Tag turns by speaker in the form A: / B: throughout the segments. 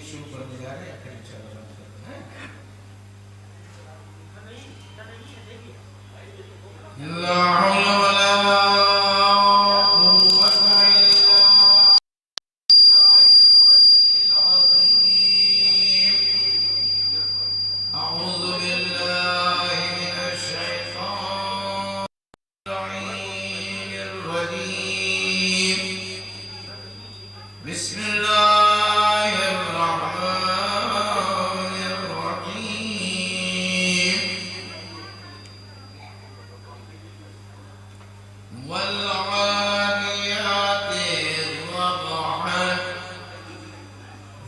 A: शुरू करने जा रहे हैं, फिर इंशाल्लाह ला हौला वला कुव्वता इल्ला बिल्लाहिल अलिyyil अज़ीम। अऊज़ु बिल्लाहि मिनश शैतानिर रजीम। बिस्मिल्लाहिर रहमानिर रहीम। वल आदियाति ज़बहन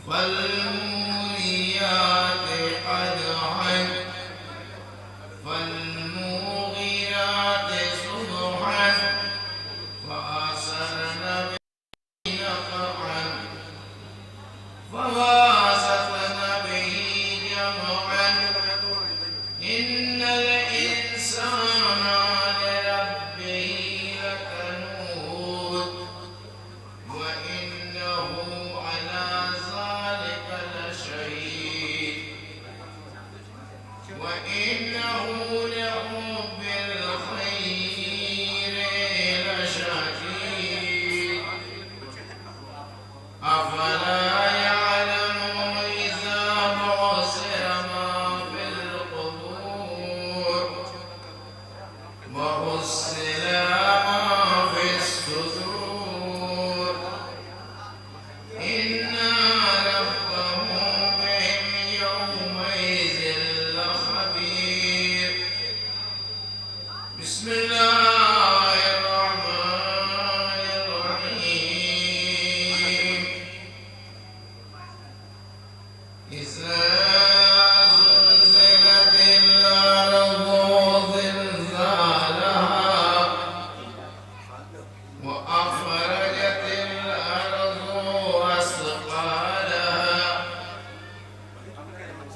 A: वल मूरियाति क़दहन वल मूगिराति सुबहन फ़असरन बिही नक़अन फ़वासतन बिही जमअन। इन्नल इंसाना लिरब्बिही लकनूद व इन्नहु अला ज़ालिका लशहीद व इन्नहु लिहुब्बिल खैरि लशदीद। अफला यअलमु इज़ा बु'सिरा मा फिल क़ुबूर व हुस्सिला मा फिस सुदूर। इन्ना रब्बहुम बिहिम यौमइज़िन लख़बीर। बिस्मिल्लाहिर रहमानिर रहीम। इज़ा ज़ुलज़िलतिल अर्ज़ु ज़िलज़ालहा व अख़रजतिल अर्ज़ु असक़ालहा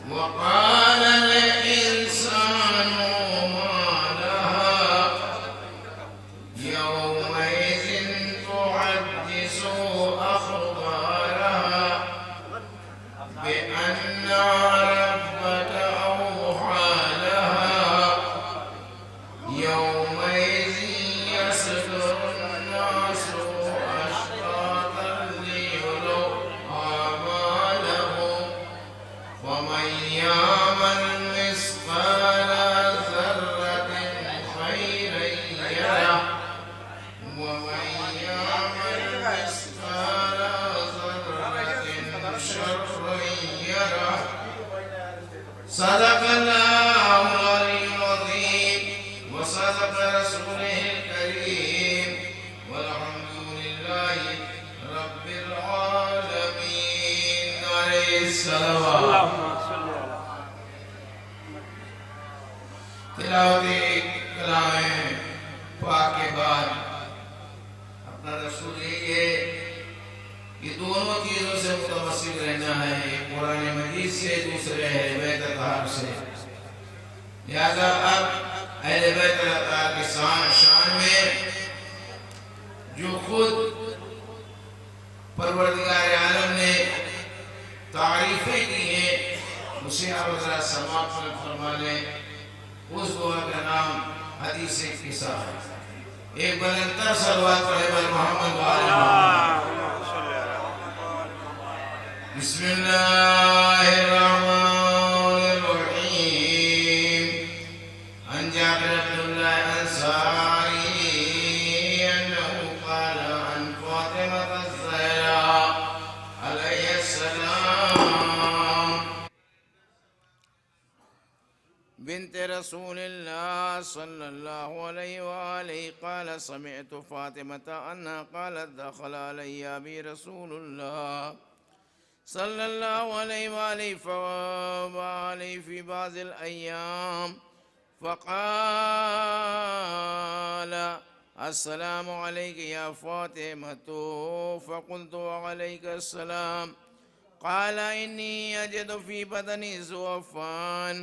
A: व क़ालल इंसानु मा लहा यौमइज़िन तुहद्दिसु अख़बारहा बिअन्ना रब्बका अवहा लहा यौमइज़िन यसदुरुन नासु अश्तातन लियुरौ आमालहुम वमन यअमल मिस्क़ाल ज़र्रतिन खैरन यरह वमन यअमल मिस्क़ाल ज़र्रतिन शर्रन यरह। सदक़ल्लाहुल अलिyyul अज़ीम व सदक़ रसूलुहुल करीम वल्हम्दुलिल्लाहि रब्बिल आलमीन। अलैहिस्सलाम। तिलावत कलाम पाक के बाद अपना रसूल ये कि दोनों चीजों से मुतमस्सिक रहना है, एक कुरान मजीद से, दूसरे अहले बैत अतहार से। लिहाजा अब अहले बैत अतहार की शान में जो खुद परवरदिगार आलम ने तारीफें की हैं उसे आप जरा समाप्त फरमा लें। उस दुआ का नाम हदीस किस्सा है। एक बुलंदतर सलवात पढ़े बर मोहम्मद वाले बिस्मिल्लाहिर्रहमानिर्रहीम। अन जाबिर अब्दुल्लाह अंसारी अन्नहु क़ाल अन फ़ातिमा अज़्ज़हरा अलैहिस्सलाम बिन्त रसूलिल्लाह सल्लल्लाहु अलैहि वआलिहि क़ाल समिअतु फ़ातिमता अन्हा क़ालत दख़ल अलैया बि रसूलुल्लाह सल्लल्लाहु अलैहि वआलिहि फ़ी बाज़िल अय्याम फ़क़ाल अस्सलामु अलैका या फ़ातिमतु फ़क़ुल्तु वअलैका अस्सलाम। क़ाल इन्नी अजिदु फ़ी बदनी ज़ुअफ़ान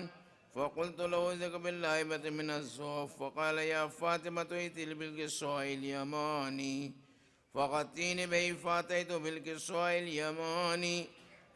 A: फ़क़ुल्तु लहु इज़्क बिल्लाहिबति मिनज़्ज़ुअफ़। फ़क़ाल या फ़ातिमतु इति बिल्किस्वाइल यमानी फ़ग़त्तीनी बिही फ़अतैतु बिल्किस्वाइल यमानी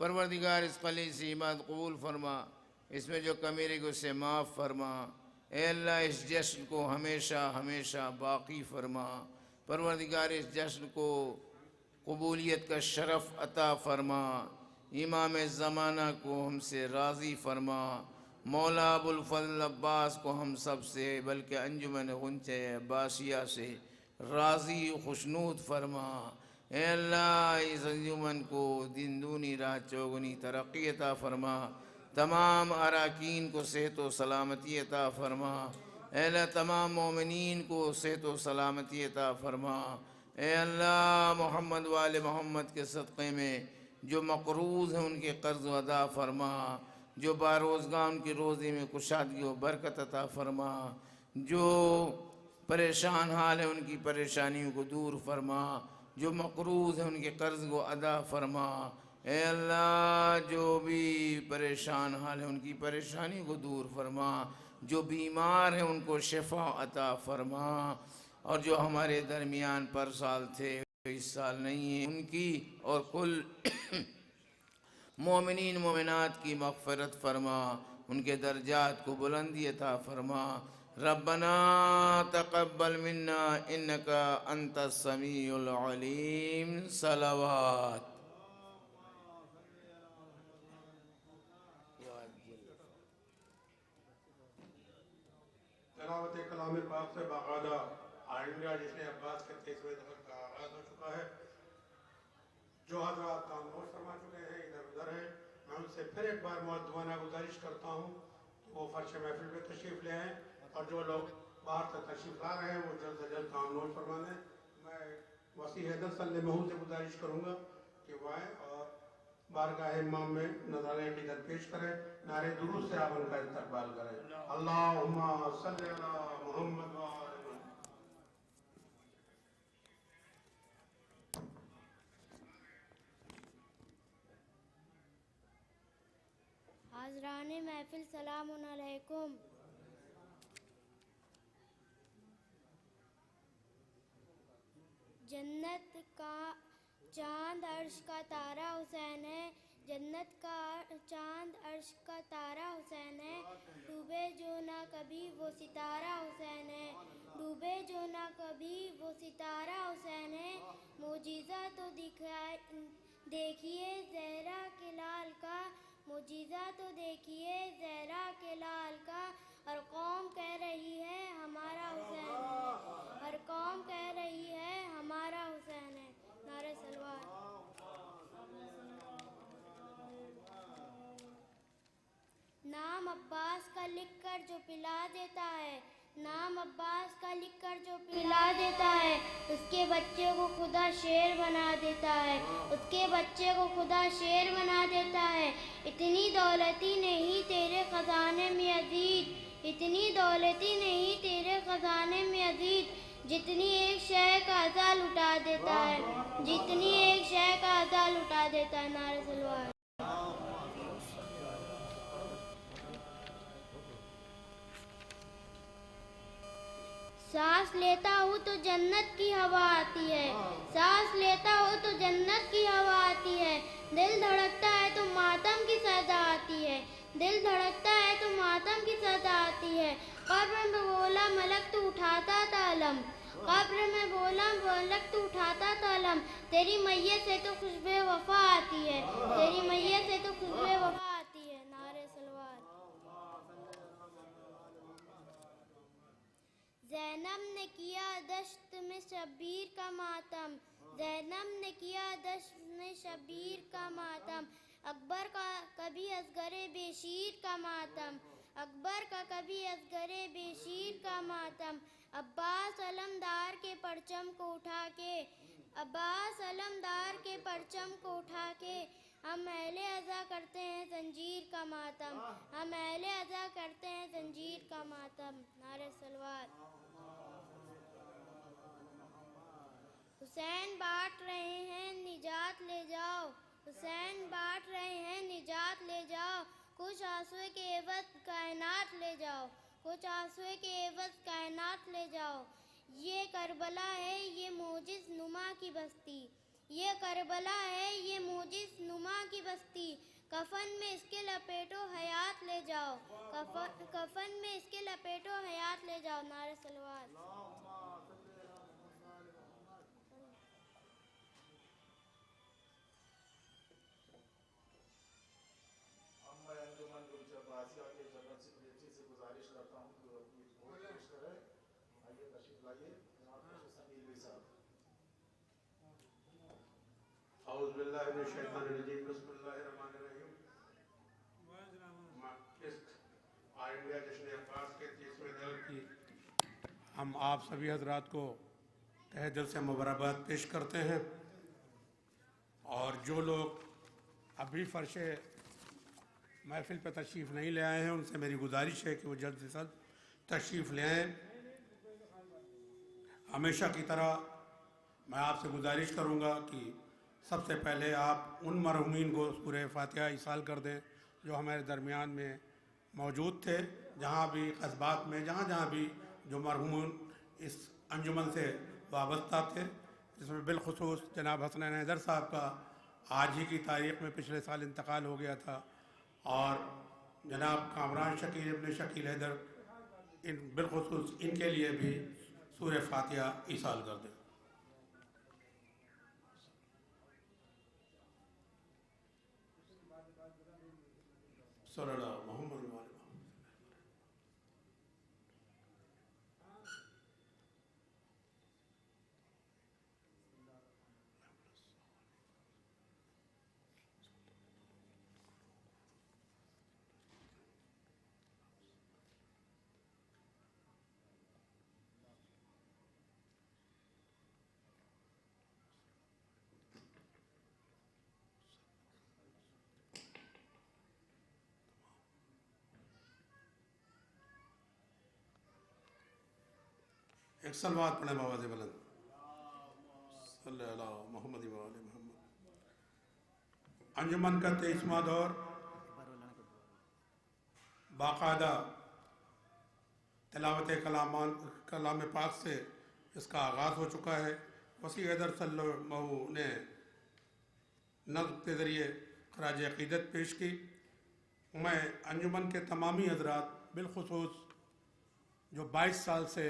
A: परवरदिगार इस कली सी इबादत कबूल फरमा, इसमें जो कमीरी को से माफ़ फरमा। ए अल्लाह इस जश्न को हमेशा हमेशा बाकी फरमा। परवरदिगार इस जश्न को कबूलियत का शरफ़ अता फरमा। इमाम ज़माना को हमसे राज़ी फरमा। मौला अबुल फज़ल अब्बास को हम सब से बल्कि अंजुमन गुंचे अब्बासिया से राज़ी खुशनूद फरमा। ए अल्लाह इस अंजुमन को दिन दूनी रात चौगुनी तरक्की अता फरमा। तमाम अराकीन को सेहत व सलामती अता फरमा। ए अल्लाह तमाम मोमिनीन को सेहत व सलामती अता फरमा। ए अल्लाह मोहम्मद वाले मोहम्मद के सदक़े में जो मक़रूज़ हैं उनके कर्ज़ अदा फरमा। जो बारोज़गार उनकी रोज़ी में कुशादगी व बरकत अता फरमा। जो परेशान हाल है उनकी परेशानियों को दूर फरमा, जो मकरूज़ है उनके कर्ज़ को अदा फरमा। ए अल्लाह, जो भी परेशान हाल है उनकी परेशानियों को दूर फरमा, जो बीमार हैं उनको शिफा अता फरमा, और जो हमारे दरमियान पर साल थे इस साल नहीं है उनकी और कुल मोमिनीन मोमिनात की मग़फ़िरत फरमा, उनके दर्जात को बुलंदी अता फरमा। रब्बना तक़ब्बल मिन्ना इन्नका अंतस समीउल अलीम। सलावत।
B: तलावत कलाम पाक से बाकायदा आइंदा जिसने अब्बास के 23वें दफ़र का आगाज़ हो चुका है। जो हज़रात काम नोट फरमा चुके हैं इधर उधर हैं, मैं उनसे फिर एक बार मुअद्दबाना गुजारिश करता हूँ कि वो फर्श महफिल में तशरीफ़ ले आएँ, और जो लोग बाहर से तशरीफ़ ला रहे हैं वो जल्द से जल्द काम नोट फरमा लें। मैं वसी हैदर सल्लल्लाहु अलैहि वसल्लम से गुजारिश करूँगा कि वो आएँ और बारगाह इमाम में नज़ारे अक़ीदत पेश करें, नारे दुरूद से आप उनका इस्तक़बाल करें। अल्लाहुम्मा सल्लि अला मुहम्मद व आले मुहम्मद।
C: हाज़राने महफिल सलामुन अलैकुम। जन्नत का चांद अर्श का तारा हुसैन है, जन्नत का चांद अर्श का तारा हुसैन है, डूबे जो ना कभी वो सितारा हुसैन है, डूबे जो ना कभी वो सितारा हुसैन है। मुजीज़ा तो देखिए ज़हरा के लाल का, मुजीज़ा तो देखिए ज़हरा के लाल का, हर कौम कह रही है हमारा हुसैन है, हर कौम कह रही है हमारा हुसैन है। नारे सलवात। नाम अब्बास का लिखकर जो पिला देता है, नाम अब्बास का लिखकर जो पिला देता है, उसके बच्चे को खुदा शेर बना देता है, उसके बच्चे को खुदा शेर बना देता है। इतनी दौलती नहीं तेरे खजाने में अजीज, इतनी दौलती नहीं तेरे खजाने में अजीज, जितनी एक शय का अज़ा लुटा देता है, जितनी एक शय का अज़ा लुटा देता है। नारे सलवात। सांस लेता हूँ तो जन्नत की हवा आती है, सांस लेता हूँ तो जन्नत की हवा आती है, दिल धड़कता है तो मातम की सदा आती है, दिल धड़कता है तो मातम की सदा आती है। कब्र में बोला मलक तू उठाता था अलम, कब्र में बोला मलक तू उठाता था अलम, तेरी मैयत से तो खुशबे वफा आती है, तेरी मैयत से तो खुशबे वफा आती है। नारे सलवात। ज़ैनब ने किया दश्त में शबीर का मातम, ज़ैनब ने किया दश्त में शबीर का मातम, अकबर का कभी असगरे बेशीर का मातम, अकबर का कभी असगरे बेशीर का मातम। अब्बास अलमदार के परचम को उठा के, अब्बास अलमदार के परचम को उठा के, हम अहले अज़ा करते हैं जंजीर का मातम, हम अहले अज़ा करते हैं जंजीर का मातम। नारे सलवात। हुसैन बांट रहे हैं निजात ले जाओ, हुसैन बांट रहे हैं निजात ले जाओ, कुछ आंसुए के एवज कायनात ले जाओ, कुछ आंसुए के एवज कायनात ले जाओ। ये करबला है ये मोजिज़ नुमा की बस्ती, ये करबला है ये मोजिज़ नुमा की बस्ती, कफन में इसके लपेटो हयात ले जाओ, कफन में इसके लपेटो हयात ले जाओ। नारे सलवात।
B: हम आप सभी हजरात को तहे दिल से मुबारकबाद पेश करते हैं, और जो लोग अभी फर्श महफिल पर तशरीफ़ नहीं ले आए हैं उनसे मेरी गुजारिश है कि वो जल्द से जल्द तशरीफ़ ले आएँ। हमेशा की तरह मैं आपसे गुजारिश करूंगा कि सबसे पहले आप उन मरहूमीन को सूरह फातिहा इसाल कर दें जो हमारे दरमियान में मौजूद थे, जहाँ भी कस्बात में जहाँ जहाँ भी जो मरहूम इस अंजुमन से वाबस्ता थे, जिसमें बिलखुसूस जनाब हसनैन हैदर साहब का आज ही की तारीख़ में पिछले साल इंतकाल हो गया था, और जनाब कामरान शकील इब्न शकील हैदर, इन बिलखुसूस इनके लिए भी सूरह फातिहा इसाल कर दें। सल्लल्लाहु मोहम्मद वाले एक सलवात पढ़े आवाज़ बुलंद, सल्लल्लाहु मोहम्मद वाले मोहम्मद। अंजुमन का 23वां दौर बाकायदा तिलावत कलाम पाक से इसका आगाज़ हो चुका है। वसी हैदर सल्लल्लाहु ने नज़्म के ज़रिए खराज अक़ीदत पेश की। मैं अंजुमन के तमामी हज़रात, बिलखुसूस जो 22 साल से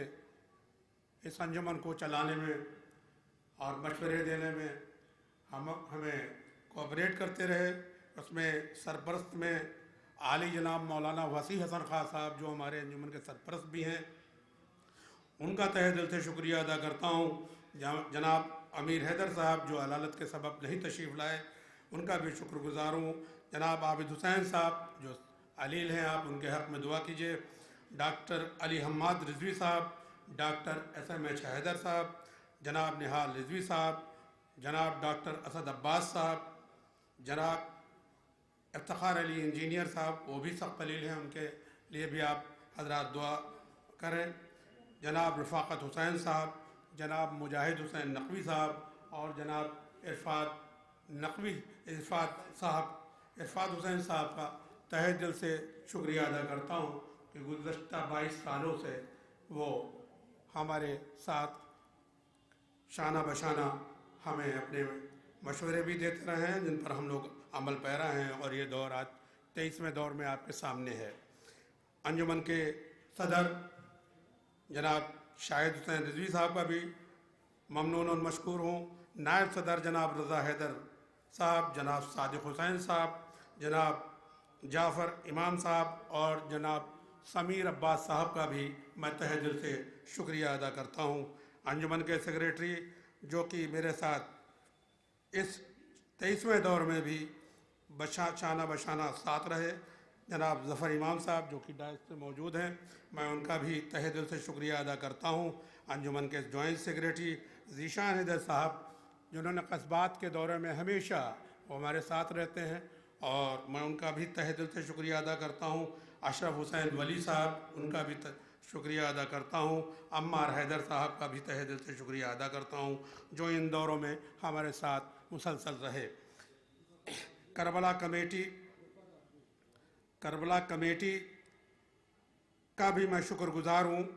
B: इस अंजुमन को चलाने में और मशवरे देने में हमें कोऑपरेट करते रहे, उसमें सरपरस्त में आली जनाब मौलाना वसी हसन खां साहब जो हमारे अंजुमन के सरपरस्त भी हैं, उनका तहे दिल से शुक्रिया अदा करता हूँ। जनाब अमीर हैदर साहब जो अलालत के सबब नहीं तशरीफ़ लाए, उनका भी शुक्रगुजार हूँ। जनाब आबिद हुसैन साहब जो अलील हैं, आप उनके हक़ में दुआ कीजिए। डॉक्टर अली हम्माद रिजवी साहब, डॉक्टर SMH हैदर साहब, जनाब निहाल रिजवी साहब, जनाब डॉक्टर असद अब्बास साहब, जनाब इफ्तिखार अली इंजीनियर साहब, वो भी सख्त अलील हैं, उनके लिए भी आप हजरात दुआ करें। जनाब रफ़ाक़त हुसैन साहब, जनाब मुजाहिद हुसैन नकवी साहब और जनाब इरफात हुसैन साहब का तहे दिल से शुक्रिया अदा करता हूँ कि गुज़श्ता 22 सालों से वो हमारे साथ शाना बशाना हमें अपने मशवरे भी देते रहे हैं, जिन पर हम लोग अमल पैरा हैं, और ये दौर आज 23वें दौर में आपके सामने है। अंजुमन के सदर जनाब शाहिद हुसैन रिजवी साहब का भी ममनून और मशकूर हूँ। नायब सदर जनाब रज़ा हैदर साहब, जनाब सादिक हुसैन साहब, जनाब जाफ़र इमाम साहब और जनाब समीर अब्बास साहब का भी मैं तहे दिल से शुक्रिया अदा करता हूँ। अंजुमन के सेक्रेटरी जो कि मेरे साथ इस 23वें दौर में भी शाना बशाना साथ रहे, जनाब ज़फ़र इमाम साहब जो कि डायस पे मौजूद हैं, मैं उनका भी तहे दिल से शुक्रिया अदा करता हूँ। अंजुमन के जॉइंट सेक्रेटरी ज़ीशान हैदर साहब, जिन्होंने कस्बात के दौरे में हमेशा वो हमारे साथ रहते हैं, और मैं उनका भी तहे दिल से शुक्रिया अदा करता हूँ। अशरफ हुसैन वली साहब, उनका भी शुक्रिया अदा करता हूँ। अम्मार हैदर साहब का भी तहे दिल से शुक्रिया अदा करता हूँ, जो इन दौरों में हमारे साथ मुसलसल रहे। करबला कमेटी का भी मैं शुक्रगुजार हूँ,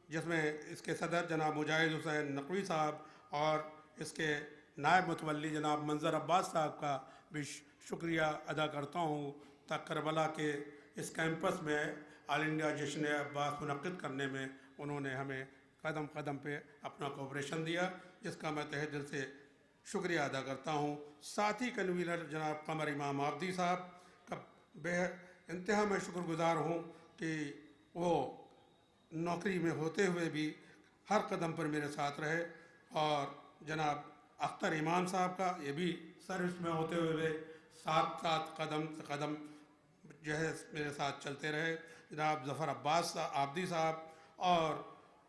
B: जिसमें इसके सदर जनाब मुजाहिद हुसैन नकवी साहब और इसके नायब मुतवल्ली जनाब मंजर अब्बास साहब का भी शुक्रिया अदा करता हूँ। तक करबला के इस कैंपस में ऑल इंडिया जश्न अब्बास मुनक़्क़िद करने में उन्होंने हमें कदम कदम पे अपना कोऑपरेशन दिया, जिसका मैं तहे दिल से शुक्रिया अदा करता हूँ। साथ ही कन्वीनर जनाब कमर इमाम आबदी साहब का इंतहा मैं शुक्रगुजार हूँ कि वो नौकरी में होते हुए भी हर कदम पर मेरे साथ रहे, और जनाब अख्तर इमाम साहब का ये भी सर्विस में होते हुए साथ साथ कदम से कदम जो है मेरे साथ चलते रहे। जनाब ज़फ़र अब्बास आबदी साहब और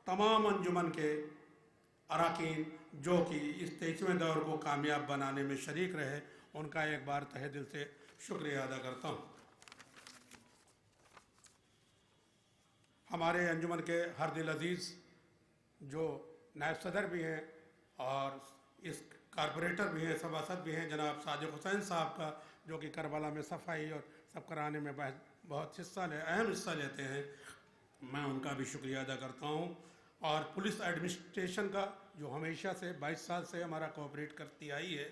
B: तमाम अंजुमन के अरकान जो कि इस 23वें दौर को कामयाब बनाने में शरीक रहे, उनका एक बार तहे दिल से शुक्रिया अदा करता हूँ। हमारे अंजुमन के हर दिल अजीज़ जो नायब सदर भी हैं और इस कारपोरेटर भी हैं, सभासद भी हैं, जनाब साजिद हुसैन साहब का, जो कि करबला में सफाई और सब कराने में बहुत अहम हिस्सा लेते हैं, मैं उनका भी शुक्रिया अदा करता हूँ। और पुलिस एडमिनिस्ट्रेशन का, जो हमेशा से 22 साल से हमारा कोऑपरेट करती आई है,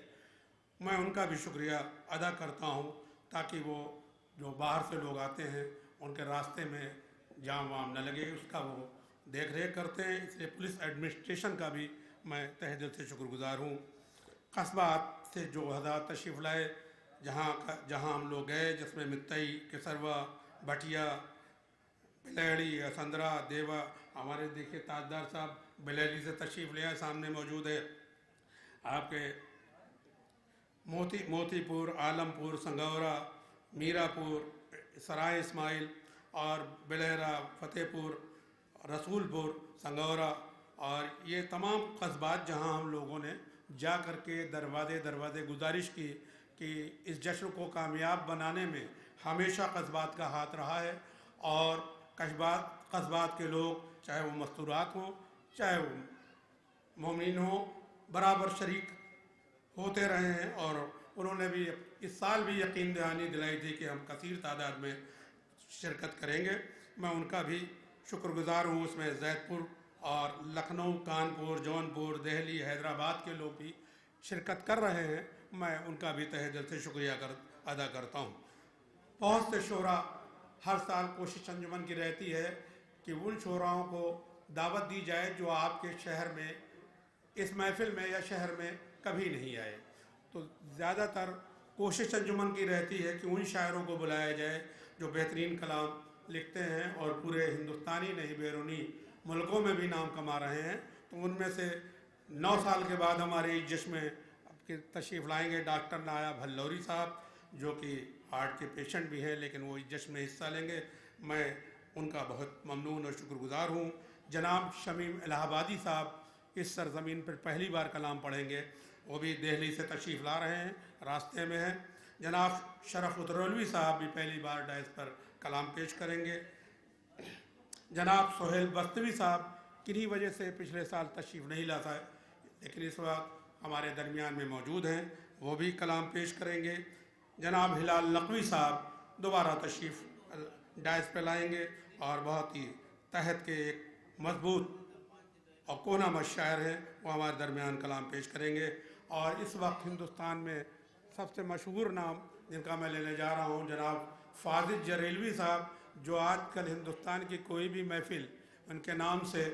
B: मैं उनका भी शुक्रिया अदा करता हूँ, ताकि वो जो बाहर से लोग आते हैं उनके रास्ते में जाम वाम न लगे, उसका वो देख रेख करते हैं। इसलिए पुलिस एडमिनिस्ट्रेशन का भी मैं तहे दिल से शुक्रगुजार हूँ। कस्बात से जो हज़रात तशरीफ़ लाए, जहाँ हम लोग गए, जिसमें मित्तई, केसरवा, भटिया, बिलहड़ी, असंदरा, देवा, हमारे देखिए ताजदार साहब बिलहड़ी से तशरीफ़ ले आए, सामने मौजूद है। आपके मोतीपुर, आलमपुर, संगौरा, मीरापुर, सराय इस्माइल और बिलहरा, फतेहपुर, रसूलपुर, संगौरा, और ये तमाम कस्बात जहां हम लोगों ने जा कर के दरवाजे गुजारिश की कि इस जश्न को कामयाब बनाने में हमेशा कस्बात का हाथ रहा है। और कस्बात के लोग, चाहे वो मस्तूरात हों, चाहे वो मोमिन हों, बराबर शरीक होते रहे हैं। और उन्होंने भी इस साल भी यकीन दहानी दिलाई थी कि हम कसीर तादाद में शिरकत करेंगे। मैं उनका भी शुक्रगुजार हूँ। उसमें जैदपुर और लखनऊ, कानपुर, जौनपुर, दिल्ली, हैदराबाद के लोग भी शिरकत कर रहे हैं। मैं उनका भी तहे दिल से शुक्रिया अदा करता हूँ। बहुत से शोरा हर साल कोशिश अंजुमन की रहती है कि उन शोराओं को दावत दी जाए जो आपके शहर में, इस महफिल में या शहर में कभी नहीं आए। तो ज़्यादातर कोशिश अंजुमन की रहती है कि उन शायरों को बुलाया जाए जो बेहतरीन कलाम लिखते हैं और पूरे हिंदुस्तानी नहीं बैरूनी मुल्कों में भी नाम कमा रहे हैं। तो उनमें से 9 साल के बाद हमारे इस जश्न में तशरीफ़ लाएंगे डॉक्टर नायाब भल्लौरी साहब, जो कि हार्ट के पेशेंट भी हैं, लेकिन वो इस जश्न में हिस्सा लेंगे। मैं उनका बहुत ममनून और शुक्रगुजार हूँ। जनाब शमीम इलाहाबादी साहब इस सरजमीन पर पहली बार कलाम पढ़ेंगे, वो भी दिल्ली से तशरीफ़ ला रहे हैं, रास्ते में हैं। जनाब शरफ उतरौलवी साहब भी पहली बार डायस पर कलाम पेश करेंगे। जनाब सोहेल बस्तवी साहब किन्हीं वजह से पिछले साल तशरीफ़ नहीं ला था, लेकिन इस वक्त हमारे दरमियान में मौजूद हैं, वो भी कलाम पेश करेंगे। जनाब हिलाल नकवी साहब दोबारा तशरीफ़ डायस पर लाएंगे और बहुत ही तहत के एक मजबूत और कोनामद शायर हैं, वो हमारे दरमियान कलाम पेश करेंगे। और इस वक्त हिंदुस्तान में सबसे मशहूर नाम जिनका मैं लेने जा रहा हूँ, जनाब फाजिल जरेलवी साहब, जो आजकल हिंदुस्तान की कोई भी महफिल उनके नाम से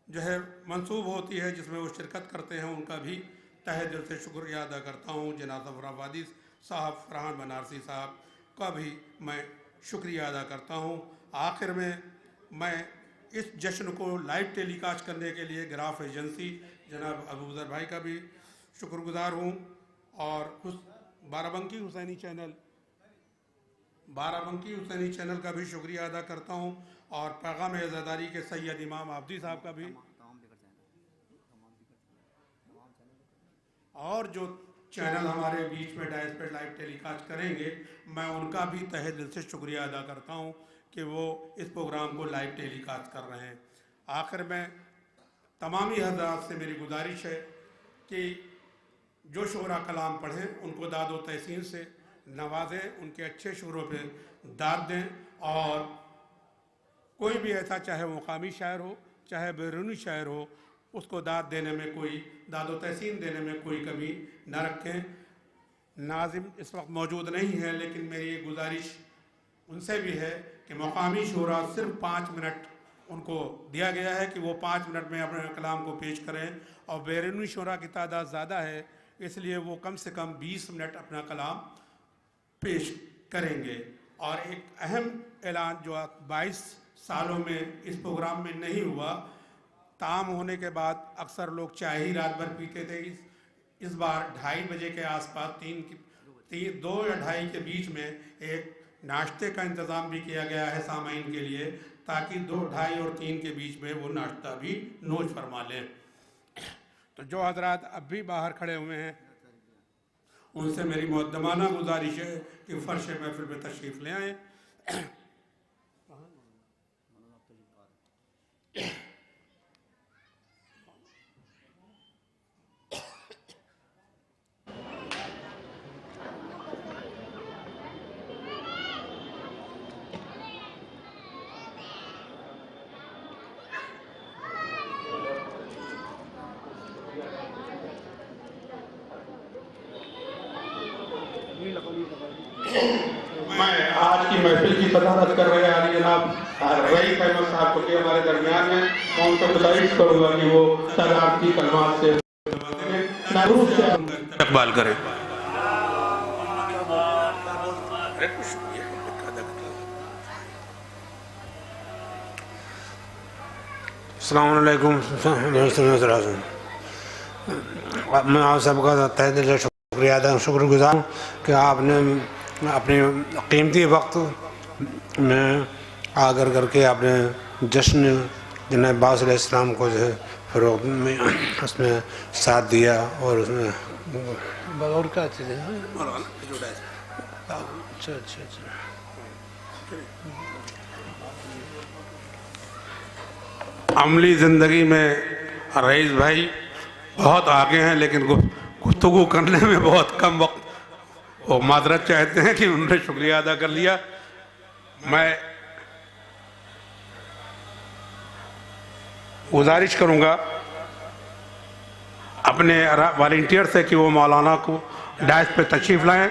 B: जो है मंसूब होती है, जिसमें वो शिरकत करते हैं, उनका भी तहे दिल से शुक्रिया अदा करता हूँ। जनाब ज़फ़राबादी साहब, फरहान बनारसी साहब का भी मैं शुक्रिया अदा करता हूँ। आखिर में मैं इस जश्न को लाइव टेलीकास्ट करने के लिए ग्राफ एजेंसी जनाब अबूज़र भाई का भी शुक्रगुजार हूँ, और उस बाराबंकी हुसैनी चैनल का भी शुक्रिया अदा करता हूँ, और पैगाम अज़ादारी के सैयद इमाम आबदी साहब का भी, और जो चैनल हमारे बीच में डायस पर लाइव टेलीकास्ट करेंगे, मैं उनका भी तहे दिल से शुक्रिया अदा करता हूँ कि वो इस प्रोग्राम को लाइव टेलीकास्ट कर रहे हैं। आखिर में तमामी हज़रात से मेरी गुजारिश है कि जो शोरा कलाम पढ़ें उनको दाद व तहसीन से नवाजें, उनके अच्छे शोरों पे दाद दें, और कोई भी ऐसा, चाहे वो मुकामी शायर हो चाहे बैरूनी शायर हो, उसको दाद देने में कोई, दाद व तहसीन देने में कोई कमी न रखें। नाज़िम इस वक्त मौजूद नहीं है, लेकिन मेरी ये गुजारिश उनसे भी है कि मुकामी शोरा सिर्फ 5 मिनट उनको दिया गया है कि वो 5 मिनट में अपने कलाम को पेश करें, और बैरूनी शोरा की तादाद ज़्यादा है, इसलिए वो कम से कम 20 मिनट अपना कलाम पेश करेंगे। और एक अहम ऐलान जो 22 सालों में इस प्रोग्राम में नहीं हुआ, ताम होने के बाद अक्सर लोग चाय ही रात भर पीते थे, इस बार 2:30 बजे के आसपास 2 या 2:30 के बीच में एक नाश्ते का इंतज़ाम भी किया गया है सामाईन के लिए, ताकि 2, 2:30 और 3 के बीच में वो नाश्ता भी नोश फरमा लें। तो जो हजरात अब भी बाहर खड़े हुए हैं, उनसे मेरी मुक़द्दमाना गुजारिश है कि फ़र्श महफिल में तशरीफ़ ले आएँ। आज की महफिल की सदारत कर रहे हैं जनाब रईस अहमद साहब को हमारे दरमियान में, मैं उनसे गुजारिश करूंगा कि वो सदारती कलमात से इकबाल करें।
D: अस्सलाम वालेकुम। मैं आप सबका तहे दिल से शुक्रगुजार हूँ कि आपने अपने कीमती वक्त में आकर करके आपने जश्न जनाब अब्बास अलैहिस्सलाम को जो है फ़रोग़ में उसमें साथ दिया और उसमें और क्या चीज़ें अच्छा
B: अमली ज़िंदगी में रईस भाई बहुत आगे हैं, लेकिन गुफ्तगू करने में बहुत कम वक्त, वो माजरत चाहते हैं कि उन्होंने शुक्रिया अदा कर लिया। मैं गुजारिश करूंगा अपने वॉलंटियर से कि वो मौलाना को डायस पे तशरीफ लाएं।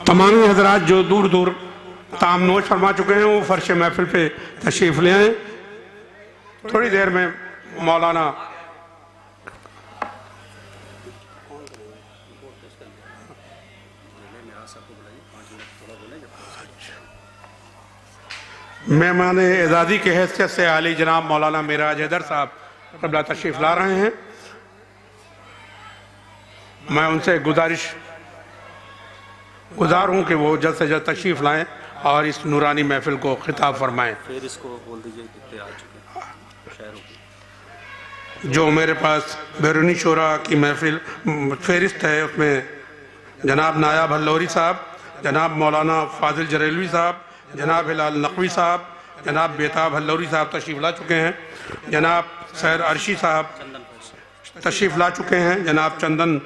B: तमाम हजरात जो दूर दूर ताम नोश फरमा चुके हैं वो फर्श महफिल पे तशरीफ ले आए। थोड़ी देर में मौलाना मेहमान एजाज़ी के हैसियत से आली जनाब मौलाना मिराज हैदर साहब क़िबला तशरीफ ला रहे हैं। मैं उनसे गुजार हूँ कि वो जल्द से जल्द तशरीफ लाएं और इस नूरानी महफिल को खिताब फरमाएं।
E: फिर इसको बोल दीजिए कितने आ चुके हैं शहरों की।
B: जो मेरे पास बैरूनी शोरा की महफिल फहरिस्त है, उसमें जनाब नायाब हल्लौरी साहब, जनाब मौलाना फाजिल जरेलवी साहब, जनाब हिलाल नकवी साहब, जनाब बेताब हल्लौरी साहब तशरीफ़ ला चुके हैं, जनाब सैर अर्शी साहब तशरीफ़ ला चुके हैं, जनाब चंदन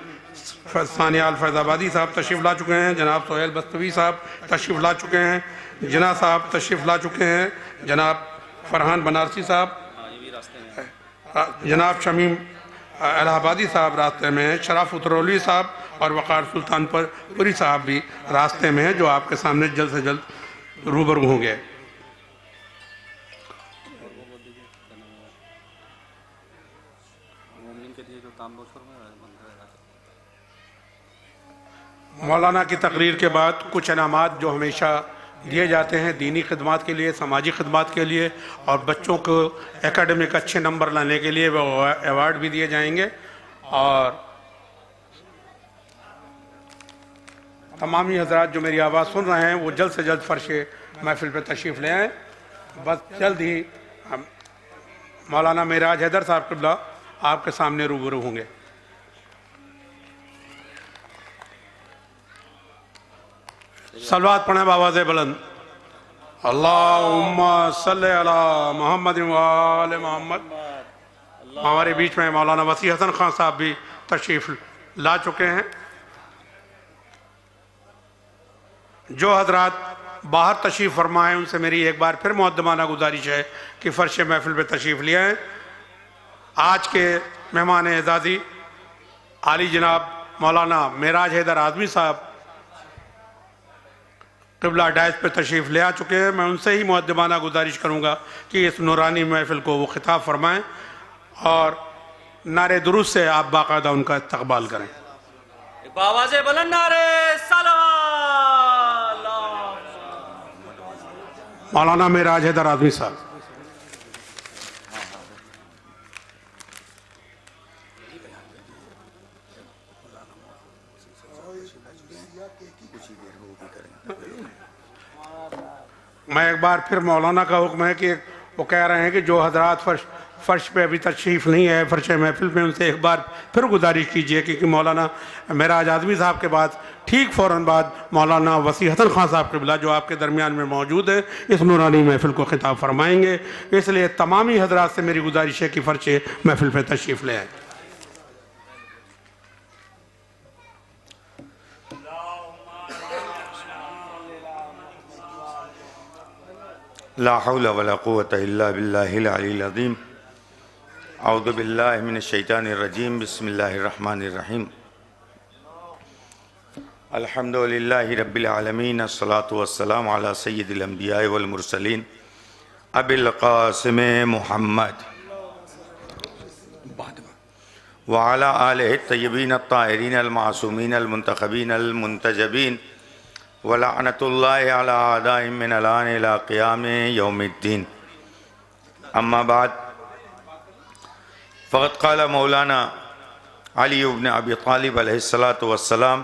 B: सानियाल फैज़ाबादी साहब तशरीफ़ ला चुके हैं, जनाब सोहेल बस्तवी साहब तशरीफ़ ला चुके हैं, जना साहब तशरीफ़ ला चुके हैं, जनाब फरहान बनारसी साहब, जनाब शमीम इलाहाबादी साहब रास्ते में हैं, शराफ उतरौली साहब और वक़ार सुल्तानपुरी साहब भी रास्ते में हैं, जो आपके सामने जल्द से जल्द रूबरू होंगे। मौलाना की तकरीर के बाद कुछ इनामात जो हमेशा दिए जाते हैं दीनी खिदमात के लिए, समाजी खिदमात के लिए और बच्चों को एकेडमिक अच्छे नंबर लाने के लिए वो अवार्ड भी दिए जाएंगे। और तमामी हजरात जो मेरी आवाज़ सुन रहे हैं वो जल्द से जल्द फर्श महफिल पर तशरीफ़ ले आएँ। बस जल्द ही मौलाना मिराज हैदर साहब क़िबला आपके सामने रूबरू होंगे। सलवात पढ़ें बावाज़े बुलंद। अल्लाहुम्मा सल्ली अला मोहम्मद व आले मोहम्मद। हमारे बीच में मौलाना वसी हसन खान साहब भी तशरीफ़ ला चुके हैं। जो हजरात बाहर तशरीफ़ फरमाएँ उनसे मेरी एक बार फिर मुक़द्दमाना गुजारिश है कि फ़र्श महफिल पर तशरीफ़ ले आएँ। आज के मेहमान एजाज़ी आली जनाब मौलाना मिराज हैदर आज़मी साहब क़िबला डायस पे तशरीफ़ ले आ चुके हैं। मैं उनसे ही मुक़द्दमाना गुजारिश करूँगा कि इस नूरानी महफिल को वो खिताब फरमाएँ और नारे दुरूद से आप बाकायदा उनका इस्तक़बाल करें।
E: आवाज़े बुलंद नारे सलावत।
B: मौलाना मिराज हैदर आज़मी साहब। मैं एक बार फिर मौलाना का हुक्म है कि वो कह रहे हैं कि जो हजरात फ़र्श पे अभी तशरीफ़ नहीं है फ़र्श महफिल में, उनसे एक बार फिर गुजारिश कीजिए क्योंकि मौलाना मिराज आज़मी साहब के बाद ठीक फ़ौरन बाद मौलाना वसी हसन खान साहब क़िबला जो आपके दरमियान में मौजूद है इस नूरानी महफिल को खिताब फरमाएँगे। इसलिए तमामी हजरात से मेरी गुजारिश है कि फ़र्श महफिल पर तशरीफ़ ले आएँ।
F: ला हौला वला कुव्वता इल्ला बिल्लाहिल अलील अज़ीम। औज़ु बिल्लाहि मिनश शैतानिर रजीम बिस्मिल्लाहिर रहमानिर रहीम अल्हम्दुलिल्लाहि रब्बिल आलमीन अस्सलातु वस्सलामु अला सय्यिदिल अंबिया'i वल मुरसलीन अबिल क़ासिम मुहम्मद व अला आलिहि तय्यबीन अत्ताहिरीन अल मासूमीन अल मुंतखबीन अल मुंतजबीन व लअनतुल्लाहि अला आदाइम मिन अलान इला क़ियाम यौमिद्दीन अम्मा बाद फ़क़द क़ाल मौलाना अली इब्न अबी तालिब अलैहिस्सलातु वस्सलाम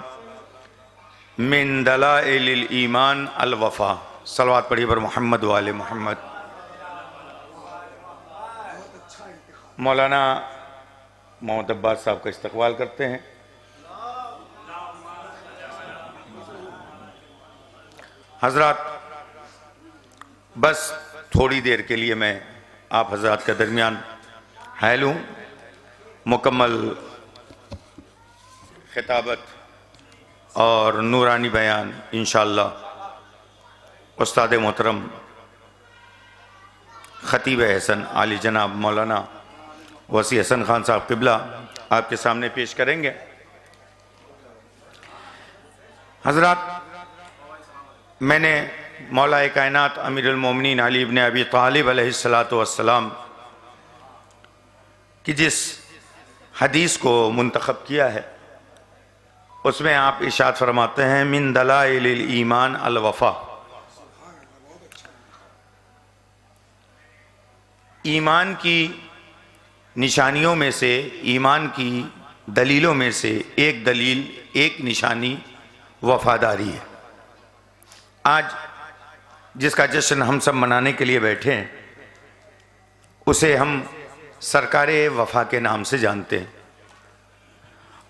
F: मिन दलाइलिल ईमान अल वफ़ा। सलवात पढ़िए पर मोहम्मद वाले मोहम्मद। मौलाना मोहम्मद अब्बास साहब का इस्तकबाल करते हैं। हजरात, बस थोड़ी देर के लिए मैं आप हजरात के दरमियान हायल हूँ। मुकम्मल खिताबत और नूरानी बयान इंशाअल्लाह उस्ताद मोहतरम ख़तीब हसन आली जनाब मौलाना वसी हसन खान साहब क़िबला आपके सामने पेश करेंगे। हजरात, मैंने मौलाए कायनात अमीरुल मोमिनीन अली इब्न अबी तालिब अलैहिस्सलातु वस्सलाम कि जिस हदीस को मुंतखब किया है उसमें आप इरशाद फरमाते हैं मिन दलाइलिल ईमान अल वफ़ा। ईमान की निशानियों में से, ईमान की दलीलों में से एक दलील, एक निशानी वफ़ादारी है। आज जिसका जश्न हम सब मनाने के लिए बैठे हैं उसे हम सरकारे वफ़ा के नाम से जानते हैं,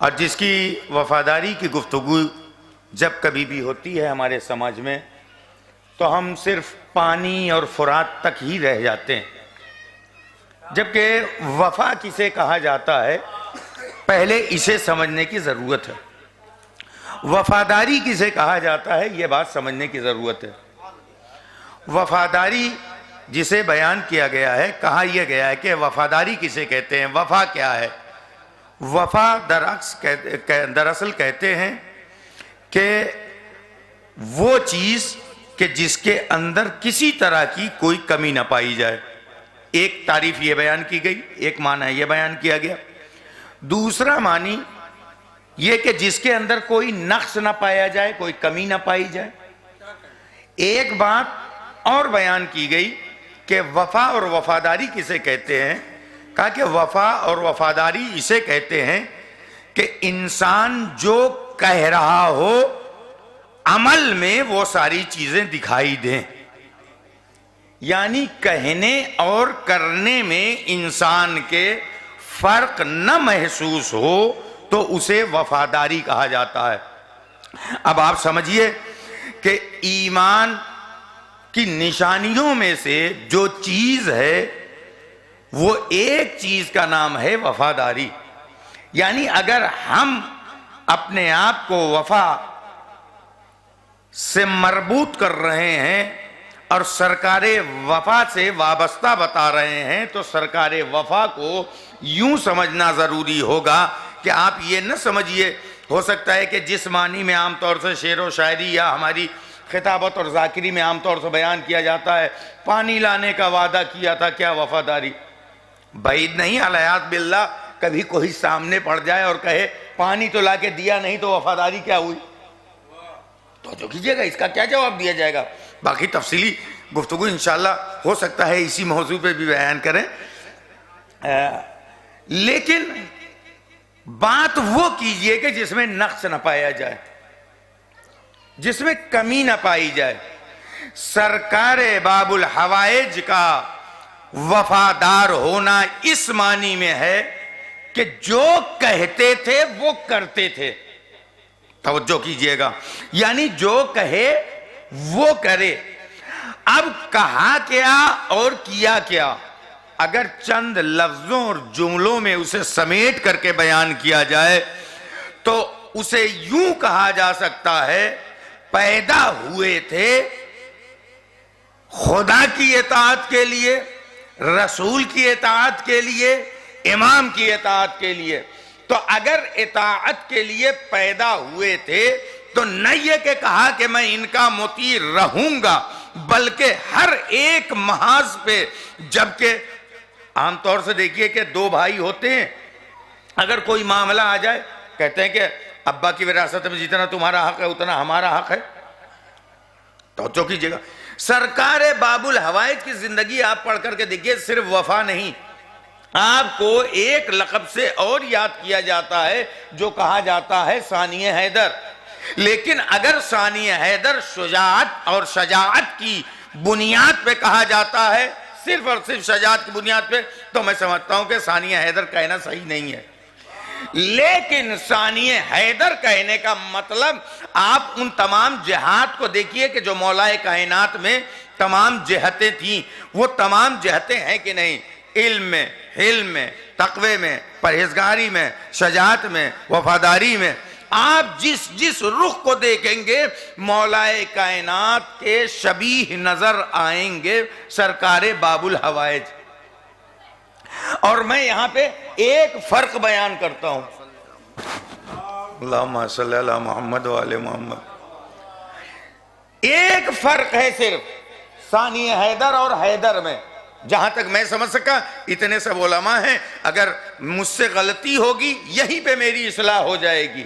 F: और जिसकी वफ़ादारी की गुफ्तगू जब कभी भी होती है हमारे समाज में तो हम सिर्फ पानी और फुरात तक ही रह जाते हैं, जबकि वफ़ा किसे कहा जाता है पहले इसे समझने की ज़रूरत है। वफ़ादारी किसे कहा जाता है ये बात समझने की ज़रूरत है। वफ़ादारी जिसे बयान किया गया है, कहा यह गया है कि वफ़ादारी किसे कहते हैं, वफ़ा क्या है। वफ़ा दरअसल कहते हैं कि वो चीज़ कि जिसके अंदर किसी तरह की कोई कमी ना पाई जाए। एक तारीफ ये बयान की गई, एक माना ये बयान किया गया। दूसरा मानी ये कि जिसके अंदर कोई नक्स ना पाया जाए, कोई कमी ना पाई जाए। एक बात और बयान की गई कि वफ़ा और वफ़ादारी किसे कहते हैं। कहा कि वफ़ा और वफ़ादारी इसे कहते हैं कि इंसान जो कह रहा हो अमल में वो सारी चीज़ें दिखाई दें, यानी कहने और करने में इंसान के फ़र्क न महसूस हो तो उसे वफ़ादारी कहा जाता है। अब आप समझिए कि ईमान की निशानियों में से जो चीज़ है वो एक चीज़ का नाम है वफ़ादारी। यानी अगर हम अपने आप को वफ़ा से मरबूत कर रहे हैं और सरकारे वफ़ा से वाबस्ता बता रहे हैं तो सरकारे वफ़ा को यूं समझना ज़रूरी होगा कि आप ये न समझिए, हो सकता है कि जिस मानी में आमतौर से शेर व शायरी या हमारी खिताबत और ज़ाकिरी में आमतौर से बयान किया जाता है, पानी लाने का वादा किया था, क्या वफ़ादारी। बैद नहीं अलयात बिल्ला कभी कोई सामने पड़ जाए और कहे पानी तो लाके दिया नहीं तो वफ़ादारी क्या हुई, तो जो कीजिएगा इसका क्या जवाब दिया जाएगा। बाकी तफसीली गुफ्तगू इंशाअल्लाह हो सकता है इसी मौजू पे भी बयान करें, लेकिन बात वो कीजिए कि जिसमें नक्स न पाया जाए, जिसमें कमी न पाई जाए। सरकारे बाबुल हवाइज का वफादार होना इस मानी में है कि जो कहते थे वो करते थे। तवज्जो कीजिएगा, यानी जो कहे वो करे। अब कहा क्या और किया क्या, अगर चंद लफ्जों और जुमलों में उसे समेट करके बयान किया जाए तो उसे यूं कहा जा सकता है पैदा हुए थे खुदा की इताअत के लिए, रसूल की इताअत के लिए, इमाम की इताअत के लिए। तो अगर इताअत के लिए पैदा हुए थे तो न ये के कहा कि मैं इनका मुती रहूंगा, बल्कि हर एक महाज पे, जबकि आमतौर से देखिए कि दो भाई होते हैं, अगर कोई मामला आ जाए कहते हैं कि अब्बा की विरासत में जितना तुम्हारा हक है उतना हमारा हक है। तो कीजिएगा, सरकार बाबुल हवाइज की जिंदगी आप पढ़ करके देखिए, सिर्फ वफा नहीं, आपको एक लक़ब से और याद किया जाता है जो कहा जाता है सानिए हैदर। लेकिन अगर सानिए हैदर शुजाअत और शजाअत की बुनियाद पे कहा जाता है, सिर्फ और सिर्फ शजाअत की बुनियाद पे, तो मैं समझता हूं कि सानिए हैदर कहना सही नहीं है। लेकिन सानिए हैदर कहने का मतलब, आप उन तमाम जिहाद को देखिए कि जो मौलाए कायनात में तमाम जिहतें थी, वो तमाम जिहतें हैं कि नहीं, इल्म में, हिल्म में, तक़वे में, परहेजगारी में, शजाअत में, वफादारी में। आप जिस जिस रुख को देखेंगे मौलाए कायनात के शबीह नजर आएंगे सरकारे बाबुल हवाइज। और मैं यहां पे एक फर्क बयान करता हूं, अल्लाहुम्मा सल्ली अला मुहम्मद व आले मोहम्मद। एक फर्क है सिर्फ सानिए हैदर और हैदर में, जहां तक मैं समझ सका। इतने सब उलमा हैं, अगर मुझसे गलती होगी यहीं पे मेरी इस्लाह हो जाएगी,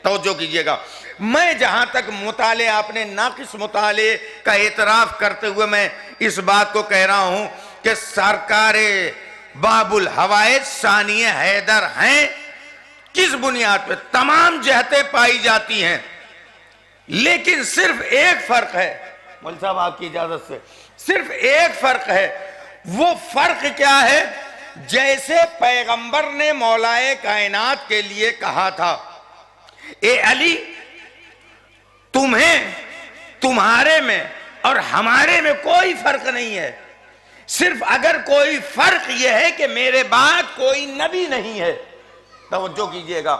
F: तवज्जो कीजिएगा। मैं जहां तक मुताले, आपने नाकिस मुताले का एतराफ करते हुए मैं इस बात को कह रहा हूं कि सरकारे बाबुल हवाइज सानिए हैदर हैं। किस बुनियाद पे? तमाम जहतें पाई जाती हैं, लेकिन सिर्फ एक फर्क है, मौलवी साहब आपकी इजाजत से, सिर्फ एक फर्क है। वो फर्क क्या है? जैसे पैगंबर ने मौलाए कायनात के लिए कहा था, ए अली, तुम्हें, तुम्हारे में और हमारे में कोई फर्क नहीं है, सिर्फ अगर कोई फर्क यह है कि मेरे बाद कोई नबी नहीं है। तवज्जो कीजिएगा,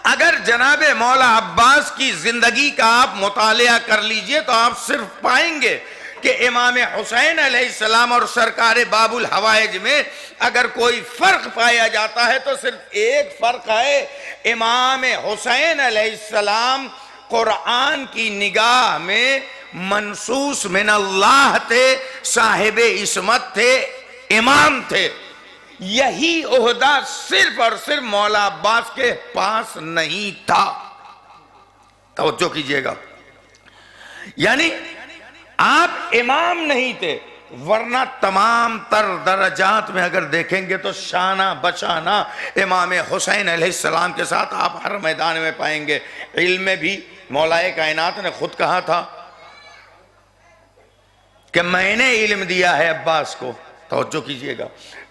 F: अगर जनाबे मौला अब्बास की जिंदगी का आप मुतालिया कर लीजिए तो आप सिर्फ पाएंगे कि इमाम हुसैन अलैहिस्सलाम और सरकारे बाबुल हवाइज में अगर कोई फर्क पाया जाता है तो सिर्फ एक फर्क है, इमाम हुसैन अलैहिस्सलाम कुरान की निगाह में मनसूस मिन अल्लाह थे, साहिबे इस्मत थे, इमाम थे। यही ओहदा सिर्फ और सिर्फ मौला अब्बास के पास नहीं था। तवज्जो कीजिएगा, यानी आप इमाम नहीं थे, वरना तमाम तर दरजात में अगर देखेंगे तो शाना बशाना इमाम हुसैन अलैहिस्सलाम के साथ आप हर मैदान में पाएंगे। इल्म में भी मौलाए कायनात ने खुद कहा था कि मैंने इल्म दिया है अब्बास को। तवज्जो कीजिएगा,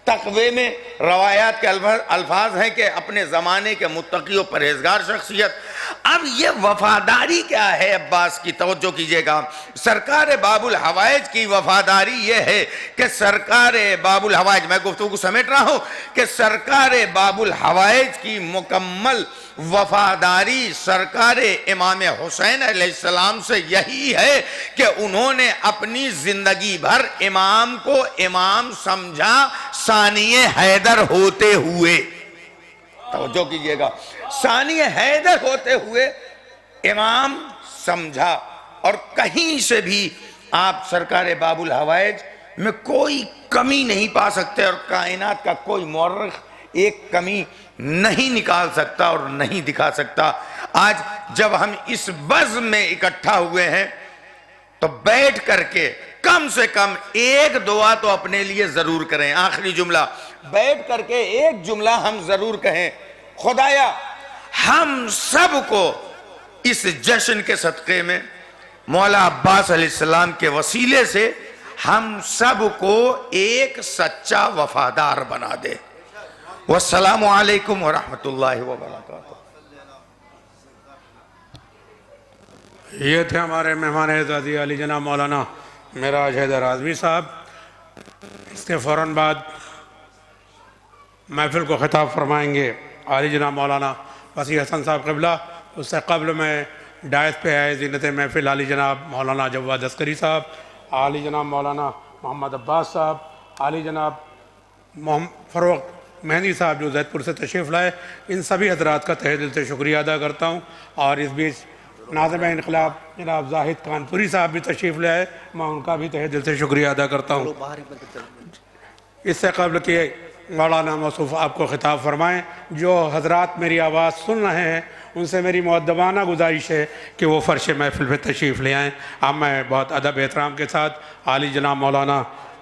F: तक़वे में रवायात के अल्फाज हैं कि अपने ज़माने के मुत्तकी और परहेजगार शख्सियत। अब ये वफादारी क्या है अब्बास की? तवज्जो कीजिएगा, सरकार बाबुल हवाइज की वफादारी ये है कि सरकार बाबुल हवाइज, मैं गुफ्तगू को समेट रहा हूँ कि सरकार बाबुल हवाइज की मुकम्मल वफादारी सरकार इमाम हुसैन अलैहिस्सलाम से यही है कि उन्होंने अपनी जिंदगी भर इमाम को इमाम समझा, सानिए हैदर होते हुए। तवज्जो कीजिएगा, सानिए हैदर होते हुए इमाम समझा। और कहीं से भी आप सरकार बाबुल हवाइज में कोई कमी नहीं पा सकते, और कायनात का कोई मौर्रिख एक कमी नहीं निकाल सकता और नहीं दिखा सकता। आज जब हम इस बज़्म में इकट्ठा हुए हैं तो बैठ करके कम से कम एक दुआ तो अपने लिए जरूर करें। आखिरी जुमला, बैठ करके एक जुमला हम जरूर कहें, खुदाया हम सबको इस जश्न के सदक़े में मौला अब्बास अलैहिस्सलाम के वसीले से हम सबको एक सच्चा वफादार बना दे। वस्सलामु अलैकुम व रहमतुल्लाहि व बरकातुहू।
D: ये थे हमारे मेहमान एज़ाज़ी अली जनाब मौलाना मेराज हैदर आज़मी साहब। इसके फ़ौरन बाद महफिल को ख़िताब फरमाएंगे अली जनाब मौलाना वसी हसन साहब क़िबला। उससे कबल में डायस पे आए ज़ीनत महफिल अली जनाब मौलाना जवाद अस्करी साहब, अली जनाब मौलाना मोहम्मद अब्बास साहब, अली जनाब फ़रोग़ मेहंदी साहब जो जैदपुर से तशरीफ़ लाए, इन सभी हजरात का तहे दिल से शुक्रिया अदा करता हूँ। और इस बीच नाज़िम इनक़लाब जनाब जाहिद कानपुरी साहब भी तशरीफ़ ले आए, मैं उनका भी तहे दिल से शुक्रिया अदा करता हूँ। इससे कबल कि मौलाना मौसूफ़ आपको ख़िताब फरमाएँ, जो हजरात मेरी आवाज़ सुन रहे हैं उनसे मेरी मुअद्दबाना गुजारिश है कि वो फ़र्श महफ़िल पर तशरीफ़ ले आएँ। अब मैं बहुत अदब एहतराम के साथ आली जनाब मौलाना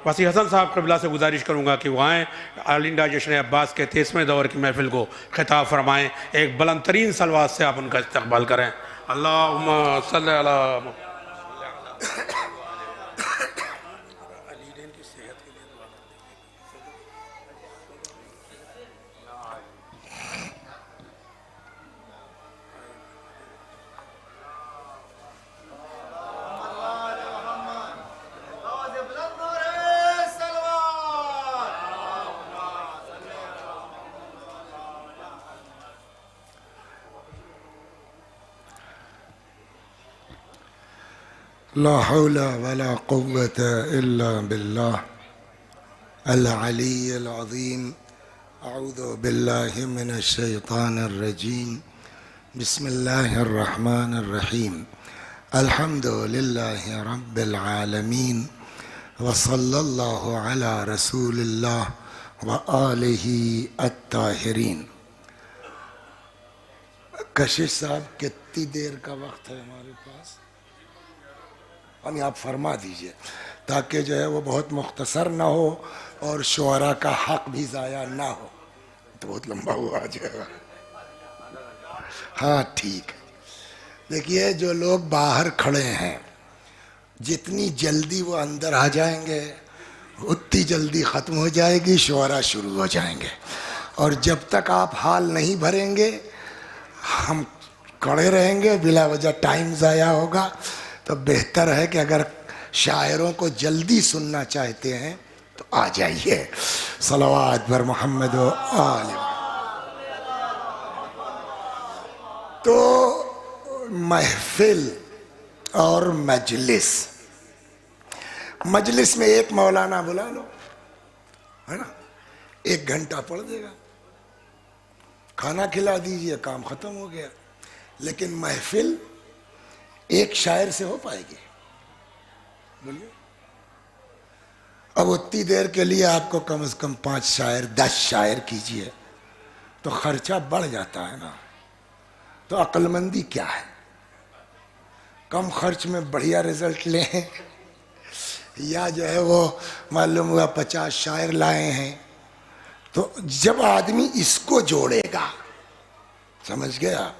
D: वसी हसन साहब क़िबला से गुजारिश करूँगा कि वो आएँ, ऑल इंडिया जश्न अब्बास के 30वें दौर की महफ़िल को ख़िताब फरमाएँ। एक बुलंद तरीन सलवात से आप उनका इस्तक़बाल करें। अल्लाहुम्मा सल्ली अला
G: ला हौला वला कुव्वत इल्ला बिल्लाह अल अली अल अज़ीम। अऊज़ु बिल्लाहि मिनश शैतानिर रजीम। बिस्मिल्लाहिर रहमानिर रहीम। अल्हम्दुलिल्लाहि रब्बिल आलमीन व सल्लल्लाहु अला रसूलिल्लाह व आलिहि अत्ताहिरीन। कशिश साहब, कितनी देर का वक्त है हमारे पास? यानी आप फरमा दीजिए ताकि जो है वो बहुत मुख्तसर ना हो और शुअरा का हक भी ज़ाया ना हो। तो बहुत लंबा हुआ आ जाएगा। हाँ ठीक है। देखिए, जो लोग बाहर खड़े हैं, जितनी जल्दी वो अंदर आ जाएंगे उतनी जल्दी ख़त्म हो जाएगी, शुअरा शुरू हो जाएंगे। और जब तक आप हाल नहीं भरेंगे हम खड़े रहेंगे, बिला वजह टाइम ज़ाया होगा। तो बेहतर है कि अगर शायरों को जल्दी सुनना चाहते हैं तो आ जाइए। सलवात पर मोहम्मद व आले। तो महफिल और मजलिस में एक मौलाना बुला लो, है ना, 1 घंटा पढ़ देगा, खाना खिला दीजिए, काम खत्म हो गया। लेकिन महफिल एक शायर से हो पाएगी? बोलिए। अब उतनी देर के लिए आपको कम से कम 5 शायर 10 शायर कीजिए तो खर्चा बढ़ जाता है ना। तो अक्लमंदी क्या है? कम खर्च में बढ़िया रिजल्ट लें, या जो है वो मालूम हुआ 50 शायर लाए हैं। तो जब आदमी इसको जोड़ेगा, समझ गया,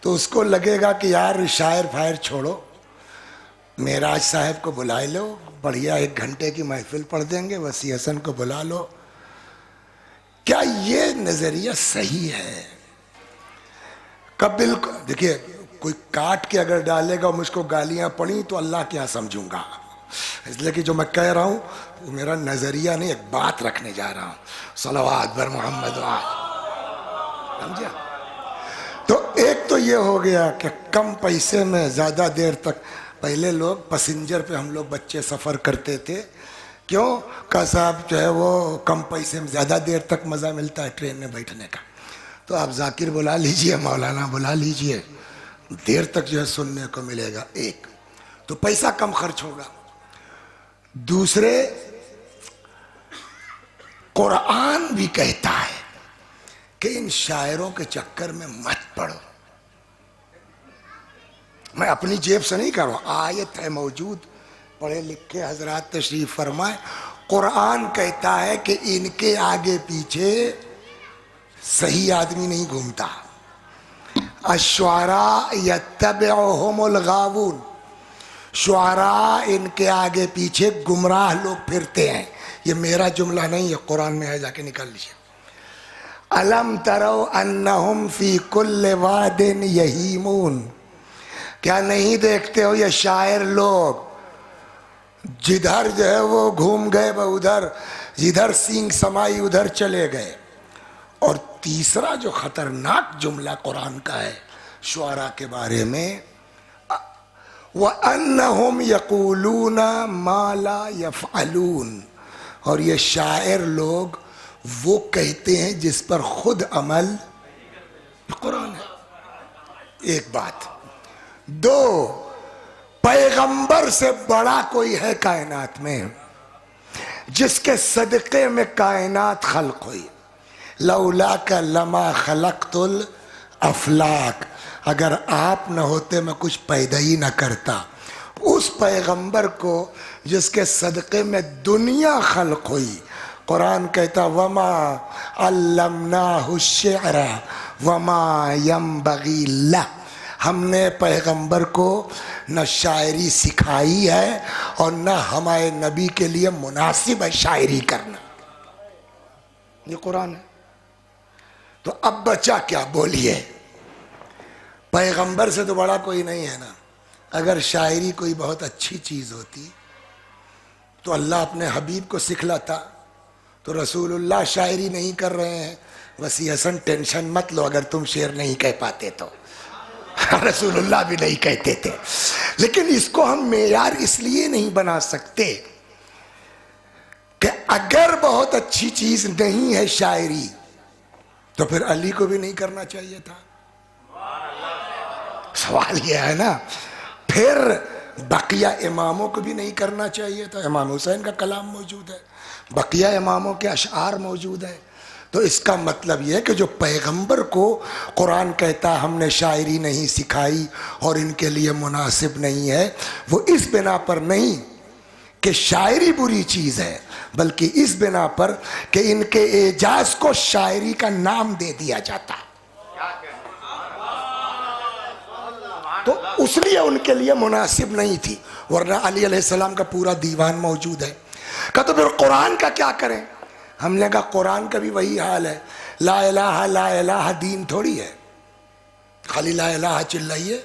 G: तो उसको लगेगा कि यार शायर फायर छोड़ो, मेराज साहब को बुला लो, बढ़िया 1 घंटे की महफिल पढ़ देंगे, वसी हसन को बुला लो। क्या ये नजरिया सही है? कबिल को देखिए, कोई काट के अगर डालेगा मुझको गालियां पड़ी तो अल्लाह क्या समझूंगा। इसलिए कि जो मैं कह रहा हूं वो मेरा नजरिया नहीं, एक बात रखने जा रहा हूं। सलवात बर मोहम्मद, समझिए। तो एक तो ये हो गया कि कम पैसे में ज़्यादा देर तक, पहले लोग पैसेंजर पे हम लोग बच्चे सफ़र करते थे, क्यों का साहब जो है वो कम पैसे में ज़्यादा देर तक मज़ा मिलता है ट्रेन में बैठने का। तो आप जाकिर बुला लीजिए, मौलाना बुला लीजिए, देर तक जो है सुनने को मिलेगा। एक तो पैसा कम खर्च होगा। दूसरे, कुरान भी कहता है कि इन शायरों के चक्कर में मत पड़ो। मैं अपनी जेब से नहीं कर रहा हूं, आयत है मौजूद, पढ़े लिखे हजरात तशरीफ फरमाए। कुरान कहता है कि इनके आगे पीछे सही आदमी नहीं घूमता। अश्वारा यत्तबिउहुमुल गावून, शुआरा इनके आगे पीछे गुमराह लोग फिरते हैं। ये मेरा जुमला नहीं है, कुरान में है, जाके निकाल लीजिए। अलम तरौ अन्नहुम फी कुल्ल वादिन यहीमून, क्या नहीं देखते हो ये शायर लोग जिधर जो है वो घूम गए वो उधर, जिधर सींग समाई उधर चले गए। और तीसरा जो खतरनाक जुमला कुरान का है शुआरा के बारे में, व अन्नहुम यकूलूना मा ला यफ़अलून, और ये शायर लोग वो कहते हैं जिस पर खुद अमल कुरान है। एक बात। दो, पैगंबर से बड़ा कोई है कायनात में जिसके सदक़े में कायनात खल्क हुई। लौला का लमा खलक़तुल अफलाक, अगर आप न होते मैं कुछ पैदा ही न करता। उस पैगंबर को जिसके सदक़े में दुनिया खल्क हुई, कुरान कहता वमा अल्लमनाहु शिअर वमा यंबगी लह, हमने पैगंबर को न शायरी सिखाई है और न हमारे नबी के लिए मुनासिब है शायरी करना। ये कुरान है। तो अब बचा क्या, बोलिए। पैगंबर से तो बड़ा कोई नहीं है ना। अगर शायरी कोई बहुत अच्छी चीज होती तो अल्लाह अपने हबीब को सिखलाता। तो रसूलुल्लाह शायरी नहीं कर रहे हैं, वसी हसन टेंशन मत लो अगर तुम शेर नहीं कह पाते तो। रसूलुल्लाह भी नहीं कहते थे। लेकिन इसको हम मेयार इसलिए नहीं बना सकते कि अगर बहुत अच्छी चीज नहीं है शायरी तो फिर अली को भी नहीं करना चाहिए था। सवाल यह है ना। फिर बकिया इमामों को भी नहीं करना चाहिए था। इमाम हुसैन का कलाम मौजूद है, बकिया इमामों के अशआर मौजूद है। तो इसका मतलब यह है कि जो पैगंबर को कुरान कहता है हमने शायरी नहीं सिखाई और इनके लिए मुनासिब नहीं है, वो इस बिना पर नहीं कि शायरी बुरी चीज है, बल्कि इस बिना पर कि इनके एजाज को शायरी का नाम दे दिया जाता। तो उसलिए उनके लिए मुनासिब नहीं थी। वरना अली अलैहिस्सलाम का पूरा दीवान मौजूद है। कहा तो फिर कुरान का क्या करें? हमने कहा कुरान का भी वही हाल है। ला इलाहा दीन थोड़ी है। खाली ला इलाहा चिल्लाइए,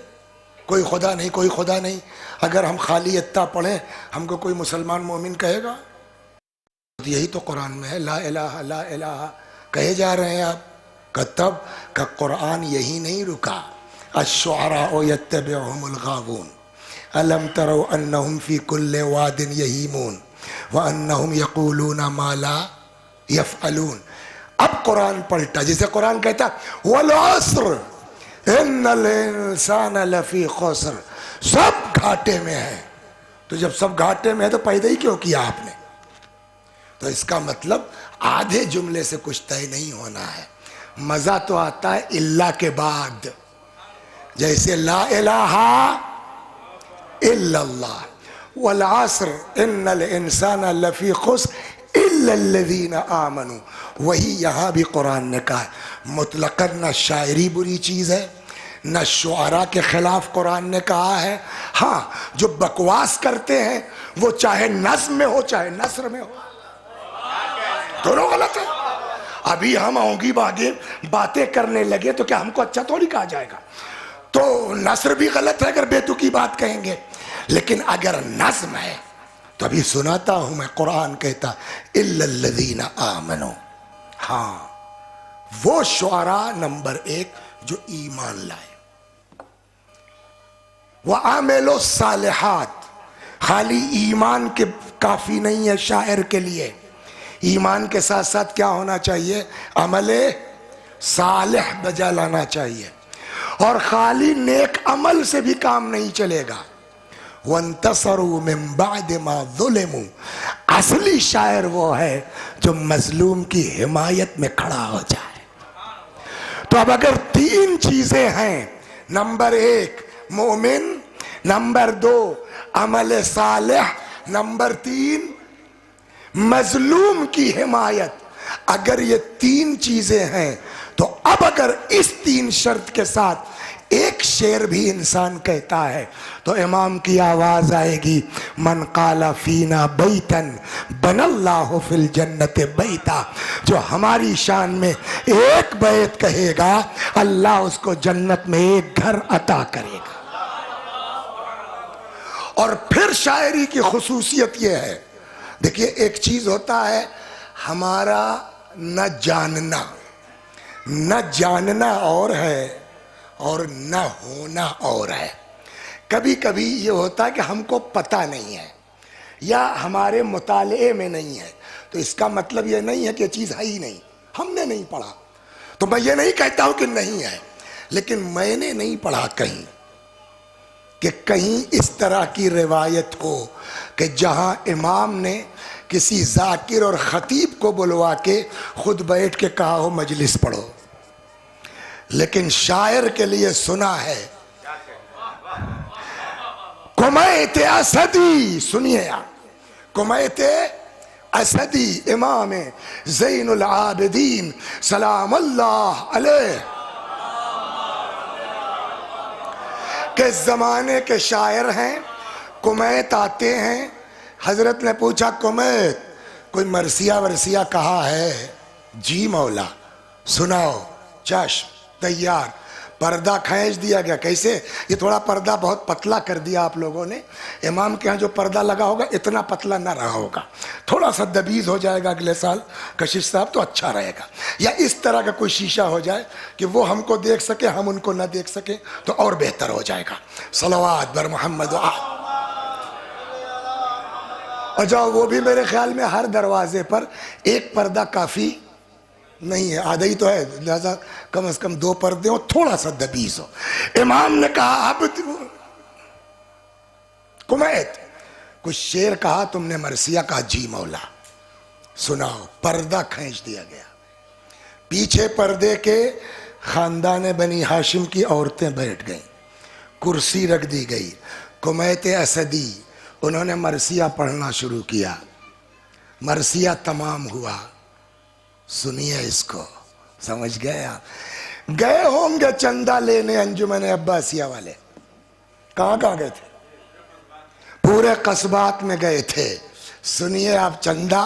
G: कोई खुदा नहीं, कोई खुदा नहीं। अगर हम खाली इत्ता पढ़ें हमको कोई मुसलमान मोमिन कहेगा? तो यही तो कुरान में है, ला इलाहा कहे जा रहे हैं आप। तब का कुरान यही नहीं रुका। अश्शुअरा यत्तबिउहुमुल गावून अलम तरो अन्नहुम फी कुल्लि वादिन यहीमून व अन्नहुम यक़ूलूना मा ला यफ़अलून। अब कुरान पलटा, जिसे कुरान कहता वल अस्र इन्नल इंसाना लफ़ी ख़ुस्र, सब घाटे में है। तो जब सब घाटे में है तो पैदा ही क्यों किया आपने? तो इसका मतलब आधे जुमले से कुछ तय नहीं होना है। मजा तो आता है इल्ला के बाद। जैसे ला इलाहा इल्लल्लाह वल अस्र इन्नल इंसाना लफ़ी ख़ुस्र इल्लल्लज़ीना आमनू, वही यहाँ भी कुरान ने कहा। मुतलक़न न शायरी बुरी चीज़ है, न शुआरा के खिलाफ कुरान ने कहा है। हाँ, जो बकवास करते हैं वो चाहे नज़्म में हो चाहे नस्र में हो, दोनों गलत है। अभी हम औंगी बागे बातें करने लगे तो क्या हमको अच्छा थोड़ी कहा जाएगा? तो नस्र भी गलत है अगर बेतुकी बात कहेंगे। लेकिन अगर नज़्म है तो अभी सुनाता हूं मैं, कुरान कहता इल्लल्लज़ीना आमनू। हाँ, वो शुआरा नंबर 1 जो ईमान लाए। व आमिलो सालिहात, खाली ईमान के काफी नहीं है शायर के लिए। ईमान के साथ साथ क्या होना चाहिए? अमले सालिह बजा लाना चाहिए। और खाली नेक अमल से भी काम नहीं चलेगा। वंतसरू मिन बाद मा ज़ुलिमू, असली शायर वो है जो मजलूम की हिमायत में खड़ा हो जाए। तो अब अगर 3 चीजें हैं, नंबर 1 मोमिन, नंबर 2 अमल सालिह, नंबर 3 मजलूम की हिमायत, अगर ये 3 चीजें हैं तो अब अगर इस 3 शर्त के साथ एक शेर भी इंसान कहता है तो इमाम की आवाज आएगी, मन काला फीना बैतन बनल्लाहु फिल जन्नत बैता। जो हमारी शान में एक बैत कहेगा अल्लाह उसको जन्नत में एक घर अता करेगा। और फिर शायरी की खुसूसियत यह है, देखिए एक चीज होता है हमारा न जानना और है और न होना और है। कभी कभी ये होता है कि हमको पता नहीं है या हमारे मुताले में नहीं है, तो इसका मतलब ये नहीं है कि ये चीज़ है ही नहीं, हमने नहीं पढ़ा। तो मैं ये नहीं कहता हूं कि नहीं है, लेकिन मैंने नहीं पढ़ा कहीं कि कहीं इस तरह की रिवायत हो कि जहां इमाम ने किसी जाकिर और खतीब को बुलवा के खुद बैठ के कहा हो मजलिस पढ़ो। लेकिन शायर के लिए सुना है कुमैत असदी, सुनिए आप, कुमैत असदी इमाम ज़ैनुल आबिदीन सलाम अल्लाह अलैह के जमाने के शायर हैं। कुमैत आते हैं। हजरत ने पूछा कुमैत कोई मरसिया वरसिया कहा है? जी मौला। सुनाओ। चश्म तैयार। पर्दा खींच दिया गया। कैसे? ये थोड़ा पर्दा बहुत पतला कर दिया आप लोगों ने। इमाम के यहाँ जो पर्दा लगा होगा इतना पतला ना रहा होगा, थोड़ा सा दबीज हो जाएगा अगले साल कशिश साहब, तो अच्छा रहेगा। या इस तरह का कोई शीशा हो जाए कि वो हमको देख सके, हम उनको ना देख सके, तो और बेहतर हो जाएगा। सलवात बर मोहम्मद। और जाओ, वो भी मेरे ख्याल में हर दरवाजे पर एक पर्दा काफी नहीं है, आधा ही तो है, लिहाजा कम से कम 2 पर्दे हो, थोड़ा सा दबीज हो। इमाम ने कहा अब कुमैत कुछ शेर कहा तुमने? मरसिया कहा जी मौला। सुनाओ। पर्दा खींच दिया गया। पीछे पर्दे के खानदान बनी हाशिम की औरतें बैठ गईं, कुर्सी रख दी गई। कुमैत असदी उन्होंने मरसिया पढ़ना शुरू किया। मरसिया तमाम हुआ। सुनिए इसको, समझ गए आप? गए होंगे चंदा लेने अंजुमन अब्बासिया वाले। कहां कहां गए थे? पूरे कस्बात में गए थे। सुनिए आप, चंदा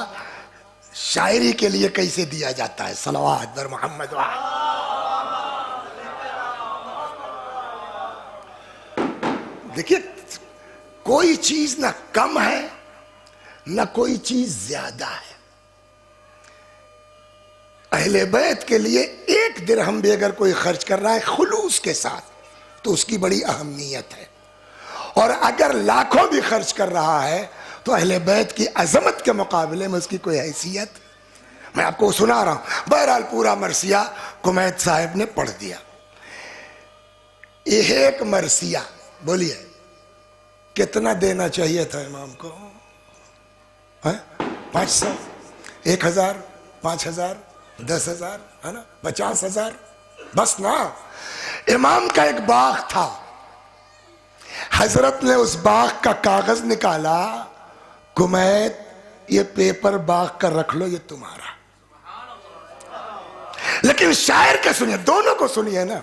G: शायरी के लिए कैसे दिया जाता है। सलवात बर मोहम्मद। देखिए, कोई चीज ना कम है ना कोई चीज ज्यादा है। अहले बैत के लिए 1 दिरहम भी अगर कोई खर्च कर रहा है खुलूस के साथ, तो उसकी बड़ी अहमियत है। और अगर लाखों भी खर्च कर रहा है तो अहले बैत की अजमत के मुकाबले में उसकी कोई हैसियत। मैं आपको सुना रहा हूं। बहरहाल पूरा मरसिया कुमैत साहब ने पढ़ दिया। एक मरसिया, बोलिए कितना देना चाहिए था इमाम को? 500, 1000, 5000, 10,000, है ना, 50,000, बस ना। इमाम का एक बाग था। हजरत ने उस बाग का कागज निकाला। कुमैत ये पेपर बाग का रख लो, ये तुम्हारा। लेकिन शायर के सुनिए, दोनों को सुनिए ना।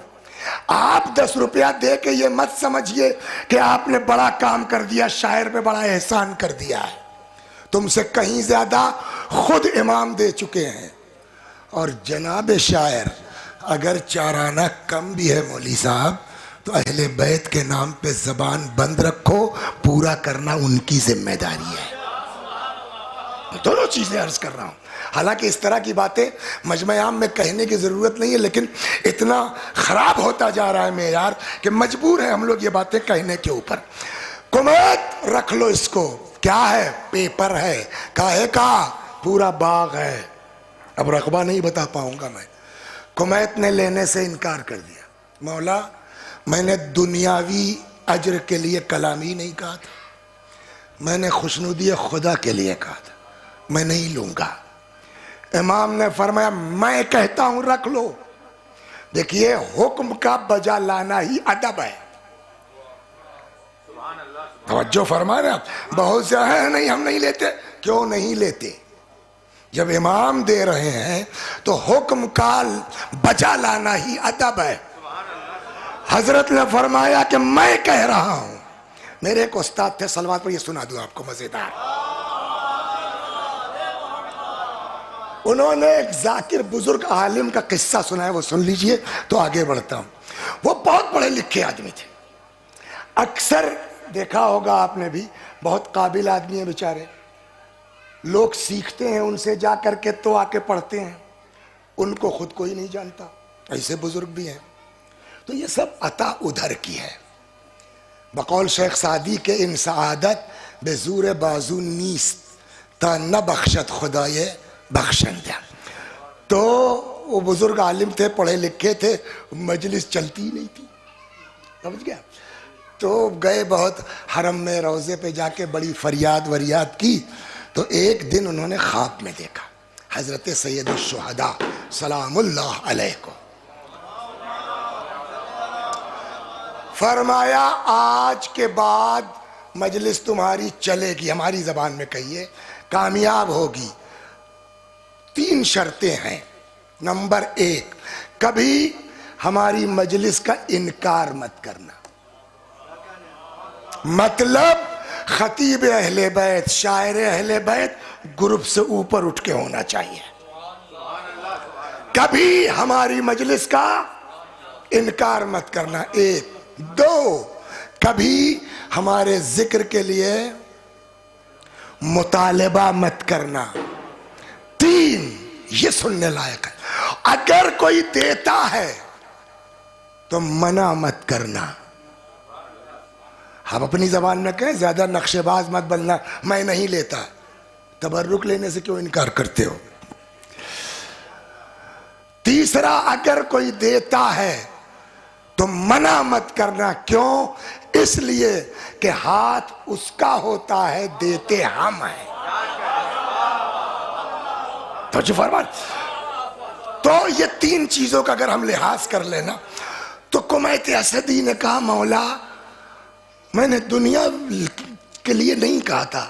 G: आप 10 रुपया दे के ये मत समझिए कि आपने बड़ा काम कर दिया, शायर पे बड़ा एहसान कर दिया है। तुमसे कहीं ज्यादा खुद इमाम दे चुके हैं। और जनाब शायर अगर 4 आना कम भी है मौली साहब, तो अहले बैत के नाम पे जबान बंद रखो, पूरा करना उनकी जिम्मेदारी है। दोनों चीजें अर्ज कर रहा हूं। हालांकि इस तरह की बातें मजमे आम में कहने की जरूरत नहीं है, लेकिन इतना खराब होता जा रहा है मेयार कि मजबूर है हम लोग ये बातें कहने के ऊपर। कुमैत रख लो इसको। क्या है? पेपर है। काहे का? पूरा बाग है। अब रकबा नहीं बता पाऊंगा मैं। कुमैत ने लेने से इनकार कर दिया। मौला मैंने दुनियावी अजर के लिए कलाम ही नहीं कहा था, मैंने खुशनुदी खुदा के लिए कहा था, मैं नहीं लूंगा। इमाम ने फरमाया मैं कहता हूं रख लो। देखिए, हुक्म का बजा लाना ही अदब है। तवज्जो फरमा रहे आप? बहुत से है नहीं हम नहीं लेते। क्यों नहीं लेते? जब इमाम दे रहे हैं तो हुक्म का बजा लाना ही अदब है। हजरत ने फरमाया कि मैं कह रहा हूं। मेरे एक उस्ताद थे सलवात पर, ये सुना दूं आपको मजेदार। उन्होंने एक जाकिर बुजुर्ग आलिम का किस्सा सुनाया, वो सुन लीजिए तो आगे बढ़ता हूं। वो बहुत पढ़े लिखे आदमी थे। अक्सर देखा होगा आपने भी, बहुत काबिल आदमी है बेचारे। लोग सीखते हैं उनसे जा करके तो आके पढ़ते हैं, उनको खुद कोई नहीं जानता। ऐसे बुजुर्ग भी हैं। तो ये सब अता उधर की है। बकौल शेख सादी के इन सआदत बेजूर बाजू नीस्त ता न बख्शत खुदा ये बख्शन दिया। तो वो बुजुर्ग आलिम थे, पढ़े लिखे थे, मजलिस चलती ही नहीं थी, समझ गया। तो गए बहुत हरम में, रोज़े पे जाके बड़ी फरियाद वरियाद की। तो एक दिन उन्होंने ख्वाब में देखा हज़रत सैयद शुहदा सलामुल्लाह अलैह को। फरमाया आज के बाद मजलिस तुम्हारी चलेगी, हमारी ज़बान में कहिए कामयाब होगी। 3 शर्तें हैं। नंबर 1, कभी हमारी मजलिस का इनकार मत करना। मतलब खतीब अहले बैत, शायर अहले बैत ग्रुप से ऊपर उठ के होना चाहिए। कभी हमारी मजलिस का इनकार मत करना। 1, 2, कभी हमारे जिक्र के लिए मुतालिबा मत करना। 3, ये सुनने लायक है, अगर कोई देता है तो मना मत करना। हम अपनी जबान में कहें ज्यादा नक्शेबाज मत बनना, मैं नहीं लेता, तबर्रुक लेने से क्यों इनकार करते हो। 3, अगर कोई देता है तो मना मत करना। क्यों? इसलिए कि हाथ उसका होता है, देते हम हैं। तो जो फरमान, तो ये 3 चीजों का अगर हम लिहाज कर लेना तो कुमैत असदी ने कहा मौला मैंने दुनिया के लिए नहीं कहा था,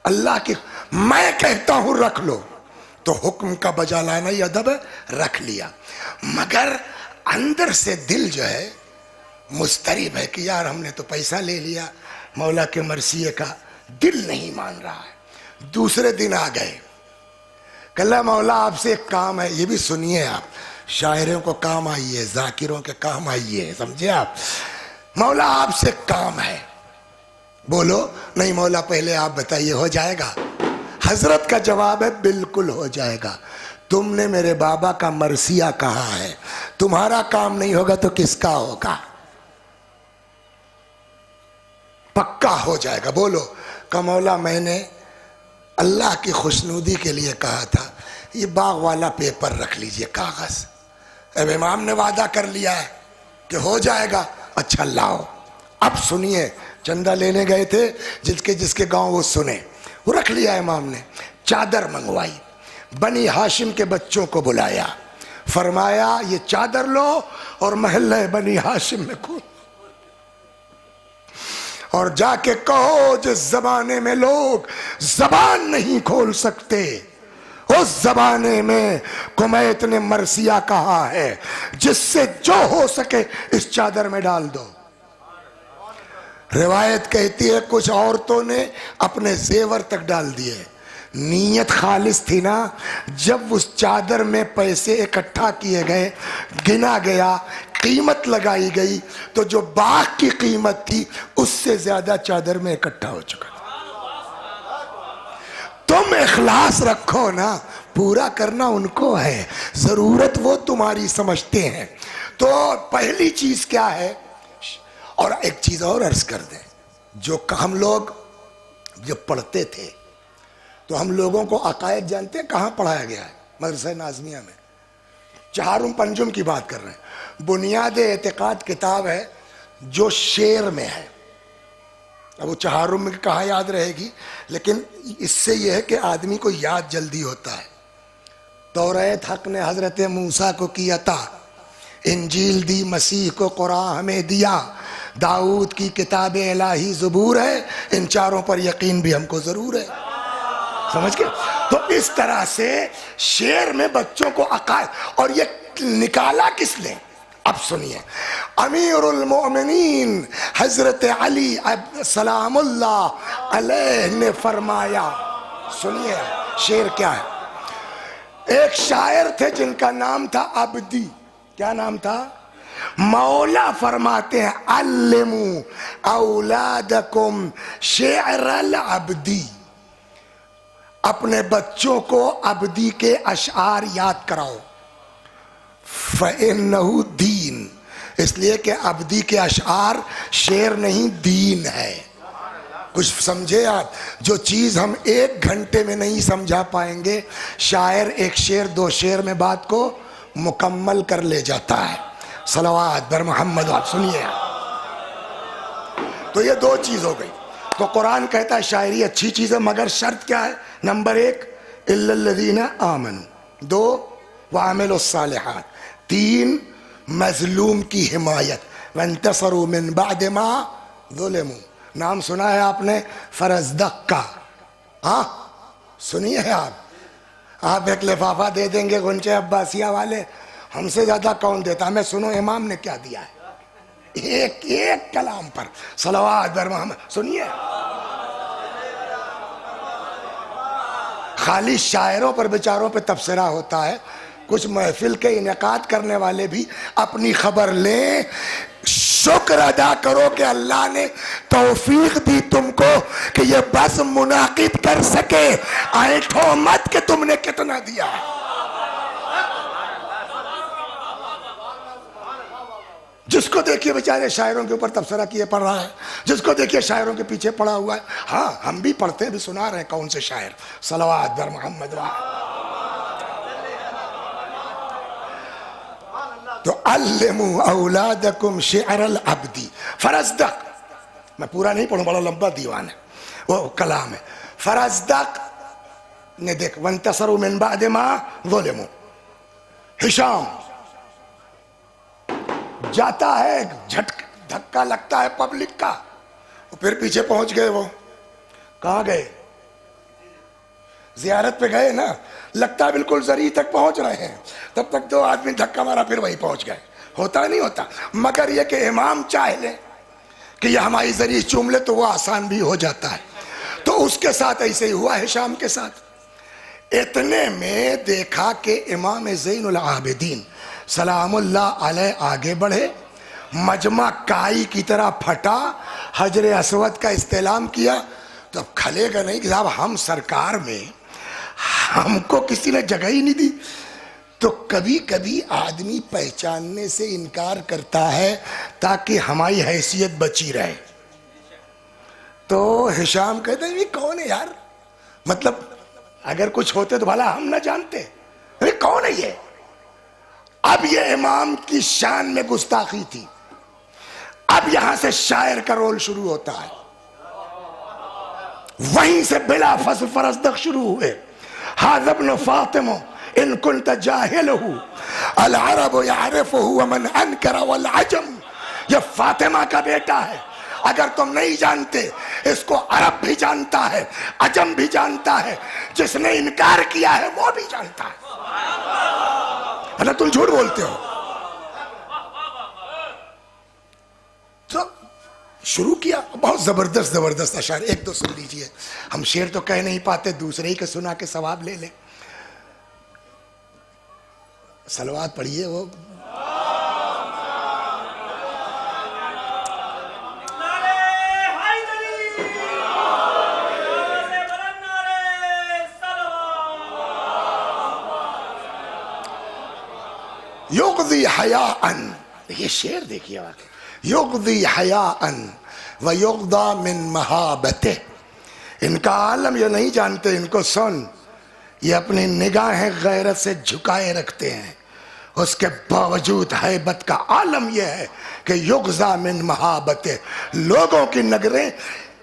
G: अल्लाह के, मैं कहता हूं रख लो, तो हुक्म का बजा लाना ही अदब है, रख लिया। मगर अंदर से दिल जो है मुस्तरिब है कि यार हमने तो पैसा ले लिया, मौला के मर्सिये का दिल नहीं मान रहा है। दूसरे दिन आ गए, कल्ला मौला आपसे एक काम है, ये भी सुनिए आप, शायरों को काम आइए, जाकिरों के काम आइए, समझे आप। मौला आपसे एक काम है। बोलो। नहीं मौला पहले आप बताइए, हो जाएगा। हजरत का जवाब है बिल्कुल हो जाएगा। तुमने मेरे बाबा का मर्सिया कहा है, तुम्हारा काम नहीं होगा तो किसका होगा? पक्का हो जाएगा। बोलो। का मौला मैंने अल्लाह की खुशनुदी के लिए कहा था, ये बाग वाला पेपर रख लीजिए, कागज। अब इमाम ने वादा कर लिया है कि हो जाएगा, अच्छा लाओ। अब सुनिए, चंदा लेने गए थे, जिसके जिसके गांव वो सुने, वो रख लिया इमाम ने। चादर मंगवाई, बनी हाशिम के बच्चों को बुलाया, फरमाया ये चादर लो और महल्ले बनी हाशिम में कूद और जाके कहो जिस जमाने में लोग जबान नहीं खोल सकते, उस जमाने में कुमैत ने मर्सिया कहा है, जिससे जो हो सके इस चादर में डाल दो। रिवायत कहती है कुछ औरतों ने अपने जेवर तक डाल दिए। नीयत खालिस थी ना। जब उस चादर में पैसे इकट्ठा किए गए, गिना गया, कीमत लगाई गई, तो जो बाग की कीमत थी उससे ज्यादा चादर में इकट्ठा हो चुका था। तुम इखलास रखो ना, पूरा करना उनको है, जरूरत वो तुम्हारी समझते हैं। तो पहली चीज क्या है, और एक चीज और अर्ज कर दें, जो हम लोग जब पढ़ते थे तो हम लोगों को अकायद जानते हैं कहाँ पढ़ाया गया है? मदरसा नाज़मिया में। चहारुम पंजुम की बात कर रहे हैं। बुनियाद एतिकाद किताब है जो शेर में है। अब वो चहारुम में कहाँ याद रहेगी, लेकिन इससे यह है कि आदमी को याद जल्दी होता है। तौरात हक ने हजरत मूसा को किया था, इंजील दी मसीह को, कुरान हमें दिया, दाऊद की किताब इलाही ज़बूर है, इन चारों पर यकीन भी हमको जरूर है। समझ गए? तो इस तरह से शेर में बच्चों को अकायद, और ये निकाला किसने? अब सुनिए, अमीरुल मोमिनीन हजरत अली सलामुल्लाह अलैह ने फरमाया, सुनिए शेर क्या है। एक शायर थे जिनका नाम था अब्दी। क्या नाम था? मौला फरमाते हैं अल्लिमू औलादकुम शेअरल अब्दी, अपने बच्चों को अब्दी के अशआर याद कराओ। फ़इन्नहु दीन, इसलिए कि अब्दी के अशआर शेर नहीं दीन है। कुछ समझे आप? जो चीज हम 1 घंटे में नहीं समझा पाएंगे, शायर 1 शेर 2 शेर में बात को मुकम्मल कर ले जाता है। सलवात बर मोहम्मद। आप सुनिए, तो ये 2 चीज हो गई। तो कुरान कहता है शायरी अच्छी चीज है, मगर शर्त क्या है? नंबर 1 इल्लल्लज़ीना आमनू, 2 वअमिलुस्सालिहात, 3 मजलूम की हिमायत, वंतसरू मिन बाद मा ज़ुलिमू। नाम सुना है आपने फरजदक का? हाँ सुनिए आप एक लिफाफा दे देंगे गुंचे अब्बासिया वाले, हमसे ज्यादा कौन देता? हमें सुनो इमाम ने क्या दिया है, एक एक कलाम पर सलवात बर मोहम्मद। सुनिए, खाली शायरों पर बेचारों पे तबसरा होता है, कुछ महफिल के इनेकाद करने वाले भी अपनी खबर लें। शुक्र अदा करो कि अल्लाह ने तौफीक दी तुमको कि ये बस मुनाकिब कर सके। ऐठो मत कि तुमने कितना दिया है। जिसको देखिए बेचारे शायरों के ऊपर तबसरा किए पड़ रहा है, जिसको देखिए शायरों के पीछे पड़ा हुआ है। हाँ हम भी पढ़ते हैं, भी सुना रहे हैं कौन से शायर। सलवात बर मोहम्मद। तो अल्लिमू औलादकुम शिअरल अब्दी फरजदक, मैं पूरा नहीं पढ़ूं, बड़ा लंबा दीवान है, वो कलाम है। फरजदक ने देख, वंतसरू मिन बाद मा ज़ुलिमू। हिशाम जाता है, धक्का लगता है पब्लिक का, फिर पीछे पहुंच गए। वो कहाँ गए? जियारत पे गए ना, लगता है बिल्कुल जरी तक पहुंच रहे हैं, तब तक 2 आदमी धक्का मारा, फिर वही पहुंच गए। होता नहीं होता? मगर ये कि इमाम चाह ले कि ये हमारी जरी चूम ले तो वो आसान भी हो जाता है। तो उसके साथ ऐसे ही हुआ है शाम के साथ। इतने में देखा कि इमाम ज़ैनुल आबिदीन सलामुल्लाह अलैह आगे बढ़े, मजमा काई की तरह फटा, हजर असवद का इस्तेलाम किया। तो अब खलेगा नहीं कि साहब हम सरकार में, हमको किसी ने जगह ही नहीं दी। तो कभी कभी आदमी पहचानने से इनकार करता है ताकि हमारी हैसियत बची रहे। तो हिशाम कहते हैं ये कौन है यार, मतलब अगर कुछ होते तो भला हम ना जानते, अरे कौन है ये? अब ये इमाम की शान में गुस्ताखी थी। अब यहां से शायर का रोल शुरू होता है, वहीं से बिला फसल फरजदक शुरू हुए। हाज़ब्न फातिमा इन कुंत जाहिलहु अल अरब यारिफहु व मन अनकर वल अजम। ये फातिमा का बेटा है, अगर तुम नहीं जानते, इसको अरब भी जानता है, अजम भी जानता है, जिसने इनकार किया है वो भी जानता है। अरे तुम झूठ बोलते हो। तो शुरू किया, बहुत जबरदस्त जबरदस्त अशार, 1-2 सुन लीजिए। हम शेर तो कह नहीं पाते, दूसरे ही के सुना के सवाब ले लें। सलवात पढ़िए। वो युक़दी हयाअन, ये शेर देखिए आप, युक़दी हयाअन व युक़दा मिन महाबते। इनका आलम ये नहीं जानते, इनको सुन, ये अपनी निगाहें गैरत से झुकाए रखते हैं, उसके बावजूद हैबत का आलम यह है कि युग़ज़ा मिन महाबते, लोगों की नगरें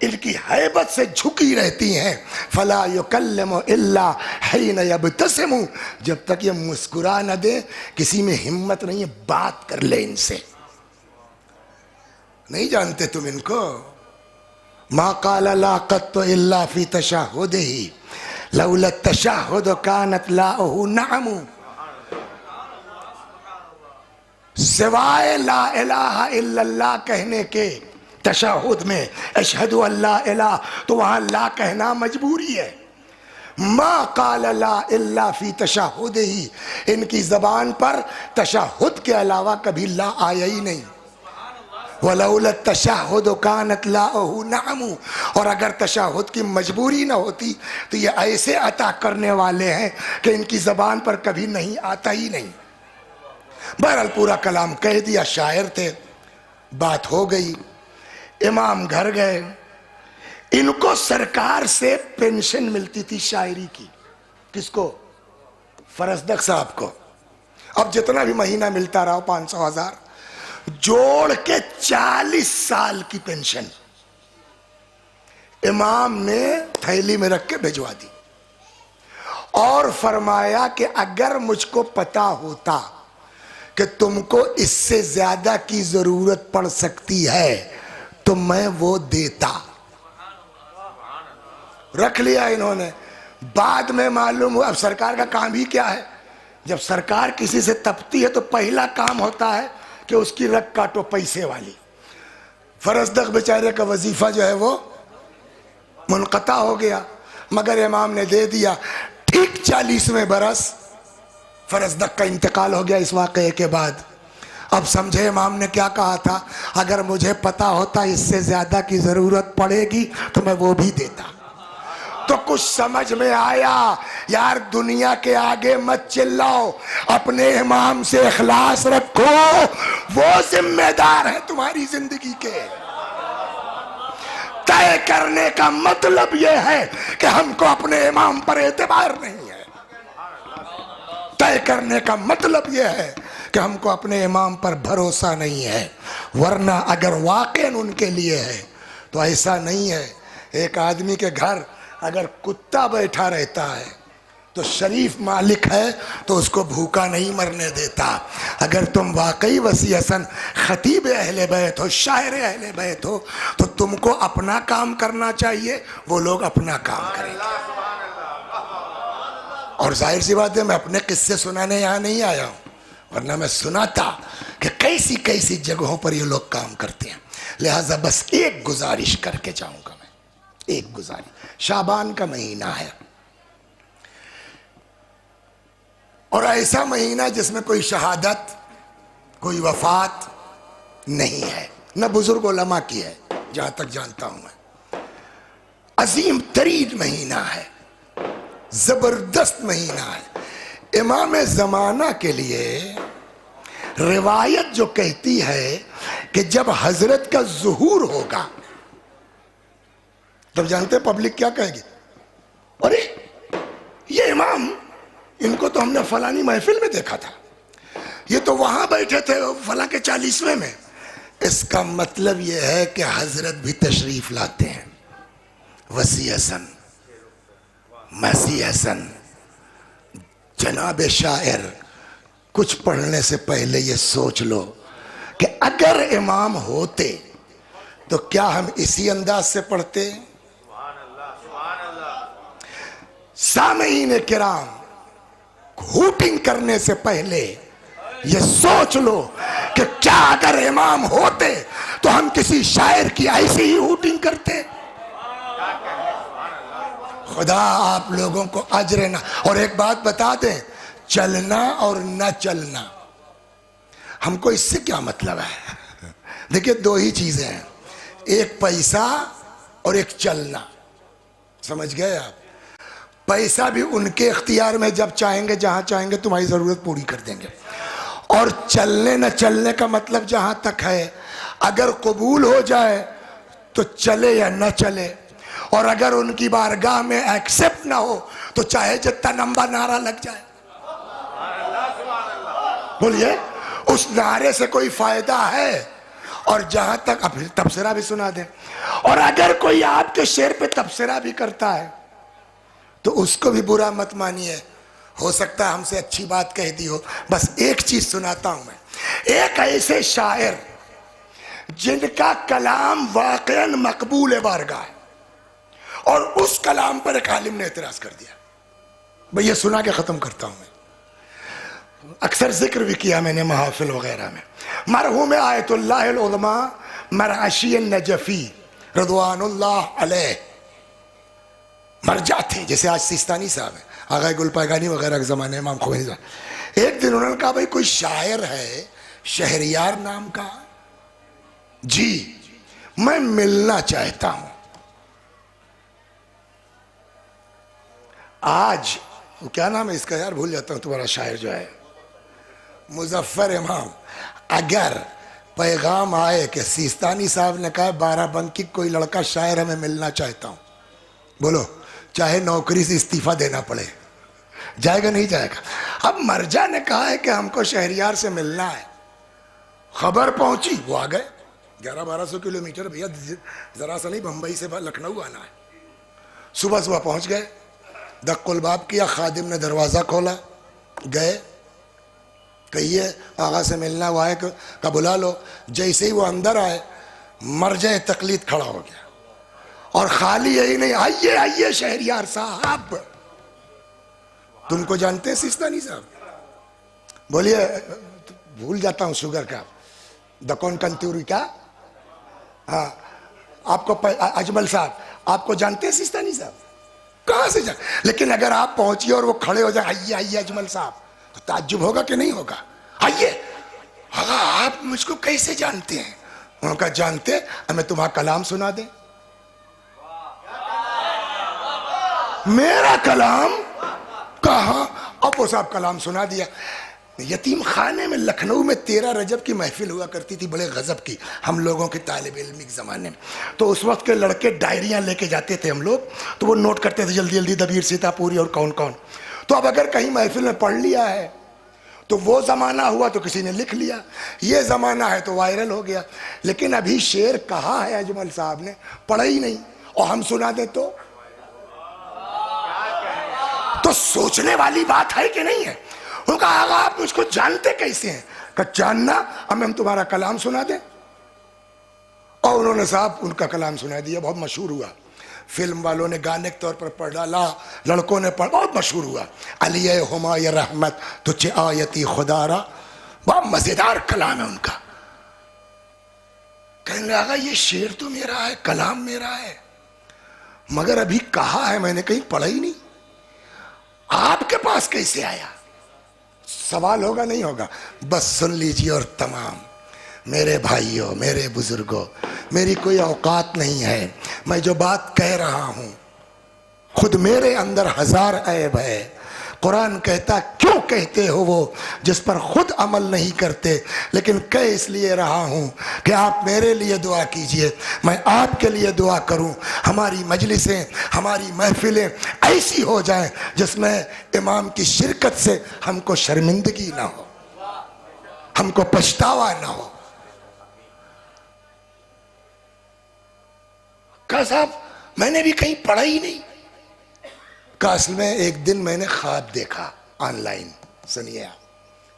G: इनकी हैबत से झुकी रहती हैं। फला युकल्लिमु इल्लाहीन यब्तसिमु, जब तक ये मुस्कुरा न दे किसी में हिम्मत नहीं है बात कर ले इनसे। नहीं जानते तुम इनको? मा क़ाल ला क़त्तु इल्ला फ़ी तशहुदिही लौला तशहुद कानत लाहु नअमु। सिवाय ला इलाहा इल्लल्लाह कहने के तशहुद में अशहदु अल्ला इलाह, तो वहां ला कहना मजबूरी है। मा क़ाल ला इल्ला फ़ी तशहुदिही, इनकी जबान पर तशहुद के अलावा कभी ला आया ही नहीं। वलौला तशहुद कानत लाहु नअमु, और अगर तशहुद की मजबूरी न होती तो ये ऐसे अता करने वाले हैं कि इनकी जबान पर कभी नहीं आता ही नहीं। बहरहाल पूरा कलाम कह दिया, शायर थे, बात हो गई। इमाम घर गए, इनको सरकार से पेंशन मिलती थी शायरी की। किसको? फरजदक साहब को। अब जितना भी महीना मिलता रहा 500,000 जोड़ के 40 साल की पेंशन इमाम ने थैली में रख के भिजवा दी और फरमाया कि अगर मुझको पता होता कि तुमको इससे ज्यादा की जरूरत पड़ सकती है तो मैं वो देता। रख लिया इन्होंने। बाद में मालूम हुआ, अब सरकार का काम ही क्या है, जब सरकार किसी से तपती है तो पहला काम होता है कि उसकी रग काटो पैसे वाली। फरजदक बेचारे का वजीफा जो है वो मुनक़ता हो गया, मगर इमाम ने दे दिया। ठीक 40वें बरस फरजदक का इंतकाल हो गया इस वाक़े के बाद। अब समझे इमाम ने क्या कहा था, अगर मुझे पता होता इससे ज्यादा की जरूरत पड़ेगी तो मैं वो भी देता। तो कुछ समझ में आया, यार दुनिया के आगे मत चिल्लाओ, अपने इमाम से इखलास रखो, वो जिम्मेदार है तुम्हारी जिंदगी के। तय करने का मतलब यह है कि हमको अपने इमाम पर एतबार नहीं है। तय करने का मतलब यह है कि हमको अपने इमाम पर भरोसा नहीं है, वरना अगर वाकई उनके लिए है तो ऐसा नहीं है। एक आदमी के घर अगर कुत्ता बैठा रहता है तो शरीफ मालिक है तो उसको भूखा नहीं मरने देता। अगर तुम वाकई वसी हसन खतीब अहले बैत हो, शायर अहले बैत हो, तो तुमको अपना काम करना चाहिए, वो लोग अपना काम करेंगे। और जाहिर सी बात है, मैं अपने किस्से सुनाने यहाँ नहीं आया हूँ, वरना मैं सुनाता कि कैसी कैसी जगहों पर ये लोग काम करते हैं। लिहाजा बस एक गुजारिश करके जाऊंगा मैं, एक गुजारिश। शाबान का महीना है और ऐसा महीना जिसमें कोई शहादत, कोई वफात नहीं है, न बुजुर्ग उलमा की है जहां तक जानता हूं मैं। अजीम तरीन महीना है, जबरदस्त महीना है। इमाम जमाना के लिए रिवायत जो कहती है कि जब हजरत का ज़ुहूर होगा तब जानते पब्लिक क्या कहेगी, अरे ये इमाम, इनको तो हमने फलानी महफिल में देखा था, ये तो वहां बैठे थे फला के 40वें में। इसका मतलब यह है कि हजरत भी तशरीफ लाते हैं। वसी हसन, मसी हसन, जनाब शायर, कुछ पढ़ने से पहले ये सोच लो कि अगर इमाम होते तो क्या हम इसी अंदाज से पढ़ते? सामईन किराम, हूटिंग करने से पहले ये सोच लो कि क्या अगर इमाम होते तो हम किसी शायर की ऐसी ही हूटिंग करते? खुदा आप लोगों को अजर ना। और एक बात बता दें, चलना और न चलना, हमको इससे क्या मतलब है? देखिए दो ही चीजें हैं, एक पैसा और एक चलना। समझ गए आप? पैसा भी उनके इख्तियार में, जब चाहेंगे जहां चाहेंगे तुम्हारी जरूरत पूरी कर देंगे। और चलने न चलने का मतलब जहां तक है, अगर कबूल हो जाए तो चले या न चले, और अगर उनकी बारगाह में एक्सेप्ट ना हो तो चाहे जितना लंबा नारा लग जाए। बोलिए, उस नारे से कोई फायदा है? और जहां तक, अब तबसरा भी सुना दें, और अगर कोई आपके शेर पे तबसरा भी करता है तो उसको भी बुरा मत मानिए, हो सकता है हमसे अच्छी बात कह दी हो। बस एक चीज सुनाता हूं मैं, एक ऐसे शायर जिनका कलाम वाकईन मकबूल बारगाह है, और उस कलाम पर एक आलिम ने एतराज कर दिया। भाई ये सुना के खत्म करता हूं मैं, अक्सर जिक्र भी किया मैंने महफिल वगैरह में। मरहूम आयतुल्लाह उलमा मरअशी नजफी रज़वानुल्लाह अलैह मरजा थे, जैसे आज सिस्तानी साहब है, आगा गुल पैगानी वगैरह के ज़माने इमाम खोमेनी साहब। एक दिन उन्होंने कहा, भाई कोई शायर है शहरियार नाम का? जी, मैं मिलना चाहता हूं। आज वो क्या नाम है इसका यार, भूल जाता हूं, तुम्हारा शायर जो है मुजफ्फर इमाम, अगर पैगाम आए कि सिस्तानी साहब ने कहा बाराबंकी कोई लड़का शायर हमें मिलना चाहता हूं, बोलो चाहे नौकरी से इस्तीफा देना पड़े, जाएगा नहीं जाएगा। अब मर्जा ने कहा है कि हमको शहरियार से मिलना है, खबर पहुंची, वो आ गए। 1100-1200 किलोमीटर भैया, जरा सा नहीं, बंबई से लखनऊ आना है। सुबह सुबह पहुंच गए, दक्कुल बाब किया, खादिम ने दरवाज़ा खोला, गए, कहिए आगा से मिलना हुआ है का बुला लो। जैसे ही वो अंदर आए, मर्जा तकलीद खड़ा हो गया, और खाली यही नहीं, आइए आइए शहरियार साहब, तुमको जानते हैं सिस्तानी साहब? बोलिए, भूल जाता हूं शुगर का, दकौन कंतूरी का, हाँ आपको अजमल साहब, आपको जानते हैं सिस्तानी साहब? कहां से जान, लेकिन अगर आप पहुंचिए और वो खड़े हो जाए, आइए आइए अजमल साहब, तो ताज्जुब होगा कि नहीं होगा? आइए, हाँ आप मुझको कैसे जानते हैं? उनका जानते, हमें तुम्हारा कलाम सुना दे। मेरा कलाम कहा? अब वो साहब कलाम सुना दिया। यतीम खाने में लखनऊ में 13 रजब की महफिल हुआ करती थी, बड़े गजब की, हम लोगों के तालिब इल्मी के ज़माने में। तो उस वक्त के लड़के डायरियाँ लेके जाते थे हम लोग, तो वो नोट करते थे जल्दी जल्दी, दबीर सीतापुरी और कौन कौन। तो अब अगर कहीं महफिल में पढ़ लिया है तो वो ज़माना हुआ तो किसी ने लिख लिया, ये ज़माना है तो वायरल हो गया। लेकिन अभी शेर कहा है अजमल साहब ने, पढ़ा ही नहीं, और हम सुना दे तो सोचने वाली बात है कि नहीं है? उनका आगा, आप मुझको जानते कैसे हैं? का जानना, हमें हम तुम्हारा कलाम सुना दें। और उन्होंने साहब उनका कलाम सुना दिया, बहुत मशहूर हुआ, फिल्म वालों ने गाने के तौर पर पढ़ डाला, लड़कों ने पढ़, बहुत मशहूर हुआ। अली हुमाय रहमत तुझे आयती खुदारा, बहुत मजेदार कलाम है उनका। कहने लगा ये शेर तो मेरा है, कलाम मेरा है, मगर अभी कहा है मैंने, कहीं पढ़ा ही नहीं, आपके पास कैसे आया? सवाल होगा नहीं होगा? बस सुन लीजिए। और तमाम मेरे भाइयों, मेरे बुजुर्गों, मेरी कोई औकात नहीं है, मैं जो बात कह रहा हूं खुद मेरे अंदर 1000 ऐब है। कुरान कहता, क्यों कहते हो वो जिस पर खुद अमल नहीं करते, लेकिन कह इसलिए रहा हूं कि आप मेरे लिए दुआ कीजिए, मैं आपके लिए दुआ करूं। हमारी मजलिसें, हमारी महफिलें ऐसी हो जाएं जिसमें इमाम की शिरकत से हमको शर्मिंदगी ना हो, हमको पछतावा ना हो। कहा साहब मैंने भी कहीं पढ़ा ही नहीं। का असल में एक दिन मैंने ख्वाब देखा ऑनलाइन, सुनिए आप,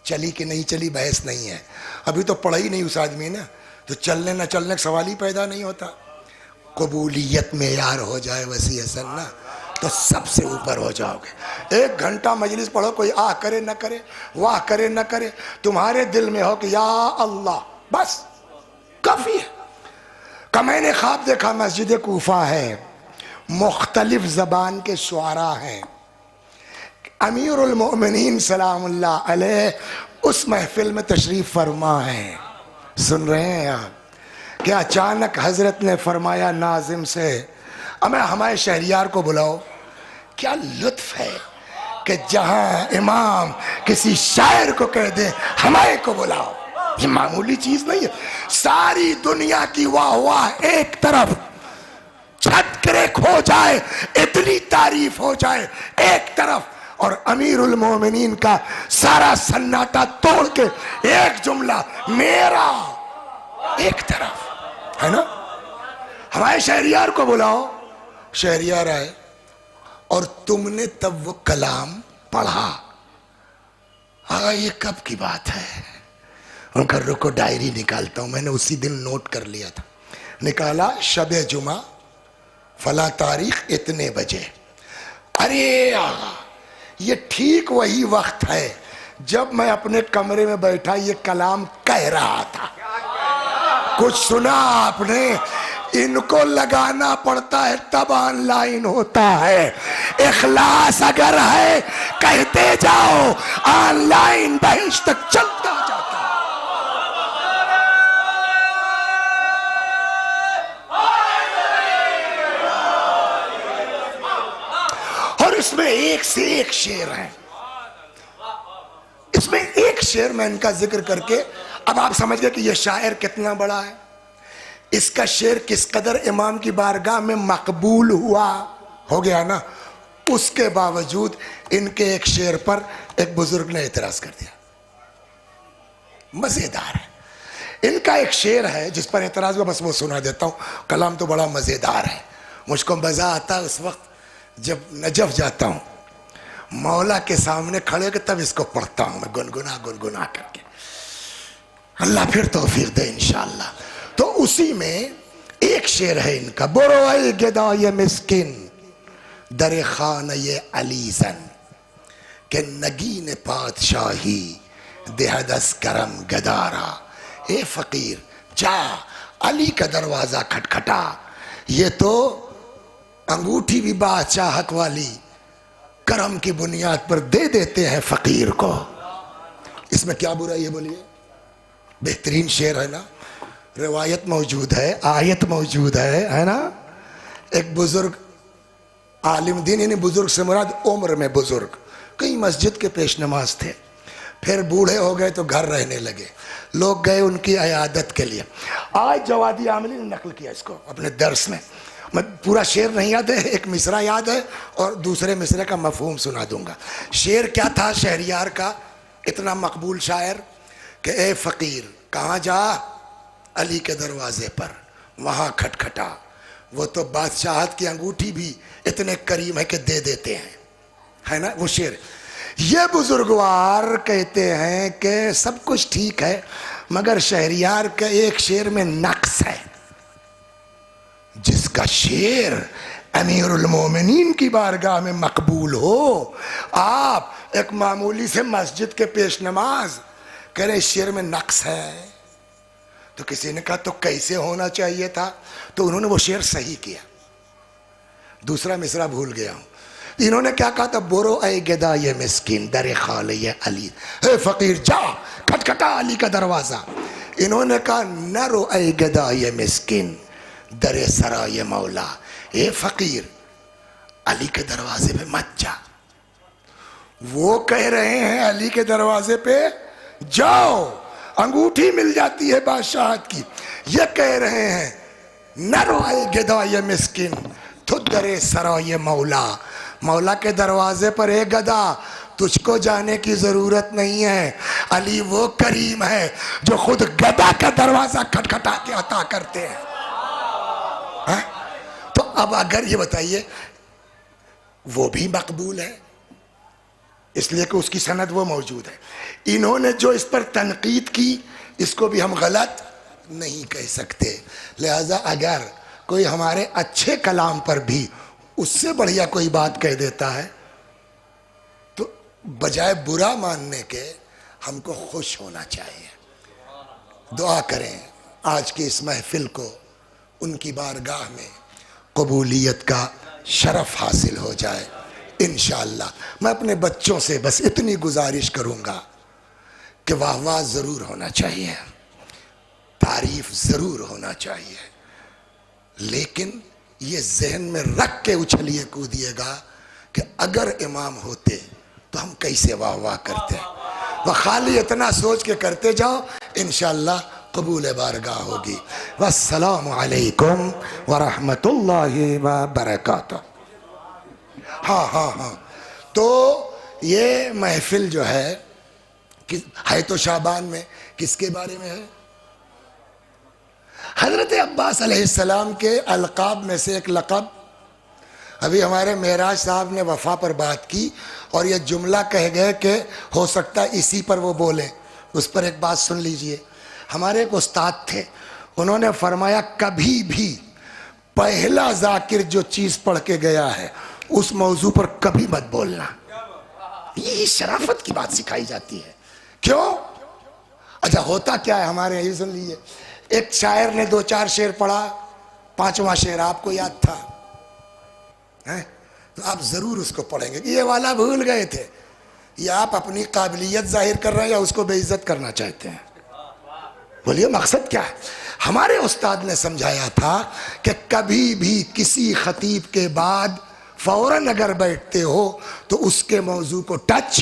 G: चली कि नहीं चली बहस नहीं है, अभी तो पढ़ा ही नहीं उस आदमी ने, तो चलने न चलने का सवाल ही पैदा नहीं होता। कबूलियत में यार हो जाए वसी हसन ना, तो सबसे ऊपर हो जाओगे। 1 घंटा मजलिस पढ़ो, कोई आ करे न करे, वाह करे न करे, तुम्हारे दिल में हो कि या अल्लाह, बस काफी है। का मैंने ख्वाब देखा, मस्जिद कूफा है, मुख्तलिफ ज़बान के शुआरा हैं, अमीरुल मोमिनीन सलामुल्लाह अलैह उस महफिल में तशरीफ़ फरमा है। सुन रहे हैं आप? क्या अचानक हजरत ने फरमाया नाजिम से, हमें हमारे शहरियार को बुलाओ। क्या लुत्फ है कि जहां इमाम किसी शायर को कह दे हमारे को बुलाओ, ये मामूली चीज नहीं है। सारी दुनिया की वाह वाह एक तरफ, छत क्रैक हो जाए, इतनी तारीफ हो जाए एक तरफ, और अमीरुल मोमिनीन का सारा सन्नाटा तोड़ के एक जुमला मेरा एक तरफ, है ना? हमारे शहरियार को बुलाओ, शहरियार आए और तुमने तब वो कलाम पढ़ा। ये कब की बात है? उनका रुको डायरी निकालता हूं, मैंने उसी दिन नोट कर लिया था। निकाला, शबे जुमा फला तारीख इतने बजे। अरे आगा, ये ठीक वही वक्त है जब मैं अपने कमरे में बैठा ये कलाम कह रहा था। कुछ सुना आपने? इनको लगाना पड़ता है तब ऑनलाइन होता है। इखलास अगर है कहते जाओ, ऑनलाइन बहिश तक चलता जाता है। और इसमें एक से एक शेर है, उसमें एक शेर मैं इनका जिक्र करके अब आप समझ गए कि यह शायर कितना बड़ा है। इसका शेर किस कदर इमाम की बारगाह में मकबूल हुआ, हो गया ना। उसके बावजूद इनके एक शेर पर एक बुजुर्ग ने एतराज कर दिया। मजेदार है, इनका एक शेर है जिस पर एतराज हुआ, बस वो सुना देता हूं। कलाम तो बड़ा मजेदार है, मुझको मजा आता है उस वक्त जब नजफ जाता हूं, मौला के सामने खड़े के तब इसको पढ़ता हूं मैं गुनगुना गुनगुना करके। अल्लाह फिर तौफीक दे इंशाअल्लाह। तो उसी में एक शेर है इनका, बोरो गेदा ये मिस्किन दरे खान ये अलीसन के नगीन पातशाही देहदस करम गदारा। ए फकीर जा अली का दरवाजा खटखटा, ये तो अंगूठी भी बादशाहत वाली करम की बुनियाद पर दे देते हैं फकीर को। इसमें क्या बुराई है बोलिए? बेहतरीन शेर है ना, रिवायत मौजूद है, आयत मौजूद है ना। एक बुजुर्ग आलिम दीन, यानी बुजुर्ग से मुराद उम्र में बुजुर्ग, कई मस्जिद के पेश नमाज थे, फिर बूढ़े हो गए तो घर रहने लगे, लोग गए उनकी अयादत के लिए। आज जवादी आमली ने नकल किया इसको अपने दर्स में, मैं पूरा शेर नहीं याद है, एक मिसरा याद है और दूसरे मिसरे का मफहूम सुना दूंगा। शेर क्या था शहरियार का, इतना मकबूल शायर कि ए फकीर कहाँ जा, अली के दरवाजे पर वहाँ खटखटा, वो तो बादशाहत की अंगूठी भी इतने करीम है कि दे देते हैं, है ना वो शेर। ये बुजुर्गवार कहते हैं कि सब कुछ ठीक है मगर शहरियार के एक शेर में नक्स है। जिसका शेर अमीरुल मोमिनीन की बारगाह में मकबूल हो, आप एक मामूली से मस्जिद के पेश नमाज कह रहे शेर में नक्स है। तो किसी ने कहा तो कैसे होना चाहिए था, तो उन्होंने वो शेर सही किया, दूसरा मिसरा भूल गया हूं। इन्होंने क्या कहा था, बोरो ए गदा ये मिस्किन दरे खाले ये अली, हे फकीर जा खटखटा अली का दरवाजा। इन्होंने कहा नरो ए गदा ये मिस्किन दरे सरा ये मौला, ए फकीर अली के दरवाजे पे मत जा। वो कह रहे हैं अली के दरवाजे पे जाओ, अंगूठी मिल जाती है बादशाहत की। ये कह रहे हैं नरो ए गदा ये मिस्किन तो दरे सरा ये मौला, मौला के दरवाजे पर एक गदा, तुझको जाने की जरूरत नहीं है। अली वो करीम है जो खुद गदा का दरवाजा खटखटा के अता करते हैं। है? तो अब अगर ये बताइए वो भी मकबूल है इसलिए कि उसकी सनद वो मौजूद है। इन्होंने जो इस पर तनकीद की इसको भी हम गलत नहीं कह सकते। लिहाजा अगर कोई हमारे अच्छे कलाम पर भी उससे बढ़िया कोई बात कह देता है तो बजाय बुरा मानने के हमको खुश होना चाहिए। दुआ करें आज की इस महफिल को उनकी बारगाह में कबूलियत का शरफ हासिल हो जाए इंशाअल्लाह। मैं अपने बच्चों से बस इतनी गुजारिश करूंगा कि वाह वाह ज़रूर होना चाहिए, तारीफ ज़रूर होना चाहिए, लेकिन ये जहन में रख के उछलिए कूदिएगा कि अगर इमाम होते तो हम कैसे वाह वाह करते। वह खाली इतना सोच के करते जाओ, इंशाअल्लाह कबूल बारगाह होगी। वस्सलामु अलैकुम व रहमतुल्लाहि व बरकातुहू। हाँ, तो ये महफिल जो है तो शाबान में किसके बारे में है? हजरत अब्बास अलैहिस्सलाम के अलकाब में से एक लक़ब। अभी हमारे मेराज साहब ने वफ़ा पर बात की और ये जुमला कह गए कि हो सकता है इसी पर वो बोलें। उस पर एक बात सुन लीजिए। हमारे एक उस्ताद थे, उन्होंने फरमाया कभी भी पहला जाकिर जो चीज़ पढ़ के गया है उस मौजू पर कभी मत बोलना। ये शराफत की बात सिखाई जाती है। क्यों? अच्छा होता क्या है हमारे, ये सुन लीजिए। एक शायर ने 2-4 शेर पढ़ा, 5वां शेर आपको याद था है? तो आप जरूर उसको पढ़ेंगे कि ये वाला भूल गए थे, या आप अपनी काबिलियत जाहिर कर रहे हैं या उसको बेइज्जत करना चाहते हैं। बोलिए मकसद क्या है? हमारे उस्ताद ने समझाया था कि कभी भी किसी खतीब के बाद फौरन अगर बैठते हो तो उसके मौजू को टच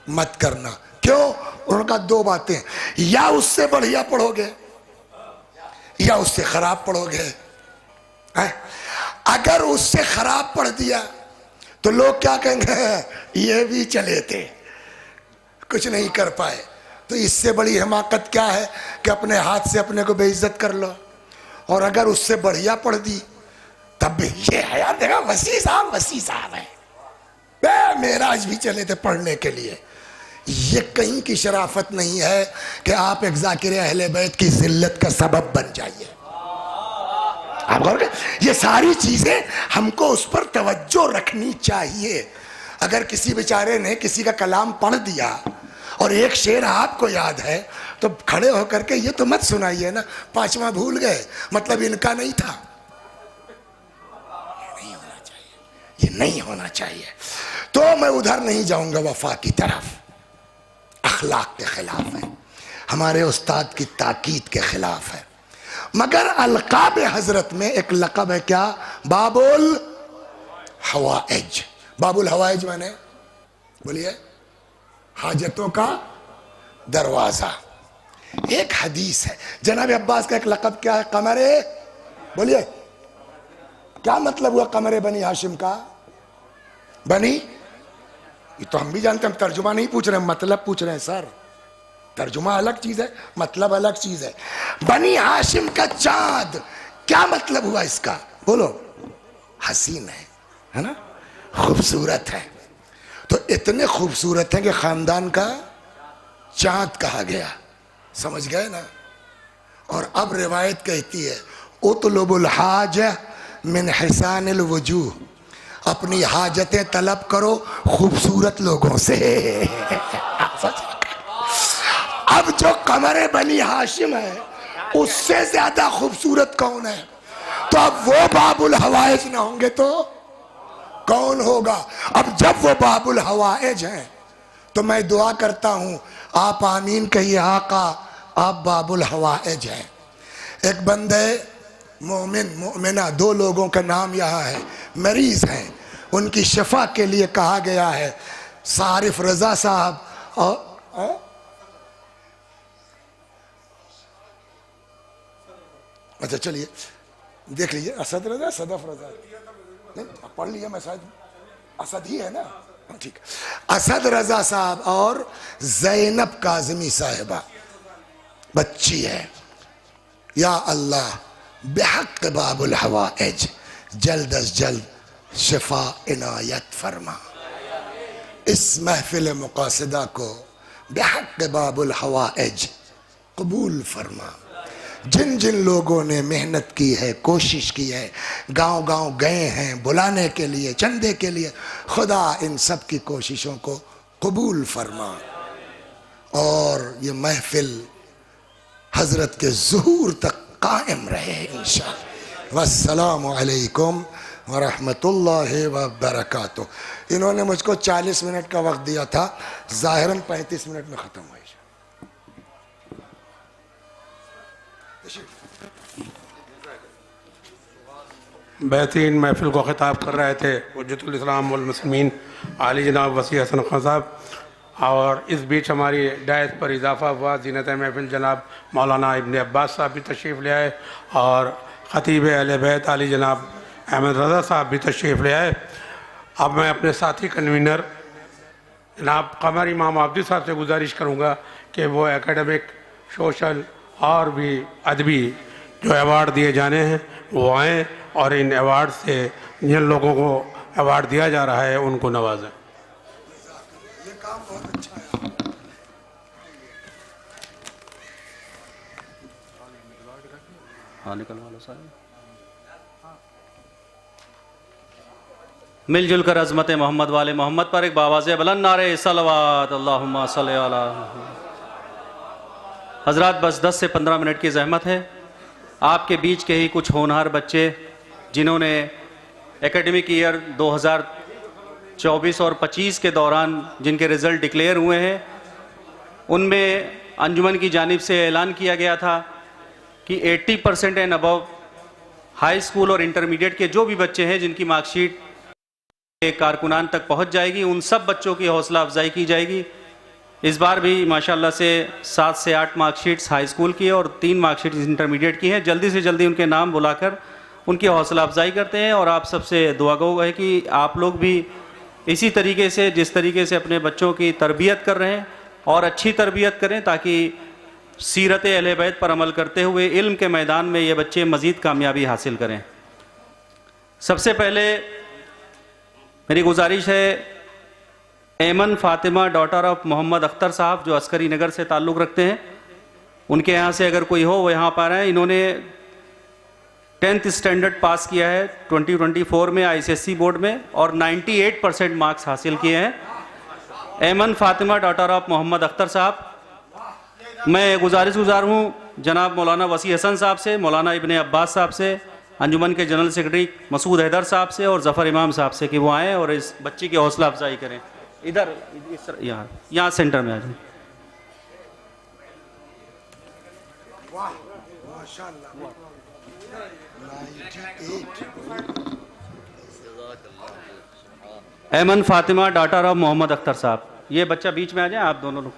G: मत करना। क्यों? उनका दो बातें, या उससे बढ़िया पढ़ोगे या उससे खराब पढ़ोगे। है? अगर उससे खराब पढ़ दिया तो लोग क्या कहेंगे, ये भी चले थे, कुछ नहीं कर पाए। तो इससे बड़ी हिमाकत क्या है कि अपने हाथ से अपने को बेइज्जत कर लो। और अगर उससे बढ़िया पढ़ दी तब भी ये है यार, देखा वसी साहब है, मेराज भी चले थे पढ़ने के लिए। ये कहीं की शराफत नहीं है कि आप एक ज़ाकिर अहले बैत की जिल्लत का सबब बन जाइए। आप गौर करें, ये सारी चीजें हमको उस पर तवज्जो रखनी चाहिए। अगर किसी बेचारे ने किसी का कलाम पढ़ दिया और एक शेर आपको याद है तो खड़े होकर के ये तो मत सुनाइए ना, पांचवा भूल गए, मतलब इनका नहीं था। नहीं होना चाहिए, ये नहीं होना चाहिए। तो मैं उधर नहीं जाऊंगा, वफा की तरफ, अखलाक के खिलाफ है, हमारे उस्ताद की ताकीद के खिलाफ है। मगर अलकाब हजरत में एक लक़ब है, क्या? बाबुल हवाइज। बाबुल हवाइज माने, बोलिए, हाजतों का दरवाजा। एक हदीस है, जनाब अब्बास का एक लक़ब क्या है? कमरे, बोलिए क्या मतलब हुआ कमरे बनी हाशिम का? बनी, ये तो हम भी जानते हैं, हम तर्जुमा नहीं पूछ रहे हैं, मतलब पूछ रहे हैं सर। तर्जुमा अलग चीज है, मतलब अलग चीज है। बनी हाशिम का चांद, क्या मतलब हुआ इसका? बोलो। हसीन है ना, खूबसूरत है। तो इतने खूबसूरत है कि खानदान का चांद कहा गया, समझ गए ना। और अब रिवायत कहती है, उतलुबुल हाज मिन हिसानिल वजूह, अपनी हाजतें तलब करो खूबसूरत लोगों से। अब जो कमरे बनी हाशिम है उससे ज्यादा खूबसूरत कौन है? तो अब वो बाबुल हवाइज ना होंगे तो कौन होगा? अब जब वो बाबुल हवाइज हैं तो मैं दुआ करता हूं, आप आमीन कहिए, आका आप बाबुल हवाइज हैं। एक बंदे मोमिन मोमिना, दो लोगों का नाम यहाँ है, मरीज हैं, उनकी शफा के लिए कहा गया है। सारिफ रजा साहब और अच्छा चलिए देख लीजिए, असद रजा, सदफ रजा, नहीं पढ़ लिया मैं, शायद असद ही है ना, ठीक। असद रजा साहब और जैनब काज़मी साहिबा बच्ची है। या अल्लाह बेहक बाबुल हवाइज, जल्द अज जल्द शिफा इनायत फरमा। इस महफिल मुकासदा को बेहक बाबुल हवाइज कबूल फरमा। जिन जिन लोगों ने मेहनत की है, कोशिश की है, गांव गांव गए हैं बुलाने के लिए, चंदे के लिए, खुदा इन सब की कोशिशों को कबूल फरमा। और ये महफिल हजरत के ज़ुहूर तक कायम रहे इंशाअल्लाह। वस्सलामु अलैकुम वरहमतुल्लाहि वबरकातुह। इन्होंने मुझको 40 मिनट का वक्त दिया था, ज़ाहिरन 35 मिनट में ख़त्म हुआ।
D: बेहतरीन महफिल को ख़िताब कर रहे थे हुज्जतुल इस्लाम वल मुस्लिमीन आली जनाब वसी हसन खान साहब। और इस बीच हमारी डायस पर इजाफ़ा हुआ, ज़ीनत महफिल जनाब मौलाना इब्न अब्बास साहब भी तशरीफ़ ले आए और ख़तीब अहले बैत आली जनाब अहमद रज़ा साहब भी तशरीफ़ ले आए। अब मैं अपने साथी कन्वीनर जनाब कमर इमाम आब्दी साहब से गुजारिश करूँगा कि वो एकेडमिक, सोशल और भी अदबी जो अवार्ड दिए जाने हैं वो आएँ और इन अवार्ड से जिन लोगों को अवार्ड दिया जा रहा है उनको नवाजें।
G: ये काम बहुत अच्छा है।
E: हाँ निकलवा लो सारे। मिलजुल कर अज़मत मोहम्मद वाले मोहम्मद पर एक बावाज़े बुलंद नारे सलवात अल्लाहुम्मा सल्ली अला। हजरात बस 10 से 15 मिनट की ज़हमत है। आपके बीच के ही कुछ होनहार बच्चे जिन्होंने एकेडमिक ईयर 2024 और 25 के दौरान जिनके रिज़ल्ट डिक्लेयर हुए हैं, उनमें अंजुमन की जानिब से ऐलान किया गया था कि 80% एंड अबव हाई स्कूल और इंटरमीडिएट के जो भी बच्चे हैं जिनकी मार्कशीट कारकुनान तक पहुंच जाएगी, उन सब बच्चों की हौसला अफजाई की जाएगी। इस बार भी माशाल्लाह से 7 से 8 मार्कशीट्स हाई स्कूल की है और 3 मार्कशीट्स इंटरमीडिएट की हैं। जल्दी से जल्दी उनके नाम बुलाकर उनकी हौसला अफजाई करते हैं और आप सबसे दुआ गो है कि आप लोग भी इसी तरीके से, जिस तरीके से अपने बच्चों की तरबियत कर रहे हैं और अच्छी तरबियत करें, ताकि सीरत अहले बैत पर अमल करते हुए इल्म के मैदान में ये बच्चे मज़ीद कामयाबी हासिल करें। सबसे पहले मेरी गुजारिश है, ऐमन फातिमा डॉटर ऑफ मोहम्मद अख्तर साहब जो अस्करी नगर से ताल्लुक़ रखते हैं, उनके यहाँ से अगर कोई हो वो यहाँ पर आए। इन्होंने 10th स्टैंडर्ड पास किया है 2024 में ICSE बोर्ड में और 98% मार्क्स हासिल किए हैं। ऐमन फातिमा डॉटर ऑफ मोहम्मद अख्तर साहब, मैं गुजार हूँ जनाब मौलाना वसी हसन साहब से, मौलाना इब्ने अब्बास साहब से, अंजुमन के जनरल सेक्रेटरी मसूद हैदर साहब से और ज़फ़र इमाम साहब से कि वो आएँ और इस बच्ची की हौसला अफजाई करें। इधर यहाँ सेंटर में आ जाए। ऐमन फातिमा डॉटर ऑफ मोहम्मद अख्तर साहब, ये बच्चा बीच में आ जाए, आप दोनों लोग।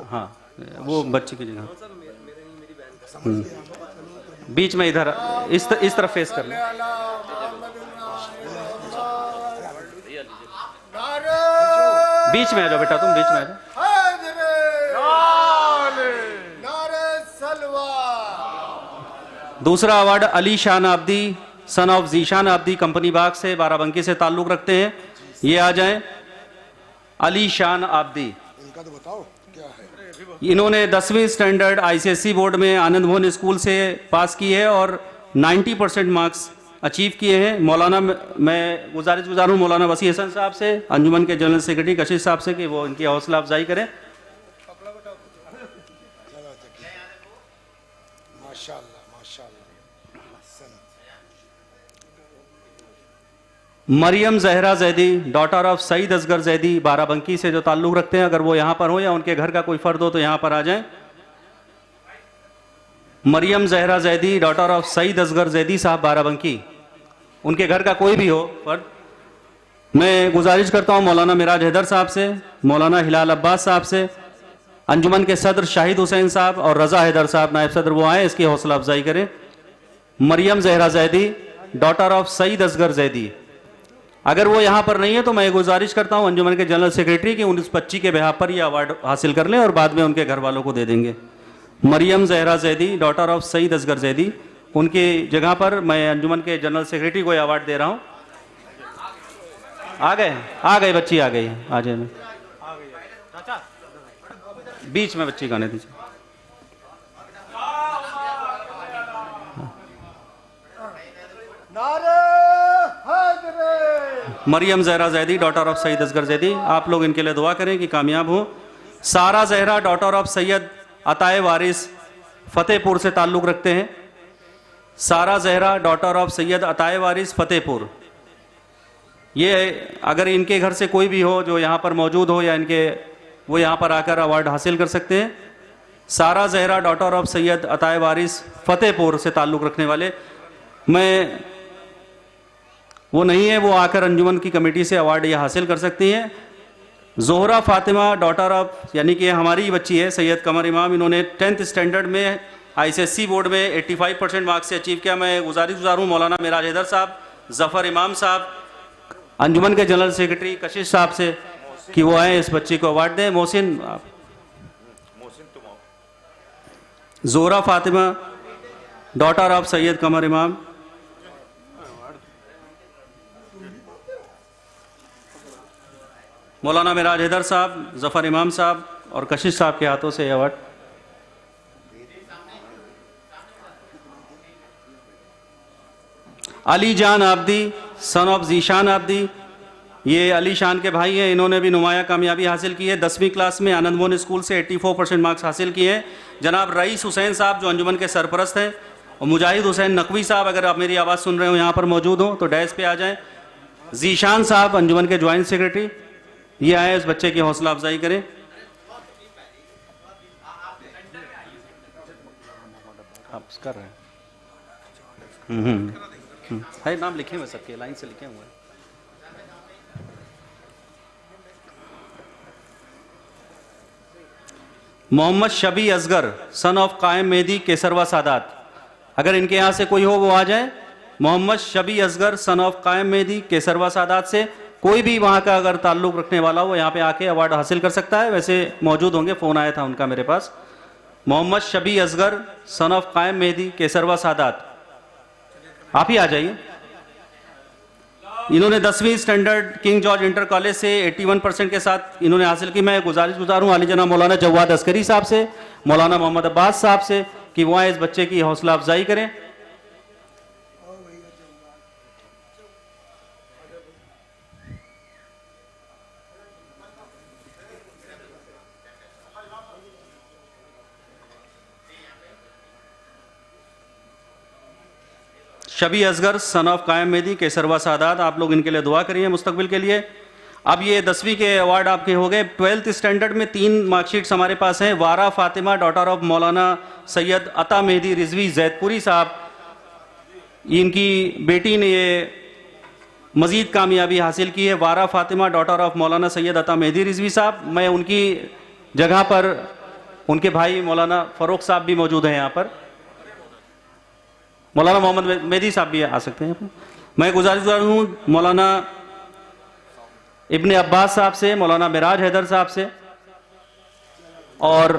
E: हाँ, वो बच्चे की जगह बीच में, इधर इस तरफ फेस कर लें। बीच में आ जाओ बेटा, तुम बीच में आ जाओ। दूसरा award Ali Shan Abdi son of Zeeshan Abdi company बाग से, बाराबंकी से ताल्लुक़ रखते हैं, ये आ जाएं। अली शान आब्दी,
G: इनका तो बताओ क्या है।
E: इन्होंने 10वीं स्टैंडर्ड ICSE बोर्ड में आनंद भवन स्कूल से पास की है और 90% मार्क्स अचीव किए हैं। मौलाना, मैं गुजार हूँ मौलाना वसी हसन साहब से, अंजुमन के जनरल सेक्रेटरी कशिश साहब से कि वो इनकी हौसला अफजाई करें। मरियम जहरा जैदी डॉटर ऑफ सईद असगर जैदी बाराबंकी से जो ताल्लुक़ रखते हैं, अगर वो यहाँ पर हो या उनके घर का कोई फ़र्द हो तो यहाँ पर आ जाएं। मरियम जहरा जैदी डॉटर ऑफ सईद असगर जैदी साहब बाराबंकी, उनके घर का कोई भी हो फर्द। मैं गुजारिश करता हूँ मौलाना मिराज हैदर साहब से, मौलाना हिलाल अब्बास साहब से, अंजुमन के सदर शाहिद हुसैन साहब और रज़ा हैदर साहब नायब सदर, वो आए, इसकी हौसला अफजाई करें। मरियम जहरा जैदी डॉटर ऑफ सईद असगर जैदी, अगर वो यहाँ पर नहीं है तो मैं गुजारिश करता हूँ अंजुमन के जनरल सेक्रेटरी कि उस बच्ची के बिहाफ पर यह अवार्ड हासिल कर लें और बाद में उनके घर वालों को दे देंगे। मरियम जहरा जैदी डॉटर ऑफ सईद असगर जैदी, उनकी जगह पर मैं अंजुमन के जनरल सेक्रेटरी को यह अवार्ड दे रहा हूँ। आ गए बच्ची आ गई, आ जाए, बीच में बच्ची गाने दीजिए। मरियम जहरा जैदी डॉटर ऑफ सईद असगर जैदी, आप लोग इनके लिए दुआ करें कि कामयाब हो। सारा जहरा डॉटर ऑफ सैयद अताए वारिस फतेहपुर से ताल्लुक़ रखते हैं। सारा जहरा डॉटर ऑफ सैयद अताए वारिस फतेहपुर, ये अगर इनके घर से कोई भी हो जो यहाँ पर मौजूद हो या इनके, वो यहाँ पर आकर अवार्ड हासिल कर सकते हैं। सारा जहरा डॉटर ऑफ सैयद अताए वारिस फतेहपुर से ताल्लुक़ रखने वाले, मैं वो नहीं है, वो आकर अंजुमन की कमेटी से अवार्ड ये हासिल कर सकती हैं। जोहरा फातिमा डॉटर ऑफ, यानी कि हमारी बच्ची है, सैयद कमर इमाम, इन्होंने 10th स्टैंडर्ड में ICSE बोर्ड में 85% मार्क्स से अचीव किया। मैं गुजार हूँ मौलाना मिराज हैदर साहब, ज़फ़र इमाम साहब, अंजुमन के जनरल सेक्रेटरी कशिश साहब से कि वो आए, इस बच्ची को अवार्ड दें। मोहसिन, जोहरा फातिमा डॉटर ऑफ सैयद कमर इमाम, मौलाना मिराज हैदर साहब, ज़फ़र इमाम साहब और कशिश साहब के हाथों से अवार्ड। अली जान Abdi son of Zeeshan Abdi, ये अली शान के भाई हैं, इन्होंने भी नुमाया कामयाबी हासिल की है। 10वीं क्लास में आनंद मोहन स्कूल से 84% मार्क्स हासिल किए हैं। जनाब रईस हुसैन साहब जो अंजुमन के सरपरस्त हैं, और मुजाहिद हुसैन नकवी साहब, अगर आप मेरी आवाज़ सुन रहे हो यहाँ पर मौजूद हो तो डैश पे आ जाएं। जीशान साहब अंजुमन के ज्वाइंट सेक्रेटरी, ये आए, इस बच्चे की हौसला अफजाई करें। आप कर रहे हैं, है नाम लिखे हुए सबके, लाइन से लिखे हुए। मोहम्मद शबी असगर सन ऑफ कायम मेहदी केसरवा सादात। अगर इनके यहाँ से कोई हो वो आ जाए। मोहम्मद शबी असगर सन ऑफ कायम मेहदी केसरवा सादात से कोई भी वहाँ का अगर ताल्लुक़ रखने वाला हो यहाँ पे आके अवार्ड हासिल कर सकता है। वैसे मौजूद होंगे, फ़ोन आया था उनका मेरे पास। मोहम्मद शबी असगर सन ऑफ कायम मेहदी केसरवा सादात, आप ही आ जाइए। इन्होंने 10वीं standard king George inter college से 81% के साथ इन्होंने हासिल की। मैं गुजारूँ आली जनाब मौलाना जवाद अस्करी साहब से, मौलाना मोहम्मद अब्बास साहब से कि वो आए इस बच्चे की हौसला अफजाई करें। शबी असगर सन ऑफ कायम मेहदी केसरवा सादात, आप लोग इनके लिए दुआ करिए मुस्तकबिल के लिए। अब ये 10वीं के अवार्ड आपके हो गए। 12th स्टैंडर्ड में 3 मार्कशीट्स हमारे पास हैं। वारा फातिमा डॉटर ऑफ मौलाना सैयद अता मेहदी रिजवी जैदपुरी साहब, इनकी बेटी ने ये मज़ीद कामयाबी हासिल की है। वारा फातिमा डॉटर ऑफ मौलाना सैयद अता मेहदी रिजवी साहब, मैं उनकी जगह पर उनके भाई मौलाना फ़ारूक साहब भी मौजूद हैं यहाँ पर। मौलाना मोहम्मद मेहदी साहब भी आ सकते हैं। मैं गुजारिश हूँ मौलाना इब्ने अब्बास साहब से, मौलाना मिराज हैदर साहब से और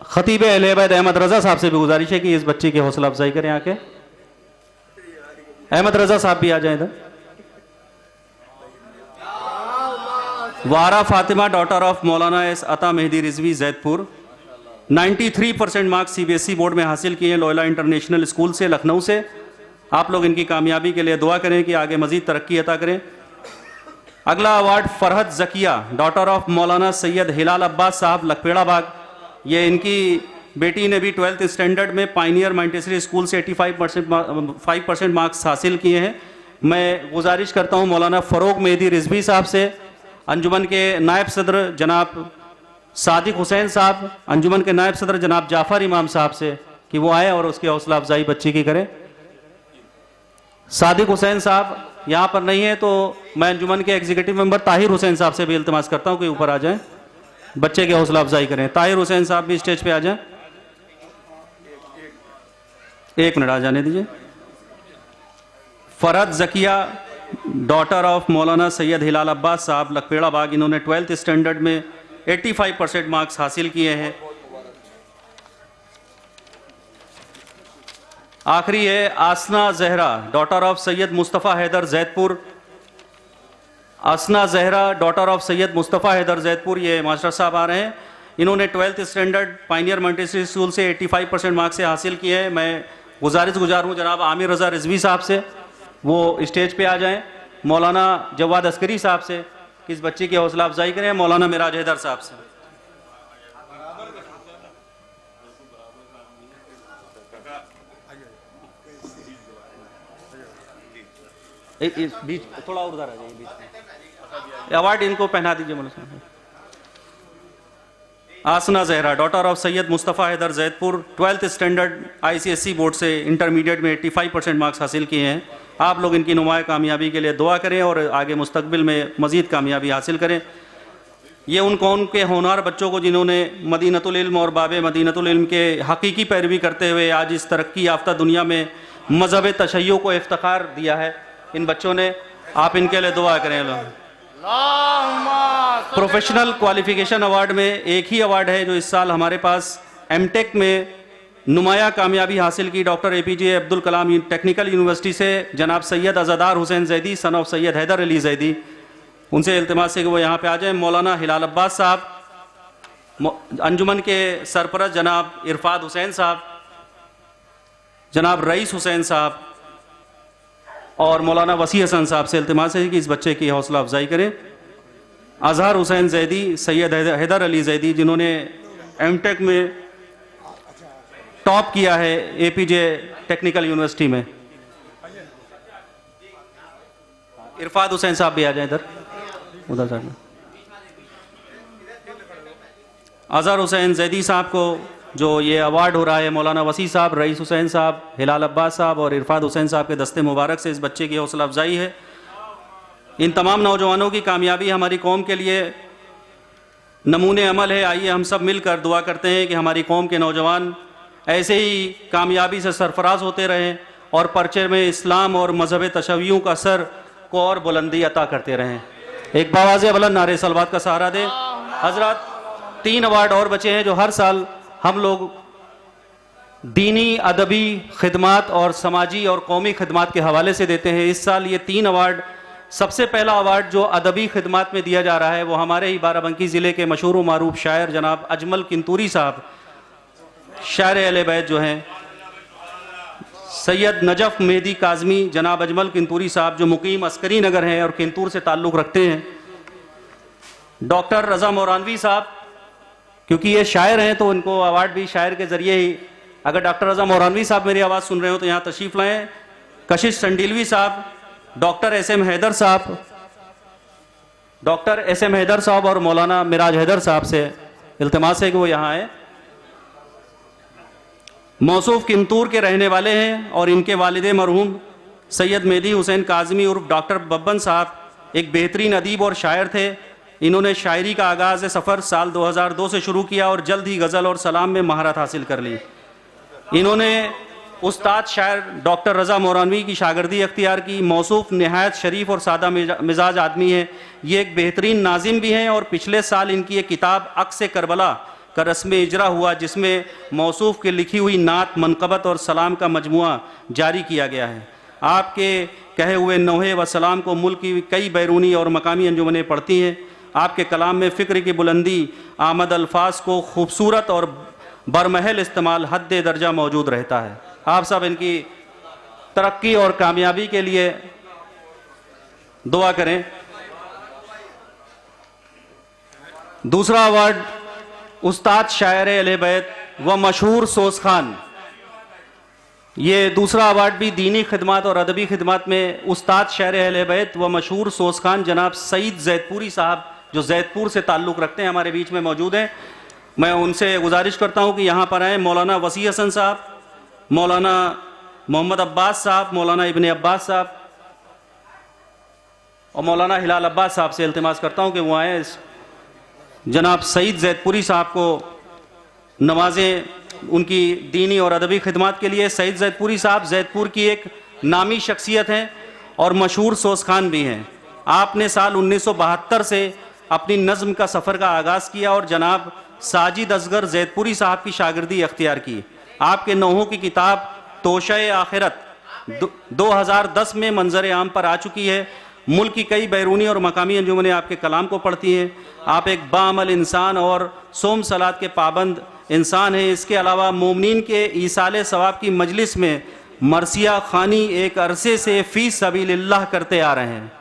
E: खतीब अहले बैत अहमद रज़ा साहब से भी गुजारिश है कि इस बच्चे की हौसला अफजाई करें आके। अहमद रज़ा साहब भी आ जाए इधर। Wara Fatima daughter of Maulana S Ata Mehdi Rizvi Zaidpur, 93% marks CBSE board में हासिल किए हैं लोयला इंटरनेशनल स्कूल से, लखनऊ से। आप लोग इनकी कामयाबी के लिए दुआ करें कि आगे मजीद तरक्की अता करें। अगला award Farhat Zakia daughter of Maulana Syed हिलाल अब्बास साहब लखपेड़ा बाग, ये इनकी बेटी ने भी 12th स्टैंडर्ड में पाइनियर मॉन्टेसरी स्कूल से 85% मार्क्स हासिल किए हैं। मैं गुजारिश करता हूँ मौलाना फ़ारूक मेहदी रिजवी साहब से, अंजुमन के नायब सदर जनाब सादिक हुसैन साहब, अंजुमन के नायब सदर जनाब जाफ़र इमाम साहब से कि वो आए और उसकी हौसला अफजाई बच्ची की करें। सादिक हुसैन साहब यहाँ पर नहीं है तो मैं अंजुमन के एग्जीक्यूटिव मेंबर ताहिर हुसैन साहब से भी इल्तिमास करता हूँ कि ऊपर आ जाएं, बच्चे की हौसला अफजाई करें। ताहिर हुसैन साहब भी स्टेज पे आ जाएं। 1 मिनट आ जाने दीजिए। फरहत जकिया डॉटर ऑफ मौलाना सैयद हिलाल अब्बास साहब लखपेड़ा बाग, इन्होंने 12th स्टैंडर्ड में 85% मार्क्स हासिल किए हैं। आखिरी है Aasna Zahra daughter of Syed Mustafa Haider Zaidpur. Aasna Zahra daughter of Syed Mustafa Haider Zaidpur, ये मास्टर साहब आ रहे हैं। इन्होंने 12th standard pioneer Montessori school से 85% मार्क्स से हासिल किए हैं। मैं गुजार हूँ जनाब आमिर रज़ा रिजवी साहब से, वो स्टेज पे आ जाएं। मौलाना जवाद अस्करी साहब से कि इस बच्चे की हौसला अफजाई करें। मौलाना मिराज हैदर साहब से। इस बीच थोड़ा और उधर आ जाइए, बीच में अवार्ड इनको पहना दीजिए मौलाना साहब। Aasna Zahra daughter of Syed Mustafa Haider Zaidpur, 12th standard ICSE board से इंटरमीडिएट में 85% मार्क्स हासिल किए हैं। आप लोग इनकी नुमाया कामयाबी के लिए दुआ करें और आगे मुस्तकबिल में मज़ीद कामयाबी हासिल करें। ये उन कौन के होनहार बच्चों को जिन्होंने मदीनतुल इल्म और बाबे मदीनतुल इल्म के हकीकी पैरवी करते हुए आज इस तरक्की याफ्ता दुनिया में मज़हब तशय्युअ को इफ्तिखार दिया है, इन बच्चों ने, आप इनके लिए दुआ करें। प्रोफेशनल क्वालिफिकेशन अवार्ड में एक ही अवार्ड है जो इस साल हमारे पास एमटेक में नुमाया कामयाबी हासिल की doctor APJ Abdul Kalam technical university से जनाब सैयद अज़ादार हुसैन जैदी सन ऑफ सैयद हैदर अली जैदी, उनसे इल्तिमास है कि वो यहाँ पे आ जाएं। मौलाना हिलाल अब्बास साहब, अंजुमन के सरपरस्त जनाब इरफाद हुसैन साहब, जनाब रईस हुसैन साहब और मौलाना वसी हसन साहब से इल्तिमास है कि इस बच्चे की हौसला अफजाई करें। अजहर हुसैन जैदी, सैयद हैदर अली जैदी जिन्होंने एमटेक में टॉप किया है APJ टेक्निकल यूनिवर्सिटी में। इरफाद हुसैन साहब भी आ जाए इधर, उधर जाना। अजहर हुसैन जैदी साहब को जो ये अवार्ड हो रहा है, मौलाना वसी साहब, रईस हुसैन साहब, हिलाल अब्बास साहब और इरफाद हुसैन साहब के दस्ते मुबारक से इस बच्चे की हौसला अफजाई है। इन तमाम नौजवानों की कामयाबी हमारी कौम के लिए नमूने अमल है। आइए हम सब मिलकर दुआ करते हैं कि हमारी कौम के नौजवान ऐसे ही कामयाबी से सरफराज होते रहें और पर्चे में इस्लाम और मजहब तशय्युं का सर को और बुलंदी अता करते रहें। एक बावाज़े बुलंद नारे सलवात का सहारा दें। हजरत 3 अवार्ड और बचे हैं जो हर साल हम लोग दीनी, अदबी खिदमात और समाजी और कौमी खिदमात के हवाले से देते हैं। इस साल ये 3 अवार्ड, सबसे पहला अवार्ड जो अदबी खिदमात में दिया जा रहा है वो हमारे ही बाराबंकी ज़िले के मशहूर व मारूफ शायर जनाब अजमल किंतूरी साहब, शायर अहले बैत जो हैं, सैयद नजफ मेहदी काज़मी जनाब अजमल किंतूरी साहब जो मुकीम अस्करी नगर हैं और किंतूर से ताल्लुक़ रखते हैं, डॉक्टर रज़ा मोरानवी साहब, क्योंकि ये शायर हैं तो उनको अवार्ड भी शायर के ज़रिए ही, अगर डॉक्टर रज़ा मोरानवी साहब मेरी आवाज़ सुन रहे हो तो यहाँ तशरीफ़ लाएँ। कशिश संडीलवी साहब, डॉक्टर SM हैदर साहब, डॉक्टर SM हैदर साहब और मौलाना मिराज हैदर साहब से इल्तिमास है कि वो यहाँ आए। मौसूफ किंतूर के रहने वाले हैं और इनके वालिदे मरहूम सैयद मेहदी हुसैन काज़मी उर्फ डॉक्टर बब्बन साहब एक बेहतरीन अदीब और शायर थे। इन्होंने शायरी का आगाज़ सफ़र साल 2002 से शुरू किया और जल्द ही गज़ल और सलाम में महारत हासिल कर ली। इन्होंने उस्ताद शायर डॉक्टर रज़ा मोरानवी की शागिर्दी अख्तियार की। मौसूफ नहायत शरीफ और सादा मिजाज आदमी है। ये एक बेहतरीन नाजिम भी हैं और पिछले साल इनकी एक किताब अक्स करबला का रस्म इजरा हुआ जिसमें मौसूफ की लिखी हुई नात, मनक़बत और सलाम का मजमुआ जारी किया गया है। आपके कहे हुए नोहे व सलाम को मुल्क की कई बैरूनी और मकामी अंजुमनें पढ़ती हैं। आपके कलाम में फ़िक्र की बुलंदी, आमद अल्फाज को खूबसूरत और बरमहल इस्तेमाल हद दर्जा मौजूद रहता है। आप सब इनकी तरक्की और कामयाबी के लिए दुआ करें। दूसरा अवार्ड उस्ताद शायर अहले बैत व मशहूर सोस खान। ये दूसरा अवार्ड भी दीनी खिदमात और अदबी खिदमात में उस्ताद शायर अहले बैत व मशहूर सोस खान जनाब सईद जैदपुरी साहब जो जैदपुर से ताल्लुक़ रखते हैं हमारे बीच में मौजूद हैं। मैं उनसे गुजारिश करता हूँ कि यहाँ पर आएँ। मौलाना वसी हसन साहब, मौलाना मोहम्मद अब्बास साहब, मौलाना इब्ने अब्बास साहब और मौलाना हिलाल अब्बास साहब से इल्तिमास करता हूँ कि वो आएँ। जनाब सईद जैदपुरी साहब को नवाजें उनकी दीनी और अदबी खिदमात के लिए। सईद जैदपुरी साहब जैदपुर की एक नामी शख्सियत हैं और मशहूर सोस खान भी हैं। आपने साल 1972 से अपनी नज़्म का सफ़र का आगाज़ किया और जनाब साजिद असगर जैदपुरी साहब की शागिर्दी अख्तियार की। आपके नौहों की किताब तोशे आखिरत 2010 में मंजर आम पर आ चुकी है। मुल्क की कई बैरूनी और मकामी अंजुमनें आपके कलाम को पढ़ती हैं। आप एक बाअमल इंसान और सोम सलात के पाबंद इंसान हैं। इसके अलावा मोमिनीन के ईसाले सवाब की मजलिस में मरसिया खानी एक अरसे से फ़ी सबीलिल्लाह करते आ रहे हैं।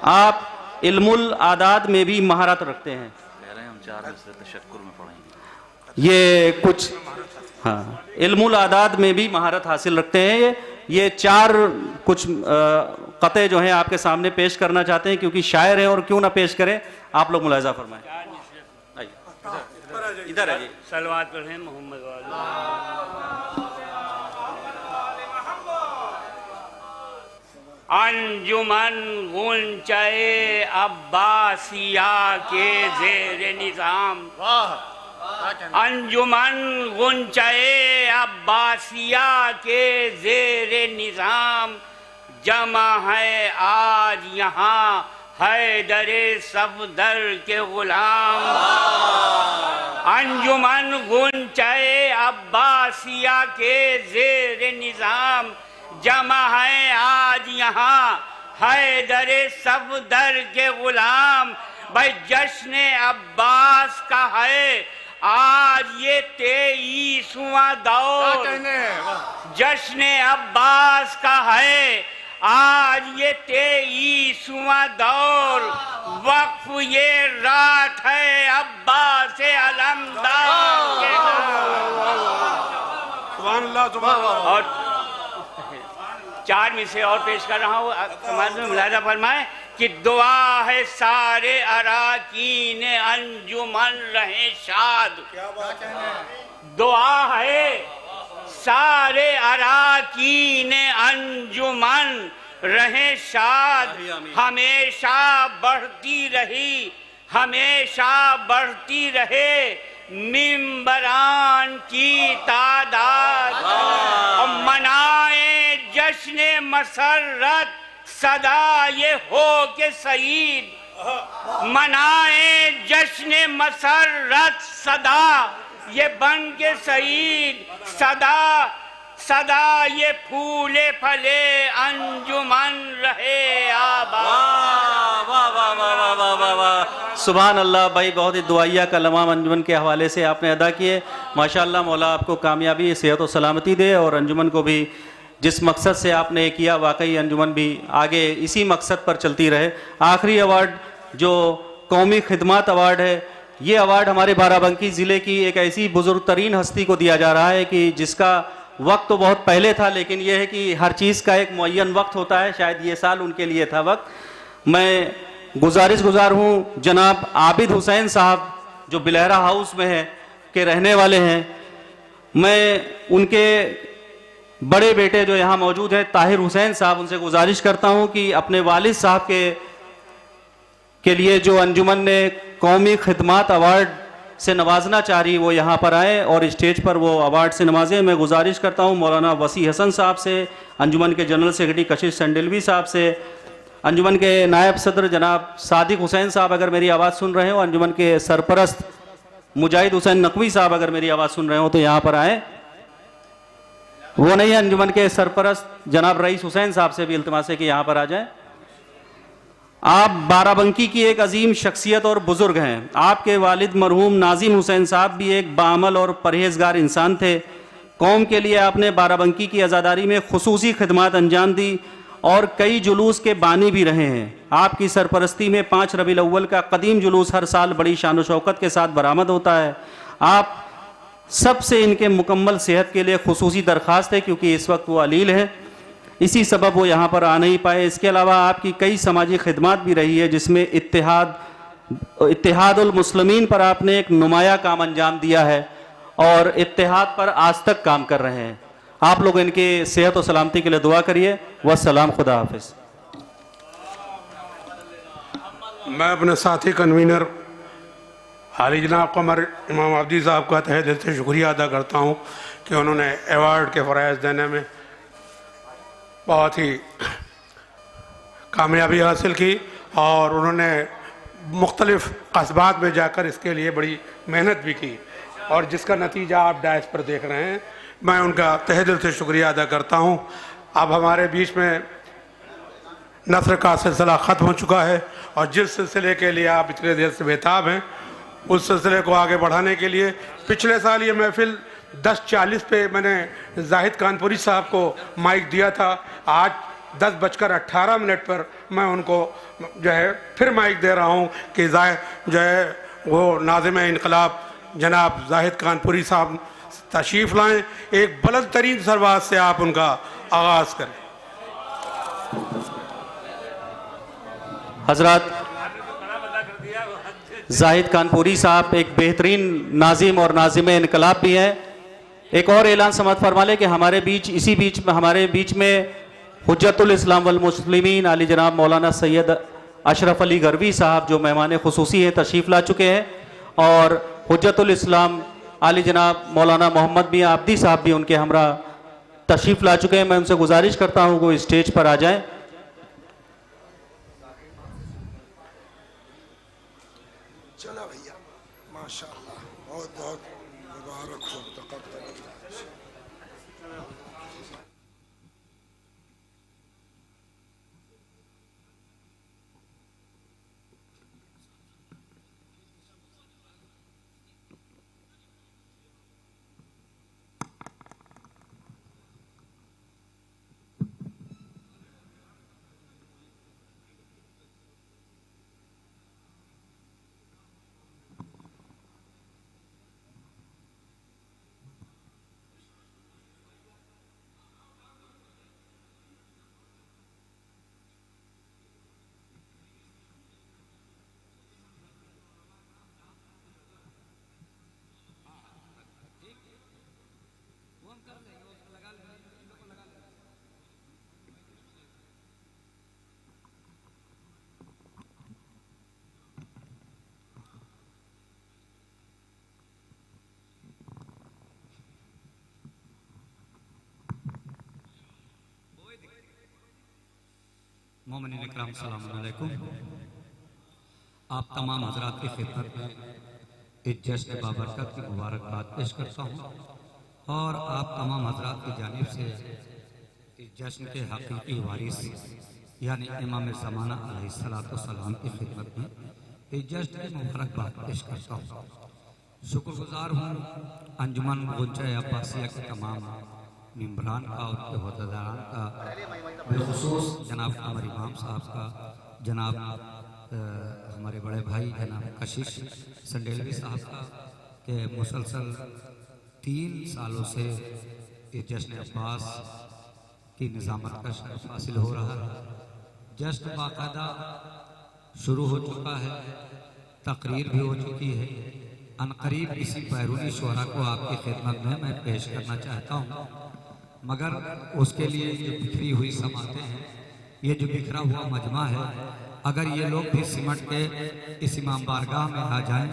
E: आप इल्मुल आदाद में भी महारत रखते हैं। ये कुछ हाँ, इल्मुल आदाद में भी महारत हासिल रखते हैं। ये 4 कुछ कते जो हैं आपके सामने पेश करना चाहते हैं क्योंकि शायर हैं और क्यों ना पेश करें। आप लोग मुलाहिज़ा फरमाएं। इधर आइए।
H: सलवात पढ़ें मोहम्मद वाले। अंजुमन गुंचाए अब्बासिया के ज़ेरे निज़ाम, अंजुमन गुंचाए अब्बासिया के ज़ेरे निज़ाम जमा है आज यहाँ हैदरे सफदर के गुलाम। अंजुमन गुंचाए अब्बासिया के ज़ेरे निज़ाम जमा है आज यहाँ हैदरे सफदर के गुलाम। भाई जश्न अब्बास का है आज ये 23वां दौर, जश्न अब्बास का है आज ये 23वां दौर। वक्फ ये रात है अब्बास अलमदार के और 4 मिसरे और पेश कर रहा हूँ। समाज में मुलाहिज़ा फरमाए कि दुआ है सारे अराकीन अंजुमन रहे शाद। दुआ है सारे अराकीन अंजुमन रहे शाद, हमेशा बढ़ती रही हमेशा बढ़ती रहे मिंबरान की तादाद और मनाए जश्न मसरत सदा ये हो के शहीद, मनाए जश्न मसरत सदा ये बन के शहीद, सदा सदा ये फूले फले अंजुमन रहे आबाद।
E: वाह वाह वाह वाह वाह वाह वाह, सुभान अल्लाह भाई, बहुत ही दुआया कलमा अंजुमन के हवाले से आपने अदा किए। माशाअल्लाह, मौला आपको कामयाबी, सेहत और सलामती दे, और अंजुमन को भी जिस मकसद से आपने किया, वाकई अंजुमन भी आगे इसी मकसद पर चलती रहे। आखिरी अवार्ड जो कौमी खिदमत अवार्ड है, ये अवार्ड हमारे बाराबंकी ज़िले की एक ऐसी बुजुर्ग तरीन हस्ती को दिया जा रहा है कि जिसका वक्त तो बहुत पहले था, लेकिन यह है कि हर चीज़ का एक मुअय्यन वक्त होता है। शायद ये साल उनके लिए था वक्त। मैं गुजार हूँ जनाब आबिद हुसैन साहब, जो बिलहरा हाउस में है के रहने वाले हैं। मैं उनके बड़े बेटे जो यहाँ मौजूद हैं ताहिर हुसैन साहब, उनसे गुजारिश करता हूँ कि अपने वालिद साहब के लिए जो अंजुमन ने कौमी खिदमत अवार्ड से नवाजना चाह रही, वो यहाँ पर आए और स्टेज पर वो अवार्ड से नवाजें। मैं गुजारिश करता हूँ मौलाना वसी हसन साहब से, अंजुमन के जनरल सेक्रेटरी कशिश संडिलवी साहब से, अंजुमन के नायब सदर जनाब सादिक हुसैन साहब अगर मेरी आवाज़ सुन रहे हो, अंजुमन के सरपरस्त मुजाहिद हुसैन नकवी साहब अगर मेरी आवाज़ सुन रहे हो तो यहाँ पर आए। वो नहीं, अंजुमन के सरपरस्त जनाब रईस हुसैन साहब से भी इल्तिमास है कि यहाँ पर आ जाए। आप बाराबंकी की एक अजीम शख्सियत और बुजुर्ग हैं। आपके वालिद मरहूम नाजिम हुसैन साहब भी एक बाअमल और परहेजगार इंसान थे। कौम के लिए आपने बाराबंकी की आज़ादारी में खुसूसी खिदमत अंजाम दी और कई जुलूस के बानी भी रहे हैं। आपकी सरपरस्ती में 5 रबीउल अव्वल का कदीम जुलूस हर साल बड़ी शान व शौकत के साथ बरामद होता है। आप सबसे इनके मुकम्मल सेहत के लिए खुसूसी दरख्वास्त है, क्योंकि इस वक्त वो अलील है, इसी सबब वो यहाँ पर आ नहीं पाए। इसके अलावा आपकी कई समाजी खिदमत भी रही है, जिसमें इत्तेहादुल मुस्लिमीन पर आपने एक नुमाया काम अंजाम दिया है और इत्तेहाद पर आज तक काम कर रहे हैं। आप लोग इनके सेहत और सलामती के लिए दुआ करिए। वस्सलाम, खुदा हाफिज़।
B: मैं अपने साथी कन्वीनर हाली जनाब कमर इमाम अब्दी साहब का तहे दिल से शुक्रिया अदा करता हूँ कि उन्होंने अवार्ड के फ़राइज़ देने में बहुत ही कामयाबी हासिल की और उन्होंने मुख्तलिफ़ कस्बात में जाकर इसके लिए बड़ी मेहनत भी की, और जिसका नतीजा आप डायस पर देख रहे हैं। मैं उनका तहे दिल से शुक्रिया अदा करता हूँ। अब हमारे बीच में नस्र का सिलसिला ख़त्म हो चुका है, और जिस सिलसिले के लिए आप इतने देर से बेताब हैं, उस सिलसिले को आगे बढ़ाने के लिए पिछले साल ये महफिल 10:40 पे मैंने जाहिद कानपुरी साहब को माइक दिया था। आज 10:18 पर मैं उनको जो है फिर माइक दे रहा हूँ कि जो है वो नाज़िम इनकलाब जनाब जाहिद कानपुरी साहब तशरीफ़ लाएँ। एक बुलंद तरीन सरवात से आप उनका आगाज़ करें।
E: हजरत जाहिद कानपुरी साहब एक बेहतरीन नाजिम और नाजिम इनकलाब भी हैं। एक और ऐलान समात फरमा लें कि हमारे बीच में हुज्जतुल इस्लाम वल मुस्लिमीन आली जनाब मौलाना सैयद अशरफ अली गरवी साहब जो मेहमान खुसूसी हैं तशरीफ़ ला चुके हैं, और हुज्जतुल इस्लाम आली जनाब मौलाना मोहम्मद मियां आब्दी साहब भी उनके हमरा तशरीफ़ ला चुके हैं। मैं उनसे गुजारिश करता हूँ वो स्टेज पर आ जाएं।
G: चला भैया, माशाअल्लाह, बहुत बहुत मुबारक हो, तक़ब्बल।
I: मोमिनीन इकराम सलाम अलैकुम। आप तमाम हजरात की खिदमत में इस जश्न बाबरकत की मुबारकबाद पेश करता हूँ और आप तमाम हजरात की जानिब से इस जश्न के हकीकी वारिस यानी इमाम ज़माना अलैहिस्सलाम की खिदमत में इस जश्न की मुबारकबाद पेश करता हूँ। शुक्रगुजार हूँ अंजुमन गुंजा अब्बासिया के तमाम मेम्बरान का और अहदेदारान का, बिलखुसूस जनाब अमर इमाम साहब का, जनाब हमारे बड़े भाई जनाब कशिश संडेलवी साहब का के मुसलसल 3 सालों से ये जश्न अब्बास की निज़ामत का शरफ हासिल हो रहा है। जश्न बाकायदा शुरू हो चुका है, तकरीर भी हो चुकी है। अनकरीब इसी बैरूनी शोरा को आपकी खिदमत में मैं पेश करना चाहता हूँ, मगर उसके लिए ये बिखरी हुई समातें हैं, ये जो बिखरा हुआ मजमा है, अगर ये लोग भी सिमट के इस इमाम बारगाह में आ जाएं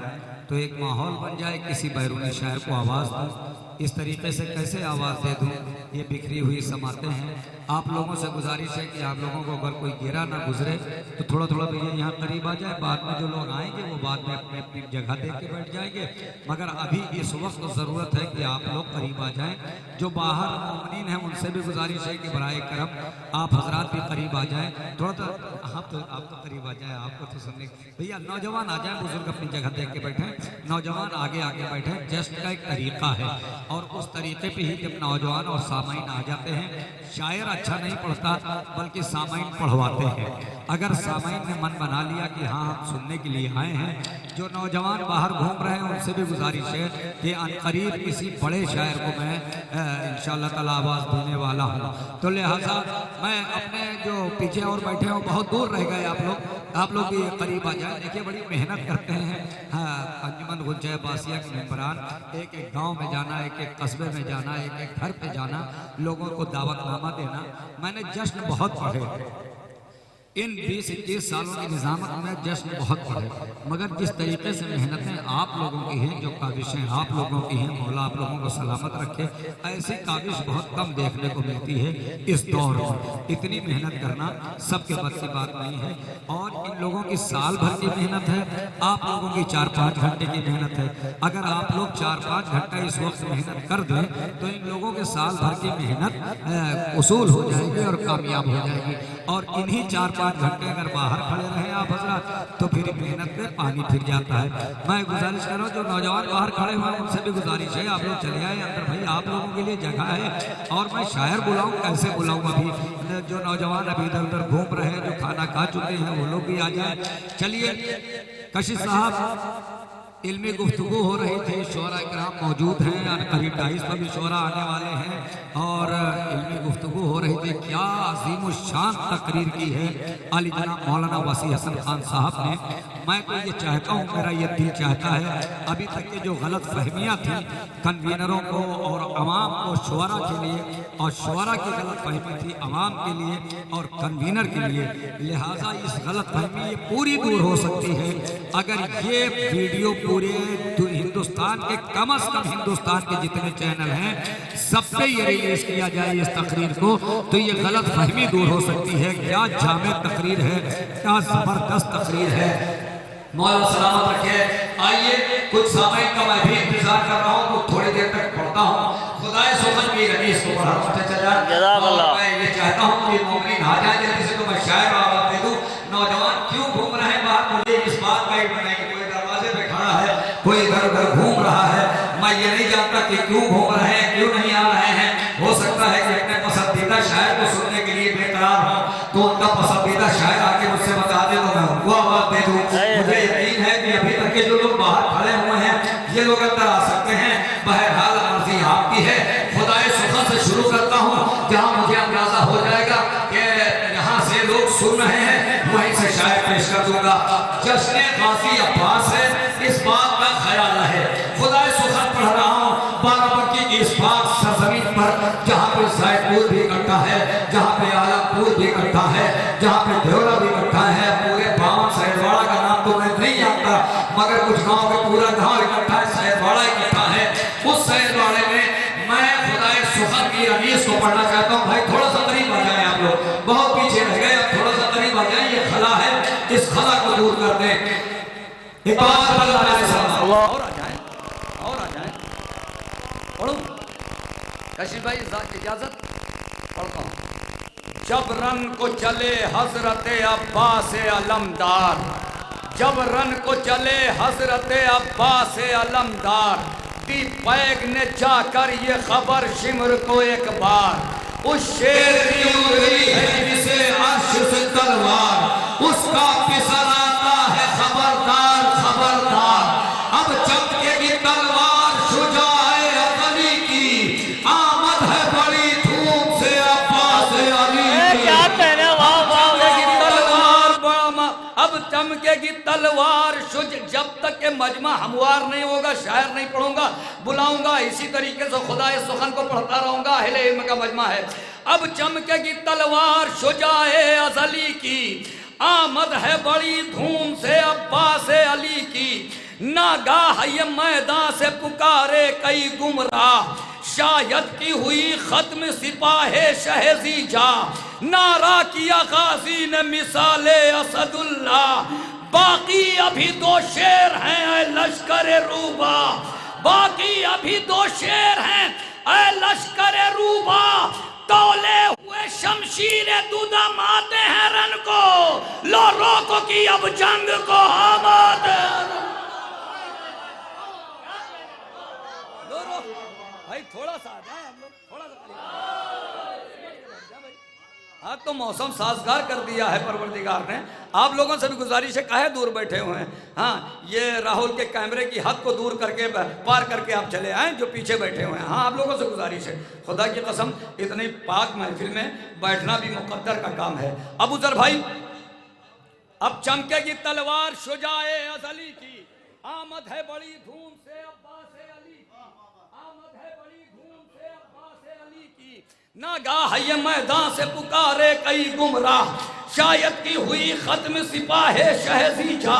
I: तो एक माहौल बन जाए, किसी बैरूनी शायर को आवाज़ दूँ। इस तरीके से कैसे आवाज़ दे दूँ, ये बिखरी हुई समातें हैं। आप लोगों से गुजारिश है कि आप लोगों को अगर कोई गिरा ना गुजरे तो थोड़ा थोड़ा भैया यहाँ करीब आ जाए। बाद में जो लोग आएंगे वो बाद में अपनी अपनी जगह देख के बैठ जाएंगे, मगर अभी इस वक्त तो ज़रूरत है कि आप लोग करीब आ जाएं। जो बाहर मोमिनीन हैं उनसे भी गुजारिश है कि बराए करम आप हजरात भी करीब आ जाएँ। थोड़ा तो आप तो करीब आ जाए, आपको तो सुनने भैया नौजवान आ जाएँ, बुजुर्ग अपनी जगह देख के बैठे, नौजवान आगे आगे बैठे। जश्न का एक तरीका है और उस तरीके पे ही जब नौजवान और सामाइन आ जाते हैं, शायर अच्छा नहीं पढ़ता बल्कि सामाइन पढ़वाते हैं। अगर सामाइन ने मन बना लिया कि हाँ हम सुनने के लिए आए हैं, जो नौजवान बाहर घूम रहे हैं उनसे भी गुजारिश है कि अनकरीब किसी बड़े शायर को मैं इंशाअल्लाह ताला आवाज़ देने वाला हूँ। तो लिहाजा मैं अपने जो पीछे और बैठे हैं बहुत दूर रह गए, आप लोग भी करीब आ जाए। देखिए बड़ी मेहनत करते हैं अंजुमन गुंजा अब्बासिया के मेम्बरान, एक एक गाँव में जाना, एक एक कस्बे में जाना, एक एक घर पे जाना, लोगों को दावतनामा देना। मैंने जश्न बहुत पढ़े, इन 20-21 सालों की निज़ामत में जश्न बहुत पढ़े, मगर जिस तरीके से मेहनतें आप लोगों की हैं, जो काविशें आप लोगों की हैं, मौला आप लोगों को सलामत रखे, ऐसी काविश बहुत कम देखने को मिलती है इस दौर में। इतनी मेहनत करना सबके बस की बात नहीं है और इन लोगों की साल भर की मेहनत है, आप लोगों की 4-5 घंटे की मेहनत है। अगर आप लोग 4-5 घंटा इस वक्त मेहनत कर दें तो इन लोगों के साल भर की मेहनत उसूल हो जाएगी और कामयाब हो जाएगी। और इन्हीं 4-5 घंटे अगर बाहर खड़े रहे आप हजरात तो फिर मेहनत में पानी फिर जाता है। मैं गुजारिश कर रहा हूँ जो नौजवान बाहर खड़े हुए हैं उनसे भी गुजारिश है आप लोग चले आए अंदर, भाई आप लोगों के लिए जगह है। और मैं शायर बुलाऊँ कैसे बुलाऊँ, अभी जो नौजवान अभी इधर उधर घूम रहे हैं, जो खाना खा चुके हैं वो लोग भी आ जाए। चलिए कशिश साहब, इल्मी गुफ्तगू हो रही थी, शोरा इकराम मौजूद हैं, करीब 250 पर भी शोरा आने वाले हैं और इल्मी गुफ्तगू हो रही थी। क्या अजीम शान तकरीर की है अली जनाब मौलाना वसी हसन खान साहब ने। मैं तो ये चाहता हूँ, मेरा ये दिल चाहता है, अभी तक के जो गलत फहमियाँ थी कन्वीनरों को और अवाम को शोरा के लिए, और शोरा की गलत फहमी थी अवाम के लिए और कन्वीनर के लिए, लिहाजा इस गलत फहमी ये पूरी दूर हो सकती है अगर ये वीडियो पूरे हिंदुस्तान के कम से कम हिंदुस्तान के जितने चैनल हैं सब पे ये रिलीज किया जाए इस तकरीर को, तो ये गलत फहमी दूर हो सकती है। क्या जामे तकरीर है, क्या जबरदस्त तकरीर है, मौला सलामत रखे। आइए कुछ समय का मैं भी इंतजार कर रहा हूँ, तो थोड़ी देर तक पढ़ता हूँ। खुदाए सोमन की रनीस को पढ़ाते चला, मैं ये चाहता हूँ कि मोमिन आ जाए जल्दी से, तो मैं शायर आवाज दे दूँ। नौजवान क्यों घूम रहे हैं बाहर, मुझे इस बात का ही नहीं, कोई दरवाजे पे खड़ा है, कोई इधर उधर घूम रहा है, मैं ये नहीं जानता कि क्यों घूम रहे हैं, क्यों नहीं आ रहे हैं। हो सकता है कि अपने पसंदीदा शायर को सुनने के लिए बेकरार हो, तो उनका पसंदीदा शायर आके मुझसे बता दे तो मैं वो आवाज दे दूं। मुझे यकीन है कि अभी तक के जो लोग बाहर खड़े हुए हैं ये लोग अंदर आ सकते हैं। बहरहाल अर्जी आपकी है। खुदाए सुखा से शुरू करता हूँ, जहाँ मुझे अंदाजा हो जाएगा कि यहाँ से लोग सुन रहे हैं वहीं से शायर पेश कर दूंगा। जश्न गाजी अब्बास है, इस बात का ख्याल है। खुदाए सुखा पढ़ रहा हूँ बाराबंकी की इस पाक सरजमीन पर, जहाँ पे सैदपुर भी इकट्ठा है, जहाँ पे आलमपुर भी इकट्ठा है, जहाँ पे देवरा भी इकट्ठा है। पूरे बावन सैदवाड़ा का नाम तो मैं नहीं जानता, मगर कुछ गाँव के पूरा गाँव इकट्ठा है, सैदवाड़ा इकट्ठा है। उस सैदवाड़े में मैं खुदाए सुखा की रनीस को पढ़ना चाहता हूँ। भाई थोड़ा सा करीब आ जाए, आप लोग बहुत पीछे रह गए, अब थोड़ा सा करीब आ और आ जाए, और आ जाए। पढ़ूं कशीफ भाई, इजाजत पढ़ता हूं। जब रन को चले हजरत अब्बास अलमदार, जब रन को चले हजरत अब्बास अलमदार, दी पैग ने जाकर ये खबर शिमर को एक बार। उस शेर की उंगली है जिसे अर्श से तलवार, उसका फिसल आता है खबरदार खबरदार। अब चमकेगी तलवार शुजाए अली की, आमद है बड़ी धूम से अब्बास अली की। क्या कहने, वाह वाह तलवार बड़ा, अब चमकेगी तलवार शुज। जब तक के मजमा हमवार नहीं होगा शायर नहीं पढ़ूंगा, बुलाऊंगा इसी तरीके से खुदाए सुखन को पढ़ता रहूंगा, अहले इल्म का मजमा है। अब चमकेगी तलवार शुजाए अजली की, आमद है बड़ी धूम से अब्बास अली की। नागाह ये मैदान से पुकारे कई गुमराह, शायद की हुई खत्म सिपाहे शहजी जा। नारा किया गाजी ने मिसाले असदुल्लाह, बाकी अभी दो शेर हैं लश्कर रूबा, बाकी अभी दो शेर हैं लश्कर रूबा। तौले हुए शमशीर दूधा माते हैं रन को, लो रोको की अब जंग को आबाद। भाई थोड़ा सा आ जाए हम लोग, थोड़ा सा आज तो मौसम साजगार कर दिया है परवरदिगार ने। आप लोगों से भी गुजारिश है, काहे दूर बैठे हुए हैं। हाँ, ये राहुल के कैमरे की हद को दूर करके पार करके आप चले आए जो पीछे बैठे हुए हैं। हाँ, आप लोगों से गुजारिश है, खुदा की कसम इतनी पाक महफिल में बैठना भी मुकद्दर का काम है। अबू जर भाई, अब चमकेगी तलवार शुजाए अजली की, आमद है बड़ी धूम से अब्बास अली की, आमद है बड़ी धूम से अब्बास अली की। नागाह ये मैदान से पुकारे कई गुमराह, शायद की हुई खत्म सिपाहे शहजी जा।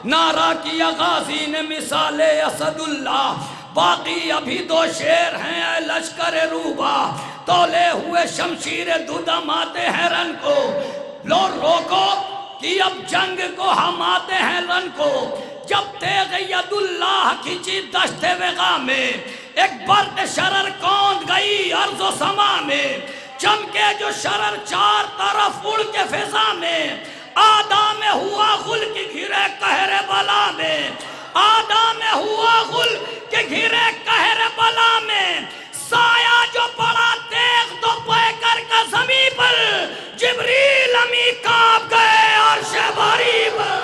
I: नारा किया गाजी ने मिसाले असदुल्लाह, बाकी अभी दो शेर हैं लश्कर रूबा। तौले हुए शमशीर दुदम आते हैं रन को, लो रोको कि अब जंग को हम आते हैं रन को। जब तेग यदुल्लाह खिंची दश्ते वेगा में, एक बर्क शरर कौंध गई अर्ज़ो समा में। चमके जो शरर चार तरफ उड़ के फिजा में, आदा में हुआ गुल की घिरे कहरे बला में, आदा में हुआ गुल के घिरे कहरे बला में। साया जो पड़ा तेग तो पैकर का जमीन पर, जिब्रील अमी कांप गए अर्श बारी पर।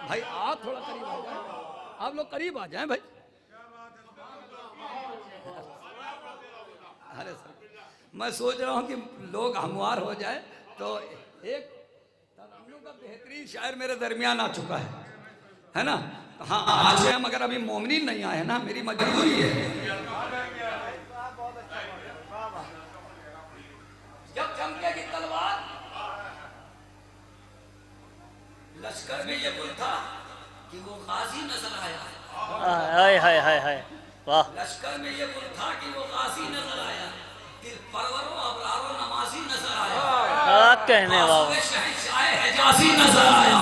I: भाई आप थोड़ा करीब आ जाए, आप लोग करीब आ जाएं भाई। अरे सर, मैं सोच रहा हूँ कि लोग हमवार हो जाए तो एक तरन्नुम का बेहतरीन शायर मेरे दरमियान आ चुका है ना। हाँ, आज हम अगर अभी मोमिनीन नहीं आए ना, मेरी मजबूरी है। जब चमकेगी तलवार, लश्कर में ये गुल था कि वो गाजी नजर आया।
J: हाय हाय हाय हाय, वाह।
I: लश्कर में ये गुल था कि वो गाजी नजर आया, दिल परवरो अबरारो नमाजी नजर आया।
J: क्या कहने, वाह।
I: शहंशाह हिजाज़ी नजर आया,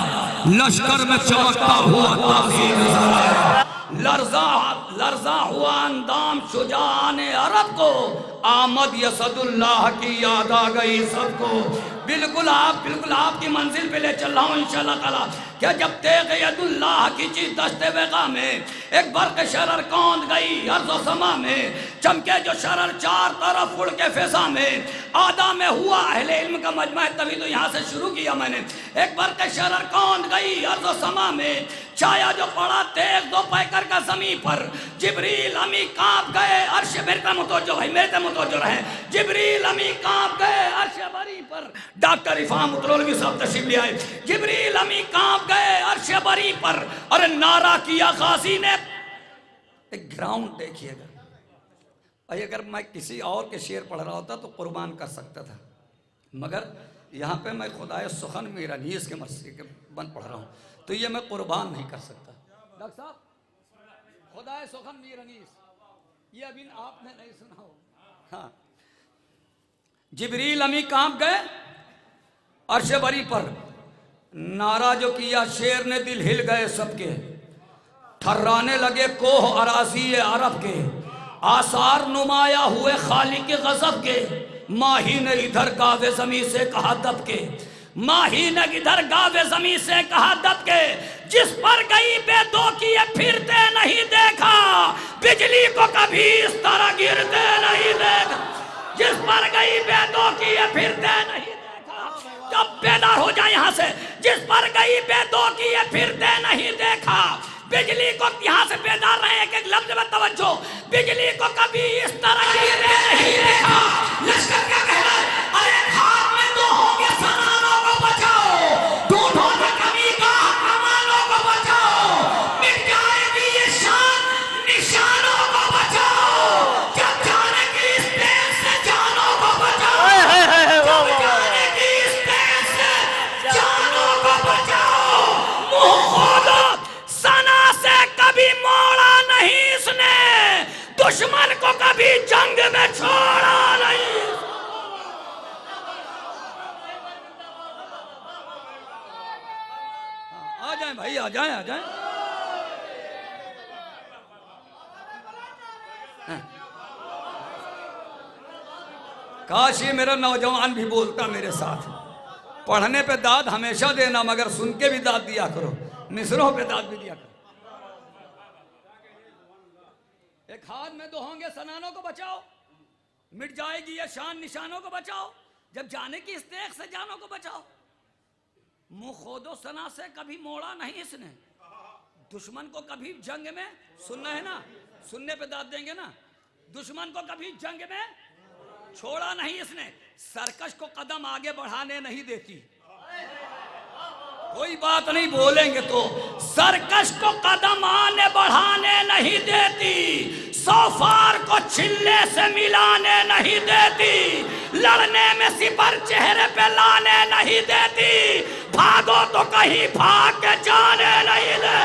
I: लश्कर में चमकता हुआ ताज़ी नजर आया। लर्जा हुआ अंदाम शुजान अरब को, आमद यसदुल्लाह की याद आ गई सबको। बिल्कुल आपकी मंजिल पे ले चल रहा हूँ इंशाल्लाह ताला। क्या जब तेग यदुल्लाह की चीज दस्ते वेगा में, एक बर्क शरर कौंध गई अर्ज़ो समा में। चमके जो शरर चार तरफ उड़ के फिजा में, आदा में हुआ अहले इल्म का मजमा है, तभी तो यहाँ से शुरू किया मैंने। एक बर्क शरर कौंध गई अर्ज़ो समा में, छाया जो पड़ा तेग दो पैकर का जमीन पर। जिब्रील अमी कांप गए अर्श, मेरे मुतवज्जो भाई, मेरे मुतवज्जो रहे। जिब्रील अमी कांप गए अर्श बरी पर। डॉक्टर इफाम उतरौलवी साहब तशरीफ ले आए। जिब्रील अमी कांप गए अर्श बरी पर। अरे नारा किया गाजी ने, एक ग्राउंड देखिएगा। अगर मैं किसी और के शेर पढ़ रहा होता तो कुर्बान कर सकता था, मगर यहाँ पे मैं खुदाए सुखन मीरानीस के मर्सी के बन पढ़ रहा हूँ, तो ये मैं कुर्बान नहीं कर सकता। डॉक्टर साहब, खुदाए सुखन मीरानीस, ये अभी आपने नहीं सुना हो। हाँ,
K: जिब्रील अमी कांप गए अर्श बरी पर, नारा जो किया शेर ने दिल हिल गए सबके, ठर्राने लगे कोह अराजी अरब के, आसार नुमाया हुए खालिक के गजब के, माही ने इधर गावे जमी से कहा दब के, माही ने इधर गावे जमी से कहा दब के, जिस पर गई बेदो किए फिरते नहीं देखा, बिजली को कभी इस तरह गिरते नहीं देखा, जिस पर गई बेदो किए फिरते नहीं देखा, जब बेदार हो जाए यहाँ से, जिस पर गई बेदो किए फिरते नहीं देखा, बिजली को यहाँ से बेदार रहे, एक एक लफ्ज में तवज्जो, बिजली को कभी इस तरह गिरते नहीं देखा। लश्कर क्या कह रहा है? अरे हाथ में तो होंगे सनानों को बचाओ, ढूंढो न कमी का कमानों को बचाओ, मिट जाएगी ये शान निशानों को बचाओ, जब जाने की इस देश से जानों को बचाओ, जब जाने की इस देश से जानों को बचाओ। मुंह खोलो, सना से कभी मोड़ा नहीं इसने, दुश्मन को कभी जंग में छोड़ा नहीं। आ जाएं भाई, आ जाएं, आ जाएं। काश ये मेरा नौजवान भी बोलता मेरे साथ। पढ़ने पे दाद हमेशा देना, मगर सुन के भी दाद दिया करो, मिसरों पे दाद भी दिया करो। एक हाथ में दो होंगे सनानों को बचाओ, मिट जाएगी ये शान निशानों को बचाओ, जब जाने की इस्तेक से जानों को बचाओ। मुंह खोदो सना से कभी मोड़ा नहीं इसने, दुश्मन को कभी जंग में, सुनना है ना, सुनने पे दाद देंगे ना, दुश्मन को कभी जंग में छोड़ा नहीं इसने, सरकश को कदम आगे बढ़ाने नहीं देती। कोई बात नहीं बोलेंगे तो, सरकश को कदम आने बढ़ाने नहीं देती, सौफार को छिल्ले से मिलाने नहीं देती, लड़ने में सिपर चेहरे पे लाने नहीं देती, भागो तो कहीं भाग के जाने नहीं दे,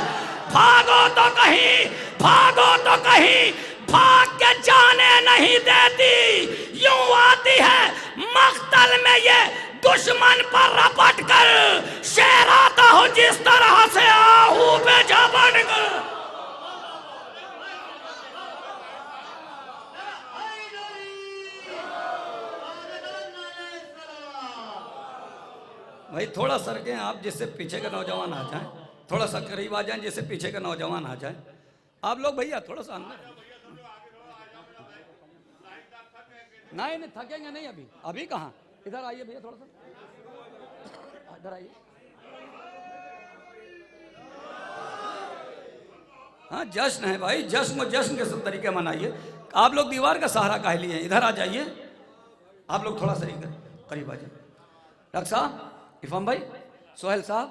K: भागो तो कहीं, भागो तो कहीं भाग के जाने नहीं देती। यूं आती है मख्तल में ये दुश्मन पर रपट कर, शेर आता हो जिस तरह से आहू पे झपट कर। भाई थोड़ा सरके आप, जिससे पीछे का नौजवान आ जाए, थोड़ा सा करीब आ जाए जिससे पीछे का नौजवान आ जाए। आप लोग भैया थोड़ा सा अंदर, नहीं नहीं थकेंगे नहीं अभी, अभी कहाँ, इधर आइए भैया थोड़ा सा, इधर आइए। हाँ जश्न है भाई, जश्न को जश्न के सब तरीके मनाइए। आप लोग दीवार का सहारा काहे लिए, इधर आ जाइए, आप लोग थोड़ा सा करीब आ जाइए। डॉक्टर साहब, इफाम भाई, सोहेल साहब,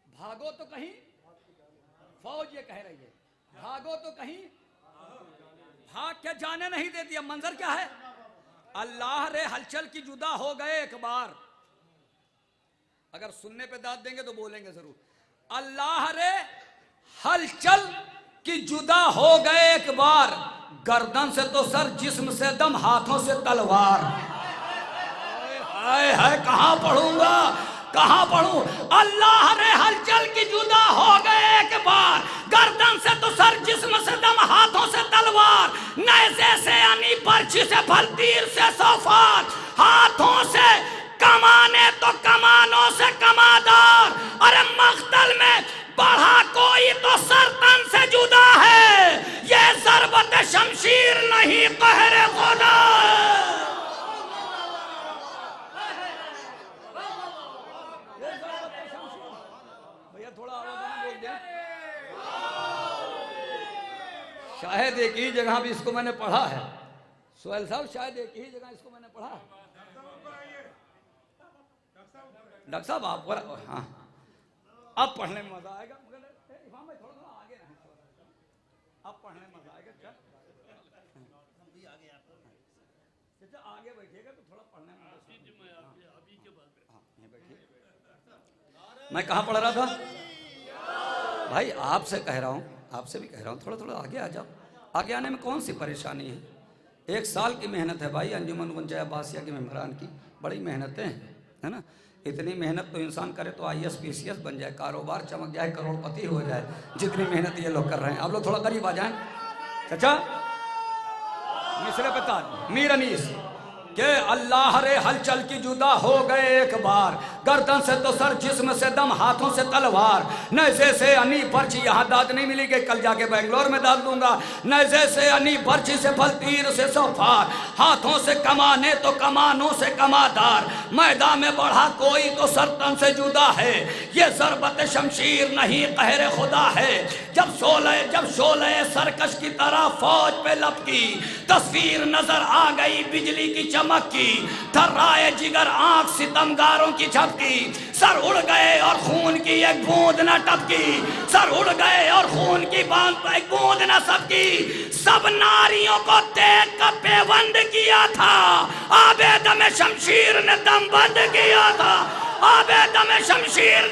K: भागो तो कहीं, फौज ये कह रही है भागो तो कहीं, भाग के जाने नहीं देती। अब मंजर क्या है, अल्लाह रे हलचल की जुदा हो गए एक बार, अगर सुनने पे दाद देंगे तो बोलेंगे जरूर, अल्लाह रे हलचल की जुदा हो गए एक बार, गर्दन से तो सर, जिस्म से दम, हाथों से तलवार। हाय हाय कहां पढ़ूंगा, कहां पढ़ूं, अल्लाह रे हलचल की जुदा हो गए एक बार, गर्दन से तो सर, जिस्म से दम, हाथों से तलवार, नेज़े से यानी पर्ची से फल, तीर से सौफार, हाथों से कमाने तो कमानों से कमादार। अरे मख्तल में बढ़ा कोई तो सरतन से जुदा है, ये ज़रबत शमशीर नहीं कहरे खुदा। शायद एक ही जगह भी इसको मैंने पढ़ा है, सोहेल साहब, शायद एक ही जगह इसको मैंने पढ़ा है। डॉक्टर साहब आप, हाँ अब पढ़ने में मजा आएगा, मगर इमाम भाई थोड़ा आगे रहें, अब पढ़ने में मजा आएगा। क्या आगे बैठिएगा तो थोड़ा पढ़ने में, मैं कहाँ पढ़ रहा था भाई, आपसे कह रहा हूँ, आपसे भी कह रहा हूँ, थोड़ा थोड़ा आगे आ जाओ। आगे आने में कौन सी परेशानी है, 1 साल की मेहनत है भाई अंजुमन गुंजा अब्बासिया के मेम्बरान की, बड़ी मेहनतें हैं, है ना। इतनी मेहनत तो इंसान करे तो IAS PCS बन जाए, कारोबार चमक जाए, करोड़पति हो जाए, जितनी मेहनत ये लोग कर रहे हैं। आप लोग थोड़ा करीब आ जाएं। चाचा मिसरे पता मीर अनीस के अल्लाह रे हलचल की जुदा हो गए एक बार, गर्दन से तो सर, जिस्म से दम, हाथों से तलवार, नैज़े से अनी पर्ची, यहाँ दाद नहीं मिली कि कल जाके बेंगलोर में दाद दूंगा, नैज़े से अनी पर्ची से फल, तीर से सौफार, हाथों से कमाने तो कमानों से कमादार, मैदान में बढ़ा कोई तो सरतन से जुदा है, ये ज़रबत शमशीर नहीं कहर खुदा है। जब शोले सरकश की तरह फौज पे लपकी, तस्वीर नजर आ गई बिजली की चमक की, थर्राए जिगर आंख सितमगारों की झपकी, सर उड़ गए और खून की एक बूंद न टपकी, सर उड़ गए और खून की एक बूंद न सबकी, सब नारियों को देख कर बेबंद किया था, आबे दम शमशीर ने दम बंद किया था, आबे दम शमशीर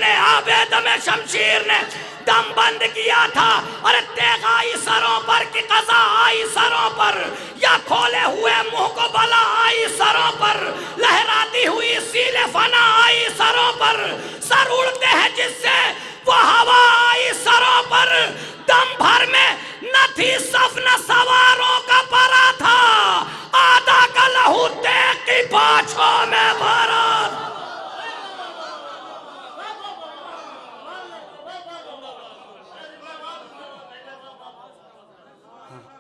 K: ने दम बंद किया था। अरे तेग आई सरों पर कि कज़ा आई सरों पर, या खोले हुए मुंह को बला आई सरों पर, लहराती हुई सीले फना आई सरों पर, सर उड़ते हैं जिससे वो हवा आई सरों पर, दम भर में न थी सफ न सवारों का परा था, आधा का लहू तेग की बाछों में भरा।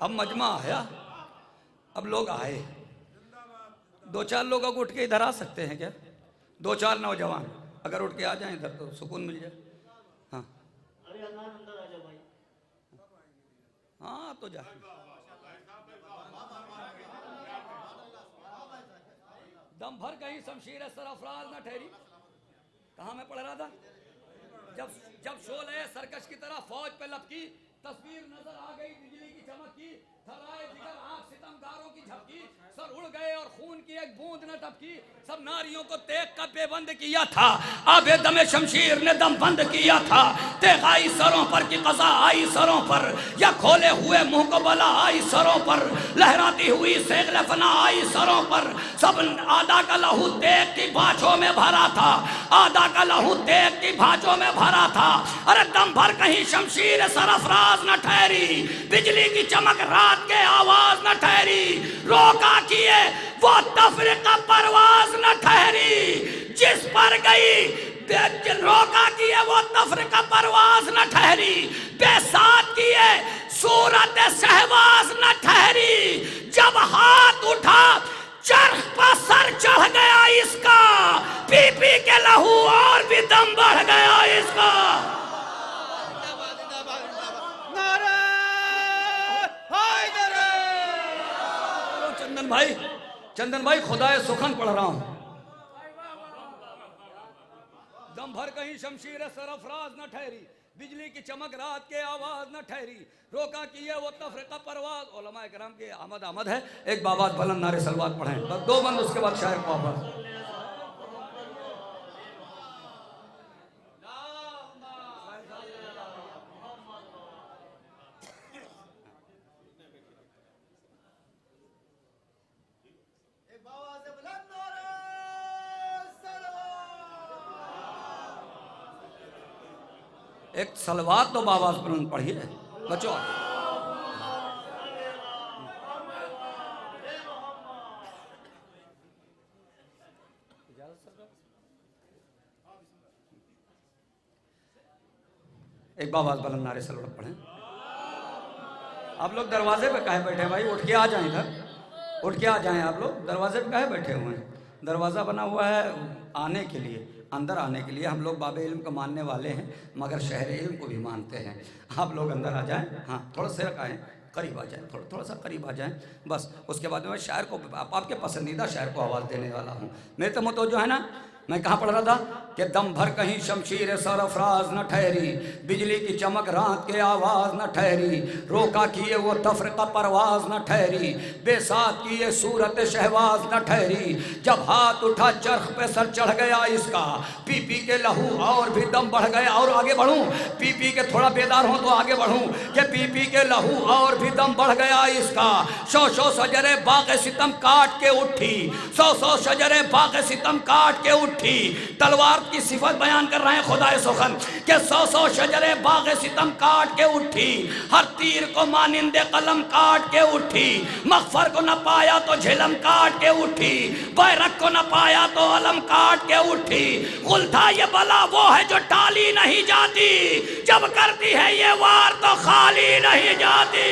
K: अब मजमा आया, अब लोग आए, 2-4 लोग उठ के इधर आ सकते हैं क्या? 2-4 नौजवान अगर उठ के आ जाएं इधर तो सुकून मिल जाए। हाँ हाँ तो जा। दम भर कहीं शमशीर सरफराज न ठहरी। कहाँ मैं पढ़ रहा था? जब शोले सरकश की तरह फौज पे लपकी, तस्वीर नजर आ गई बिजली की चमक की, थराए जिगर आंख सितमगारों की झपकी, सर उड़ गए और खून की एक बूंद न टपकी, सब नारियों को तेग का बेबंद किया था, आबे दमे शमशीर ने दम बंद किया था, तेग आई सरों पर कि कज़ा आई सरों पर, या खोले हुए मुंह को बला आई सरों पर, लहराती हुई सेगले फना आई सरों पर, सब आधा का लहू तेग की बाछों में भरा था, आधा का लहू तेग की बाछों में भरा था। अरे दम भर कहीं शमशीर सरफराज न ठहरी, बिजली की चमक रात के आवाज न ठहरी, रोका किए वो तफरीका परवाज न ठहरी, जिस पर गई रोका किए वो तफरीका परवाज न ठहरी, बेसात किए सूरत सहवाज न ठहरी, जब हाथ उठा चरख पर सर चढ़ गया इसका, पी पी के लहू और भी दम बढ़ गया इसका। चंदन भाई खुदाए सुखन पढ़ रहा हूं। दम भर कहीं शमशीर सरफराज न ठहरी, बिजली की चमक रात के आवाज न ठहरी, रोका किए वो तफरीका परवाज। उलमा किराम के आमद है, एक बाबा बुलंद नारे सलवात पढ़ें, बस 2 बंद, उसके बाद शायर को वापस। एक सलवात तो बाबा बुलंद पढ़िए बच्चों। एक बाबा बुलंद नारे सलवात पढ़ें। आप लोग दरवाजे पे काहे बैठे हैं भाई? उठ के आ जाएं इधर, उठ के आ जाएं। आप लोग दरवाजे पे काहे बैठे हुए हैं? दरवाज़ा बना हुआ है आने के लिए, अंदर आने के लिए। हम लोग बाबे इल्म को मानने वाले हैं, मगर शहर इल्म को भी मानते हैं। आप लोग अंदर आ जाएं। हाँ थोड़ा सा आएँ, करीब आ जाएं, थोड़ा सा करीब आ जाएं बस। उसके बाद मैं शायर को, आपके पसंदीदा शायर को आवाज़ देने वाला हूँ। मेरे तो मतलब जो है ना, मैं कहाँ पढ़ रहा था कि दम भर कहीं शमशीर सरफराज न ठहरी, बिजली की चमक रात के आवाज न ठहरी, रोका किए वो तफरका परवाज न ठहरी, बेसात किए सूरत शहवाज न ठहरी, जब हाथ उठा चरख पे सर चढ़ गया इसका, पी पी के लहू और भी दम बढ़ गया। और आगे बढ़ूं, पी पी के थोड़ा बेदार हूं तो आगे बढ़ूं कि पी पी के लहू और भी दम बढ़ गया इसका, सौ सौ शजरे बाग़ सितम काट के उठी, सौ सौ शजरे बाग़ सितम काट के उठी। तलवार की सिफत बयान कर रहे हैं खुदाए सुखन के सौ सौ शजरे बाग़ सितम काट के उठी, हर तीर को मानिंदे कलम काट के उठी, मग़फ़र को न पाया तो झिलम काट के उठी, बैरक को न पाया तो अलम काट के उठी। गुल था ये बला वो है जो टाली नहीं जाती, जब करती है ये वार तो खाली नहीं जाती।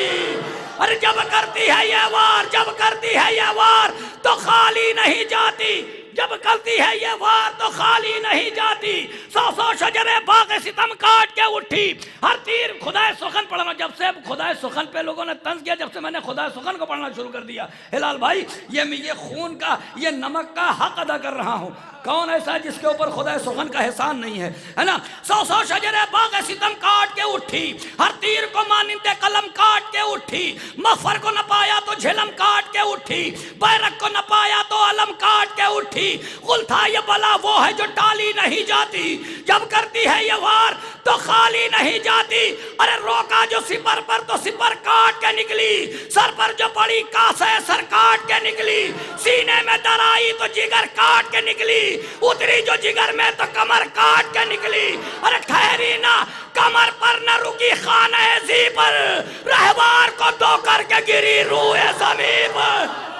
K: अरे जब करती है ये वार, जब करती है ये वार तो खाली नहीं जाती, जब करती है ये वार तो खाली नहीं जाती। सौ सौ शजरे बाग़ सितम काट के उठी, हर तीर खुदाए सुखन पढ़ना। जब से खुदाए सुखन पे लोगों ने तंज किया, जब से मैंने खुदाए सुखन को पढ़ना शुरू कर दिया, हिलाल भाई ये खून का, ये नमक का हक अदा कर रहा हूँ। कौन ऐसा है जिसके ऊपर खुदाए सुखन का एहसान नहीं है, है ना। सौ सौ शजरे बाग़ सितम काट के उठी, हर तीर को मानिंदे कलम काट के उठी, मग़फ़र को न पाया तो झिलम काट के उठी, बैरक को न पाया तो अलम काट के उठी। गुल था ये बला वो है जो टाली नहीं जाती, जब करती है ये वार तो खाली नहीं जाती। अरे रोका जो सिपर पर तो सिपर काट के निकली, सर पर जो पड़ी कासे सर काट के निकली, सीने में दराई तो जिगर काट के निकली, उतरी जो जिगर में तो कमर काट के निकली। अरे ठहरी ना कमर पर न रुकी खाने जी पर, रहवार को दो करके गिरी रूए ज़मीं पर।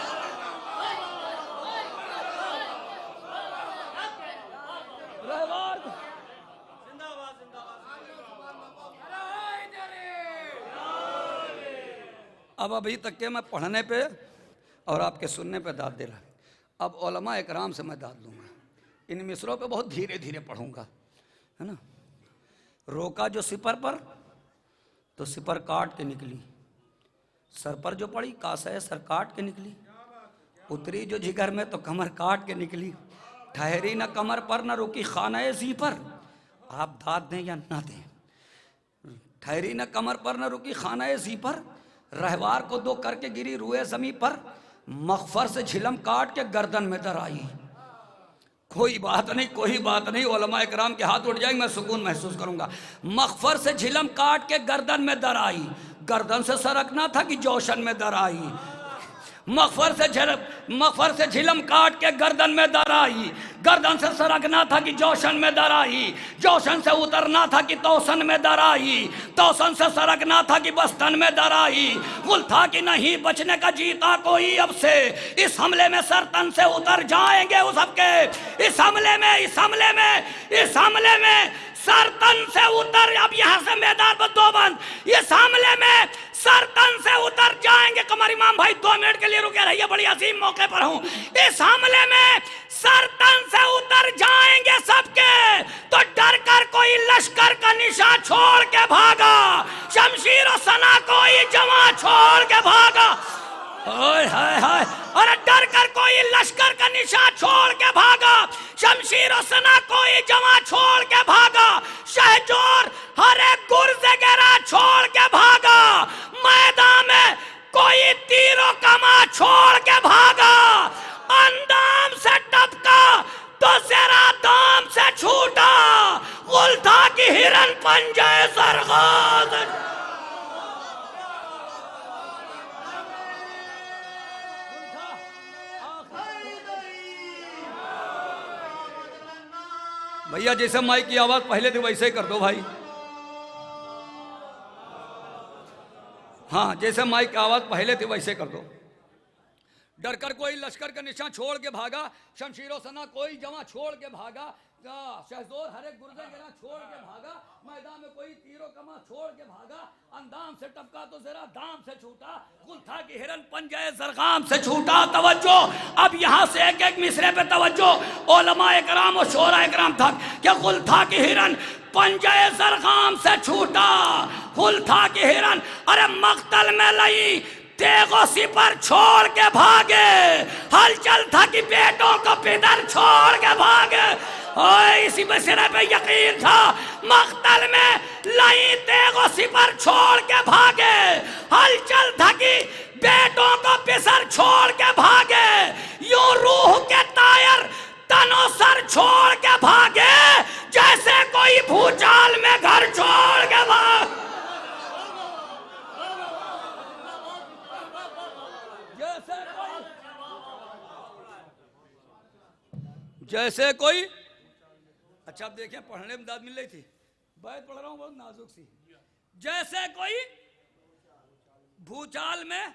K: अब अभी तक के मैं पढ़ने पे और आपके सुनने पे दाद दे रहा, अब उलमा इकराम से मैं दाद लूँगा। इन मिसरों पे बहुत धीरे धीरे पढ़ूँगा, है ना। रोका जो सिपर पर तो सिपर काट के निकली, सर पर जो पड़ी कासे सर काट के निकली, उतरी जो जिगर में तो कमर काट के निकली, ठहरी न कमर पर न रुकी खाने जी पर। आप दाद दें या ना दें, ठहरी न कमर पर न रुकी खाने जी पर, रहवार को दो करके गिरी रुए ज़मीं पर, मग़फ़र से झिलम काट के गर्दन में दर आई। कोई बात नहीं, कोई बात नहीं, उलमा इकराम के हाथ उठ जाएंगे, मैं सुकून महसूस करूंगा। मग़फ़र से झिलम काट के गर्दन में दर आई, गर्दन से सरकना था कि जोशन में दर आई। मग़फ़र से झिलम काट के गर्दन में दर आई, गर्दन से सरकना था कि जोशन में दर आई, जोशन से उतरना था कि तोसन में दर आई, तोसन से सरकना था कि बस्तन में दर आई। गुल था कि नहीं बचने का जीता कोई अब से, इस हमले में सरतन से उतर जाएंगे उस सबके। इस हमले में सरतन से उतर, अब यहाँ से मैदान पर दो बंद, इस हमले में सरतन से उतर जाएंगे। कमर इमाम भाई 2 मिनट के लिए रुके रहिए, बड़ी अजीम मौके पर हूँ। इस हमले में सरतन से उतर जाएंगे सबके, तो डर कर कोई लश्कर का निशा छोड़ के भागा, शमशीर और सना कोई जमा छोड़ के भागा। हाय हाय हाय, अरे डर कर कोई लश्कर का निशा छोड़ के भागा, शमशीर और सना कोई जमा छोड़ के भागा, शहजोर हर एक गुर्ज़ गिरा छोड़ के भागा, मैदान में कोई तीरों कमा छोड़ के भागा, अंदाम से टपका तो जरा दाम से छूटा, गुल था कि हिरन पंजे सरगाज़। भैया जैसे माइक की आवाज पहले थी वैसे ही कर दो भाई। हाँ, जैसे माइक की आवाज पहले थी वैसे कर दो। डर कर कोई लश्कर का निशान छोड़ के भागा, शमशीरों सना कोई जमा छोड़ के भागा, शहजोर हर एक गुर्ज़े गिरा छोड़ के भागा, मैदान में कोई तीरों कमा छोड़ के भागा, अंदाम से टपका तो जरा दाम से छूटा, गुल था कि हिरन पंजे ज़रग़ाम से छूटा। तवज्जो, अब यहाँ से एक एक मिसरे पे तवज्जो, उलमा इकराम और शोरा इकराम तक, क्या गुल था कि हिरन पंजे ज़रग़ाम से छूटा, गुल था कि हिरन, अरे मक़तल में लई तेगो सिपर छोड़ के भागे, हलचल था कि बेटों को पितर छोड़ के भागे। और इसी मसले पे यकीन था, मख्तल में लाई तेगो सिपर छोड़ के भागे, हलचल था कि बेटों को पितर छोड़ के भागे। यूं रूह के तायर तनो सर छोड़ के भागे, जैसे कोई भूचाल में घर छोड़ के भाग। जैसे कोई, अच्छा आप देखिए पढ़ने में दाद मिल रही थी, बैत पढ़ रहा हूं बहुत नाजुक सी। जैसे कोई भूचाल में,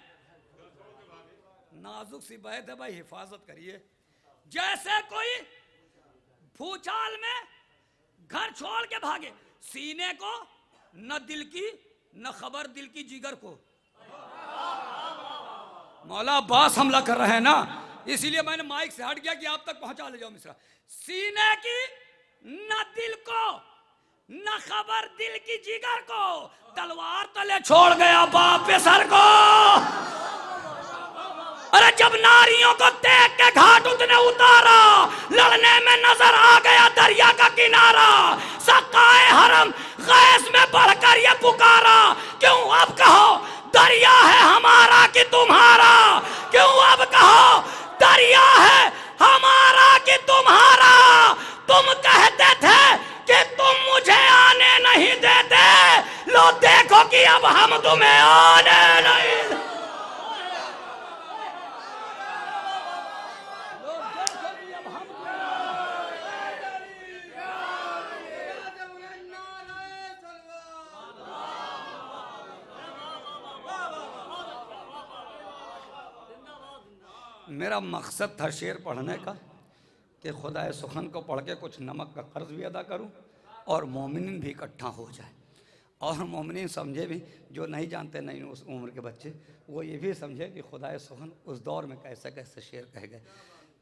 K: नाजुक सी बैत है भाई, हिफाजत करिए। जैसे कोई भूचाल में घर छोड़ के भागे, सीने को न दिल की न खबर दिल की जिगर को। मौला अब्बास हमला कर रहे हैं ना, इसीलिए मैंने माइक से हट गया कि आप तक पहुंचा ले जाओ मिश्रा। सीने की न दिल को न खबर दिल की जिगर को, तलवार तले छोड़ गया बाप सर को। अरे जब नारियों को देख के घाट उतने उतारा, लड़ने में नजर आ गया दरिया का किनारा। सकाए हरम गैस में बढ़कर ये पुकारा, क्यों अब कहो दरिया है हमारा कि तुम्हारा, क्यों अब कहो दरिया है हमारा कि तुम्हारा। तुम कहते थे कि तुम मुझे आने नहीं देते, लो देखो कि अब हम तुम्हें आने नहीं। मेरा मकसद था शेर पढ़ने का कि खुदाए सुखन को पढ़ के कुछ नमक का कर्ज भी अदा करूं और मोमिनीन भी इकट्ठा हो जाए। और मोमिनीन समझे भी, जो नहीं जानते नहीं उस उम्र के बच्चे, वो ये भी समझे कि खुदाए सुखन उस दौर में कैसे कैसे शेर कह गए।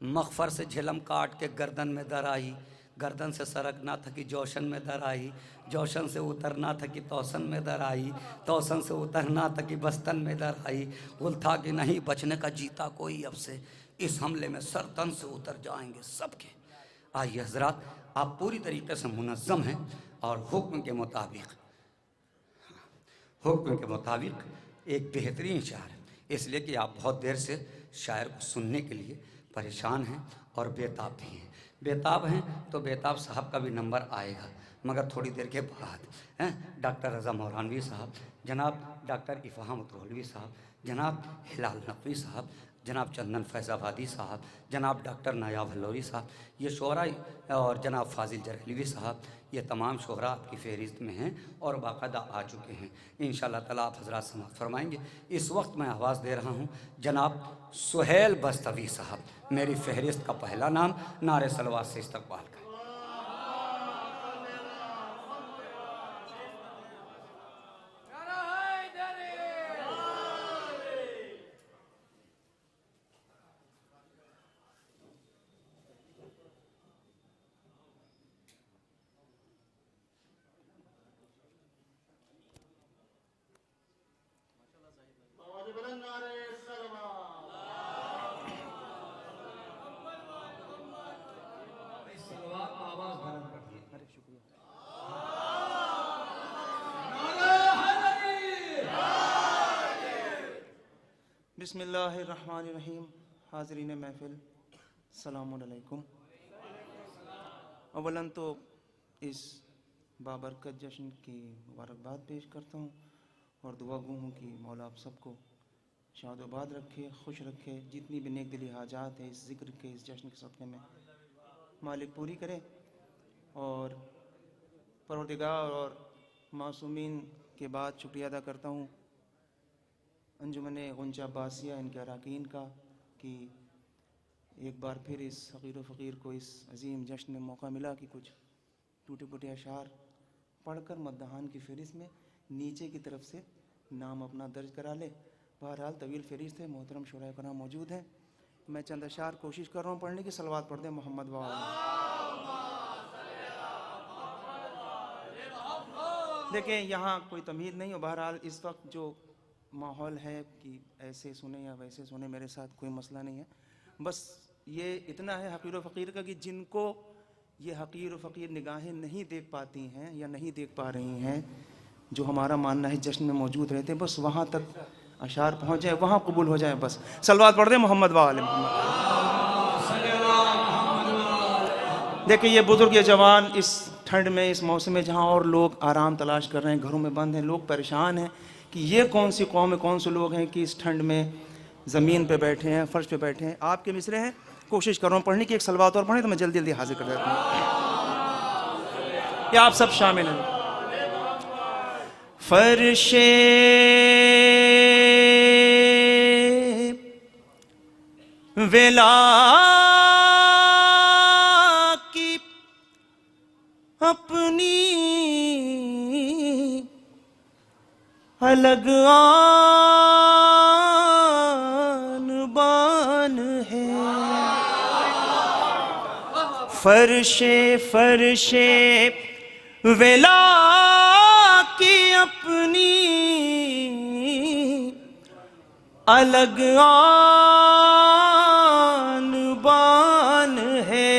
K: मगफर से झिलम काट के गर्दन में दर आई, गर्दन से सरकना था कि जोशन में दर आई, जोशन से उतरना था कि तौसन में दर आई, तौसन से उतरना था कि बस्तन में दर आई। गुल था कि नहीं बचने का जीता कोई अब से, इस हमले में सर तन से उतर जाएंगे सबके। आइए हजरात, आप पूरी तरीके से मुनज़्ज़म हैं और हुक्म के मुताबिक एक बेहतरीन शायर है, इसलिए कि आप बहुत देर से शायर को सुनने के लिए परेशान हैं और बेताब भी हैं। बेताब हैं तो बेताब साहब का भी नंबर आएगा, मगर थोड़ी देर के बाद हैं। डॉक्टर रज़ा मौलानवी साहब, जनाब डॉक्टर इफ़ाहम उतरौलवी साहब, जनाब हिलाल नकवी साहब, जनाब चंदन फैज़ाबादी साहब, जनाब डॉक्टर नायाब हल्लौरी साहब, ये शोरा, और जनाब फाजिल जरहलवी साहब, ये तमाम शोरा आपकी फ़हरिस्त में हैं और बाकायदा आ चुके हैं। इंशाअल्लाह ताला आप हज़रात समाअत फरमाएंगे। इस वक्त मैं आवाज़ दे रहा हूँ जनाब सुहेल बस्तवी साहब, मेरी फ़हरिस्त का पहला नाम, नारे सलवात से इस्तकबाल का।
L: बिस्मिल्लाहिर्रहमानिर्रहीम। हाज़रीन महफ़िल, सलामुन अलैकुम। अवलन तो इस बाबरकत जश्न की मुबारकबाद पेश करता हूँ और दुआ गो हूँ कि मौला आप सबको शादोबाद रखे, खुश रखे। जितनी भी नेक दिली हाजात है इस ज़िक्र के, इस जश्न के सदक़े में मालिक पूरी करे। और परवरदिगार और मासूमीन के बाद शुक्रिया अदा करता हूँ अंजुमन गुंजा अब्बासिया, इनके अरकान का, कि एक बार फिर इस फ़कीर फ़कीर को इस अजीम जश्न में मौका मिला कि कुछ टूटे फूटे अशार पढ़कर मद्दहान की फ़हरिस्त में नीचे की तरफ से नाम अपना दर्ज करा ले। बहरहाल तवील फ़हरिस्त है, मोहतरम शोरा कराम मौजूद हैं। मैं चंद अशार कोशिश कर रहा हूँ पढ़ने की। सलवात पढ़ दें मोहम्मद वाला। देखिए यहाँ कोई तमीज़ नहीं हो। बहरहाल इस वक्त जो माहौल है कि ऐसे सुने या वैसे सुने, मेरे साथ कोई मसला नहीं है। बस ये इतना है हकीर व फ़कीर का कि जिनको ये हकीर व फ़कीर निगाहें नहीं देख पाती हैं या नहीं देख पा रही हैं, जो हमारा मानना है जश्न में मौजूद रहते, बस वहाँ तक अशार पहुँच जाए, वहाँ कबूल हो जाए। बस सलवात पढ़ रहे मोहम्मद वाले मोहम्मद। देखिए ये बुजुर्ग, ये जवान इस ठंड में, इस मौसम में जहाँ और लोग आराम तलाश कर रहे हैं, घरों में बंद हैं, लोग परेशान हैं कि ये कौन सी कौम है, कौन से लोग हैं कि इस ठंड में ज़मीन पे बैठे हैं, फ़र्श पे बैठे हैं। आपके मिसरे हैं, कोशिश कर रहा हूँ पढ़ने की। एक सलवात और पढ़ें तो मैं जल्दी जल्दी हाजिर कर देता हूँ, या आप सब शामिल हैं। फर्शे वेला की अपनी अलग आन बान है। फर्शे फर्शे वेला की अपनी अलग आन बान है।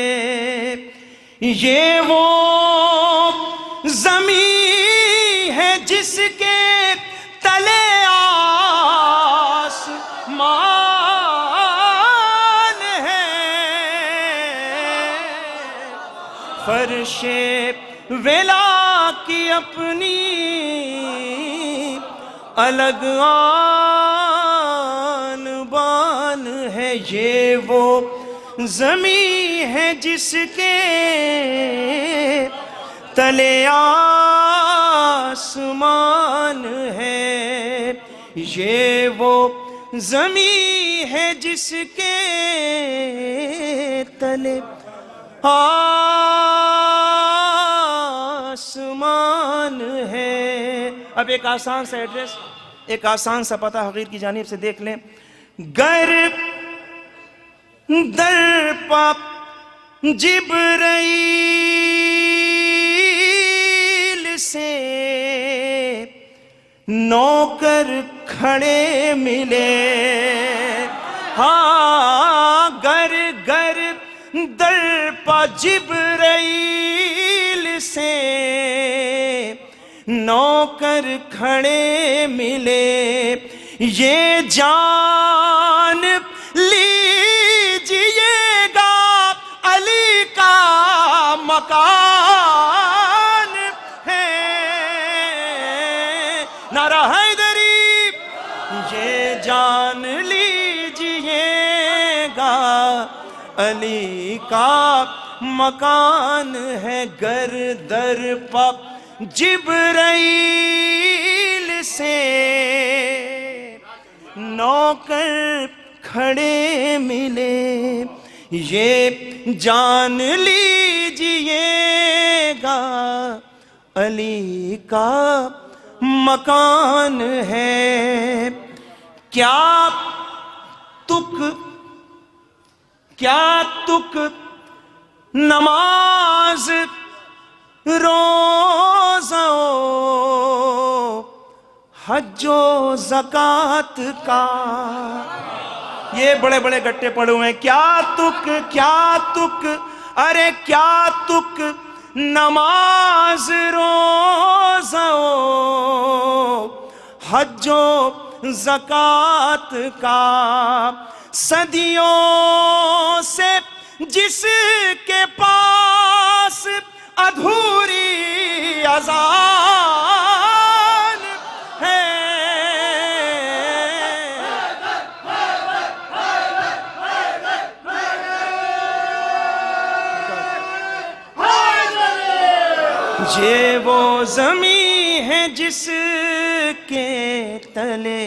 L: ये वो ज़मीं है जिसके तले आसमान है। फर्शे वेला की अपनी अलग आन बान है। ये वो ज़मीं है जिसके तले आसमान है। ये वो ज़मीं है जिसके तले आसमान है। अब एक आसान सा एड्रेस, एक आसान सा पता हकीर की जानिब से देख लें। गर दर पा जिब्राइल से नौकर खड़े मिले। हाँ, गर गर दर पा जिब्राइल से नौकर खड़े मिले। ये जान लीजिएगा अली का मकान है। नारा हैदरी। ये जान लीजिएगा अली का मकान है। गर दर पा जिब्राइल से नौकर खड़े मिले। ये जान लीजिएगा अली का मकान है। क्या तुक नमाज रोज़ो हज्जो ज़कात का, ये बड़े बड़े गट्टे पड़े हुए हैं। क्या तुक अरे क्या तुक नमाज रोज़ो हज्जो ज़कात का। सदियों से जिसके पास अधूरी अज़ान है। ये वो ज़मीं है जिसके तले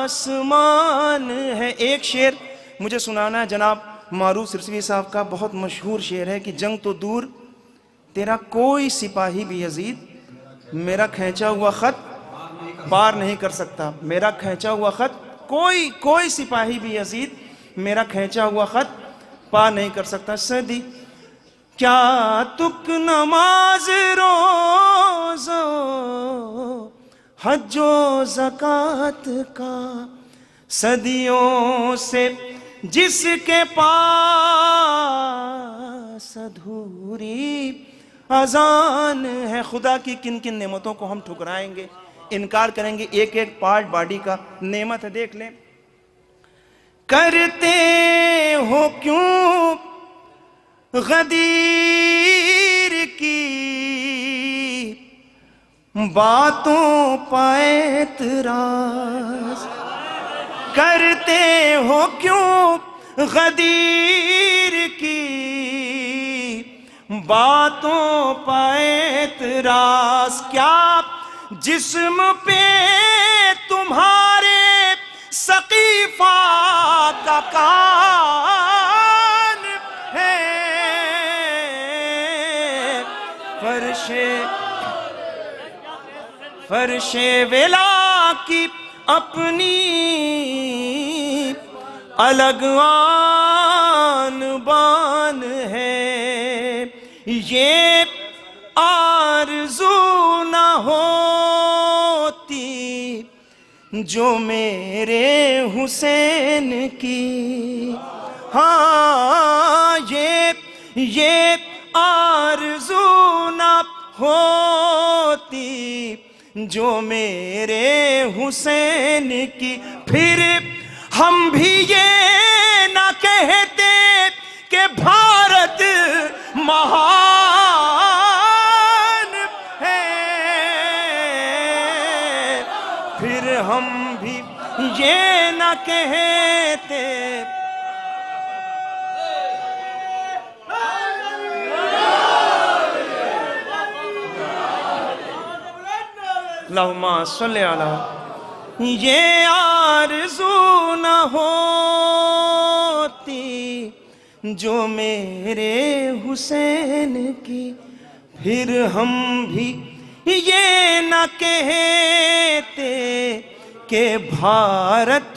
L: आसमान है। एक शेर मुझे सुनाना है जनाब मारूफ सिरसवी साहब का, बहुत मशहूर शेर है कि जंग तो दूर तेरा कोई सिपाही भी यजीद मेरा खींचा हुआ ख़त पार नहीं कर सकता। मेरा खींचा हुआ ख़त कोई सिपाही भी यजीद मेरा खींचा हुआ ख़त पार नहीं कर सकता। सदी क्या तुक नमाज रोज़ो हज्जो ज़कात का सदियों से जिसके पास अधूरी अजान है। खुदा की किन किन नेमतों को हम ठुकराएंगे, इनकार करेंगे, एक एक पार्ट बॉडी का नेमत है, देख लें। करते हो क्यों गदीर की बातों पर एतराज, करते हो क्यों गदीर की बातों पर एतराज। क्या जिस्म पे तुम्हारे सकीफा का कान है, फर्शे वेला की अपनी अलग आन बान है। ये आरज़ू न होती जो मेरे हुसैन की, हाँ ये आरज़ू न होती जो मेरे हुसैन की, फिर हम भी ये न कहते कि भारत महान है, फिर हम भी ये न कहते अल्लाहुम्मा सल्ली अला, ये आरज़ू न होती जो मेरे हुसैन की, फिर हम भी ये न कहते कि भारत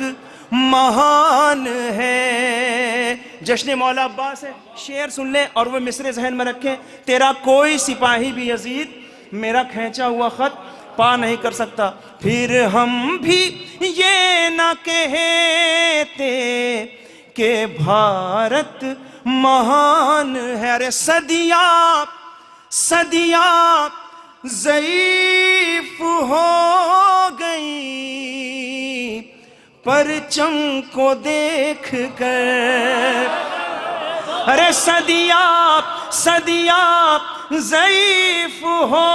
L: महान है। जश्न मौला अब्बास है, शेर सुन ले और वो मिसरे जहन में रखें। तेरा कोई सिपाही भी यजीद मेरा खींचा हुआ खत पा नहीं कर सकता, फिर हम भी ये न कहते कि भारत महान है। अरे सदियां सदियां ज़ईफ हो गई परचम को देख कर, अरे सदियां सदियां ज़ईफ हो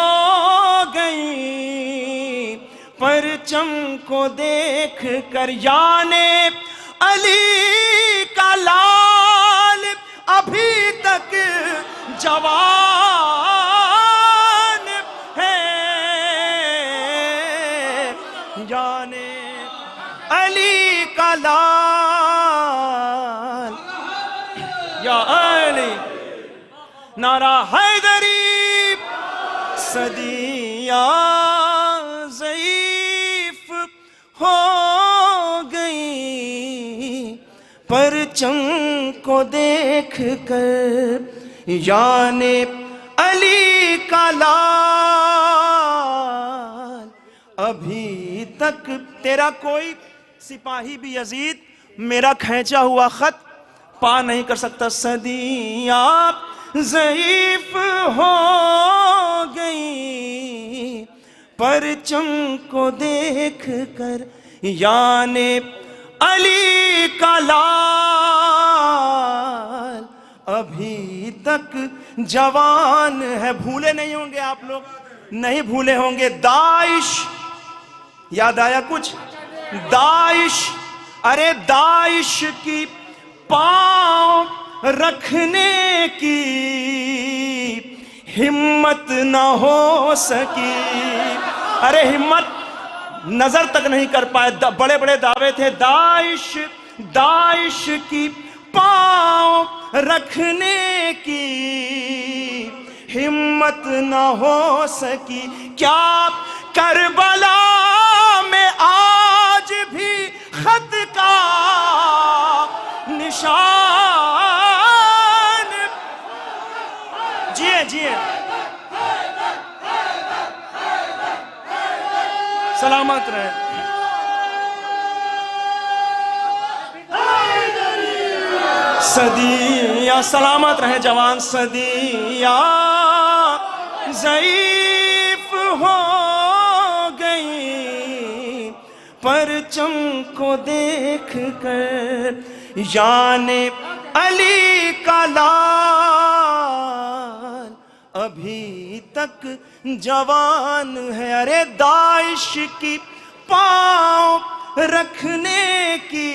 L: गई परचम को देख कर। याने अली का लाल अभी तक जवान है, याने अली का लाल, या अली नारा हैदरी, सदियां ज़ईफ हो गई परचम को देख कर। याने अली का लाल अभी तक, तेरा कोई सिपाही भी यजीद मेरा खींचा हुआ खत पा नहीं कर सकता। सदियां ज़ईफ हो गई परचम को देख कर, याने अली का लाल अभी तक जवान है। भूले नहीं होंगे आप लोग, नहीं भूले होंगे दाइश, याद आया कुछ? दाइश, अरे दाइश की पांव रखने की हिम्मत न हो सकी। अरे हिम्मत नजर तक नहीं कर पाए, बड़े बड़े दावे थे। दाइश की पांव रखने की हिम्मत न हो सकी। क्या करबला में आज भी खत का निशान? जिए जिए सलामत रहें। सदियां सलामत रहे जवान, सदियां ज़ईफ हो गई परचम को देख कर, याने अली का लाल अभी तक जवान है। अरे दाइश की पाँव रखने की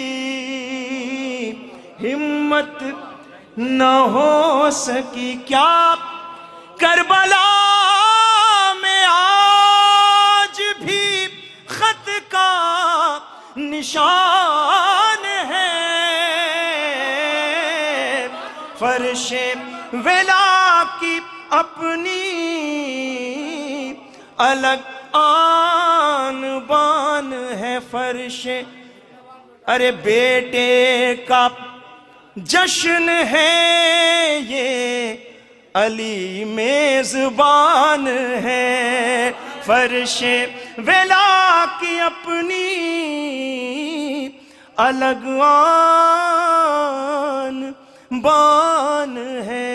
L: हिम्मत न हो सकी, क्या करबला में आज भी खत का निशान है। फर्शे वेला की अपनी अलग आन बान है। फर्शे अरे बेटे का जश्न है ये, अली मेज़बान है। फर्शे वेला की अपनी अलग आन बान है।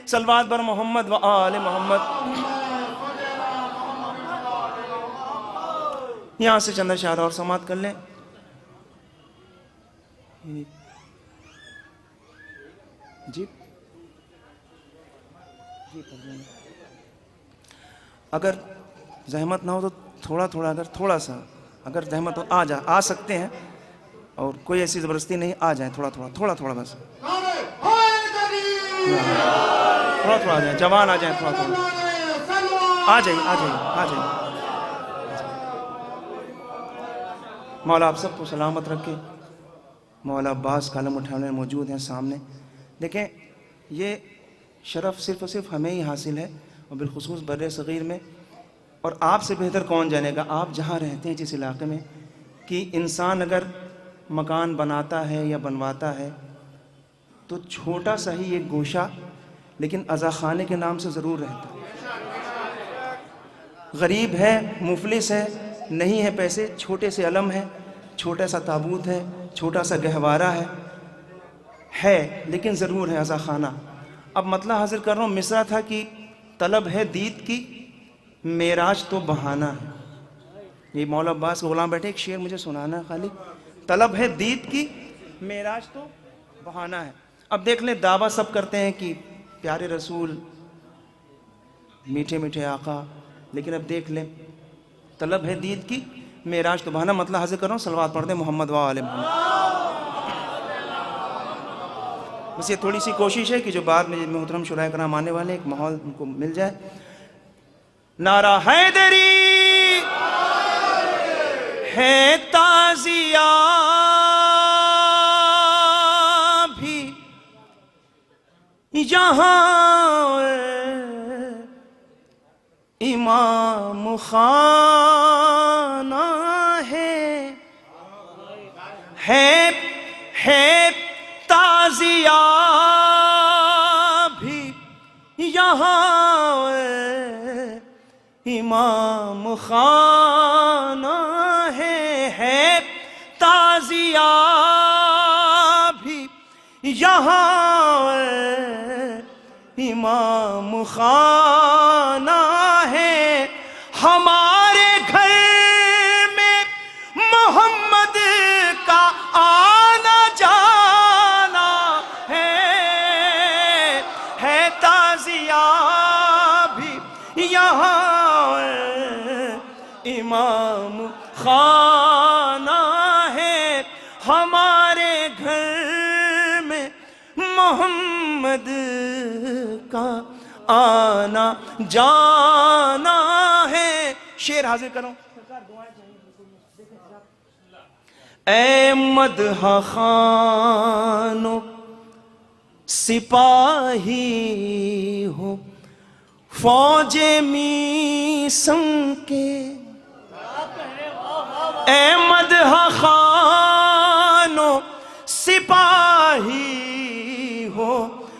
L: सलवात बर मोहम्मद व आले मोहम्मद। यहां से चंद अशआर और समाप्त कर लें। जी अगर जहमत ना हो तो थोड़ा थोड़ा, अगर थोड़ा सा अगर जहमत हो आ सकते हैं, और कोई ऐसी ज़बरदस्ती नहीं, आ जाए थोड़ा थोड़ा थोड़ा थोड़ा बस, थोड़ा थोड़ा आ जाए, जवान आ जाए, थोड़ा थोड़ा आ जाइए आ जाइए आ जाइए। मौला आप सबको सलामत रखे। मौला अब्बास कलम उठाने मौजूद हैं सामने। देखें, ये शरफ़ सिर्फ़ और सिर्फ हमें ही हासिल है, और बिलखुसूस बर्रे सग़ीर में, और आपसे बेहतर कौन जानेगा, आप जहाँ रहते हैं जिस इलाके में, कि इंसान अगर मकान बनाता है या बनवाता है तो छोटा सा ही एक गोशा लेकिन अज़ाख़ाने के नाम से ज़रूर रहता है। गरीब है, मुफलिस है, नहीं है पैसे, छोटे से अलम है, छोटा सा ताबूत है, छोटा सा गहवारा है लेकिन ज़रूर है अज़ाख़ाना। अब मतलब हाजिर कर रहा हूँ, मिसरा था कि तलब है दीद की, मेराज तो बहाना है। ये मौला अब्बास गुलाम बैठे, एक शेर मुझे सुनाना है खाली। तलब है दीद की, मेराज तो बहाना है। अब देख लें, दावा सब करते हैं कि प्यारे रसूल, मीठे मीठे आका, लेकिन अब देख लें, तलब है दीद की, मेराज तो बहाना। मतलब हाजिर कर रहा हूँ, सलवात पढ़ते मोहम्मद व आले मोहम्मद। बस ये थोड़ी सी कोशिश है कि जो बाद में मोहतरम शुराए कराम आने वाले, एक माहौल उनको मिल जाए। नारा हैदरी है ताजिया भी यहाँ इमाम खाना है ताजिया भी यहाँ इमाम खाना है ताजिया भी यहाँ इमाम खाना है। हमारे घर में मोहम्मद का आना जाना है ताजिया भी यहाँ इमाम खाना है। हमारे घर में मोहम्मद का आना जाना है। शेर हाजिर करो। ऐ मदहा खानो सिपाही हो फौजे मीसम के, ऐ मदहा खानो सिपाही हो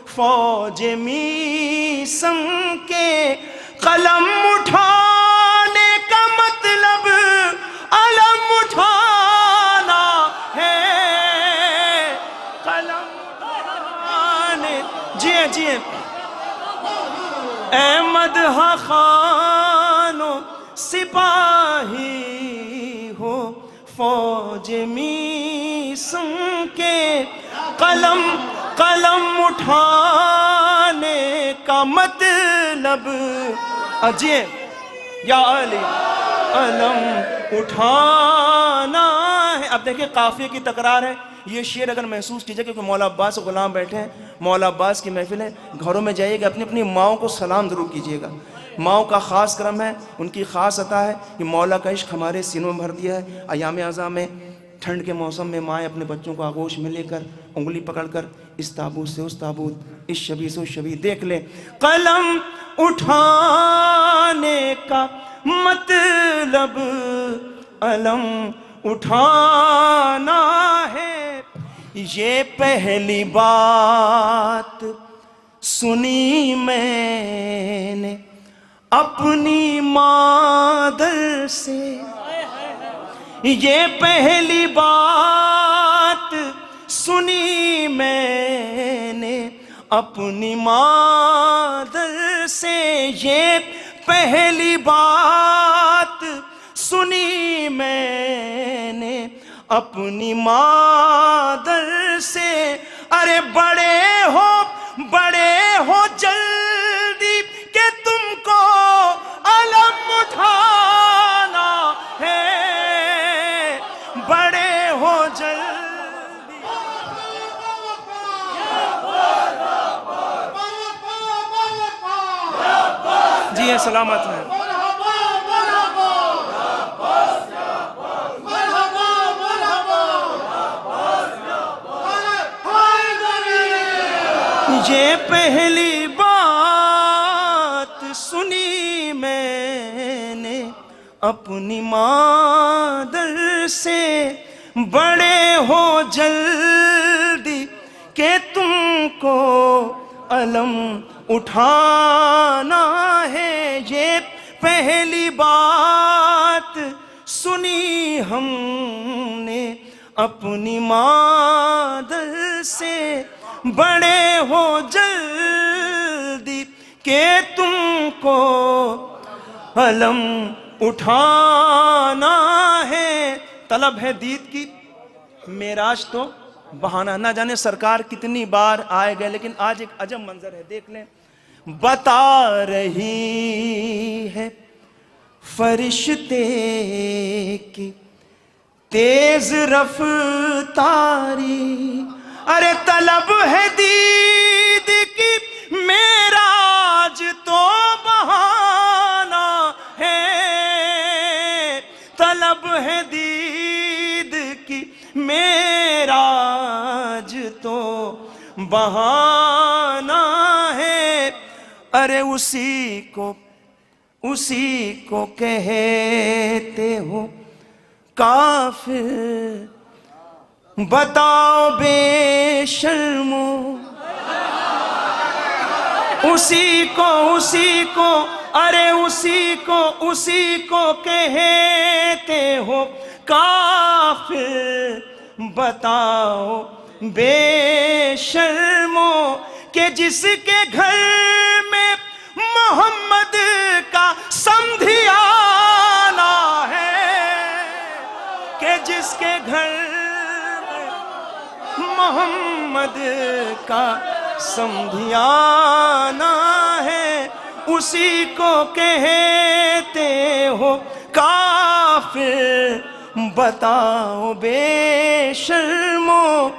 L: फौजे मीसम के। कलम उठाने का मतलब खानो सिपाही हो फौज मीसम के, कलम कलम उठाने का मतलब अजय या अली कलम उठाना है। अब देखिए काफिये की तकरार है। ये शेर अगर महसूस कीजिए, क्योंकि मौला अब्बास गुलाम बैठे हैं, मौला अब्बास की महफिल है, घरों में जाइएगा अपनी अपनी माओं को सलाम जरूर कीजिएगा। माओं का ख़ास करम है, उनकी ख़ास अता है कि मौला का इश्क हमारे सीनों में भर दिया है। अयाम अज़ा में ठंड के मौसम में माएँ अपने बच्चों को आगोश में लेकर उंगली पकड़कर इस ताबूत से उस ताबूत, इस शबी से उस शबी, देख ले कलम उठाने का मतलब अलम उठाना है। ये पहली बात सुनी मैंने अपनी मादर से, ये पहली बात सुनी मैंने अपनी मादर से, ये पहली बात सुनी मैंने अपनी मादर से। अरे बड़े हो जल्दी के तुमको अलम उठाना है, बड़े हो जल्दी। जी है, सलामत है। ये पहली बात सुनी मैंने अपनी मादर से, बड़े हो जल्दी के तुमको अलम उठाना है। ये पहली बात सुनी हमने अपनी मादर से, बड़े हो जल्दी के तुमको अलम उठाना है। तलब है दीद की, मेराज तो बहाना, ना जाने सरकार कितनी बार आए गए, लेकिन आज एक अजब मंजर है, देख लें। बता रही है फरिश्ते की तेज रफ्तारी, अरे तलब है दीद की मेराज तो बहाना है, तलब है दीद की मेराज तो बहाना है। अरे उसी को कहते हो काफिर, बताओ बेशर्मो, उसी को अरे उसी को कहते हो काफिर, बताओ बेशर्मो, के जिसके घर में मोहम्मद का समधियाना है, के जिसके घर मोहम्मद का समधियाना है, उसी को कहते हो काफिर, बताओ बेशर्मो,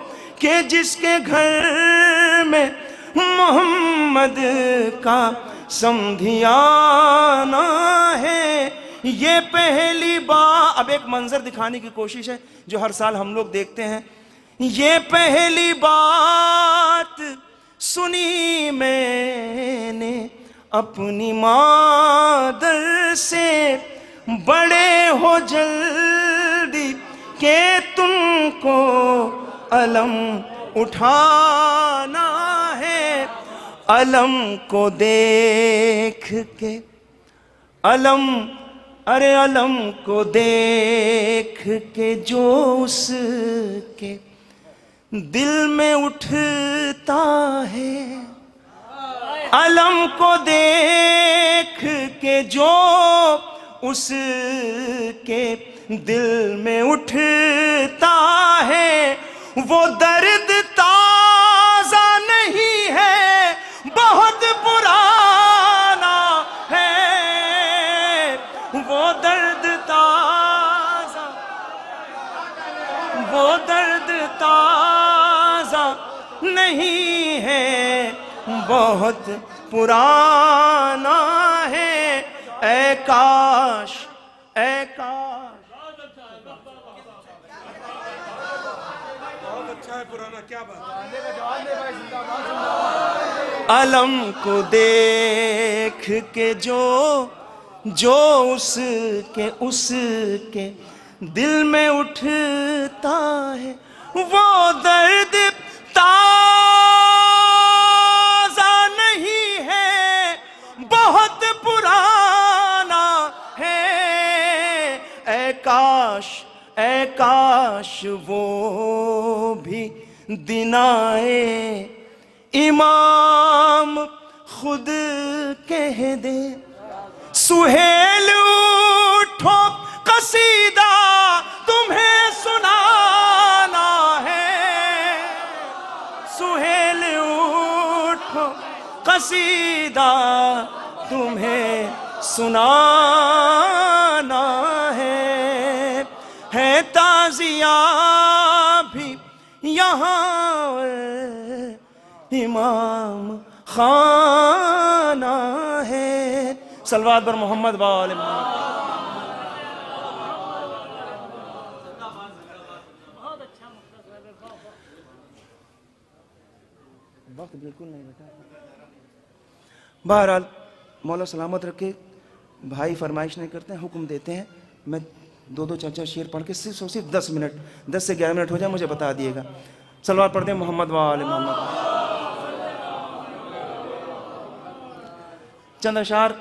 L: के जिसके घर में मोहम्मद का समधियाना है। ये पहली बार, अब एक मंजर दिखाने की कोशिश है जो हर साल हम लोग देखते हैं। ये पहली बात सुनी मैंने अपनी मादर से, बड़े हो जल्दी के तुमको अलम उठाना है। अलम को देख के, अलम को देख के जो उसके दिल में उठता है, अलम को देख के जो उसके दिल में उठता है वो दर्द ताजा नहीं है, बहुत पुराना है। वो दर्द ताजा, वो दर्द ताजा नहीं है, बहुत पुराना है। ऐ काश, ऐ काश।
B: बहुत अच्छा है पुराना, क्या बात।
L: अलम को देख के जो उसके दिल में उठता है वो दर्द ताजा नहीं है, बहुत पुराना है। ऐ काश वो भी दिन आए इमाम खुद कह दे सुहेल उठो कसीदा तुम्हें सुनाना है। सुहेल उठो कसीदा तुम्हें सुनाना है ताजिया भी यहाँ इमाम खाना है। सलवात बर मोहम्मद वाले वक्त बिल्कुल नहीं बेटा। बहरहाल मौला सलामत रखे, भाई फरमाइश नहीं करते हैं, हुक्म देते हैं। मैं दो चाचा शेर पढ़ के सिर्फ 10 मिनट, 10 से 11 मिनट हो जाए मुझे बता दिएगा। सलवात पढ़ते हैं मोहम्मद वाले मोहम्मद। चंद अशार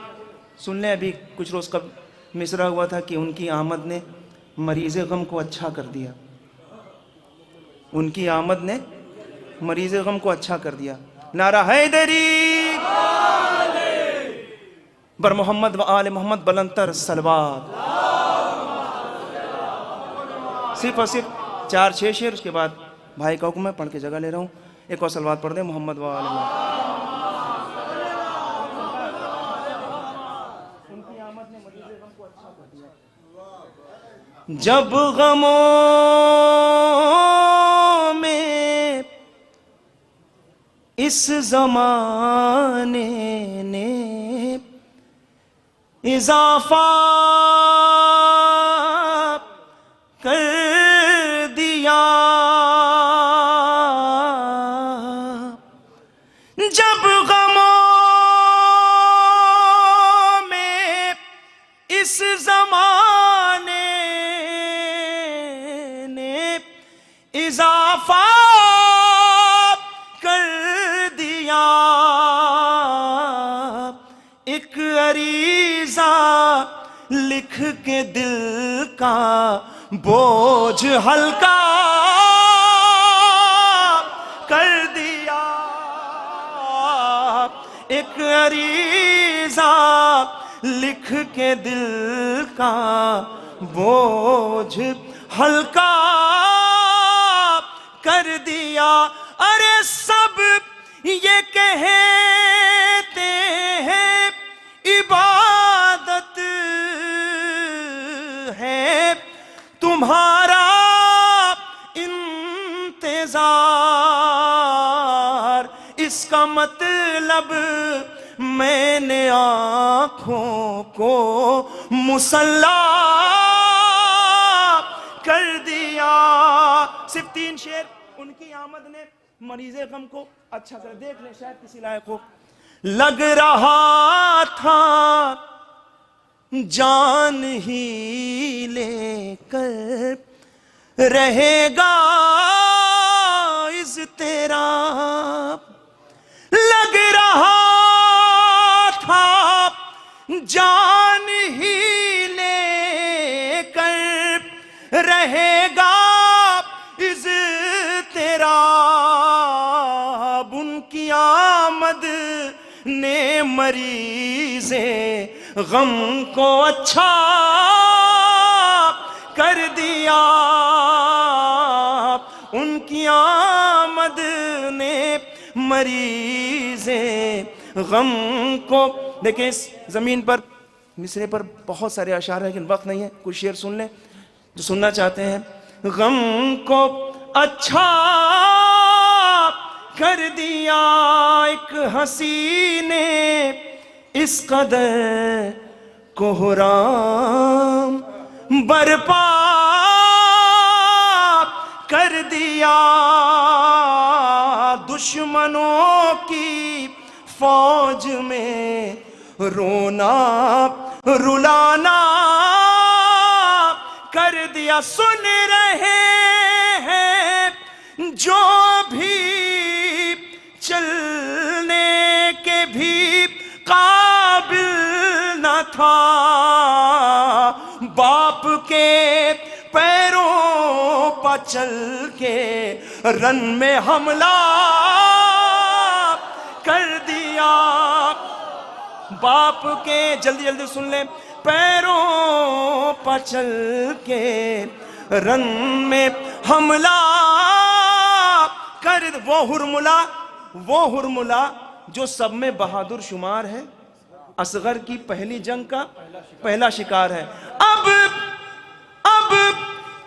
L: सुन लें। अभी कुछ रोज़ कब मिसरा हुआ था कि उनकी आमद ने मरीज़ गम को अच्छा कर दिया। उनकी आमद ने मरीज़ गम को अच्छा कर दिया। नारा हैदरी बर मोहम्मद व आले मोहम्मद बुलंदतर सलवात। सिर्फ और सिर्फ 4-6 शेर, उसके बाद भाई का हुक्म है, पढ़ के जगह ले रहा हूँ। एक और सलवात पढ़ दे मोहम्मद व आले मोहम्मद। उनकी आमद ने मरीज़ गम को अच्छा कर दिया। जब गमों में इस ज़माने ने इज़ाफ़ा कर दिया, जब गमों में इस ज़माने ने इज़ाफ़ा कर दिया, एक अरीज़ा लिख के दिल का बोझ हल्का कर दिया। एक अरीज़ा लिख के दिल का बोझ हल्का कर दिया। अरे सब ये कहते हैं इबादत है, तुम्हारा इंतजार, इसका मतलब मैंने आँखों को मुसल्ला कर दिया। सिर्फ 3 शेर। उनकी आमद ने मरीज़े गम को अच्छा कर, देख ले शायद किसी लायक हो। लग रहा था जान ही लेकर रहेगा इस तेरा, लग रहा था जान ही लेकर रहेगा इस तेरा। उनकी आमद ने मरीज़े गम को अच्छा कर दिया। उनकी आमद ने मरीज़े गम को, देखिए इस ज़मीन पर मिसरे पर बहुत सारे अशार हैं लेकिन वक्त नहीं है, कुछ शेर सुन लें जो सुनना चाहते हैं। गम को अच्छा कर दिया एक हंसी ने, इस कदर कोहराम बर्पा कर दिया। दुश्मनों की फौज में रोना रुलाना कर दिया। सुन रहे हैं जो भी चलने के भी काबिल न था, बाप के पैरों पर चल के रन में हमला कर दिया। बाप के, जल्दी जल्दी सुन ले, पैरों पर चल के रन में हमला कर। वो हुरमुला जो सब में बहादुर शुमार है, असगर की पहली जंग का पहला शिकार है। अब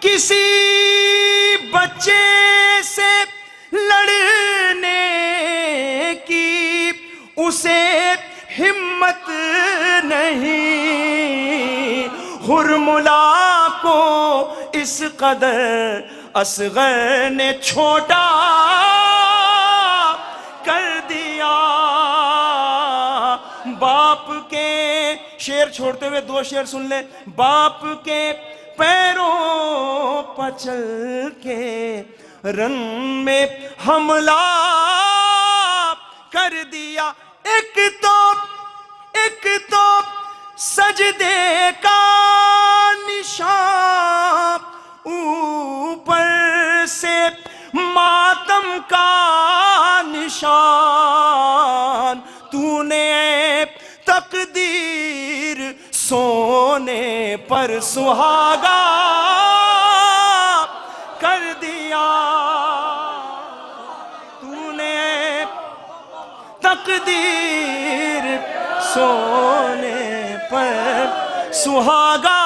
L: किसी बच्चे से लड़ने की उसे हिम्मत नहीं। हुरमुला को इस कदर असगर ने छोटा कर दिया। बाप के शेर छोड़ते हुए दो शेर सुन ले। बाप के पैरों पर चल के रन में हमला कर दिया। एक तो सजदे का निशान, ऊपर से मातम का निशान। तूने तकदीर सोने पर सुहागा कर दिया। तूने तकदीर सोने पर सुहागा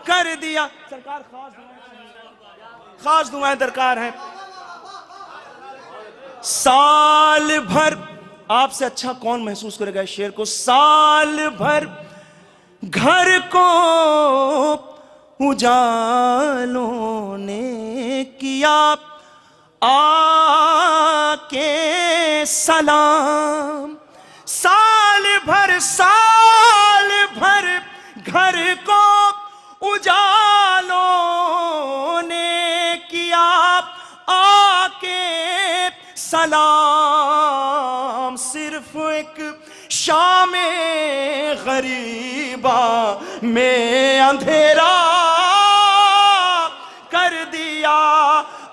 L: कर दिया। सरकार खास दुआएं दरकार हैं। साल भर आपसे अच्छा कौन महसूस करेगा इस शेर को। साल भर घर को उजालों ने किया आके सलाम। साल भर घर को उजालों ने किया आके सलाम। सिर्फ एक शामे गरीबा में अंधेरा कर दिया।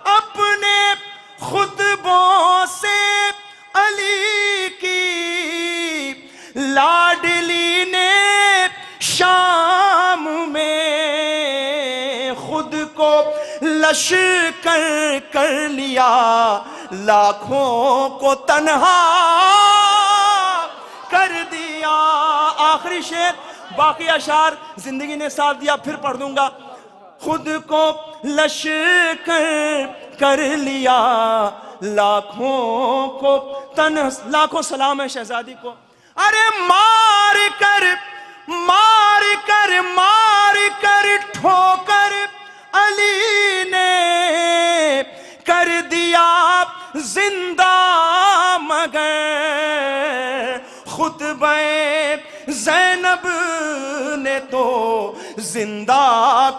L: अपने खुतबों से अली की लाडली ने शाम में खुद को लश्कर कर लिया। लाखों को तन्हा कर दिया। आखिरी शेर, बाकी अशार जिंदगी ने साथ दिया, फिर पढ़ दूंगा। खुद को लश्कर कर लिया, लाखों को तन्हा। लाखों सलाम है शहजादी को। अरे मार कर ठोकर अली ने कर दिया जिंदा, मगर खुतबे ज़ैनब ने तो जिंदा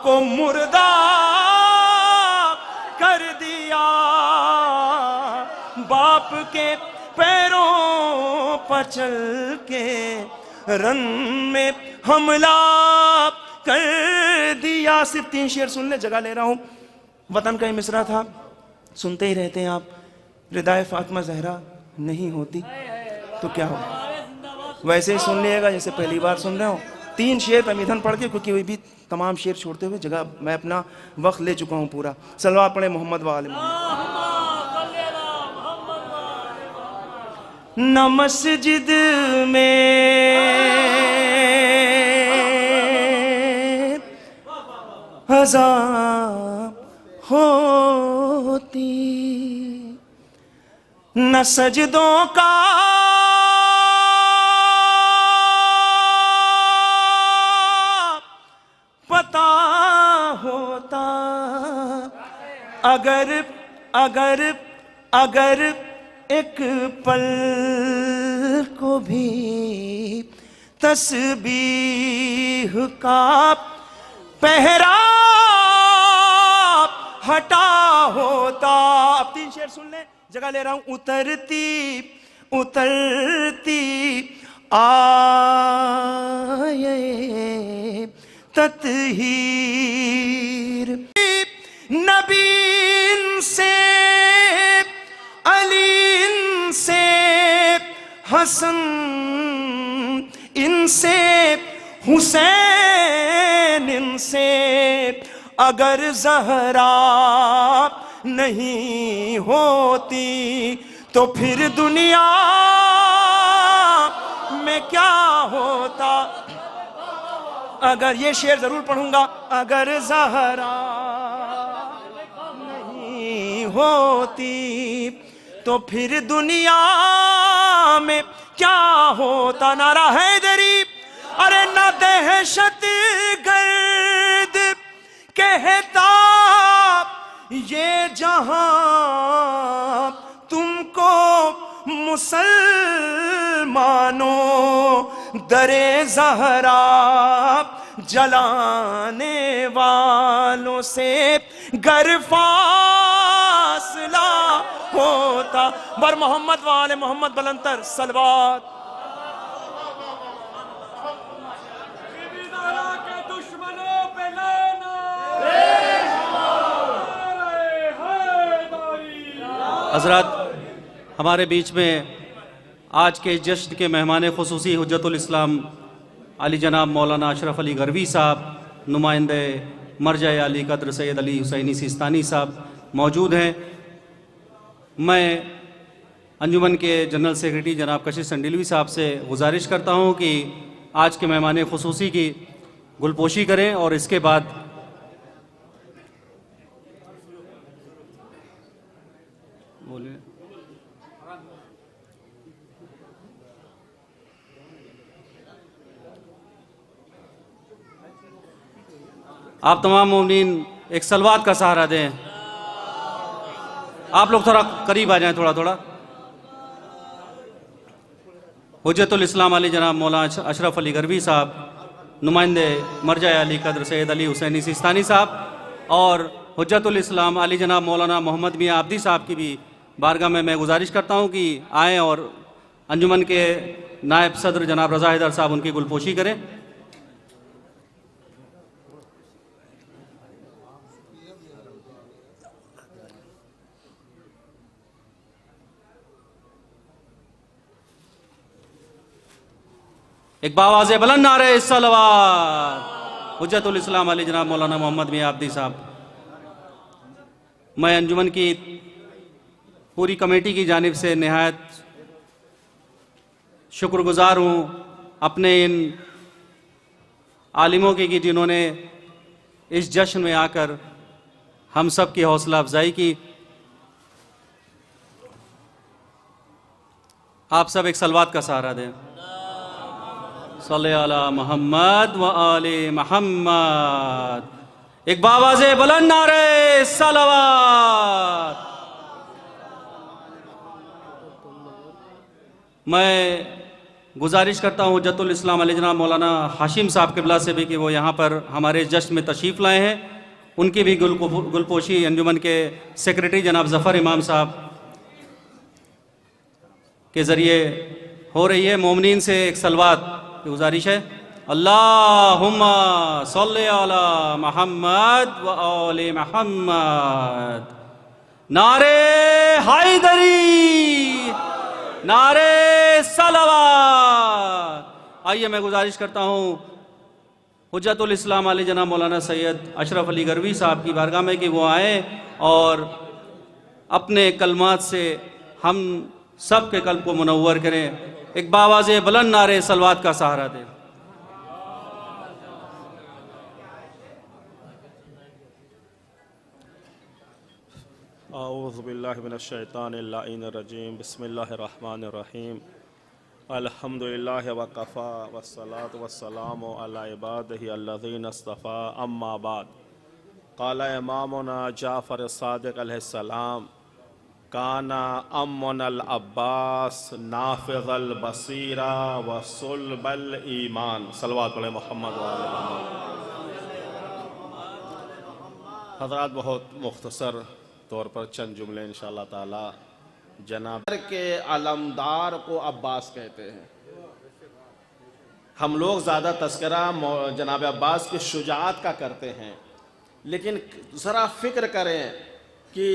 L: को मुर्दा कर दिया। बाप के पैरों पर चल के रन में हमला कर दिया। सिर्फ 3 शेर सुन ले, जगह ले रहा हूं। वतन का ही मिसरा था, सुनते ही रहते हैं आप। रिदाए फातिमा जहरा नहीं होती तो क्या होगा, वैसे ही सुन लिएगा जैसे पहली बार सुन रहे हो। 3 शेर पे मिथन पढ़ के, क्योंकि वही भी तमाम शेर छोड़ते हुए जगह मैं अपना वक्त ले चुका हूँ पूरा। सलवात पढ़े मोहम्मद वाले न मस्जिद में अज़ान होती, न सजदों का पता होता, अगर एक पल को भी तस्बीह का पहरा हटा होता। अब 3 शेर सुन ले, जगह ले रहा हूं। उतरती आए तत्हीर, नबी से अली से हसन, इनसे हुसैन, इनसे अगर ज़हरा नहीं होती तो फिर दुनिया में क्या होता। अगर, ये शेर जरूर पढ़ूंगा, अगर ज़हरा नहीं होती तो फिर दुनिया में क्या होता। नारा हैदरी, अरे न दहशत गर्द कहता ये जहां तुमको मुसलमानों, दरे ज़हरा जलाने वालों से गर फासला होता। बर मोहम्मद वाले मोहम्मद बुलंदतर सलवात।
E: हज़रात, हमारे बीच में आज के जश्न के मेहमान खुसूसी हुज्जतुल इस्लाम अली जनाब मौलाना अशरफ अली गरवी साहब, नुमाइंदे मरजा अली कद्र सैयद अली हुसैनी सिस्तानी साहब मौजूद हैं। मैं अंजुमन के जनरल सेक्रेटरी जनाब कशिश संडिलवी साहब से गुजारिश करता हूं कि आज के मेहमान खुसूसी की गुलपोशी करें और इसके बाद बोलिए। आप तमाम मोमिनीन एक सलवात का सहारा दें। आप लोग थोड़ा करीब आ जाएं, थोड़ा। हुज्जतुल इस्लाम अली जनाब मौलाना अशरफ अली गरवी साहब, नुमाइंदे मरजा अली कद्र सैयद अली हुसैनी सिस्तानी साहब और हुज्जतुल इस्लाम अली जनाब मौलाना मोहम्मद मियां आब्दी साहब की भी बारगाह में मैं गुजारिश करता हूं कि आएँ और अंजुमन के नायब सदर जनाब रज़ा हैदर साहब उनकी गुलपोशी करें। एक बावाज़े बुलंद नारे सलवात हुज्जतुल इस्लाम अली जनाब मौलाना मोहम्मद मियां आब्दी साहब। मैं अंजुमन की पूरी कमेटी की जानिब से निहायत शुक्रगुजार हूँ अपने इन आलिमों की, जिन्होंने इस जश्न में आकर हम सब की हौसला अफजाई की। आप सब एक सलवात का सहारा दें। सल्ले अला मोहम्मद व आले मोहम्मद। एक बावाज़े बुलंद नारे सलवात। मैं गुजारिश करता हूँ हुज्जतुल इस्लाम अली जनाब मौलाना हाशिम साहब क़िबला से भी कि वो यहाँ पर हमारे जश्न में तशरीफ़ लाए हैं। उनकी भी गुलपोशी अंजुमन के सेक्रेटरी जनाब ज़फ़र इमाम साहब के ज़रिए हो रही है। मोमिनीन से एक सलवात की गुजारिश है। अल्लाहुम्मा सल्ली अला मोहम्मद व आले मोहम्मद। नारे हैदरी, नारे सलावत। आइए मैं गुजारिश करता हूँ हुज्जतुल इस्लाम आले जनाब मौलाना सैयद अशरफ अली गरवी साहब की बारगाह में कि वो आए और अपने कलमात से हम सब के कल्ब को मुनव्वर करें, एक बावाज़े बुलंद नारे सलवात का सहारा दें।
M: औज़ु बिल्लाहि मिनश शैतानिर रजीम, बिस्मिल्लाहिर रहमानिर रहीम, अल्हम्दुलिल्लाहि व कफ़ा वस्सलातु वस्सलामु अला इबादिही अल्लज़ीना इस्तफ़ा, अम्मा बाद। क़ाला इमामुना जाफ़र सादिक़ अलैहिस्सलाम, काना अम्मुनल अब्बास नाफ़िज़ल बसीरा व सुल्बल ईमान। सल्लल्लाहु अलैहि मोहम्मद व आले मोहम्मद। हज़रात, बहुत मुख्तसर तौर पर चंद जुमले इंशाअल्लाह ताला। जनाब के अलमदार को अब्बास कहते हैं। हम लोग ज़्यादा तस्करा जनाब अब्बास की शुजाअत का करते हैं, लेकिन ज़रा फिक्र करें कि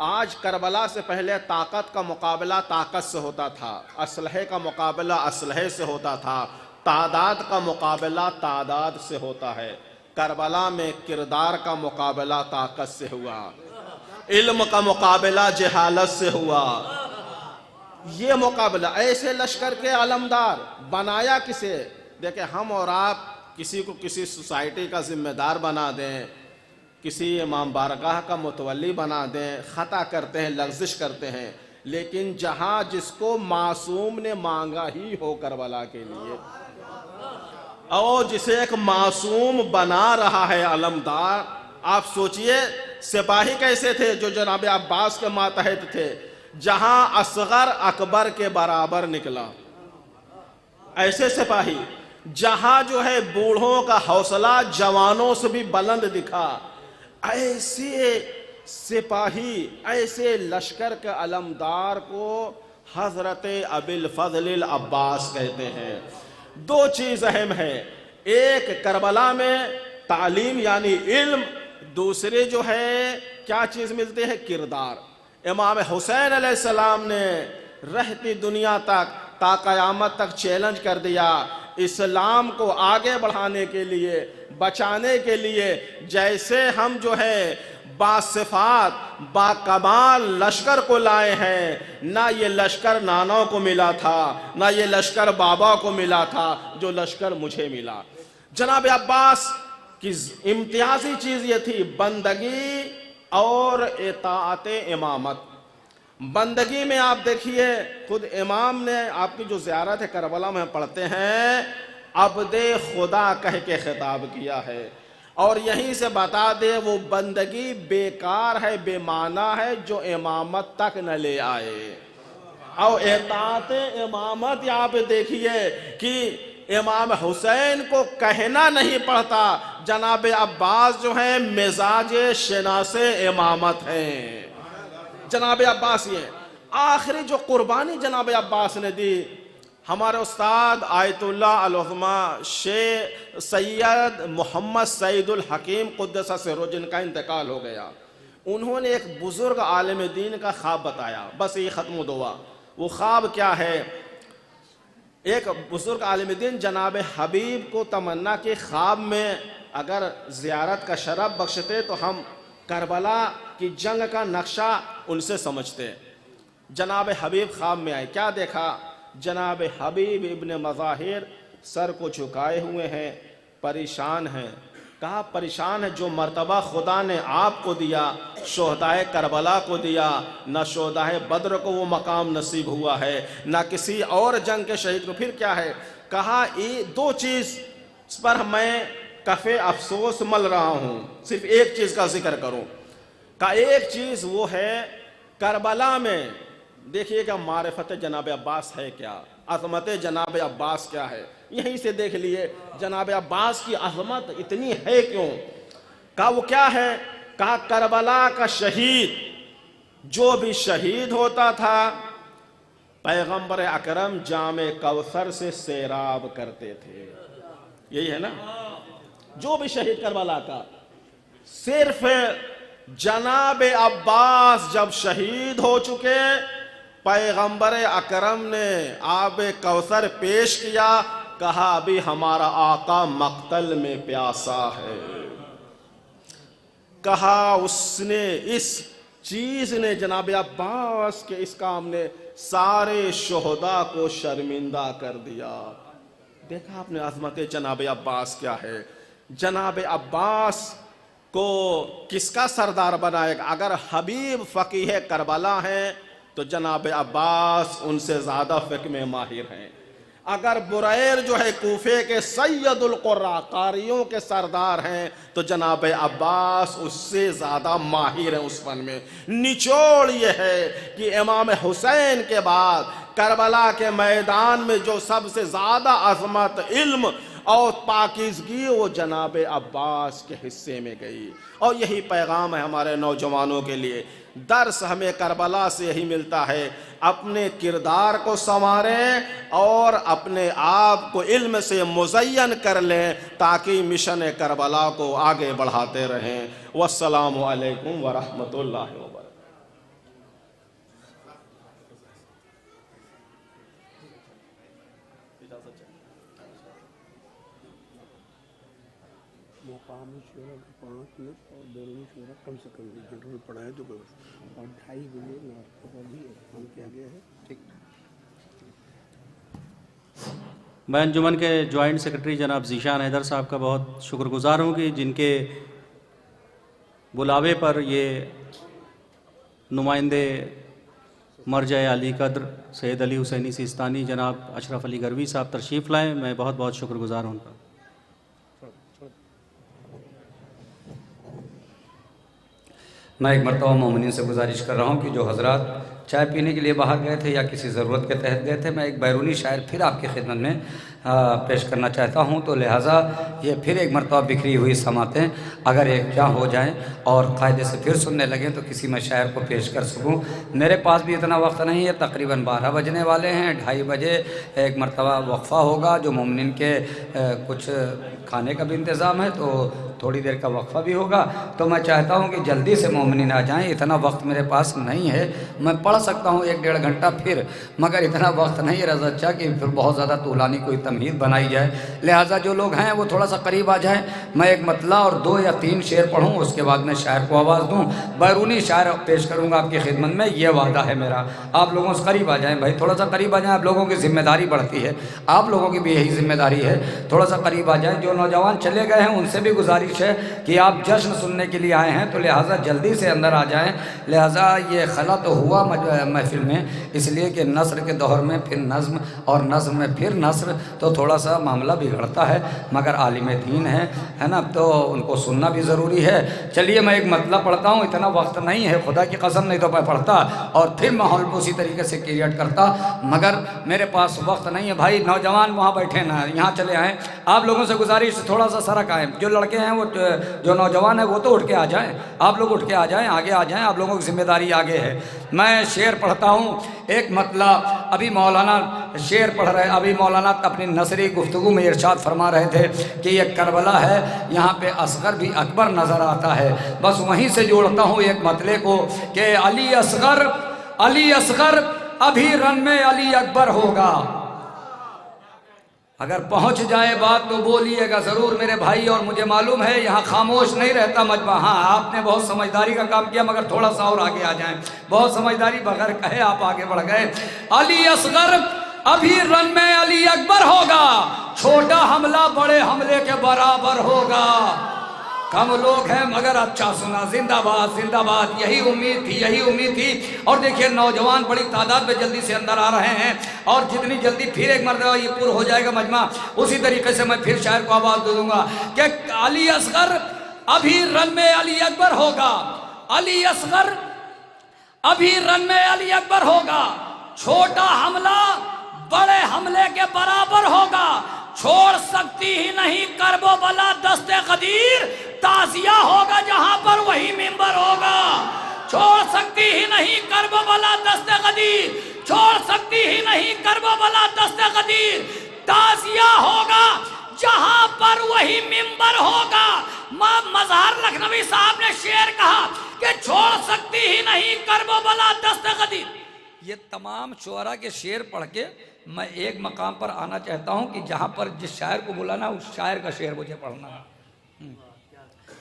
M: आज करबला से पहले ताकत का मुकाबला ताकत से होता था, असलहे का मुकाबला असलहे से होता था, तादाद का मुकाबला तादाद से होता है। करबला में किरदार का मुकाबला ताकत से हुआ, इल्म का मुकाबला जहालत से हुआ। ये मुकाबला ऐसे लश्कर के आलमदार बनाया किसे? देखे, हम और आप किसी को किसी सोसाइटी का जिम्मेदार बना दें, किसी इमाम बारगाह का मुतवल्ली बना दें, ख़ता करते हैं, लग़्ज़िश करते हैं, लेकिन जहाँ जिसको मासूम ने मांगा ही हो करबला के लिए, और जिसे एक मासूम बना रहा है अलमदार। आप सोचिए सिपाही कैसे थे जो जनाब अब्बास के मातहत थे, जहां असगर अकबर के बराबर निकला। ऐसे सिपाही जहां जो है बूढ़ों का हौसला जवानों से भी बुलंद दिखा, ऐसे सिपाही, ऐसे लश्कर के अलमदार को हजरत अबिल फजल अब्बास कहते हैं। दो चीज अहम है, एक करबला में तालीम यानी इल्म, दूसरे जो है क्या चीज मिलते हैं? किरदार। इमाम हुसैन अलैहिस्सलाम ने रहती दुनिया तक ता क़यामत तक चैलेंज कर दिया, इस्लाम को आगे बढ़ाने के लिए, बचाने के लिए, जैसे हम जो है बासिफात बाकमाल लश्कर को लाए हैं, ना ये लश्कर नानों को मिला था, ना ये लश्कर बाबा को मिला था, जो लश्कर मुझे मिला। जनाब अब्बास की इम्तियाजी चीज ये थी बंदगी और इताअत इमामत। बंदगी में आप देखिए, खुद इमाम ने आपकी जो ज़ियारत है करबला में पढ़ते हैं, अब्दे खुदा कह के खिताब किया है, और यहीं से बता दे वो बंदगी बेकार है, बेमाना है, जो इमामत तक न ले आए। और इताअत इमामत यहाँ पे देखिए कि इमाम हुसैन को कहना नहीं पड़ता, जनाब अब्बास जो है मिजाज शनासे इमामत हैं। जनाब अब्बास ये आखिरी जो कुर्बानी जनाब अब्बास ने दी, हमारे उस्ताद आयतुल्लाह अल-उज़्मा शेख सैयद मोहम्मद सईदुल हकीम क़ुद्दस सिर्रुहु, जिनका इंतकाल हो गया, उन्होंने एक बुजुर्ग आलिम दीन का ख्वाब बताया। बस ये ख़त्म दुआ। वो ख्वाब क्या है? एक बुजुर्ग आलिम दीन जनाब हबीब को तमन्ना के ख्वाब में अगर ज़ियारत का शरफ बख्शते तो हम करबला की जंग का नक्शा उनसे समझते। जनाब हबीब ख्वाब में आए, क्या देखा? जनाब हबीब इब्न मज़ाहिर सर को झुकाए हुए हैं, परेशान हैं। कहा परेशान है, जो मर्तबा खुदा ने आपको दिया, शोहदाए करबला को दिया, न शोहदाए बद्र को वो मकाम नसीब हुआ है, न किसी और जंग के शहीद को। फिर क्या है? कहा ये दो चीज़ पर मैं कफ़े अफसोस मल रहा हूँ, सिर्फ एक चीज़ का जिक्र करूँ। का एक चीज़ वो है करबला में देखिएगा मारिफत जनाब अब्बास है क्या, अज़मत जनाब अब्बास क्या है, यहीं से देख लिए जनाब अब्बास की अज़मत इतनी है क्यों। कहा वो क्या है? कहा करबला का शहीद, जो भी शहीद होता था पैगंबर अकरम जामे कौसर से सैराब करते थे। यही है ना, जो भी शहीद करबला का। सिर्फ जनाब अब्बास जब शहीद हो चुके पैगंबर अकरम ने आब कौसर पेश किया, कहा अभी हमारा आका मक्तल में प्यासा है। कहा उसने इस चीज ने जनाब अब्बास के इस काम ने सारे शोहदा को शर्मिंदा कर दिया। देखा आपने अजमत जनाब अब्बास क्या है। जनाब अब्बास को किसका सरदार बनाएगा? अगर हबीब फकीह करबला हैं तो जनाब अब्बास उनसे ज़्यादा फ़िक़्ह में माहिर हैं। अगर बुरैर जो है कूफे के सैयदुल कुर्रा कारियों के सरदार हैं तो जनाब अब्बास उससे ज़्यादा माहिर हैं उस फन में। निचोड़ ये है कि इमाम हुसैन के बाद करबला के मैदान में जो सबसे ज़्यादा अज़मत, इल्म और पाकीज़गी वो जनाब अब्बास के हिस्से में गई। और यही पैगाम है हमारे नौजवानों के लिए। दर्स हमें करबला से यही मिलता है, अपने किरदार को संवारें और अपने आप को इल्म से मुज़य्यन कर लें ताकि मिशन करबला को आगे बढ़ाते रहें। वस्सलामु अलैकुम वरहमतुल्लाहि व बरकातहू।
D: मुकामी शोरा 5 मिनट और बैरूनी शोरा कम से कम जनरल पढ़ाए तो बस, और 2:30 बजे नाश्ते का भी एहतमाम किया गया है। ठीक।
E: मैं अंजुमन के जॉइंट सेक्रेटरी जनाब ज़ीशान हैदर साहब का बहुत शुक्रगुजार हूँ कि जिनके बुलावे पर ये नुमाइंदे मरजा अली कद्र सैयद अली हुसैनी सिस्तानी जनाब अशरफ अली गरवी साहब तशरीफ़ लाएँ। मैं बहुत बहुत शुक्रगुजार हूँ उनका।
I: मैं एक मरतबा मोमिनीन से गुजारिश कर रहा हूँ कि जो हजरात चाय पीने के लिए बाहर गए थे या किसी ज़रूरत के तहत गए थे, मैं एक बैरूनी शायर फिर आपकी खिदमत में पेश करना चाहता हूँ। तो लिहाजा ये फिर एक मरतबा बिखरी हुई समातें अगर एक क्या हो जाएं और कायदे से फिर सुनने लगें तो किसी मैं शायर को पेश कर सकूँ। मेरे पास भी इतना वक्त नहीं है, तकरीबन 12 बजने वाले हैं। 2:30 बजे एक मरतबा वक्फ़ा होगा जो मोमिनीन के कुछ खाने का भी इंतज़ाम है, तो थोड़ी देर का वक्फ़ा भी होगा। तो मैं चाहता हूँ कि जल्दी से मोमिनीन आ जाएँ। इतना वक्त मेरे पास नहीं है, मैं पढ़ सकता हूँ 1-1.5 घंटा फिर, मगर इतना वक्त नहीं है रज़ा अच्छा कि फिर बहुत ज़्यादा तूलानी कोई तमहीद बनाई जाए। लिहाजा जो लोग हैं वो थोड़ा सा करीब आ जाएं। मैं एक मतला और 2 या 3 शेर पढ़ूँ, उसके बाद मैं शायर को आवाज़ दूँ। बैरूनी शायर पेश करूँगा आपकी खिदमत में, ये वादा है मेरा। आप लोगों से करीब आ जाएँ भाई, थोड़ा सा करीब आ जाएँ। आप लोगों की जिम्मेदारी बढ़ती है, आप लोगों की भी यही जिम्मेदारी है, थोड़ा सा करीब आ जाएँ। जो नौजवान चले गए हैं उनसे भी गुजारिश है कि आप जश्न सुनने के लिए आए हैं तो लिहाजा जल्दी से अंदर आ जाएँ। लिहाजा ये खला तो हुआ महफिल में, इसलिए कि नस्र के दौर में फिर नज़्म और नज़्म में फिर नस्र, तो थोड़ा सा मामला बिगड़ता है। मगर आलिम दीन है ना, तो उनको सुनना भी ज़रूरी है। चलिए मैं एक मतलब पढ़ता हूँ, इतना वक्त नहीं है खुदा की कसम, नहीं तो मैं पढ़ता और फिर माहौल को उसी तरीके से क्रिएट करता, मगर मेरे पास वक्त नहीं है। भाई नौजवान वहाँ बैठे ना, यहाँ चले आएँ। आप लोगों से गुजारिश थोड़ा सा सरक आएँ। जो लड़के हैं वो, जो नौजवान है वो तो उठ के आ जाएँ, आप लोग उठ के आ जाएँ, आगे आ जाएँ, आप लोगों की जिम्मेदारी आगे है। मैं शेर पढ़ता हूँ एक मतलब। अभी मौलाना शेर पढ़ रहे, अभी मौलाना अपनी नसरी गुफ्तगू में इरशाद फरमा रहे थे कि ये करबला है, यहाँ पे असगर भी अकबर नज़र आता है। बस वहीं से जोड़ता हूँ एक मतले को कि अली असगर अभी रन में अली अकबर होगा। अगर पहुंच जाए बात तो बोलिएगा ज़रूर मेरे भाई, और मुझे मालूम है यहाँ खामोश नहीं रहता मजमा। हाँ, आपने बहुत समझदारी का काम किया, मगर थोड़ा सा और आगे आ जाएं। बहुत समझदारी बगैर कहे आप आगे बढ़ गए। अली असगर अभी रन में अली अकबर होगा, छोटा हमला बड़े हमले के बराबर होगा। कम लोग हैं मगर अच्छा सुना, जिंदाबाद जिंदाबाद, यही उम्मीद थी, यही उम्मीद थी। और देखिए नौजवान बड़ी तादाद में जल्दी से अंदर आ रहे हैं, और जितनी जल्दी फिर एक मरतबा ये पूरा हो जाएगा मजमा, उसी तरीके से मैं फिर शायर को आवाज़ दे दूंगा कि अली असगर अभी रन में अली अकबर होगा, अली असगर अभी रन में अली अकबर होगा, छोटा हमला बड़े हमले के बराबर होगा, छोड़ सकती ही नहीं करबो बला दस्ते कदीर, ताजिया होगा जहां पर वही मिंबर होगा। छोड़ सकती ही नहीं करबो बला दस्ते कदीर, छोड़ सकती ही नहीं करबो बला दस्ते कदीर, ताजिया होगा जहां पर वही मिंबर होगा। मजहर लखनवी साहब ने शेर कहा कि छोड़ सकती ही नहीं करबो बला दस्ते कदीर,
K: ये तमाम शुअरा के शेर पढ़ के मैं एक मकाम पर आना चाहता हूँ कि जहाँ पर जिस शायर को बुलाना उस शायर का शेर मुझे पढ़ना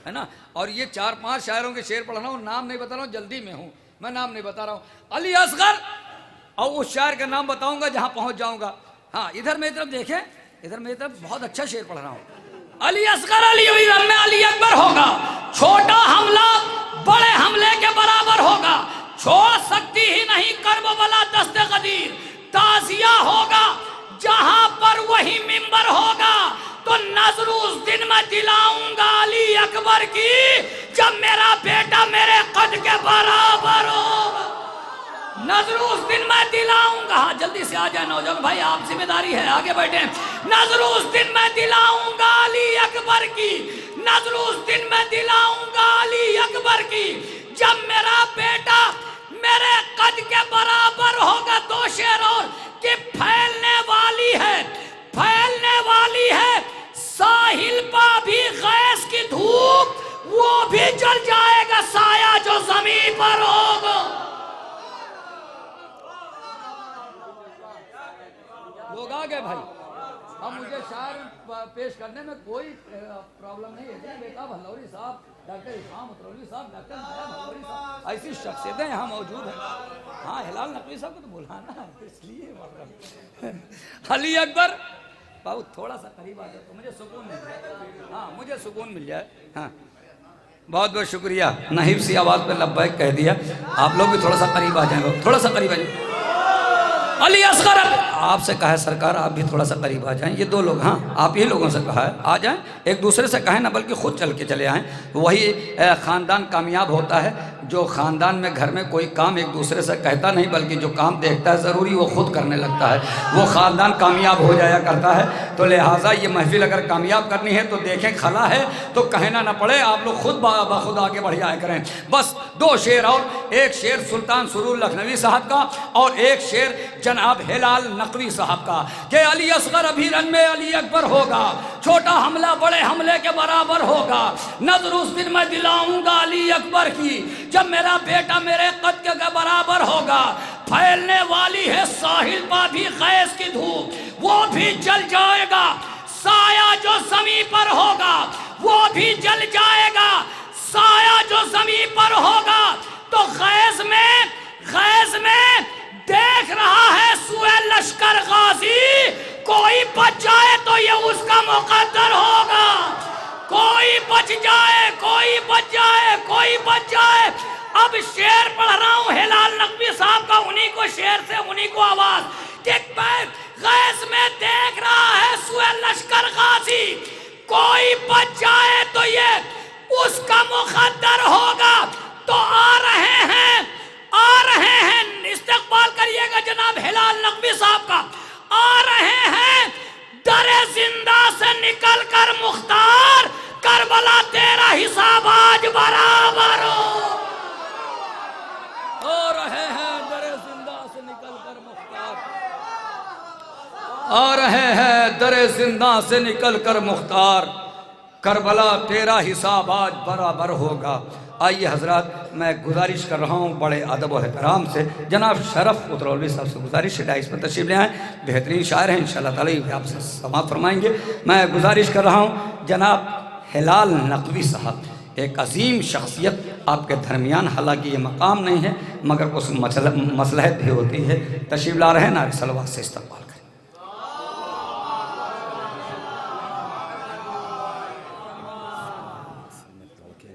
K: है ना। और ये 4-5 शायरों के शेर पढ़ना हूँ, नाम नहीं बता रहा हूँ, जल्दी में हूँ, मैं नाम नहीं बता रहा हूँ। अली असगर, और उस शायर का नाम बताऊंगा जहाँ पहुँच जाऊँगा। हाँ, इधर मेरी तरफ देखें, इधर मेरी तरफ बहुत अच्छा शेर पढ़ रहा हूँ। अली असगर अली में अली अकबर होगा, छोटा हमला बड़े हमले के बराबर होगा, छोड़ सकती ही नहीं कर्ब वाला दस्ते कदीर, ताजिया होगा जहां पर वही मिंबर होगा, तो नजर उस दिन मैं दिलाऊंगा अली अकबर की जब मेरा बेटा मेरे कद के बराबर होगा। नजर उस दिन मैं दिलाऊंगा, हाँ जल्दी से आ जाए नौजवान भाई, आप जिम्मेदारी है, आगे बैठे। नजर उस दिन मैं दिलाऊंगा अली अकबर की, नजर उस दिन मैं दिलाऊंगा अली अकबर की जब मेरा बेटा मेरे कद के बराबर होगा। 2 शेर और कि फैलने वाली है, फैलने वाली है साहिल पा भी गैस की धूप, वो भी जल जाएगा साया जो जमीन पर होगा। लोग आ गए भाई, अब मुझे शायर पेश करने में कोई प्रॉब्लम नहीं है। बेटा भल्लौरी साहब, डॉक्टर इस्लाम उतरौली साहब, डॉक्टर माया भल्लौरी साहब, ऐसी शख्सियतें यहाँ मौजूद हैं। हाँ, हिलाल नकवी साहब को तो बुलाना है, इसलिए अली अकबर बाबू थोड़ा सा करीब आ जाए तो मुझे सुकून मिल जाए। हाँ, मुझे सुकून मिल जाए। हाँ, बहुत बहुत शुक्रिया। नहीब सी आवाज़ पे लब्बैक कह दिया। आप लोग भी थोड़ा सा करीब आ जाएंगे, थोड़ा सा करीब आ जाए। अली असगर आपसे कहा है सरकार, आप भी थोड़ा सा करीब आ जाएं। ये 2 लोग, हाँ आप ही लोगों से कहा है, आ जाएं, एक दूसरे से कहें ना बल्कि खुद चल के चले आएँ। वही ख़ानदान कामयाब होता है जो ख़ानदान में घर में कोई काम एक दूसरे से कहता नहीं बल्कि जो काम देखता है ज़रूरी वो खुद करने लगता है, वो ख़ानदान कामयाब हो जाया करता है। तो लिहाजा ये महफिल अगर कामयाब करनी है तो देखें खला है तो कहना ना पड़े, आप लोग खुद बाखुद आगे बढ़ जाया करें। बस 2 शेर और, एक शेर सुल्तान सुरूर लखनवी साहब का और एक शेर जनाब हिलाल नकवी साहब का कि अली असगर अभी रन में अली अकबर होगा, छोटा हमला बड़े हमले के बराबर होगा, नजर उस दिन मैं दिलाऊंगा अली अकबर की जब मेरा बेटा मेरे कद के बराबर होगा। फैलने वाली है साहिल पा भी गैस की धूप, वो भी जल जाएगा, साया जो जमीन पर होगा वो भी जल जाएगा, साया जो जमीन पर होगा। तो गैस में देख रहा है सुए लश्कर गाजी, कोई बच जाए तो ये उसका मुकद्दर होगा। कोई बच जाए, कोई बच जाए, कोई बच जाए। अब शेर पढ़ रहा हूँ हिलाल नकवी साहब का, उन्हीं को शेर से उन्हीं को आवाज कि गैस में देख रहा है सुए लश्कर गाजी, कोई बच जाए तो ये उसका मुकद्दर होगा। तो आ रहे हैं इस्तकबाल करिएगा जनाब हिलाल नकवी साहब का, आ रहे हैं दरे जिंदा से निकल कर मुख्तार, करबला तेरा हिसाब आज बराबर हो। आ रहे हैं दरे जिंदा से निकल कर मुख्तार, आ रहे हैं दरे जिंदा से निकल कर मुख्तार, करबला तेरा हिसाब आज बराबर होगा। आइए हजरात, मैं गुजारिश कर रहा हूँ बड़े अदब और एहतराम से, जनाब शरफ उतरौली साहब से गुजारिश है इस पर तशरीफ ले आएँ, बेहतरीन शायर हैं, इंशाअल्लाह ताला ये आपसे समाअत फरमाएंगे। मैं गुजारिश कर रहा हूँ जनाब हिलाल नकवी साहब, एक अजीम शख्सियत आपके दरमियान, हालांकि ये मकाम नहीं है मगर कुछ मसलहत भी होती है, तशरीफ ला रहे हैं, नारे सलवात से इस्तकबाल करें।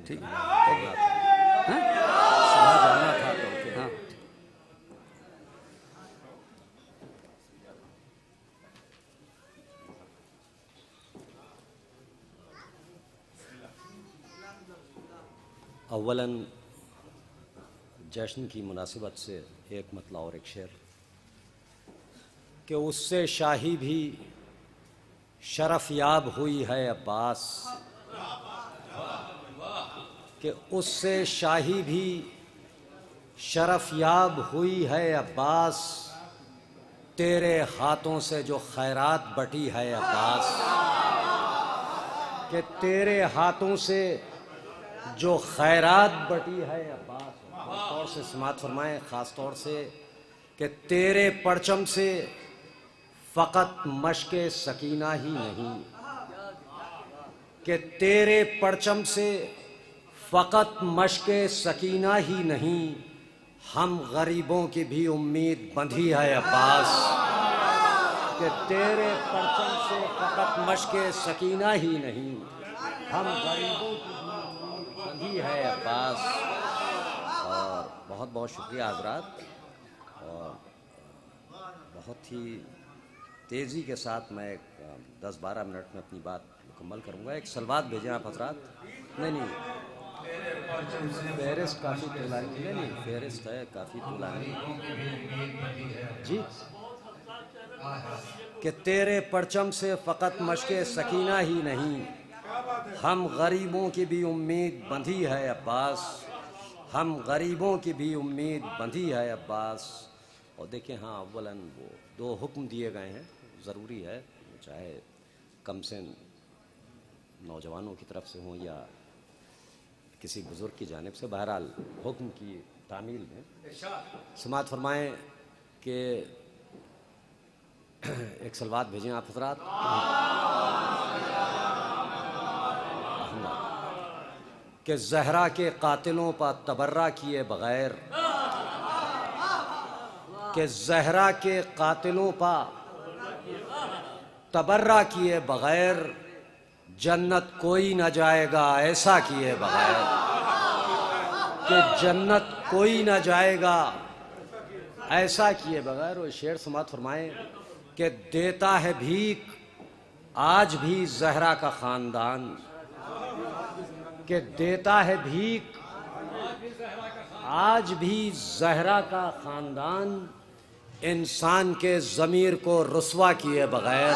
K: ठीक है,
N: अव्वलन जश्न की मुनासिबत से एक मतला और एक शेर कि उससे शाही भी शरफ याब हुई है अब्बास, कि उससे शाही भी शरफ याब हुई है अब्बास, तेरे हाथों से जो खैरात बटी है अब्बास, कि तेरे हाथों से जो खैरात बटी है अब्बास। तौर से समात फरमाएँ, ख़ास तौर से कि तेरे परचम से फ़कत मश्के सकीना ही नहीं, कि तेरे परचम से फ़कत मश्के सकीना ही नहीं, हम गरीबों की भी उम्मीद बंधी है अब्बास। कि तेरे परचम से फ़कत मश्के सकीना ही नहीं, हम गरीबों की भी उम्मीद बंधी है अब्बास। और बहुत बहुत शुक्रिया हज़रात। और बहुत ही तेज़ी के साथ मैं 10-12 मिनट में अपनी बात मुकम्मल करूँगा। एक सलवात भेजें आप हज़रात। नहीं, फहरिस्त काफ़ी तुलानी, नहीं फहरिस्त है काफ़ी तुलानी जी। कि तेरे परचम से फ़कत मश्के सकीना ही नहीं, हम गरीबों की भी उम्मीद बंधी है अब्बास, हम गरीबों की भी उम्मीद बंधी है अब्बास। और देखिए हाँ, अव्वलन वो 2 हुक्म दिए गए हैं, ज़रूरी है, चाहे कम से नौजवानों की तरफ से हों या किसी बुज़ुर्ग की जानिब से, बहरहाल हुक्म की तामील में समाअत फरमाएँ कि एक सलवात भेजें आप हज़रात। कि ज़हरा के कातिलों पर तबर्रा किए बग़ैर, कि ज़हरा के कातिलों पर तबर्रा किए बग़ैर जन्नत कोई न जाएगा ऐसा किए बग़ैर, कि जन्नत कोई न जाएगा ऐसा किए बग़ैर। और शेर समाअत फरमाएँ कि देता है भीख आज भी ज़हरा का ख़ानदान, कि देता है भीख आज भी ज़हरा का ख़ानदान, इंसान के ज़मीर को रुस्वा किए बग़ैर।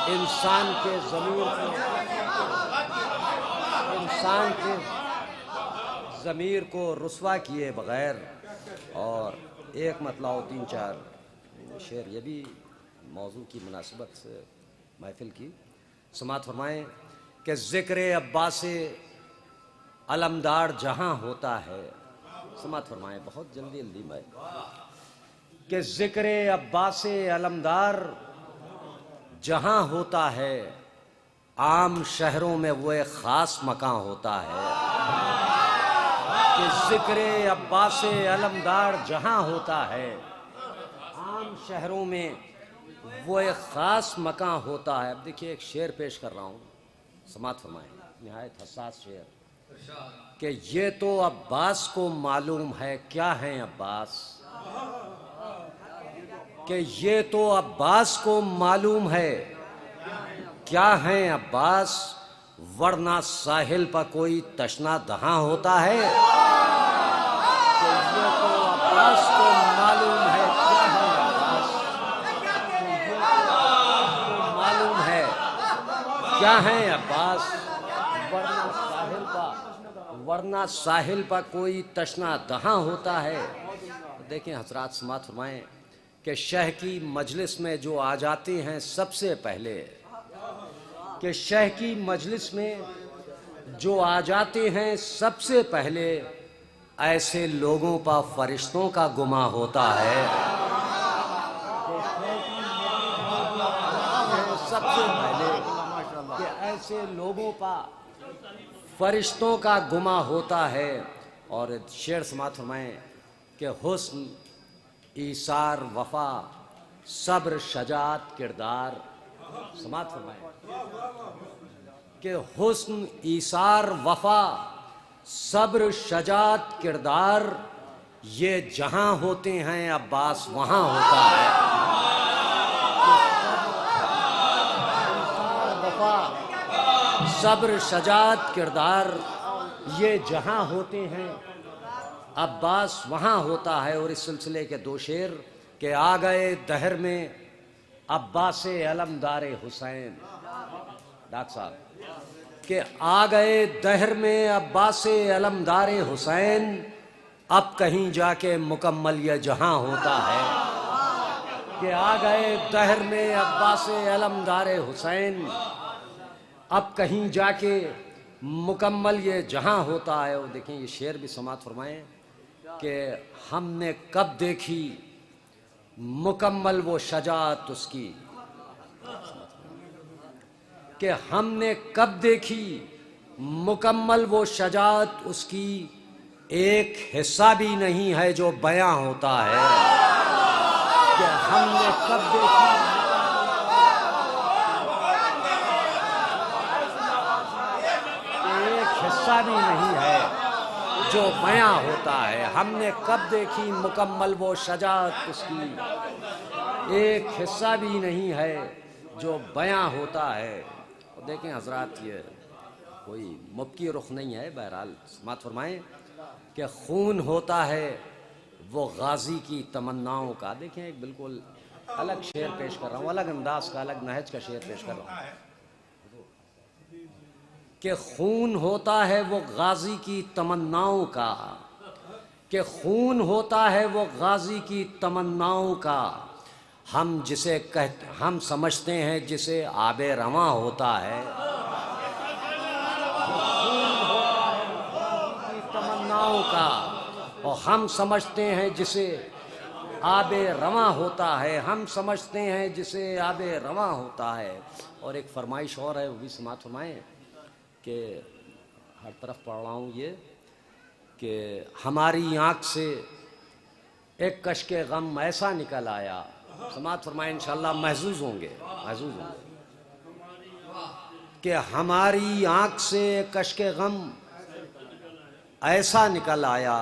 N: इंसान के ज़मीर को, इंसान के ज़मीर को रुस्वा किए बग़ैर। और एक मतलब 3-4 शेर ये भी मौजू की मुनासिबत से महफिल की समाअत फरमाएँ कि ज़िक्र अब्बास अलमदार जहाँ होता है। समाअत फरमाएँ बहुत जल्दी में कि ज़िक्र अब्बास अलमदार जहाँ होता है, आम शहरों में वो एक ख़ास मकान होता है। कि ज़िक्र अब्बास अलमदार जहाँ होता है, आम शहरों में वो एक ख़ास मकान होता है। अब देखिए एक शेर पेश कर रहा हूँ, समाअत फरमाएँ, निहायत हसास शेर। कि ये तो अब्बास को मालूम है क्या है अब्बास, कि ये तो अब्बास को मालूम है क्या है अब्बास, वरना साहिल पर कोई तशना दहां होता है। कि ये तो अब्बास को मालूम है क्या है अब्बास, कि ये तो अब्बास को मालूम है क्या है अब्बास, वरना साहिल पर कोई तशना दहां होता है। देखें हज़रात समाअत फरमाएं कि शह की मजलिस में जो आ जाते हैं सबसे पहले, कि शह की मजलिस में जो आ जाते हैं सबसे पहले, ऐसे लोगों पर फरिश्तों का गुमा होता है। सबसे पहले कि ऐसे लोगों पर फरिश्तों का गुमा होता है। और शेर समाअत फरमाएं कि हुस्न ईसार वफा सब्र शजात किरदार। समाअत फरमाएं कि हुस्न ईसार वफा सब्र शजात किरदार, ये जहां होते हैं अब्बास वहां होता है। वफा सब्र शजात किरदार, ये जहां होते हैं अब्बास वहाँ होता है। और इस सिलसिले के 2 शेर के आ गए दहर में अब्बास अलमदार हुसैन। डॉक्टर साहब के आ गए दहर में अब्बास अलमदार हुसैन, अब कहीं जाके मुकम्मल ये जहां होता है। कि आ गए दहर में अब्बास अलमदार हुसैन, अब कहीं जाके मुकम्मल ये जहाँ होता है, वो देखें ये शेर भी समात फरमाएं कि हमने कब देखी मुकम्मल वो शजात उसकी, कि हमने कब देखी मुकम्मल वो शजात उसकी, एक हिस्सा भी नहीं है जो बयां होता है। कि हमने कब देखी, एक हिस्सा भी नहीं है जो बयां होता है। हमने कब देखी मुकम्मल वो शजात उसकी, एक हिस्सा भी नहीं है जो बयां होता है। और देखें हजरात, ये कोई मुब्की रुख नहीं है, बहरहाल समात फरमाएं कि खून होता है वो गाजी की तमन्नाओं का। देखें एक बिल्कुल अलग शेर पेश कर रहा हूँ, अलग अंदाज का, अलग नहज का शेर पेश कर रहा हूँ कि खून होता है वो गाजी की तमन्नाओं का, कि खून होता है वो गाजी की तमन्नाओं का, हम जिसे कहते हम समझते हैं जिसे आबे रवां होता है। तमन्नाओं का, और हम समझते हैं जिसे आबे रवां होता है, हम समझते हैं जिसे आबे रवां होता है। और एक फरमाइश और है, वो भी समात फरमाएं कि हर तरफ पढ़ रहा हूँ ये, कि हमारी आँख से एक कश्के गम ऐसा निकल आया। समात फरमाएं इंशाअल्लाह महसूस होंगे, महसूस होंगे कि हमारी आँख से कश्के गम ऐसा निकल आया,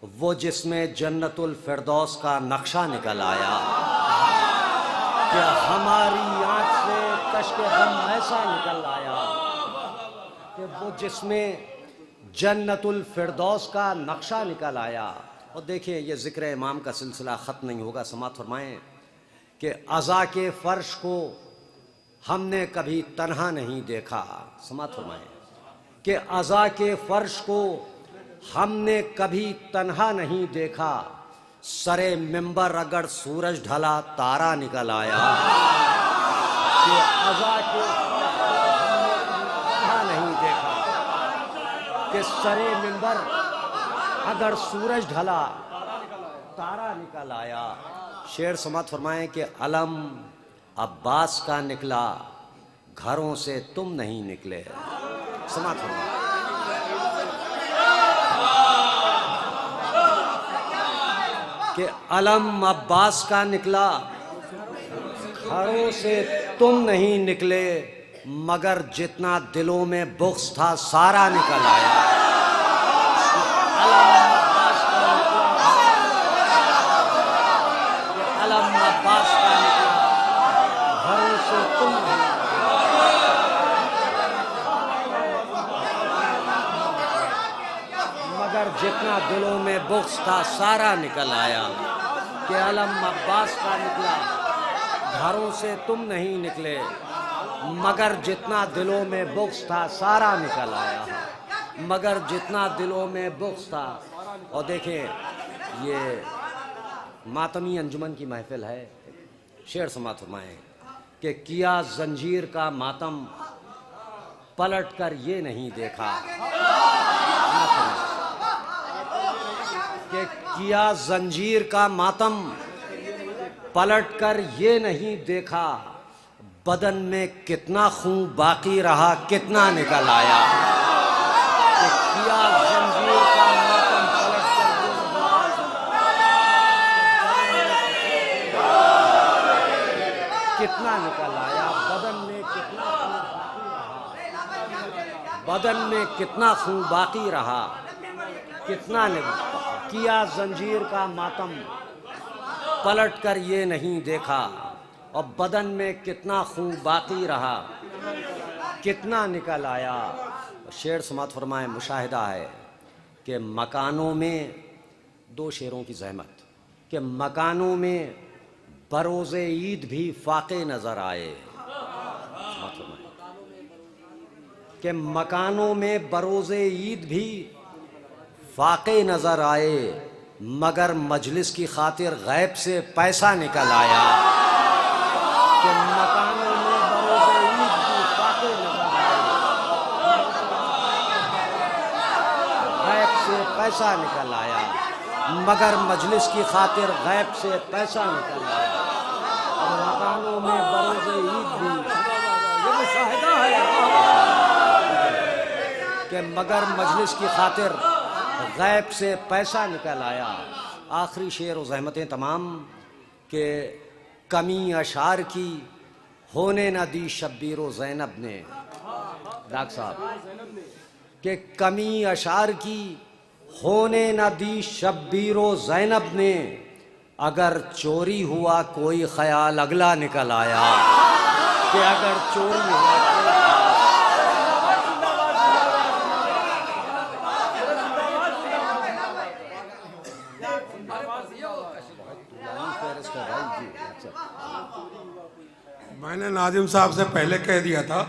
N: वो जिसमें जन्नतुल फिरदौस का नक्शा निकल आया। कि हमारी आँख से कश्के गम ऐसा निकल आया कि वो जिसमें जन्नतुल फिरदौस का नक्शा निकल आया। और देखिए ये ज़िक्र इमाम का सिलसिला ख़त्म नहीं होगा। समात फरमाएं कि अज़ा के फ़र्श को हमने कभी तन्हा नहीं देखा। समात फरमाएं कि अज़ा के फ़र्श को हमने कभी तन्हा नहीं देखा, सरे मिंबर अगर सूरज ढला तारा निकल आया। कि अज़ा के तन्हा नहीं देखा, कि सरे मिंबर अगर सूरज ढला तारा निकल आया। शेर समात फरमाएं कि अलम अब्बास का निकला, घरों से तुम नहीं निकले। समात फरमाएं कि अलम अब्बास का निकला, घरों से तुम नहीं निकले, मगर जितना दिलों में बुग़्ज़ था सारा निकल आया। अलम अब्बास का निकला, घरों से तुम नहीं, मगर जितना दिलों में बुग़्ज़ था सारा निकल आया। कि अलम अब्बास का निकला, घरों से तुम नहीं निकले, मगर जितना दिलों में बुग़्ज़ था सारा निकल आया। मगर जितना दिलों में बुग़्ज़ था। और देखें ये मातमी अंजुमन की महफिल है। शेर समात फरमाएं कि किया जंजीर का मातम, पलट कर ये नहीं देखा। कि किया जंजीर का मातम, पलट कर ये नहीं देखा, बदन में कितना खून बाकी रहा कितना निकल आया। कि किया जंजीर का मातम, पलट कर कितना निकल आया, बदन में कितना बदन में कितना खून बाकी रहा कितना किया जंजीर का मातम, पलट कर ये नहीं देखा, और बदन में कितना खून बाकी रहा कितना निकल आया। शेर समात फरमाए मुशाहिदा है कि मकानों में, दो शेरों की ज़हमत, कि मकानों में बरोज़े ईद भी फाके नज़र आए। कि मकानों में बरोज़े ईद भी फाके नज़र आए, मगर मजलिस की खातिर गैब से पैसा निकल आया। कि मकानों में बरोज़े ईद भी फाके नज़र आए, पैसा निकल आया, मगर मजलिस की खातिर गैब से पैसा निकल आया। और मकानों में बरोज़े ईद भी ये मुशाहिदा है कि मगर मजलिस की खातिर गैब से पैसा निकल आया। आखिरी शेर और ज़हमतें तमाम के कमी अशार की होने न दी शब्बीर व ज़ैनब ने। डॉक्टर साहब के कमी अशार की होने न दी शब्बीर व ज़ैनब ने, अगर चोरी हुआ कोई ख्याल अगला निकल आया। कि अगर चोरी हुआ
B: मैंने नाजिम साहब से पहले कह दिया था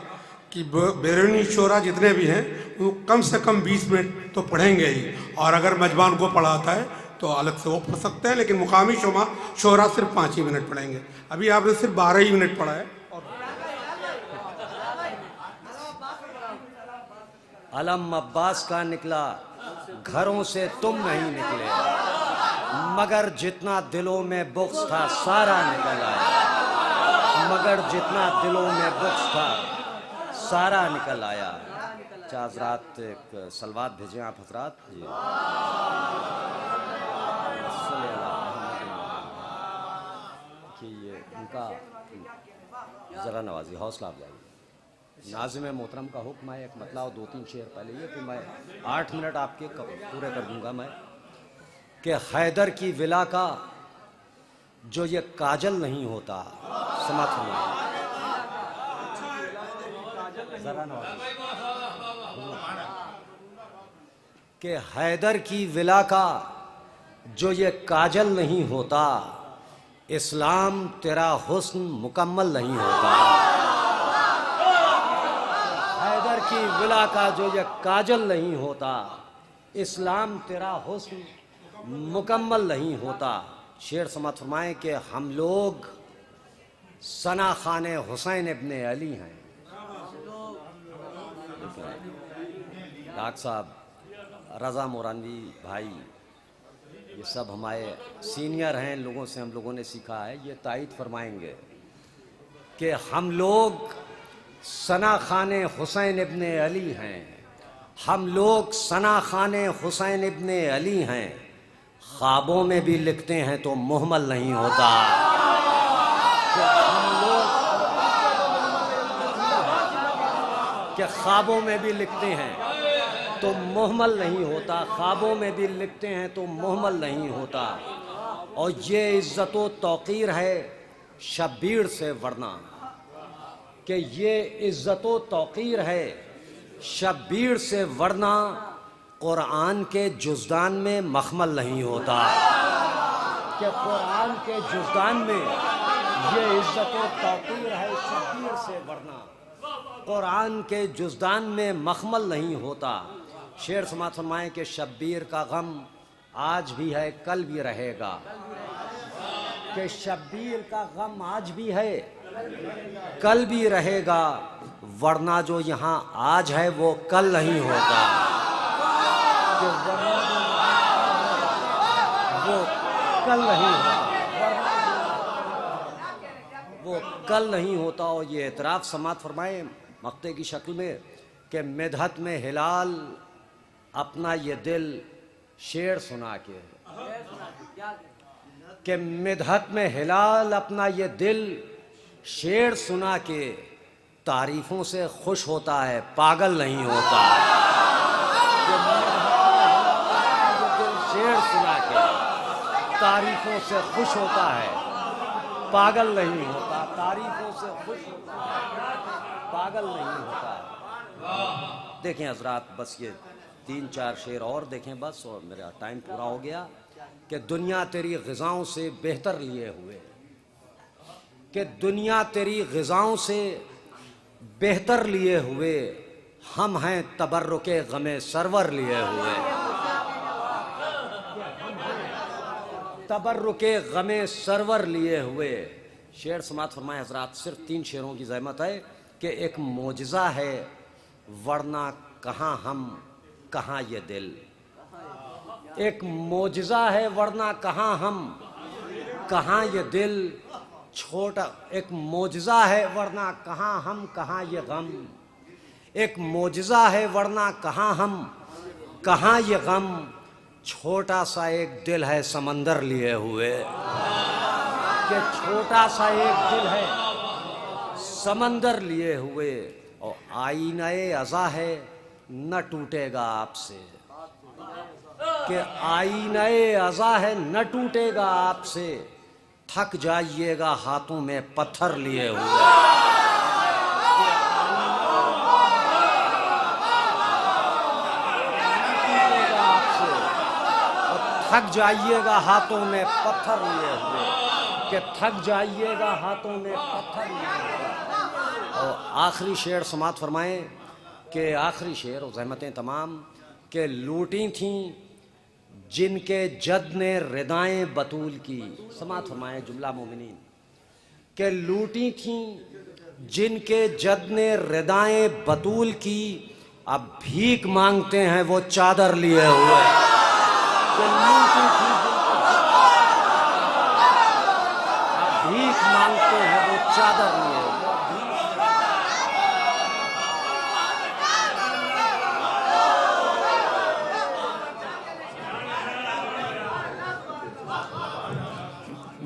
B: कि बैरूनी शोरा जितने भी हैं वो कम से कम 20 मिनट तो पढ़ेंगे ही, और अगर मजबान को पढ़ाता है तो अलग से वो पढ़ सकते हैं, लेकिन मुकामी शोरा सिर्फ 5 ही मिनट पढ़ेंगे। अभी आपने सिर्फ 12 ही मिनट पढ़ा है।
N: अलम अब्बास का निकला घरों से तुम नहीं निकले, मगर जितना दिलों में बुग़्ज़ था सारा निकल आया। मगर जितना दिलों में बुग़्ज़ था सारा निकल आया। हज़रात एक सलवात भेजें आप हज़रात कि ये उनका ज़रा नवाजी हौसला अफजाई। नाज़िम मोहतरम का हुक्म है, एक मतला और 2-3 शेर पहले ये कि मैं 8 मिनट आपके पूरे कर दूंगा मैं, कि हैदर की विला का जो ये काजल नहीं होता, समझ में कि हैदर की विला का जो ये काजल नहीं होता, इस्लाम तेरा हुस्न मुकम्मल नहीं होता। हैदर की विला का जो ये काजल नहीं होता, इस्लाम तेरा हुस्न मुकम्मल नहीं होता। शेर समात फरमाएं कि हम लोग सना खाने हुसैन इब्ने अली हैं। डॉक्टर साहब रज़ा मोरानी भाई ये सब हमारे सीनियर हैं, लोगों से हम लोगों ने सीखा है, ये तायद फरमाएंगे कि हम लोग सना खाने हुसैन इब्ने अली हैं। हम लोग सना खाने हुसैन इब्ने अली हैं। ख्वाबों में भी लिखते हैं तो मुहम्मल नहीं होता। कि ख्वाबों में भी लिखते हैं तो मुहम्मल नहीं होता। ख्वाबों में भी लिखते हैं तो मुहम्मल नहीं होता। और ये इज़्ज़त व तौक़ीर है शब्बीर से वरना, कि ये इज़्ज़त व तौक़ीर है शब्बीर से वरना कुरान के जुज़दान में मखमल नहीं होता। कि कुरान के जुज़दान में ये इज़्ज़त व तौक़ीर है शब्बीर से वरना कुरान के जुज़दान में मखमल नहीं होता। शेर समात फरमाएं कि शब्बीर का गम आज भी है कल भी रहेगा। कि शब्बीर का गम आज भी है कल भी रहेगा, वरना जो यहाँ आज है वो कल नहीं होता। कि वो कल नहीं होता, वो कल नहीं होता। और ये एतराफ़ समात फरमाएं मक्ते की शक्ल में कि मिदहत में हिलाल अपना ये दिल शेर सुना के, कि मिदहत में हिलाल अपना ये दिल शेर सुना के तारीफ़ों से खुश होता है, पागल नहीं होता। शेर सुना के तारीफ़ों से खुश होता है, पागल नहीं होता। तारीफ़ों से खुश होता है, पागल नहीं होता। देखें हजरात, बस ये 3-4 शेर और देखें बस, और मेरा टाइम पूरा हो गया। कि दुनिया तेरी ग़िज़ाओं से बेहतर लिए हुए, कि दुनिया तेरी ग़िज़ाओं से बेहतर लिए हुए, हम हैं तबर्रुके गमे सरवर लिए हुए। तबर्रुके गमे सरवर लिए हुए। शेर समात फरमाए हजरात, सिर्फ 3 शेरों की ज़हमत है कि एक मोजज़ा है वरना कहाँ हम कहाँ ये दिल। एक मोजज़ा है वरना कहाँ हम, कहाँ ये दिल छोटा। एक मोजज़ा है वरना कहाँ हम, कहाँ ये गम। एक मोजज़ा है वरना कहाँ हम, कहाँ ये गम। छोटा सा एक दिल है समंदर लिए हुए, कि छोटा सा एक दिल है समंदर लिए हुए। और आईनाए अज़ा है न टूटेगा आपसे, कि आईनाए अज़ा है न टूटेगा आपसे। थक जाइएगा हाथों में पत्थर लिए हुए, थक जाइएगा हाथों में पत्थर लिए हुए, कि थक जाइएगा हाथों में पत्थर लिए हुए। और आखिरी शेर समात फरमाएं कि आखिरी शेर और ज़हमतें तमाम के लूटी थीं जिनके जद ने रिदाएं बतूल की। समात फरमाएं जुमला मोमिनीन के लूटी थीं जिनके जद ने रिदाएं बतूल की, अब भीख मांगते हैं वो चादर लिए हुए। भीख मांगते हैं वो चादर लिए।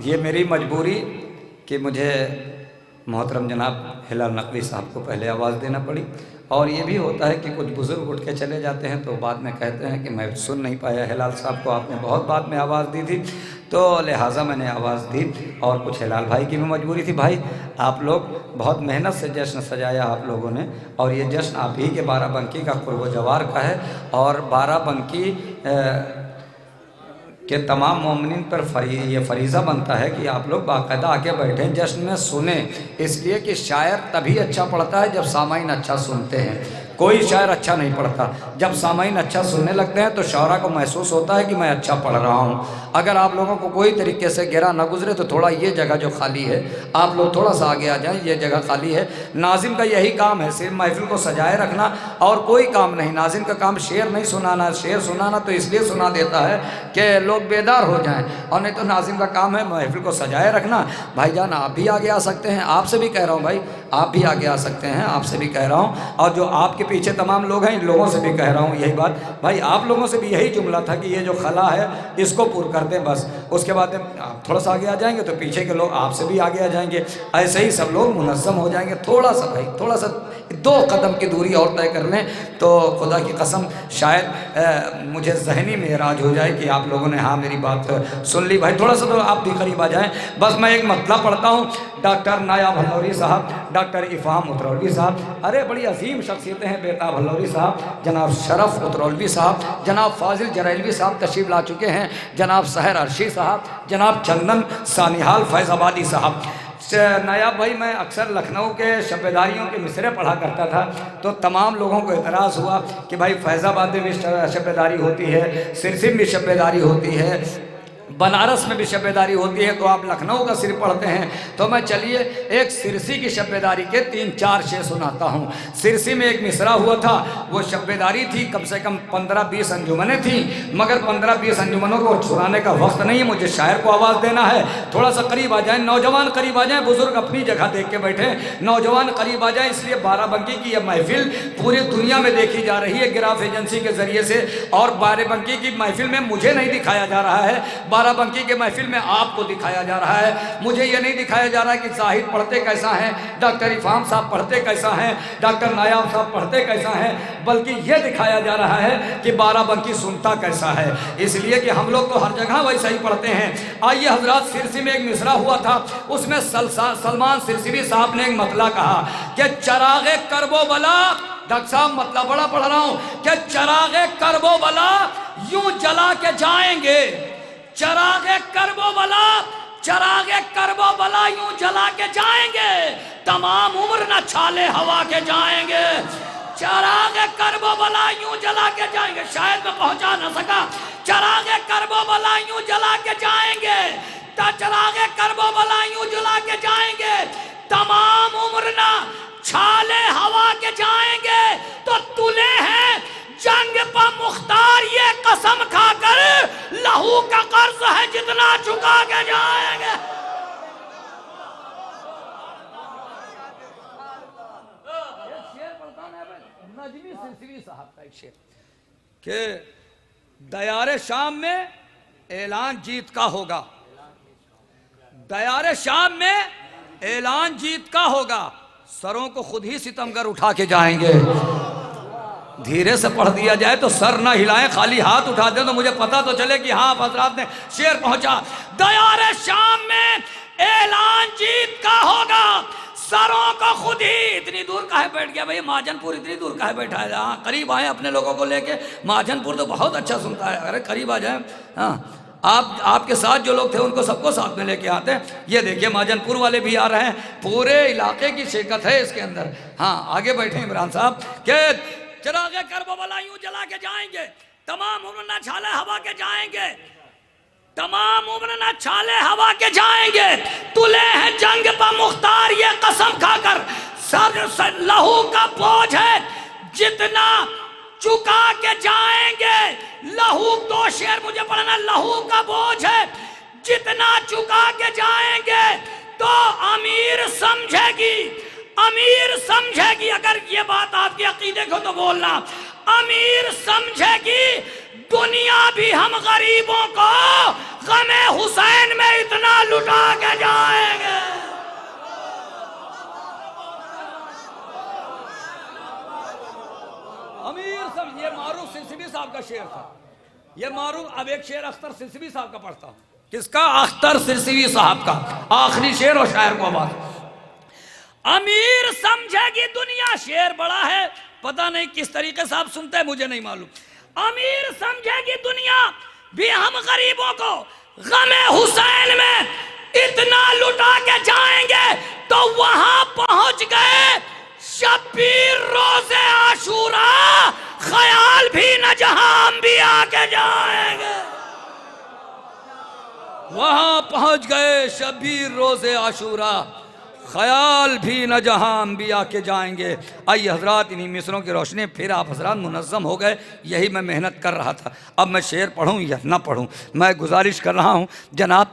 K: ये मेरी मजबूरी कि मुझे मोहतरम जनाब हिलाल नकवी साहब को पहले आवाज़ देना पड़ी। और ये भी होता है कि कुछ बुज़ुर्ग उठ के चले जाते हैं तो बाद में कहते हैं कि मैं सुन नहीं पाया, हिलाल साहब को आपने बहुत बाद में आवाज़ दी थी, तो लिहाजा मैंने आवाज़ दी। और कुछ हिलाल भाई की भी मजबूरी थी। भाई आप लोग बहुत मेहनत से जश्न सजाया आप लोगों ने, और ये जश्न आप ही के बाराबंकी का कुर्ब जवार का है। और बाराबंकी कि तमाम मोमिनीन पर ये फरीज़ा बनता है कि आप लोग बाकायदा आके बैठें, जश्न में सुने। इसलिए कि शायर तभी अच्छा पढ़ता है जब सामाइन अच्छा सुनते हैं। कोई शायर अच्छा नहीं पढ़ता, जब सामाइन अच्छा सुनने लगते हैं तो शौरा को महसूस होता है कि मैं अच्छा पढ़ रहा हूँ। अगर आप लोगों को कोई तरीके से गिरा ना गुजरे तो थोड़ा ये जगह जो खाली है आप लोग थोड़ा सा आगे आ जाएं, ये जगह खाली है। नाजिम का यही काम है, सिर्फ महफिल को सजाए रखना और कोई काम नहीं। नाजिम का काम शेर नहीं सुनाना, शेर सुनाना तो इसलिए सुना देता है कि लोग बेदार हो जाएं, और नहीं तो नाजिम का काम है महफिल को सजाए रखना। भाईजान आप भी आगे आ सकते हैं, आपसे भी कह रहा हूँ भाई आप भी आगे आ सकते हैं, आपसे भी कह रहा हूँ। और जो आपके पीछे तमाम लोग हैं इन लोगों से भी कह रहा हूँ यही बात। भाई आप लोगों से भी यही जुमला था कि ये जो खला है इसको पूरा कर दें बस। उसके बाद आप थोड़ा सा आगे आ जाएंगे तो पीछे के लोग आपसे भी आगे आ जाएंगे, ऐसे ही सब लोग मुनज़्ज़म हो जाएंगे। थोड़ा सा भाई थोड़ा सा 2 कदम की दूरी और तय कर लें तो खुदा की कसम शायद मुझे ज़हनी मेराज हो जाए कि आप लोगों ने हाँ मेरी बात सुन ली। भाई थोड़ा सा तो आप भी करीब आ जाएं। बस मैं एक मतलब पढ़ता हूँ। डॉक्टर नायाब भल्लौरी साहब, डॉक्टर इफ़ाम उतरौलवी साहब, अरे बड़ी अजीम शख्सियतें हैं। बेताब भल्लौरी साहब, जनाब शरफ उतरौलवी साहब, जनाब फाजिल जरैलवी साहब तशरीफ़ ला चुके हैं, जनाब सहर अर्शी साहब, जनाब चंदन सानिहाल फैज़ाबादी साहब। नायाब भाई मैं अक्सर लखनऊ के शब्बेदारियों के मिसरे पढ़ा करता था तो तमाम लोगों को एतराज़ हुआ कि भाई फैज़ाबाद में भी शब्बेदारी होती है, सिरसी में भी शब्बेदारी होती है, बनारस में भी शब्बेदारी होती है, तो आप लखनऊ का सिर पढ़ते हैं। तो मैं चलिए एक सिरसी की शब्बेदारी के 3-4 शेर सुनाता हूँ। सिरसी में एक मिसरा हुआ था, वो शब्बेदारी थी, कम से कम 15-20 अंजुमनें थी, मगर 15-20 अंजुमनों को सुनाने का वक्त नहीं है, मुझे शायर को आवाज़ देना है। थोड़ा सा करीब आ जाए, नौजवान करीब आ जाएँ, बुजुर्ग अपनी जगह देख के बैठे, नौजवान करीब आ जाए। इसलिए बाराबंकी की यह महफिल पूरी दुनिया में देखी जा रही है गिराफ एजेंसी के ज़रिए से, और बाराबंकी की महफिल में मुझे नहीं दिखाया जा रहा है, बाराबंकी के महफिल में आपको दिखाया जा रहा है। मुझे ये नहीं दिखाया जा रहा है कि जाहिद पढ़ते कैसा है, डॉक्टर इफ़ाम साहब पढ़ते कैसा है, डॉक्टर नायाब साहब पढ़ते कैसा है, बल्कि ये दिखाया जा रहा है कि बाराबंकी सुनता कैसा है। इसलिए कि हम लोग तो हर जगह वैसा ही पढ़ते हैं। आइए हजरात, सिरसी में एक मिसरा हुआ था, उसमें सलमान सिरसिवी साहब ने एक मतला कहा कि चरागे करबो बला, डॉक्टर साहब मतलब बड़ा पढ़ रहा हूँ, कि चरागे करबो बला यूं जला के जाएंगे, चरागे करबो बला, चरागे करबो बला यूं जला के जाएंगे, तमाम उम्र न छाले हवा के जाएंगे। चरागे करबो बला यूं जला के जाएंगे, शायद मैं पहुंचा न सका। चरागे करबो बला यूं जला के जाएंगे, चरागे करबो बला यूं जला के जाएंगे, तमाम उम्र न छाले हवा के जाएंगे। तो तुले हैं जंग पर मुख्तार ये कसम खाकर, जितना चुका के जाएंगे। शेर पढ़ता है नजमी सिलसिली साहब का एक शेर कि दयारे शाम में ऐलान जीत का होगा, दयारे शाम में ऐलान जीत का होगा, सरों को खुद ही सितमगर उठा के जाएंगे। धीरे से पढ़ दिया जाए तो सर ना हिलाएं, खाली हाथ उठा दे तो मुझे पता तो चले कि हाँ हजरात ने शेर पहुंचा। दयारे शाम में ऐलान जीत का होगा, सरों को खुद ही। इतनी दूर काहे बैठ गया भाई, महाजनपुर इतनी दूर काहे बैठा है? हाँ करीब आए अपने लोगों को लेके, महाजनपुर तो बहुत अच्छा सुनता है, अरे करीब आ जाए। हाँ आपके साथ जो लोग थे उनको सबको साथ में लेके आते हैं। ये देखिए महाजनपुर वाले भी आ रहे हैं, पूरे इलाके की शिरकत है इसके अंदर। हाँ आगे बैठे इमरान साहब के चिरागे करबला यूं जला के जाएंगे, तमाम उम्र न छाले हवा के जाएंगे, तमाम उम्र न छाले हवा के जाएंगे। तुले हैं जंग पर मुख्तार ये कसम खाकर, सर लहू का बोझ है जितना चुका के जाएंगे। लहू दो शेर मुझे पढ़ना, लहू का बोझ है जितना चुका के जाएंगे तो अमीर समझेगी, अमीर समझेगी। अगर ये बात आपके अकीदे को तो बोलना, अमीर समझेगी दुनिया भी हम गरीबों को गमे हुसैन में इतना लुटा के जाएंगे। अमीर समझ, ये मारूफ सिलसिली साहब का शेर था, ये मारूफ। अब एक शेर अख्तर सिलसिली साहब का पढ़ता हूं। किसका? अख्तर सिलसिली साहब का आखिरी शेर और शायर को आवाज। अमीर समझेगी दुनिया, शेर बड़ा है, पता नहीं किस तरीके से आप सुनते हैं मुझे नहीं मालूम। अमीर समझेगी दुनिया भी हम गरीबों को गमे हुसैन में इतना लुटा के जाएंगे। तो वहां पहुंच गए शब्बीर रोजे आशूरा, ख्याल भी न जहां हम भी आके जाएंगे। वहां पहुंच गए शब्बीर रोजे आशूरा, ख्याल भी न जहां हम भी आके जाएंगे। आइए हजरात इन्हीं मिसरों की रोशनी फिर आप हजरात मुनज़्ज़म हो गए, यही मैं मेहनत कर रहा था। अब मैं शेर पढ़ूं या ना पढ़ूं, मैं गुजारिश कर रहा हूं जनाब,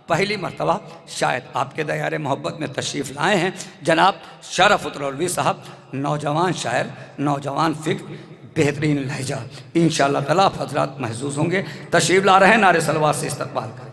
K: पहली मरतबा शायद आपके दयारे मोहब्बत में तशरीफ़ लाए हैं जनाब शरफ़ उलवी साहब, नौजवान शायर, नौजवान फ़िक्र, बेहतरीन लहजा। इंशाअल्लाह ताला आप हजरात महसूस होंगे। तशरीफ़ ला रहे हैं, नारे सलवात से इस्तक़बाल करें।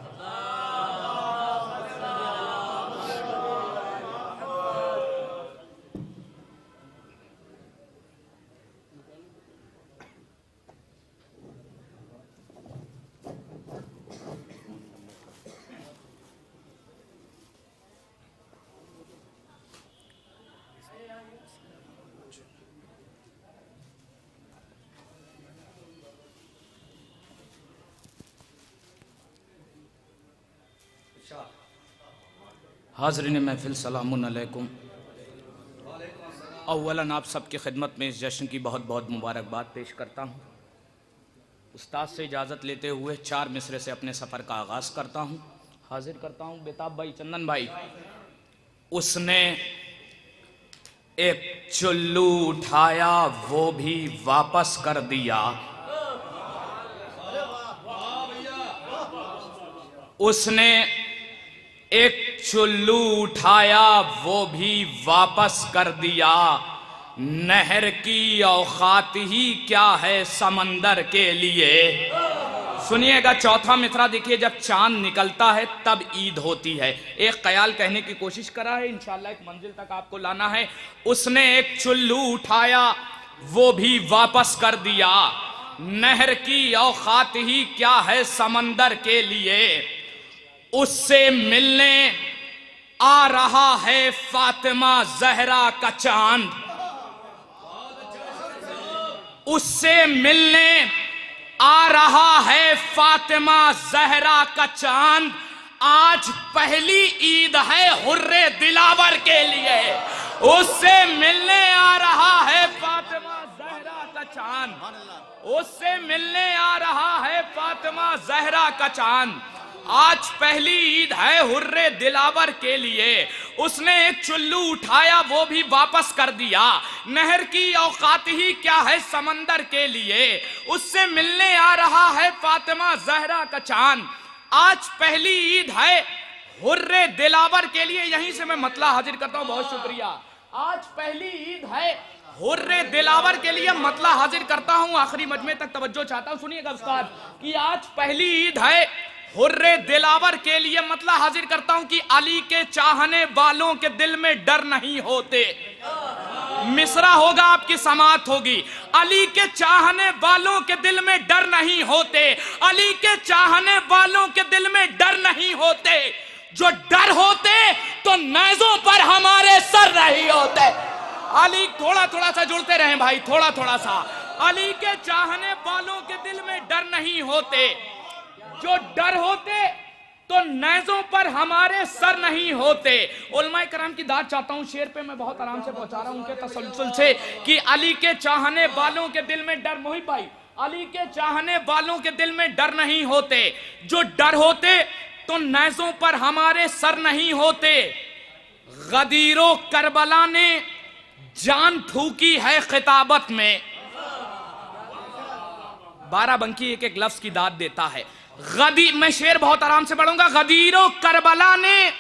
O: हाज़रीन महफ़िल सलामुन अलैकुम। अव्वलन आप सबकी खिदमत में इस जश्न की बहुत बहुत मुबारकबाद पेश करता हूँ। उस्ताद से इजाज़त लेते हुए 4 मिसरे से अपने सफ़र का आगाज़ करता हूँ। हाजिर करता हूँ बेताब भाई, चंदन भाई। उसने एक चुल्लू उठाया वो भी वापस कर दिया, उसने एक चुल्लू उठाया वो भी वापस कर दिया। नहर की औकात ही क्या है समंदर के लिए। सुनिएगा चौथा मिसरा देखिए, जब चांद निकलता है तब ईद होती है। एक ख्याल कहने की कोशिश करा है, इंशाल्लाह एक मंजिल तक आपको लाना है। उसने एक चुल्लू उठाया वो भी वापस कर दिया। नहर की औकात ही क्या है समंदर के लिए। उससे मिलने आ रहा है फातिमा जहरा का चांद, उससे मिलने आ रहा है फातिमा जहरा का चांद। आज पहली ईद है हुर्रे दिलावर के लिए। उससे मिलने आ रहा है फातिमा जहरा का चांद, उससे मिलने आ रहा है फातिमा जहरा का चांद। आज पहली ईद है हुर्रे दिलावर के लिए। उसने एक चुल्लू उठाया वो भी वापस कर दिया। नहर की औकात ही क्या है समंदर के लिए। उससे मिलने आ रहा है फातिमा जहरा का चांद। आज पहली ईद है हुर्रे दिलावर के लिए, यहीं से मैं मतला हाजिर करता हूं। बहुत शुक्रिया। आज पहली ईद है हुर्रे दिलावर के लिए मतला हाजिर करता हूं। आखिरी मजमे तक तवज्जो चाहता हूं, सुनिएगा उस्ताद, कि आज पहली ईद है हुर्रे दिलावर के लिए मतला हाजिर करता हूं कि अली के चाहने वालों के दिल में डर नहीं होते। मिसरा होगा, आपकी समाअत होगी। अली के चाहने वालों के दिल में डर नहीं होते, अली के चाहने वालों के दिल में डर नहीं होते। जो डर होते तो नेज़ों पर हमारे सर नहीं होते। अली, थोड़ा थोड़ा सा जुड़ते रहें भाई, थोड़ा थोड़ा सा। अली के चाहने वालों के दिल में डर नहीं होते, जो डर होते तो नेज़ों पर हमारे सर नहीं होते। उलमाए कराम की दाद चाहता हूं, शेर पे मैं बहुत आराम से पहुंचा रहा हूं उनके तसलसल से, कि अली के चाहने वालों के दिल में डर, मोहित भाई, अली के चाहने वालों के दिल में डर नहीं होते। जो डर होते तो नेज़ों पर हमारे सर नहीं होते। गदीरो करबला ने जान फूकी है खिताबत में। बाराबंकी एक एक लफ्ज की दाद देता है। मैं शेर बहुत आराम से पढ़ूंगा। गदीरो करबला ने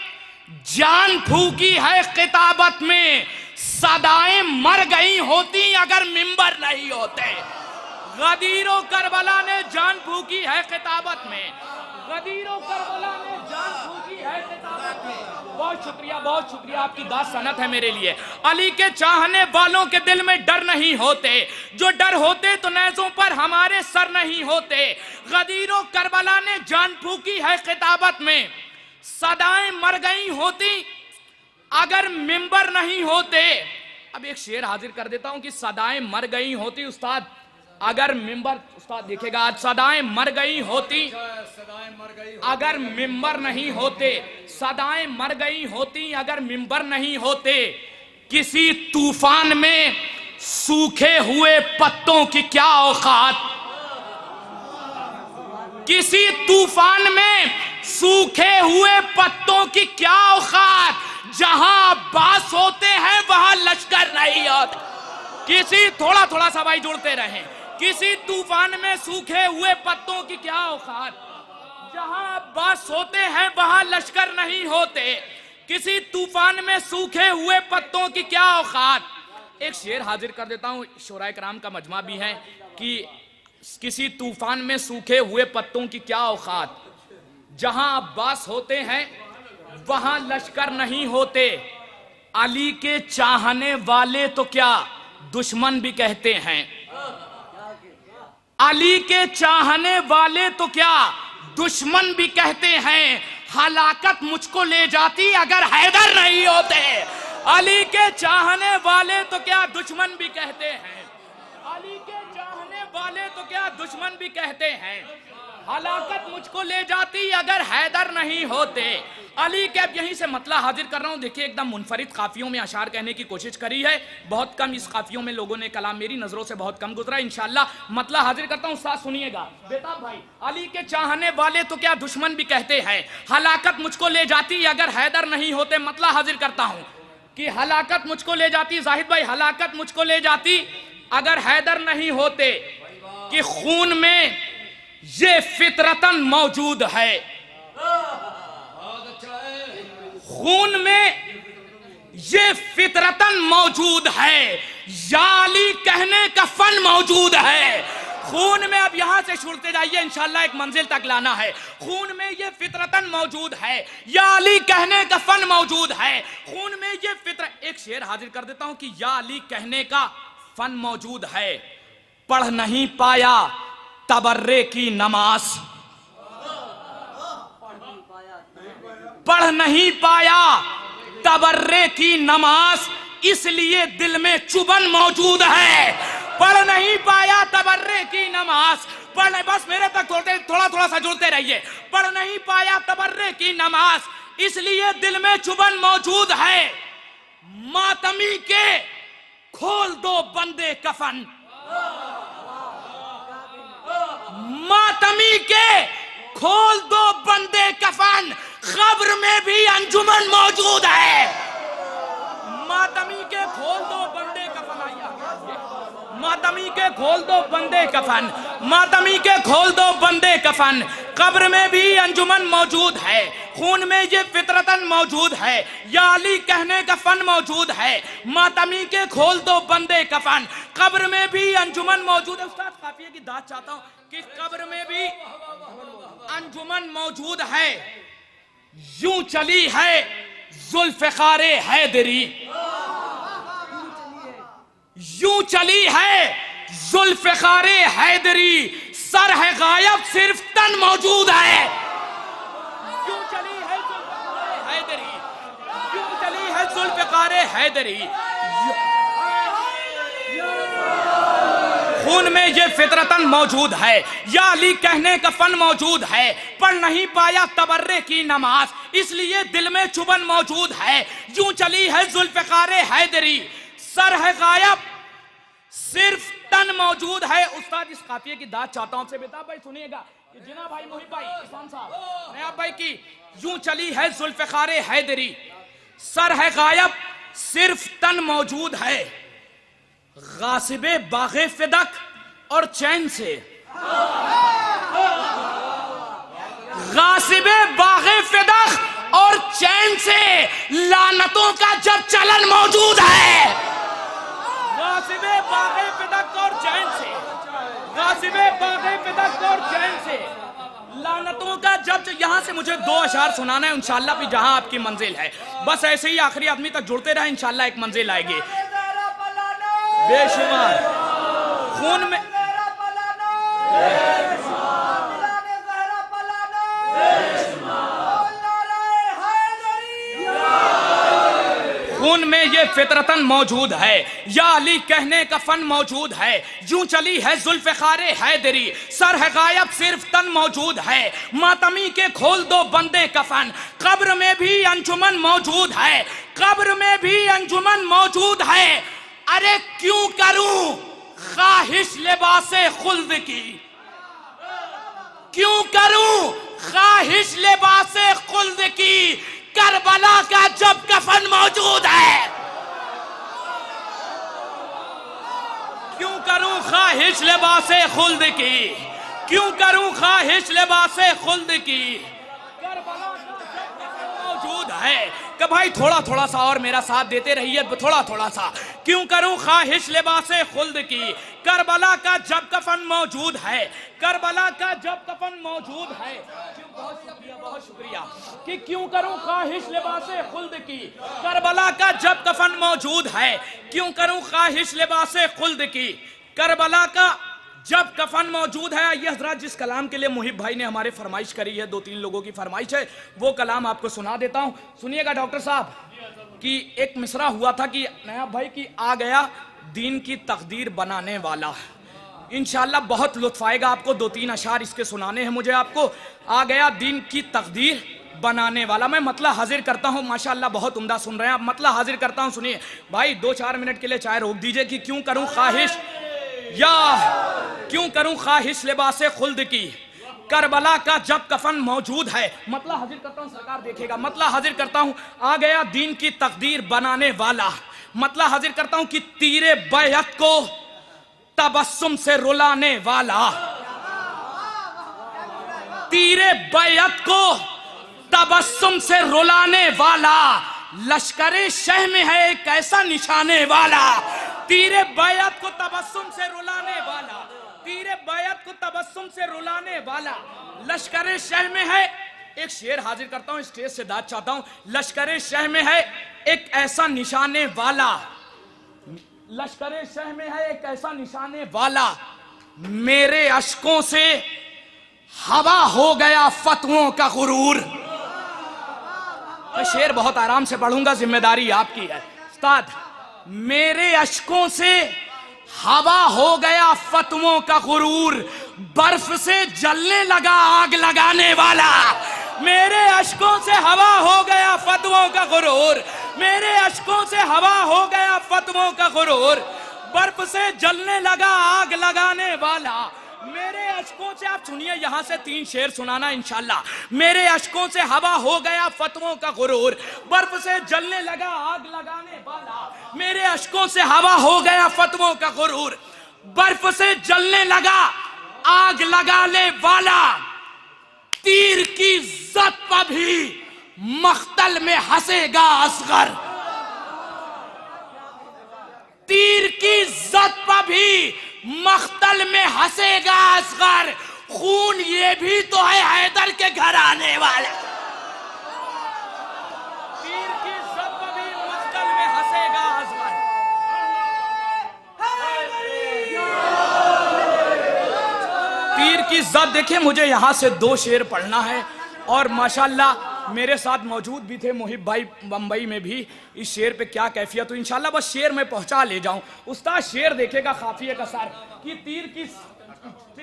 O: जान फूकी है खिताबत में, सदाएं मर गई होती अगर मिंबर नहीं होते। गदीरो करबला ने जान फूकी है खिताबत में, गदीरो करबला ने जान फूकी है खिताबत में। बहुत शुक्रिया, बहुत शुक्रिया, आपकी दाद सनत है मेरे लिए। अली के चाहने वालों के दिल में डर नहीं होते, जो डर होते तो नेज़ों पर हमारे सर नहीं होते। गदीरो करबला ने जान फूकी है खिताबत में, सदाएं मर गई होती अगर मिंबर नहीं होते। अब एक शेर हाजिर कर देता हूं कि सदाएं मर गई होती उस्ताद अगर मिंबर, उस्ताद देखिएगा, आज सदाएं मर गई होती अगर मिंबर नहीं होते, सदाएं मर गई होती अगर मिंबर नहीं होते। किसी तूफान में सूखे हुए पत्तों की क्या औकात, किसी तूफान में सूखे हुए पत्तों की क्या औकात। जहां अब्बास होते हैं वहां लश्कर नहीं होता। किसी, थोड़ा थोड़ा सा भाई जुड़ते रहें, किसी तूफान में सूखे हुए पत्तों की क्या औकात। जहां अब्बास होते हैं वहां लश्कर नहीं होते। किसी तूफान में सूखे हुए पत्तों की क्या औकात। एक शेर हाजिर कर देता हूं, शोराए कराम का मजमा भी है, कि किसी तूफान में सूखे हुए पत्तों की क्या औकात। जहां अब्बास होते हैं वहां लश्कर नहीं होते। अली के चाहने वाले तो क्या दुश्मन भी कहते हैं। अली के चाहने वाले तो क्या दुश्मन भी कहते हैं। हलाकत मुझको ले जाती अगर हैदर नहीं होते। अली के चाहने वाले तो क्या दुश्मन भी कहते हैं। अली के चाहने वाले तो क्या दुश्मन भी कहते हैं। हलाकत मुझको ले जाती अगर हैदर नहीं होते। अली के, अब यहीं से मतला हाजिर कर रहा हूं। देखिए, एकदम मुनफरिद काफियों में अशार कहने की कोशिश करी है, बहुत कम इस काफियों में लोगों ने कलाम मेरी नजरों से बहुत कम गुजरा। इंशाल्लाह मतला हाजिर करता हूं, साथ सुनिएगा बेताब भाई। अली के चाहने वाले तो क्या दुश्मन भी कहते हैं। हलाकत मुझको ले जाती अगर हैदर नहीं होते। मतला हाजिर करता हूं कि हलाकत मुझको ले जाती, जाहिद भाई, हलाकत मुझको ले जाती अगर हैदर नहीं होते। कि खून में ये फितरतन मौजूद है, खून में ये फितरतन मौजूद है। या अली कहने का फन मौजूद है खून में। अब यहां से छुड़ते जाइए, इंशाल्लाह एक मंजिल तक लाना है। खून में ये फितरतन मौजूद है, या अली कहने का फन मौजूद है। खून में ये फितरत, एक शेर हाजिर कर देता हूं कि या अली कहने का फन मौजूद है। पढ़ नहीं पाया तबर्रे की नमाज, पढ़ नहीं पाया तबर्रे की नमाज, इसलिए दिल में चुभन मौजूद है। पढ़ नहीं पाया तबर्रे की नमाज, पढ़, बस मेरे तक थोड़ा थोड़ा सा जुड़ते रहिए। पढ़ नहीं पाया तबर्रे की नमाज, इसलिए दिल में चुभन मौजूद है। मातमी के खोल दो बंदे कफन, मातमी के खोल दो बंदे कफन, खब्र में भी अंजुमन मौजूद है। मातमी के खोल दो बंदे कफन, आइए मातमी के खोल दो बंदे कफन, मातमी के खोल दो बंदे कफन, कब्र में भी अंजुमन मौजूद है, खून में ये फितरतन मौजूद है, या अली कहने का फन मौजूद है। मातमी के खोल दो बंदे कफन, कब्र में भी अंजुमन मौजूद है। उस्ताद काफिया की दाद चाहता हूं कि कब्र में भी अंजुमन मौजूद है। यूं चली है जुल्फ़िकारे हैदरी, यूं चली है जुल्फ़िकारे हैदरी, सर है गायब सिर्फ तन मौजूद है। यूं चली है जुल्फ़िकारे हैदरी, यूं चली है जुल्फ़िकारे हैदरी, खून में ये फितरतन मौजूद है, या अली कहने का फन मौजूद है, पढ़ नहीं पाया तबर्रे की नमाज इसलिए दिल में चुभन मौजूद है। यूं चली है जुल्फ़िकारे हैदरी, सर है गायब सिर्फ तन मौजूद है। उस्ताद इस काफिये की दाद चाहता हूं आपसे, बेताब भाई सुनिएगा, जिना भाई, मोहिब भाई, किसान साहब, नयाब भाई की यूं चली है जुल्फ़िकारे हैदरी, सर है गायब सिर्फ तन मौजूद है, गासिबे बागे फिदक और चैन से, गासिबे बागे फिदक और चैन से लानतों का जब चलन मौजूद है। गासिबे बागे फिदक और चैन से, गासिबे बागे फिदक और चैन से लानतों का जब, यहां से मुझे 2 अशार सुनाना है इंशाल्लाह, भी जहां आपकी मंजिल है, बस ऐसे ही आखिरी आदमी तक जुड़ते रहे, इंशाल्लाह एक मंजिल आएगी। बेशुमार खून में खून में ये फितरतन मौजूद है, या अली कहने का फन मौजूद है। यूं चली है जुल्फ़िकारे हैदरी, सर है गायब सिर्फ तन मौजूद है, मातमी के खोल दो बंदे कफन, कब्र में भी अंजुमन मौजूद है, कब्र में भी अंजुमन मौजूद है। अरे क्यों करूं ख्वाहिश लिबासे खुल्द की, क्यों करूं ख्वाहिश लिबासे खुल्द की, करबला का जब कफन मौजूद है। क्यों करूं ख्वाहिश लिबासे खुल्द की, क्यों करूं ख्वाहिश लिबासे खुल्द की, करबला का जब कफन मौजूद है। कि भाई थोड़ा थोड़ा सा और मेरा साथ देते रहिए, थोड़ा थोड़ा सा। क्यों करूं ख्वाहिश लिबासे खुल्द की, करबला का जब कफन मौजूद है, करबला का जब कफन मौजूद है। बहुत शुक्रिया, बहुत शुक्रिया। कि क्यों करूं ख्वाहिश लिबासे खुल्द की, करबला का जब कफन मौजूद है, क्यों करूं ख्वाहिश लिबासे खुल्द की, करबला का जब कफन मौजूद है। ये हजरात जिस कलाम के लिए मुहिब भाई ने हमारे फरमाइश करी है, 2-3 लोगों की फरमाइश है, वो कलाम आपको सुना देता हूं, सुनिएगा डॉक्टर साहब। कि एक मिसरा हुआ था कि नया भाई की आ गया दीन की तकदीर बनाने वाला, इंशाल्लाह बहुत लुत्फ आएगा आपको। 2-3 अशार इसके सुनाने हैं मुझे आपको। आ गया दीन की तकदीर बनाने वाला। मैं मतला हाजिर करता हूं, माशाल्लाह बहुत उम्दा सुन रहे हैं आप। मतला हाजिर करता हूं, सुनिए भाई, 2-4 मिनट के लिए चाहे रोक दीजिए। कि क्यों करूं ख्वाहिश, या क्यों करूं ख्वाहिश लिबासे खुल्द की, करबला का जब कफन मौजूद है। मतला हाजिर करता हूं, सरकार देखेगा, मतला हाजिर करता हूं। आ गया दीन की तकदीर बनाने वाला, मतला हाजिर करता हूं कि तीरे बैअत को तबस्सुम से रुलाने वाला, तीरे बैअत को तबस्सुम से रुलाने वाला, लश्करे शह में है एक ऐसा निशाने वाला। तीरे बैअत को तबस्सुम से रुलाने वाला, तीरे बैअत को तबस्सुम से रुलाने वाला, लश्करे शह में है। एक शेर हाजिर करता हूं, स्टेज से दाद चाहता हूं। लश्करे शह में है एक ऐसा निशाने वाला, लश्करे शह में है एक ऐसा निशाने वाला, मेरे अश्कों से हवा हो गया फतवों का गुरूर। मैं शेर बहुत आराम से पढ़ूंगा, जिम्मेदारी आपकी है उस्ताद। मेरे अश्कों से हवा हो गया फतवों का गुरूर, बर्फ से जलने लगा आग लगाने वाला। मेरे अश्कों से हवा हो गया फतवों का गुरूर, मेरे अश्कों से हवा हो गया फतवों का गुरूर, बर्फ से जलने लगा आग लगाने वाला। मेरे अश्कों से, आप सुनिए यहां से 3 शेर सुनाना इंशाल्लाह। मेरे अश्कों से हवा हो गया फतवों का गुरूर, बर्फ से जलने लगा आग लगाने वाला। मेरे अश्कों से हवा हो गया फतवों का गुरूर, बर्फ से जलने लगा आग लगाने वाला, तीर की इज्जत पर भी मख्तल में हंसेगा असगर। तीर की इज्जत पर भी मख्तल में हंसेगा असगर। खून ये भी तो है हैदर के घर आने वाला। तीर की इज्जत पर भी मख्तल में हंसेगा असगर। तीर की इज्जत देखिए, मुझे यहां से 2 शेर पढ़ना है और माशाल्लाह मेरे साथ मौजूद भी थे मुहिब भाई बम्बई में भी। इस शेर पे क्या कैफियत हो, इंशाल्लाह बस शेर में पहुंचा ले जाऊं। उस्ताद शेर देखेगा काफिये का सार कि तीर की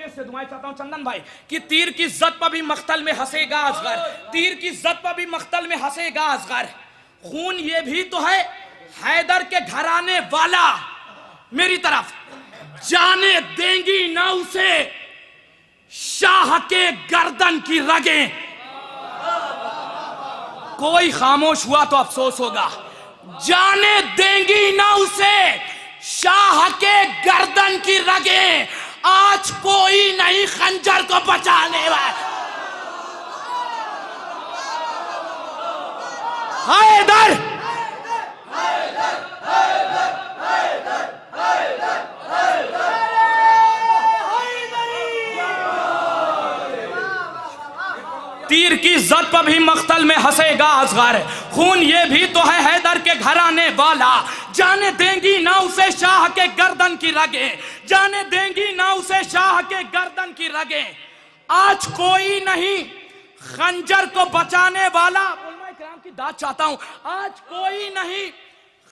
O: से दुआएं चाहता हूं चंदन भाई कि तीर की इज्जत पर भी मख्तल में हंसेगा असगर। तीर की इज्जत पर भी मख्तल में हंसेगा असगर। खून ये भी तो है हैदर के घराने वाला। मेरी तरफ जाने देंगी ना उसे शाह के गर्दन की रगें। कोई खामोश हुआ तो अफसोस होगा। जाने देंगी ना उसे शाह के गर्दन की रगें। आज कोई नहीं खंजर को बचाने वाला। हैदर तीर की इज्जत पर भी मख्तल में हंसेगा असगर। खून ये भी तो है हैदर के घराने वाला। जाने देंगी ना उसे शाह के गर्दन की रगें। जाने देंगी ना उसे शाह के गर्दन की रगें। आज कोई नहीं खंजर को बचाने वाला। उलमा इकराम की दाद चाहता हूं। आज कोई नहीं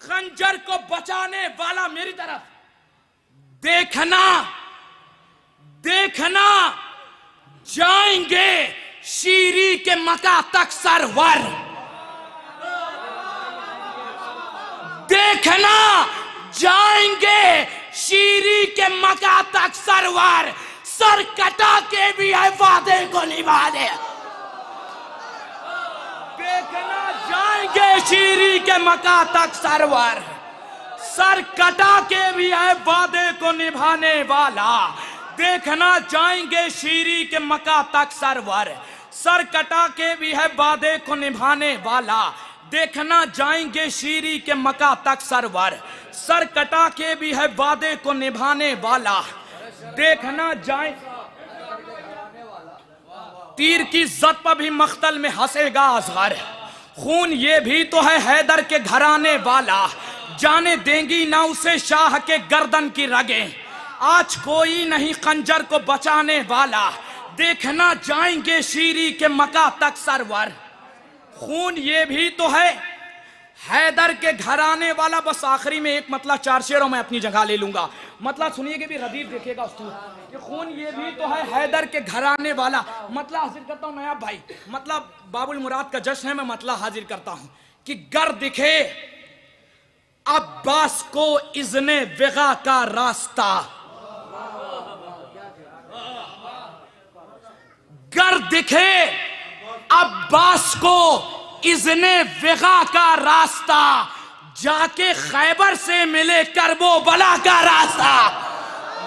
O: खंजर को बचाने वाला। मेरी तरफ देखना देखना जाएंगे शीरी के मका तक सरवर। देखना जाएंगे शीरी के मका तक सरवर। सर कटा के भी है वादे को निभाने। देखना जाएंगे शीरी के मका तक सरवर। सर कटा के भी है वादे को निभाने वाला। देखना जाएंगे शीरी के मका तक सरवर। सर कटा के भी है वादे को निभाने वाला। देखना जाएंगे शीरी के मका तक सरवर। सर कटा के भी है वादे को निभाने वाला। देखना जाए तीर की इज्जत पर भी मख्तल में हंसेगा असगर। खून ये भी तो है हैदर के घराने वाला। जाने देंगी ना उसे शाह के गर्दन की रगें। आज कोई नहीं खंजर को बचाने वाला। देखना जाएंगे शीरी के मका तक सरवर। खून ये भी तो है हैदर के घराने वाला। बस आखिरी में एक मतलब 4 शेरों में अपनी जगह ले लूंगा। मतलब सुनिएगा भी रदीफ देखेगा उस्तूद। खून ये भी तो है हैदर के घराने वाला। मतलब हाजिर करता हूं नया भाई, मतलब बाबुल मुराद का जश्न है, मैं मतलब हाजिर करता हूं कि गर दिखे अब्बास को इज़्ने विगा का रास्ता। गर दिखे अब्बास को इज़्ने विगा का रास्ता। जाके खैबर से मिले करबो बला का रास्ता।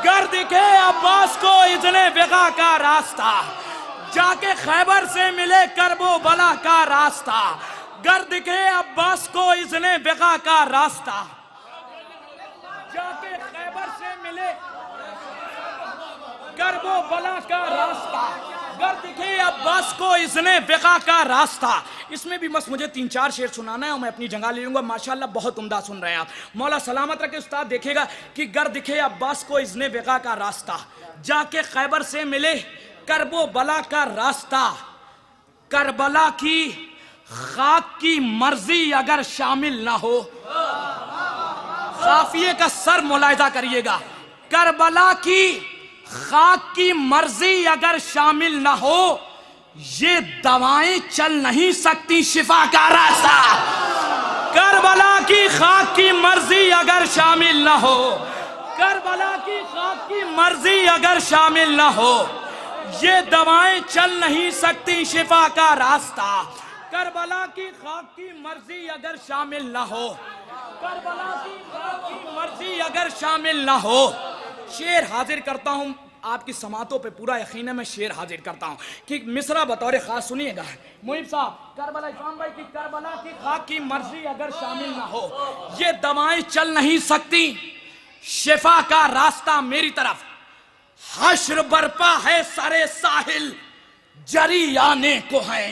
O: गर दिखे अब्बास को इज़्ने विगा का रास्ता। जाके खैबर से मिले करबो बला का रास्ता। गर दिखे अब्बास को इज़्ने विगा का रास्ता। जाके खैबर से मिले करबो बला का रास्ता। गर दिखे अब्बास को इज़्ने विगा का रास्ता। इसमें भी बस मुझे 3-4 शेर सुनाना है और मैं अपनी जगह ले लूंगा। माशाल्लाह बहुत उम्दा सुन रहे हैं आप। मौला सलामत रखे उस्ताद। देखिएगा कि गर दिखे अब्बास को इज़्ने विगा का रास्ता। जाके खैबर से मिले करबो बला का रास्ता। करबला की खाक की मर्जी अगर शामिल ना हो। काफिये का सर मुलाहिजा करिएगा। करबला की खाक की मर्जी अगर शामिल ना हो, ये दवाएं चल नहीं सकती शिफा का रास्ता। करबला की खाक की मर्जी अगर शामिल ना हो। करबला की खाक की मर्जी अगर शामिल ना हो, ये दवाएं चल नहीं सकती शिफा का रास्ता। करबला की खाक की मर्जी अगर शामिल ना हो। करबला की खाक की मर्जी अगर शामिल ना हो, शेर हाजिर करता हूं, आपकी समातों पे पूरा यकीन है, मैं शेर हाजिर करता हूं कि मिसरा बतौर खास सुनिएगा। मुहिब साहब, करबला इमाम भाई की करबला की खाक की मर्जी अगर शामिल ना हो, ये दवाएं चल नहीं सकती। शिफा का रास्ता मेरी तरफ, हश्र बरपा है सारे साहिल जरी आने को है।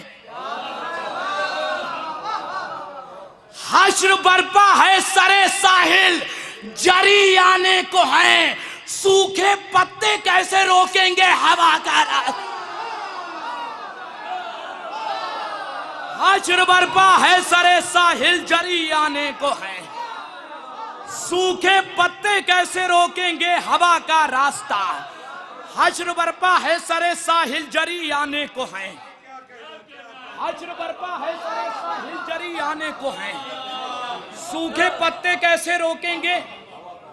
O: हश्र बरपा है सरे साहिल जरी आने को है। सूखे पत्ते कैसे रोकेंगे हवा का रास्ता। हश्र बरपा है सरे साहिल जरी आने को है। सूखे पत्ते कैसे रोकेंगे हवा का रास्ता। हश्र बरपा है सरे साहिल जरी आने को है। हश्र बरपा है सरे साहिल जरी आने को है। सूखे पत्ते कैसे रोकेंगे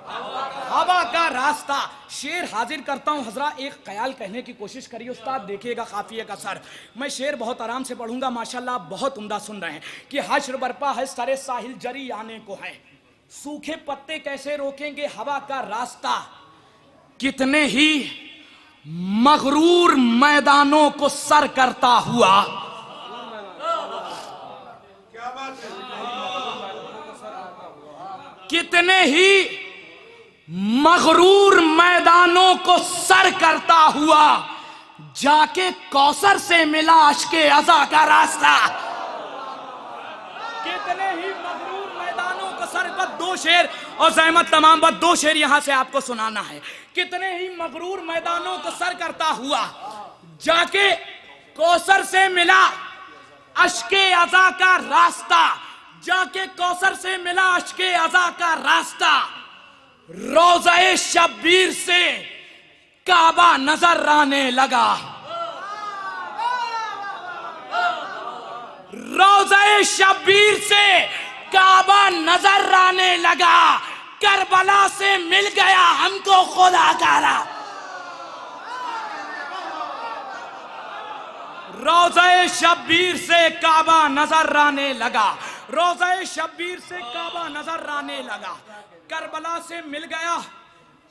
O: हवा का रास्ता। शेर हाजिर करता हूं हजरा, एक ख्याल कहने की कोशिश करिए उस्ताद, देखिएगा काफिये का सर। मैं शेर बहुत आराम से पढ़ूंगा, माशाल्लाह आप बहुत उम्दा सुन रहे हैं कि हश्र बरपा है सरे साहिल जरी आने को है। सूखे पत्ते कैसे रोकेंगे हवा का रास्ता। कितने ही मगरूर मैदानों को सर करता हुआ, कितने ही मगरूर मैदानों को सर करता हुआ जाके कौसर से मिला अश्के अज़ा का रास्ता। कितने ही मगरूर मैदानों को सर पर, दो शेर और ज़हमत तमाम पर दो शेर यहां से आपको सुनाना है। कितने ही मगरूर मैदानों को सर करता हुआ जाके कौसर से मिला अश्के अज़ा का रास्ता। जाके कौसर से मिला अश्के अज़ा का रास्ता। रोज़े शब्बीर से काबा नजर आने लगा। रोज़े शब्बीर से काबा नजर आने लगा। करबला से मिल गया हमको खुदा का रास्ता। रोज़े शब्बीर से काबा नजर आने लगा। रोज़े शब्बीर से काबा नजर आने लगा। करबला से मिल गया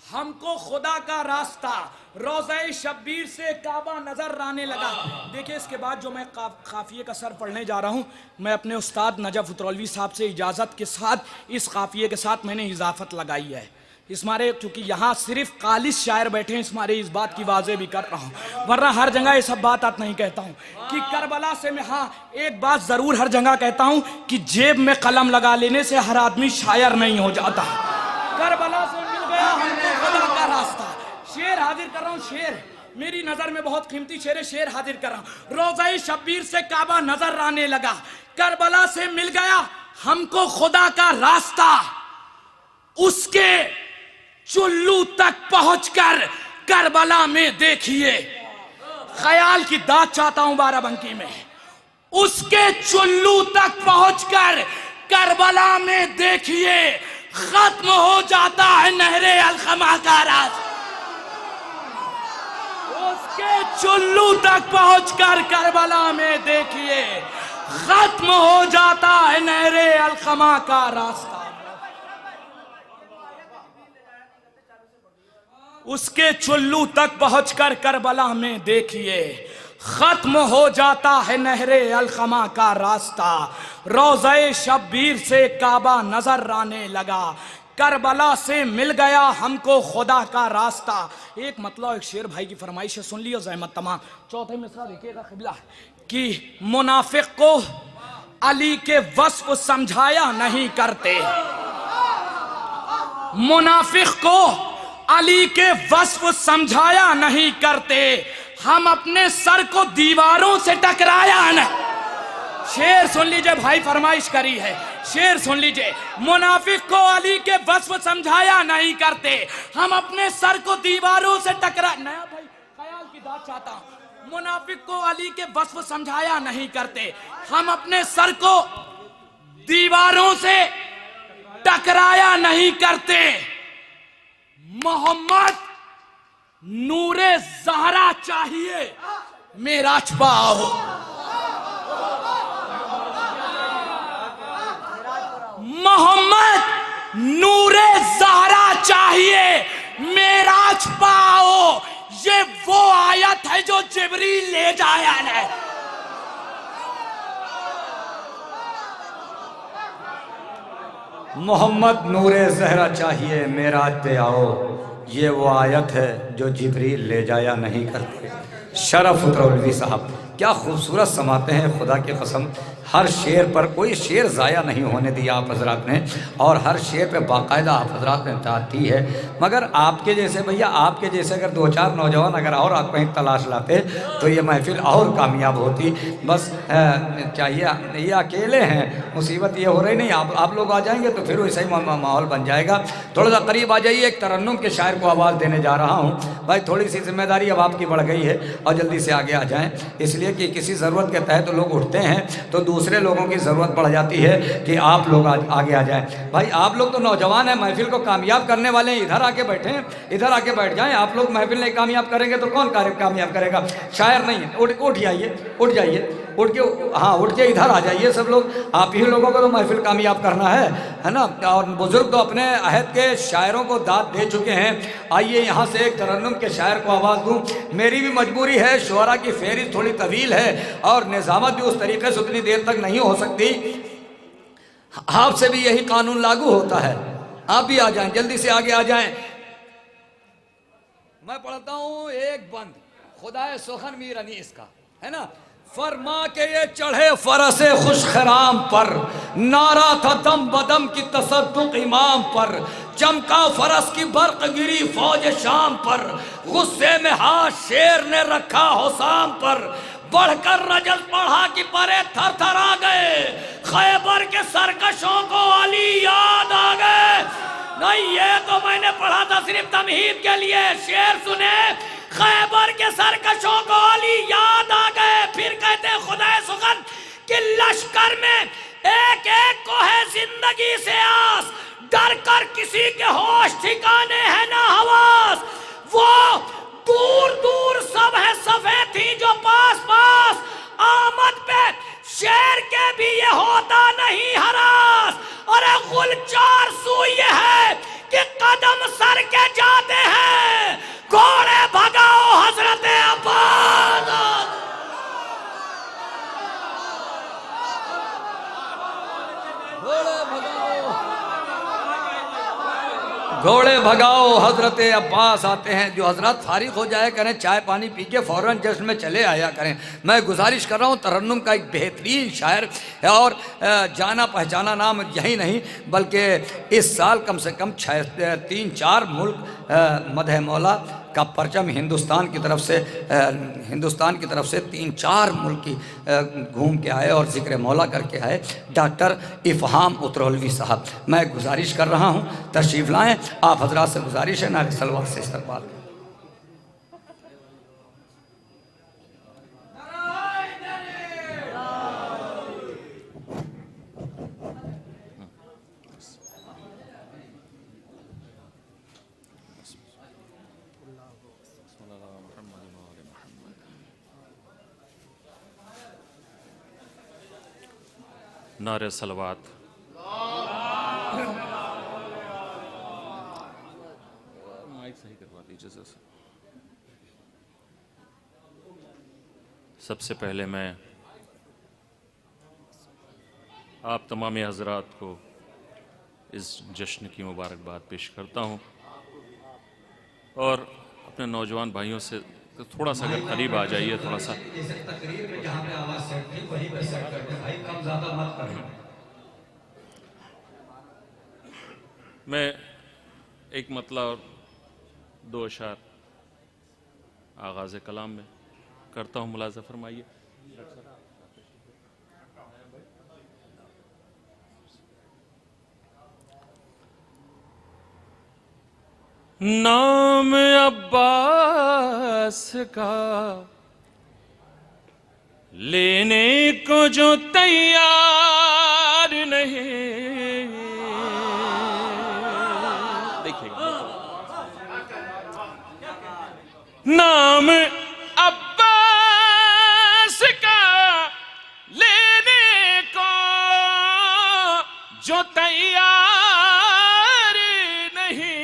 O: हमको खुदा का रास्ता। रोज़े शब्बीर से काबा नजर आने लगा। देखिए इसके बाद जो मैं काफिये का सर पढ़ने जा रहा हूं, मैं अपने उस्ताद नजफ उतरौलवी साहब से इजाजत के साथ इस काफिये के साथ मैंने इजाफत लगाई है। इस मारे चूंकि यहाँ सिर्फ खालिस शायर बैठे हैं, इस मारे इस बात की वाज़े भी कर रहा हूँ, वरना हर जगह ये सब बात नहीं कहता हूँ कि करबला से मैं, हाँ एक बात जरूर हर जगह कहता हूँ कि जेब में कलम लगा लेने से हर आदमी शायर नहीं हो जाता। करबला से मिल गया हमको खुदा का रास्ता। शेर हाजिर कर रहा हूँ, शेर मेरी नजर में बहुत कीमती शेर है, शेर हाजिर कर रहा हूँ। रोज़े शब्बीर से काबा नजर आने लगा। करबला से मिल गया हमको खुदा का रास्ता। उसके चुल्लू तक पहुंचकर करबला में देखिए, ख्याल की दाद चाहता हूं बाराबंकी में। उसके चुल्लू तक पहुंचकर करबला में देखिए, खत्म हो जाता है नहरे अलखमा का रास्ता। उसके चुल्लू तक पहुंचकर करबला में देखिए, खत्म हो जाता है नहरे अलखमा का रास्ता। उसके चुल्लू तक पहुंचकर करबला में देखिए, खत्म हो जाता है नहरे अलखमा का रास्ता। रोज़े शब्बीर से काबा नजर आने लगा। करबला से मिल गया हमको खुदा का रास्ता। एक मतलब एक शेर भाई की फरमाइश है, सुन लियो ज़हमत तमाम। चौथे मिसरा देखिएगा क़िबला कि मुनाफिक को अली के वस्फ समझाया नहीं करते। मुनाफिक को अली के वस्फ समझाया नहीं करते। हम अपने सर को दीवारों से टकराया नहीं। शेर सुन लीजिए भाई, फरमाइश करी है, शेर सुन लीजिए। मुनाफिक को अली के वस्फ समझाया नहीं करते। हम अपने सर को दीवारों से टकरा, नया भाई ख्याल की बात चाहता हूं। मुनाफिक को अली के वस्फ समझाया नहीं करते। हम अपने सर को दीवारों से टकराया नहीं करते। मोहम्मद नूरे ज़हरा चाहिए मेरा छुपाओ। मोहम्मद नूरे ज़हरा चाहिए मेरा
K: जो जिब्रील ले जाया ने। मोहम्मद नूरे ज़हरा चाहिए मेराज पे आओ, ये वो आयत है जो जिब्रील ले जाया नहीं करते। शरफ उतरौलवी साहब क्या खूबसूरत समाते हैं, खुदा की कसम। हर शेर पर कोई शेर ज़ाया नहीं होने दिया आप हजरात ने, और हर शेर पे बाकायदा आप हजरात ने ताक़त दी है। मगर आपके जैसे भैया, आपके जैसे अगर 2-4 नौजवान अगर और आप कहीं तलाश लाते तो ये महफिल और कामयाब होती। बस चाहिए, ये अकेले हैं, मुसीबत ये हो रही नहीं। आप लोग आ जाएंगे तो फिर वैसा ही माहौल बन जाएगा। थोड़ा सा करीब आ जाइए, एक तरन्नुम के शायर को आवाज़ देने जा रहा हूँ। भाई थोड़ी सी जिम्मेदारी अब आपकी बढ़ गई है और जल्दी से आगे आ जाएँ, इसलिए कि किसी ज़रूरत के तहत लोग उठते हैं तो दूसरे लोगों की ज़रूरत पड़ जाती है कि आप लोग आगे आ जाएं। भाई आप लोग तो नौजवान हैं, महफिल को कामयाब करने वाले हैं, इधर आके बैठे हैं, इधर आके बैठ जाएं। आप लोग महफिल नहीं कामयाब करेंगे तो कौन कामयाब करेगा? शायर नहीं है। उठ जाइए, उठ के, हाँ उठ के इधर आ जाइए सब लोग। आप ही लोगों को तो महफिल कामयाब करना है ना। और बुजुर्ग तो अपने अहद के शायरों को दाद दे चुके हैं। आइए यहाँ से एक तरन्नुम के शायर को आवाज़ दूँ। मेरी भी मजबूरी है, शुअरा की फेहरिस्त थोड़ी तवील है और निज़ामत भी उस तरीके से उतनी देर तक नहीं हो सकती। आपसे भी यही कानून लागू होता है। आप भी आ जाएं, जल्दी से आगे आ जाएं। मैं पढ़ता हूँ एक बंद खुदाए सुखन मीर अनीस का, है ना। फरमा के ये चढ़े फरसे खुशखराम पर, नारा था दम बदम की तसद्दुक इमाम पर। चमका फरस की बर्क गिरी फौज शाम पर, गुस्से में हाथ शेर ने रखा हुसाम पर। बढ़कर रजस पढ़ा कि परे थर थर आ गए, खैबर के सरकशों को अली याद आ गए। नहीं, ये तो मैंने पढ़ा था सिर्फ तमहीद के लिए। शेर सुने, खैबर के सरकशों को अली याद आ गए। फिर कहते खुदा सुखन कि लश्कर में एक एक को है जिंदगी से आस, डर कर किसी के होश ठिकाने है ना हवास। वो दूर दूर सब है सफे थी जो पास पास, आमद पे शेर के भी ये होता नहीं हरास। अरे गुलचार सू ये है कि कदम सर के जाते हैं, घोड़े भगाओ हजरत अब्बास। घोड़े भगाओ हजरत अब्बास आते हैं। जो हजरत फारिग हो जाया करें, चाय पानी पी के फ़ौरन जश्न में चले आया करें। मैं गुजारिश कर रहा हूँ, तरन्नुम का एक बेहतरीन शायर है और जाना पहचाना नाम यही नहीं बल्कि इस साल कम से कम 3-4 मुल्क मदह मौला का परचम हिंदुस्तान की तरफ से 3-4 मुल्क की घूम के आए और ज़िक्र मौला करके आए। डॉक्टर इफ़हाम उतरौलवी साहब, मैं गुजारिश कर रहा हूँ तशरीफ़ लाएँ। आप हजरात से गुजारिश है, नारे सलवात से इस्तकबाल।
P: नारे सलवात। माइक सही करवा दीजिए सर। सबसे पहले मैं आप तमाम हजरात को इस जश्न की मुबारकबाद पेश करता हूँ और अपने नौजवान भाइयों से थोड़ा सा अगर करीब आ जाइए, थोड़ा सा
K: तकरीर में जहाँ पे आवाज़ सेट थी वहीं पे सेट कर दें भाई, कम ज़्यादा मत करें।
P: मैं एक मतलब 2 अशार आगाज़ कलाम में करता हूँ, मुलाज़ा फरमाइए। नाम अब्बास का लेने को जो तैयार नहीं, देखिएगा, नाम अब्बास का लेने को जो तैयार नहीं,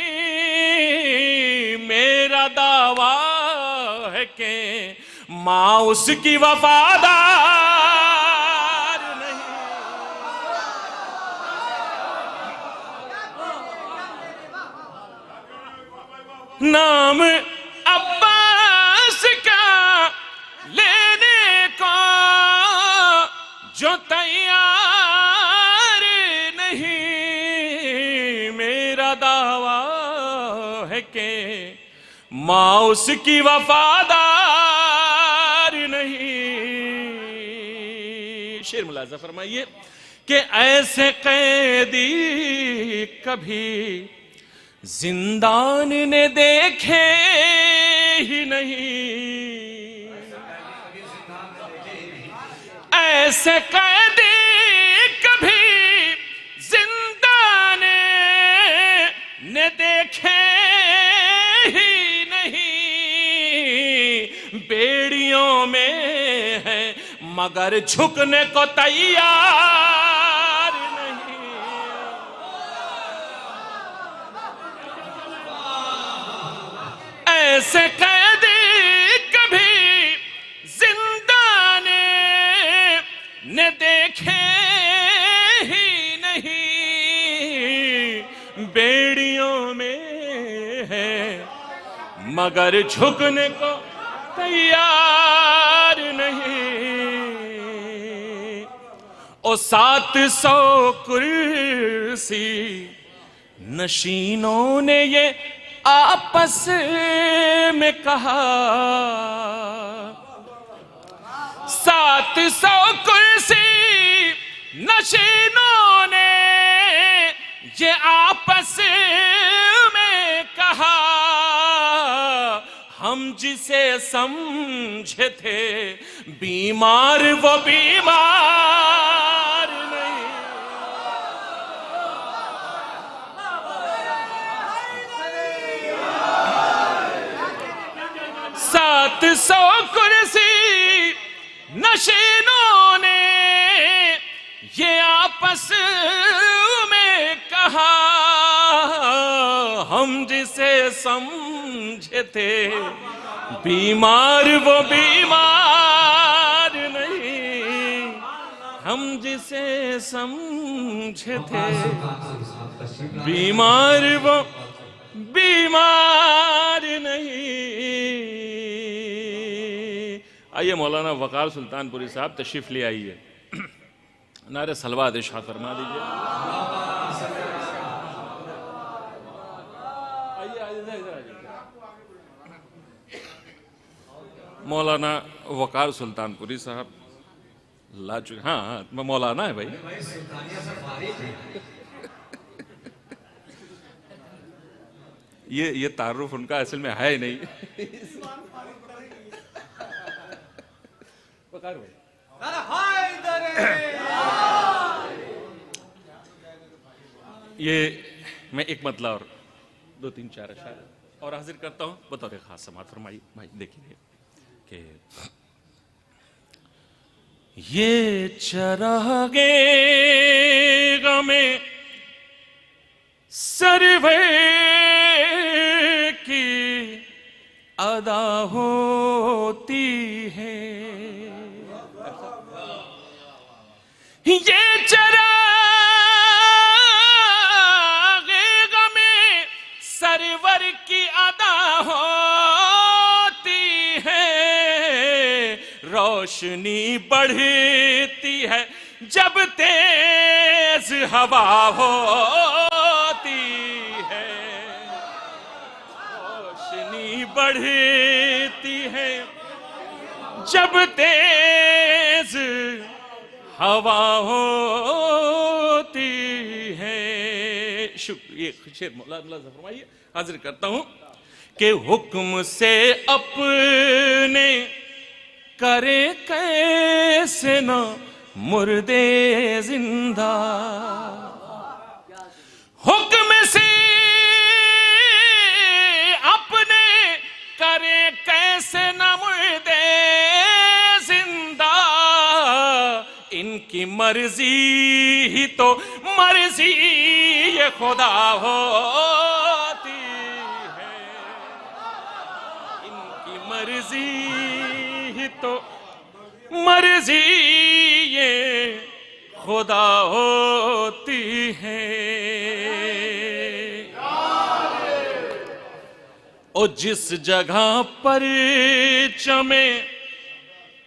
P: मेरा दावा है कि
O: माँ उसकी वफादार नहीं। नाम अब्बास का लेने को जो तैयार नहीं, मेरा दावा है कि माँ उसकी वफादार नहीं। शेर मुलाजा फरमाइए कि ऐसे कैदी कभी जिंदान ने देखे ही नहीं, ऐसे कैदी कभी जिंदान ने देखे ही नहीं। बेड़ियों में है मगर झुकने को तैयार नहीं। ऐसे कैदी कभी जिंदान ने देखे ही नहीं। बेड़ियों में है मगर झुकने को तैयार नहीं। ओ 700 कुर्सी नशीनों ने ये आपस में कहा, 700 कुर्सी नशीनों ने ये आपस में कहा। हम जिसे समझे थे बीमार वो बीमार नहीं। 700 कुर्सी नशीनों ने ये आपस में कहा। हम जिसे समझे थे बीमार वो बीमार नहीं। हम जिसे समझे थे बीमार वो बीमार नहीं। आइए मौलाना वकार सुल्तानपुरी साहब तशरीफ ले आइए, नारे सलवात इरशाद फरमा दीजिए। मौलाना वकार सुल्तानपुरी साहब ला चुके। हाँ मैं मौलाना है भाई। ये तारुफ उनका असल में है नहीं। वकार भाई ये मैं एक मतलब और 2-3-4 अशार और हाजिर करता हूँ बतौर खास समात फरमाइए। भाई देखिए कि ये चरागे गमे सर्वे की अदा होती है। ये चरागे गमे सरवर की अदा होती है। रोशनी बढ़ती है जब तेज हवा होती है। रोशनी बढ़ती है जब तेज हवा होती है। शुक्रिया शेर मौलाना फरमाइए। हाजिर करता हूं कि हुक्म से अपने करे कैसे न मुर्दे जिंदा। हुक्म से अपने करे कैसे न मुर्दे जिंदा। इनकी मर्जी ही तो मर्जी ये खुदा होती है। इनकी मर्जी ही
P: ही तो मर्जी ये खुदा होती है। और जिस जगह पर चमे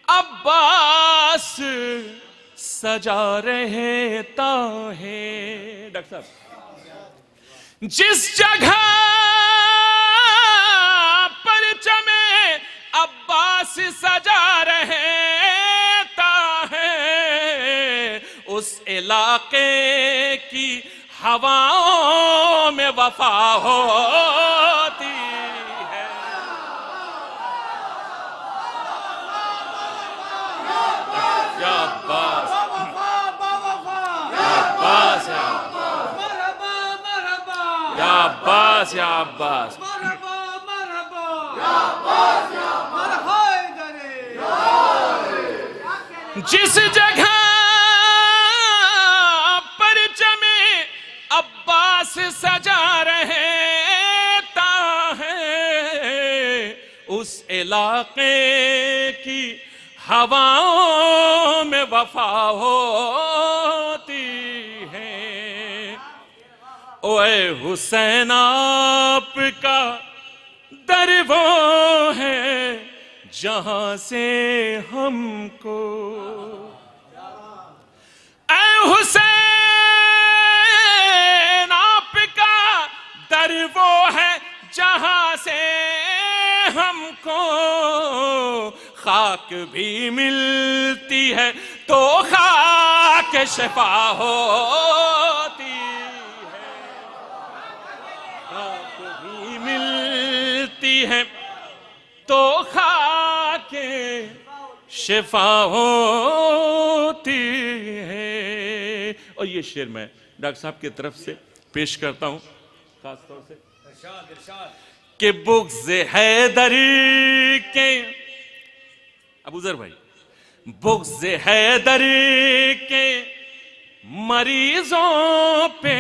P: अब्बास सजा रहता है। डॉक्टर साहब, जिस जगह पर चमे अब्बास सजा रहता है, उस इलाके की हवाओं में वफा होती है। या अब्बास, या अब्बास, या अब्बास, जिस जगह पर चमे अब्बास सजा रहता है, उस इलाके की हवाओं में वफा होती है। ओए हुसैन आपका दर वो है जहां से हमको, ऐ हुसैन आपका दर वो है जहां से हमको खाक भी मिलती है तो खाक शफा होती है। खाक भी मिलती है तो खाके शिफा होती है। और ये शेर मैं डॉक्टर साहब की तरफ से पेश करता हूं खास तौर से कि बुग़्ज़ हैदर के, अबूज़र भाई, बुग़्ज़ हैदर के मरीजों पे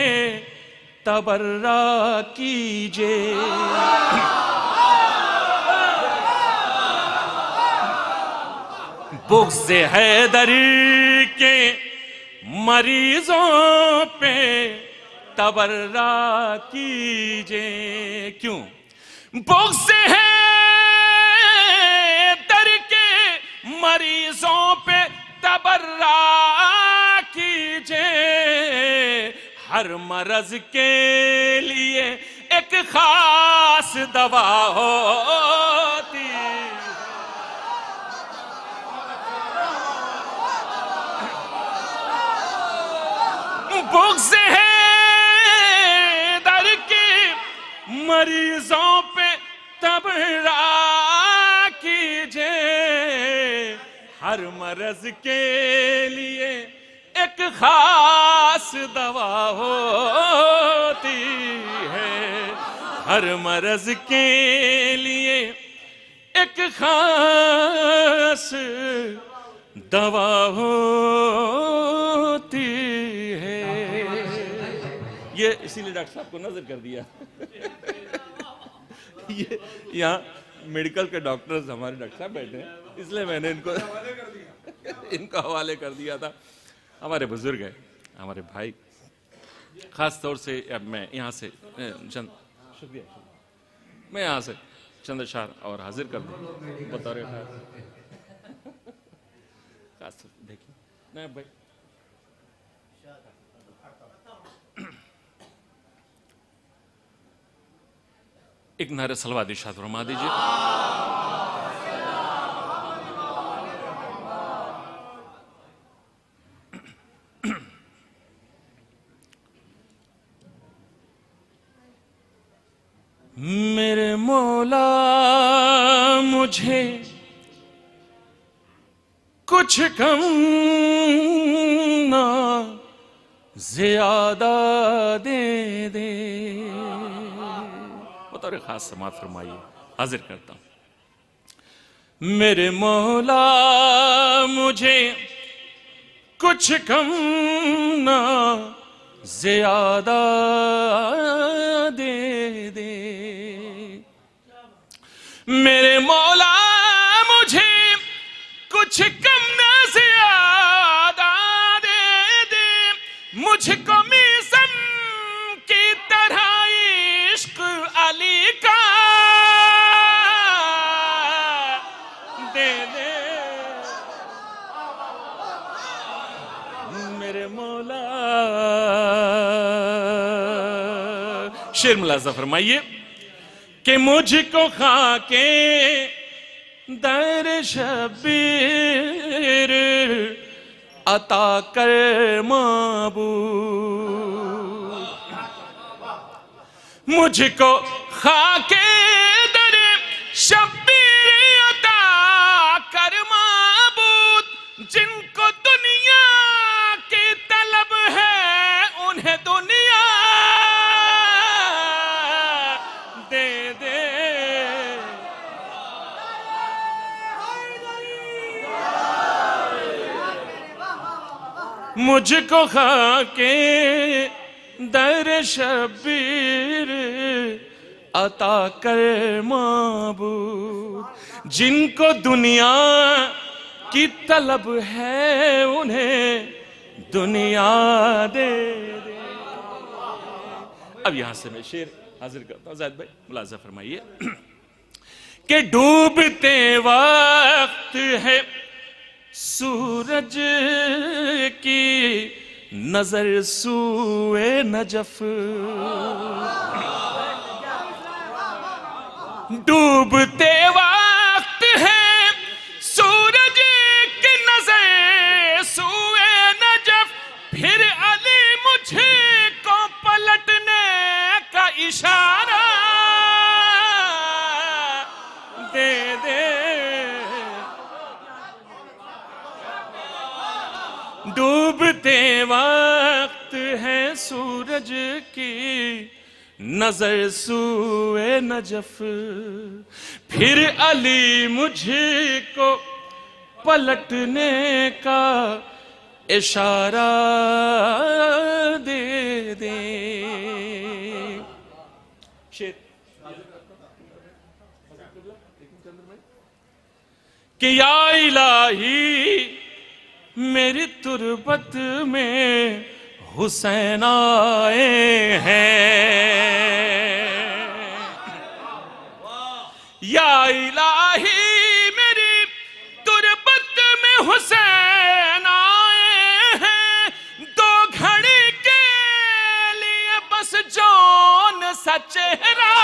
P: तबर्रा कीजिए। बुग़्ज़ हैदर के मरीजों पे तबर्रा कीजिए। क्यों? बुग़्ज़ हैदर के मरीजों पे तबर्रा कीजिए। हर मरज के लिए एक खास दवा होती। बुग़्ज़ हैदर के मरीजों पे तबर्रा कीजिए। हर मरज के लिए एक खास दवा होती है। हर मरज के लिए एक खास दवा होती है। ये इसीलिए डॉक्टर साहब को नजर कर दिया। ये यहाँ मेडिकल के डॉक्टर्स हमारे डॉक्टर साहब बैठे हैं, इसलिए मैंने इनको हवाले कर दिया था। हमारे बुजुर्ग हैं, हमारे भाई, खास तौर से अब मैं यहाँ से चंद शुक्रिया, मैं यहाँ से चंद अशार और हाजिर कर दूँ बतौर खास। देखिए नायब भाई, एक नारे सलवात इरशाद फरमा दीजिए। मेरे मौला मुझे कुछ कम ना ज्यादा दे दे। बतौर खास समात फरमाइए, हाजिर करता हूं। मेरे मौला मुझे कुछ कम ना ज्यादा दे दे। मेरे मौला मुझे शेर मुलाजा फरमाइए कि मुझको खाके दर शबीर अता कर माबूद, मुझको खाके दर शबीर अता कर माबूद, जिनको दुनिया की तलब है उन्हें दुनिया दे दे। मुझको खाके दर शबीर अता कर माबूद, जिनको दुनिया की तलब है उन्हें दुनिया दे दे। अब यहां से मैं शेर हाजिर करता हूं। ज़ाहिद भाई मुलाजा फरमाइए कि डूबते वक्त है सूरज की नजर सूए नजफ, डूबते वक्त है सूरज की नजर सूए नजफ, फिर अली मुझे को पलटने का इशारा दे दे। डूबते वक्त है सूरज की नजर सूए नजफ, फिर अली मुझको पलटने का इशारा दे दे। शेर कि या इलाही मेरी तुरबत में हुसैन आए हैं, या इलाही मेरी तुरबत में हुसैन आए हैं, दो घड़ी के लिए बस जौन सा चेहरा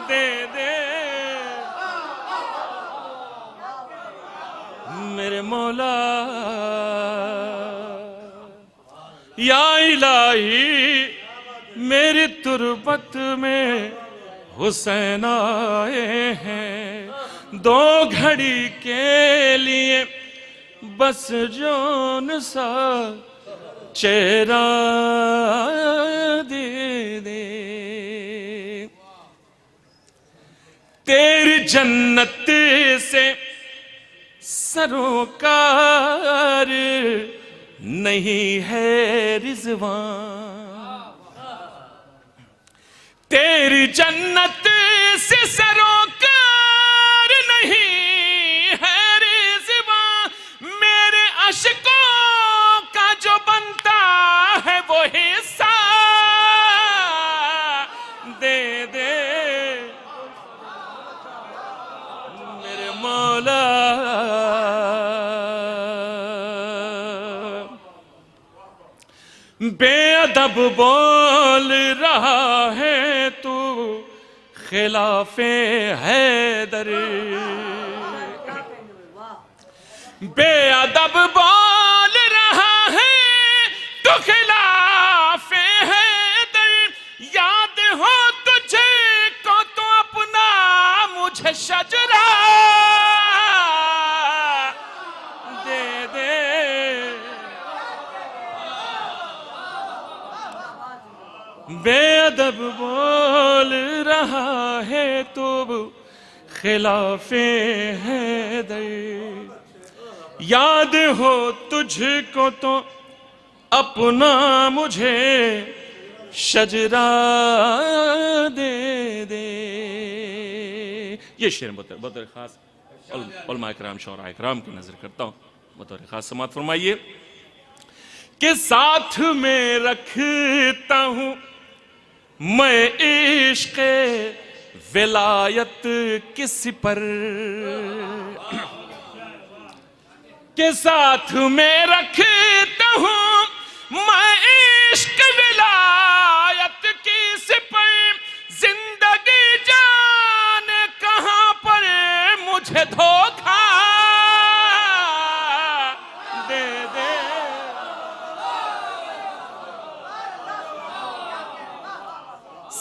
P: दे दे। मेरे मौला या इलाही मेरी तुरबत में हुसैन आए हैं, दो घड़ी के लिए बस जौन सा चेहरा दे दे। तेरी जन्नत से सरोकार नहीं है रिजवान, तेरी जन्नत से सरोकार नहीं है रिजवान, मेरे अशकों का जो बनता है वो हिस्सा दे दे। मेरे मौला बेअदब बोल रहा है तू खिलाफे हैदर, बेअदब बोल रहा है तू खिलाफे हैदर, याद हो तुझे को तो अपना मुझे शजरा दे दे। बेअदब बोल रहा है तो खिलाफे हैदर, याद हो तुझको तो अपना मुझे शजरा दे दे। ये शेर बतौर खास उलमा इकराम शौरा इकराम की नजर करता हूँ, बतौर खास समात फरमाइए कि साथ में रखता हूँ मैं इश्क़ विलायत किसी पर, के साथ में रखता हूँ मैं इश्क़ विलायत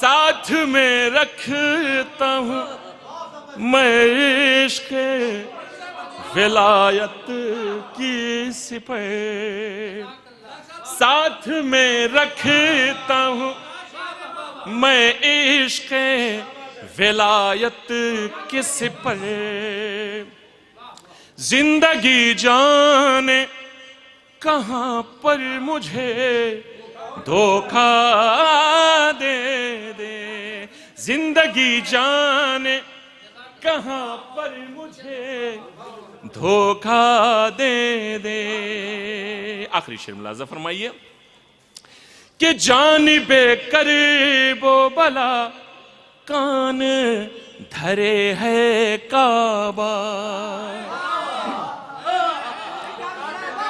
P: साथ में रखता हूँ मैं इश्क़ विलायत की सिपह, साथ में रखता हूँ मैं इश्क़ विलायत की सिपह। जिंदगी जाने कहाँ पर मुझे धोखा दे दे, जिंदगी जाने कहाँ पर मुझे धोखा दे दे। आखिरी शेर मुलाजा फरमाइए कि जानिबे करीबो बला कान धरे है काबा,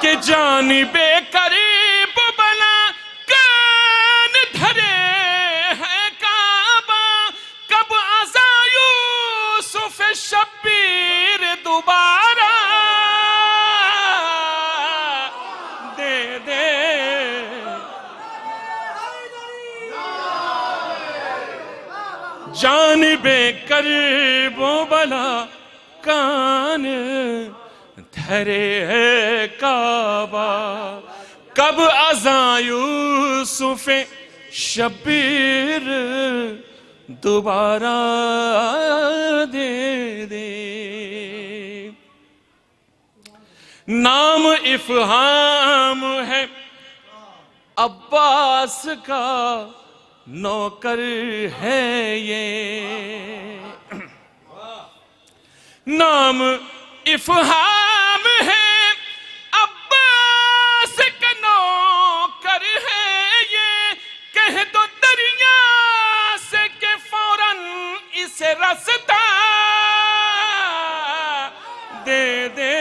P: कि जानिबे करीब बला कान धरे है काबा, कब आज़ा यूसुफ शब्बीर दोबारा दे दे। जानिबे करीबो बला कान धरे है काबा, कब अज़ा यूसुफ शब्बीर दोबारा दे दे। नाम इफ़हाम है अब्बास का नौकर है ये, नाम इफ़हाम है अब्बास का नौकर है ये, कह दो दरिया से के फौरन इसे रास्ता दे दे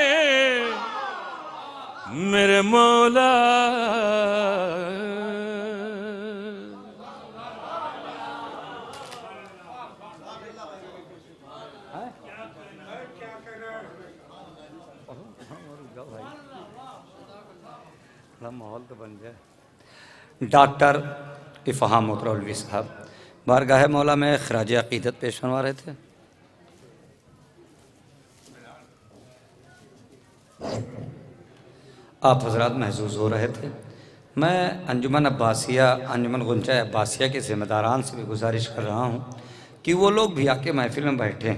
P: मेरे मौला।
N: माहौल तो बन जाए। डॉक्टर इफ़हाम मोतरौलवी साहब बारगाह मौला में खराज अक़ीदत पेश फरमा रहे थे। आप हजरात महसूस हो रहे थे। मैं अंजुमन अब्बासिया, अंजुमन गुंचा अब्बासिया के ज़िम्मेदारान से भी गुजारिश कर रहा हूँ कि वो लोग भी आके महफ़िल में बैठें।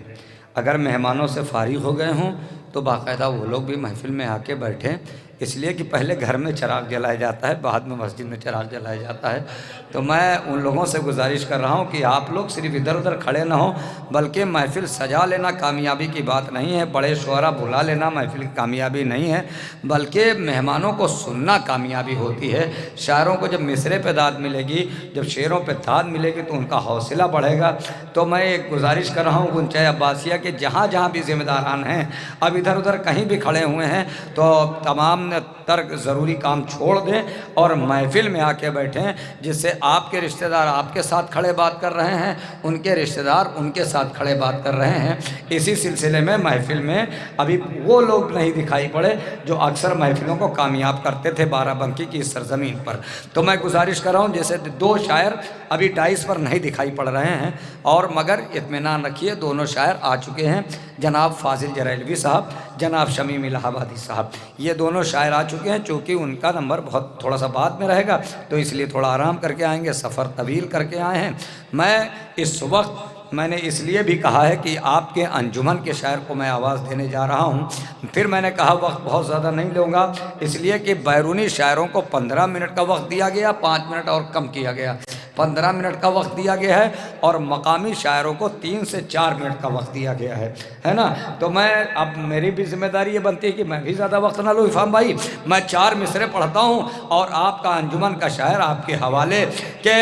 N: अगर मेहमानों से फारिग हो गए हों तो बाकायदा वो लोग भी महफ़िल में आके बैठें, इसलिए कि पहले घर में चिराग जलाया जाता है, बाद में मस्जिद में चिराग जलाया जाता है। तो मैं उन लोगों से गुजारिश कर रहा हूं कि आप लोग सिर्फ इधर उधर खड़े ना हो, बल्कि महफ़िल सजा लेना कामयाबी की बात नहीं है, बड़े शुअरा बुला लेना महफ़िल की कामयाबी नहीं है, बल्कि मेहमानों को सुनना कामयाबी होती है। शायरों को जब मिसरे पे दाद मिलेगी, जब शेरों पे दाद मिलेगी तो उनका हौसला बढ़ेगा। तो मैं एक गुजारिश कर रहा हूँ गुंचा अब्बासिया के जहाँ जहाँ भी ज़िम्मेदारान हैं, अब इधर उधर कहीं भी खड़े हुए हैं तो तमाम तर्क ज़रूरी काम छोड़ दें और महफ़िल में आके बैठें, जिससे आपके रिश्तेदार आपके साथ खड़े बात कर रहे हैं, उनके रिश्तेदार उनके साथ खड़े बात कर रहे हैं। इसी सिलसिले में महफ़िल में अभी वो लोग नहीं दिखाई पड़े जो अक्सर महफ़िलों को कामयाब करते थे बाराबंकी की इस सरज़मीन पर। तो मैं गुजारिश कर रहा हूँ, जैसे दो शायर अभी डाइस पर नहीं दिखाई पड़ रहे हैं, और मगर इत्मीनान रखिए दोनों शायर आ चुके हैं, जनाब फाजिल जरैलवी साहब, जनाब शमीम इलाहाबादी साहब, ये दोनों शायर आ चुके हैं। चूँकि उनका नंबर बहुत थोड़ा सा बाद में रहेगा तो इसलिए थोड़ा आराम करके आएंगे, सफ़र तवील करके आए हैं। मैं इस वक्त मैंने इसलिए भी कहा है कि आपके अंजुमन के शायर को मैं आवाज़ देने जा रहा हूँ, फिर मैंने कहा वक्त बहुत ज़्यादा नहीं लूँगा, इसलिए कि बैरूनी शायरों को 15 मिनट का वक्त दिया गया, 5 मिनट और कम किया गया, 15 मिनट का वक्त दिया गया है, और मकामी शायरों को 3 से 4 मिनट का वक्त दिया गया है ना। तो मैं अब मेरी भी जिम्मेदारी ये बनती है कि मैं भी ज़्यादा वक्त ना लूँ। इफ़हाम भाई, मैं 4 मिसरे पढ़ता हूँ और आपका अंजुमन का शायर आपके हवाले के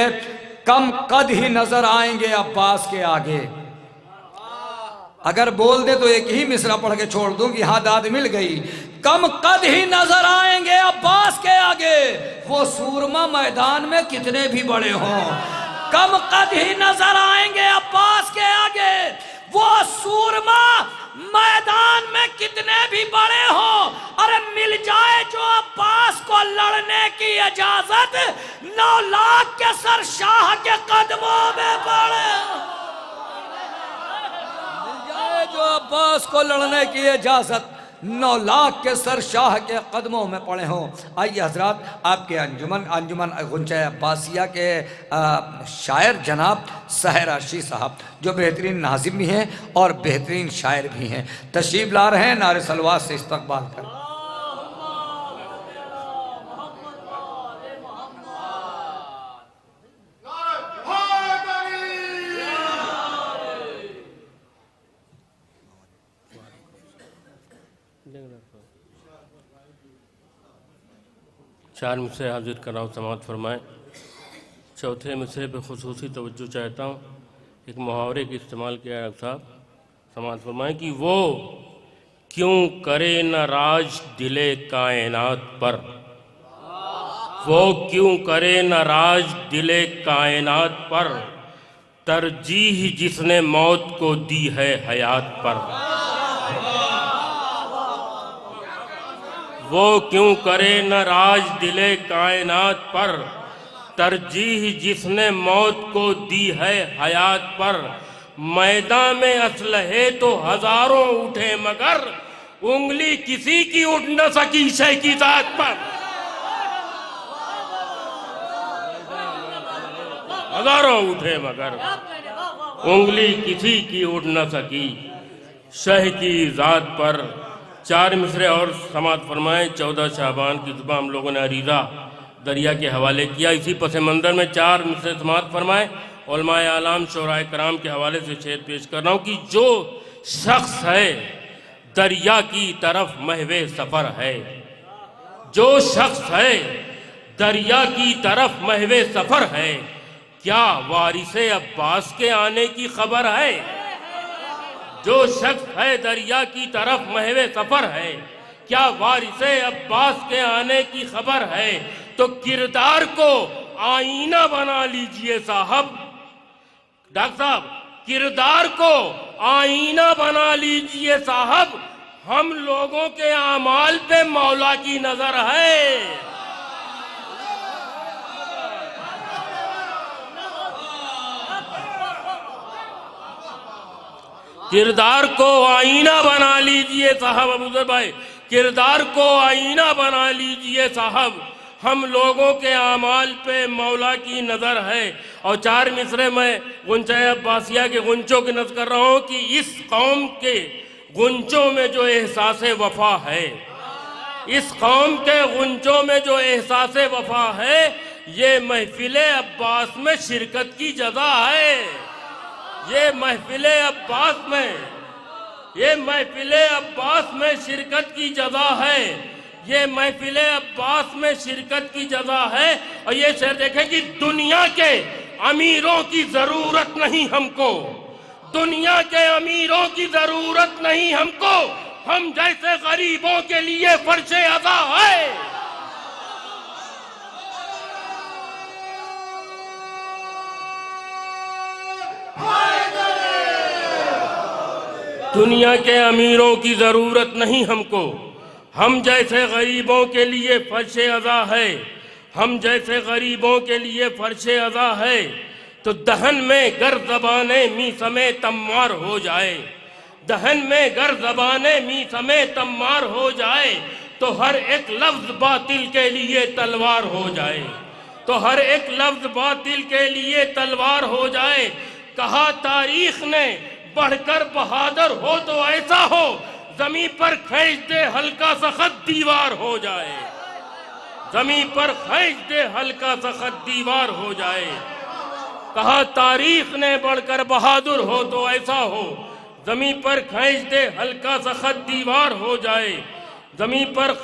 N: कम कद ही नजर आएंगे अब्बास के आगे। अगर बोल दे तो एक ही मिसरा पढ़ के छोड़ दूं कि हाँ दाद मिल गई। कम कद ही नजर आएंगे अब्बास के आगे, वो सूरमा मैदान में कितने भी बड़े हों। कम कद ही नजर आएंगे अब्बास के आगे, वो सूरमा
K: मैदान में कितने भी बड़े हो, अरे मिल जाए जो अब्बास को लड़ने की इजाजत, 9 लाख के सर शाह के कदमों में पड़े। मिल जाए जो अब्बास को लड़ने की इजाजत, 9 लाख के सर शाह के कदमों में पड़े हों। आइए हजरात, आपके अंजुमन गुंचा अब्बासिया के शायर जनाब सहराशी साहब, जो बेहतरीन नाजिम भी हैं और बेहतरीन शायर भी हैं, तशरीफ ला रहे हैं। नारे सलवात से इस्तकबाल कर।
Q: चार मिसरे हाजिर कराओ, समाअत फरमाएँ। चौथे मिसरे पे खुसूसी तवज्जो चाहता हूँ। एक मुहावरे का इस्तेमाल किया है साहब, समाअत फरमाएँ कि वो क्यों करे न राज दिले कायनात पर, वो क्यों करे न राज दिले कायनात पर, तरजीह जिसने मौत को दी है हयात पर। वो क्यों करे न राज दिले कायनात पर, तरजीह जिसने मौत को दी है हयात पर। मैदान में असलहे तो हजारों उठे मगर उंगली किसी की उठ न सकी शह की जात पर। हजारों उठे मगर उंगली किसी की उठ न सकी शह की जात पर। 4 मिसरे और समाअत फरमाएं। 14 शाबान की सुबह हम लोगों ने अरीज़ा दरिया के हवाले किया। इसी पस मंज़र में 4 मिसरे समाअत फरमाएं। उलमाए आलाम शोराए कराम के हवाले से शेर पेश कर रहा हूँ कि जो शख्स है दरिया की तरफ महवे सफ़र है, जो शख्स है दरिया की तरफ महवे सफ़र है, क्या वारिसे अब्बास के आने की खबर है। जो शख्स है दरिया की तरफ महवे सफर है, क्या वारिसे अब्बास के आने की खबर है। तो किरदार को आईना बना लीजिए साहब, डॉक्टर साहब, किरदार को आईना बना लीजिए साहब, हम लोगों के आमाल पे मौला की नजर है। किरदार को आईना बना लीजिए साहब, अबूजर भाई, किरदार को आईना बना लीजिए साहब, हम लोगों के आमाल पे मौला की नज़र है। और 4 मिसरे में गुंचा अब्बासिया के गुंचों की नज़र कर रहा हूँ कि इस कौम के गुंचों में जो एहसास वफा है, इस कौम के गुंचों में जो एहसास वफा है, ये महफिले अब्बास में शिरकत की जज़ा है। ये महफिले अब्बास में, ये महफिले अब्बास में शिरकत की जज़ा है, ये महफिले अब्बास में शिरकत की जज़ा है। और ये शेर देखें कि दुनिया के अमीरों की जरूरत नहीं हमको, दुनिया के अमीरों की जरूरत नहीं हमको, हम जैसे गरीबों के लिए फर्शे अदा है। दुनिया के अमीरों की ज़रूरत नहीं हमको, हम जैसे गरीबों के लिए फर्शे अज़ा है, हम जैसे गरीबों के लिए फर्शे अज़ा है। तो दहन में गर ज़बाने मी समे तम्मार हो जाए, दहन में गर ज़बाने मी समे तम्मार हो जाए, तो हर एक लफ्ज़ बातिल के लिए तलवार हो जाए, तो हर एक लफ्ज़ बातिल के लिए तलवार हो जाए। कहा तारीख ने बढ़कर बहादुर हो तो ऐसा हो, जमीन पर खींच दे हल्का सा खत दीवार हो जाए, जमीन पर खींच दे हल्का सा खत दीवार हो जाए। कहा तारीख ने बढ़कर बहादुर हो तो ऐसा हो, जमीन पर खींच दे हल्का सा खत दीवार हो जाए, जमीन पर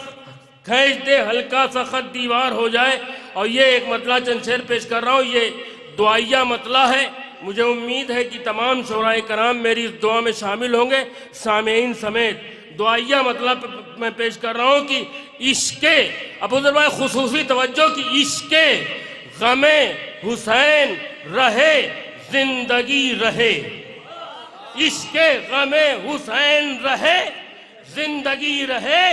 Q: खींच दे हल्का सा खत दीवार हो जाए। और ये एक मतला चंद शेर पेश कर रहा हूँ, ये दुआइया मतला है। मुझे उम्मीद है कि तमाम शोराए कराम मेरी इस दुआ में शामिल होंगे, सामेईन समेत। दुआइया मतलब मैं पेश कर रहा हूँ कि इश्के, अबूजर भाई खुसूसी तवज्जो, कि इश्के गमे हुसैन रहे जिंदगी रहे, इश्के गमे हुसैन रहे, जिंदगी रहे,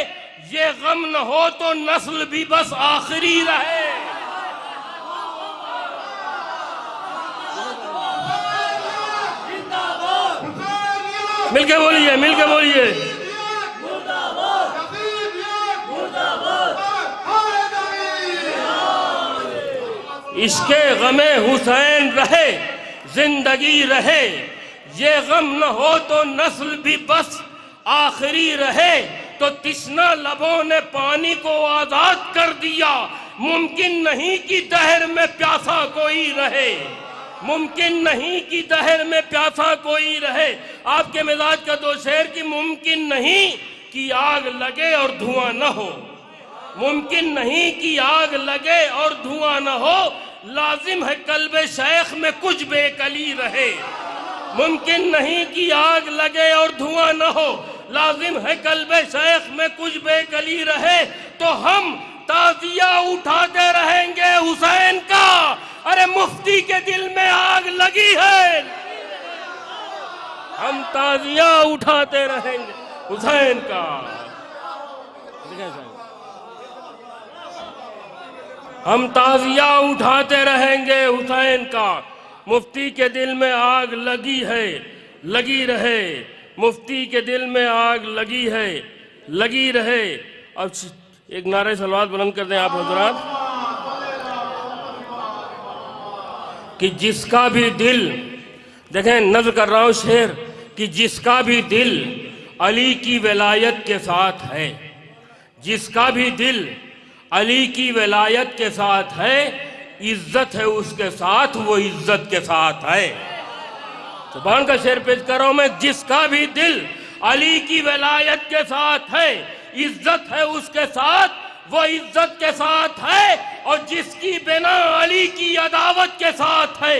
Q: ये गम न हो तो नस्ल भी बस आखिरी रहे। मिलके बोलिए, मिलके बोलिए। इश्के गमे हुसैन रहे, जिंदगी रहे, ये गम न हो तो नस्ल भी बस आखिरी रहे। तो तिश्ना लबों ने पानी को आजाद कर दिया, मुमकिन नहीं कि दहर में प्यासा कोई रहे, मुमकिन नहीं कि दहर में प्यासा कोई रहे। आपके मिजाज का दो शेर कि मुमकिन नहीं कि आग लगे और धुआं न हो, मुमकिन नहीं कि आग लगे और धुआं न हो, लाजिम है कल्बे शेख में कुछ बेकली रहे। मुमकिन नहीं कि आग लगे और धुआं न हो, लाजिम है कल्बे शेख में कुछ बेकली रहे। तो हम ताजिया उठाते रहेंगे हुसैन का, अरे मुफ्ती के दिल में आग लगी है। हम ताजिया उठाते रहेंगे हुसैन का। हम ताजिया उठाते रहेंगे हुसैन का, मुफ्ती के दिल में आग लगी है, लगी रहे, मुफ्ती के दिल में आग लगी है, लगी रहे। अब एक नारे सलवात बुलंद कर दें आप हजरात कि जिसका भी दिल, देखें नज़्म कर रहा हूं शेर, कि जिसका भी दिल अली की विलायत के साथ है, जिसका भी दिल अली की विलायत के साथ है, इज्जत है उसके साथ, वो इज्जत के साथ है। जुबान का शेर पेश कर रहा हूं मैं, जिसका भी दिल अली की विलायत के साथ है, इज्जत है उसके साथ, वो इज्जत के साथ है। और जिसकी बिना अली की अदावत के साथ है,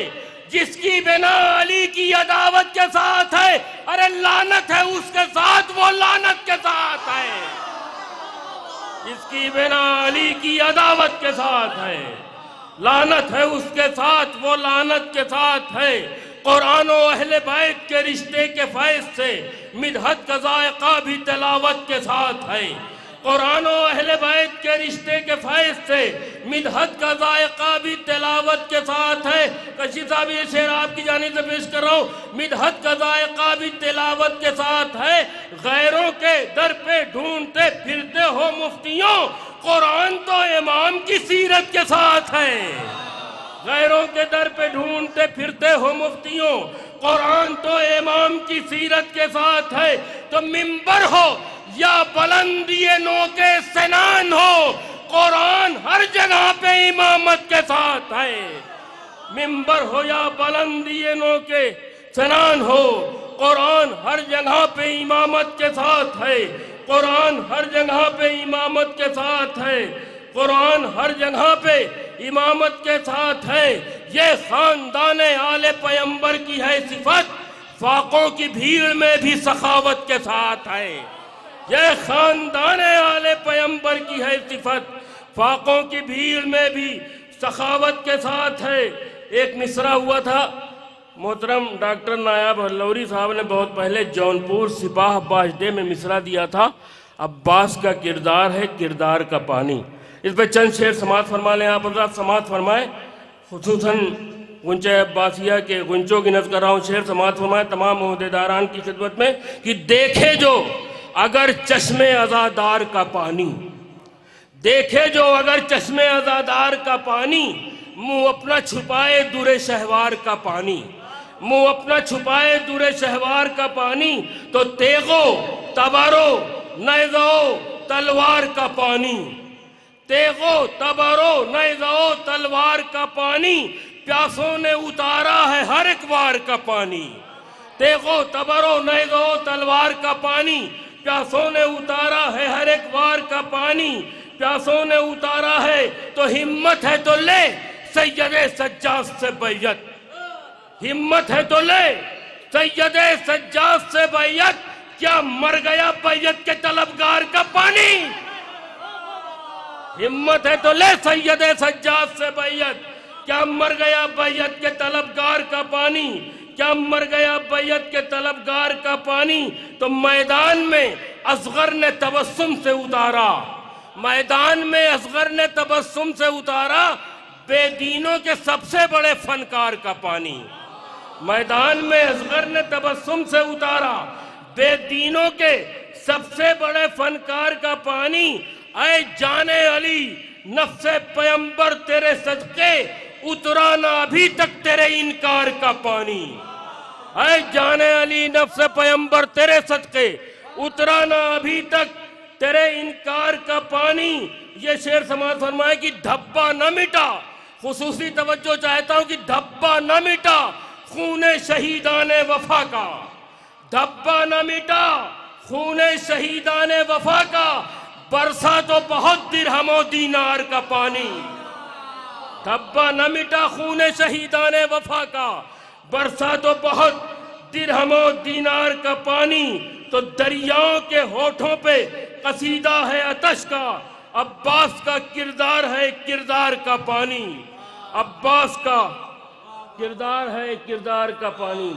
Q: जिसकी बिना अली की अदावत के साथ है, अरे लानत है उसके साथ, वो लानत के साथ है। जिसकी बिना अली की अदावत के साथ है, लानत है उसके साथ, वो लानत के साथ है। कुरान और अहले बैत के रिश्ते के फैज़ से मिदहत का जायका भी तिलावत के साथ है। कुरान और अहले बैत के रिश्ते के फैज़ से मिदहत का जायका भी तिलावत के साथ है। कशी साहब ये शेर आपकी जानिब से पेश कर रहा हूँ, मिदहत का जायका भी तिलावत के साथ है। गैरों के दर पे ढूंढते फिरते हो मुफ्तियों, कुरान तो इमाम की सीरत के साथ है। गैरों के दर पे ढूंढते फिरते हो मुफ्तियों, कुरान तो इमाम की सीरत के साथ है। तो मिंबर हो या बुलंदी नोके सनान हो, कुरान हर जगह पे इमामत के साथ है। मिंबर हो या बुलंदी नोके सनान हो, कुरान हर जगह पे इमामत के साथ है। कुरान हर जगह पे इमामत के साथ है। कुरान हर जगह पे इमामत के साथ है। ये खानदान आले पैगंबर की है सिफत, फाकों की भीड़ में भी सखावत के साथ है। ये खानदान आले पैगंबर की है सिफत, फाकों की भीड़ में भी सखावत के साथ है। एक मिसरा हुआ था, मोहतरम डॉक्टर नायाब हल्लौरी साहब ने बहुत पहले जौनपुर सिपाह बाजडे में मिसरा दिया था, अब्बास का किरदार है किरदार का पानी। इस पर चंद शेर समात फरमा लें आप हज़रात, समात फरमाएं। खुसूसन गुंचे अब्बासिया के गुंचों की नज़र कर रहा हूँ, शेर समात फरमाएं तमाम ओहदेदारान की खिदमत में कि देखे जो अगर चश्मे अज़ादार का पानी, देखे जो अगर चश्मे अज़ादार का पानी, मुँह अपना छुपाए दुरे शहवार का पानी, मुँह अपना छुपाए दुरे शहवार का पानी, तो तेगो तबारो नैज़ो तलवार का पानी, तेगो तबारो नैज़ो तलवार का पानी, प्यासों ने उतारा है हर एक वार का पानी। तेगो तबारो नैज़ो तलवार का पानी, प्यासों ने उतारा है हर एक वार का पानी, प्यासों ने उतारा है। तो हिम्मत है तो ले सैयदे सज्जाद से बैयत, हिम्मत है तो ले सैयदे सज्जाद से बैयत, क्या मर गया बैयत के तलबगार का पानी। हिम्मत है तो ले सैयदे सज्जाद से बैयत, क्या मर गया बैयत के तलबगार का पानी। क्या मर गया बैयत के तलबगार का पानी, तो मैदान में असगर ने तबस्सुम से उतारा, मैदान में असगर ने तबस्सुम से उतारा बेदीनों के सबसे बड़े फनकार का पानी। मैदान में असगर ने तबस्सुम से उतारा बेदीनों के सबसे बड़े फनकार का पानी। ऐ जाने अली नफ्से पैगंबर तेरे सदके उतरा ना अभी तक तेरे इनकार का पानी। ऐ जाने अली नफ्से पैगंबर तेरे सदके उतरा ना अभी तक तेरे इनकार का पानी। ये शेर समाज फरमाए कि धब्बा न मिटा, खुसूसी तवज्जो चाहता हूं कि धब्बा न मिटा खूने शहीदाने वफा का, धब्बा न मिटा खूने शहीदाने वफा का, बरसा तो बहुत दिरहमो दीनार का पानी। धब्बा न मिटा खूने शहीदाने वफा का, बरसा तो बहुत दिरहमो दीनार का पानी। तो दरियाओं के होठों पे कसीदा है अतश का, अब्बास का किरदार है किरदार का पानी, अब्बास का किरदार है किरदार का पानी।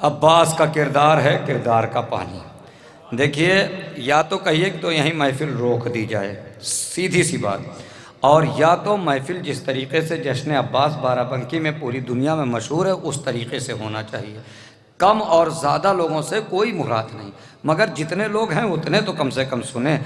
N: अब्बास का किरदार है किरदार का पानी। देखिए, या तो कहिए कि तो यहीं महफिल रोक दी जाए, सीधी सी बात, और या तो महफिल जिस तरीके से जश्न अब्बास बाराबंकी में पूरी दुनिया में मशहूर है उस तरीके से होना चाहिए। कम और ज़्यादा लोगों से कोई मुराद नहीं, मगर जितने लोग हैं उतने तो कम से कम सुने।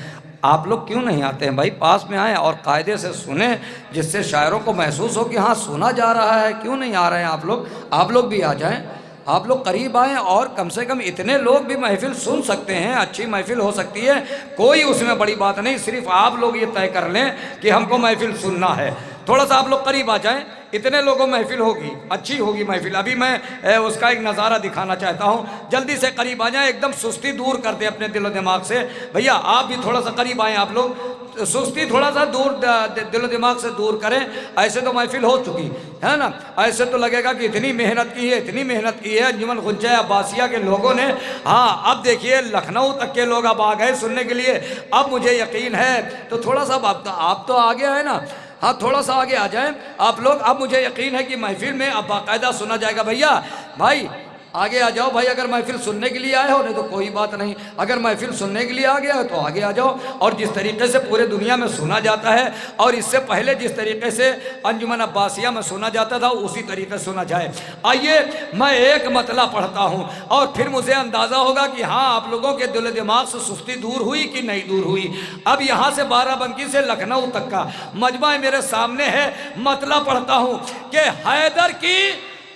N: आप लोग क्यों नहीं आते हैं भाई, पास में आएँ और कायदे से सुने, जिससे शायरों को महसूस हो कि हाँ सुना जा रहा है। क्यों नहीं आ रहे हैं आप लोग? आप लोग भी आ जाएं, आप लोग करीब आएँ और कम से कम इतने लोग भी महफिल सुन सकते हैं। अच्छी महफिल हो सकती है, कोई उसमें बड़ी बात नहीं। सिर्फ आप लोग ये तय कर लें कि हमको महफिल सुनना है। थोड़ा सा आप लोग करीब आ जाएं, इतने लोगों महफिल होगी, अच्छी होगी महफिल। अभी मैं उसका एक नज़ारा दिखाना चाहता हूँ, जल्दी से करीब आ जाएं, एकदम सुस्ती दूर कर दें अपने दिलो दिमाग से। भैया आप भी थोड़ा सा करीब आएँ, आप लोग सुस्ती थोड़ा सा दूर दिलो दिमाग से दूर करें। ऐसे तो महफिल हो चुकी है ना, ऐसे तो लगेगा कि इतनी मेहनत की है, इतनी मेहनत की है अंजुमन गुंजा अब्बासिया के लोगों ने। हाँ, अब देखिए लखनऊ तक के लोग अब आ गए सुनने के लिए। अब मुझे यकीन है तो थोड़ा सा आप तो आगे आए ना, हाँ थोड़ा सा आगे आ जाएं आप लोग। अब मुझे यकीन है कि महफिल में अब बाकायदा सुना जाएगा। भैया भाई आगे आ जाओ भाई, अगर महफिल सुनने के लिए आए हो, नहीं तो कोई बात नहीं। अगर महफिल सुनने के लिए आ गया हो तो आगे आ जाओ। और जिस तरीके से पूरे दुनिया में सुना जाता है और इससे पहले जिस तरीके से अंजुमन अब्बासिया में सुना जाता था उसी तरीके से सुना जाए। आइए मैं एक मतला पढ़ता हूँ और फिर मुझे अंदाज़ा होगा कि हाँ आप लोगों के दिल दिमाग से सुस्ती दूर हुई कि नहीं दूर हुई। अब यहाँ से बाराबंकी से लखनऊ तक का मजमा मेरे सामने है। मतला पढ़ता हूँ कि हैदर की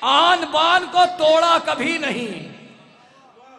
N: आन बान को तोड़ा कभी नहीं,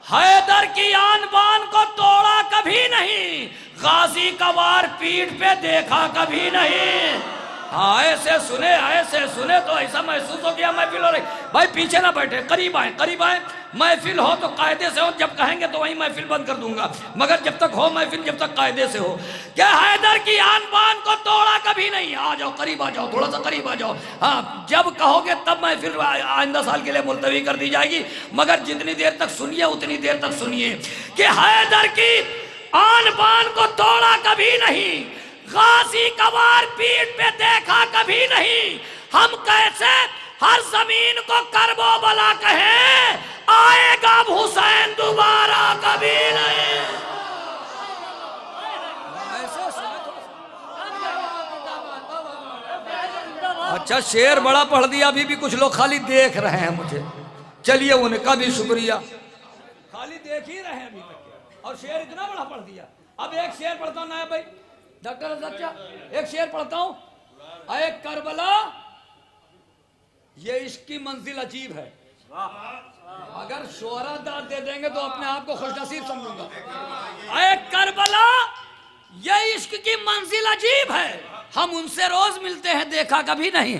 N: हैदर की आन बान को तोड़ा कभी नहीं, गाजी का वार पीठ पे देखा कभी नहीं। हाँ ऐसे सुने तो ऐसा महसूस हो गया महफिल हो रही। भाई पीछे ना बैठे, करीब आए। महफिल हो तो कायदे से हो, जब कहेंगे तो वहीं महफिल बंद कर दूंगा, मगर जब तक हो महफिल, जब तक कायदे से हो। क्या हैदर की आन बान को तोड़ा कभी नहीं। आ जाओ करीब आ जाओ, थोड़ा सा करीब आ जाओ। हाँ जब कहोगे तब महफिल आइंदा साल के लिए मुलतवी कर दी जाएगी, मगर जितनी देर तक सुनिए उतनी देर तक सुनिए कि हैदर की आन बान को तोड़ा कभी नहीं, गाजी का वार पीठ पे देखा कभी नहीं। हम कैसे हर जमीन को करबो बला कहे, आएगा हुसैन दोबारा कभी नहीं। अच्छा शेर बड़ा पढ़ दिया, अभी भी कुछ लोग खाली देख रहे हैं मुझे। चलिए उनका भी शुक्रिया, खाली देख ही रहे हैं अभी तक, और शेर इतना बड़ा पढ़ दिया। अब एक शेर पढ़ता हूं ना भाई डॉक्टर सच्चा, एक शेर पढ़ता हूं। आए करबला ये इश्क की मंजिल अजीब है। अगर शोहरा दाद दे देंगे तो अपने आप को खुशनसीब समझूंगा। आए करबला ये इश्क की मंजिल अजीब है, हम उनसे रोज मिलते हैं देखा कभी नहीं।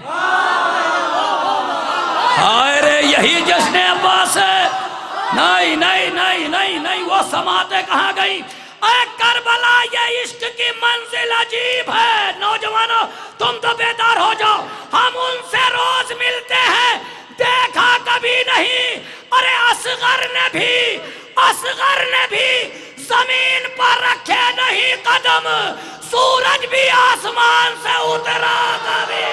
N: अरे यही जश्न अब्बास है। नहीं नहीं नहीं नहीं नहीं, वो समाते कहाँ गई। करबला ये इश्क की मंजिल अजीब है। नौजवानों तुम तो बेदार हो जाओ, हम उनसे रोज मिलते हैं देखा कभी नहीं। अरे असगर ने भी जमीन पर रखे नहीं कदम,
K: सूरज भी आसमान से उतरा कभी।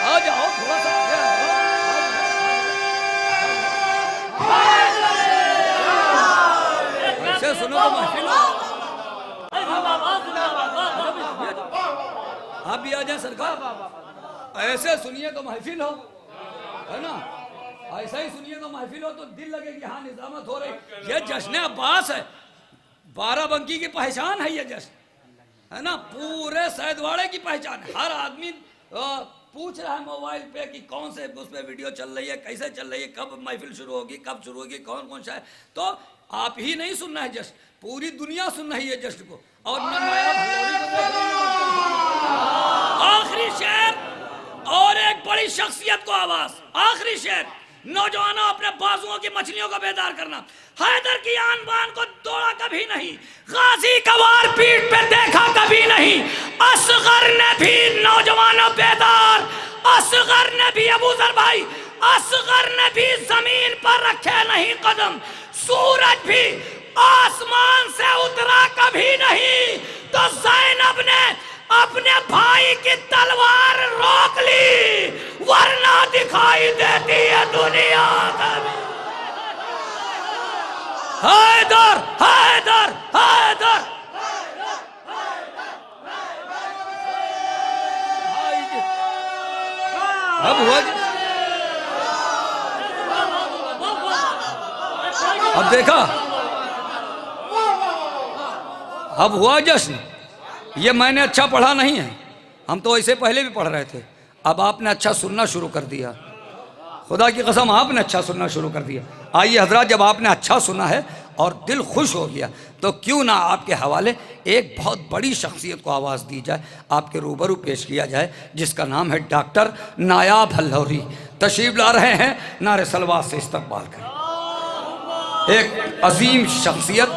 K: आ जाओ थोड़ा सा ऐसे सुनो तो महफिल। आप भी आ जाए सरकार, ऐसे सुनिए तो महफिल हो, है ना? ऐसा ही सुनिए तो महफिल हो तो दिल लगे कि हाँ निजामत हो रही। ये जश्न अब्बास है, बाराबंकी की पहचान है ये जश्न, है ना? पूरे सैदवाड़े की पहचान है। हर आदमी पूछ रहा है मोबाइल पे कि कौन से उस पे वीडियो चल रही है, कैसे चल रही है, कब महफिल शुरू होगी, कब शुरू होगी, कौन कौन सा है। तो आप ही नहीं सुनना है जश्न, पूरी दुनिया सुन रही है जश्न को। और आखिरी शेर और एक बड़ी शख्सियत को आवाज, आखिरी शेर। नौजवानों, अपने बाजुओं की मछलियों को बेदार करना। हैदर की आन बान को तोड़ा कभी नहीं, गाजी का वार पीठ पे देखा कभी नहीं। असगर ने भी, नौजवानों बेदार, असगर ने भी, अबू जर भाई, असगर ने भी जमीन पर रखे नहीं कदम। सूरज भी आसमान से उतरा कभी नहीं। तो ज़ैनब ने अपने भाई की तलवार रोक ली, वरना दिखाई देती है दुनिया कभी। हैदर, हैदर, हैदर। अब हुआ, अब देखा, अब हुआ जश्न। ये मैंने अच्छा पढ़ा नहीं है, हम तो ऐसे पहले भी पढ़ रहे थे। अब आपने अच्छा सुनना शुरू कर दिया, खुदा की कसम आपने अच्छा सुनना शुरू कर दिया। आइए हजरात, जब आपने अच्छा सुना है और दिल खुश हो गया तो क्यों ना आपके हवाले एक बहुत बड़ी शख्सियत को आवाज़ दी जाए, आपके रूबरू पेश किया जाए, जिसका नाम है डॉक्टर नायाब हल्लौरी। तशरीफ ला रहे हैं, नारे सलवात से इस्तकबाल करें। एक अजीम शख्सियत,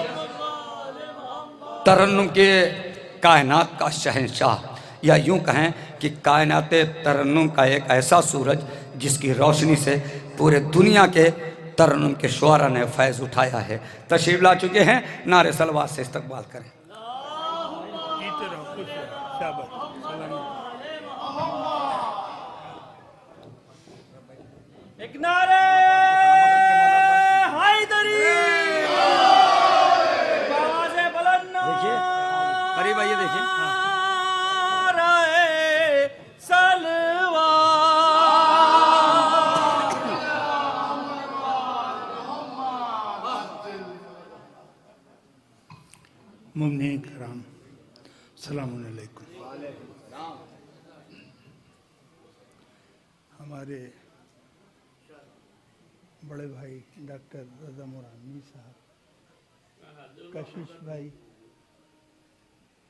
K: तरन्नुम के कायनात का शहंशाह, या यूं कहें कि कायनात तरन्नुम का एक ऐसा सूरज जिसकी रोशनी से पूरे दुनिया के तरन्नुम के शुआरा ने फैज़ उठाया है। तशरीफ ला चुके हैं, नारे सलवात से इस्तकबाल करें।
R: एक नारे हैदरी, आवाज़ें बुलंद।
K: देखिए करीब आइए, देखिए
S: मुमनीन कराम, सलाम अलैकुम। हमारे बड़े भाई डॉक्टर रज़ा मुरानी साहब, कशिश भाई,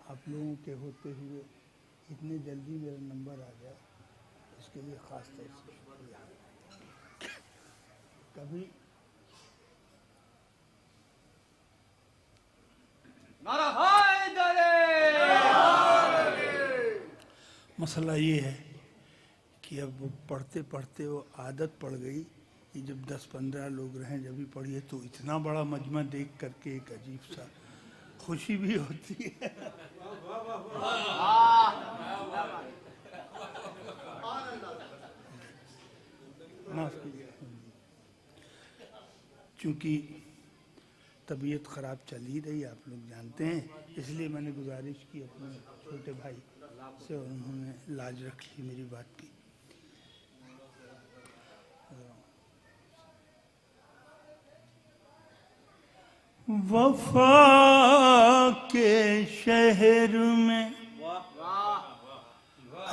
S: आप लोगों के होते हुए इतनी जल्दी मेरा नंबर आ गया, इसके लिए ख़ास तौर से शुक्रिया। कभी मसला ये है कि अब वो पढ़ते पढ़ते वो आदत पड़ गई कि जब 10-15 लोग रहें जब भी पढ़िए तो इतना बड़ा मजमा देख करके एक अजीब सा खुशी भी होती है। माफ कीजिए, चूँकि तबीयत ख़राब चल ही रही, आप लोग जानते हैं, इसलिए मैंने गुजारिश की अपने छोटे भाई से और उन्होंने लाज रख ली मेरी बात की। वफा के शहर में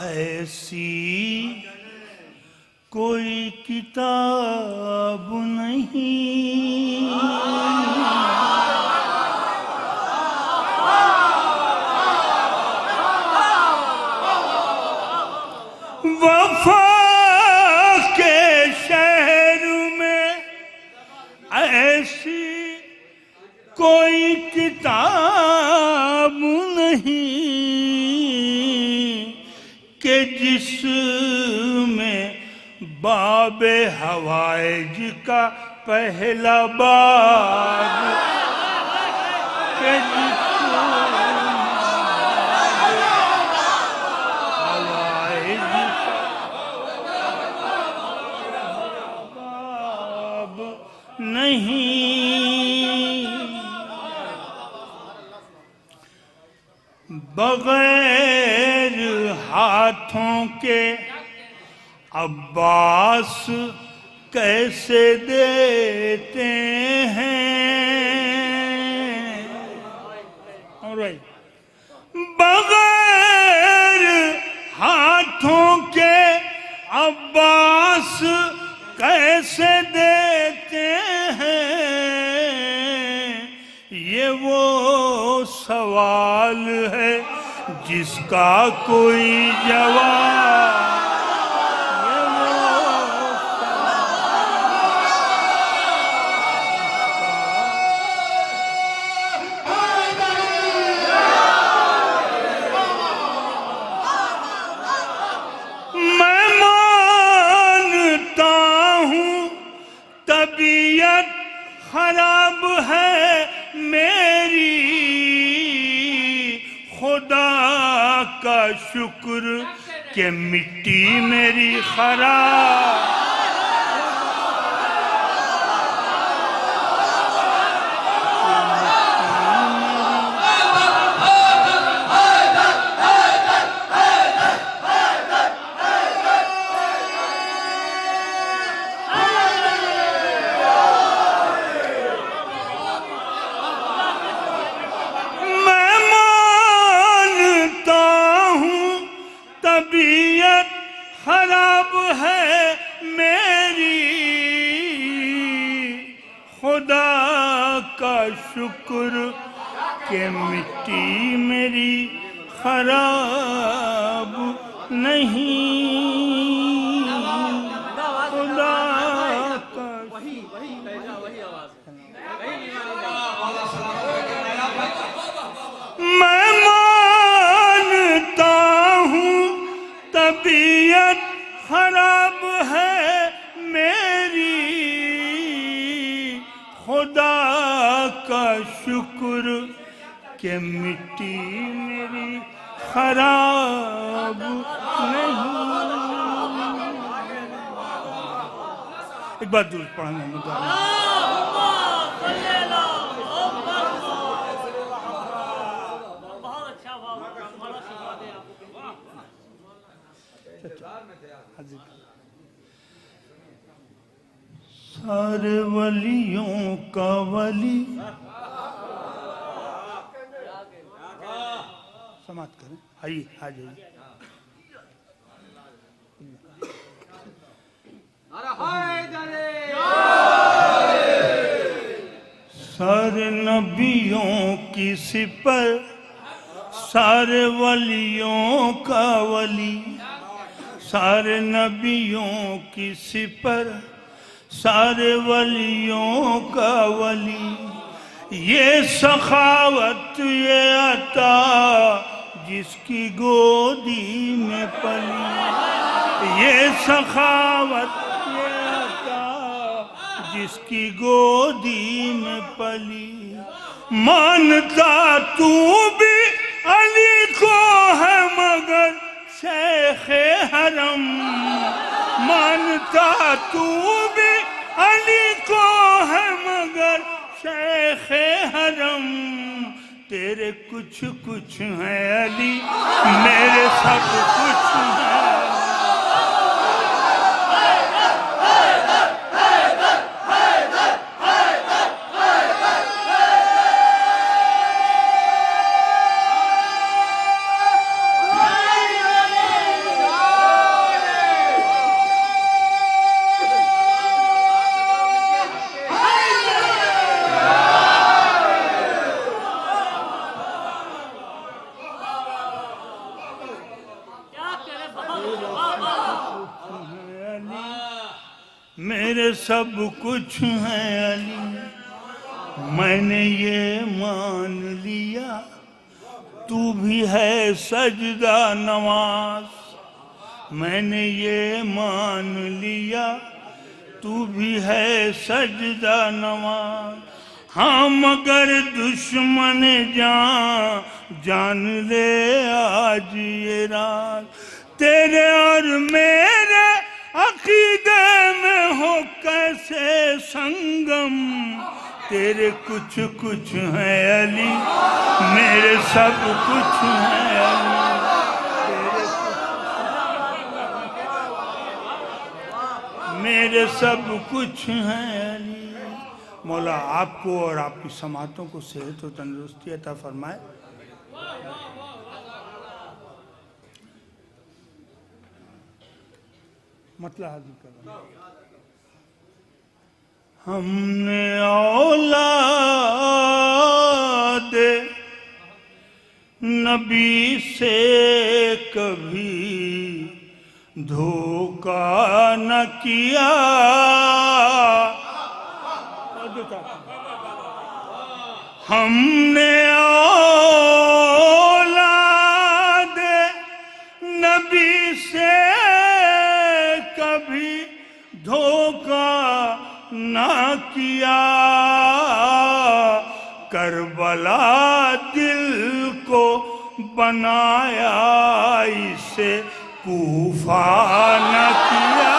S: ऐसी कोई किताब नहीं, वफा के शहर में ऐसी कोई किताब नहीं कि जिसमें बाबे हवाइज का पहला बाब के जिसको हवाइज का बाब नहीं, बगैर हाथों के अब्बास कैसे देते हैं। ऑलराइट, बगैर हाथों के अब्बास कैसे देते हैं, ये वो सवाल है जिसका कोई जवाब, मैं मानता हूँ तबीयत खराब है मेरी, खुदा का शुक्र कि मिट्टी मेरी खराब, तबीयत खराब है मेरी, खुदा का शुक्र कि मिट्टी मेरी खराब नहीं, खुदा का मैं मानता हूँ तबीयत खराब है मेरी, खुदा का शुक्र कि मिट्टी मेरी खराब नहीं। एक बार दूर पढ़ना मुद्दा सारे वलियों का वली, समाप्त करें, आइए आ जाइए। सारे नबियों की सिपर, सारे वलियों का वली, सारे नबियों की सिपर, सारे वलियों का वली, ये सखावत ये अता जिसकी गोदी में पली, ये सखावत ये अता जिसकी गोदी में पली। मानता तू भी अली को है मगर शेख हरम, मानता तू भी अली को है मगर शेख हरम, तेरे कुछ कुछ है अली मेरे सब कुछ है। मेरे सब कुछ है अली, मैंने ये मान लिया, तू भी है सजदा नवाज, मैंने ये मान लिया तू भी है सजदा नवाज। हाँ मगर दुश्मन जान ले आज ये राज, तेरे और मेरे अकीदे में हो कैसे संगम। तेरे कुछ कुछ है अली, मेरे सब कुछ है अली। मेरे सब कुछ हैं अली। मौला आपको और आपकी समातों को सेहत और तंदुरुस्ती अता फरमाए। मतलब हाजिर कर हमने औलाद नबी से कभी धोखा न किया। हमने औलाद नबी से कभी धोखा न किया। करबला दिल को बनाया, इसे कूफा न किया।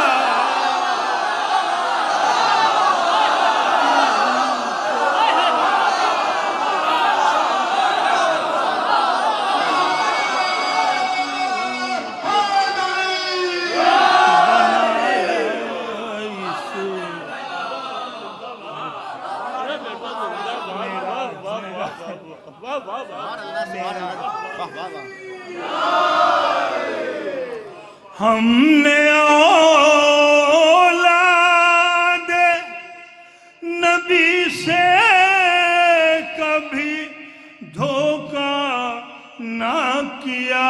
S: हमने औलाद नबी से कभी धोखा ना किया।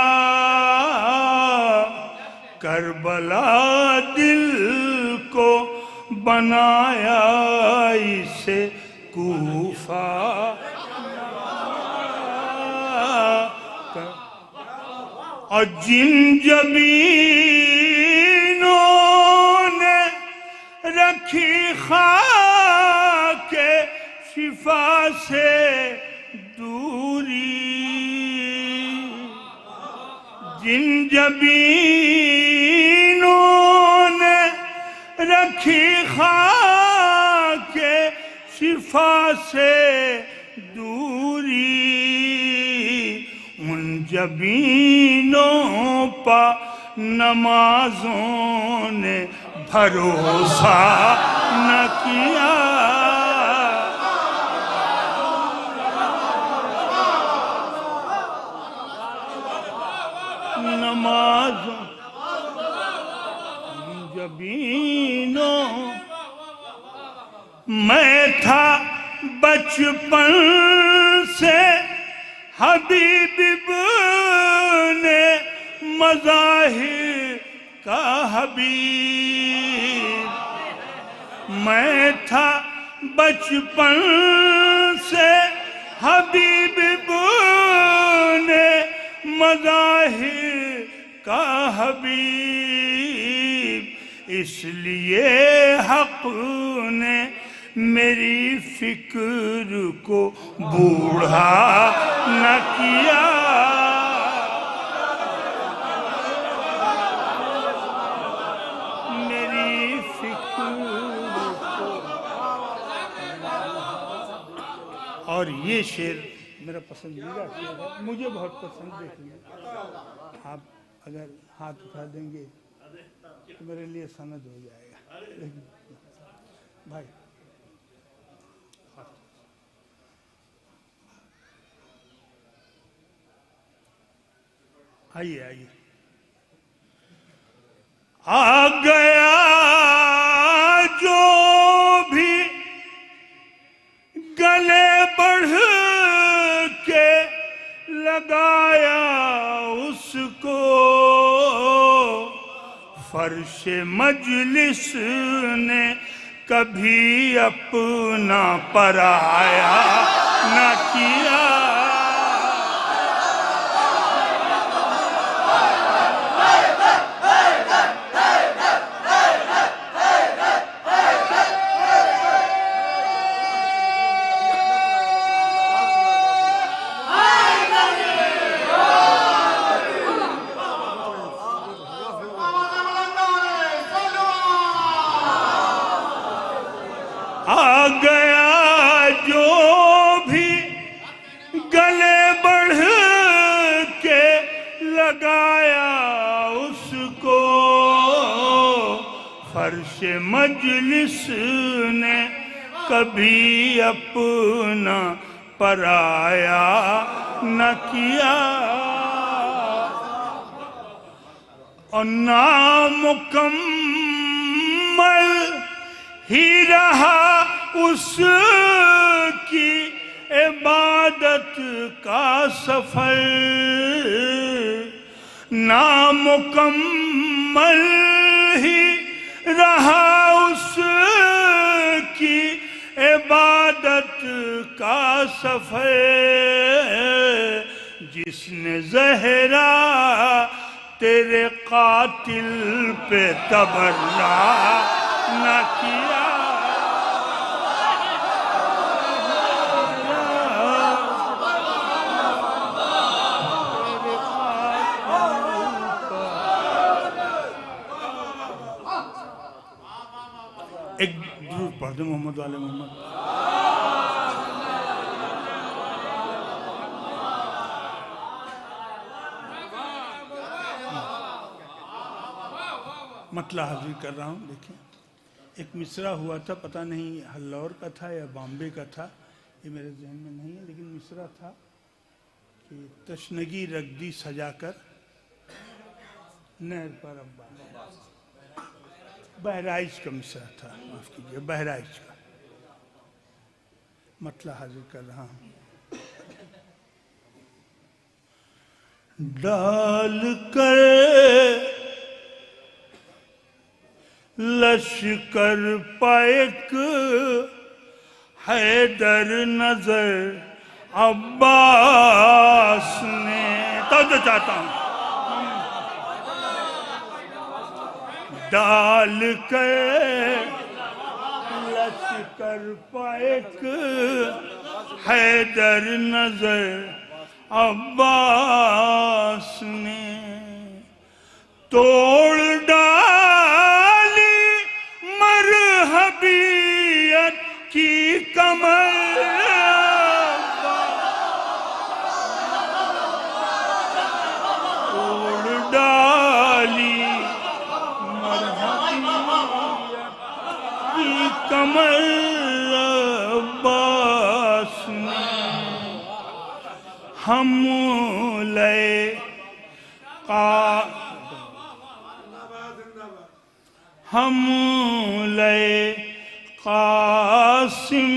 S: करबला दिल को बनाया, इसे कूफा और जिन जबीनों ने रखी खाके शिफा से दूरी, जिन जबीनों ने रखी खाके शिफा से दूरी, उन जबीनों पा नमाजों ने भरोसा न किया। नमाजों जबीनों मैं था बचपन से हबीब ने मज़ाहिर का हबीब। मैं था बचपन से हबीब ने मज़ाहिर का हबीब। इसलिए हक़ ने मेरी फिक्र को बूढ़ा न किया। मेरी फिक्र को। और ये शेर मेरा पसंदीदा शेर है, मुझे बहुत पसंद। देखिए आप अगर हाथ उठा देंगे तो मेरे लिए सनद हो जाएगा। भाई आइए आइए। आ गया जो भी गले बढ़ के लगाया उसको, फर्श मजलिस ने कभी अपना पराया न किया। गया जो भी गले बढ़ के लगाया उसको फर्श मजलिस ने कभी अपना पराया न किया और नामुकम्मल ही रहा उसकी इबादत का सफर नामुकम्मल ही रहा उसकी इबादत का सफर जिसने ज़हरा तेरे कातिल पे तबर्रा न किया एक दुरूद पढ़ दो मोहम्मद वाले मोहम्मद। मतला हाजिर कर रहा हूँ। देखिए एक मिसरा हुआ था, पता नहीं हल्लौर का था या बॉम्बे का था, ये मेरे जहन में नहीं है, लेकिन मिसरा था कि तशनगी रख दी सजाकर नहर पर अब्बा। बहराइच का मिसरा था, माफ कीजिए, बहराइच का। मतला हाजिर कर रहा हूँ। डाल कर लश्कर पायक हैदर नजर अब्बास ने तो चाहता हूं डाल कर लश्कर पायक हैदर नजर अब्बास ने तोड़ डाली मरहबियत की कमर तोड़ डाली मरहबियत की कमर अब्बास ने हम लय हम लय कासिम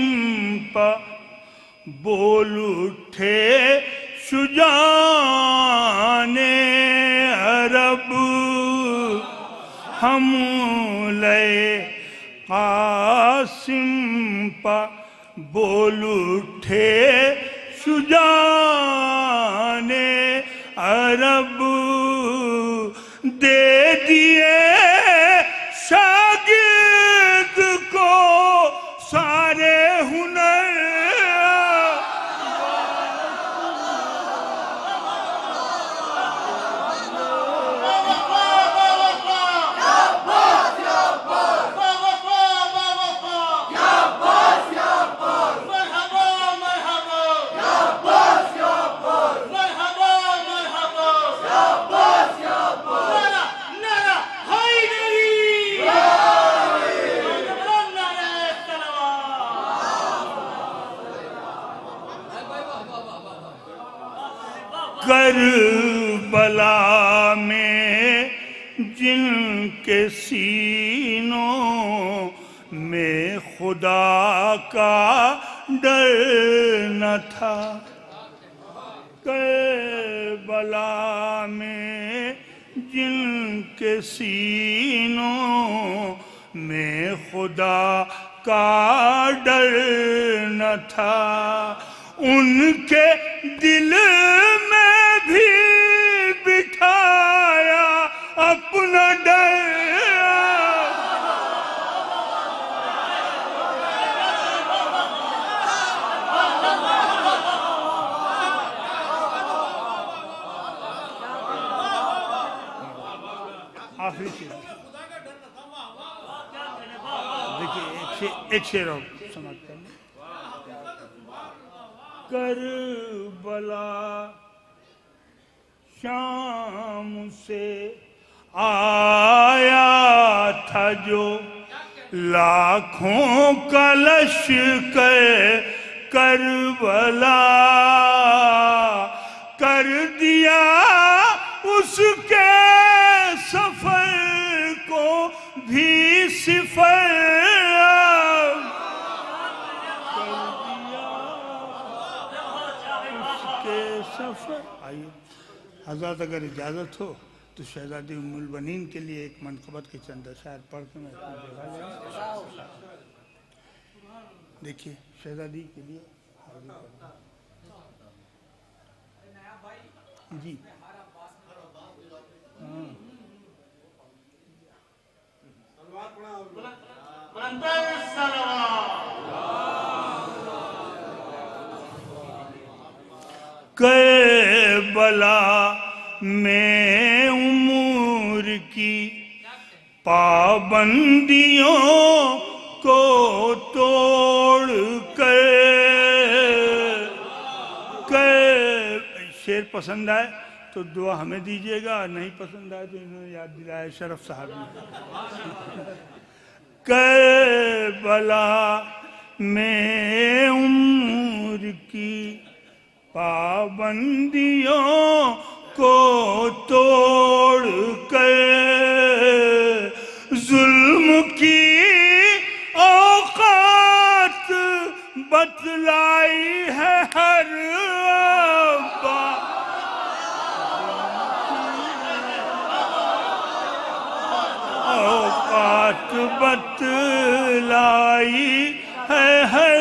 S: पर बोल उठे शुजाने अरब हम लय कासिम पर बोल उठे शुजाने अरब दे दिए शागिर्द को सारे हुनर करबला में जिनके सीनों में खुदा का डर न था करबला में जिनके सीनों में खुदा का डर न था उनके दिल में भी बिठाया अपना डर आखिरी चीज देखिए एक शेर और समाप्त कर लें। करबला शाम से आया था जो लाखों का लश्कर करबला, कर दिया उसके सफर को भी सिफर, उसके सफर। आइए हजरत अगर इजाज़त हो तो शहजादी उम्मुल बनीन के लिए एक मनक़बत के चंद अशार पढ़ के मैं अपनी जगह ले। देखिए शहजादी के लिए जी करबला में उमूर की पाबंदियों को तोड़ कर, शेर पसंद आए तो दुआ हमें दीजिएगा, नहीं पसंद आए तो इन्होंने याद दिलाया शरफ साहब ने। करबला में उमूर की पाबंदियों को तोड़ कर जुल्म की औकात बतलाई है हर औकात बतलाई है हर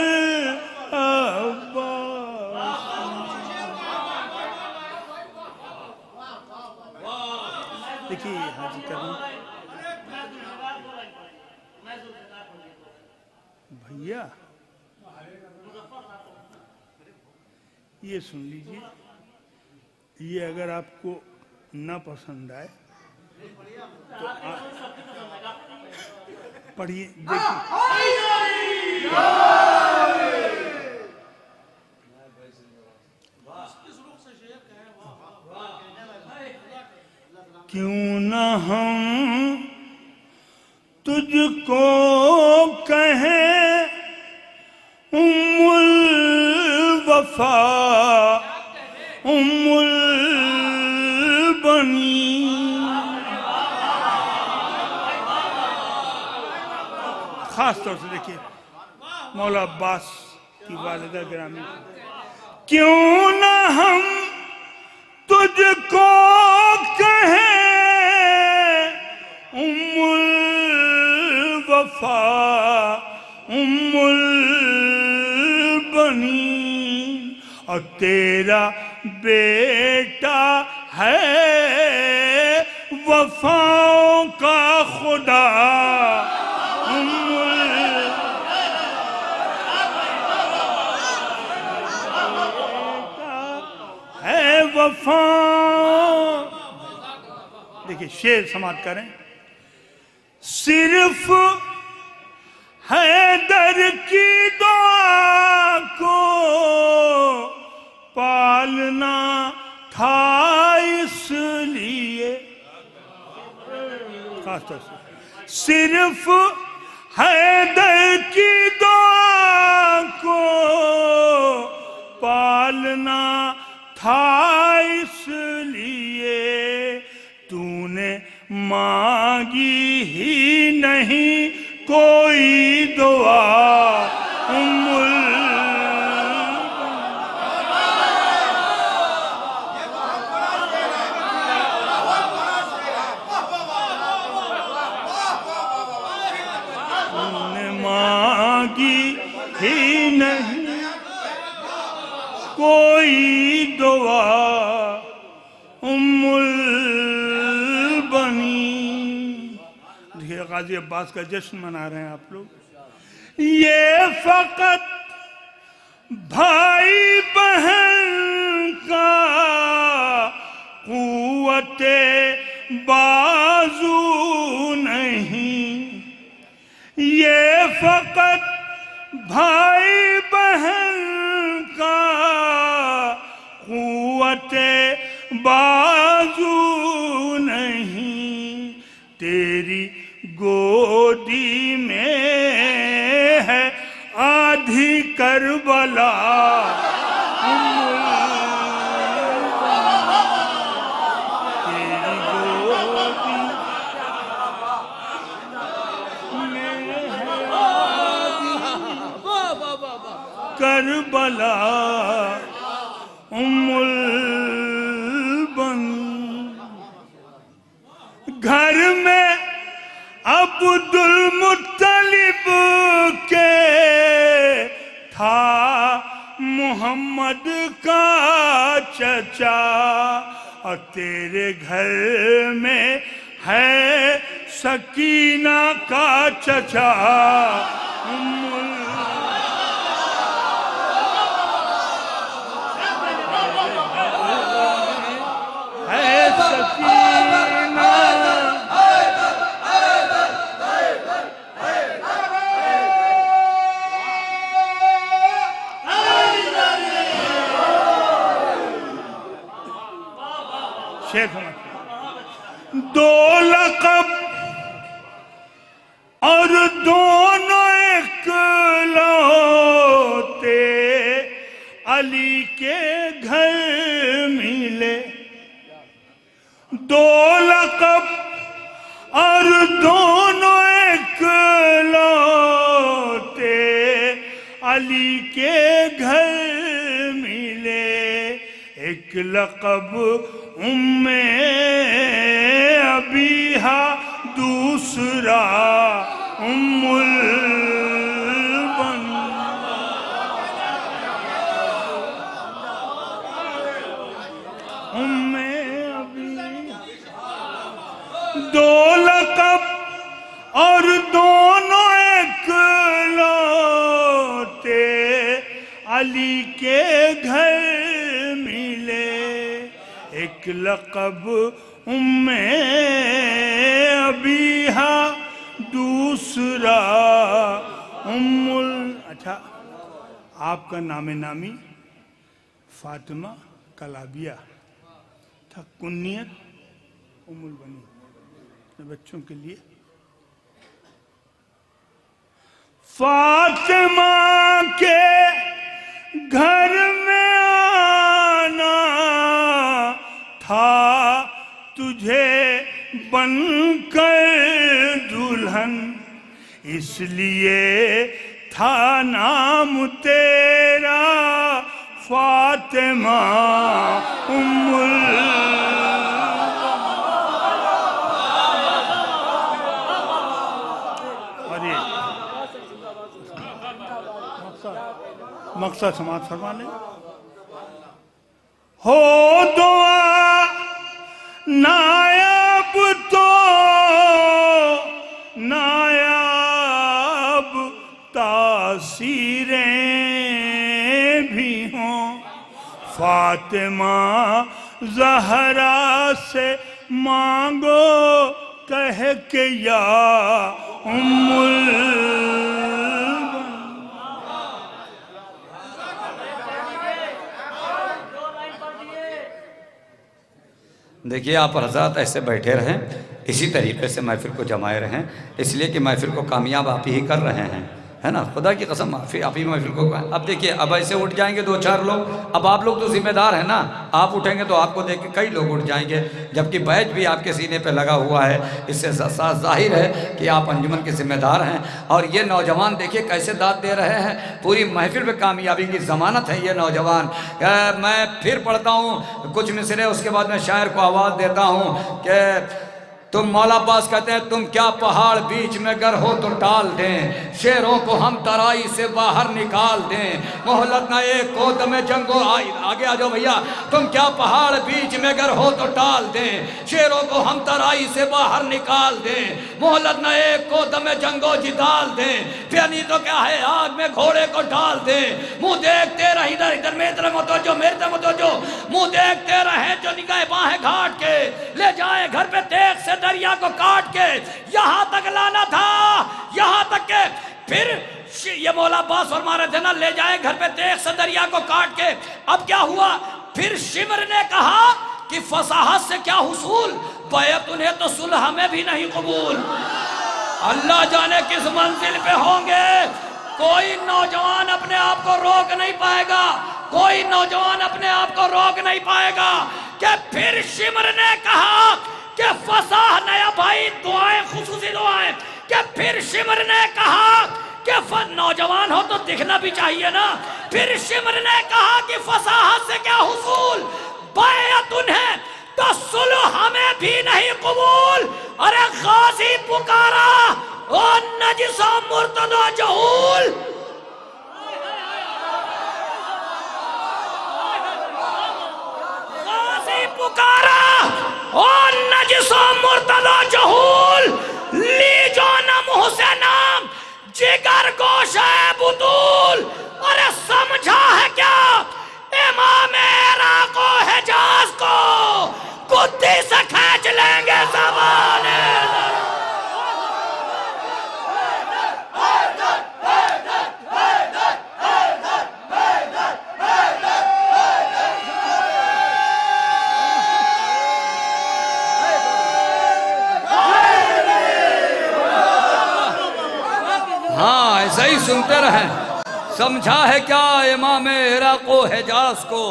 S: देखिए हाजी करना भैया, ये सुन लीजिए, ये अगर आपको न पसंद आए तो पढ़िए, देखिए। क्यों न हम तुझको कहें उम्मुल वफा उम्मुल बनी, खास तौर से देखिए मौला अब्बास की वालिदा गिरामी, क्यों न हम तुझको कहें उम्मुल वफा उम्मुल बनी, और तेरा बेटा है वफाओं का खुदा उम्मुल है वफा। देखिए शेर समाप्त करें। सिर्फ हैदर की दुआ को पालना था इसलिए, खासतौर से सिर्फ हैदर की दुआ को पालना था इसलिए, तूने मांगी ही नहीं कोई दुआ उम्मुल मांगी ही नहीं कोई दुआ उम्मुल बनी। देखिए गाजी अब्बास का जश्न मना रहे हैं आप लोग। ये फकत भाई बहन का कुव्वते बाजू नहीं, ये फकत भाई बहन का कुव्वते बाजू नहीं, तेरी गोदी में है आधी करबला। तेरी गोदी में है करबला उम्मुल बन। घर में अब्दुल मुत्तलिब के था मोहम्मद का चचा, और तेरे घर में है सकीना का चचा। है सकीना शेख दो लक़ब और दोनों इकलौते अली के घर मिले। दो लक़ब और दोनों इकलौते अली के घर मिले। एक लक़ब उम्मे अबीहा, दूसरा उम्मुल बन। उम्मे अबीहा, दो लक़ब और दोनों इकलौते अली के घर मिले। एक लक़ब उम्मे अबीहा, दूसरा उम्मुल। अच्छा, आपका नामे नामी फातिमा कलाबिया था, कुन्नियत उम्मुल बनी। बच्चों के लिए फातिमा के घर में आना था तुझे बनकर दुल्हन, इसलिए था नाम तेरा फातिमा उम्मुल। अरे मकसद समाज फरमा ले। हो दुआ नायाब तो नायाब तासीरें भी हों, फातिमा ज़हरा से मांगो कह के या उम्मुल।
N: देखिए आप हज़रात ऐसे बैठे रहें, इसी तरीके से महफिल को जमाए रहें, इसलिए कि महफिल को कामयाब आप ही कर रहे हैं, है ना। खुदा की कसम आप ही महफिल को। अब देखिए, अब ऐसे उठ जाएंगे दो चार लोग, अब आप लोग तो जिम्मेदार हैं ना, आप उठेंगे तो आपको देख के कई लोग उठ जाएंगे, जबकि बैच भी आपके सीने पे लगा हुआ है। इससे जाहिर है कि आप अंजुमन के जिम्मेदार हैं। और ये नौजवान देखिए कैसे दाद दे रहे हैं, पूरी महफिल में कामयाबी की ज़मानत है ये नौजवान। मैं फिर पढ़ता हूँ कुछ मिसरे, उसके बाद मैं शायर को आवाज़ देता हूँ कि तुम मौला अब्बास कहते हैं, तुम क्या पहाड़ बीच में गर हो तो टाल दें, शेरों को हम तराई से बाहर निकाल दें, मोहलत न एक को दमे जंगो। आगे आ जाओ भैया। तुम क्या पहाड़ बीच में गर हो तो टाल दें, शेरों को हम तराई से बाहर निकाल दें, मोहलत न एक को दमे जंगो जिताल दें, फिर नहीं तो क्या है आग में घोड़े को डाल दें। मुंह देखते रहे इधर इधर मेरी तरफ मत जो, मेरी तरफ मत जो, मुंह देखते रहे जो निगाह बाहें घाट के ले जाए घर पे देख से दरिया को काट के। यहां तक लाना था, यहां तक के फिर
K: ये मौला अब्बास फरमा रहे थे ना, ले जाए घर पे तेग से दरिया को काट के। अब क्या हुआ, फिर शिमर ने कहा कि फसाहत से क्या हुसूल, बैत उन्हें तो सुलह में भी नहीं कबूल। अल्लाह जाने किस मंजिल पे होंगे, कोई नौजवान अपने आप को रोक नहीं पाएगा, कोई नौजवान अपने आप को रोक नहीं पाएगा। कि फिर शिमर ने कहा कि फसाह नया भाई दुआएं, खुसूसी दुआएं। कि फिर शिमर ने कहा कि नौजवान हो तो दिखना भी चाहिए ना। फिर शिमर ने कहा कि फसाहत से क्या हुसूल, बैत उन्हें तो सुलह हमें भी नहीं कबूल। अरे गाजी पुकारा ओ नजिसा मुर्तदा जहूल। गाजी पुकारा ओ नजिसा मुर्तदा जहूल। लीजो न मुँह से नाम जिगर गोश है बुतूल। अरे समझा है क्या इमाम इराक को हिजाज को कुत्ते से खींच लेंगे ज़बाने। हाँ ऐसा ही सुनते रहे। समझा है क्या इमाम इराक को हिजाज को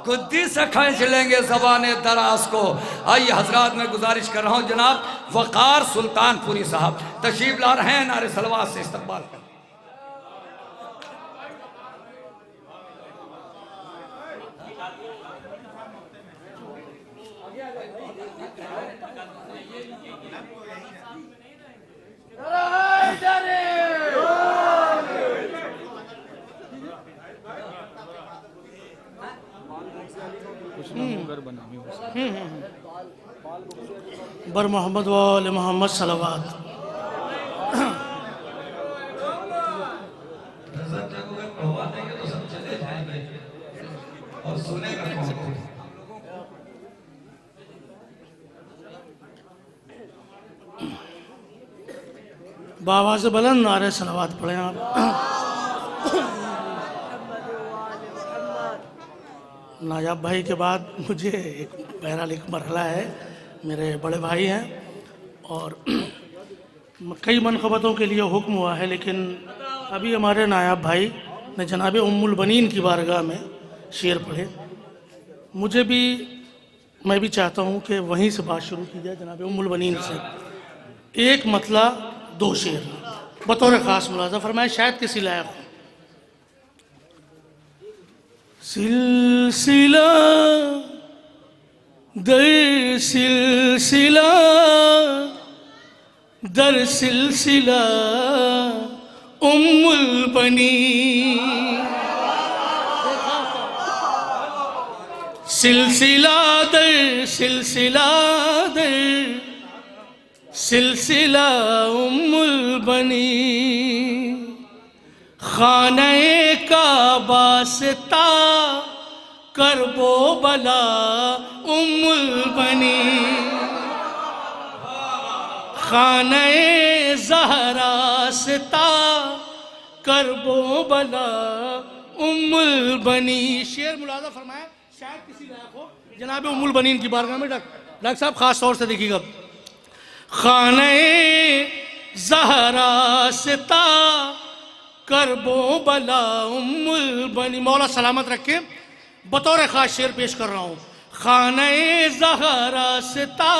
K: गुद्दी से खींच लेंगे ज़बाने दराज को। आइए हजरात, मैं गुजारिश कर रहा हूँ जनाब वकार सुल्तानपुरी साहब तशरीफ ला रहे हैं, नारे सलवात से इस्तकबाल कर।
T: बर मोहम्मद वाले मोहम्मद सलावत। बाबा से बुलंद नारे सलावत पढ़े आप। नायाब भाई के बाद मुझे एक बहरहाल एक मरहला है, मेरे बड़े भाई हैं और कई मनक़बतों के लिए हुक्म हुआ है, लेकिन अभी हमारे नायाब भाई ने जनाब उम्मुल बनीन की बारगाह में शेर पढ़े। मुझे भी, मैं भी चाहता हूँ कि वहीं से बात शुरू की जाए, जनाब उम्मुल बनीन से। एक मतला दो शेर बतौर ख़ास मुलाज़ा फरमाए, शायद किसी लायक हो। सिलसिला दर सिलसिला दर सिलसिला उम्मुल बनीन। सिलसिला दर सिलसिला दर सिलसिला उम्मुल बनीन। खाने का वास्ता करबो बला उम्मुल बनीन। खाने ज़हरा सता करबो बला उम्मुल बनीन। शेर मुलाज़ा फरमाया, शायद किसी लायक हो, जनाब उम्मुल बनीन की बारगाह में। डॉक्टर साहब खास तौर से देखिएगा। खाने ज़हरा सता करबो बला उम्मुल बनी। मौला सलामत रखे, बतौर ख़ास शेर पेश कर रहा हूँ। खाने ज़हरा सता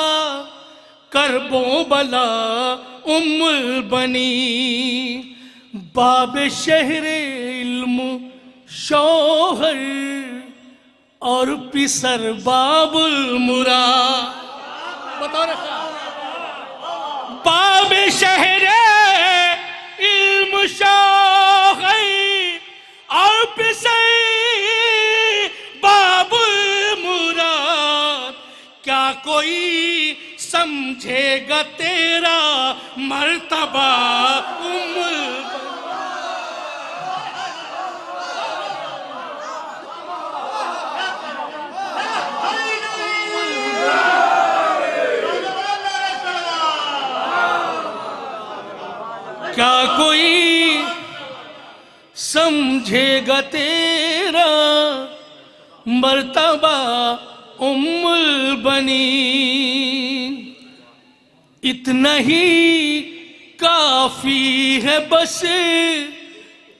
T: करबो बला उम्मुल बनी। बाब शहर इल्म शौहर और पिसर बाबुल मुराद। बतौर बाब शहर इल्म शौहर और पिसर बाबुल मुराद। क्या कोई समझेगा तेरा मर्तबा उम्मुल। क्या कोई समझेगा तेरा मर्तबा उम्मुल बनीन। इतना ही काफी है बस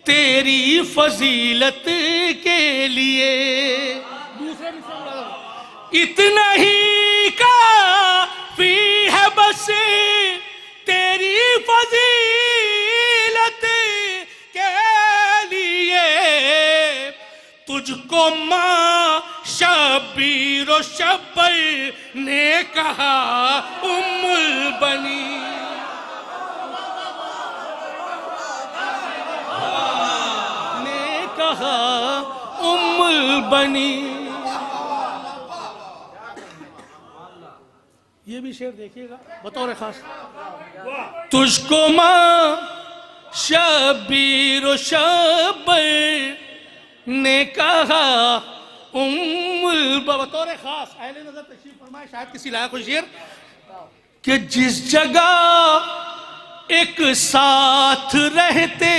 T: तेरी फजीलत के लिए। इतना ही काफी है बस तेरी फजीलत के लिए। तुझको माँ शब्बीर व शब्बर ने कहा उम्मुल बनी। ने कहा उम्मुल बनी। ये भी शेर देखिएगा बतौर खास। तुझको माँ शब्बीर व शब्बर ने कहा बतौर खास अहले नजर तशरीफ फरमाए, शायद किसी लायक को शेर कि जिस जगह एक साथ रहते,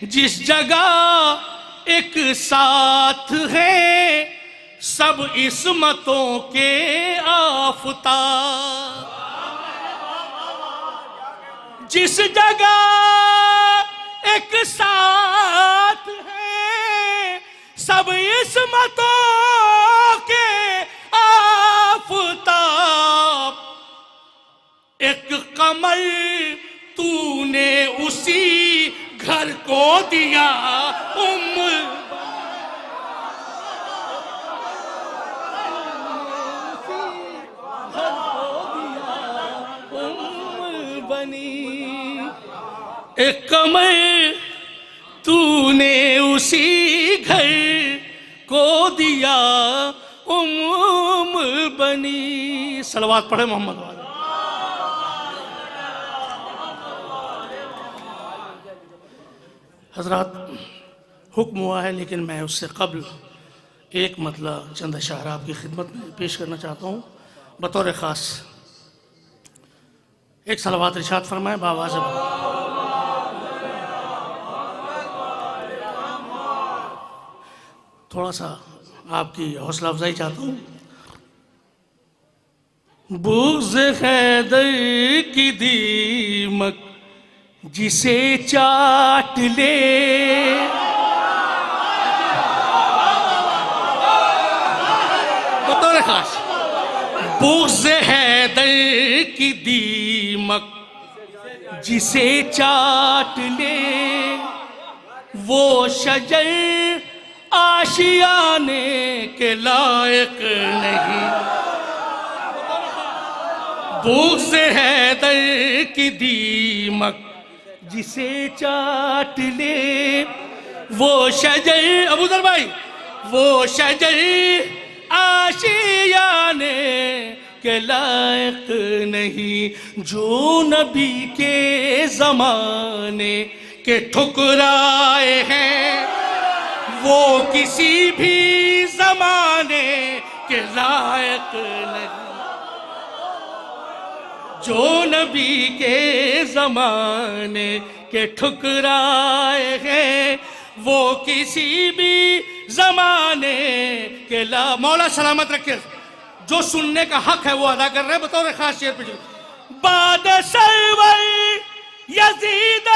T: जिस जगह एक साथ है सब इस्मतों के आफताब। जिस जगह एक साथ है सब इस्मतों के आफताब। एक कमर तूने उसी घर को दिया उम्मुल बनी। एक कमर तूने उसी घर को दिया उम्मुल बनी। सलवात पढ़े मोहम्मद वाले। हजरात, हुक्म हुआ है लेकिन मैं उससे कबल एक मतलब चंद अशार आपकी खिदमत में पेश करना चाहता हूँ बतौर ख़ास। एक सलवात इरशाद फरमाए बाबा से। थोड़ा सा आपकी हौसला अफजाई चाहता हूँ। बुग़्ज़ हैदर की दीमक जिसे चाट ले, बतौर खास। बुग़्ज़ हैदर की दीमक जिसे चाट ले, वो शजर आशियाने के लायक नहीं। बुग़्ज़ हैदर की दीमक जिसे चाट ले, वो शजर अबू दर भाई, वो शजर आशियाने के लायक नहीं। जो नबी के ज़माने के ठुकराए हैं वो किसी भी ज़माने के लायक नहीं। जो नबी के ज़माने के ठुकराए हैं वो किसी भी ज़माने के ला। मौला सलामत रखे। जो सुनने का हक है वो अदा कर रहे हैं बतौर खास शेर पे। बाद सरवर यजीद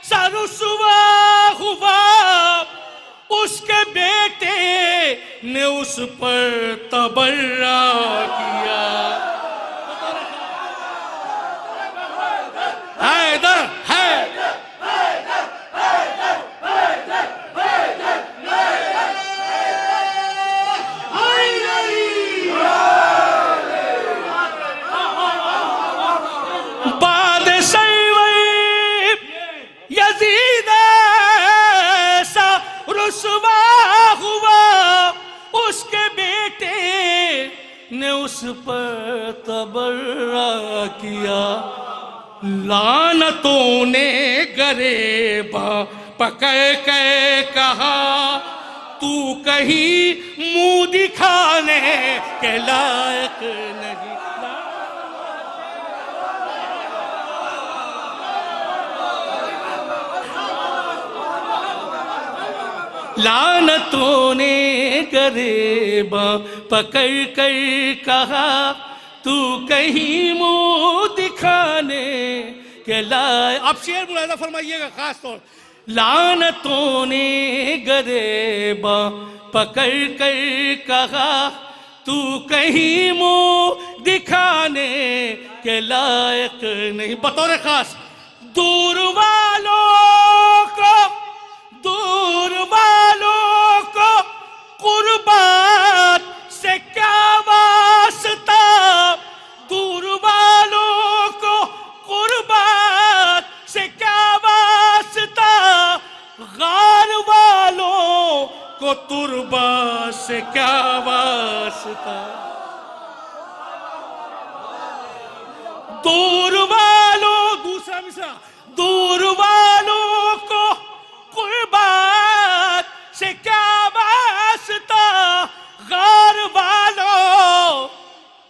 T: सरुसवा हुआ, उसके बेटे ने उस पर तबर्रा किया। हैदर हैदर बाद सरवर यजीद सा रुसवा हुआ, उसके बेटे ने उस पर तबर्रा किया। लानतों ने गरेबा पकड़ के कहा तू कहीं मुंह दिखाने के लायक नहीं। लानतों ने गरेबा पकड़ कर कहा तू कहीं मुंह दिखाने के लाए। आप शेर मुलाजा फरमाइएगा खास तौर। लानतों ने गरेबा पकड़ कर कहा तू कहीं मुंह दिखाने के लायक नहीं। बतौर खास दूर वालों को कुर्बात से क्या वास्ता, दूर वालों को कुर्बात से क्या वास्ता, गार वालों को तुरबा से क्या वास्ता। दूर वालों, दूसरा मिसरा, दूर वालों को कुर्बात से क्या वास्ता, गार वालों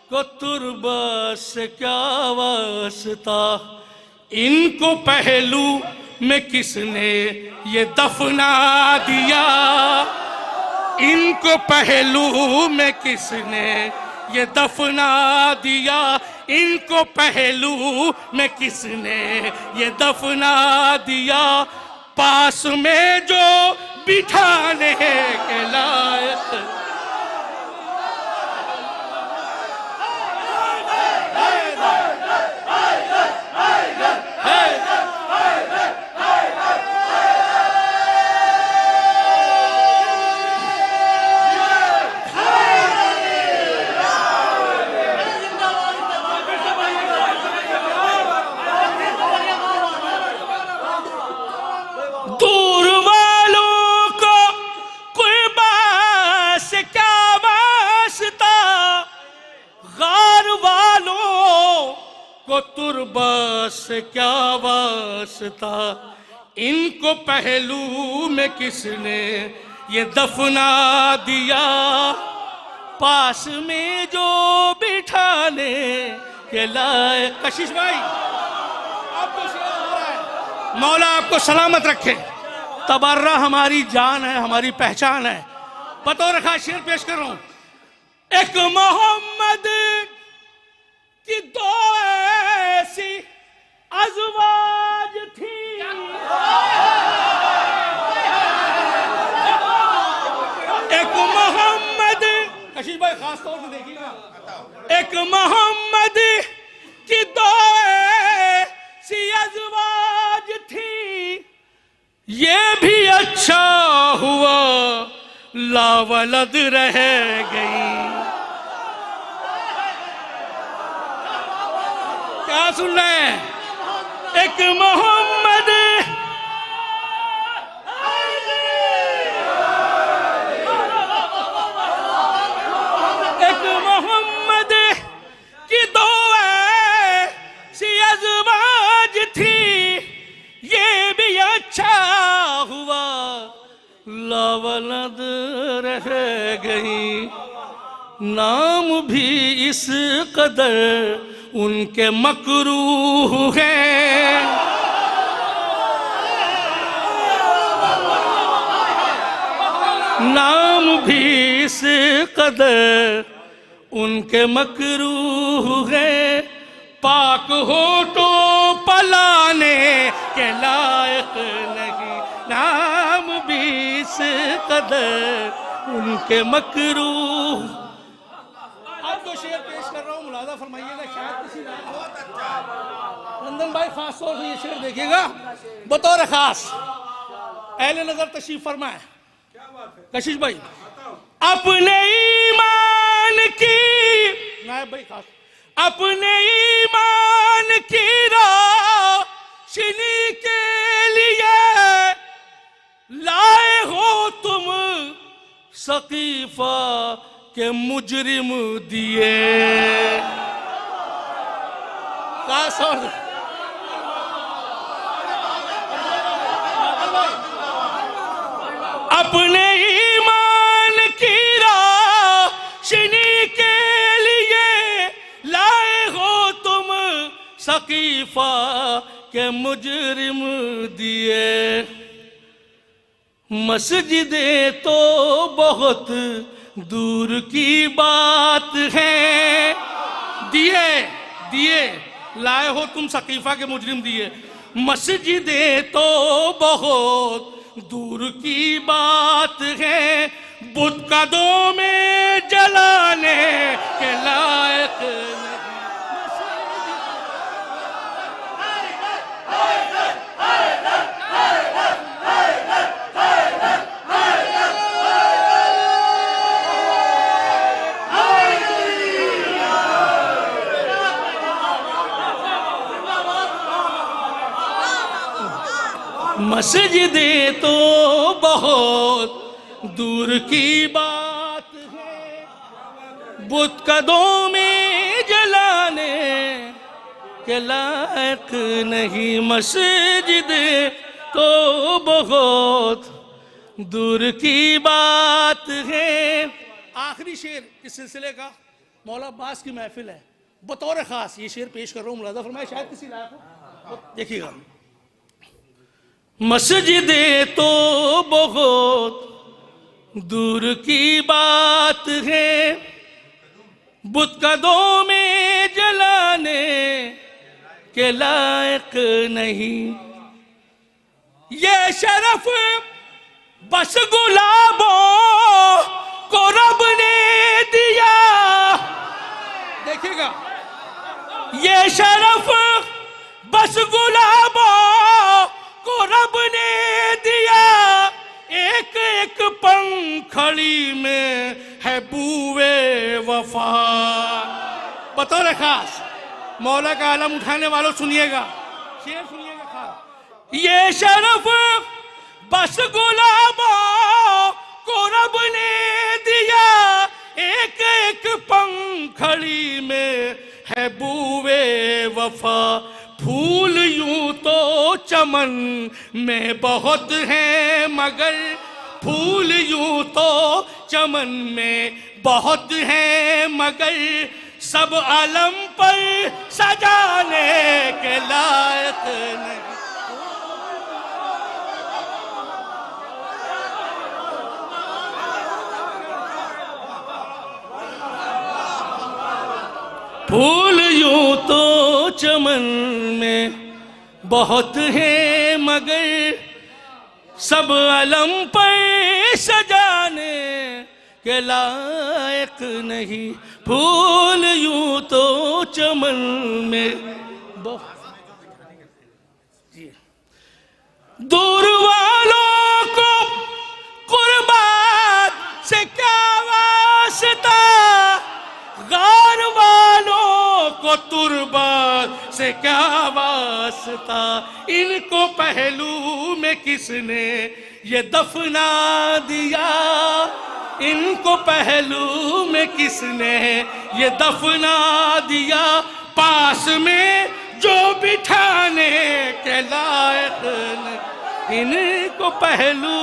T: को तुरबा से क्या वास्ता। इनको पहलू में किसने ये दफना दिया, इनको पहलू में किसने ये दफना दिया, इनको पहलू में किसने ये दफना दिया। पास में जो बिठाने के लायक तुरबा से क्या वास्ता। इनको पहलू में किसने ये दफना दिया, पास में जो बिठाने के लायक। कशिश भाई आपको शेर हो रहा है, मौला आपको सलामत रखे। तबर्रा हमारी जान है, हमारी पहचान है। बतौर खास शेर पेश कर रहा हूं। एक मोहम्मद कि दो ऐसी अज़वाज थी, एक मोहम्मद, कशिश भाई खास तौर से देखिएगा, एक मोहम्मद की दो ऐसी अज़वाज थी, ये भी अच्छा हुआ लावलद रह गई। क्या सुन रहे हैं? एक मोहम्मद, एक मोहम्मद की दो ऐसी अज़वाज थी, ये भी अच्छा हुआ लावलद रह गई। नाम भी इस कदर उनके मकरूह हैं, नाम भी इस कदर उनके मकरूह हैं। पाक हो तो पलाने के लायक नहीं, नाम भी इस कदर उनके मकरूह। अब जो शेर पेश कर रहा हूँ मुलाजा फरमाइएगा, शायद किसी रंजन भाई खास तौर से ये शेर देखिएगा बतौर खास। अहले नजर तशरीफ फरमाए। कशिश भाई अपने ईमान की, नायब भाई खास, अपने ईमान की रोशनी के लिए लाए हो तुम सकीफा के मुजरिम दिए। खास और अपने ईमान की रोशनी के लिए लाए हो तुम सकीफा के मुजरिम दिए। मस्जिदें तो बहुत दूर की बात है। दिए दिए लाए हो तुम सकीफा के मुजरिम दिए। मस्जिदें तो बहुत दूर की बात है, बुत कदों में जलाने के लायक नहीं। मस्जिदें तो बहुत दूर की बात है, बुत कदों में जलाने के लायक नहीं। मस्जिदें तो बहुत दूर की बात है। आखिरी शेर इस सिलसिले का मौला अब्बास की महफिल है, बतौर खास ये शेर पेश कर रहा हूँ। मुलाजा फरमाए, शायद किसी लायक हो, देखिएगा। मस्जिदें तो बहुत दूर की बात है, बुत कदों में जलाने के लायक नहीं। ये शरफ बस गुलाबों को रब ने दिया। देखिएगा, ये शरफ बस गुलाबों को रब ने दिया। एक एक पंखड़ी में है बूवे वफा। बतौर खास मौला का आलम उठाने वालों सुनिएगा, शेर सुनिएगा खास। ये शरफ बस गुलाबों को रब ने दिया, एक एक पंखड़ी में है बूवे वफा। फूल यूं तो चमन में बहुत हैं, मगर फूल यूं तो चमन में बहुत हैं, मगर सब आलम पर सजाने के लायक नहीं। फूल यूं तो चमन में बहुत है, मगर सब अलम पर सजाने के लायक नहीं। फूल यूं तो चमन में दूर वालों को कुर्बात से क्या वास्ता, गार वालों को तुरबात से क्या वास्ता। इनको पहलू में किसने ये दफना दिया, इनको पहलू में किसने ये दफना दिया। पास में जो बिठाने के लायक नहीं, इनको पहलू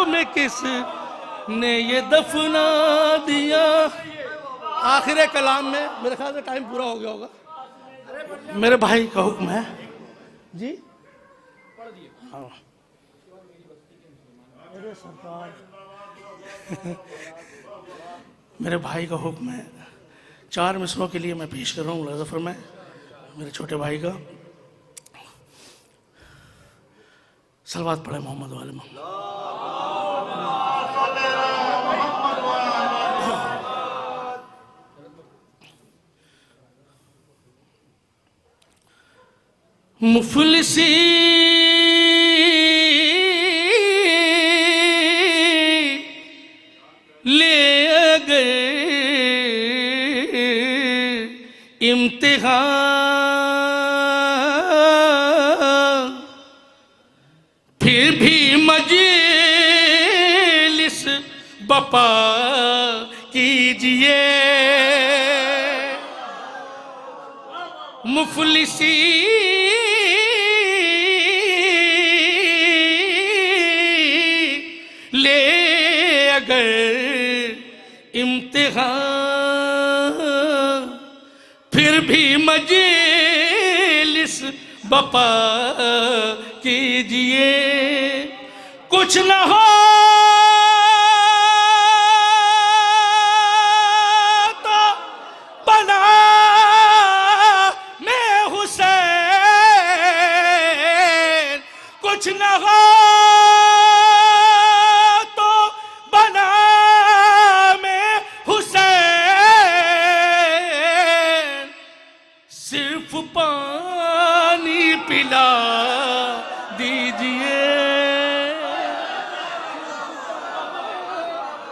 T: में किसने ये दफना दिया। आखिर कलाम में मेरे ख्याल से टाइम पूरा हो गया होगा। मेरे भाई का हुक्म है जी। हाँ मेरे सरकार मेरे भाई का हुक्म है। 4 मिसरों के लिए मैं पेश कर रहा हूँ मुलाज़ा फरमाए मेरे छोटे भाई का। सलवात पढ़े मोहम्मद वाले मोहम्मद। मुफलिसी ले गए इम्तिहान, फिर भी मजलिस बपा कीजिए। मुफलिसी ले अगर इम्तिहान, फिर भी मजलिस बपा कीजिए।
Q: कुछ न हो तो बना मैं हुसैन, कुछ न हो तो बना मैं हुसैन, सिर्फ पानी पिला दीजिए,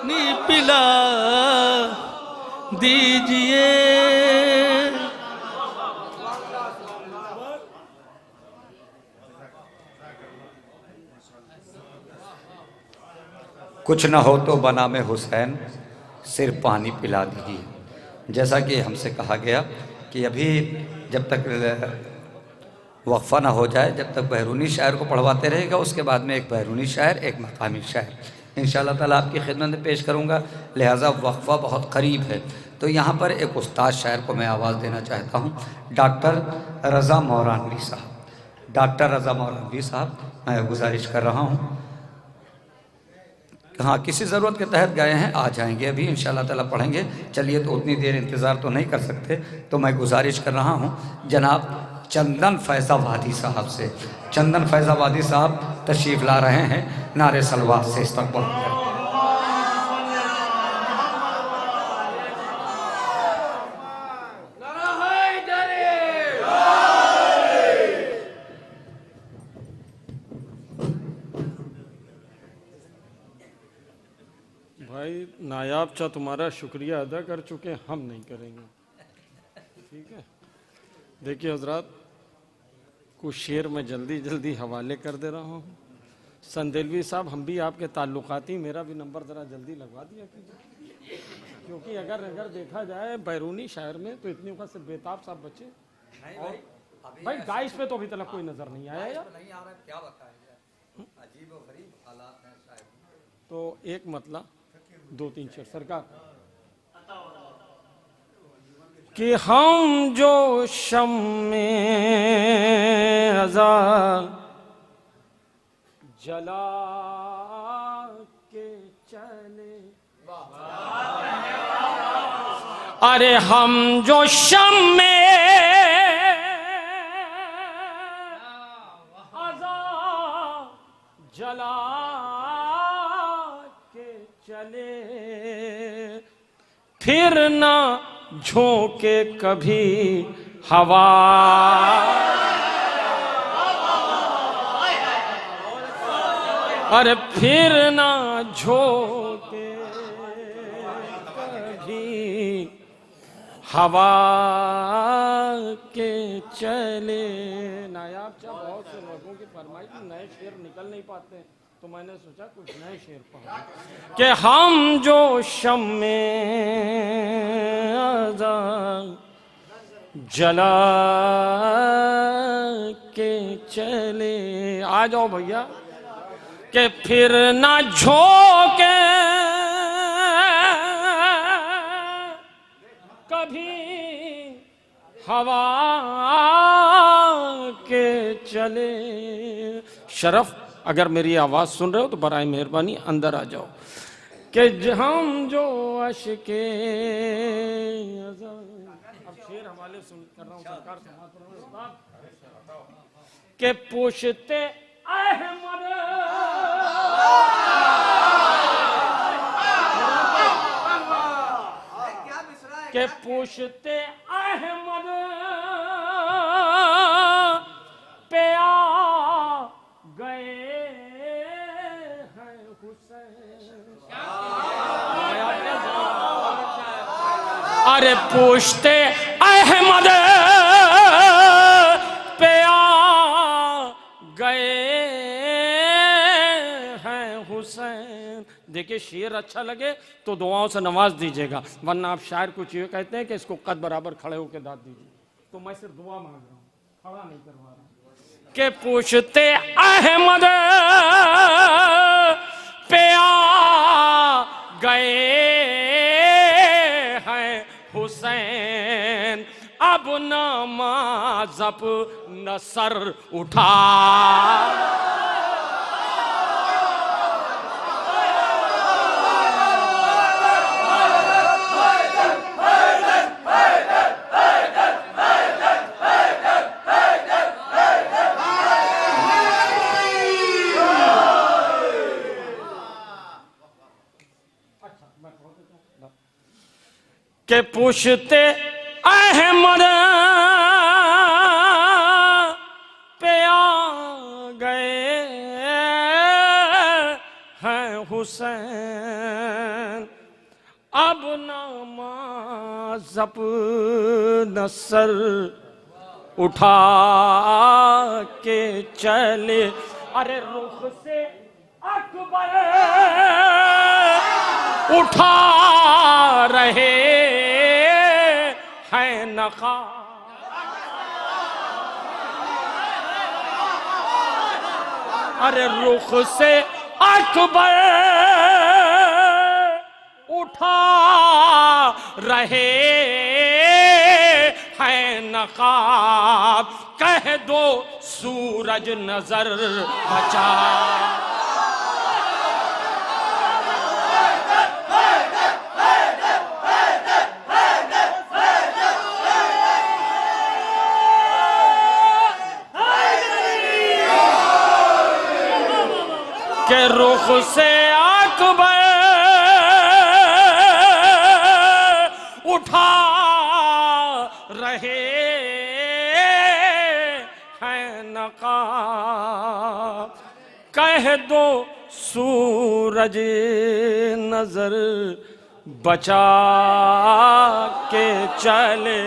Q: नी पिला दीजिए।
N: कुछ न हो तो बना में हुसैन, सिर्फ पानी पिला दीजिए। जैसा कि हमसे कहा गया कि अभी जब तक वक्फा ना हो जाए, जब तक बैरूनी शायर को पढ़वाते रहेगा, उसके बाद में एक बैरूनी शायर, एक मकामी शायर इंशाअल्लाह ताला आपकी खिदमत में पेश करूँगा। लिहाजा वक्फा बहुत करीब है, तो यहाँ पर एक उस्ताद शायर को मैं आवाज़ देना चाहता हूँ, डॉक्टर रज़ा मौरानवी साहब। डॉक्टर रज़ा मौरानवी साहब, मैं गुजारिश कर रहा हूँ, हाँ किसी ज़रूरत के तहत गए हैं, आ जाएंगे, अभी इंशाअल्लाह ताला पढ़ेंगे। चलिए, तो उतनी देर इंतज़ार तो नहीं कर सकते, तो मैं गुजारिश कर रहा हूँ जनाब चंदन फैज़ाबादी साहब से। चंदन फैज़ाबादी साहब तशरीफ़ ला रहे हैं, नारे सलवात से इस्तक़बाल करें।
Q: भाई नायाब चा तुम्हारा शुक्रिया अदा कर चुके, हम नहीं करेंगे, ठीक है। देखिए हजरात, कुछ शेर में जल्दी जल्दी हवाले कर दे रहा हूँ। संदेलवी साहब, हम भी आपके ताल्लुकाती, मेरा भी नंबर ज़रा जल्दी लगवा दिया कीजिए, क्योंकि अगर देखा जाए बैरूनी शायर में तो इतनी वक्त से बेताब साहब बचे, और भाई गाइस पे तो अभी तक कोई नज़र नहीं आया यार,
N: क्या बताया जाए, अजीब और गरीब हालात हैं शायद।
Q: तो एक मतलब 2-3 शेर सरकार कि हम जो शम में अज़ा जला के चले, अरे हम जो शम में अज़ा जला के चले, फिर ना झोंके कभी हवा, अरे फिर ना झोंके कभी हवा के चले। नायाब साहब, बहुत से लोगों की फरमाइश नए शेर निकल नहीं पाते, तो मैंने सोचा कुछ नए शेर पढ़ूं कि हम जो शम में आज़ा जला के चले, आ जाओ भैया, कि फिर ना झोंके कभी हवा के चले। शरफ, अगर मेरी आवाज़ सुन रहे हो तो बराए मेहरबानी अंदर आ जाओ, कि हम जो अश्के अब शेर हवाले सुन कर रहा हूँ सरकार, के पूछते अहमद के पूछते अहमद पे आ गए हैं हुसैन, अरे पूछते अहमद पे आ गए हैं हुसैन। देखिए, शेर अच्छा लगे तो दुआओं से नवाज दीजिएगा, वरना आप शायर कुछ ये कहते हैं कि इसको कद बराबर खड़े होकर दाद दीजिए, तो मैं सिर्फ दुआ मांग रहा हूँ, खड़ा नहीं करवा रहा। के पूछते अहमद पे आ गए हैं हुसैन, अब नमाज न सर उठा, के पुश्ते अहमद पे आ गए हैं हुसैन, अब नामाज़ब नसर उठा के चले। अरे रुख से अकबर उठा रहे हैं नखा। अरे रुख से अकबर उठा रहे हैं नकाब, कह दो सूरज नजर बचा। के रुख से अकबर उठा रहे हैं नकाब, कह दो सूरज नजर बचा के चले।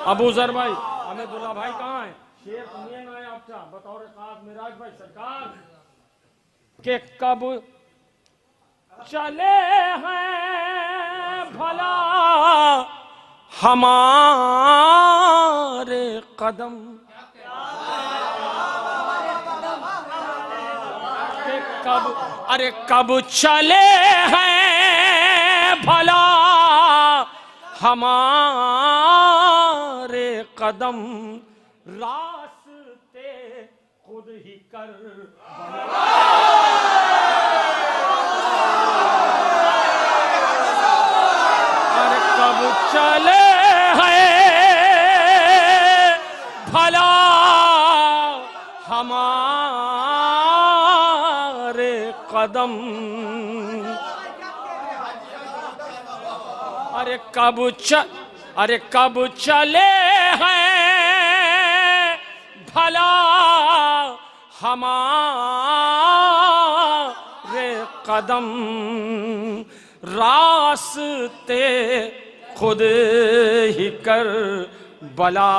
Q: अबू जर भाई, अहमदुल्ला भाई कहाँ है? शेख नहीं आए आपका बतौर खास मिराज भाई सरकार के कब चले हैं भला हमारे कदम, के कब, अरे कब चले हैं भला हमारे कदम, रास्ते खुद ही कर अरे कब चले हैं भला हमारे कदम, अरे कब चले हैं भला हमारे कदम, रास्ते खुद ही कर बला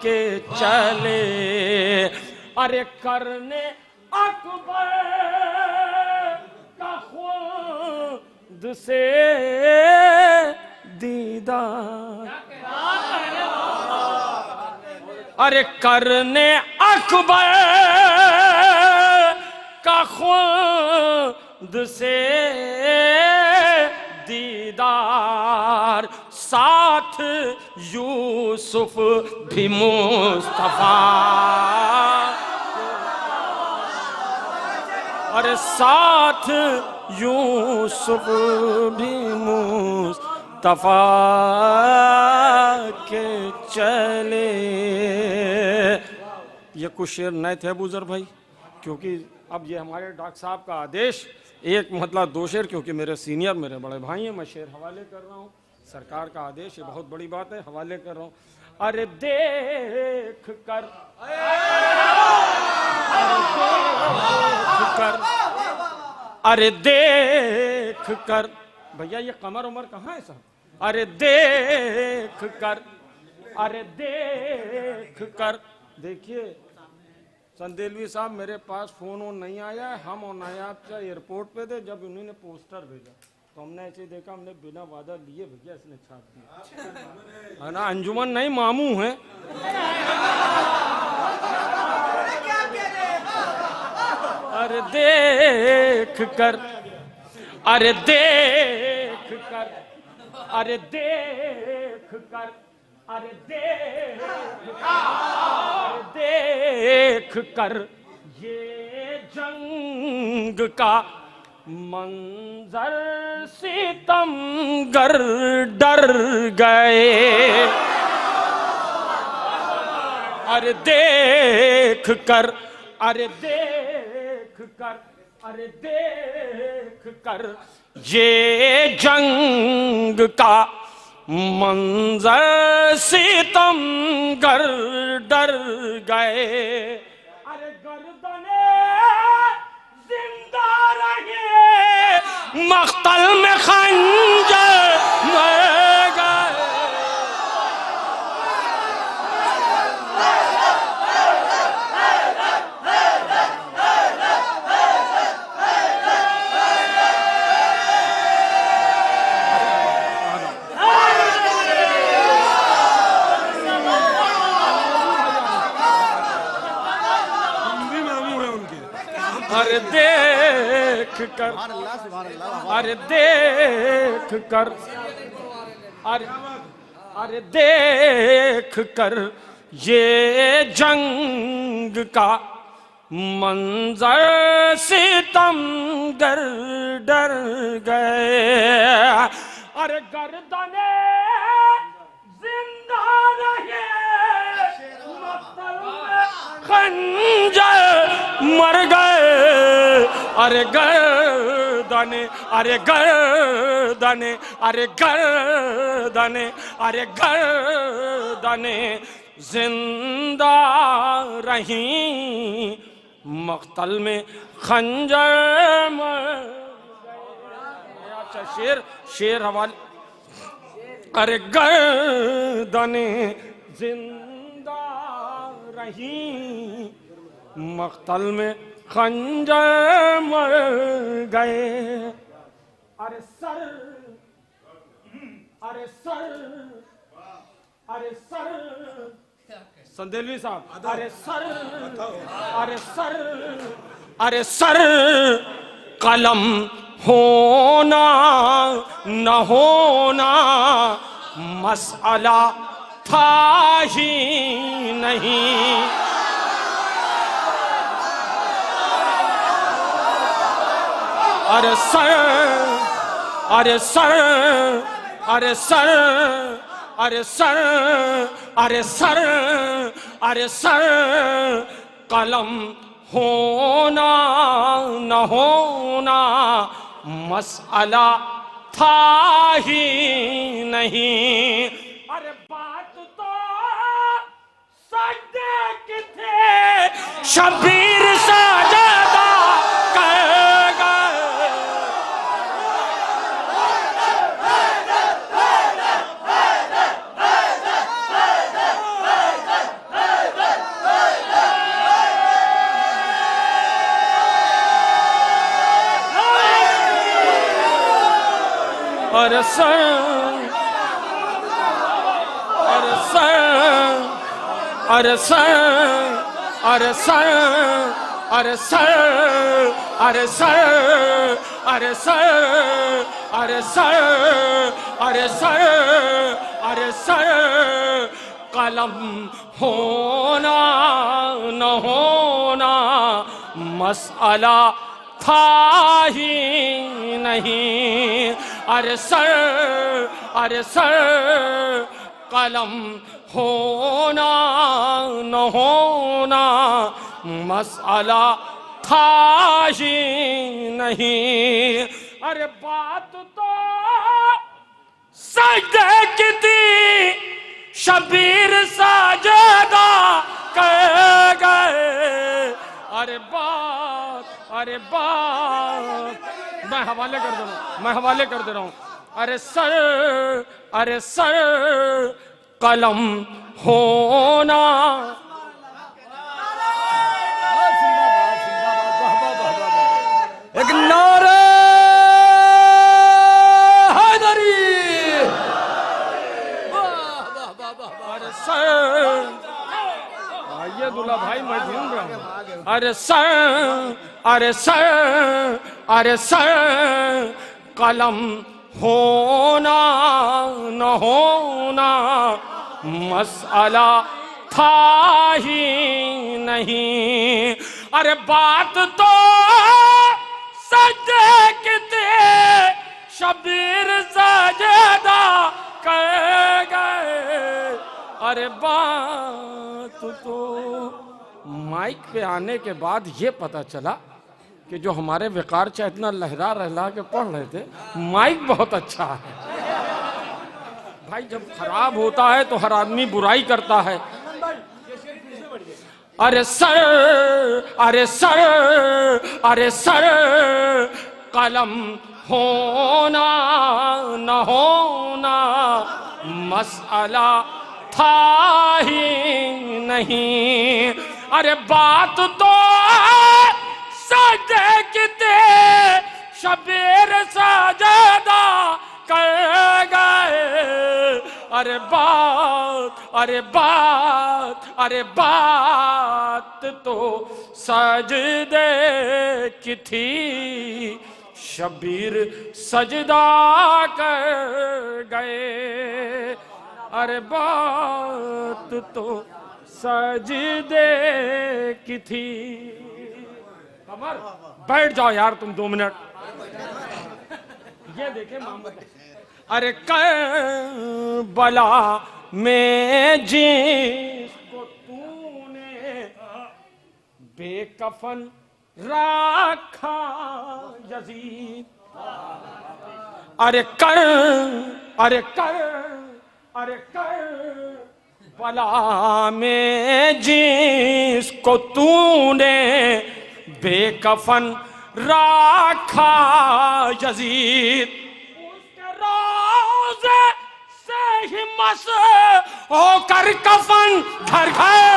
Q: के चले। अरे करने अकबर का खुद से दीदार, अरे करने अकबर का खुद से दीदार, साथ यूसुफ भी मुस्तफा, अरे साथ यूसुफ भी मुस्तफा के चले। ये कुछ शेर नए थे अबू जर भाई, क्योंकि अब ये हमारे डॉक्टर साहब का आदेश, एक मतलब दो शेर, क्योंकि मेरे सीनियर मेरे बड़े भाई हैं, मैं शेर हवाले कर रहा हूँ, सरकार का आदेश, ये बहुत बड़ी बात है, हवाले कर रहा हूँ। अरे देख कर, अरे देख कर, भैया ये कमर उमर कहाँ है साहब? अरे देख कर, अरे देख कर, देखिए संदेलवी साहब मेरे पास फोन वोन नहीं आया है, हम और नायाब से एयरपोर्ट पे थे जब उन्होंने पोस्टर भेजा तो हमने ऐसे देखा, हमने बिना वादा लिए भैया इसने छाप दिया है ना। अंजुमन नहीं मामू है। अरे देख कर, अरे देख कर, अरे देख कर, अरे देख कर ये जंग का मंजर, सितमगर डर गए। अरे देख कर, अरे देख कर अरे देख कर ये जंग का मंजर सितमगर डर गए। अरे गर्दने जिंदा रहे मख्तल में खंजर मर गए। अरे देख कर, अरे देख कर, अरे देख कर ये जंग का मंजर सितमगर डर गए। अरे गर्दने जिंदा रहे मख्तल में खंजर मर गए। अरे गर्दने, अरे गर्दने, अरे गर्दने, अरे गर्दने जिंदा रही मख्तल में खंजर मर गए। अच्छा शेर, शेर हवाले। अरे गर्दने जिंदा रही मख्तल में खंजर मर गए। अरे सर, अरे सर, अरे सर, संदेलवी साहब, अरे सर, अरे सर, अरे सर कलम होना न होना मसला था ही नहीं। अरे सर, अरे सर, अरे सर, अरे सर, अरे सर, अरे सर कलम होना न होना मसला था ही नहीं। अरे बात तो सजदे की थे शबीर साजदा कर गए। अरे सर, अरे सर, अरे सर, अरे सर, अरे सर, अरे सर, अरे सर, अरे सर, अरे सर, अरे सर कलम होना न होना मसला था ही नहीं। अरे सर, अरे सर कलम होना न होना मसला था ही नहीं। अरे बात तो सजदे की थी शबीर साजदा कर गए। अरे बात, अरे बात, मैं हवाले कर दे रहा हूँ, मैं हवाले कर दे रहा हूँ। अरे सर, अरे सर कलम होना।
K: एक नारे हैदरी।
Q: अरे सर, आइए दूल्हा भाई मैं ढूंढ रहा हूँ। अरे सर, अरे सर, अरे सर कलम होना न होना मसला था ही नहीं। अरे बात तो सजदे की थी शबीर साजदा कर गए। अरे बात तो माइक पे आने के बाद ये पता चला कि जो हमारे विकार चाहे इतना लहरा रहला के पढ़ रहे थे, माइक बहुत अच्छा है भाई। जब खराब होता है तो हर आदमी बुराई करता है। अरे सर, अरे सर, अरे सर, कलम होना न होना मसला था ही नहीं। अरे बात तो सजे किते शबीर सजदा कर गए। अरे बात, अरे बात, अरे बात तो सजदे की थी, शबीर सजदा कर गए। अरे बात तो सजदे की थी। कमर बैठ जाओ यार तुम 2 मिनट। ये देखे मोहम्मद। अरे करबला में जिसको तूने बेकफन रखा यजीद। अरे कर, अरे कर, अरे कर बला में जिसको तूने बेकफन रखा यजीद, उसके रोज़े से ही मस होकर कफन घर गए।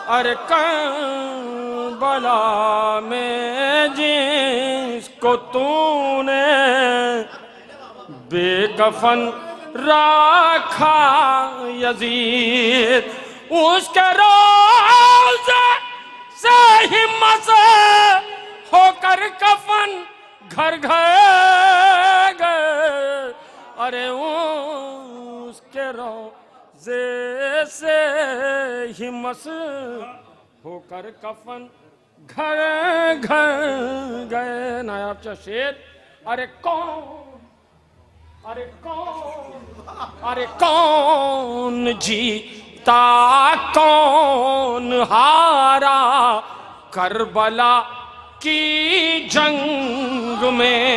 Q: अरे करबला में जिसको तूने बेकफन रखा यजीद, उसके रोज़े से ही मस होकर कफन घर गए। अरे उसके रोज़े से ही मस होकर कफन घर गए। नायाब चा शेर। अरे कौन, अरे कौन, अरे कौन जीता कौन हारा करबला की जंग में।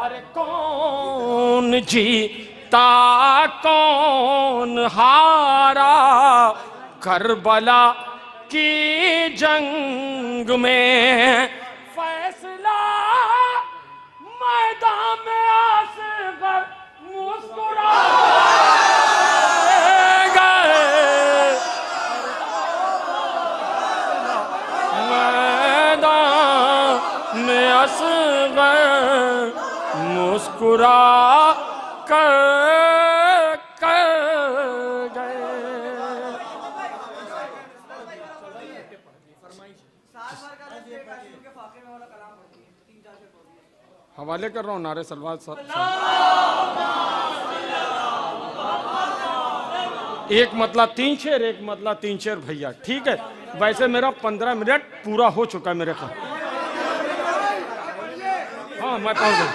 Q: अरे कौन जीता कौन हारा करबला की जंग में। फैसला मैदान में असगर मुस्कुरा गए। मैदान में असगर मुस्कुरा कर गए। हवाले कर रहा हूँ नारे सलवार साहब। एक मतला 3 शेर, एक मतला 3 शेर भैया, ठीक है। वैसे मेरा 15 मिनट पूरा हो चुका है मेरे ख्याल। हाँ मैं पहुंच गया।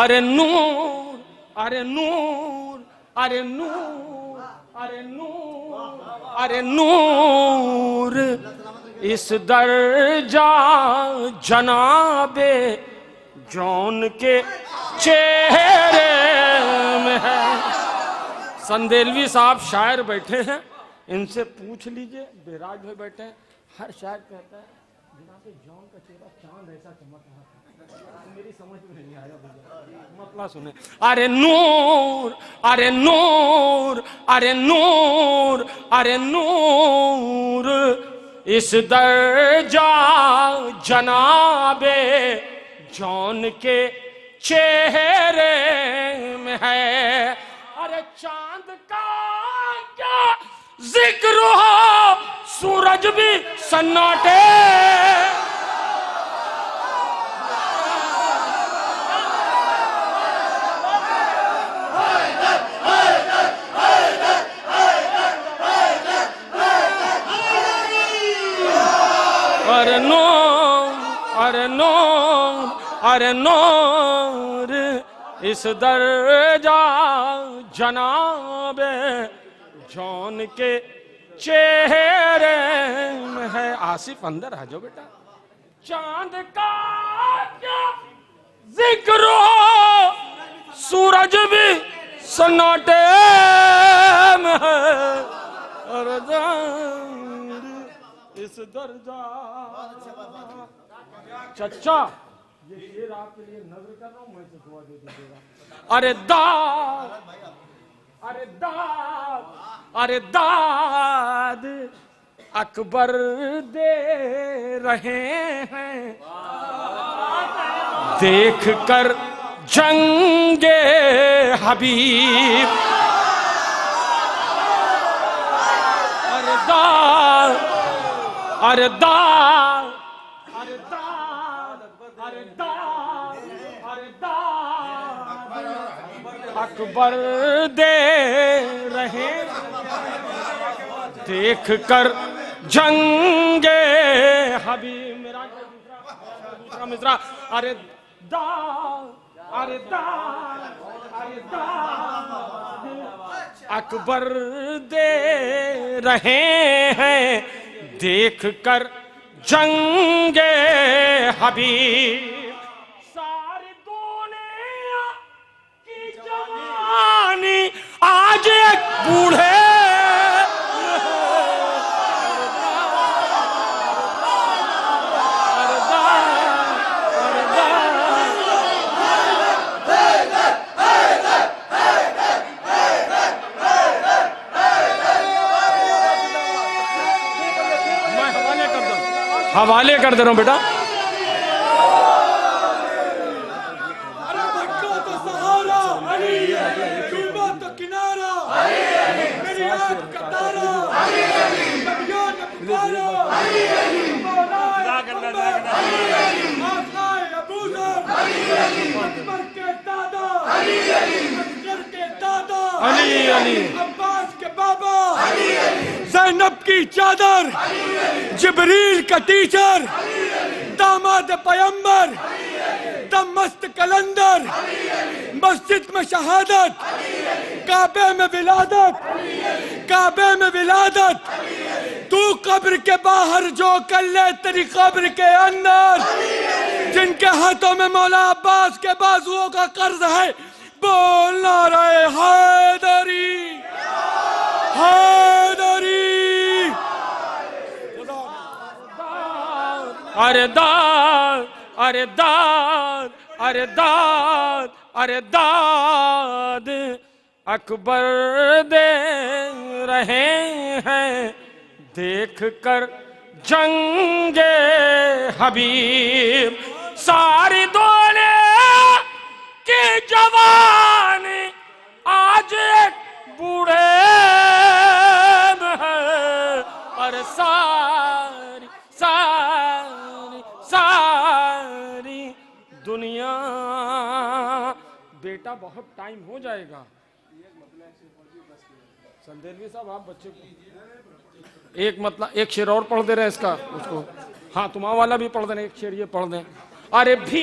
Q: अरे नूर, अरे नूर, अरे नूर, अरे नूर, अरे नूर इस दर्जा जनाबे जौन के चेहरे में है। संदेलवी साहब शायर बैठे हैं, इनसे पूछ लीजिए। बेराज में बैठे हैं। हर शायर कहता है जनाबे जौन का चेहरा चांद ऐसा चमक रहा था। मेरी समझ में नहीं आया, मतलब सुने। अरे नूर, अरे नूर, अरे नूर, अरे नूर, इस दर्जा जनाबे जौन के चेहरे में है। अरे चांद का क्या जिक्र हो, सूरज भी सन्नाटे। अरे नूर, अरे नूर, अरे नूर, इस दर्जा जनाबे जौन के चेहरे में है। आसिफ अंदर आ जाओ बेटा। चांद का क्या जिक्र हो, सूरज भी सन्नाटे में है। अरे इस दर्जा चचा, ये शेर आपके लिए नजर कर रहा हूं, मैं दुआ दे दीजिएगा। अरे दाद, अरे दाद, अरे दाद अकबर दे रहे हैं, देख कर जंगे हबीब। अरे दाद, अरे दाद, अरे दाद, अरे दाद, अरे दाद अकबर दे रहे, देख कर जंगे हबीब। मेरा दूसरा मिसरा। अरे दाद, अरे दाद, अरे दाद अकबर दे रहे हैं, देख कर जंगे हबीब। सारी दुनिया की जवानी आज एक बूढ़े हवाले कर दे रहा हूं बेटा।
R: अरे मक्का तो सहारा, तूबा तो किनारा, मेरी आंख का तारा, नबियों ने पुकारा, आकाए अबूजर, अकबर के दादा, असगर के दादा, अब्बास के बाबा, ज़ैनब की चादर, जिब्रील का टीचर, दामाद पैगंबर, दमस्त कलंदर, मस्जिद में शहादत, काबे में विलादत, काबे में विलादत, तू कब्र के बाहर जो कर ले तेरी कब्र के अंदर, जिनके हाथों में मौला अब्बास के बाजुओं का कर्ज है, बोलना रहे हैदरी, हैदरी। अरे दाद, अरे दाद, अरे दाद, अरे दाद अकबर दे रहे हैं, देख कर जंगे हबीब। सारी दुनिया की जवानी आज एक बूढ़े में है। अरे सारी सारी सारी दुनिया। बेटा बहुत टाइम हो जाएगा। संदेलवी साहब आप बच्चे को एक मतलब एक शेर और पढ़ दे रहे हैं इसका उसको। हाँ तुम्हारा वाला भी पढ़ देना, एक शेर ये पढ़ दें। अरे भी,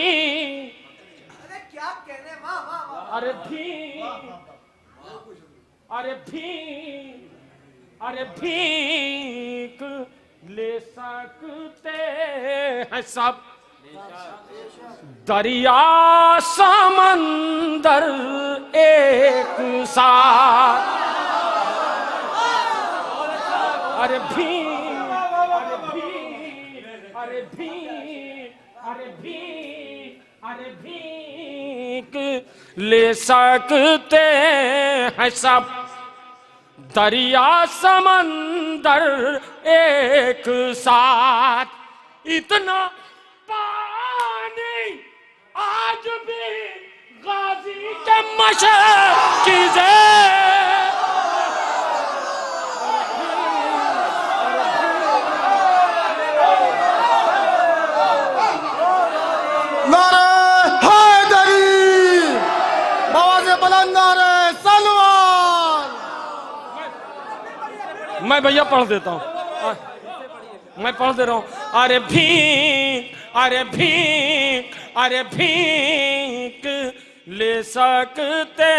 R: अरे क्या कहने, अरे भी, अरे भी, अरे भीख ले सकते हैं सब, दरिया समंदर एक साथ। अरे भी, अरे भी, अरे भी, अरे भी,
Q: अरे भीख ले सकते हैं सब, दरिया समंदर एक साथ, इतना पानी आज भी गाजी के मशकीज़े।
R: नारे हैदरी, आवाज़ें बुलंद, नारे सलवान।
Q: मैं भैया पढ़ देता हूँ, मैं पढ़ दे रहा हूँ। अरे भीख, अरे भीख, अरे भीख ले सकते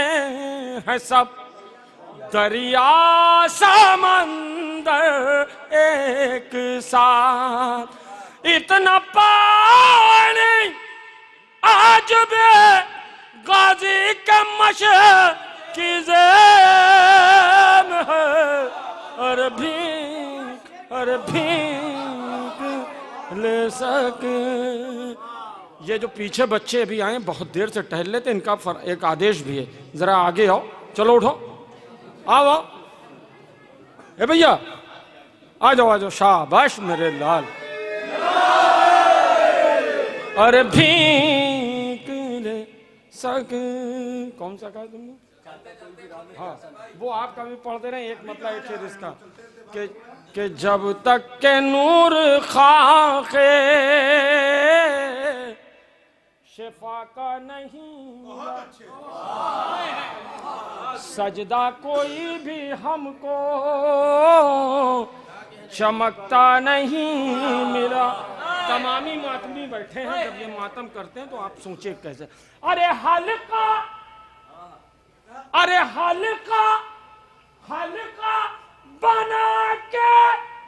Q: हैं सब, दरिया समंदर एक साथ, इतना पानी आज भी गाजी के मशकीज़े में है। अरे भीख, अरे भीख ले सके। ये जो पीछे बच्चे अभी आए बहुत देर से टहल लेते, इनका एक आदेश भी है, जरा आगे आओ, चलो उठो, आओ आओ, ए भैया आ जाओ, आ जाओ, शाबाश मेरे लाल। अरे भीख ले सके, कौन सा कहा तुमने? हाँ, वो आपका भी पढ़ दे रहे हैं, एक मतलब एक शेर इसका कि जब तक के नूर खाके शिफा का नहीं सजदा कोई भी हमको चमकता नहीं मिला। तमामी मातमी बैठे हैं, जब ये मातम करते हैं तो आप सोचिए कैसे। अरे हल्का, अरे हल्का, हल्का बना के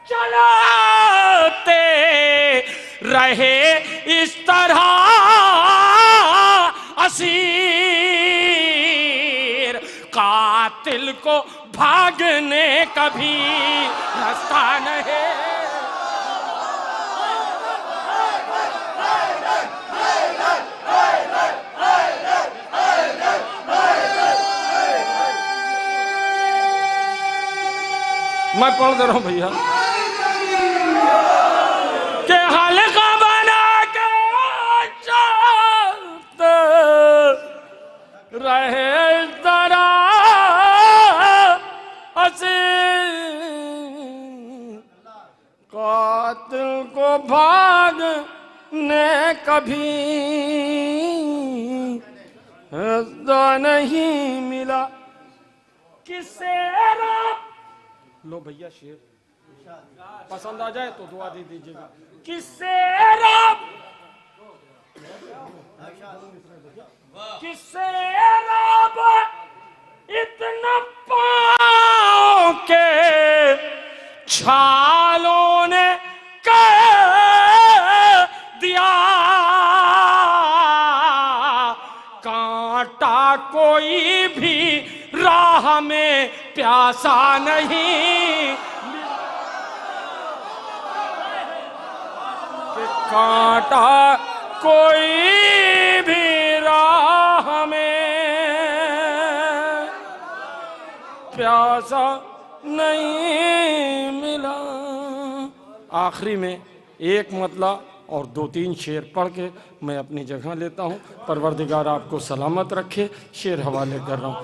Q: चलाते रहे इस तरह असीर, कातिल को भागने कभी रास्ता नहीं। मैं पढ़ दे रहा हूं भैया कि हल्का बना के चलते रहे जरा कातिल को भागने कभी रास्ता नहीं मिला। किसे लो भैया शेर पसंद आ जाए तो दुआ दे दीजिएगा। किससे रब, किससे रब इतना पाँव के छालों ने कह दिया, कांटा कोई भी राह में प्यासा नहीं, कि कांटा कोई भी राह में प्यासा नहीं मिला। आखिरी में एक मतला और 2-3 शेर पढ़ के मैं अपनी जगह लेता हूँ। परवरदिगार आपको सलामत रखे। शेर हवाले कर रहा हूँ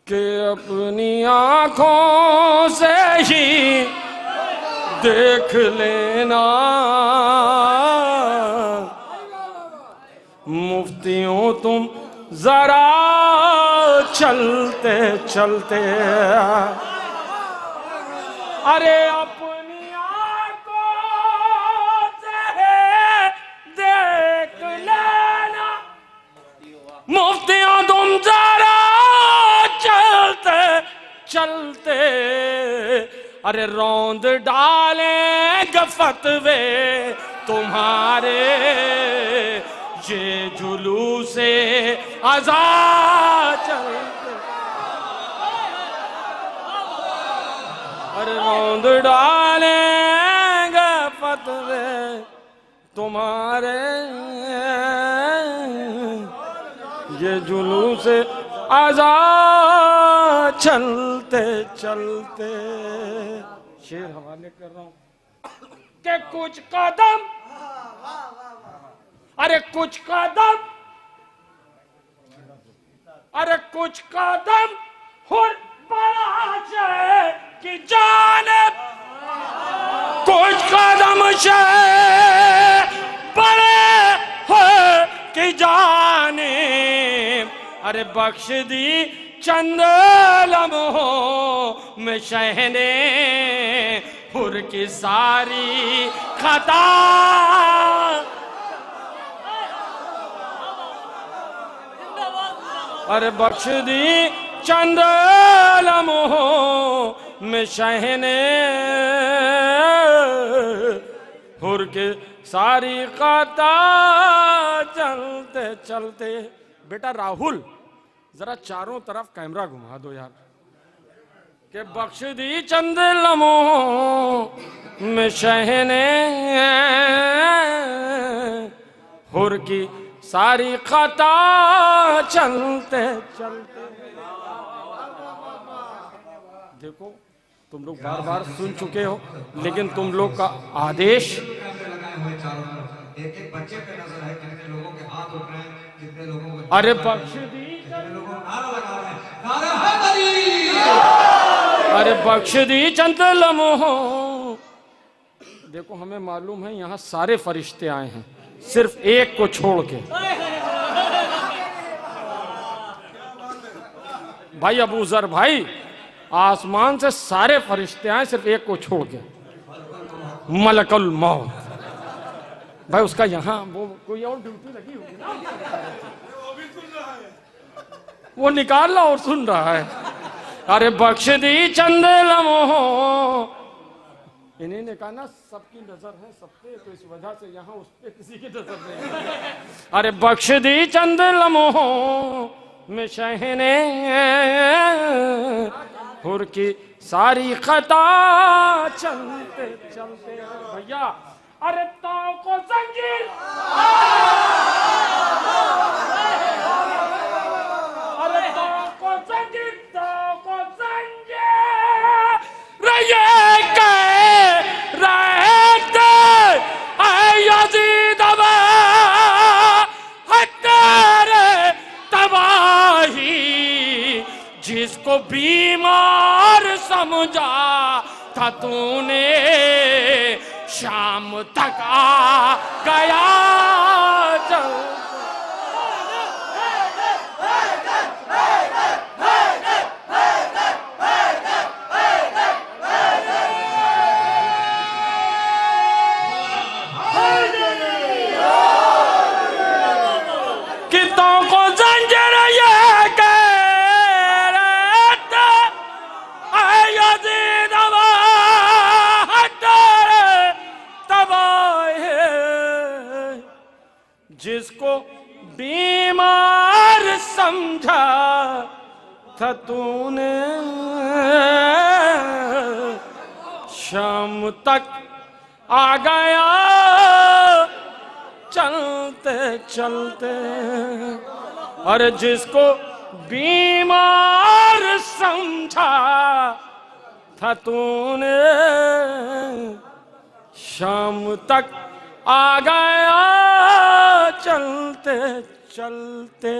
Q: कि अपनी आँखों से ही देख लेना मुफ्तियों तुम जरा चलते चलते, अरे अपनी आँखों से देख लेना मुफ्तियों तुम जरा चलते चलते, अरे रौंद डालेंगे फतवे तुम्हारे ये जुलूसे आजाद चलते, अरे रौंद डालेंगे फतवे तुम्हारे
R: ये जुलूस आजा चलते चलते, शेर हवाले कर रहा हूं कि कुछ कदम, अरे कुछ कदम, अरे कुछ कदम हुर बढ़ा जाए कि जानिब, कुछ कदम से बड़े हो कि जानिब, अरे बख्श दी चंद लम्हों में शहने हुर की सारी खता, अरे बख्श दी चंद लम्हों में शहने हुर के सारी खता, चलते चलते। बेटा राहुल जरा चारों तरफ कैमरा घुमा दो यार, के बख्श दी चंद लम्हों में शहने हुर की सारी खता, चलते चलते। देखो तुम लोग बार बार सुन चुके हो, लेकिन तुम लोग का आदेश,
U: एक बच्चे पे नजर है, कितने लोगों के हाथ उठ रहे हैं, कितने लोगों को,
R: अरे बख्श दी, अरे बख्श दी चंद लम्हों। देखो हमें मालूम है यहाँ सारे फरिश्ते आए हैं, सिर्फ एक को छोड़ के। भाई अबू जर भाई, आसमान से सारे फरिश्ते आए, सिर्फ एक को छोड़ के, मलकुल मौत। भाई उसका यहाँ वो कोई और ड्यूटी लगी होगी ना, वो निकाल रहा और सुन रहा है। अरे बख्श दी चंद लम्हों, इन्हीं ने कहा ना सबकी नजर है सब पे, तो इस वजह से यहाँ उस पे किसी की नजर नहीं। अरे बख्श दी चंद लम्हों में शहने हुर की सारी खता, चलते चलते। भैया अरे ताव को जंजीर, अरे ताव को जंजीर, ताव को जंजीर, रहे के रहते यजीद तेरे तबाही, जिसको बीमार समझा था तूने, शाम तक आ गया चल। कितों को जंजीर ये कह रहता यजीद जिसको बीमार समझा था तूने, शाम तक आ गया चलते चलते। और जिसको बीमार समझा था तूने, शाम तक आ गया चलते चलते।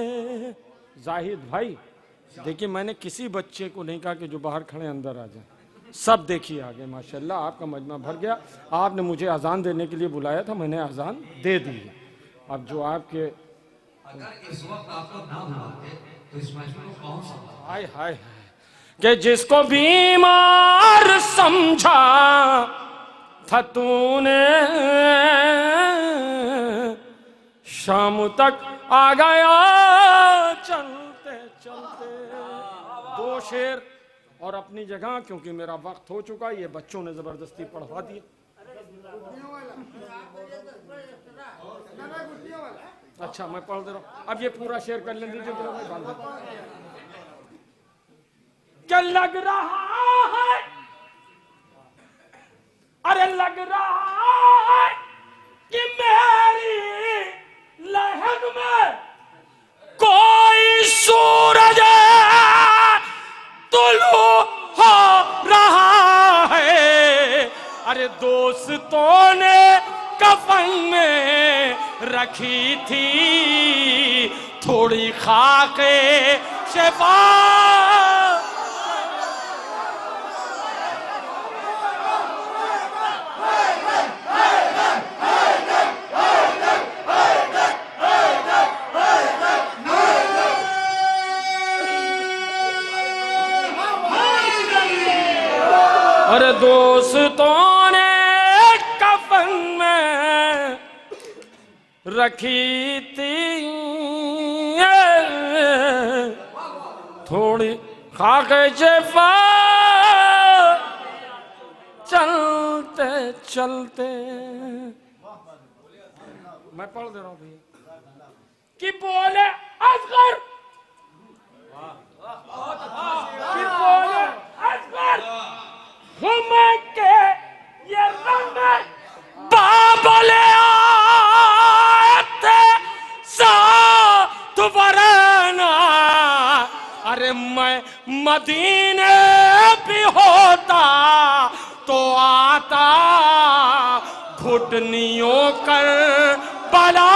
R: जाहिद भाई देखिए, मैंने किसी बच्चे को नहीं कहा कि जो बाहर खड़े अंदर आ जाए, सब देखिए आगे। माशाल्लाह आपका मजमा भर गया। आपने मुझे अजान देने के लिए बुलाया था, मैंने अजान दे दी है। अब जो आपके
U: अगर इस वक्त आप लोग ना बुलाते तो इस महफिल को कौन सा
R: हाय हाय कि जिसको बीमार समझा था तूने, शाम तक आ गया चलते चलते। दो शेर और अपनी जगह, क्योंकि मेरा वक्त हो चुका, ये बच्चों ने जबरदस्ती पढ़वा दिया। अच्छा मैं पढ़ दे रहा हूँ, अब ये पूरा शेर कर लेने दीजिए। क्या लग रहा है, अरे लग रहा है कि मेरी लहक में कोई
Q: अरे दोस्तों ने कफन में रखी थी थोड़ी खाके शफा। अरे दोस्तों ने कफन में रखी थी थोड़ी खाके शफा। चलते चलते मैं पढ़ दे रहा हूं भैया कि बोले असगर, कि बोले असगर घूम के ये रंग बाबले आए थे साथ वरना। अरे मैं मदीने भी होता तो आता घुटनियों कर बला।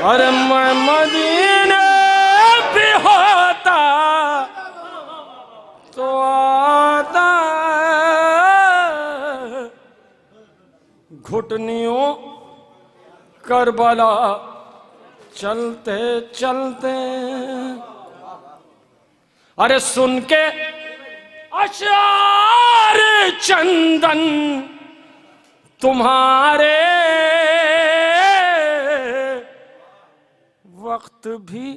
Q: अरे मैं मदीने भी होता तो आता घुटनियों करबला। चलते चलते अरे सुन के अशार चंदन तुम्हारे वक्त भी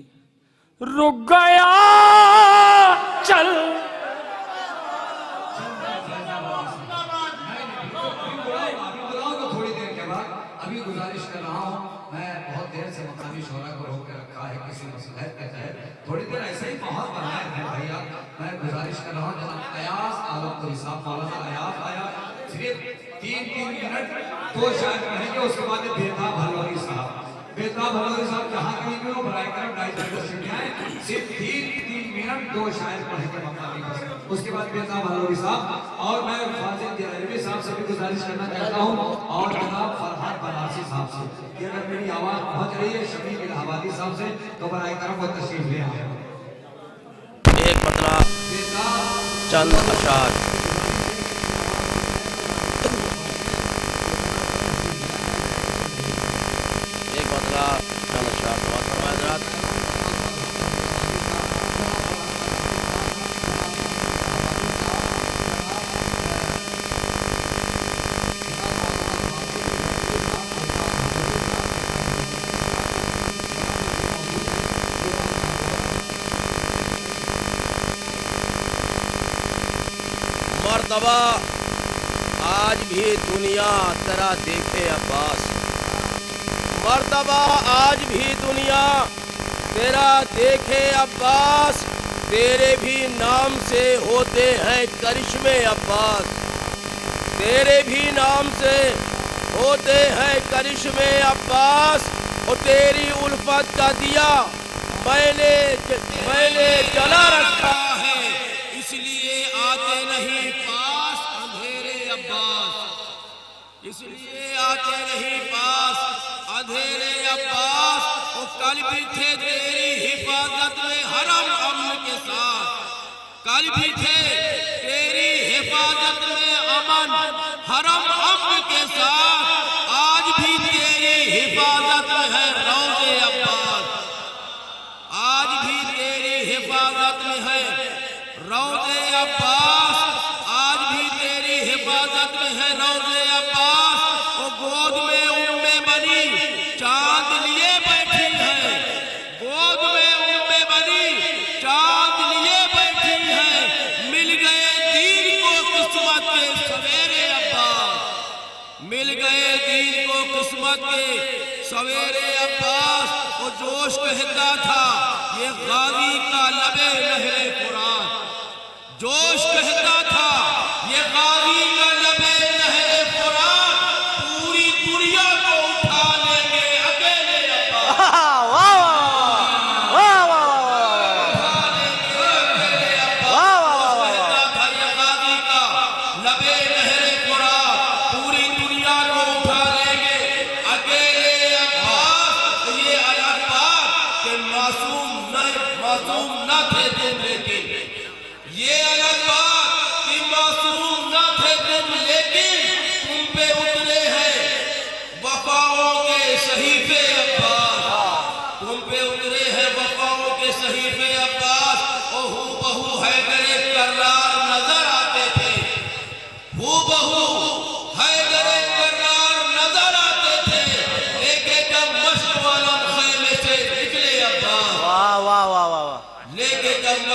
Q: रुक गया। चल
U: थोड़ी देर के बाद अभी गुजारिश कर रहा हूँ, मैं बहुत देर से मकामी शोरा को रोक के रखा है किसी मसले के तहत, थोड़ी देर ऐसे ही माहौल बनाए हैं भैया। मैं गुजारिश कर रहा हूँ जनाब अयाज आलमपुरी साहब, मौलाना अयाज आया, सिर्फ 3 मिनट तो शायद कहेंगे, उसके बाद बेताब हलवारी साहब, बेताब हलवारी साहब जहाँ कहीं भी हो बराए करम डाइट आए, सिर्फ 3 मिनट 2 शायद पढ़ेंगे मकामी बस, उसके बाद बेताब हलवारी साहब। और मैं फाजिल जलालवी साहब से भी गुजारिश करना चाहता हूँ और जनाब फरहाद बनारसी साहब से, ये अगर मेरी आवाज पहुँच रही है शफीक इलाहाबादी साहब से तो बराए करम वो तशरीफ ले आए।
A: एक बतला चंद अशार। एक बतला चंद अशार समाज फरमाए हज़रात। मर्तबा आज भी दुनिया तेरा देखे अब्बास, मर्तबा आज भी दुनिया तेरा देखे अब्बास, तेरे भी नाम से होते हैं करिश्मे अब्बास, तेरे भी नाम से होते हैं करिश्मे अब्बास। और तेरी उल्फत का दिया मैंने जला रखा है, इसलिए आते नहीं पास अंधेरे अब्बास, इसलिए आते नहीं पास अंधेरे अब्बास। वो कल भी थे तेरी हिफाजत में हरम अमन के साथ, कल भी थे तेरी हिफाजत में अमन हरम अमन के साथ, आज भी तेरी हिफाजत में है रौज़े अब्बास, आज भी तेरी हिफाजत में है रौज़े अब्बास, आज भी तेरी हिफाजत में है रौज़े अब्बास। वो गोद में उम्मे बनी चांद लिए बैठी है, गोद में उम्मे बनी चांद लिए बैठी है, मिल गए दीन को किस्मत के सवेरे अब्बास, मिल गए दीन को किस्मत के सवेरे अब्बास। वो जोश कहता था ये गाजी का लबे नहरे कुरान, जोश कहता था ये गाजी का लबे नहरे कुरान, पूरी दुनिया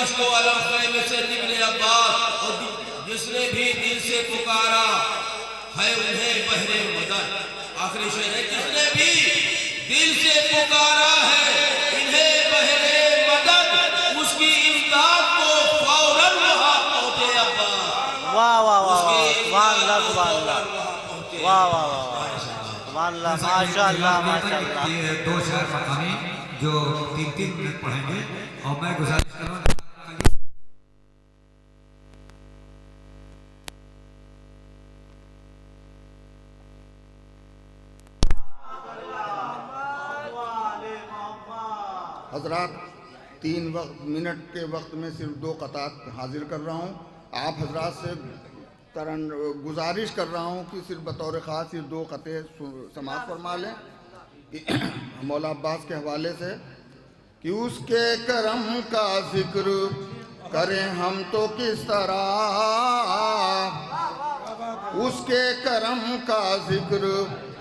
A: मश्को अलम खैमे से इब्ने अब्बास, और जिसने भी दिल से पुकारा है उन्हें बहरे मदद। आखिरी शेर है, जिसने भी दिल से पुकारा है इन्हें बहरे मदद, उसकी इमदाद को फौरन वहां पहुंचे अब्बास।
J: वाह वाह वाह वाह वाह वाह माशाअल्लाह माशाअल्लाह।
U: ये 2 शेर मकामी जो 3-3 मिनट पढ़ेंगे और मैं गुजारिश करूँगा
C: हजरात 3 मिनट के वक्त में सिर्फ 2 क़तात हाजिर कर रहा हूँ। आप हजरात से गुजारिश कर रहा हूँ कि सिर्फ बतौर ख़ास सिर्फ 2 क़ते समाअत फरमा लें मौला अब्बास के हवाले से कि उसके करम का जिक्र करें हम तो किस तरह, उसके करम का जिक्र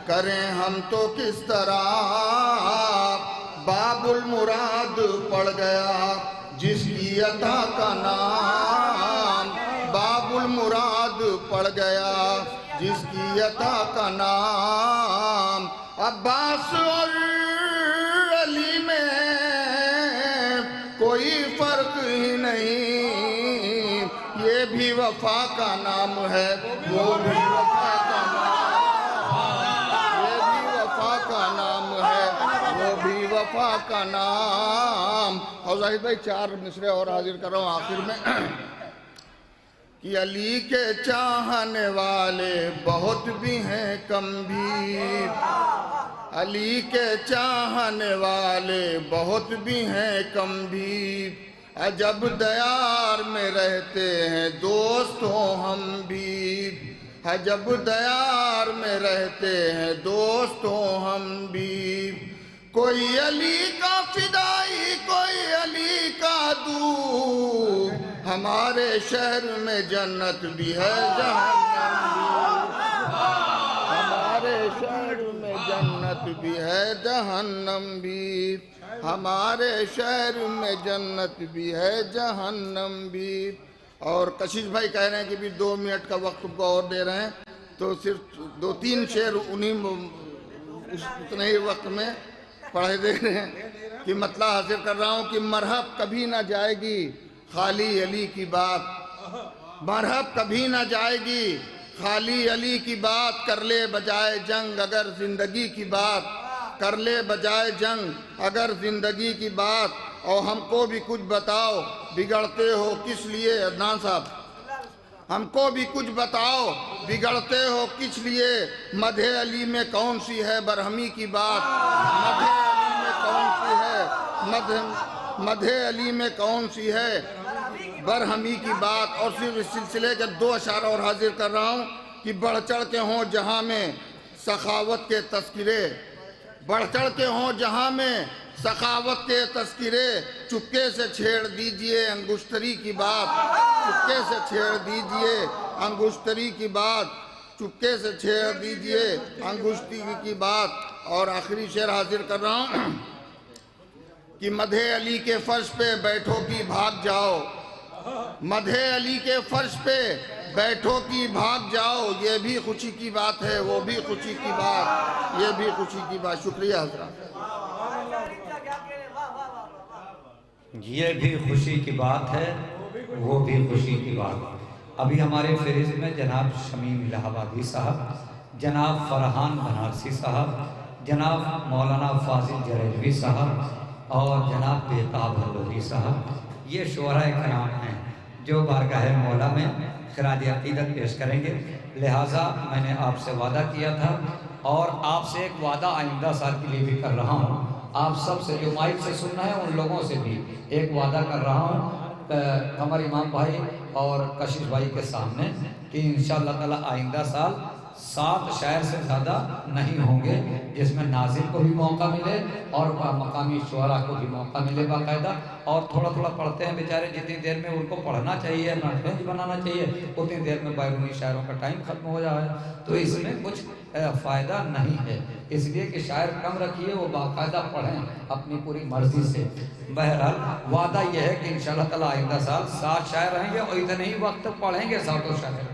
C: करें हम तो किस तरह, बाबुल मुराद पड़ गया जिसकी अता का नाम, बाबुल मुराद पड़ गया जिसकी अता का नाम, अब्बास और अली में कोई फर्क ही नहीं, ये भी वफा का नाम है वो भी वफा का नाम, ये भी वफा का नाम है वो भी वफा का नाम। और जाहिद भाई 4 मिसरे और हाजिर कर रहा हूँ आखिर में कि अली के चाहने वाले बहुत भी हैं कम भी, अली के चाहने वाले बहुत भी हैं कम भी, अजब दयार में रहते हैं दोस्तों हम भी, अजब दयार में रहते हैं दोस्तों हम भी, कोई अली का फिदाई कोई अली का दूर, हमारे शहर में जन्नत भी है जहन्नम भी, हमारे शहर में जन्नत भी है जहन्नम भी, हमारे शहर में जन्नत भी है जहन्नम भी। और कशिश भाई कह रहे हैं कि भी 2 मिनट का वक्त तुमको और दे रहे हैं, तो सिर्फ 2-3 शेर उन्हीं उतने ही वक्त में पढ़े दे रहे हैं कि मतलब हासिल कर रहा हूँ कि मरहब कभी ना जाएगी खाली अली की बात, मरहब कभी ना जाएगी खाली अली की बात, कर ले बजाए जंग अगर जिंदगी की बात, कर ले बजाए जंग अगर जिंदगी की बात, और हमको भी कुछ बताओ बिगड़ते हो किस लिए, अदनान साहब हमको भी कुछ बताओ बिगड़ते हो किस लिए, मधे अली में कौन सी है बरहमी की बात, मधे अली में कौन सी है मधे अली में कौन सी है बरहमी की बात। और सिर्फ इस सिलसिले के 2 अशार और हाजिर कर रहा हूँ कि बढ़ चढ़ के हों जहाँ में सखावत के तस्किरे, बढ़ चढ़ के हों जहाँ में सखावत के तस्किरे, चुपके से छेड़ दीजिए अंगुश्तरी की बात, चुपके से छेड़ दीजिए अंगुश्तरी की बात, चुपके से छेड़ दीजिए अंगुश्तरी की बात। और आखिरी शेर हाजिर कर रहा हूँ कि मधे अली के फर्श पे बैठो कि भाग जाओ, मधे अली के फर्श पे बैठो कि भाग जाओ, ये भी खुशी की बात है वो भी खुशी की बात, ये भी खुशी की बात। शुक्रिया हज़रात।
U: ये भी खुशी की बात है वो भी खुशी की बात। अभी हमारे फहरिस्त में जनाब शमीम इलाहाबादी साहब, जनाब फरहान बनारसी साहब, जनाब मौलाना फाजिल जरेलवी साहब और जनाब बेताब हलोरी साहब, ये शुअराए कराम हैं जो बारगाह मौला में खिराज अक़ीदत पेश करेंगे। लिहाजा मैंने आपसे वादा किया था और आपसे एक वादा आइंदा साल के लिए भी कर रहा हूँ। आप सब से जो माइक से सुनना है उन लोगों से भी एक वादा कर रहा हूँ कमर इमाम भाई और कशिश भाई के सामने कि इंशाअल्लाह ताला आइंदा साल 7 शायर से ज़्यादा नहीं होंगे, जिसमें नाज़िम को भी मौका मिले और मकामी शुअरा को भी मौका मिले बाकायदा। और थोड़ा थोड़ा पढ़ते हैं बेचारे, जितनी देर में उनको पढ़ना चाहिए, नटभेज बनाना चाहिए, उतनी देर में बैरूनी शायरों का टाइम खत्म हो जाए, तो इसमें कुछ फ़ायदा नहीं है। इसलिए कि शायर कम रखिए, वो बाकायदा पढ़ें अपनी पूरी मर्जी से। बहरहाल वादा यह है कि इंशाअल्लाह ताला आइंदा साल 7 शायर रहेंगे और इतने ही वक्त तक पढ़ेंगे 7 शायर,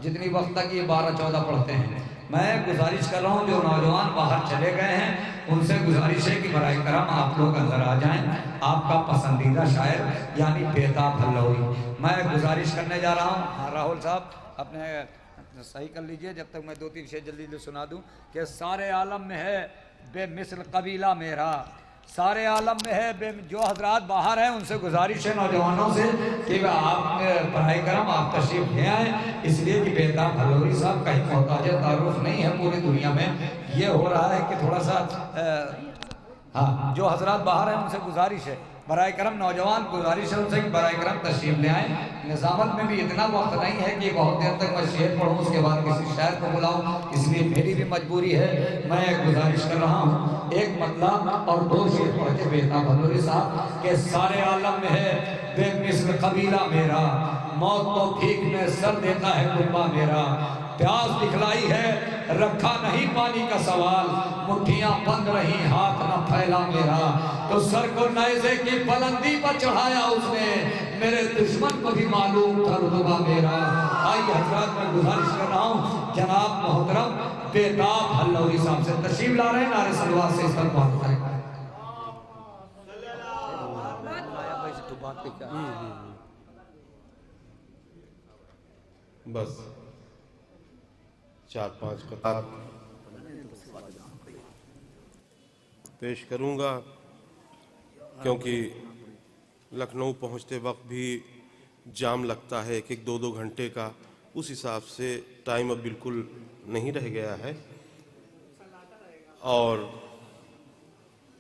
U: जितनी वक्त तक ये 12-14 पढ़ते हैं। मैं गुजारिश कर रहा हूँ जो नौजवान बाहर चले गए हैं उनसे गुजारिश है कि बराए करम आप लोग अंदर आ जाएं। आपका पसंदीदा शायर यानी बेताब हल्लौरी मैं गुजारिश करने जा रहा हूँ। हाँ राहुल साहब अपने सही कर लीजिए जब तक मैं 2-3 शेर जल्दी सुना दूँ कि सारे आलम में है बेमिसल कबीला मेरा, सारे आलम में है जो हजरात बाहर हैं उनसे गुजारिश है नौजवानों से कि आप पढ़ाई करम आप तशरीफ ले आए, इसलिए कि बेताब हल्लौरी साहब कहीं मोहताज तारुफ नहीं है पूरी दुनिया में। ये हो रहा है कि थोड़ा सा हाँ जो हजरात बाहर हैं उनसे गुजारिश है, बराए करम नौजवान गुजारिश है उनसे कि बराए करम तशरीफ ले आए। निज़ामत में भी इतना वक्त नहीं है कि बहुत देर तक मैं शेर पढ़ूँ उसके बाद किसी शायर को बुलाऊँ, इसलिए मेरी भी मजबूरी है। मैं गुजारिश कर रहा हूँ एक मतलब और 2 शेर पढ़ के बेताब हल्लौरी साहब के सारे आलम में है बेमिसल कबीला मेरा, मौत तो भीख में सर देता है कुर्बा मेरा, प्यास दिखलाई है रखा नहीं पानी का सवाल, मुट्ठियां बंद रही हाथ न फैला मेरा, तो सर को नेज़े की बुलंदी पर चढ़ाया उसने, मेरे दुश्मन को भी मालूम था रुतबा मेरा। आइए हजरात मैं गुजारिश कर रहा हूँ जनाब मोहतरम बेताब हल्लौरी साहब से तशरीफ ला रहे हैं, नारे सलवात से इस पर बात करें।
F: बस 4-5 कतार पेश करूंगा क्योंकि लखनऊ पहुंचते वक्त भी जाम लगता है 1-2 घंटे का, उस हिसाब से टाइम अब बिल्कुल नहीं रह गया है। और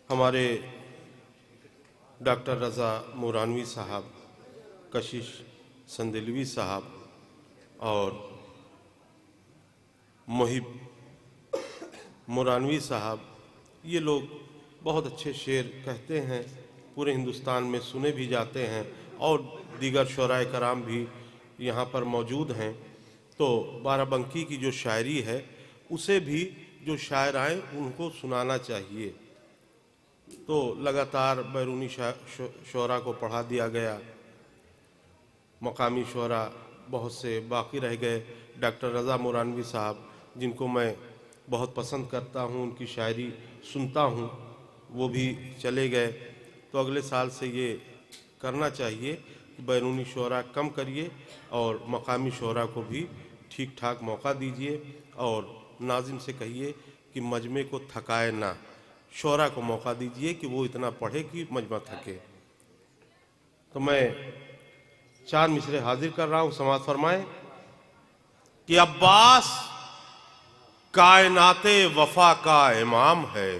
F: हमारे डॉक्टर रज़ा मोरानवी साहब, कशिश संदेलवी साहब और मोहिब मोरानवी साहब, ये लोग बहुत अच्छे शेर कहते हैं, पूरे हिंदुस्तान में सुने भी जाते हैं और दीगर शुराए कराम भी यहाँ पर मौजूद हैं। तो बाराबंकी की जो शायरी है उसे भी जो शायर आए उनको सुनाना चाहिए। तो लगातार बैरूनी शुरा को पढ़ा दिया गया, मकामी शुरा बहुत से बाकी रह गए। डॉक्टर रज़ा मोरानवी साहब जिनको मैं बहुत पसंद करता हूँ, उनकी शायरी सुनता हूँ, वो भी चले गए। तो अगले साल से ये करना चाहिए कि बैरूनी शुरा कम करिए और मकामी शुरा को भी ठीक ठाक मौका दीजिए और नाज़िम से कहिए कि मजमे को थकाए ना, शुरा को मौका दीजिए कि वो इतना पढ़े कि मजमा थके। तो मैं 4 मिसरे हाजिर कर रहा हूँ, समाअत फरमाएं कि अब्बास कायनाते वफा का इमाम है,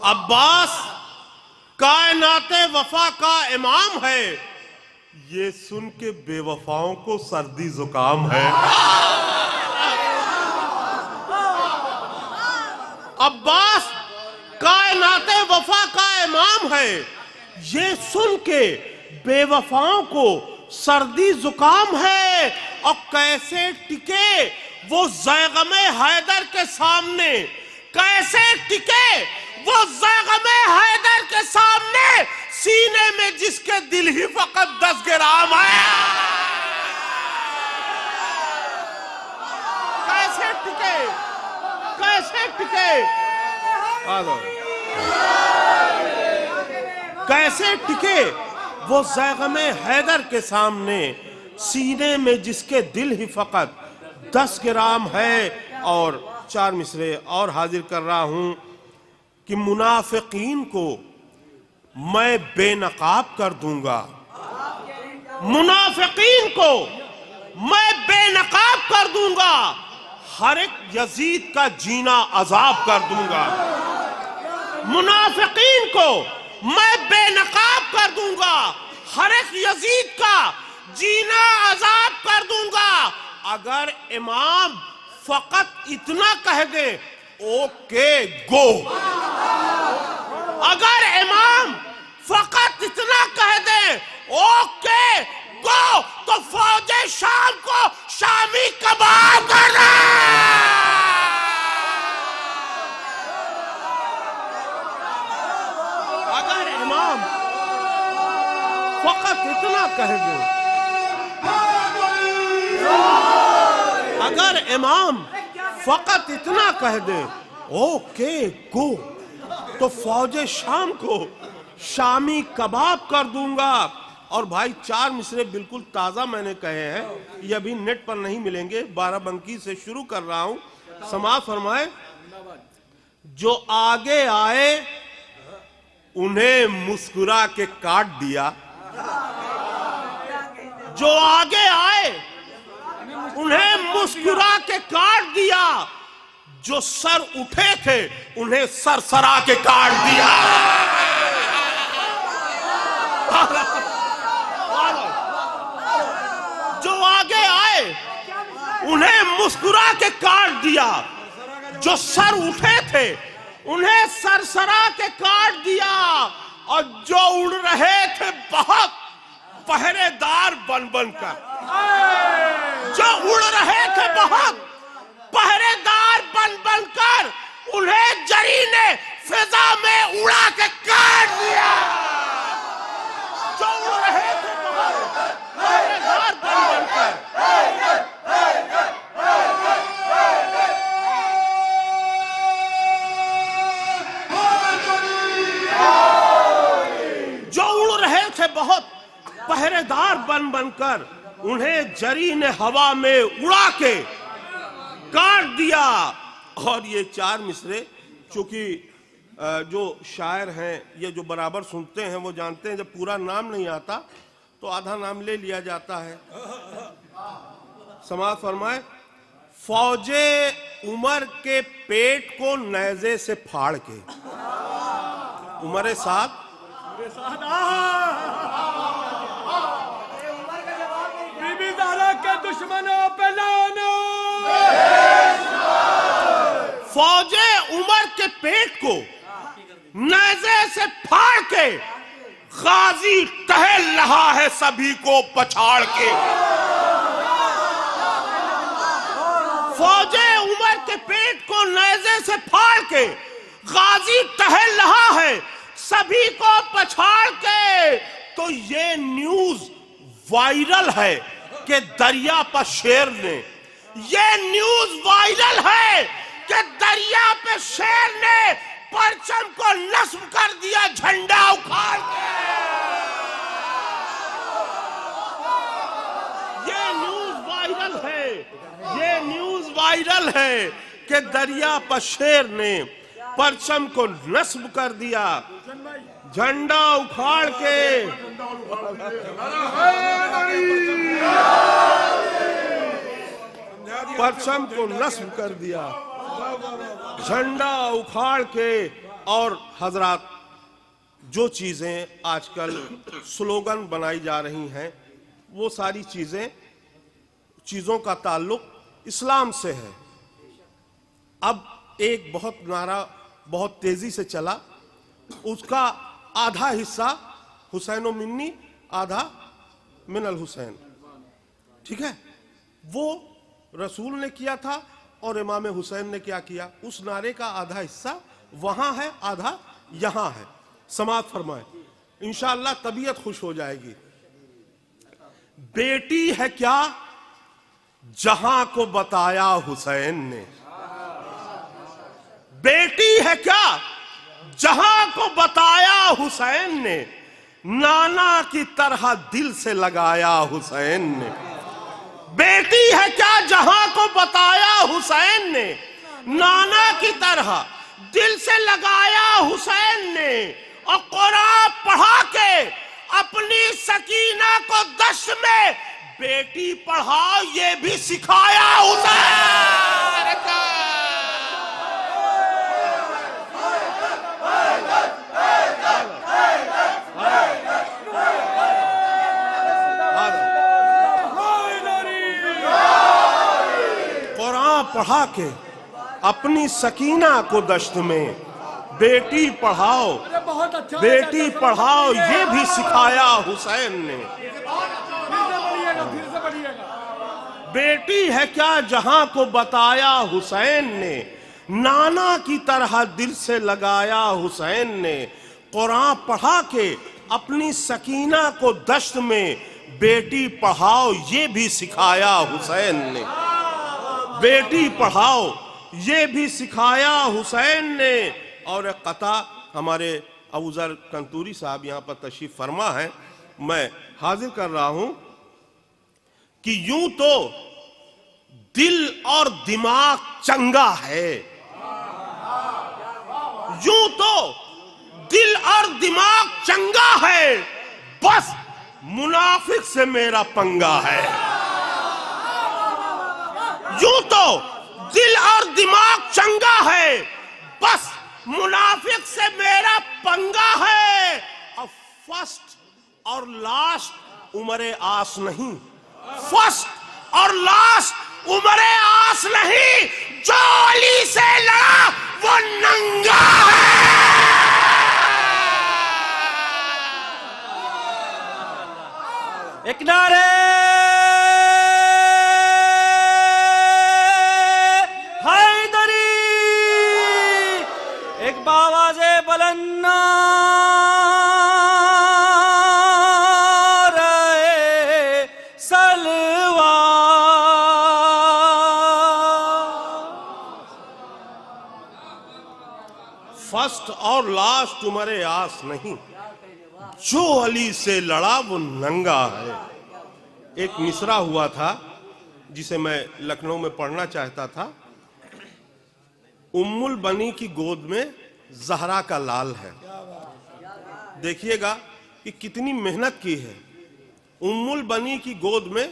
F: अब्बास कायनाते वफा का इमाम है, ये सुन के बेवफाओं को सर्दी जुकाम है। अब्बास कायनाते वफा का इमाम है, ये सुन के बेवफाओं को सर्दी जुकाम है। और कैसे टिके वो ज़ैग़म-ए हैदर के सामने, कैसे टिके वो ज़ैग़म-ए हैदर के सामने, सीने में जिसके दिल ही फकत 10 ग्राम है। कैसे टिके, कैसे टिके, कैसे टिके वो ज़ैग़म-ए हैदर के सामने, सीने में जिसके दिल ही फकत 10 ग्राम है। और 4 मिसरे और हाजिर कर रहा हूं कि मुनाफिकीन को मैं बेनकाब कर दूंगा, मुनाफिकीन को मैं बेनकाब कर दूंगा, हर एक यजीद का जीना अजाब कर दूंगा। मुनाफिकीन को मैं बेनकाब कर दूंगा, हर एक यजीद का जीना अजाब कर दूंगा। अगर इमाम फकत इतना कह दे ओके गो, अगर इमाम फकत इतना कह दे ओके गो, तो फौजे शाम को शामी कबाब करना। अगर इमाम फकत इतना कह दे, अगर इमाम फकत इतना कह दे ओके गो, तो फौजे शाम को शामी कबाब कर दूंगा। और भाई 4 मिसरे बिल्कुल ताजा मैंने कहे हैं, ये अभी नेट पर नहीं मिलेंगे। 12 बंकी से शुरू कर रहा हूं। समाज फरमाए, जो आगे आए उन्हें मुस्कुरा के काट दिया, जो आगे आए उन्हें मुस्कुरा के काट दिया, जो सर उठे थे उन्हें सरसरा के काट दिया। जो आगे आए उन्हें मुस्कुरा के काट दिया, जो सर उठे थे उन्हें सरसरा के काट दिया, और जो उड़ रहे थे बहुत पहरेदार बन बनकर, जो उड़ रहे थे बहुत पहरेदार बन बनकर, उन्हें जरी ने फिजा में उड़ा के काट दिया। जो उड़ रहे थे बहुत पहरेदार बन बनकर, जो उड़ रहे थे बहुत पहरेदार बन बनकर, उन्हें जरी ने हवा में उड़ा के काट दिया। और ये 4 मिसरे, चूंकि जो शायर हैं ये जो बराबर सुनते हैं वो जानते हैं, जब पूरा नाम नहीं आता तो आधा नाम ले लिया जाता है। समाज फरमाए, फौजे उमर के पेट को नेज़े से फाड़ के, उमर साथ
R: बीबी ज़हरा के दुश्मनों पे लानत।
F: फौजे उमर के पेट को नेज़े से फाड़ के, गाजी टहल रहा है सभी को पछाड़ के। फौजे उमर के पेट को नेज़े से फाड़ के, गाजी टहल रहा है सभी को पछाड़ के। तो ये न्यूज वायरल है कि दरिया पर शेर ने, ये न्यूज वायरल है कि दरिया पे शेर ने परचम को नस्ब कर दिया, झंडा उखाड़ के। ये न्यूज वायरल है, ये न्यूज वायरल है कि दरिया पर शेर ने परचम को नस्ब कर दिया, झंडा उखाड़ के। परचम को नस्ब कर दिया, झंडा उखाड़ के। और हजरात, जो चीजें आजकल स्लोगन बनाई जा रही हैं, वो सारी चीजों का ताल्लुक इस्लाम से है। अब एक बहुत नारा बहुत तेजी से चला, उसका आधा हिस्सा हुसैनो मिन्नी, आधा मिनल हुसैन, ठीक है, वो रसूल ने किया था और इमाम हुसैन ने क्या किया। उस नारे का आधा हिस्सा वहां है, आधा यहां है। समाज फरमाए, इंशाअल्लाह तबीयत खुश हो जाएगी। बेटी है क्या जहां को बताया हुसैन ने, बेटी है क्या जहां को बताया हुसैन ने, नाना की तरह दिल से लगाया हुसैन ने। बेटी है क्या जहां को बताया हुसैन ने, नाना की तरह दिल से लगाया हुसैन ने। और कुरान पढ़ा के अपनी सकीना को दश्त में बेटी पढ़ाओ, ये भी सिखाया हुसैन। पढ़ा के अपनी सकीना को दश्त में, बेटी पढ़ाओ बेटी पढ़ाओ ये भी सिखाया हुसैन ने। बेटी है क्या जहां को बताया हुसैन ने, नाना की तरह दिल से लगाया हुसैन ने। कुरान पढ़ा के अपनी सकीना को दश्त में, बेटी पढ़ाओ ये भी सिखाया हुसैन ने। बेटी पढ़ाओ ये भी सिखाया हुसैन ने। और एक कथा हमारे अबूजर कंतूरी साहब यहाँ पर तशरीफ फरमा है, मैं हाजिर कर रहा हूं कि यूं तो दिल और दिमाग चंगा है, यूं तो दिल और दिमाग चंगा है, बस मुनाफिक से मेरा पंगा है। यूं तो दिल और दिमाग चंगा है, बस मुनाफिक से मेरा पंगा है। और फर्स्ट और लास्ट उम्र आस नहीं, फर्स्ट और लास्ट उम्र आस नहीं, जो अली से लड़ा वो नंगा है।
N: एक नारे हैदरी, एक बावाजे बुलंद सलवा।
F: फर्स्ट और लास्ट उम्र आस नहीं, जो अली से लड़ा वो नंगा है। एक मिसरा हुआ था जिसे मैं लखनऊ में पढ़ना चाहता था। उम्मुल बनी की गोद में जहरा का लाल है। देखिएगा कि कितनी मेहनत की है। उम्मुल बनी की गोद में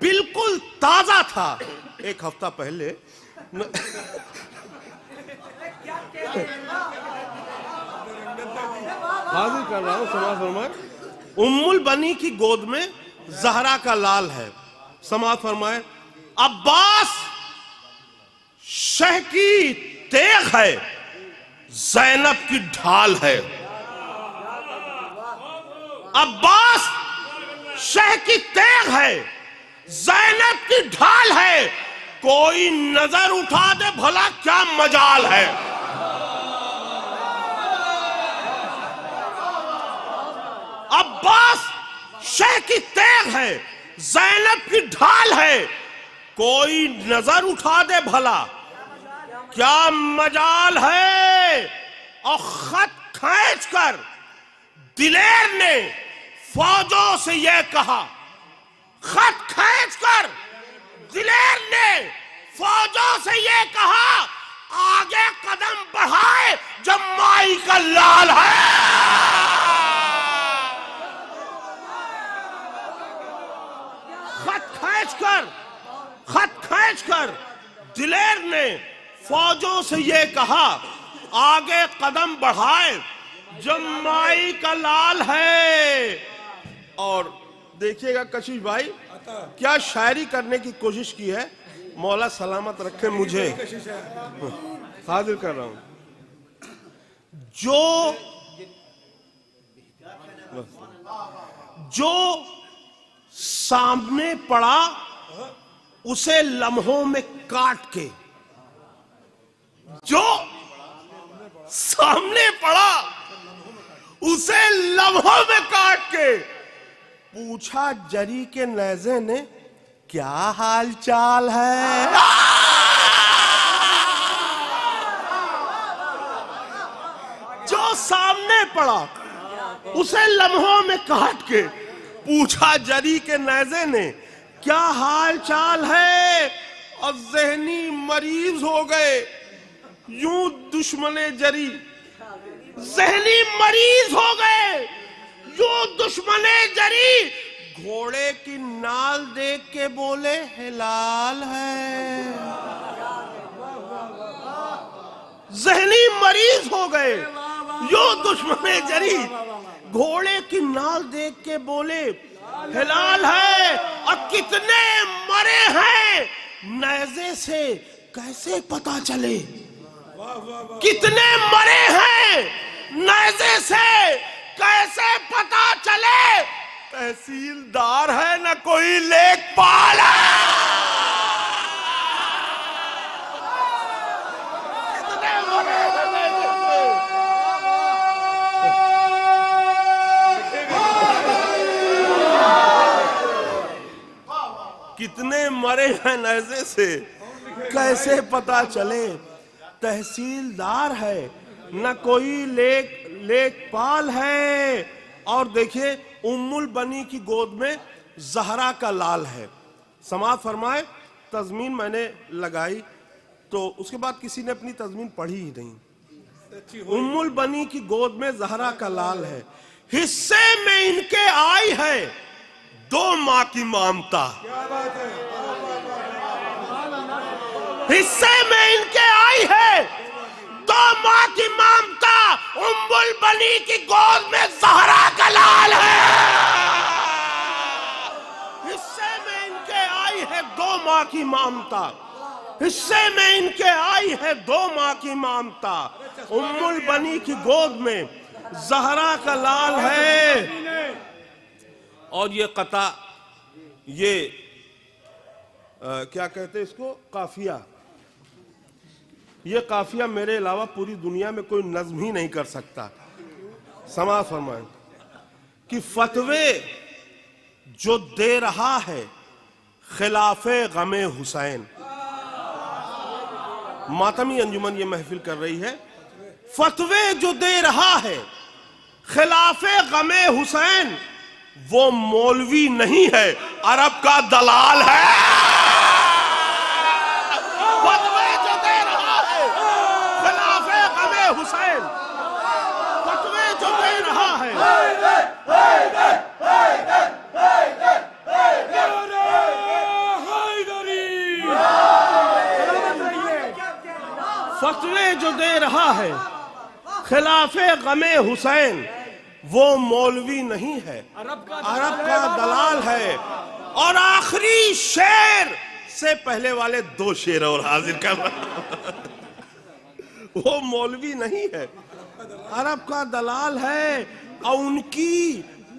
F: बिल्कुल ताजा था। एक हफ्ता पहले हाजिर कर रहा हूं, समाज फरमाए। उम्मुल बनी की गोद में जहरा का लाल है। समाज फरमाए। अब्बास शह की तेग है, ज़ैनब की ढाल है। अब्बास शह की तेग है, ज़ैनब की ढाल है। कोई नजर उठा दे भला क्या मजाल है। अब्बास शह की तेग है, ज़ैनब की ढाल है। कोई नजर उठा दे भला क्या मजाल है। और खत खींच कर दिलेर ने फौजों से यह कहा, खत खींच कर दिलेर ने फौजों से यह कहा, आगे कदम बढ़ाए जब माई का लाल है। खत खींच कर दिलेर ने फौजों से ये कहा, आगे कदम बढ़ाए जब माई का लाल है। और देखिएगा कशिश भाई क्या शायरी करने की कोशिश की है। मौला सलामत रखे मुझे। हाजिर कर रहा हूं। जो सामने पड़ा उसे लम्हों में काट के, जो सामने पड़ा उसे लम्हों में काट के, पूछा जरी के नेज़े ने क्या हाल चाल है। जो सामने पड़ा उसे लम्हों में काट के, पूछा जरी के नेज़े ने क्या हाल चाल है। और ज़हनी मरीज हो गए यूं दुश्मने जरी, ज़हनी मरीज हो गए यूं दुश्मने जरी। घोड़े की नाल देख के बोले हिलाल है। ज़हनी मरीज हो गए यूं दुश्मने जरी, घोड़े की नाल देख के बोले हिलाल है। और कितने मरे हैं
M: नेज़े से कैसे पता चले? कितने मरे हैं नेज़े से कैसे पता चले? तहसीलदार है न कोई लेखपाल है। कितने मरे हैं नेज़े से? कितने मरे हैं नेज़े से कैसे पता चले? तहसीलदार है न कोई लेखपाल है। और देखिए उम्मुल बनी की गोद में जहरा का लाल है। समाज फरमाए तज़मीन मैंने लगाई तो उसके बाद किसी ने अपनी तज़मीन पढ़ी ही नहीं। उम्मुल बनी की गोद में जहरा का लाल है, हिस्से में इनके आई है 2 माँ की ममता। हिस्से में इनके आई है 2 माँ की ममता। उम्मुल बनी की गोद में ज़हरा का लाल है। हिस्से में इनके आई है 2 माँ की ममता। हिस्से में इनके आई है 2 माँ की ममता। उम्मुल बनी की गोद में ज़हरा का लाल है। और ये कता, ये क्या कहते हैं इसको, काफिया। ये काफिया मेरे अलावा पूरी दुनिया में कोई नज्म ही नहीं कर सकता। समाज फरमाएं कि फतवे जो दे रहा है खिलाफे गमे हुसैन। मातमी अंजुमन ये महफिल कर रही है। फतवे जो दे रहा है खिलाफे गमे हुसैन, वो मौलवी नहीं है, अरब का दलाल है। फतवे जो दे रहा है खिलाफे गमे हुसैन, फतवे जो दे रहा है। फतवे जो दे रहा है खिलाफे गमे हुसैन, वो मौलवी नहीं है, अरब का दलाल है। और आखिरी शेर से पहले वाले 2 शेर और हाजिर कर वो मौलवी नहीं है, अरब का दलाल है। और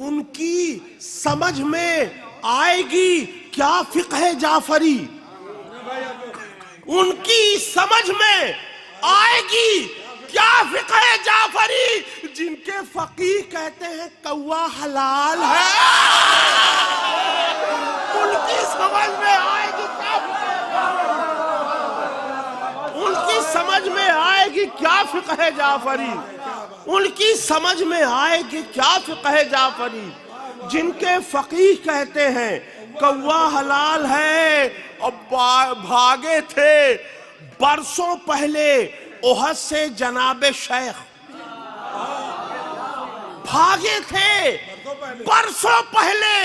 M: उनकी समझ में आएगी क्या फिक़्ह जाफरी। उनकी समझ में आएगी क्या फिक़्ह जाफरी, जिनके फकीह कहते हैं कौवा हलाल है। उनकी समझ में आएगी क्या, उनकी समझ में आएगी क्या फिक़्ह जाफरी। उनकी समझ में आएगी क्या फिक़्ह जाफरी, जिनके फकीह कहते हैं कौवा हलाल है। और भागे थे बरसों पहले ओहद से जनाबे शेख, भागे थे बरसों पहले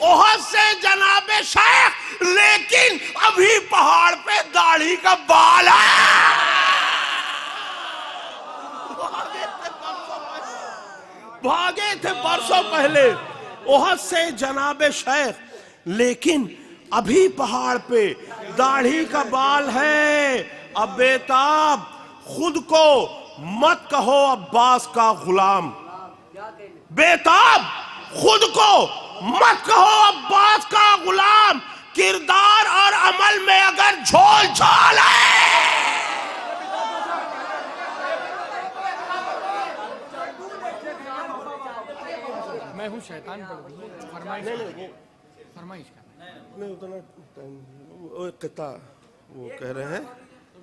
M: ओहद से जनाबे शेख, लेकिन अभी पहाड़ पे दाढ़ी का बाल है। भागे थे बरसों पहले ओहद से जनाबे शेख, लेकिन अभी पहाड़ पे दाढ़ी का बाल है। अब बेताब खुद को मत कहो अब्बास का गुलाम। बेताब खुद को मत कहो अब्बास का गुलाम। किरदार और अमल में अगर झोल झाल है,
R: मैं हूँ शैतान फरमाइश
M: नहीं उतना वो किता वो कह रहे हैं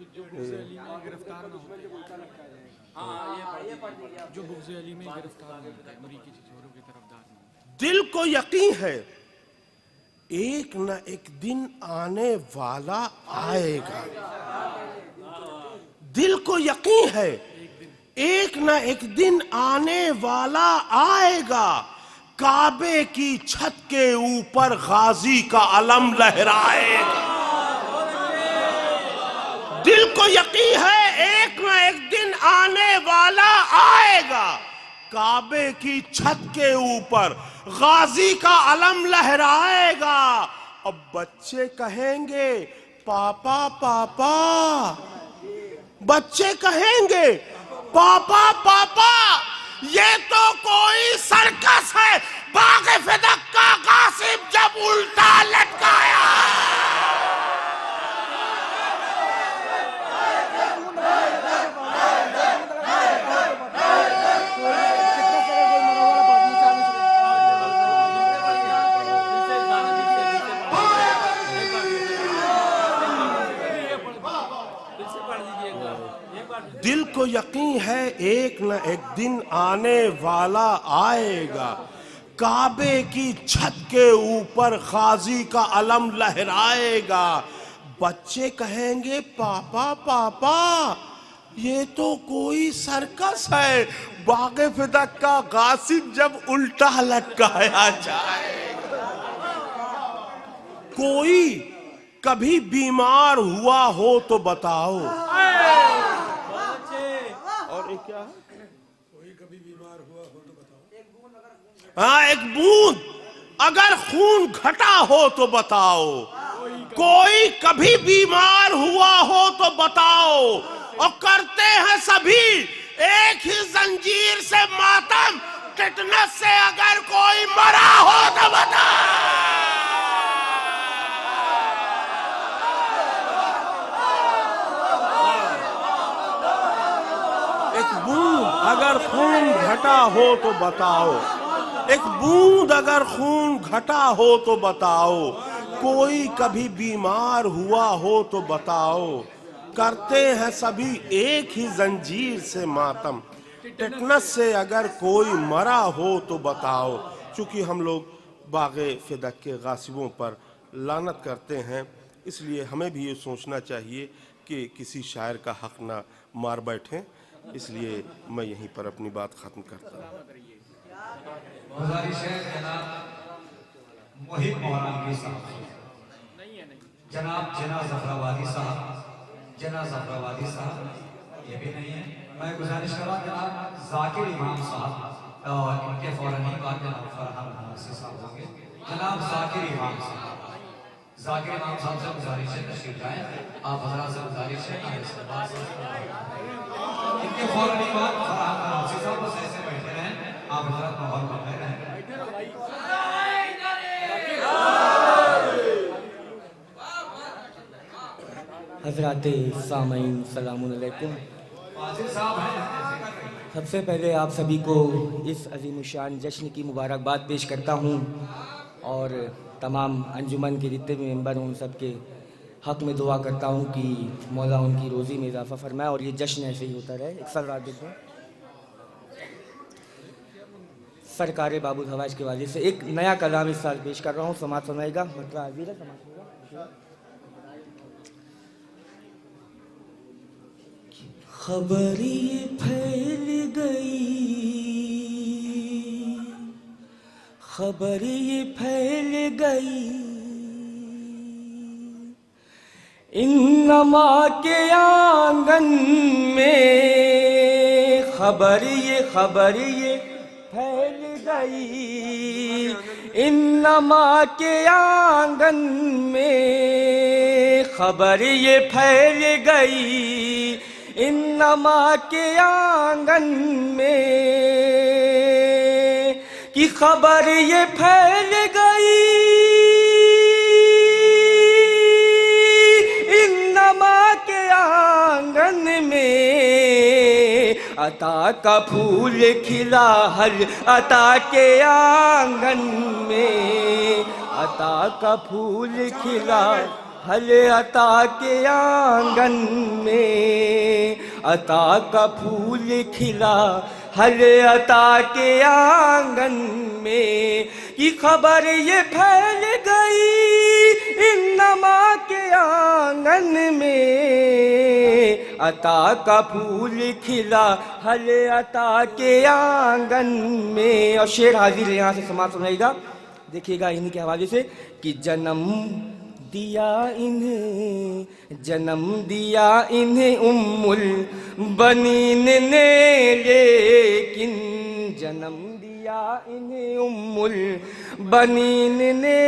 R: गिरफ्तार न होते, जो बुग़्ज़ अली में गिरफ्तार न होते, अमरीकी चोरों के तरफदार न।
M: दिल को यकीन है एक न एक दिन आने वाला आएगा। दिल को यकीन है एक न एक दिन आने वाला आएगा। काबे की छत के ऊपर गाजी का अलम लहराएगा। दिल को यकीन है एक न एक दिन आने वाला आएगा। काबे की छत के ऊपर गाजी का अलम लहराएगा। अब बच्चे कहेंगे
F: पापा पापा, बच्चे कहेंगे पापा पापा, ये तो कोई सर्कस है, बाग़ फ़िदक का गासिब जब उल्टा लटकाया। दिल को यकीन है एक न एक दिन आने वाला आएगा, काबे की छत के ऊपर गाजी का अलम लहराएगा। बच्चे कहेंगे पापा पापा, ये तो कोई सर्कस है, बाग़ फ़िदक का गासिब जब उल्टा लटकाया जाएगा। कोई कभी बीमार हुआ हो तो बताओ। और एक क्या है? कोई कभी बीमार हुआ हो तो बताओ। हाँ, एक बूंद अगर खून घटा हो तो बताओ। कोई कभी बीमार हुआ हो तो बताओ। और करते हैं सभी एक ही जंजीर से मातम, टिटनस से अगर कोई मरा हो तो बताओ। एक बूंद अगर खून घटा हो तो बताओ। एक बूंद अगर खून घटा हो तो बताओ। कोई कभी बीमार हुआ हो तो बताओ। करते हैं सभी एक ही जंजीर से मातम, टिटनस से अगर कोई मरा हो तो बताओ। चूंकि हम लोग बाग़े फ़िदक के गासिबों पर लानत करते हैं, इसलिए हमें भी ये सोचना चाहिए कि किसी शायर का हक ना मार बैठें। इसलिए मैं यहीं पर अपनी बात खत्म करता हूँ।
U: गुजारिश है जनाब मोहित मौलानवी साहब, जनाब जना जफराबादी साहब, जना जफराबादी साहब ये भी नहीं है। मैं गुजारिश कर रहा हूँ जनाब जाकिर इमाम साहब, और इनके फौरन ही बाद जनाब फरहान नवासी साहब होंगे। जनाब जाकिर इमाम साहब, जाकिर इमाम साहब से गुजारिश है तशरीफ लाएं। आप हज़रात से गुजारिश है इनके फौरन ही बाद फरहान नवासी साहब बस ऐसे बैठे रहें, आप हज़रात माहौल बनाए रहें।
H: हज़रात सामईन सलामुन अलैकुम। सबसे पहले आप सभी को इस अज़ीमुशान जश्न की मुबारकबाद पेश करता हूँ, और तमाम अंजुमन के जितने भी मेंबर हैं उन सब के हक़ में दुआ करता हूँ कि मौला उनकी रोज़ी में इजाफ़ा फरमाए और ये जश्न ऐसे ही होता रहे। एक सलवात देते हैं सरकार बाबू हवाज के वाले से। एक नया कलाम इस साल पेश कर रहा हूँ, समाज सुनाएगा। मतलब हाजिर है, समाज सुनेगा। खबर ये फैल गई, खबर ये फैल गई, इन्नमा के आंगन में खबर ये फैल गई, इन्नमा के आंगन में खबर ये फैल गई, इन्नमा के आंगन में कि खबर ये फैल गई, इन्नमा के आंगन में अता का फूल खिला हर अता के आंगन में, अता का फूल खिला हल अता के आंगन में, अता का फूल खिला हल अता के आंगन में कि खबर ये फैल गई, इन्नमा के आंगन में अता का फूल खिला हल अता के आंगन में। और शेर हाजिर है, यहाँ से समाज सुनाएगा, देखिएगा इन्हीं के हवाले से कि जन्म दिया इन्हें, जन्म दिया इन्हें उम्मुल बनीन ने, लेकिन जन्म दिया इन्हें उम्मुल बनीन ने,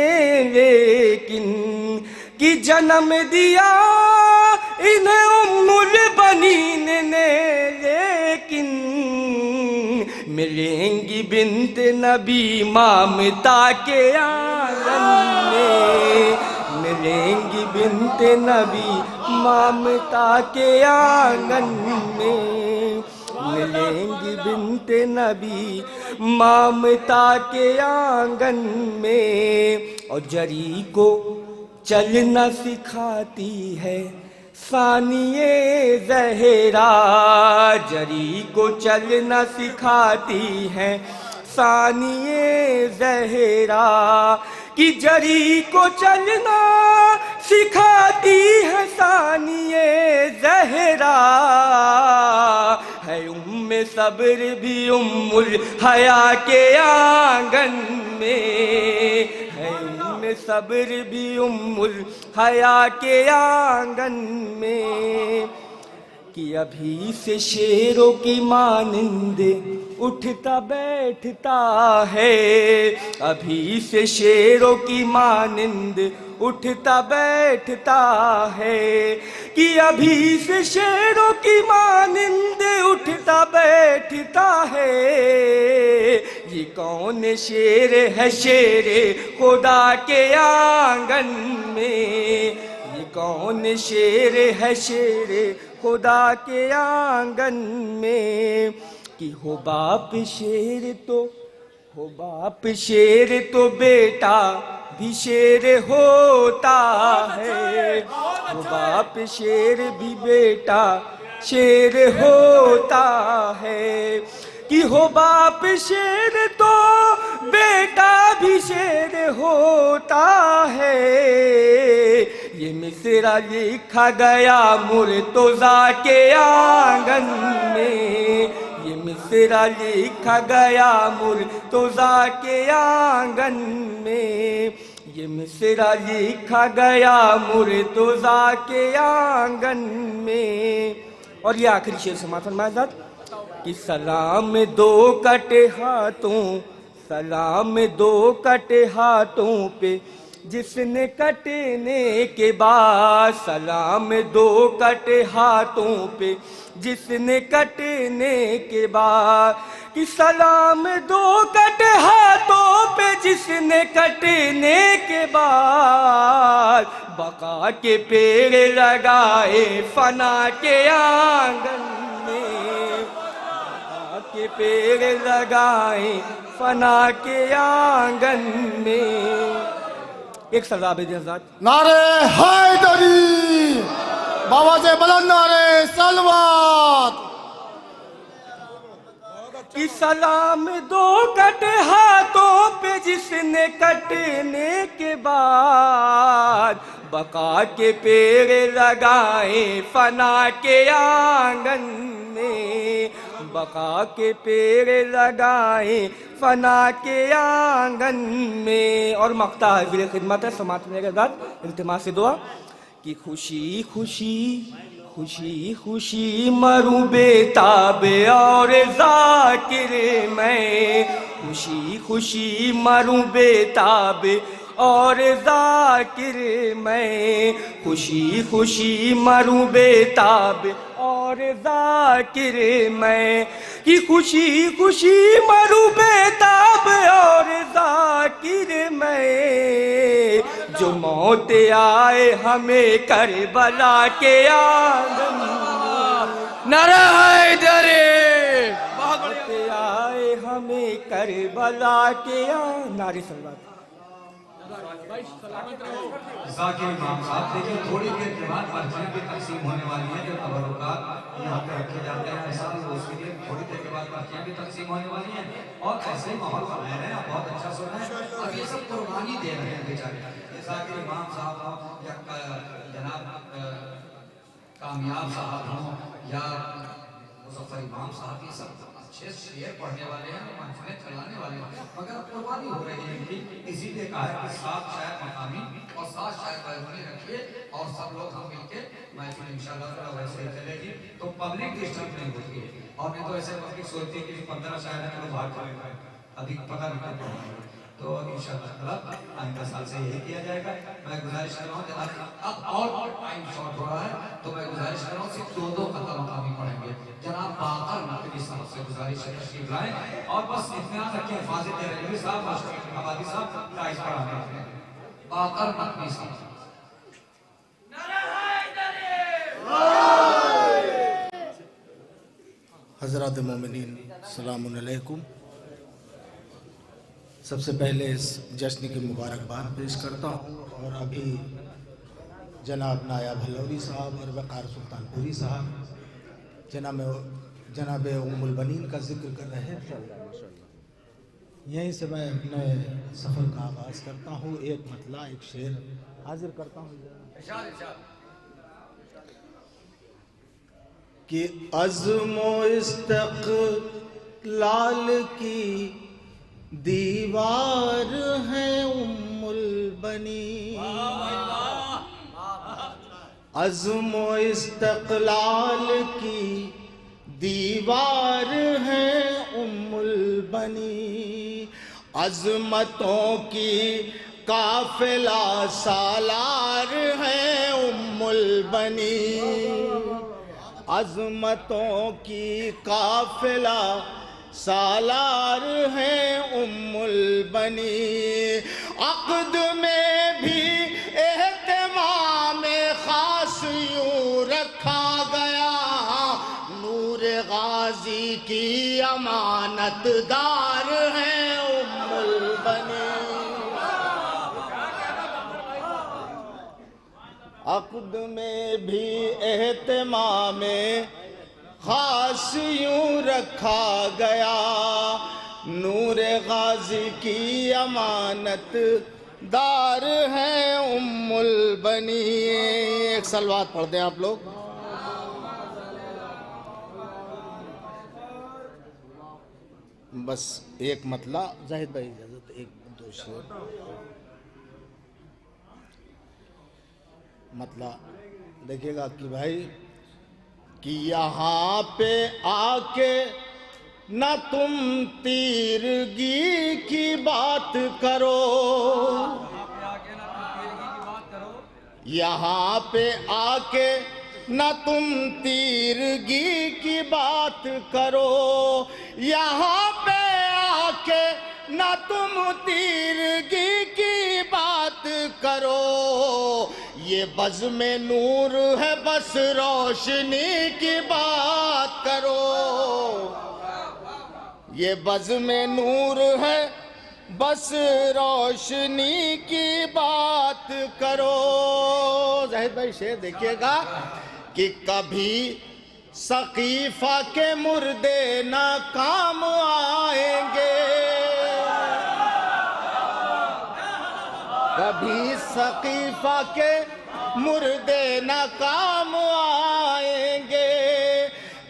H: लेकिन कि जन्म दिया इन्हें उम्मुल बनीन ने, लेकिन मिलेंगी बिन्त नबी ममता के आंगन में, मिलेंगी बिन्त नबी ममता के आंगन में, मिलेंगी बिन्त नबी ममता के आंगन में। और जरी को चलना सिखाती है सानिए ज़हरा, जरी को चलना सिखाती है सानिए ज़हरा, कि जरी को चलना सिखाती है सानिए ज़हरा। है उम्मे सब्र भी उम्मुल हया के आंगन में, है उम्मे सब्र भी उम्मुल हया के आंगन में। कि अभी से शेरों की मानिंद उठता बैठता है, अभी से शेरों की मानिंद उठता बैठता है, कि अभी से शेरों की मानिंद उठता बैठता है। ये कौन शेर है शेर खुदा के आंगन में, ये कौन शेर है शेर खुदा के आंगन में। कि हो बाप शेर तो, हो बाप शेर तो बेटा भी शेर होता है, हो बाप शेर भी बेटा शेर होता है। कि हो बाप शेर तो बेटा भी शेर होता है। ये मिसरा लिखा गया मुर्तज़ा के आंगन में, ये मिसरा लिखा गया मुर्तज़ा के आंगन में, ये मिसरा लिखा गया मुर्तज़ा के आंगन में। और ये आखिरी शेर समाप्त फरमाया कि सलाम दो कटे हाथों, सलाम दो कटे हाथों पे जिसने कटने के बाद, सलाम दो कटे हाथों पे जिसने कटने के बाद। कि सलाम दो कटे हाथों पे जिसने कटने के बाद, बका के पेड़ लगाए फना के आंगन में, बका के पेड़ लगाए फना के आंगन में। एक सलाह भेजें हज़रात।
C: नारे हैदरी, बाबा से बुलंद नारे सलवात।
H: कि सलाम दो कटे हाथों पे जिसने कटने के बाद, बका के पेड़ लगाए फना के आंगन में, बका के पेड़ लगाए फना के आंगन में। और मक्ता है खिदमत है समात में के बाद इल्तिमास से दुआ कि खुशी खुशी खुशी खुशी मरूं बेताब और जाकिर मैं, खुशी खुशी मरूं बेताब और जाकिर मैं, खुशी खुशी मरूं बेताब और जाकिर मैं। कि खुशी खुशी मरूं बेताब और जाकिर मैं, जो मौत आए हमें करबला के आंगन में। नारे हैदरी, मौत आए हमें करबला के आंगन। नारे सलवात।
U: जाकिर इमाम साहब, देखिए थोड़ी देर के बाद पर्चियां भी तकसीम होने वाली हैं, जो तबरुकात यहाँ पे रखे जाते हैं ऐसा, उसके लिए थोड़ी देर के बाद पर्चियां भी तकसीम होने वाली हैं। और ऐसे ही माहौल बना रहे हैं, आप बहुत अच्छा सुन रहे हैं। अब ये सब कुर्बानी दे रहे हैं बेचारे, जाकिर इमाम साहब हों या जनाब कामयाब साहब हों या मुज़फ़्फ़र इमाम साहब, ये सब अच्छे शेर पढ़ने वाले हैं, महफिलें चलाने वाले हैं, मगर अब कुर्बानी हो रही है इनकी। इसीलिए कहा है कि 7 शायर मकामी और 7 शायर बैरूनी रखिए और सब लोग हम मिलके महफिल इंशाअल्लाह वैसे ही चलेगी, तो पब्लिक डिस्टर्ब नहीं होती है। और नहीं तो ऐसे पब्लिक सोचती है कि 15 शायर हैं तो भाग चले, अभी पता नहीं क्या। तो तो इंशाअल्लाह आइंदा साल से यही किया जाएगा। मैं गुजारिश कर रहा हूँ जनाब, अब और टाइम शॉर्ट हो रहा है तो मैं गुजारिश कर रहा हूँ सिर्फ 2 खत्म मकामी पढ़ेंगे। जनाब बाकर नकवी साहब से गुजारिश है तशरीफ लाएं और बस इत्मीनान रखें फाजिल रेलवी साहब मास्टर आबादी साहब प्राइज पढ़ाने बाकर नकवी साहब।
G: हज़रात मोमिनीन सलामुन अलैकुम। सबसे पहले इस जश्न की मुबारकबाद पेश करता हूँ और अभी जनाब नायाब हलौरी साहब और वक़ार सुल्तानपुरी साहब जनाब उम्मुल बनीन का जिक्र कर रहे थे। यहीं से मैं अपने सफ़र का आगाज़ करता हूँ। एक मतला एक शेर हाजिर करता हूँ कि अज़्म इस्तक़लाल की दीवार है उम्मुल बनीन। अज़्म इस्तक़लाल की दीवार है उम्मुल बनीन। अज़मतों की काफ़िला सालार है उम्मुल बनीन। अज़मतों की काफ़िला सालार है उम्मुल बनीन। अक़द में भी एहतमाम ख़ास यूँ रखा गया, नूर गाज़ी की अमानतदार है उम्मुल बनीन। अक़द में भी एहतमाम ख़ास यूँ रखा गया, नूर गाज़ी की अमानत दार है उम्मुल बनीन। एक सलवात पढ़ दें आप लोग। बस एक मतला जाहिद भाई इजाज़त, एक दो शेर मतला देखिएगा कि भाई कि यहाँ पे आके न तुम तीरगी की बात करो, यहाँ पे आके न तुम तीरगी की बात करो, यहाँ पे आके न तुम तीरगी की बात करो। ये बज़्म नूर है बस रोशनी की बात करो, ये बज़्म नूर है बस रोशनी की बात करो। जाहिद भाई शेर देखिएगा कि कभी सकीफा के मुर्दे ना काम आएंगे, कभी सकीफा के मुर्दे न काम आएंगे,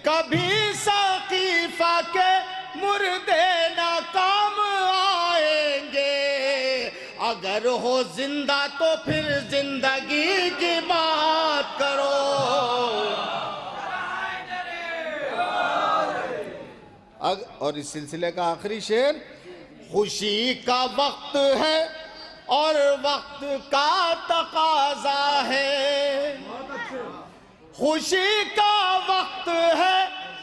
G: कभी सकीफा के मुर्दे न काम आएंगे। अगर हो जिंदा तो फिर जिंदगी की बात करो। और इस सिलसिले का आखिरी शेर, खुशी का वक्त है और वक्त का तकाजा है, खुशी का वक्त है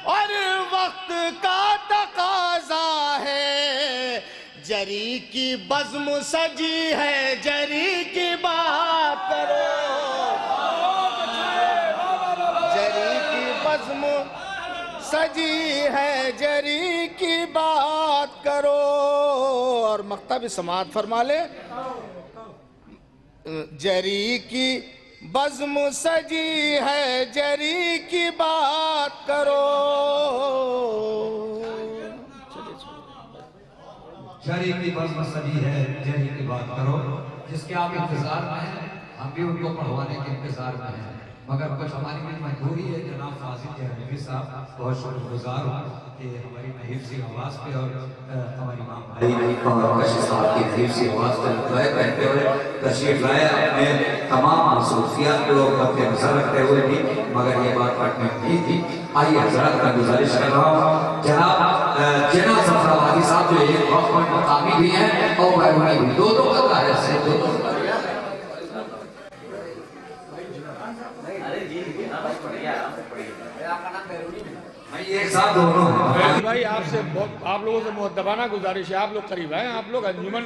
G: और वक्त का तकाजा है। जरी की बज़्म सजी है, जरी की बात करो, जरी की बज़्म सजी है, जरी की बात करो। और मक्ता भी समाअत फरमा ले। जरी की बज़्म सजी है, जरी की बात करो।
U: जरी की बज़्म सजी है, जरी की बात करो। जिसके आप इंतजार में हैं, हम भी उनको पढ़वाने के इंतजार में हैं, मगर कुछ हमारी भी मजबूरी है। जनाब फाजिल जहनवी साहब बहुत शुक्रगुजार हूँ कि हमारी नहीफ सी आवाज़ पे और हमारी माँ भाई और कशिश साहब की नहीफ सी आवाज़ पे दुआएं कहते हुए तशरीफ लाए। अपने तमाम मसरूफियात को मद्दे नज़र रखते हुए भी, मगर ये बात पढ़ने की थी। आइए हज़रात का गुजारिश कर रहा हूँ जनाब जेना सफराबादी साहब जो एक वक्त में मकामी भी हैं और बैरूनी भी, दोनों का है से दोनों। एक साथ दोनों
R: भाई आपसे आप लोगों से मुअद्दबाना गुजारिश है, आप लोग करीब आए, आप लोग अंजुमन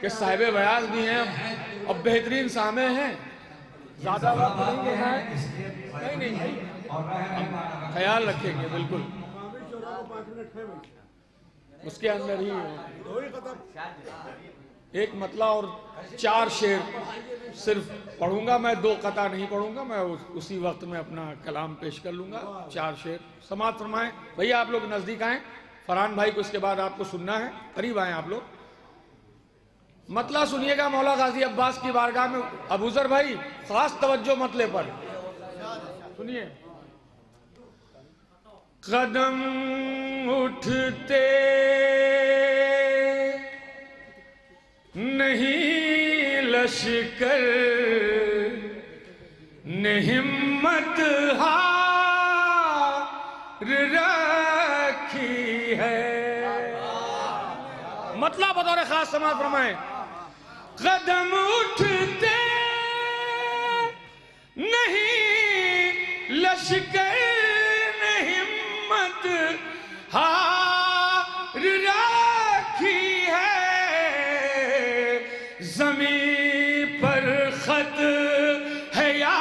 R: के साहिब बयाज भी हैं और बेहतरीन सामे हैं, ज्यादा वक्त नहीं लेना है। नहीं ख्याल रखेंगे बिल्कुल, उसके अंदर ही एक मतला और 4 शेर सिर्फ पढ़ूंगा मैं, 2 कता नहीं पढ़ूंगा मैं, उसी वक्त में अपना कलाम पेश कर लूंगा। 4 शेर समाअत फरमाएं। भैया आप लोग नजदीक आए, फरहान भाई को इसके बाद आपको सुनना है, करीब आए आप लोग। मतला सुनिएगा मौला गाजी अब्बास की बारगाह में। अबूजर भाई खास तवज्जो मतले पर सुनिए। कदम उठते नहीं लश्कर ने हिम्मत हार रखी है। मतलब बतौर खास समाज फरमाए। कदम उठते नहीं लश्कर ने हिम्मत हार रखी है। ज़मीं पर खत है या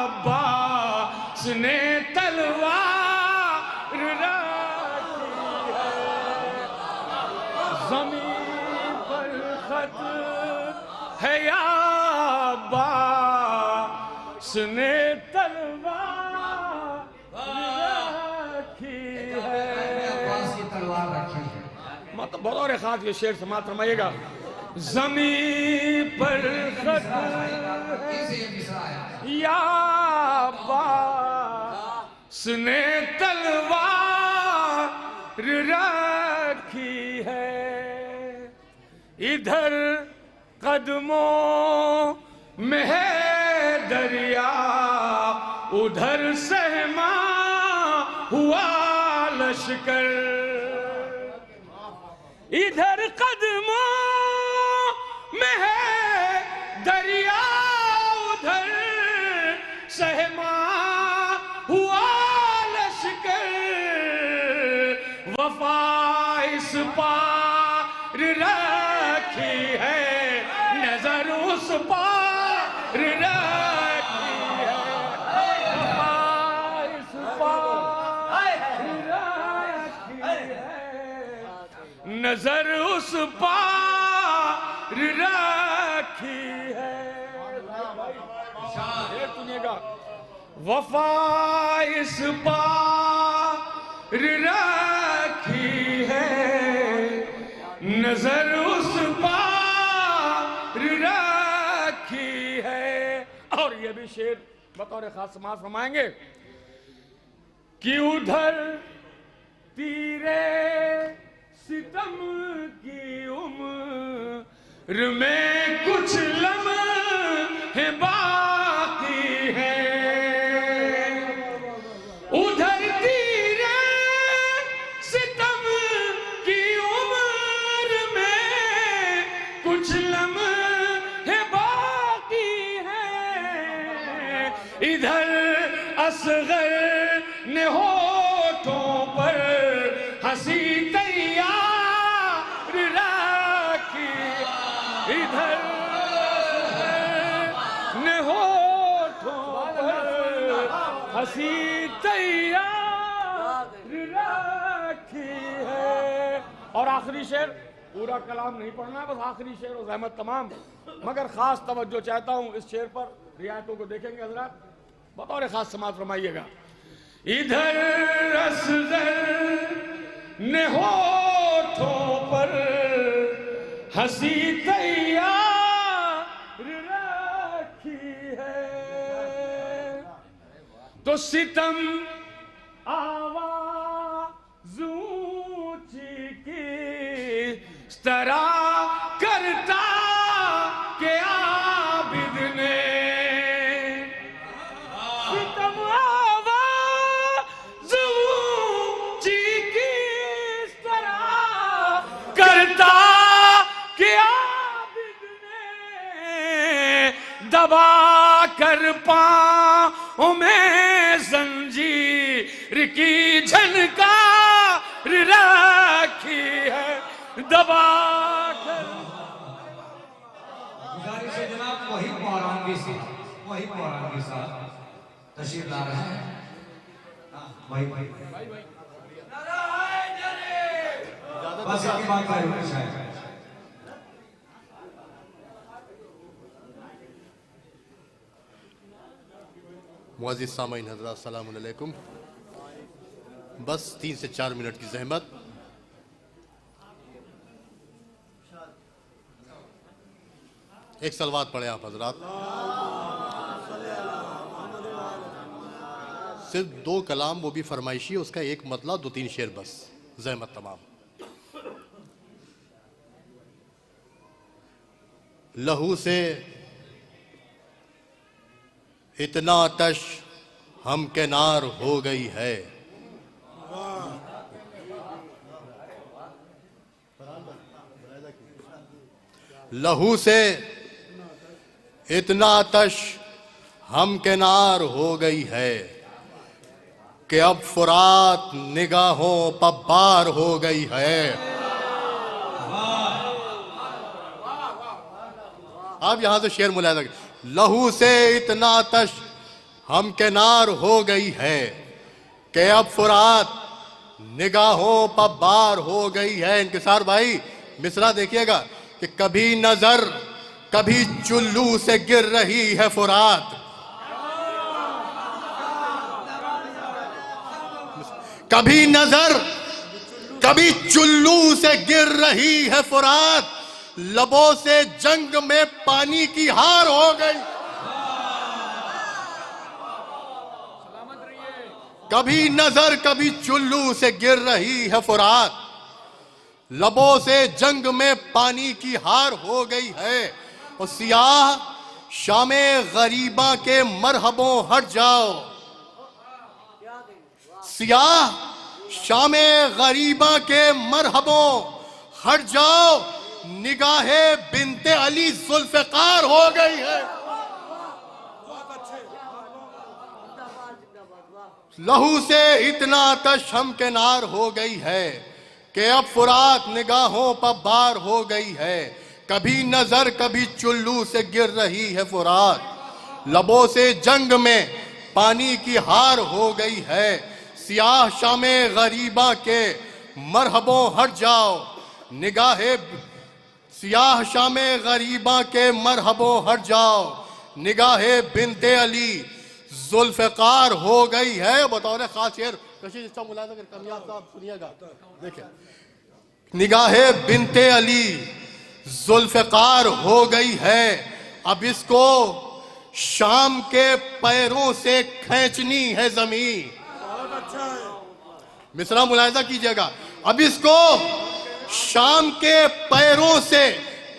R: अब्बास ने तलवार रखी है। ज़मीं पर खत है या अब्बास ने तलवार रखी है। मतलब बतौर खास ये शेर समाप्त फरमाइएगा। ज़मीं पर खत या अब्बास ने तलवार रखी है। इधर कदमों में है दरिया, उधर सहमा हुआ लश्कर। इधर कदमों में है दरिया, उधर सहमा हुआ लश्कर। वफा इस पार रखी है, नजर उस पार रखी है। वफा इस पार रखी है, नजर उस पार रखी है। सुनिएगा। वफा इस पार रखी है, नजर उस पार रखी है। और ये भी शेर बतौर खास समाज फरमाएंगे कि उधर तीरे सितम की उम्र में कुछ लम्हे बाकी हैं। उधर तीरे सितम की उम्र में कुछ लम्हे बाकी हैं। इधर असगर ने होठों पर हंसी तैयार रखी। इधर ने होठों पर हंसी तैयार रखी है। और आखिरी शेर, पूरा कलाम नहीं पढ़ना, बस आखिरी शेर और रहमत तमाम, मगर खास तवज्जो चाहता हूं इस शेर पर। रियायतों को देखेंगे हजरात, बतौर खास समाज फरमाइएगा। इधर असगर ने होठों पर हंसी तैयार रखी है, तो सितम आवाज़ ऊंची किस तरह करता के आबिद ने। सितम आवाज़ ऊंची किस
K: पाँव में जंजीर की झनकार रखी है दबा कर।
U: गुजारिश है जनाब वही पौराणिक साहब तशरीफ ला रहे हैं। भाई बस आपकी बात करें शायद।
L: मुअज़्ज़िज़ सामईन हज़रात अस्सलामु अलैकुम। बस 3 से 4 मिनट की ज़हमत। एक सलवात पढ़े आप हज़रात। सिर्फ 2 कलाम, वो भी फरमाइशी, उसका एक मतलब 2-3 शेर बस, ज़हमत तमाम। लहू से इतना आतश हम के नार हो गई है, लहू से इतना आतश हम के नार हो गई है कि अब फुरात निगाहों पर बार हो गई है। आप यहां से शेर मुलायदा करें। लहू से इतना आतश हम के नार हो गई है कि अब फुरात निगाहों पर बार हो गई है। इंकिसार भाई मिसरा देखिएगा कि कभी नजर कभी चुल्लू से गिर रही है फुरात, कभी नजर कभी चुल्लू से गिर रही है फुरात, लबों से जंग में पानी की हार हो गई। कभी नजर कभी चुल्लू से गिर रही है फुरात, लबों से जंग में पानी की हार हो गई है। और सियाह शामे गरीबा के मरहबों हट जाओ, सियाह शामे गरीबा के मरहबों हट जाओ, निगाहे बिनते अली जुल्फ़िकार हो गई है। लहू से इतना आतश हम के नार हो गई है कि अब फुरात निगाहों पर बार हो गई है। कभी नजर कभी चुल्लू से गिर रही है फुरात, लबों से जंग में पानी की हार हो गई है। सियाह शामे गरीबा के मरहबों हट जाओ, निगाहे सियाह शामे गरीबा के मरहबों हट जाओ, निगाहे बिनते अली जुल्फ़िकार हो गई है। बतौर खास शेर कशिश इसका मुलायदा कर कामयाब साहब सुनिएगा। देखिए, निगाहे बिनते अली जुल्फ़िकार हो गई है, अब इसको शाम के पैरों से खींचनी है जमीन। मिसरा मुलायदा कीजिएगा, अब इसको शाम के पैरों से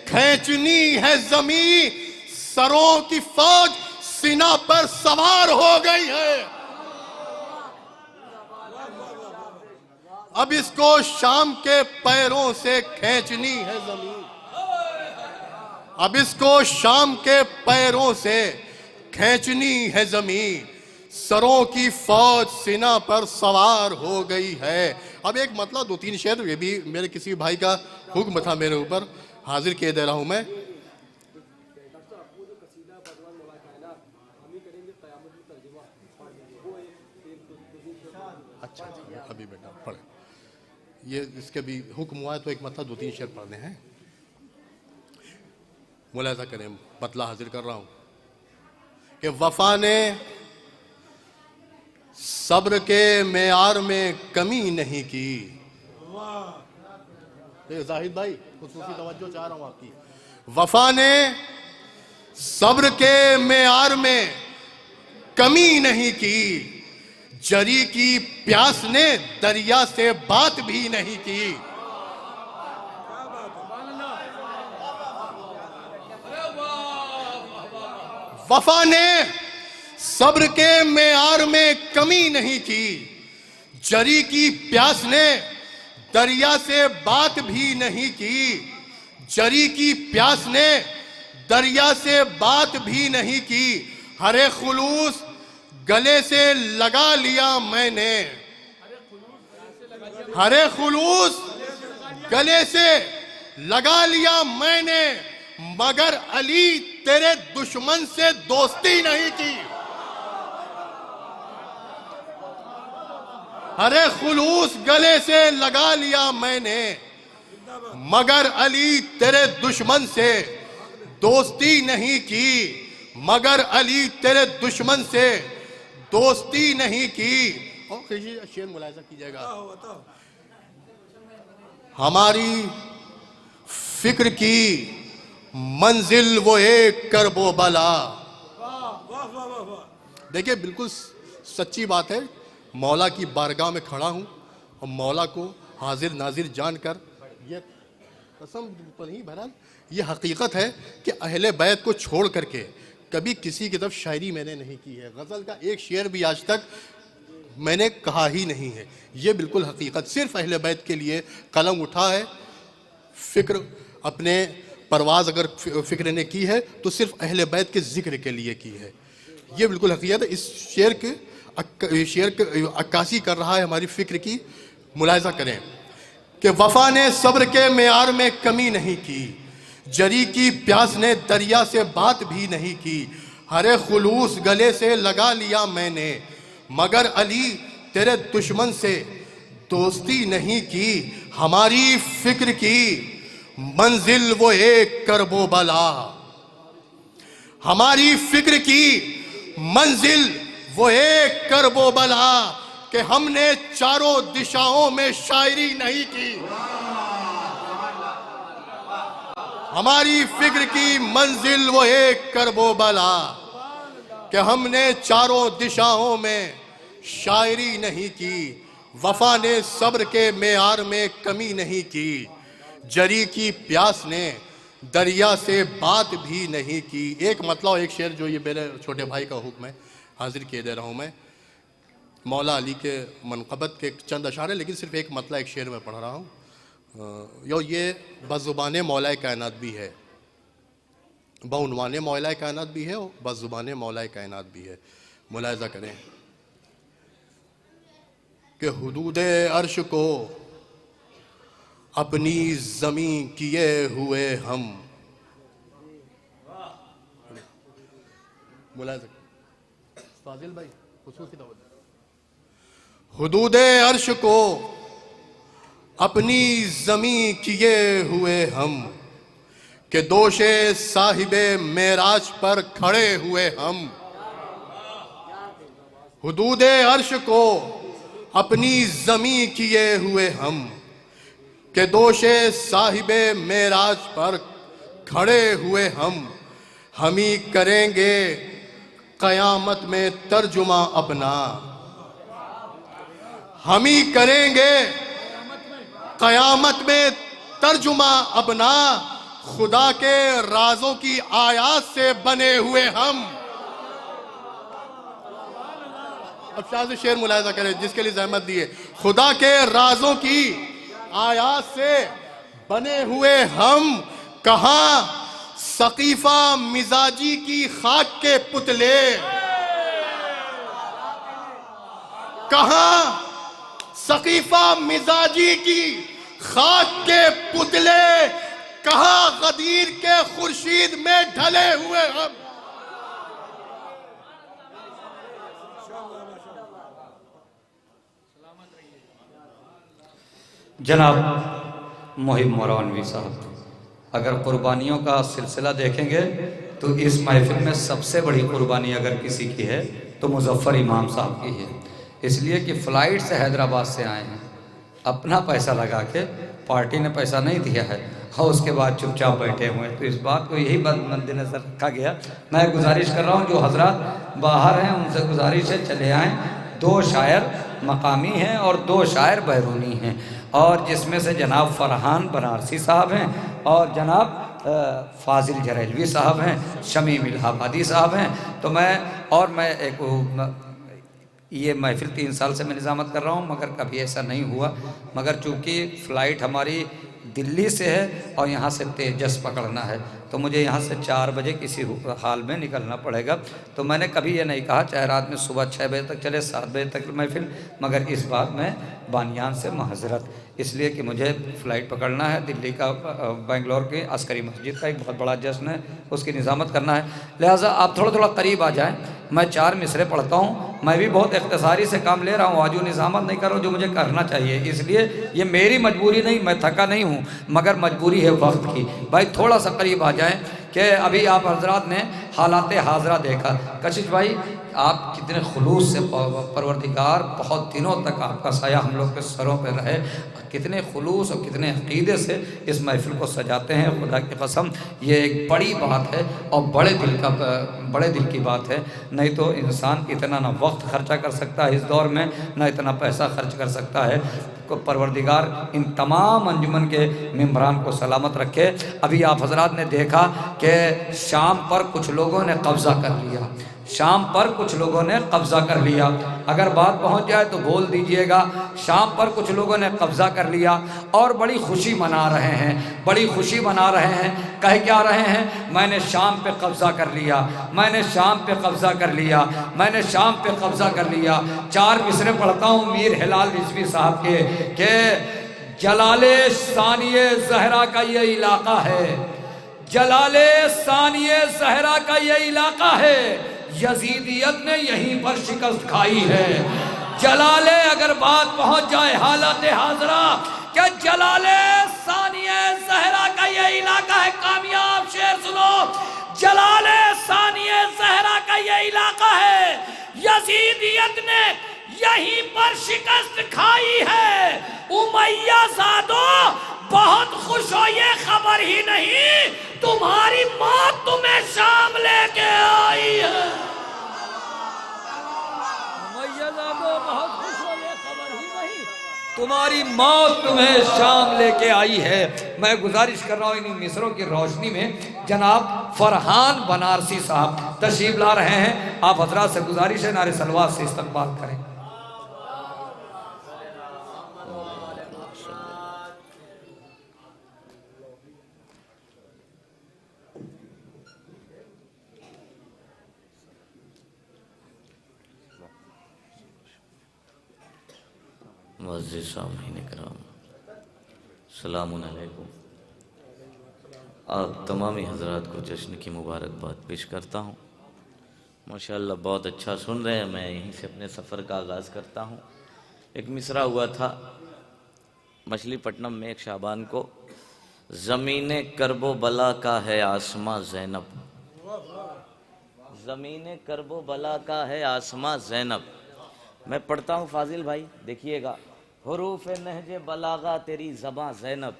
L: खींचनी है जमीन, सरों की फौज सीना पर सवार हो गई है। अब इसको शाम के पैरों से खींचनी है जमीन, अब इसको शाम के पैरों से खींचनी है जमीन, सरों की फौज सीना पर सवार हो गई है। अब एक मतलब 2-3 शेर, ये भी मेरे किसी भाई का हुक्म था मेरे ऊपर, हाजिर किए दे रहा हूं मैं। अच्छा अभी बेटा पढ़े, ये इसके भी हुक्म हुआ है तो एक मतलब 2-3 शेर पढ़ने हैं। मुलाज़ा करें, बतला हाजिर कर रहा हूं कि वफा ने सब्र के मेयार में कमी नहीं की। जाहिद भाई खुसूसी तवज्जो चाह रहा हूं आपकी। वफा ने सब्र के मेयार में कमी नहीं की, जरी की प्यास ने दरिया से बात भी नहीं की। वफा ने सब्र के मेयार में कमी नहीं की, जरी की प्यास ने दरिया से बात भी नहीं की, जरी की प्यास ने दरिया से बात भी नहीं की। हरे खुलूस गले से लगा लिया मैंने, हरे खुलूस गले से लगा लिया मैंने, मगर अली तेरे दुश्मन से दोस्ती नहीं की। हरे खुलूस गले से लगा लिया मैंने, मगर अली तेरे दुश्मन से दोस्ती नहीं की, मगर अली तेरे दुश्मन से दोस्ती नहीं की। और शेर मुलाहिजा कीजिएगा। हमारी फिक्र की मंजिल वो एक करबो बला। देखिए बिल्कुल सच्ची बात है। मौला की बारगाह में खड़ा हूं और मौला को हाजिर नाजिर जानकर ये कसम पर ही बहरहाल ये हकीकत है कि अहले बैत को छोड़ करके कभी किसी की तरफ शायरी मैंने नहीं की है। गज़ल का एक शेर भी आज तक मैंने कहा ही नहीं है। ये बिल्कुल हकीकत, सिर्फ अहले बैत के लिए कलम उठा है। फिक्र अपने परवाज़ अगर फिक्र ने की है तो सिर्फ अहले बैत के ज़िक्र के लिए की है। ये बिल्कुल हकीकत है। इस शेर के अक्कासी कर रहा है हमारी फिक्र की। मुलाहिजा करें कि वफ़ा ने सब्र के मेयार में कमी नहीं की, जरी की प्यास ने दरिया से बात भी नहीं की। हरे खुलूस गले से लगा लिया मैंने, मगर अली तेरे दुश्मन से दोस्ती नहीं की। हमारी फिक्र की मंजिल वो एक करबो बला, हमारी फिक्र की मंजिल वो एक करबो बला, कि हमने चारों दिशाओं में शायरी नहीं की। हमारी फिक्र की मंजिल वो एक करबो बला, कि हमने चारों दिशाओं में शायरी नहीं की। वफा ने सब्र के मेयार में कमी नहीं की, जरी की प्यास ने दरिया से बात भी नहीं की। एक मतलब एक शेर जो ये मेरे छोटे भाई का हुक्म है हाजिर किए दे रहा हूँ मैं। मौला अली के मनक़बत के चंद अशारे, लेकिन सिर्फ एक मतलब एक शेर में पढ़ रहा हूँ। ये बज़ुबान मौला कायनात भी है, बउनवान मौला कायनात भी है और बज़ुबान मौला कायनात भी है। मुलाहिज़ा करें कि हुदूद अर्श को अपनी ज़मीं किए हुए हम। मुलाहिज़ा फाजिल भाई खुसूसी तवज्जो। हुदूद अर्श को अपनी ज़मीं किए हुए हम, के दोषे साहिबे मेराज पर खड़े हुए हम। हुदूद अर्श को अपनी ज़मीं किए हुए हम, के दोषे साहिबे मेराज पर खड़े हुए हम। हम ही करेंगे क़यामत में तर्जुमा अपना, हम ही करेंगे क़यामत में तर्जुमा अपना। खुदा के राजों की आयात से बने हुए हम। अब शाह से शेर मुलाहिज़ा करें जिसके लिए जहमत दी है। खुदा के राजों की आयात से बने हुए हम, कहाँ सकीफा मिजाजी की खाक के पुतले, कहाँ सकीफा मिजाजी की खाक के पुतले, कहाँ गदीर के खुर्शीद में ढले हुए हम।
I: जनाब मोहिब मोरानवी साहब, अगर कुर्बानियों का सिलसिला देखेंगे तो इस महफिल में सबसे बड़ी कुर्बानी अगर किसी की है तो मुजफ्फर इमाम साहब की है। इसलिए कि फ़्लाइट से हैदराबाद से आए हैं, अपना पैसा लगा के, पार्टी ने पैसा नहीं दिया है और उसके बाद चुपचाप बैठे हुए हैं। तो इस बात को यही बात मद्देनज़र रखा गया। मैं गुजारिश कर रहा हूँ जो हजरात बाहर हैं उनसे गुजारिश है चले आएँ। 2 शायर मकामी हैं और 2 शायर बैरूनी हैं, और जिसमें से जनाब फरहान बनारसी साहब हैं और जनाब फाजिल जरेलवी साहब हैं, शमीम इलाहाबादी साहब हैं। तो मैं एक
U: ये महफिल 3 साल से मैं निज़ामत कर रहा हूँ, मगर कभी ऐसा नहीं हुआ। मगर चूँकि फ़्लाइट हमारी दिल्ली से है और यहाँ से तेजस पकड़ना है, तो मुझे यहाँ से 4 बजे किसी हाल में निकलना पड़ेगा। तो मैंने कभी ये नहीं कहा चाहे रात में सुबह 6 बजे तक चले, 7 बजे तक महफिल, मगर इस बात में बानियान से माजरत, इसलिए कि मुझे फ़्लाइट पकड़ना है दिल्ली का, बेंगलोर की अस्करी मस्जिद का एक बहुत बड़ा जश्न है, उसकी निज़ामत करना है। लिहाजा आप थोड़ा थोड़ा करीब आ जाएं। मैं 4 मिसरे पढ़ता हूँ, मैं भी बहुत इख्तिसारी से काम ले रहा हूँ, आजू निज़ामत नहीं कर रहा हूँ जो मुझे करना चाहिए, इसलिए ये मेरी मजबूरी नहीं, मैं थका नहीं हूँ, मगर मजबूरी है वक्त की। भाई थोड़ा सा करीब आ जाएं कि अभी आप हजरात ने हालात हाजरा देखा। कशिश भाई आप कितने खुलूस से, परवरदिगार बहुत दिनों तक आपका साया हम लोग के सरों पर रहे, कितने खुलूस और कितने अकीदे से इस महफिल को सजाते हैं। खुदा की कसम ये एक बड़ी बात है और बड़े दिल की बात है। नहीं तो इंसान इतना ना वक्त खर्चा कर सकता है इस दौर में, ना इतना पैसा खर्च कर सकता है। को परवरदिगार इन तमाम अंजुमन के मेम्बरान को सलामत रखे। अभी आप हजरात ने देखा कि शाम पर कुछ लोगों ने कब्ज़ा कर लिया, शाम पर कुछ लोगों ने कब्ज़ा कर लिया। अगर बात पहुंच जाए तो बोल दीजिएगा। शाम पर कुछ लोगों ने कब्ज़ा कर लिया और बड़ी खुशी मना रहे हैं, बड़ी खुशी मना रहे हैं। कह क्या रहे हैं? मैंने शाम पे कब्ज़ा कर लिया, मैंने शाम पे कब्ज़ा कर लिया, मैंने शाम पे कब्ज़ा कर लिया। 4 मिसरे पढ़ता हूँ मीर हिलाल रिजवी साहब के जलाले सानिए ज़हरा का ये इलाका है, जलाले सानिए ज़हरा का ये इलाका है, यजीदियत ने यहीं पर शिकस्त खाई है। जलाले अगर बात पहुंच जाए हालत हाजरा क्या जलाले सानिए ज़हरा का ये इलाका है, कामयाब शेर सुनो, जलाले सानिए ज़हरा का ये इलाका है, यजीदियत ने यहीं पर शिकस्त खाई है। उमैया ज़ादो बहुत खुश हो, ये खबर ही नहीं तुम्हारी मौत तुम्हें शाम लेके आई है। उमैया ज़ादो बहुत खुश हो, ये खबर ही नहीं तुम्हारी मौत तुम्हें शाम लेके आई है। मैं गुजारिश कर रहा हूँ इन मिसरों की रोशनी में जनाब फरहान बनारसी साहब तशरीफ ला रहे हैं। आप हजरात से गुजारिश है नारे सलवात से इस्तकबाल करें।
D: मुअज़्ज़िज़ सामीन इकराम, सलामुन अलैकुम। आप तमामी हज़रात को जश्न की मुबारकबाद पेश करता हूँ। माशाअल्लाह बहुत अच्छा सुन रहे हैं। मैं यहीं से अपने सफ़र का आगाज़ करता हूँ। एक मिसरा हुआ था मछलीपट्टनम में एक शाबान को, ज़मीने करबो बला का है आसमां ज़ैनब, ज़मीने करबो बला का है आसमां ज़ैनब। मैं पढ़ता हूँ फाजिल भाई, देखिएगा। हुरूफ नहजे बलागा तेरी ज़बां ज़ैनब,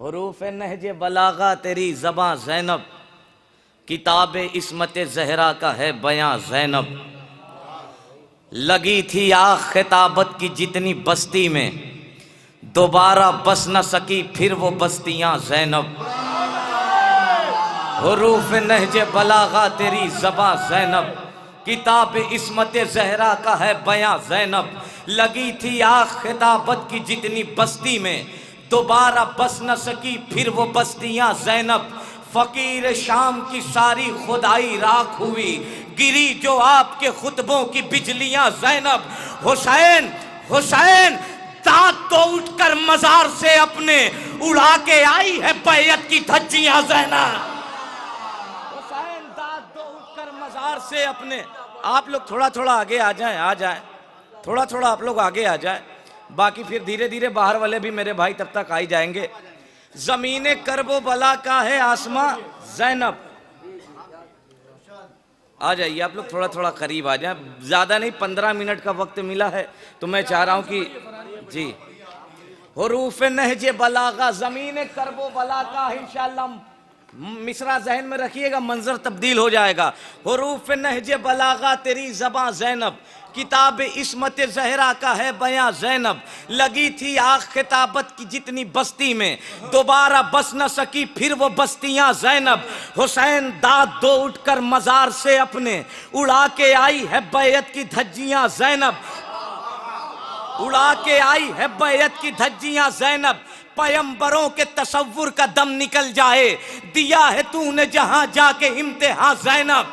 D: हुरूफ नहजे बलागा तेरी ज़बां ज़ैनब, किताब इस्मत ज़हरा का है बयां ज़ैनब। लगी थी आग खिताबत की जितनी बस्ती में, दोबारा बस न सकी फिर वो बस्तियां ज़ैनब। हुरूफ नहजे बलागा तेरी ज़बां ज़ैनब, किताब इस्मत ज़हरा का है बयां ज़ैनब। लगी थी आग खिताबत की जितनी बस्ती में, दोबारा बस न सकी फिर वो बस्तियां ज़ैनब। फ़कीर शाम की सारी खुदाई राख हुई, गिरी जो आपके खुतबों की बिजलियां ज़ैनब। हुसैन हुसैन दांत तो उठकर मज़ार से अपने उड़ा के आई है बैयत की धज्जियां ज़ैनब। हुसैन दांत तो उठकर मज़ार से अपने, आप लोग थोड़ा थोड़ा आगे आ जाएं, थोड़ा थोड़ा आप लोग आगे आ जाएं, बाकी फिर धीरे धीरे बाहर वाले भी मेरे भाई तब तक आ ही जाएंगे। ज़मीने करबो बला का है आसमां ज़ैनब। आ जाइए आप लोग, थोड़ा थोड़ा करीब आ जाएं, ज़्यादा नहीं 15 मिनट का वक्त मिला है, तो मैं चाह रहा हूँ कि जी हुरूफ नहजे बलागा ज़मीने करबो बला का, इंशाअल्लाह मिसरा जहन में रखिएगा, मंजर तब्दील हो जाएगा। हुरूफ नहजे बलागा तेरी ज़बां ज़ैनब, किताब इस्मत ज़हरा का है बयां ज़ैनब, लगी थी आग खिताबत की जितनी बस्ती में, दोबारा बस न सकी फिर वो बस्तियां ज़ैनब। हुसैन दाद दो उठकर मज़ार से अपने, उड़ा के आई है बैत की धज्जियां ज़ैनब, उड़ा के आई है बैत की धज्जियां ज़ैनब। पैगंबरों के तसव्वुर का दम निकल जाए, दिया है तूने जहां जाके इम्तिहान ज़ैनब।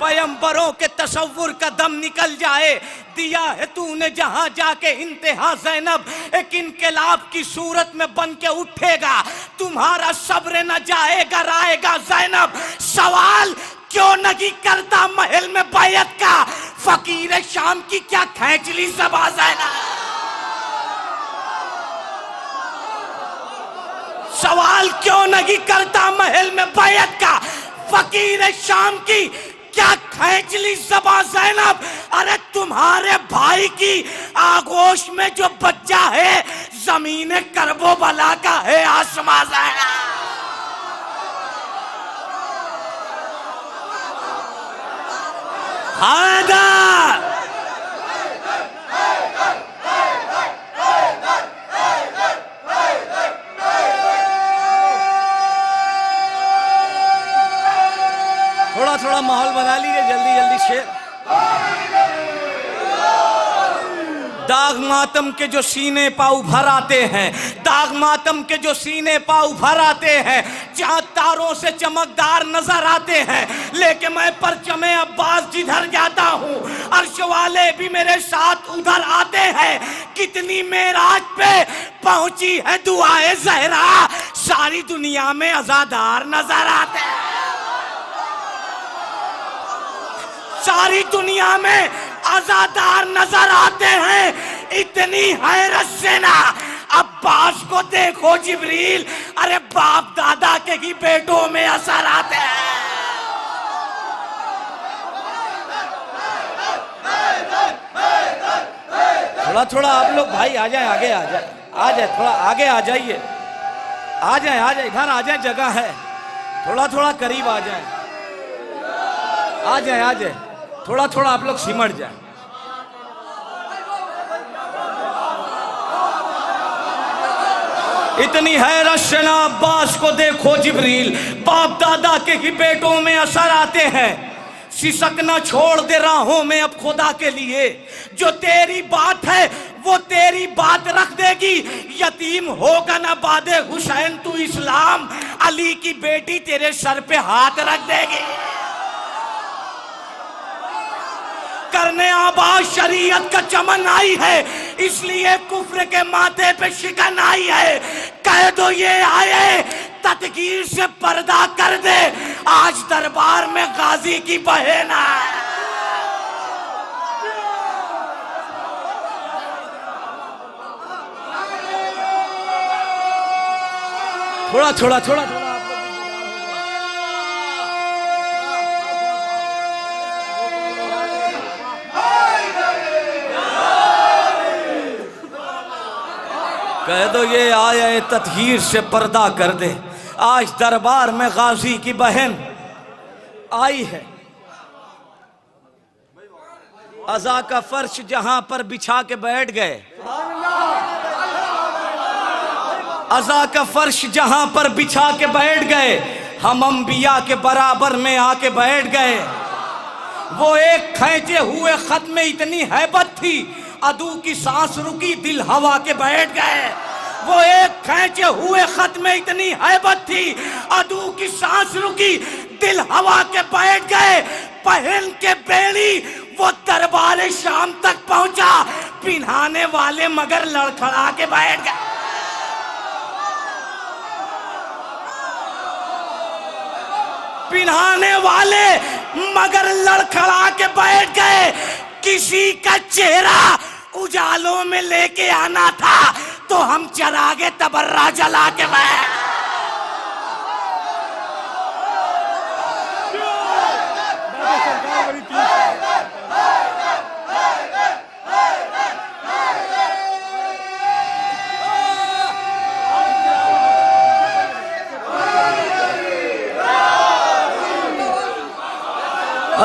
D: पैगंबरों के तसव्वुर का दम निकल जाए, दिया है तूने जहां जाके इंतहा ज़ैनब। एक इनकलाब की सूरत में बन के उठेगा, तुम्हारा सब्र न जाएगा राएगा ज़ैनब। सवाल क्यों नहीं करता महल में बैत का, फकीर शाम की क्या खैंचली ज़बां ज़ैनब। सवाल क्यों नहीं करता महल में बैत का, फकीर शाम की क्या खैंचली ज़बां ज़ैनब। अरे तुम्हारे भाई की आगोश में जो बच्चा है, जमीन करबो बला का है आसमां ज़ैनब। हैदर थोड़ा थोड़ा माहौल बना लीजिए, जल्दी जल्दी शेर। दाग मातम के जो सीने पा उभर आते हैं, दाग मातम के जो सीने पा उभर आते हैं, चांद तारों से चमकदार नजर आते हैं, लेके मैं परचमे अब्बास जिधर जाता हूँ अर्श वाले भी मेरे साथ उधर आते हैं। कितनी मेराज पे पहुंची है दुआए ज़हरा, सारी दुनिया में अज़ादार नजर आते हैं। सारी दुनिया में अज़ादार नजर आते हैं। इतनी हैरत से ना अब्बास को देखो जिब्रील, अरे बाप दादा के ही बेटों में असर आते हैं। थोड़ा थोड़ा आप लोग भाई आ जाए, आगे आ जाए, आ जाए, थोड़ा आगे आ जाइए, आ जाए, आ जाए, इधर आ जाए, जगह है, थोड़ा थोड़ा करीब आ जाए, आ जाए, आ जाए, थोड़ा थोड़ा आप लोग सिमट जाए। इतनी हैरत से ना अब्बास को देखो जिब्रील, बाप दादा के ही बेटों में असर आते हैं। सिसक ना छोड़ दे राहों में अब खुदा के लिए, जो तेरी बात है वो तेरी बात रख देगी। यतीम होगा ना बादे हुसैन तू इस्लाम, अली की बेटी तेरे सर पे हाथ रख देगी। करने आबाद शरीयत का चमन आई है, इसलिए कुफ्र के माथे पे शिकन आई है। कह दो ये आए तदकीर से पर्दा कर दे, आज दरबार में गाजी की बहन है। थोड़ा थोड़ा थोड़ा थोड़ा कह दो ये आए तत्हीर से पर्दा कर दे, आज दरबार में गाजी की बहन आई है। अज़ा का फर्श जहां पर बिछा के बैठ गए, अज़ा का फर्श जहां पर बिछा के बैठ गए, हम अंबिया के बराबर में आके बैठ गए। वो एक खींचे हुए खत में इतनी हैबत थी, अदू की सांस रुकी दिल हवा के बैठ गए। वो एक खींचे हुए खत में इतनी हैबत थी, अदू की सांस रुकी दिल हवा के बैठ गए। पहन के बेड़ी वो दरबार शाम तक पहुंचा, पिन्हाने वाले मगर लड़खड़ा के बैठ गए। पिन्हाने वाले मगर लड़खड़ा के बैठ गए। किसी का चेहरा उजालों में लेके आना था, तो हम चरागे तबर्रा जला के बैठ।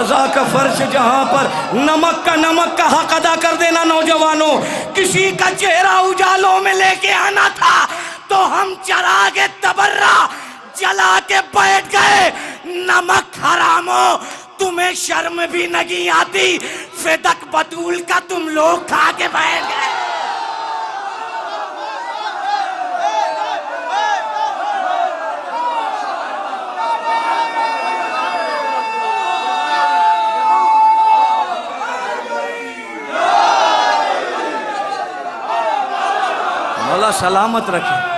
D: अज़ा का फर्श जहां पर नमक का हक अदा कर देना। नौजवानों, किसी का चेहरा उजालों में लेके आना था तो हम चरागे तबर्रा जला के बैठ गए। नमक हरामो, तुम्हें शर्म भी नहीं आती, फेदक बतूल का तुम लोग खा के बैठ गए। मौला सलामत रखे।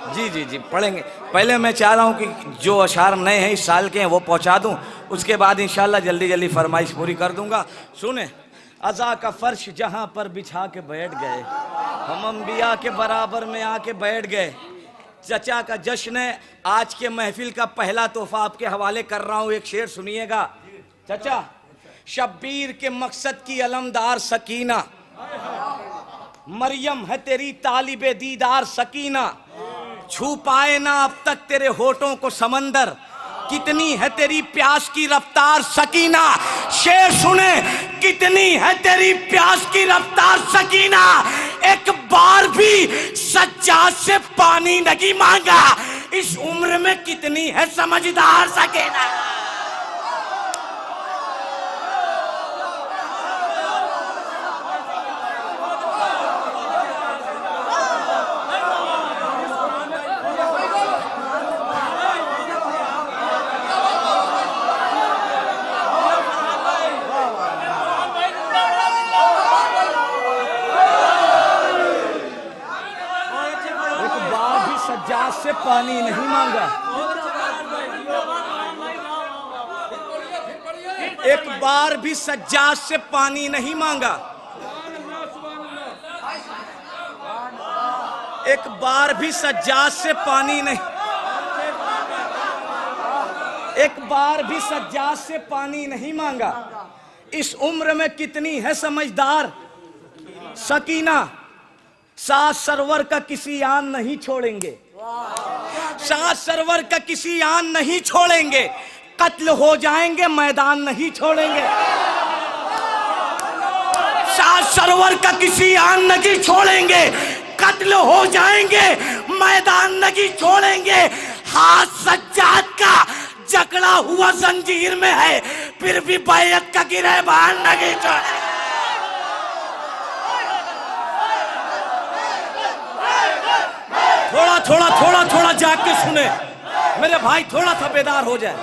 D: जी जी जी पढ़ेंगे। पहले मैं चाह रहा हूँ कि जो अशार नए हैं इस साल के हैं वो पहुँचा दूँ, उसके बाद इंशाल्लाह जल्दी जल्दी फरमाइश पूरी कर दूँगा। सुने, अज़ा का फर्श जहाँ पर बिछा के बैठ गए, हम अंबिया के बराबर में आके बैठ गए। चचा का जश्न है, आज के महफिल का पहला तोहफा आपके हवाले कर रहा हूँ, एक शेर सुनिएगा। चचा, शब्बीर के मकसद की अलमदार सकीना, मरियम है तेरी तालिबे दीदार सकीना, छू पाए ना अब तक तेरे होठों को समंदर, कितनी है तेरी प्यास की रफ्तार सकीना। शेर सुने, कितनी है तेरी प्यास की रफ्तार सकीना, एक बार भी सज्जाद से पानी नहीं मांगा, इस उम्र में कितनी है समझदार सकीना। सज्जाद से पानी नहीं मांगा, एक बार भी सज्जाद से पानी नहीं मांगा, एक बार भी सज्जाद से पानी नहीं, एक बार भी सज्जाद से पानी नहीं मांगा, इस उम्र में कितनी है समझदार सकीना। साथ सरवर का किसी आन नहीं छोड़ेंगे, साथ सरवर का किसी आन नहीं छोड़ेंगे, कत्ल हो जाएंगे मैदान नहीं छोड़ेंगे। साथ सरवर का किसी आन नहीं छोड़ेंगे, कत्ल हो जाएंगे मैदान नहीं छोड़ेंगे। हाथ सज्जाद का जकड़ा हुआ जंजीर में है, फिर भी बैयत का गिरबान नहीं छोड़ेंगे। थोड़ा थोड़ा थोड़ा थोड़ा जाग के सुने मेरे भाई, थोड़ा सा बेदार हो जाए।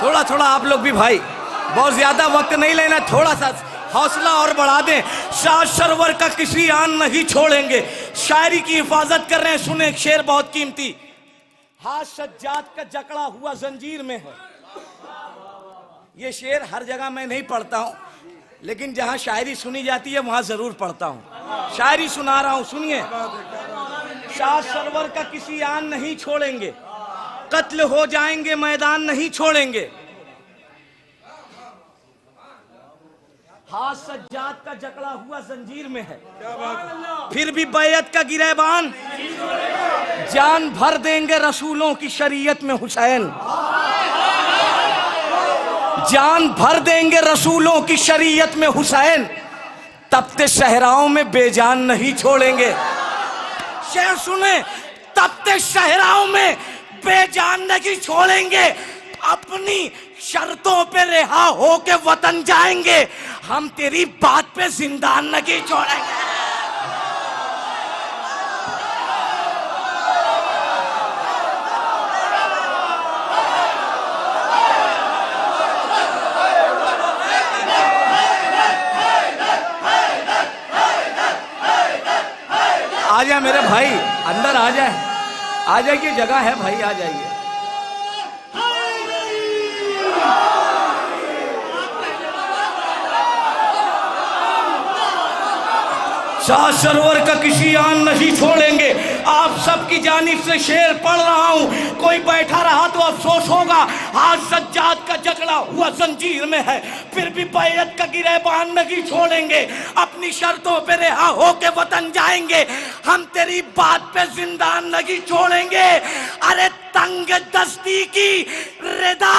D: थोड़ा थोड़ा आप लोग भी भाई, बहुत ज्यादा वक्त नहीं लेना, थोड़ा सा हौसला और बढ़ा दें। शाह सरवर का किसी आन नहीं छोड़ेंगे, शायरी की हिफाजत कर रहे हैं। सुने, एक शेर बहुत कीमती, हाथ सज्जाद का जकड़ा हुआ जंजीर में है। ये शेर हर जगह मैं नहीं पढ़ता हूँ, लेकिन जहाँ शायरी सुनी जाती है वहाँ जरूर पढ़ता हूँ। शायरी सुना रहा हूँ, सुनिए। शाह सरवर का किसी आन नहीं छोड़ेंगे, कत्ल हो जाएंगे मैदान नहीं छोड़ेंगे। हाथ सज्जाद का जकड़ा हुआ जंजीर में है, फिर भी बैयत का गिरबान, जान भर देंगे रसूलों की शरीयत में हुसैन, जान भर देंगे रसूलों की शरीयत में हुसैन, तपते सहराओं में बेजान नहीं छोड़ेंगे। शेर सुने, तपते सहराओं में बेजान नहीं छोड़ेंगे, अपनी शर्तों पे रिहा होके वतन जाएंगे, हम तेरी बात पे जिंदान नहीं छोड़ेंगे। आ जा मेरे भाई, अंदर आ जाइए, जगह है भाई, आ जाइए। शाह सरोवर का किसी आन नहीं छोड़ेंगे। आप सबकी जानिब से शेर पढ़ रहा हूं, कोई बैठा रहा तो अफसोस होगा। आज सज्जाद का जकड़ा हुआ जंजीर में है, फिर भी बैरत का गिरहबान नहीं छोड़ेंगे। अपनी शर्तों पे रिहा होके वतन जाएंगे, हम तेरी बात पे जिंदान नहीं छोड़ेंगे। अरे तंग दस्ती की रिदा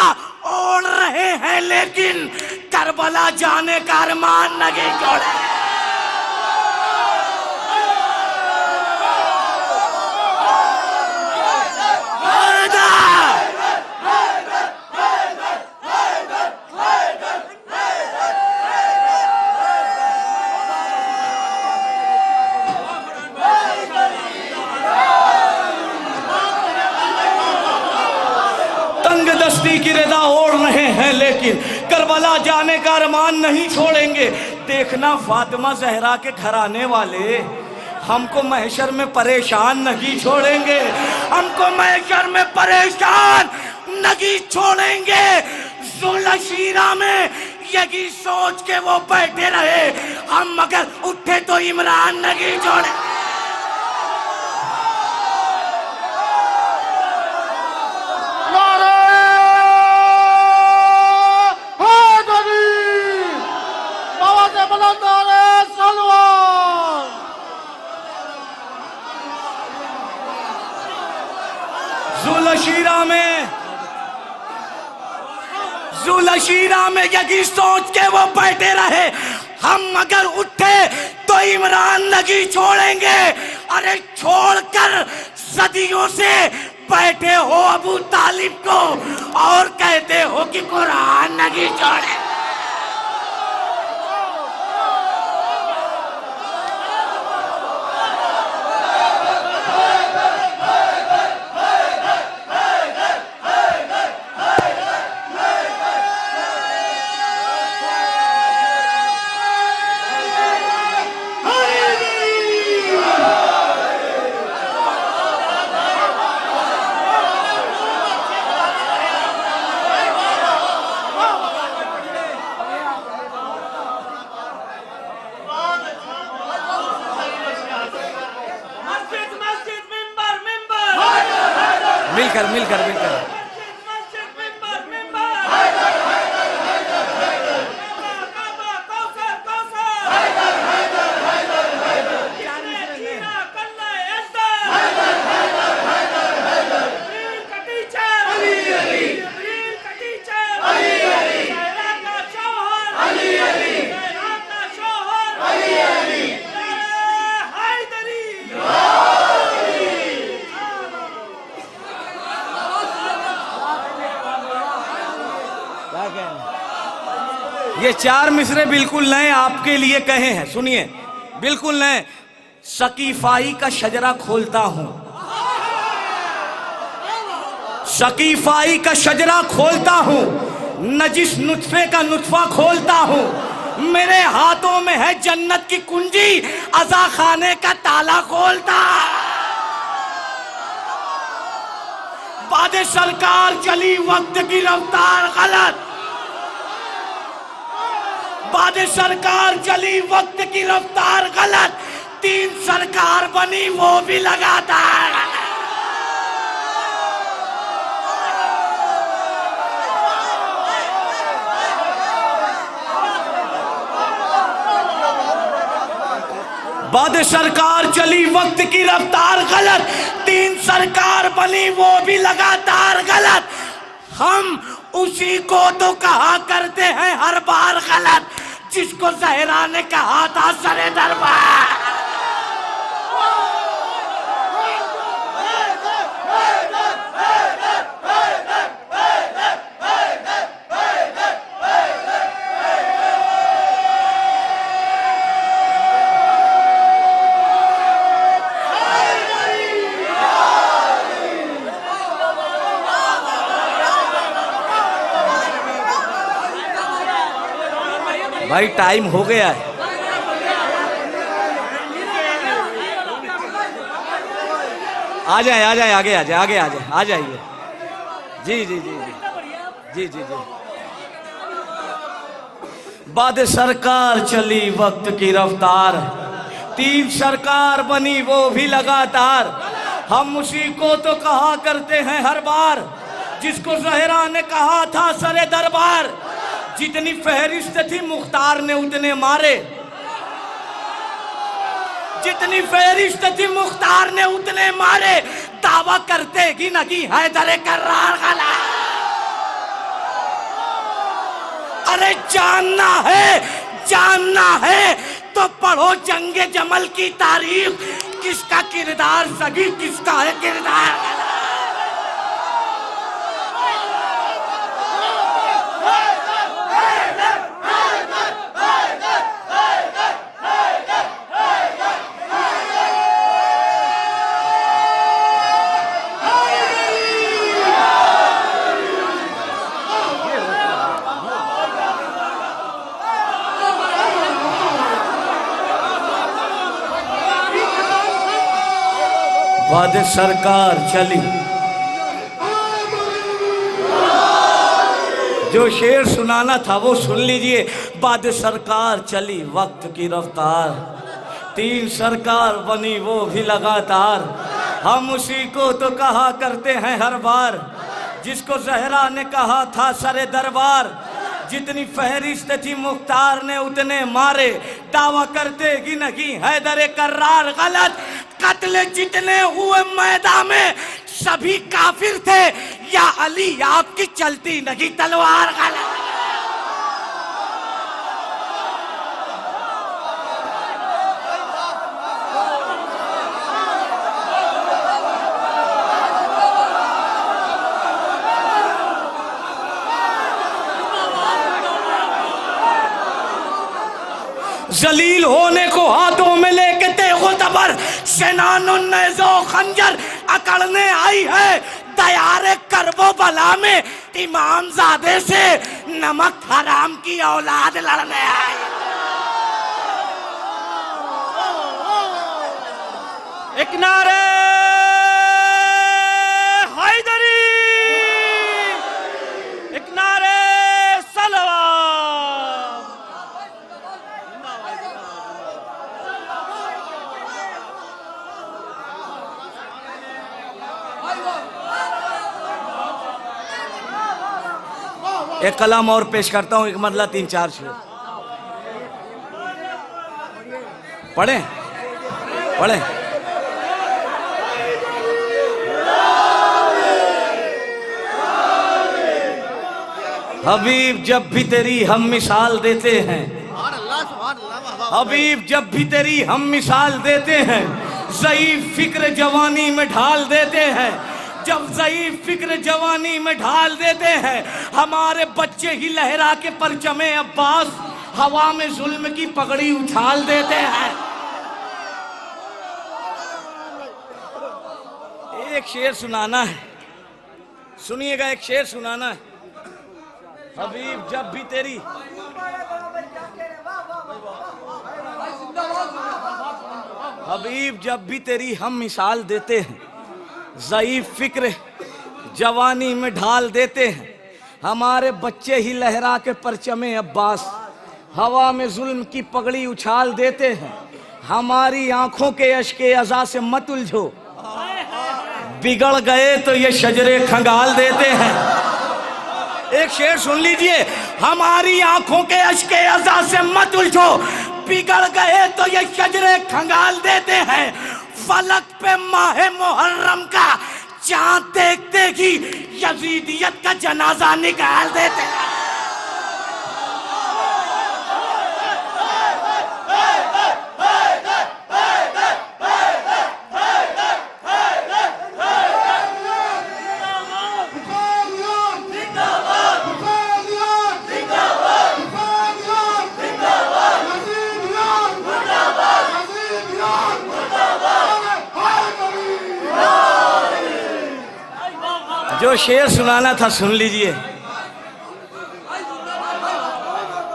D: ओढ़ रहे हैं, लेकिन करबला जाने का अरमान नहीं छोड़ेंगे। दस्ती की रिदा ओढ़ रहे हैं, लेकिन करबला जाने का अरमान नहीं छोड़ेंगे। देखना फातिमा जहरा के घराने वाले हमको महशर में परेशान नहीं छोड़ेंगे, हमको महशर में परेशान नहीं छोड़ेंगे। जुलशीरा में यही सोच के वो बैठे रहे, हम मगर उठे तो इमरान नहीं छोड़े। जुलशीरा में यही सोच के वो बैठे रहे, हम मगर उठे तो इमरान नहीं छोड़ेंगे। अरे छोड़कर सदियों से बैठे हो अबू तालिब को और कहते हो कि कुरान नहीं छोड़े। मिलकर ये चार मिसरे बिल्कुल नए आपके लिए कहे हैं, सुनिए, बिल्कुल नए। सकीफाई का शजरा खोलता हूं, सकीफाई का शजरा खोलता हूं, नजिस नुत्फे का नुत्फा खोलता हूं। मेरे हाथों में है जन्नत की कुंजी, अज़ा खाने का ताला खोलता। बादे सरकार चली वक्त की रफ्तार गलत, बादे सरकार चली वक्त की रफ्तार गलत। 3 सरकार बनी वो भी लगातार। बादे सरकार चली वक्त की रफ्तार गलत, 3 सरकार बनी वो भी लगातार गलत। हम उसी को तो कहा करते हैं हर बार गलत, जिसको ज़हरा ने कहा था सरे दरबार। भाई टाइम हो गया है। आ जाए आगे आ जाए आ जाइए। जी जी जी जी जी जी जी। बाद सरकार चली वक्त की रफ्तार, 3 सरकार बनी वो भी लगातार। हम उसी को तो कहा करते हैं हर बार, जिसको ज़हरा ने कहा था सरे दरबार। जितनी फहरिस्त थी मुख्तार ने उतने मारे, जितनी फहरिस्त थी मुख्तार ने उतने मारे। दावा करते कि नगी हैदर कर्रार गला। अरे जानना है तो पढ़ो जंगे जमल की तारीख। किसका किरदार सगी, किसका है किरदार। बाद सरकार चली, जो शेर सुनाना था वो सुन लीजिए। बाद सरकार चली वक्त की रफ्तार, 3 सरकार बनी वो भी लगातार। हम उसी को तो कहा करते हैं हर बार, जिसको ज़हरा ने कहा था सरे दरबार। जितनी फहरिस्त थी मुख्तार ने उतने मारे। दावा करते कि नहीं हैदर कर्रार गलत। कत्ल जितने हुए मैदान में सभी काफिर थे, या अली आपकी चलती नहीं तलवार गलत। जलील होने को हाथों में लेके तेगो तबर, सेनानुन नेज़ो खंजर अकड़ने आई है। दयारे करबो बला में इमामजादे से नमक हराम की औलाद लड़ने आई। एक नारे हैदरी, एक नारे सलवा। एक कलाम और पेश करता हूं, एक मतलब 3-4 शेर पढ़े। हबीब जब भी तेरी हम मिसाल देते हैं, हबीब जब भी तेरी हम मिसाल देते हैं, ज़ईफ़ फिक्र जवानी में ढाल देते हैं। जब ज़ईफ़ फिक्र जवानी में ढाल देते हैं, हमारे बच्चे ही लहरा के परचमे अब्बास हवा में जुल्म की पगड़ी उछाल देते हैं। एक शेर सुनाना है, सुनिएगा, एक शेर सुनाना है। हबीब जब भी तेरी हबीब जब भी तेरी हम मिसाल देते हैं, ज़ईफ़ फिक्र जवानी में ढाल देते हैं, हमारे बच्चे ही लहरा के परचमे अब्बास हवा में जुल्म की पगड़ी उछाल देते हैं। हमारी आंखों के अश्के अज़ा से मत उलझो, बिगड़ गए तो ये शजरे खंगाल देते हैं। एक शेर सुन लीजिए, हमारी आंखों के अश्के अज़ा से मत उलझो, बिगड़ गए तो ये शजरे खंगाल देते हैं। फलक पे माहे मुहर्रम का चांद देखते ही यजीदियत का जनाजा निकाल देते हैं। जो शेर सुनाना था सुन लीजिए।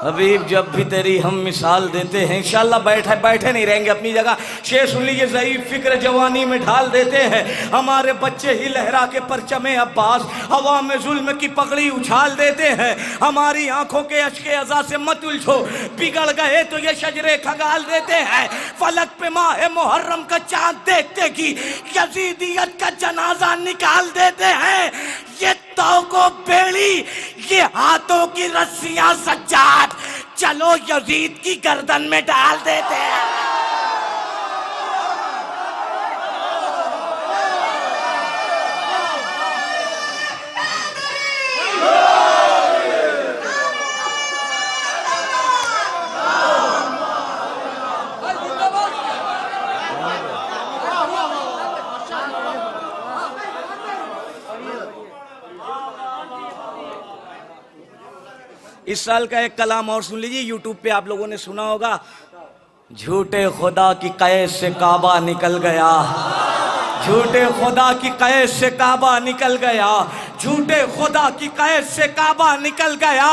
D: हबीब जब भी तेरी हम मिसाल देते हैं, इंशाल्लाह बैठे बैठे नहीं रहेंगे अपनी जगह। शेर सुन लीजिए, ज़ईफ़ फिक्र जवानी में ढाल देते हैं, हमारे बच्चे ही लहरा के परचमे अब्बास हवा में जुल्म की पगड़ी उछाल देते हैं। हमारी आंखों के अश्के अज़ा से मत उलझो, बिगड़ गए तो ये शजरे खगाल देते हैं। फलक पे माह मुहर्रम का चांद देखते कि यजीदियत का जनाजा निकाल देते हैं। ये तो को बेड़ी, ये हाथों की रस्सियां सज्जाद, चलो यजीद की गर्दन में डाल देते हैं। इस साल का एक कलाम और सुन लीजिए, यूट्यूब पे आप लोगों ने सुना होगा। झूठे खुदा की कैद से काबा निकल गया, झूठे खुदा की कैद से काबा निकल गया, झूठे खुदा की कैद से काबा निकल गया,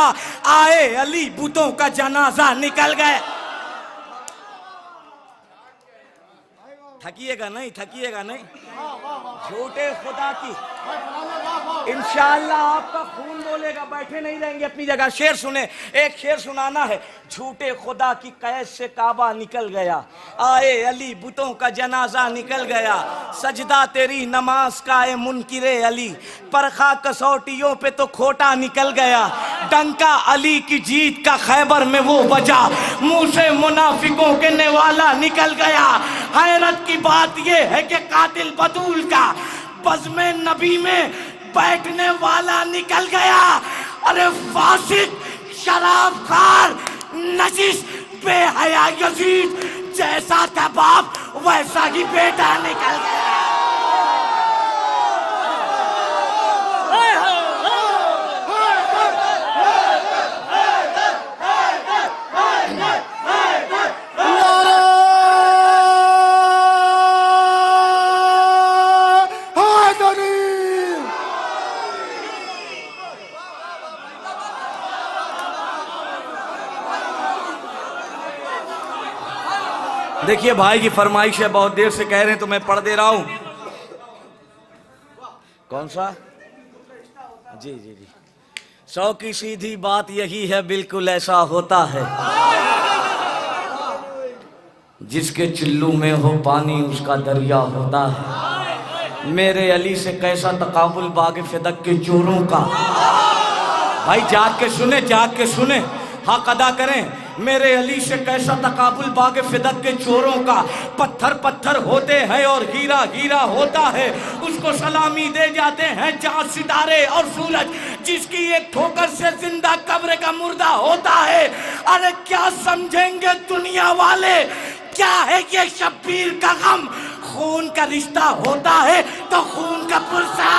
D: आए अली बुतों का जनाजा निकल गया। थकिएगा नहीं, थकिएगा नहीं। झूठे खुदा की, इंशाअल्लाह आपका खून बोलेगा, बैठे नहीं रहेंगे अपनी जगह। शेर सुने, एक शेर सुनाना है। झूठे खुदा की कैद से काबा निकल गया, आए अली बुतों का जनाजा निकल गया, सजदा तेरी नमाज का ए मुनकिरे अली, परखा कसौटियों पे तो खोटा निकल गया, डंका अली की जीत का खैबर में वो बजा, मुंह से मुनाफिकों के नेवाला निकल गया। हैरत की बात ये है कि कातिल बतूल का बज़्म नबी में बैठने वाला निकल गया। अरे फासिक, शराब खार, नजिस, बेहया यजीद, जैसा था बाप वैसा ही बेटा निकल गया। देखिए भाई की फरमाइश है, बहुत देर से कह रहे हैं तो मैं पढ़ दे रहा हूं। कौन सा? जी जी जी। 100 की सीधी बात यही है, बिल्कुल ऐसा होता है, जिसके चुल्लू में हो पानी उसका दरिया होता है। मेरे अली से कैसा तकाबुल बाग फिदक के चोरों का। भाई जाग के सुने, जाग के सुने, हक अदा करें। मेरे अली से कैसा तकाबुल बाग फिदक के चोरों का, पत्थर पत्थर होते हैं और हीरा हीरा होता है, उसको सलामी दे जाते हैं चांद सितारे और सूरज, जिसकी एक ठोकर से जिंदा कब्र का मुर्दा होता है। अरे क्या समझेंगे दुनिया वाले, क्या है ये शब्बीर का गम, खून का रिश्ता होता है तो खून का पुरसा।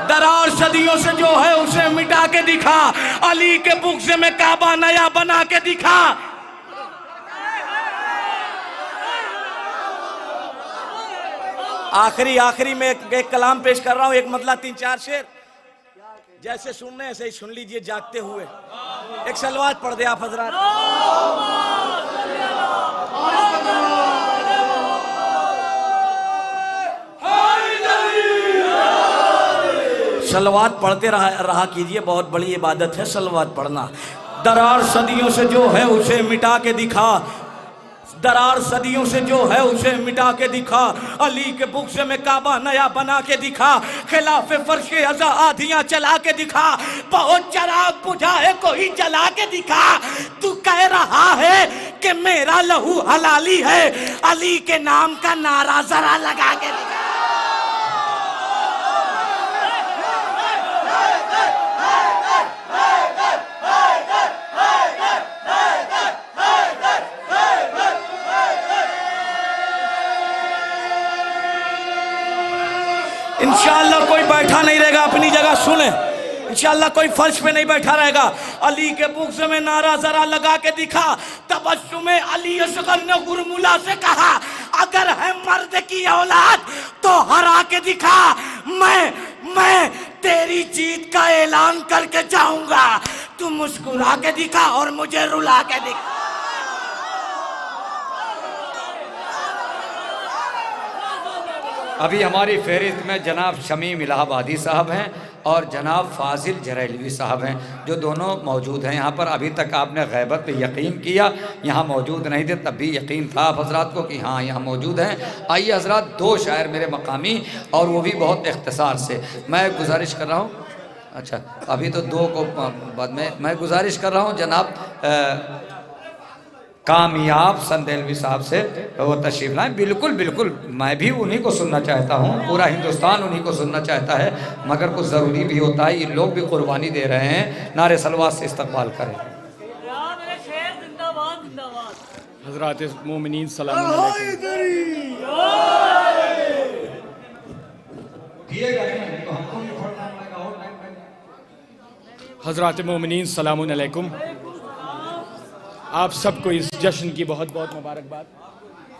D: दरार सदियों से जो है उसे मिटा के दिखा, अली के बुग़्ज़ में काबा नया बना के दिखा। आखिरी में एक कलाम पेश कर रहा हूं, एक मतलब 3-4 शेर, जैसे सुनने ऐसे ही सुन लीजिए जागते हुए। एक सलवात पढ़ दे आप हजरात। सलवात पढ़ते रहा कीजिए, बहुत बड़ी इबादत है सलवात पढ़ना। दरार सदियों से जो है उसे मिटा के दिखा, दरार सदियों से जो है उसे मिटा के दिखा, अली के बुग़्ज़ में काबा नया बना के दिखा, खिलाफ़े फ़र्श अज़ा आधियाँ चला के दिखा, बहुत चराग बुझा है कोई जला के दिखा। तू कह रहा है कि मेरा लहू हलाली है, अली के नाम का नारा जरा लगा के दिखा। इंशाअल्लाह कोई बैठा नहीं रहेगा अपनी जगह, सुने, इंशाअल्लाह कोई फर्श पे नहीं बैठा रहेगा। अली के बुग़्ज़ में नारा जरा लगा के दिखा, तबस्सुम अली असग़र ने गुरमुला से कहा, अगर है मर्द की औलाद तो हरा के दिखा। मैं
H: मैं तेरी जीत का ऐलान करके जाऊंगा। तू मुस्कुरा के दिखा और मुझे रुला के दिखा।
K: अभी हमारी फहरिस्त में जनाब शमीम इलाहाबादी साहब हैं और जनाब फाजिल जरैलवी साहब हैं, जो दोनों मौजूद हैं यहाँ पर। अभी तक आपने गैबत पे यकीन किया, यहाँ मौजूद नहीं थे, तब भी यकीन था आप हजरात को कि हाँ यहाँ मौजूद हैं। आइए हजरात, 2 शायर मेरे मकामी और वो भी बहुत इख्तिसार से। मैं गुजारिश कर रहा हूँ, अच्छा अभी तो 2 को बाद में, मैं गुजारिश कर रहा हूँ जनाब कामयाब संदेलवी साहब से वो तशरीफ लाएं। बिल्कुल बिल्कुल, मैं भी उन्हीं को सुनना चाहता हूँ, पूरा हिंदुस्तान उन्हीं को सुनना चाहता है, मगर कुछ ज़रूरी भी होता है, ये लोग भी कुर्बानी दे रहे हैं। नारे सलवात से इस्तकबाल करें।
R: हज़रात मोमिनीन सलाम अलैकुम। हज़रात मोमिनीन सलाम अलैकुम। आप सबको इस जश्न की बहुत बहुत मुबारकबाद।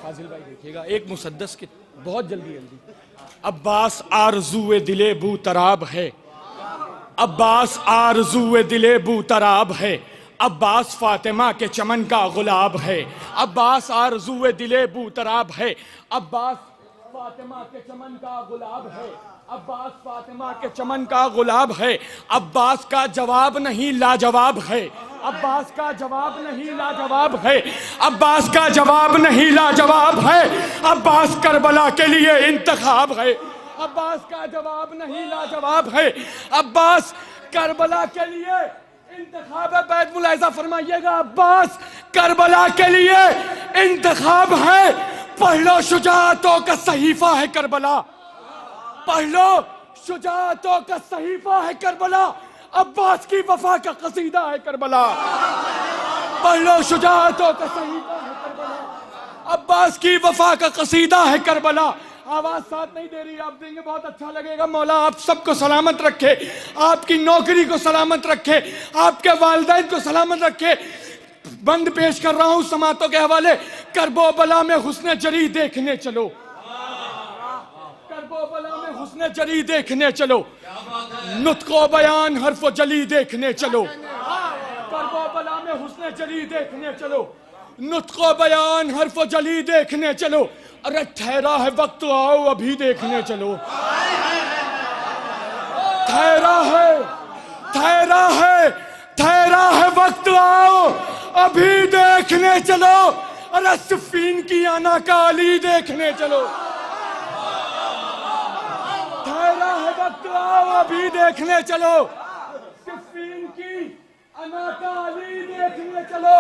R: फाजिल भाई देखिएगा, एक मुसद्दस के बहुत जल्दी जल्दी। अब्बास आरज़ूए दिले बू तराब है, अब्बास आरज़ूए दिले बू तराब है, अब्बास फातिमा के चमन का गुलाब है, अब्बास आरज़ूए दिले बू तराब है, अब्बास फातिमा के चमन का गुलाब है, अब्बास फातिमा के चमन का गुलाब है, अब्बास का जवाब नहीं लाजवाब है, अब्बास का जवाब नहीं लाजवाब है, अब्बास का जवाब नहीं लाजवाब है, अब्बास करबला के लिए इंतखाब है, अब्बास का जवाब नहीं लाजवाब है, अब्बास करबला के लिए इंतखाब है। बैत मुलाहिजा फरमाइएगा, अब्बास करबला के लिए इंतखाब है। पढ़ लो शुजाअतों का सहीफा है करबला, पढ़ लो शुजाअतों का सहीफा है करबला, अब्बास की वफा का कसीदा है करबला। पढ़ लो शुजाअतों का सहीफा है करबला, अब्बास की वफा का कसीदा है करबला। आवाज साथ नहीं दे रही, आप देंगे बहुत अच्छा लगेगा। मौला आप सबको सलामत रखे, आपकी नौकरी को सलामत रखे, आपके वालिदैन को सलामत रखे। बंद पेश कर रहा हूं समातों के हवाले। करबो बला में हुस्न जरी देखने चलो, करबो बला में हुस्न जरी देखने चलो, नुत्को बयान हर्फो जली देखने चलो, करबो बला में हुस्न जरी देखने चलो, नुत्को बयान हर्फो जली देखने चलो। अरे ठहरा है वक्त, आओ अभी देखने चलो, ठहरा है, ठहरा है, ठहरा है वक्त, आओ अभी देखने चलो। अरे सिफ़ीन की आना का अली देखने चलो, ठहरा है वक्त, आओ अभी देखने चलो। सिफ़ीन की आना का अली देखने चलो।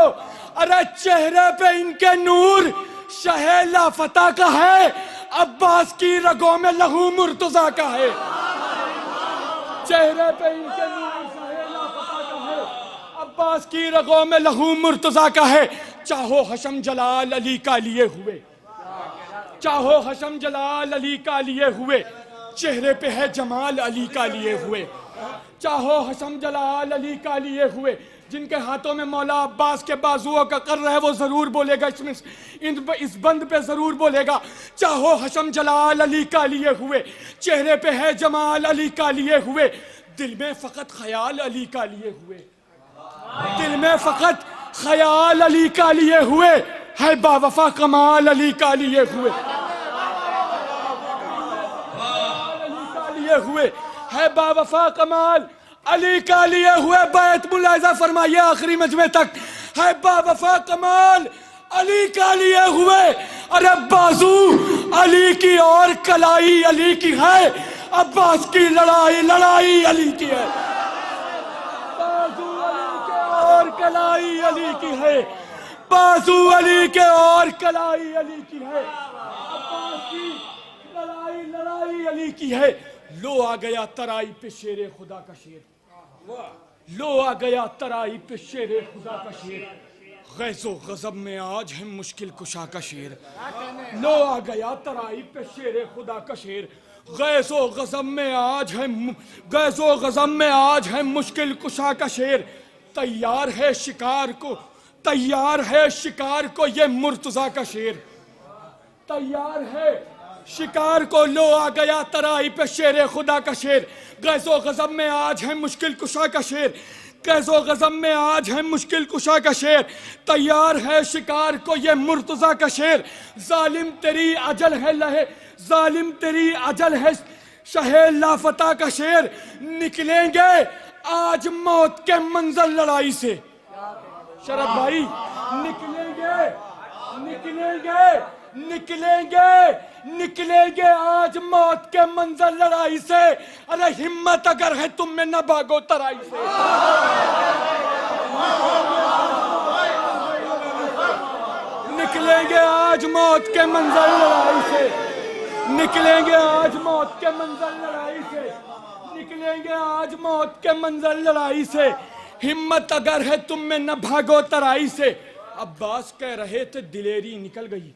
R: अरे चेहरे पे इनके नूर शहे लाफता का है, अब्बास की रगों में लहू मुर्तजा का है। चेहरे पे इनके नूर शहे लाफता का है, अब्बास की रगों में लहू मुर्तजा का है। चाहो हशम जलाल अली का लिए हुए, चाहो हशम जलाल अली का लिए हुए, चेहरे पे है जमाल अली का लिए हुए। चाहो हशम जलाल अली का लिए हुए, जिनके हाथों में मौला अब्बास के बाजुओं का कर रहा है, वो जरूर बोलेगा इसमें, इस बंद पे जरूर बोलेगा। चाहो हशम जलाल अली का लिए हुए, चेहरे पे है जमाल अली का लिए हुए, दिल में फकत ख्याल अली का लिए हुए, दिल में फकत ख्याल अली का लिए हुए, है बावफा कमाल अली का लिए हुए, हुए है बावफा कमाल अली का लिए हुए। बैत मुलाहिजा फरमाइए आखिरी मजमे तक, है बावफा कमाल अली का लिए हुए। अरे बाजू अली की और कलाई अली की है, अब्बास की लड़ाई लड़ाई अली की है। बाजू अली के और कलाई अली की है, बाजू अली के और कलाई अली की है, अब्बास की लड़ाई लड़ाई अली की है। लो आ गया तराई पे शेरे खुदा का शेर, लो आ गया तराई पे शेरे खुदा का शेर, गैज़ो गज़ब में आज है मुश्किल कुशा का शेर। लो आ गया तराई पे शेरे खुदा का शेर, गैज़ो गज़ब में आज है, गैज़ो गज़ब में आज है मुश्किल कुशा का शेर। तैयार है शिकार को, तैयार है शिकार को ये मुर्तज़ा का शेर, तैयार है
K: शिकार को लो आ गया तराई पे शेर खुदा का शेर, गैज़ो गज़ब में आज है मुश्किल कुशा का शेर, गैज़ो गज़ब में आज है मुश्किल कुशा का शेर, तैयार है शिकार को ये मुर्तज़ा का शेर। जालिम तेरी अजल है लहे, जालिम तेरी अजल है शहे लाफता का शेर, निकलेंगे आज मौत के मंजर लड़ाई से। शरद भाई निकलेंगे निकलेंगे निकलेंगे निकलेंगे आज मौत के मंजर लड़ाई से। अरे हिम्मत अगर है तुम में न भागो तराई से। निकलेंगे आज मौत के मंजर लड़ाई से, निकलेंगे आज मौत के मंजर लड़ाई से, निकलेंगे आज मौत के मंजर लड़ाई से। हिम्मत अगर है तुम में न भागो तराई से। अब्बास कह रहे थे दिलेरी निकल गई,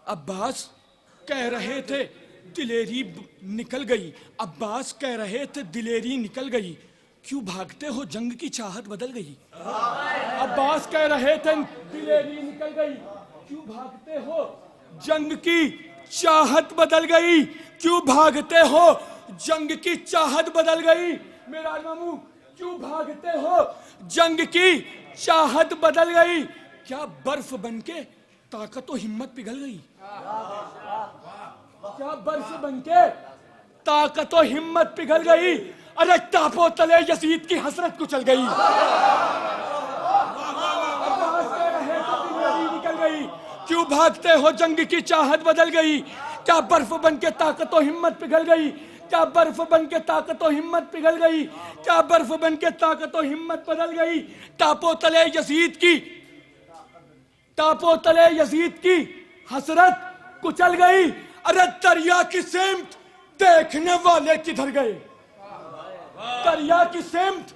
K: अब्बास कह रहे थे दिलेरी निकल गई, अब्बास कह रहे थे दिलेरी निकल गई, क्यों भागते हो जंग की चाहत बदल गई। अब्बास कह रहे थे दिलेरी निकल गई, क्यों भागते हो जंग की चाहत बदल गई, क्यों भागते हो जंग की चाहत बदल गई। मेरा मामू क्यों भागते हो जंग की चाहत बदल गई। क्या बर्फ बनके ताकत और हिम्मत पिघल गई, क्या बर्फ बनके ताकत और हिम्मत पिघल गई। अरे टापो तले यजीद की हसरत कुचल गई। निकल गई, क्यों भागते हो जंग की चाहत बदल गई। क्या बर्फ बनके ताकत और हिम्मत पिघल गई, क्या बर्फ बनके ताकत और हिम्मत पिघल गई, क्या बर्फ बनके ताकत और हिम्मत बदल गई। टापो तले यजीद की, टापो तले यजीद की हसरत कुचल गई। अरे दरिया की सिमत देखने वाले किधर गए, दरिया की सिमत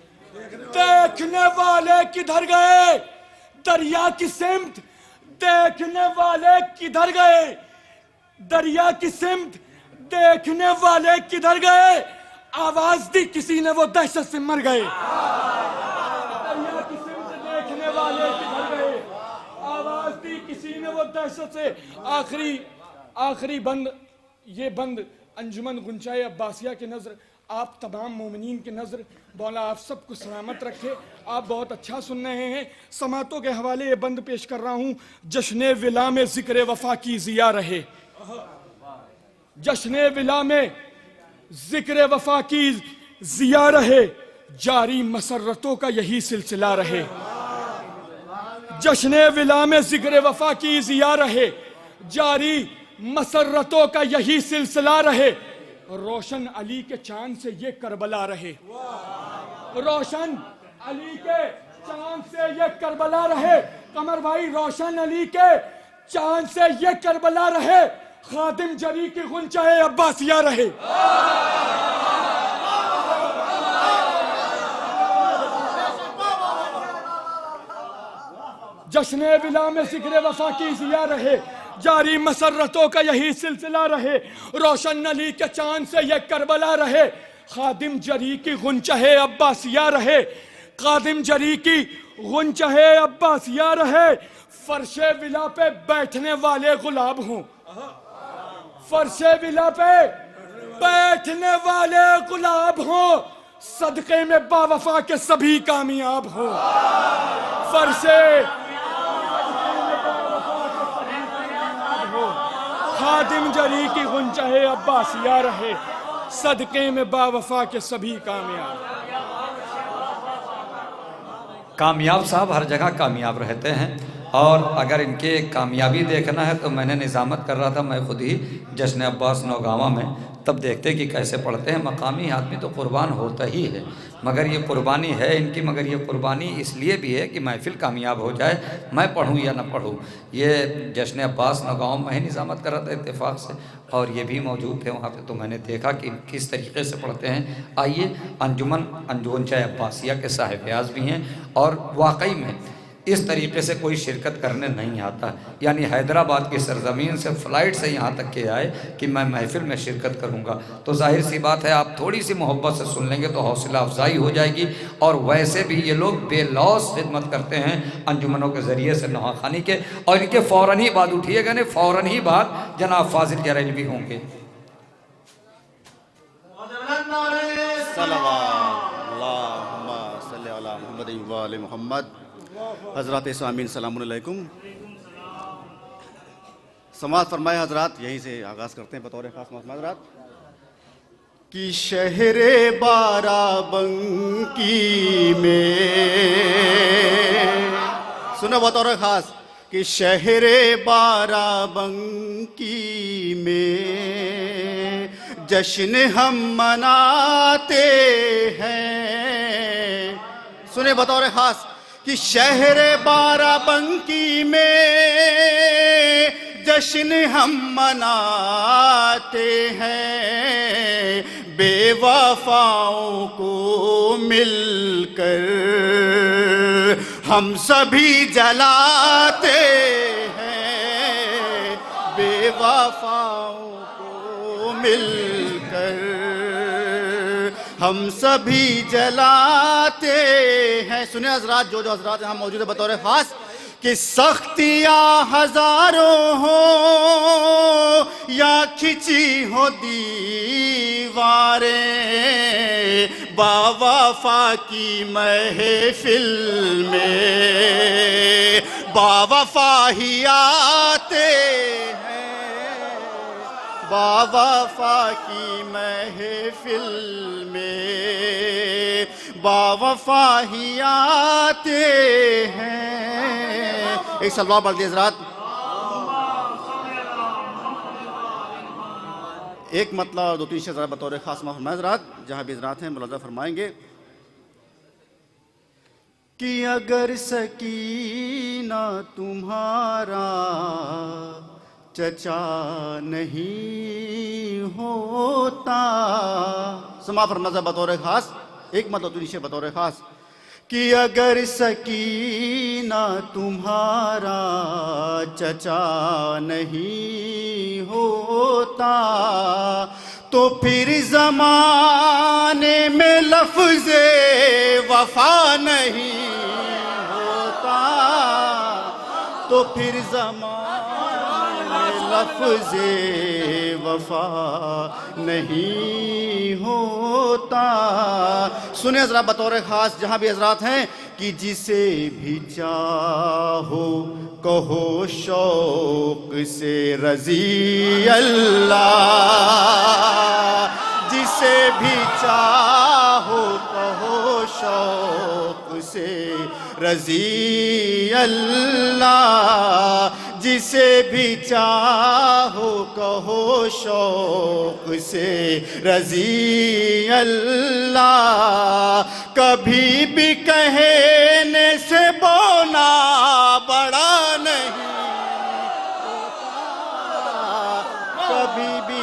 K: देखने वाले किधर गए, दरिया की सिमत देखने वाले किधर गए, दरिया की सिमत देखने वाले किधर गए। आवाज दी किसी ने वो दहशत से मर गए। दरिया की सिमत देखने वाले किधर गए, आवाज दी किसी ने वो दहशत से। आखिरी बंद, ये बंद अंजुमन गुंचाए अब्बासिया की नजर, आप तमाम मोमिनीन की नजर, मौला आप सबको सलामत रखे। आप बहुत अच्छा सुन रहे हैं। समातों के हवाले ये बंद पेश कर रहा हूँ। जश्न विला में जिक्र वफा की जिया रहे, जश्न विला में जिक्र वफा की जिया रहे, जारी मसरतों का यही सिलसिला रहे। जश्न विला में जिक्र वफा की जिया रहे, जारी मसरतों का यही सिलसिला रहे। रोशन अली के चांद से ये करबला रहे, रोशन अली के चांद से ये करबला रहे। कमर भाई रोशन अली के चांद से ये करबला रहे। खादिम जरी की गुंचाए अब्बासिया रहे। जश्न विला में जिक्र वफा की जिया रहे, जारी मसरतों का यही सिलसिला रहे। रोशन अली के चांद से ये करबला रहे। खादिम जरी की गुंचाए अब्बासिया रहे, खादिम जरी की गुंचाए अब्बासिया रहे। फर्शे विला पे बैठने वाले गुलाब हों, फर्शे विला पे बैठने वाले गुलाब हो, सदके में बावफा के सभी कामयाब हो। फर्शे खादिम जरी की गुंचाए अब्बासिया रहे, सदके में बावफा के सभी कामयाब।
I: कामयाब साहब हर जगह कामयाब रहते हैं, और अगर इनके कामयाबी देखना है तो मैंने निज़ामत कर रहा था मैं खुद ही जश्न अब्बास नौगावा में, तब देखते कि कैसे पढ़ते हैं। मकामी आदमी तो कुर्बान होता ही है, मगर ये कुर्बानी है इनकी, मगर ये कुर्बानी इसलिए भी है कि महफिल कामयाब हो जाए, मैं पढ़ूँ या ना पढ़ूँ। ये जश्न अब्बास नौगावा में ही निज़ामत कर रहा था इत्तेफाक से, और ये भी मौजूद थे वहाँ पे, तो मैंने देखा कि किस तरीके से पढ़ते हैं। आइए, अंजुमन अंजुमन चाहे अब्बासिया के साहिब-ए-आज़ भी हैं, और वाकई में
K: इस तरीके से कोई शिरकत करने नहीं आता। यानी हैदराबाद की सरजमीन से फ़्लाइट से यहाँ तक के आए कि मैं महफिल में शिरकत करूँगा, तो जाहिर सी बात है आप थोड़ी सी मोहब्बत से सुन लेंगे तो हौसला अफजाई हो जाएगी। और वैसे भी ये लोग बेलौस खिदमत करते हैं अंजुमनों के ज़रिए से नवाखानी के, और इनके फ़ौरन ही बाद उठिएगा, नहीं फ़ौरन ही बाद जनाब फाजिल जरैल भी होंगे।
E: मोहम्मद हज़रात सामीन सलाम अलैकुम। समाज फरमाए हज़रात, यहीं से आगाज़ करते हैं बतौर ख़ास हज़रात कि शहरे बाराबंकी में, सुनो बतौर ख़ास कि शहरे बाराबंकी में जश्न हम मनाते हैं। सुने बतौर ख़ास कि शहर बाराबंकी में जश्न हम मनाते हैं, बेवफाओं को मिलकर हम सभी जलाते हैं, बेवफाओं को मिलकर हम सभी जलाते हैं। सुने हजरात, जो हजरात यहाँ मौजूद है बतौर खास कि सख्तियाँ हजारों हो या खिंची हो दीवारें, बावफा की महफिल में बावफा ही आते हैं, बावफा की महफिल में बावफा ही आते हैं। एक सलवा पढ़ दिए हज़रात। एक मतलब दो तीन शेर बतौर खास फरमाए हज़रात, जहाँ भी हज़रात हैं मुलाज़ा फरमाएंगे कि अगर सकीना तुम्हारा चचा नहीं होता, समा फरमाया बतौर खास, एक मतलब दूसरे बतौर खास कि अगर सकीना तुम्हारा चचा नहीं होता तो फिर ज़माने में लफ्ज़े वफा नहीं होता, तो फिर ज़माने में लफ्ज़े वफा नहीं होता। सुने हज़रात बतौर ख़ास जहाँ भी हज़रात हैं कि जिसे भी चाहो कहो शौक़ से रज़ी अल्लाह, जिसे भी चाहो कहो शौक़ से रज़ी अल्लाह, जिसे भी चाहो कहो शौक़ से रज़ी अल्लाह। कभी भी कहने से बोना बड़ा नहीं होता, कभी भी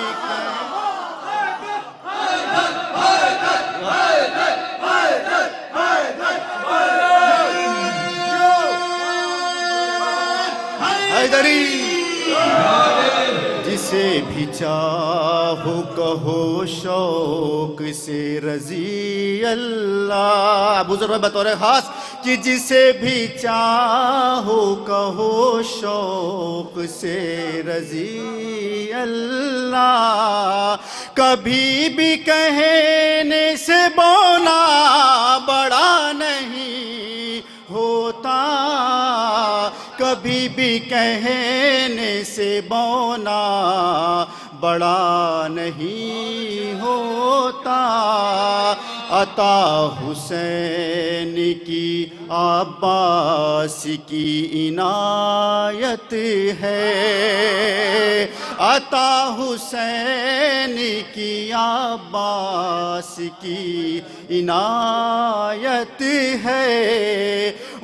E: जिसे भी चाहो कहो शौक़ से रज़ी अल्लाह। बुज़ुर्ग बतौर ख़ास कि जिसे भी चाहो कहो शौक़ से रज़ी अल्लाह। कभी भी कहने से बोना बड़ा नहीं होता, कभी भी कहने से बोना बड़ा नहीं होता। अता हुसैन की अब्बास की इनायत है, अता हुसैन की अब्बास की इनायत है,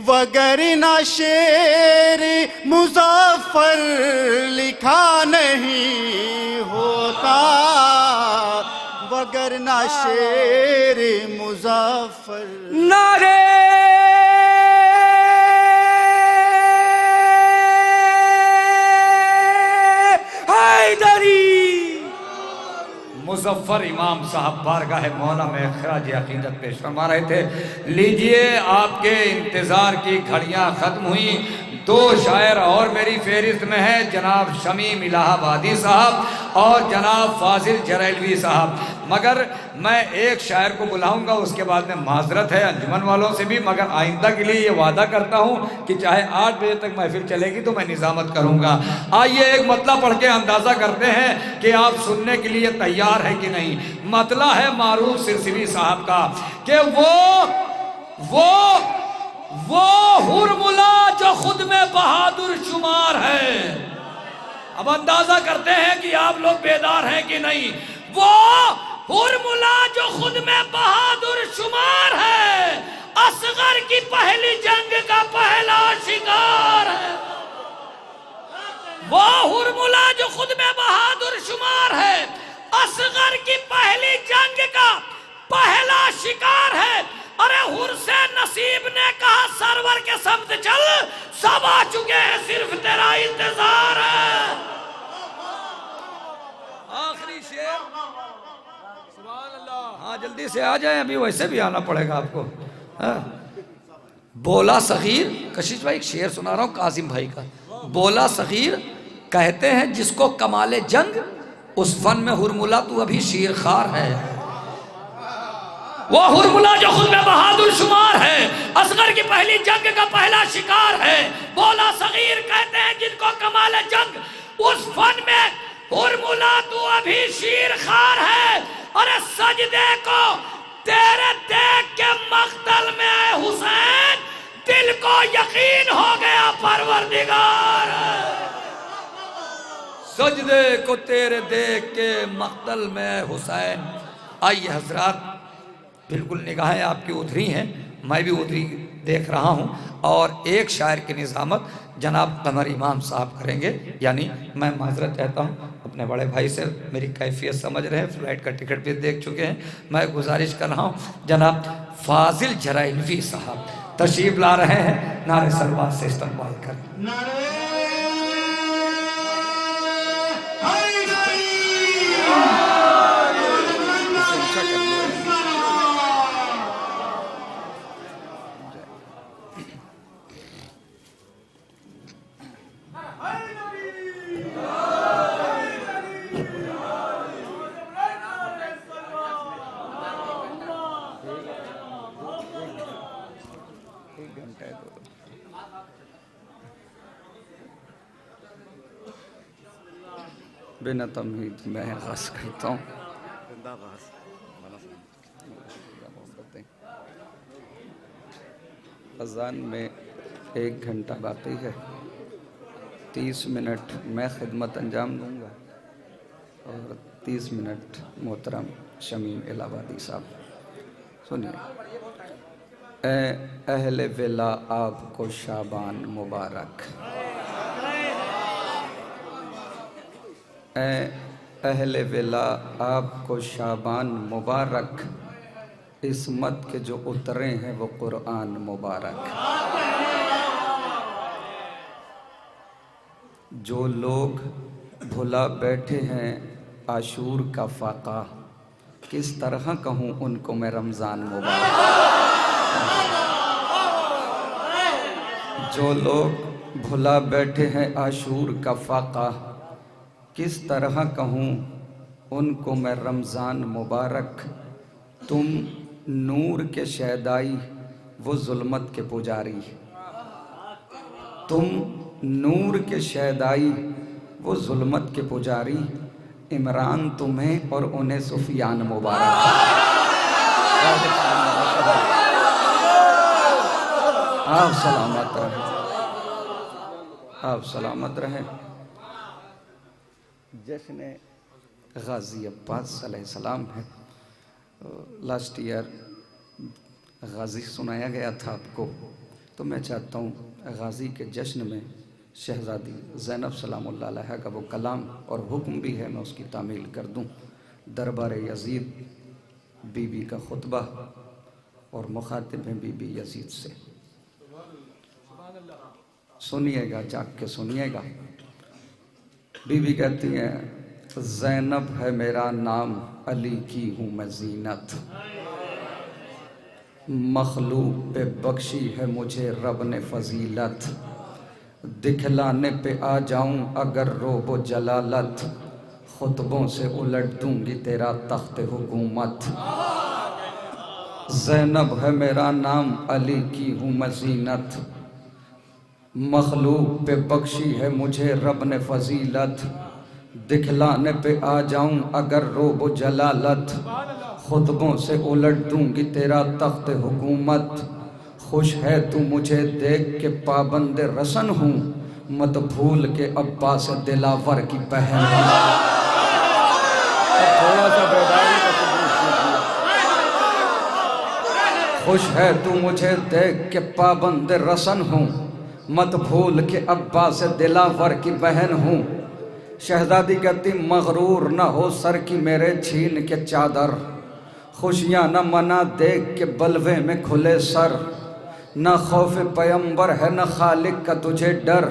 E: वगरना शेर मुज़फ़्फ़र लिखा नहीं होता, वगरना शेर मुज़फ़्फ़र।
K: नारे
D: हैदरी। मुजफ्फर इमाम साहब बारगाह मौला में खराज अकीदत पेश फरमा रहे थे। लीजिए, आपके इंतज़ार की घड़ियां ख़त्म हुई। 2 शायर और मेरी फहरिस्त में है, जनाब शमीम इलाहाबादी साहब और जनाब फाजिल जरैलवी साहब। मगर मैं एक शायर को बुलाऊंगा, उसके बाद में माजरत है अंजुमन वालों से भी, मगर आइंदा के लिए ये वादा करता हूँ कि चाहे 8 बजे तक महफिल चलेगी तो मैं निज़ामत करूँगा। आइए एक मतला पढ़ के अंदाज़ा करते हैं कि आप सुनने के लिए तैयार है कि नहीं। मतला है मारूफ सिरसिरी साहब का कि वो हुरमुला जो खुद में बहादुर शुमार है। अब अंदाजा करते हैं कि आप लोग बेदार हैं कि नहीं। वो हुरमुला जो खुद में बहादुर शुमार है, असगर की पहली जंग का पहला शिकार है। वो हुरमुला जो खुद में बहादुर शुमार है, असगर की पहली जंग का पहला शिकार है। अरे हुर से नसीब ने कहा सरवर के समत चल, सब आ चुके हैं, सिर्फ तेरा इंतजार है। आखिरी शेर, सुभान अल्लाह। हाँ जल्दी से आ जाए, अभी वैसे भी आना पड़ेगा आपको। हाँ। बोला सगीर, कशिश भाई एक शेर सुना रहा हूँ कासिम भाई का। बोला सगीर कहते हैं जिसको कमाले जंग, उस फन में हुरमुला तू अभी शीर खार है। वो हुरमुला जो खुद में बहादुर शुमार है, असगर की पहली जंग का पहला शिकार है। बोला सगीर कहते हैं जिनको कमाले जंग, उस फन में हुरमुला तू अभी शीर खार है। अरे सजदे को तेरे देख के मख्तल में हुसैन, दिल को यकीन हो गया परवरदिगार। सजदे को तेरे देख के मख्तल में हुसैन। आइए हजरात, बिल्कुल निगाहें आपकी उधरी हैं, मैं भी उधरी देख रहा हूँ। और एक शायर की निज़ामत जनाब कमर इमाम साहब करेंगे। यानी मैं माजरत चाहता हूँ अपने बड़े भाई से, मेरी कैफियत समझ रहे हैं, फ्लाइट का टिकट भी देख चुके हैं। मैं गुजारिश कर रहा हूँ जनाब फाजिल जरैलवी साहब तशरीफ ला रहे हैं, नारे सलवात से इस्तकबाल करें। बिना तमहीद मैं आगाज़ करता हूँ। अज़ान में 1 घंटा बाकी है, 30 मिनट मैं खिदमत अंजाम दूँगा और 30 मिनट मोहतरम शमीम इलाहाबादी साहब। सुनिए। अहले विला आपको शाबान मुबारक। अहले विला आपको शाबान मुबारक, इस्मत के जो उतरे हैं वो कुरान मुबारक। जो लोग भुला बैठे हैं आशूर का फाका, किस तरह कहूँ उनको मैं रमज़ान मुबारक। जो लोग भुला बैठे हैं आशूर का फाका, किस तरह कहूँ उनको मैं रमज़ान मुबारक। तुम नूर के शैदाई वो जुल्मत के पुजारी, तुम नूर के शैदाई वो जुल्मत के पुजारी। इमरान तुम्हें और उन्हें सुफियान मुबारक। आप सलामत रहें, आप सलामत रहें। जश्न गाजी अब्बास अलैहिस्सलाम है। लास्ट ईयर गाजी सुनाया गया था आपको, तो मैं चाहता हूँ गाजी के जश्न में शहज़ादी ज़ैनब सलामुल्लाह अलैहा का वो कलाम और हुक्म भी है, मैं उसकी तामील कर दूँ। दरबार यजीद बीबी का खुतबा और मुखातिब हैं बीबी यजीद से। सुनिएगा, जाग के सुनिएगा।
B: बीवी कहती हैं ज़ैनब है मेरा नाम, अली की हूँ मैं ज़ीनत। मखलूक पे बख्शी है मुझे रब ने फजीलत, दिखलाने पे आ जाऊं अगर रोबो जलालत, खुतबों से उलट दूंगी तेरा तख्त हुकूमत। ज़ैनब है मेरा नाम, अली की हूँ मैं ज़ीनत। मखलूक पे बख्शी है मुझे रब ने फजीलत, दिखलाने पे आ जाऊं अगर रोबो जलालत, खुतबों से उलट दूंगी तेरा तख्त हुकूमत। खुश है तू मुझे देख के पाबंद रसन हूँ, मत भूल के अब्बास दिलावर की बहन हूँ। खुश है तू मुझे देख के पाबंद रसन हूँ, मत भूल के अब्बास दिलावर की बहन हूँ। शहजादी कहती मगरूर न हो सर की मेरे छीन के चादर, खुशियाँ न मना देख के बलवे में खुले सर। न खौफ पैम्बर है न खालिक का तुझे डर,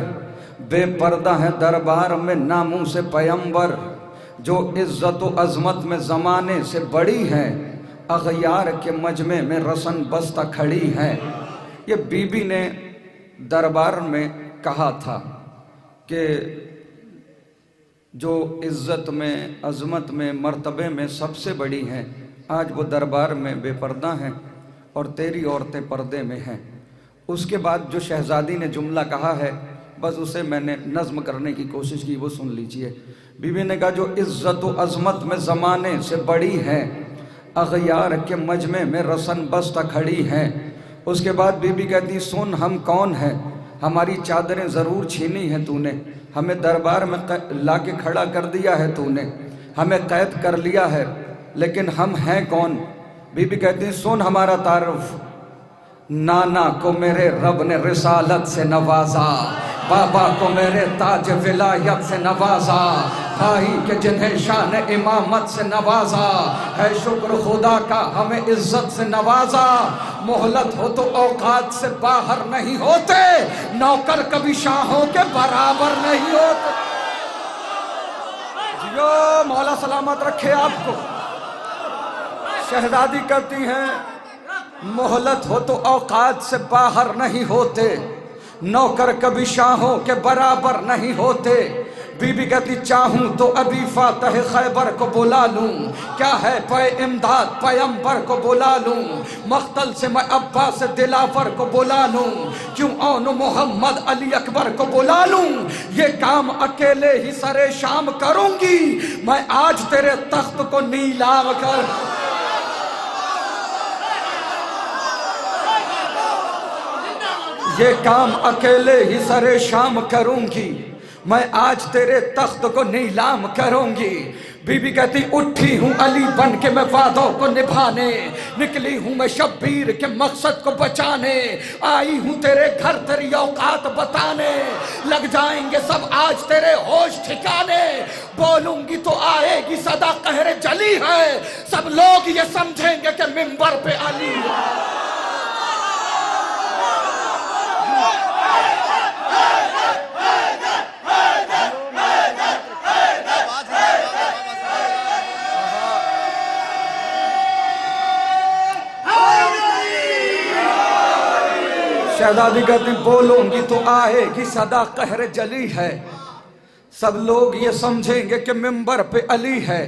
B: बेपर्दा है दरबार में नामों से पैम्बर। जो इज्जत व अजमत में ज़माने से बड़ी है, अगयार के मजमे में रसन बस्ता खड़ी है। ये बीबी ने दरबार में कहा था कि जो इज्जत में अजमत में मर्तबे में सबसे बड़ी हैं, आज वो दरबार में बेपर्दा हैं और तेरी औरतें पर्दे में हैं। उसके बाद जो शहजादी ने जुमला कहा है, बस उसे मैंने नज़्म करने की कोशिश की, वो सुन लीजिए। बीवी ने कहा जो इज्जत व अजमत में ज़माने से बड़ी है, अगयार के मजमे में रसन बस्ता खड़ी हैं। उसके बाद बीबी कहती सुन हम कौन हैं, हमारी चादरें ज़रूर छीनी हैं तूने, हमें दरबार में ला के खड़ा कर दिया है तूने, हमें कैद कर लिया है, लेकिन हम हैं कौन। बीबी कहती सुन हमारा तारुफ। नाना को मेरे रब ने रिसालत से नवाजा, बाबा को मेरे ताज विलायत से नवाजा, भाई के जिन्हें शान इमामत से नवाजा, है शुक्र खुदा का हमें इज्जत से नवाजा। मोहलत हो तो औकात से बाहर नहीं होते, नौकर कभी शाहों के बराबर नहीं होते। जियो मौला सलामत रखे आपको। शहजादी कहती हैं मोहलत हो तो औकात से बाहर नहीं होते, नौकर कभी शाहों के बराबर नहीं होते। बीबी कहती चाहूं तो अभी फातह खैबर को बुला लूं, क्या है पे इमदाद पैगंबर को बुला लूं, मख्तल से मैं अब्बास दिलावर को बुला लूं, क्यों औन मोहम्मद अली अकबर को बुला लूं। ये काम अकेले ही सरे शाम करूंगी, मैं आज तेरे तख्त को नीलाम कर। ये काम अकेले ही सरे शाम करूंगी, मैं आज तेरे तख्त को नीलाम करूंगी। बीबी कहती उठी हूँ अली बन के मैं वादों को निभाने, निकली हूँ मैं शब्बीर के मकसद को बचाने, आई हूँ तेरे घर तेरी औकात बताने, लग जाएंगे सब आज तेरे होश ठिकाने। बोलूंगी तो आएगी सदा कहरे जली है, सब लोग ये समझेंगे कि मिंबर पे अली है। शहजादी कहती बोलूंगी तो आएगी सदा कहर जली है, सब लोग ये समझेंगे कि मिंबर पे अली है।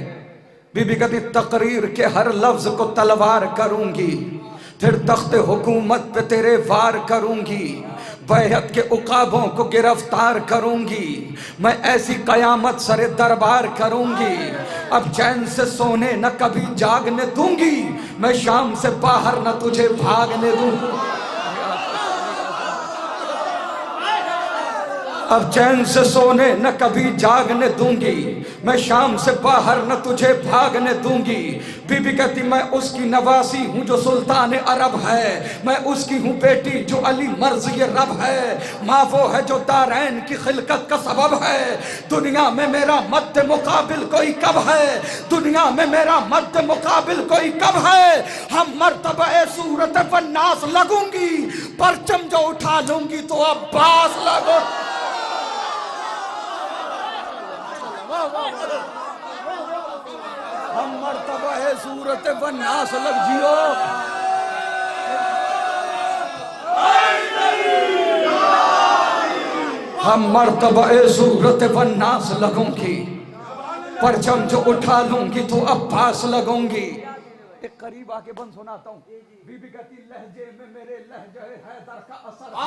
B: बीबी कहती तकरीर के हर लफ्ज को तलवार करूंगी, फिर तख्त हुकूमत पे तेरे वार करूंगी, बैहत के उकाबों को गिरफ्तार करूंगी, मैं ऐसी कयामत सरे दरबार करूंगी। अब चैन से सोने न कभी जागने दूंगी, मैं शाम से बाहर न तुझे भागने दूंगी। अब चैन से सोने न कभी जागने दूंगी, मैं शाम से बाहर न तुझे भागने दूंगी। बीबी कहती मैं उसकी नवासी हूँ जो सुल्तान अरब है, मैं उसकी हूँ बेटी जो अली मर्ज ये रब है। माँ वो है जो दारैन की खिलकत का सबब है, दुनिया में मेरा मद्द मुकाबिल कोई कब है, दुनिया में मेरा मद्द मुकाबिल कोई कब है। हम मर्तबा सूरत वन्नास लगूंगी, परचम जो उठा लूंगी तो अब्बास लगो। हम मर्तबा है सूरत वन्नास लग जियो। हम मर्तबा है सूरत वन्नास लगूंगी, परचम जो उठा लूंगी तो अब्बास लगूंगी। एक करीब आके बंद सुनाता हूँ। बीबी कहती लहजे में मेरे लहजे हैदर का असर है,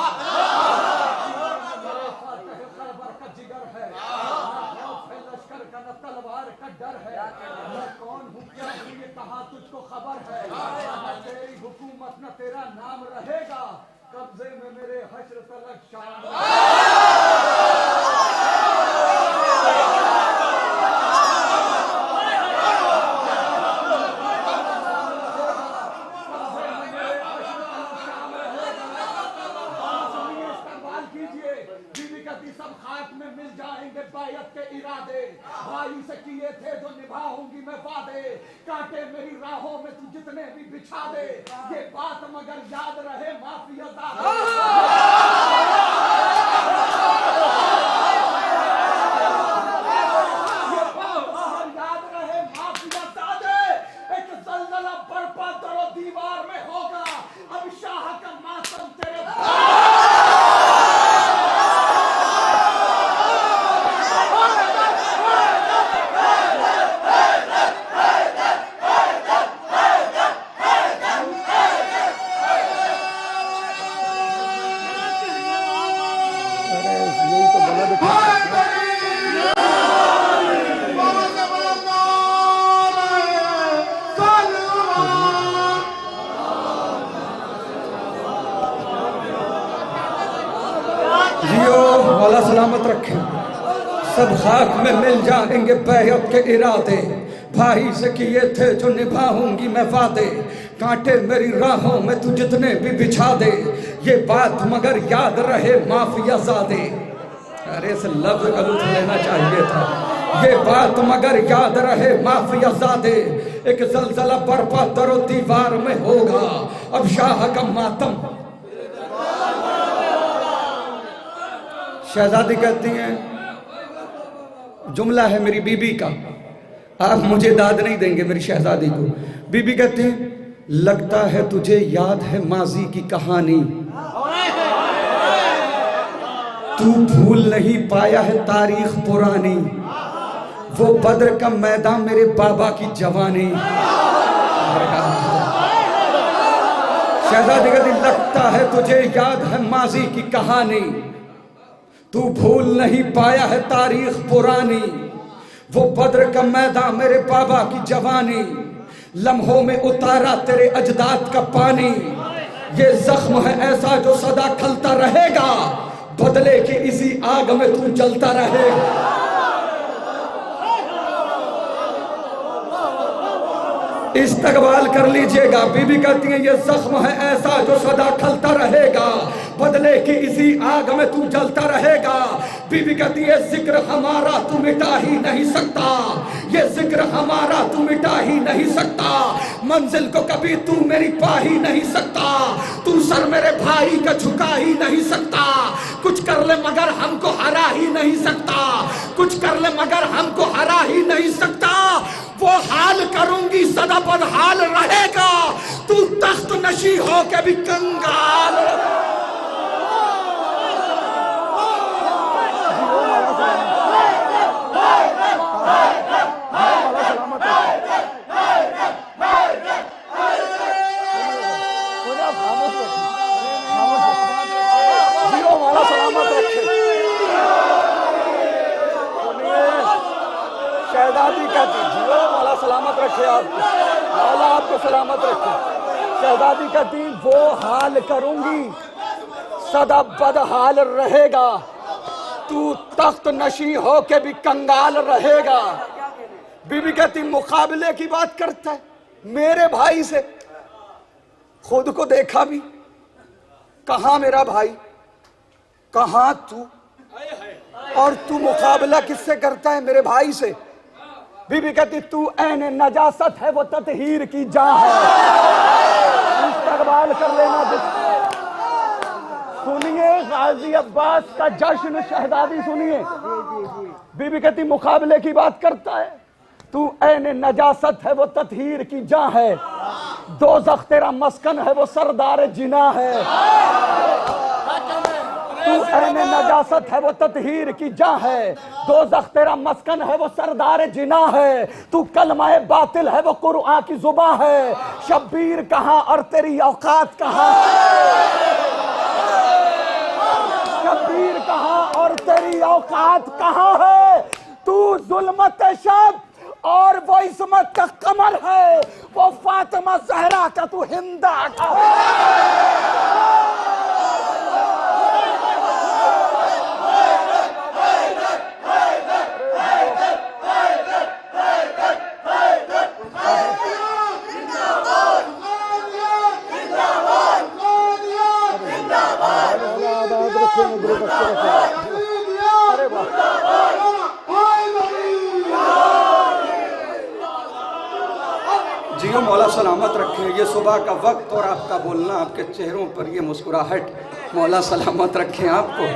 B: खैबर का जिगर है, लश्कर का न तलवार का डर है। मैं कौन हूँ क्या हूँ ये कहाँ तुझको खबर है, न तेरी हुकूमत न तेरा नाम रहेगा, कब्जे में मेरे हश्र तलक शान। सब खाक में मिल जाएंगे बायत के इरादे, भाई से किए थे जो निभाऊंगी मैं वादे, कांटे मेरी राहों में तू जितने भी बिछा दे, ये बात मगर याद रहे माफिया दादे, एक जलजला बर्पा दरो दीवार में होगा, अब शाह का मातम तेरे सलामत रखे। सब खाक में मिल जाएंगे बैयत के इरादे, भाई से किए थे जो निभाऊंगी मैं वादे, कांटे मेरी राहों में तू जितने भी बिछा दे, ये बात मगर याद रहे माफिया ज़ादे। अरे इस लफ्ज का लुत्फ लेना चाहिए था। ये बात मगर याद रहे माफिया ज़ादे, एक जलजला बर्पा दरो दीवार में होगा, अब शाह का मातम। शहजादी कहती हैं, जुमला है मेरी बीबी का, आप मुझे दाद नहीं देंगे मेरी शहजादी को। बीबी कहती हैं, लगता है तुझे याद है माजी की कहानी, तू भूल नहीं पाया है तारीख पुरानी, वो बद्र का मैदान मेरे बाबा की जवानी। शहजादी कहती, लगता है तुझे याद है माजी की कहानी, तू भूल नहीं पाया है तारीख पुरानी, वो बद्र का मैदान मेरे बाबा की जवानी, लम्हों में उतारा तेरे अजदाद का पानी, ये जख्म है ऐसा जो सदा खलता रहेगा, बदले की इसी आग में तू जलता रहेगा। इस्तकबाल कर लीजिएगा। बीबी कहती है, ये जख्म है ऐसा जो सदा खलता रहेगा, बदले की इसी आग में तू जलता रहेगा। बीबी कहती है, जिक्र हमारा तू मिटा ही नहीं सकता, ये जिक्र हमारा तू मिटा ही नहीं सकता, मंजिल को कभी तू मेरी पा ही नहीं सकता, तू सर मेरे भाई का झुका ही नहीं सकता, कुछ कर ले मगर हमको हरा ही नहीं सकता, कुछ कर ले मगर हमको हरा ही नहीं सकता, वो हाल करूंगी सदा बदहाल रहेगा, तू तख्त नशी हो के भी कंगाल। शहजादी कहती, जियो मौला सलामत रखे आपको, मौला आपको सलामत रखे। शहजादी कहती, वो हाल करूंगी सदा बदहाल रहेगा, तू तख्त नशी हो के भी कंगाल रहेगा। बीबी कहती, मुकाबले की बात करता है मेरे भाई से, खुद को देखा भी, कहां मेरा भाई, कहां तू, और तू मुकाबला किससे करता है मेरे भाई से। बीबी कहती, तू ऐन नजासत है वो ततहीर की जान है, इस्तकबाल कर लेना। सुनिए
O: गाजी अब्बास का जश्न शहजादी सुनिए। बीबी कहती मुकाबले की बात करता है तू, ऐने नजासत है वो ततहीर की जां है, दोज़ख तेरा मस्कन है वो सरदार जिना है। तू ऐने नजासत है वो ततहीर की जां है, दोज़ख तेरा मस्कन है वो सरदार जिना है। तू कलमाए बातिल है वो कुरआन की जुबां है, शब्बीर कहाँ और तेरी औकात कहाँ, शब्बीर कहाँ और तेरी औकात कहाँ है। तू जुल्मत शब और वो इस्मत का कमर है, वो फातिमा ज़हरा का तू हिंदा का।
B: जियो मौला सलामत रखे। ये सुबह का वक्त और आपका बोलना, आपके चेहरों पर ये मुस्कुराहट, मौला सलामत रखें आपको।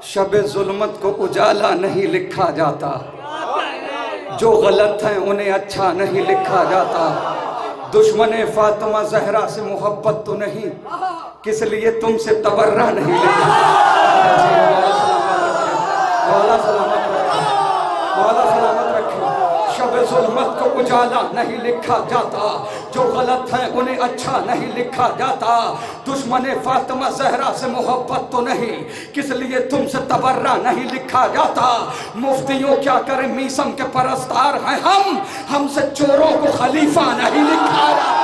B: शब जुल्मत को उजाला नहीं लिखा जाता, जो गलत है उन्हें अच्छा नहीं लिखा जाता। दुश्मने फातिमा ज़हरा से मोहब्बत तो नहीं, किस लिए तुमसे तबर्रा नहीं लिखा। मौला सलामत रखे, मौला सलामत रखे। शब जुल्मत को उजाला नहीं लिखा जाता, जो गलत है उन्हें अच्छा नहीं लिखा जाता। दुश्मने फातिमा ज़हरा से मोहब्बत तो नहीं, किस लिए तुमसे तबर्रा नहीं लिखा जाता। मुफ्तियों क्या करें मीसम के परस्तार हैं हम, हमसे चोरों को खलीफा नहीं लिखा जाता।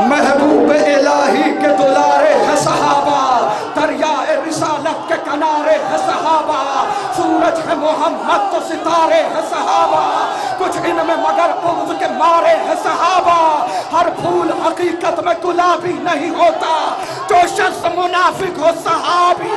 B: महबूब इलाही के दुलारे है सहाबा, दरियाए रिसालत के किनारे है सहाबा। सूरज है मोहम्मद तो सितारे है सहाबा, कुछ इनमें मगर बुग़्ज़ के मारे है सहाबा। हर फूल हकीकत में गुलाबी नहीं होता, जो शख्स मुनाफिक हो सहाबी।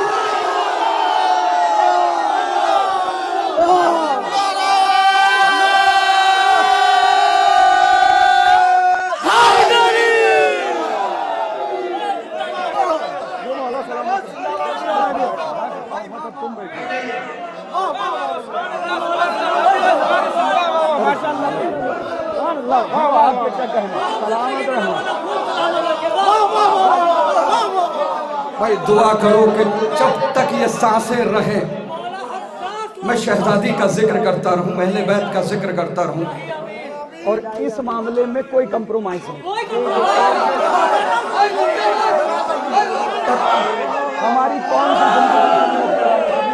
B: भाई दुआ करो कि जब तक ये सांसें रहे मैं शहजादी का जिक्र करता रहूं, अहले बैत का जिक्र करता रहूं, और इस मामले में कोई कंप्रोमाइज नहीं। हमारी कौन सी जिंदगी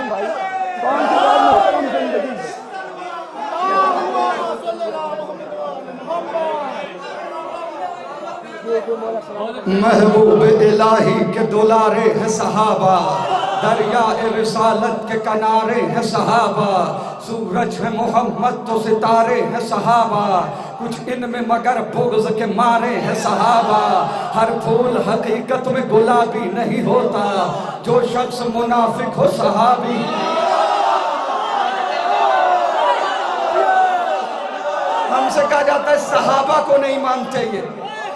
B: भाई, कौन सी उत्तम जिंदगी। महबूब इलाही के दुलारे है सहाबा, दरिया रिसालत के किनारे है सहाबा। सूरज है मोहम्मद तो सितारे है सहाबा, कुछ इनमें मगर बुग़्ज़ के मारे है सहाबा। हर फूल हकीकत में गुलाबी नहीं होता, जो शख्स मुनाफिक हो सहाबी। हमसे कहा जाता है सहाबा को नहीं मानते,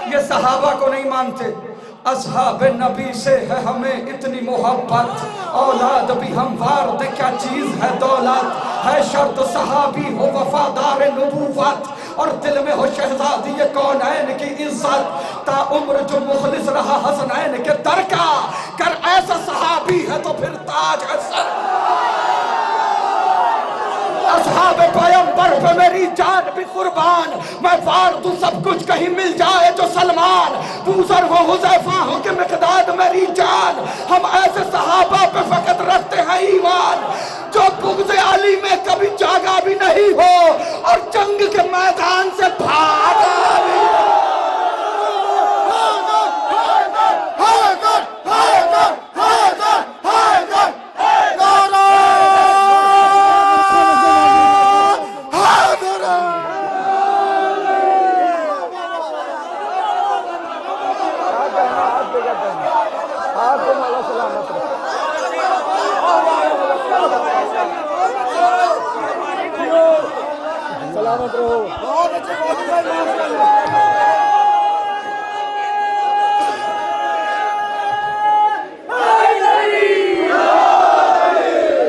B: ये सहाबा को नहीं मानते। असहाब नबी से है हमें इतनी मोहब्बत, औलाद भी हमवार दे क्या चीज है दौलत। है शर्त सहाबी हो वफादार नबूवत, और दिल में हो शहजादी ये कौनैन की इज्जत। ता उम्र जो मुखलिस रहा हसनैन के दर का, कर ऐसा सहाबी है तो फिर ताज है सर। असहाबे पैगंबर पे मेरी जान भी कुर्बान, मैं वार दूं सब कुछ कहीं मिल जाए जो सलमान। बूज़र हो हुज़ैफा हो के मिक़दाद मेरी जान, हम ऐसे सहाबा पे फकत रखते हैं ईमान, जो बुग़्ज़ अली में कभी जागा भी नहीं हो और जंग के मैदान से भागा भी।
O: सलामत रहो। बहुत अच्छे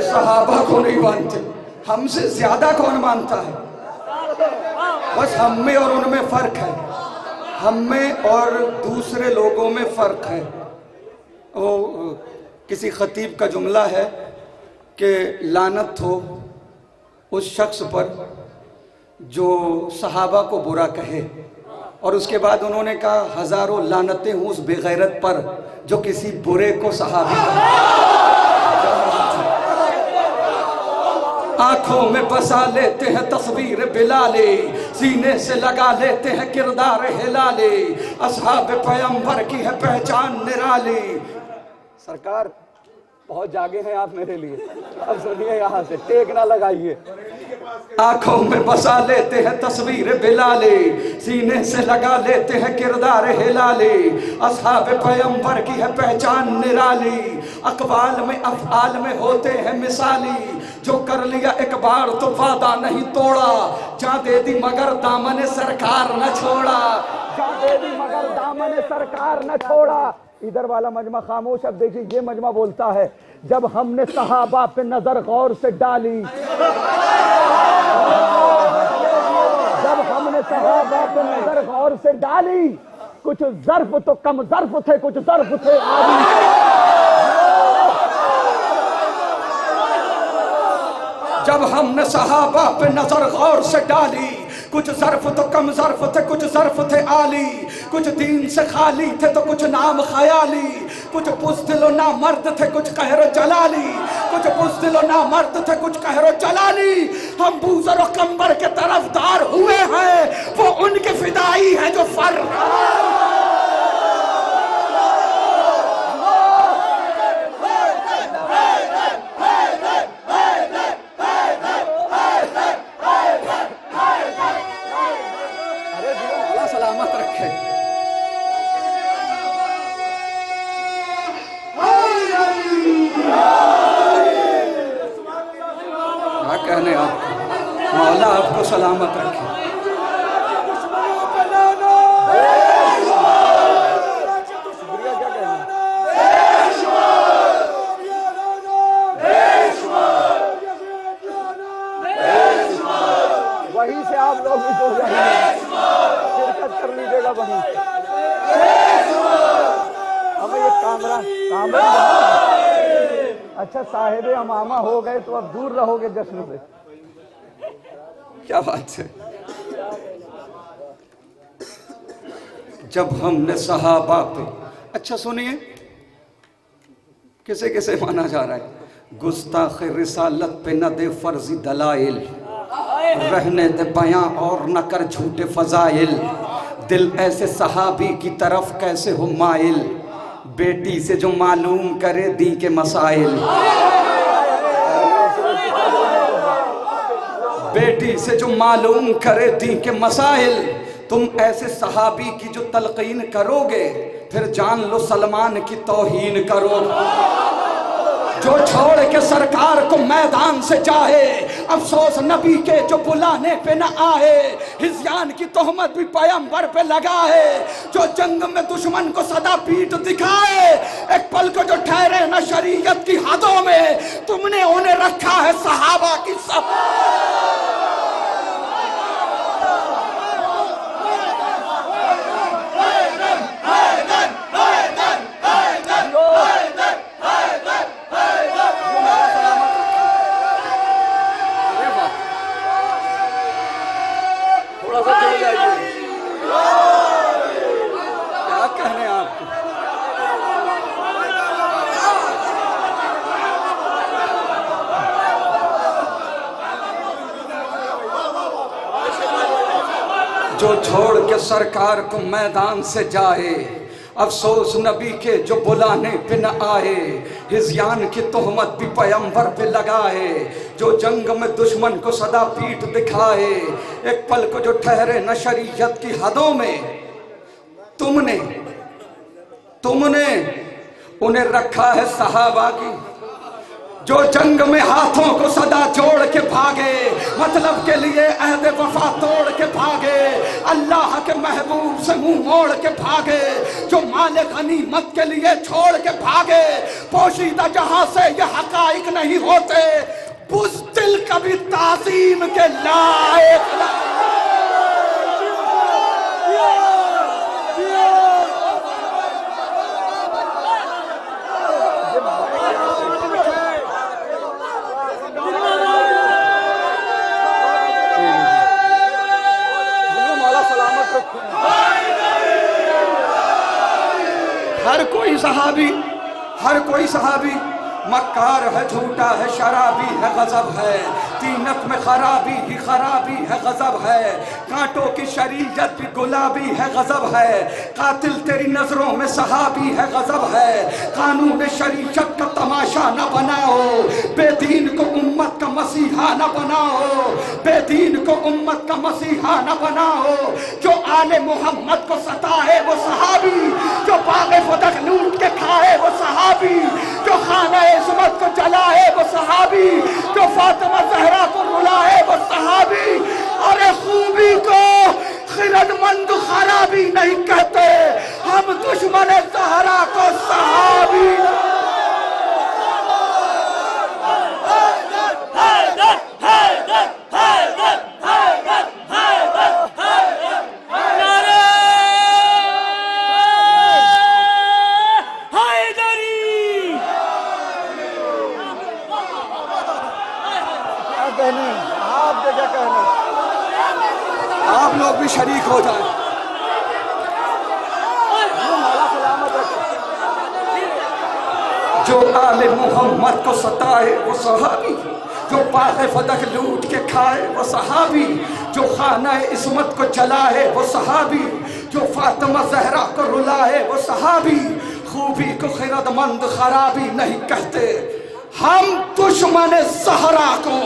B: सहाबा को नहीं मानते, हमसे ज्यादा कौन मानता है? बस हम में और उनमें फर्क है, हम में और दूसरे लोगों में फर्क है। वो किसी खतीब का जुमला है कि लानत हो उस शख्स पर जो सहाबा को बुरा कहे, और उसके बाद उन्होंने कहा हजारों लानतें हों उस बेगैरत पर जो किसी बुरे को सहाबी कहे। आंखों में बसा लेते हैं तस्वीर बिलाले, सीने से लगा लेते हैं किरदार हिलाले, असहाब पैगंबर की है पहचान निराली। सरकार बहुत जागे हैं आप मेरे लिए, अब सुनिए यहाँ से, टेक ना लगाइए। आंखों में बसा लेते हैं तस्वीर बिलाले, सीने से लगा लेते हैं किरदार हिलाले, असहाब पैगंबर की है पहचान निराली, अकवाल में अफआल में होते हैं मिसाली, जो कर लिया एक बार तो वादा नहीं तोड़ा, जा दे दी मगर दामन सरकार न छोड़ा, जा दे दी मगर दामन सरकार न छोड़ा। इधर वाला मजमा खामोश। अब देखिए ये मजमा बोलता है, जब हमने सहाबा पे नजर गौर से डाली, जब हमने सहाबा पे नजर गौर से डाली, कुछ ज़र्फ तो कम ज़र्फ थे, कुछ ज़र्फ थे आली। जब हमने सहाबा पे नजर गौर से डाली, कुछ ज़र्फ तो कम ज़र्फ थे, कुछ ज़र्फ थे आली, कुछ दीन से खाली थे तो कुछ नाम ख्याली, कुछ पुस्तलो ना मर्द थे कुछ कहरो जलाली, कुछ पुस्तलो ना मर्द थे कुछ कहरो जलाली। हम बूज़र और कंबर के तरफदार हुए हैं, वो उनके फिदाई है जो फर। सलामत रखे। क्या कहने आपको, मौला आपको सलामत रखे। वहीं से आप लोग भी जुड़ जाएंगे, शिरकत कर लीजिएगा वहीं। हमें ये कामरा अच्छा साहिब अमामा हो गए तो अब दूर रहोगे जश्न से। क्या बात है। जब हमने सहाबा पे, अच्छा सुनिए किसे किसे माना जा रहा है, गुस्ताख रिसालत पे न दे फर्जी दलाइल, रहने दे बयां और न कर झूठे फजाइल, दिल ऐसे सहाबी की तरफ कैसे हो माइल, बेटी से जो मालूम करे दी के मसाइल, बेटी से जो मालूम करे दी के मसाइल। तुम ऐसे सहाबी की जो तलकीन करोगे फिर जान लो सलमान की तौहीन करोगे। जो छोड़ के सरकार को मैदान से जाए, अफसोस नबी के जो बुलाने पे न आए, हिज़यान की तोहमत भी पैगंबर पे लगाए, जो जंग में दुश्मन को सदा पीठ दिखाए, एक पल को जो ठहरे न शरीयत की हदों में, तुमने उन्हें रखा है सहाबा की सब। क्या कहने आपको, जो छोड़ के सरकार को मैदान से जाए, अफसोस नबी के जो बुलाने पे न आए, हिज़यान की तोहमत भी पैगंबर पे लगाए, जो जंग में दुश्मन को सदा पीठ दिखाए, एक पल को जो ठहरे न शरीयत की हदों में, तुमने उन्हें रखा है सहाबा की। जो जंग में हाथों को सदा जोड़ के भागे, मतलब के लिए अहद वफा तोड़ के भागे, अल्लाह के महबूब से मुंह मोड़ के भागे, जो माल गनीमत के लिए छोड़ के भागे, पोशीदा जहां से ये हकाइक नहीं होते, बुज़दिल कभी ताज़ीम के लायक नहीं। हर कोई सहाबी मक्कार है, झूठा है, शराबी है, गजब है, तीनत में खराबी ही खराबी है, गजब है, कांटों की शरीयत भी गुलाबी है, गजब है, कातिल तेरी नजरों में सहाबी है, गजब है, कानून शरीयत का तमाशा न बनाओ, बेदीन को उम्मत का मसीहा न बनाओ, बेदीन को उम्मत का मसीहा न बनाओ, जो आले मोहम्मद को सताए वो सहाबी, जो बाग़े फदक लूट के खाए वो सहाबी, जो खाना इस्मत को जलाए वो सहाबी, जो फातिमा ज़हरा को रुलाए वो सहाबी। अरे खूबी को खिरदमंद खराबी नहीं कहते, हम दुश्मन ज़हरा को सहाबी। आप लोग भी शरीक हो जाए। जो आले मोहम्मद को सताए वो सहाबी, जो बाग़े फदक लूट के खाए वो सहाबी, जो खाना इस्मत को जलाए वो सहाबी, जो फातिमा ज़हरा को रुलाए वो सहाबी। खूबी को खिरदमंद खराबी नहीं कहते, हम दुश्मन ज़हरा को।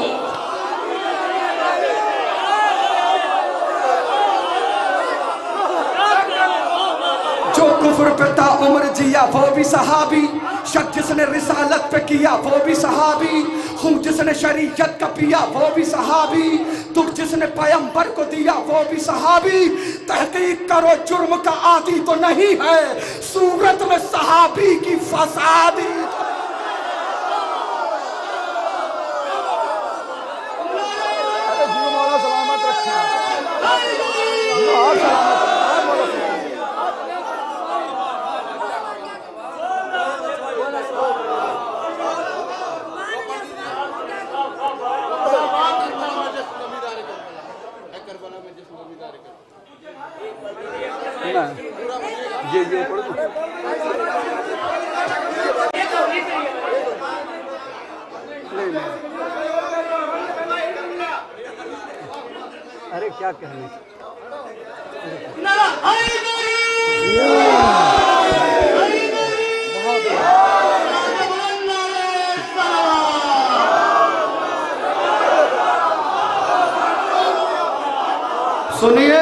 B: जो कुफ्र पे ता उम्र जिया वो भी सहाबी, शक जिसने रिसालत पे किया वो भी सहाबी, खून जिसने शरीयत का पिया वो भी सहाबी, दुख जिसने पैगंबर को दिया वो भी सहाबी। तहकीक करो जुर्म का आदी तो नहीं है, सूरत में सहाबी की फसादी। ये अरे क्या कहने। सुनिए,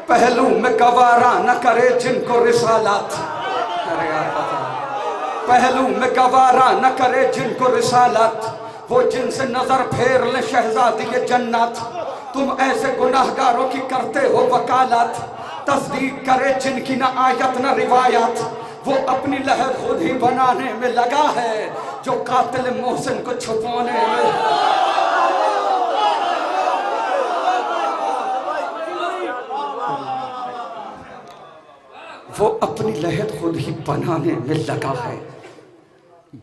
B: पहलू में गवारा न करे जिनको रिसालत, अरे यार पहलू में गवारा न करे जिनको रिसालत, वो जिनसे नजर फेर ले शहजादी जन्नत। तुम ऐसे गुनाहगारों की करते हो वकालत, तस्दीक करे जिनकी न आयत न रिवायत, वो अपनी लहर खुद ही बनाने में लगा है, जो कातिल मोहसिन को छुपाने में। वो अपनी लहर खुद ही बनाने में लगा है,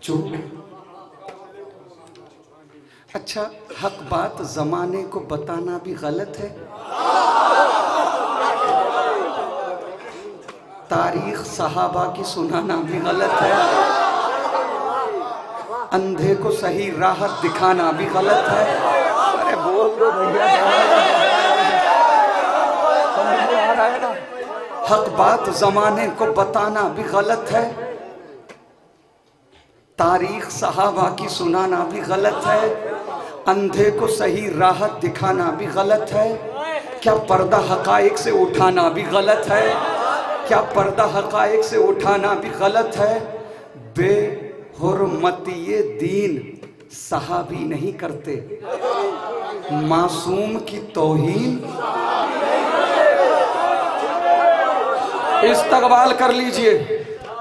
B: जो अच्छा हक बात जमाने को बताना भी गलत है, तारीख सहाबा की सुनाना भी गलत है, अंधे को सही राह दिखाना भी गलत है। अरे बोल दो भैया, समझ में आ रहा है ना। हक बात जमाने को बताना भी गलत है, तारीख सहाबा की सुनाना भी गलत है, अंधे को सही राह दिखाना भी गलत है। क्या पर्दा हकाइक से उठाना भी गलत है, क्या पर्दा हकाइक से उठाना भी गलत है। हुर्मतिये दीन सहाबी नहीं करते, मासूम की तौहीन। इस्तकबाल कर लीजिए।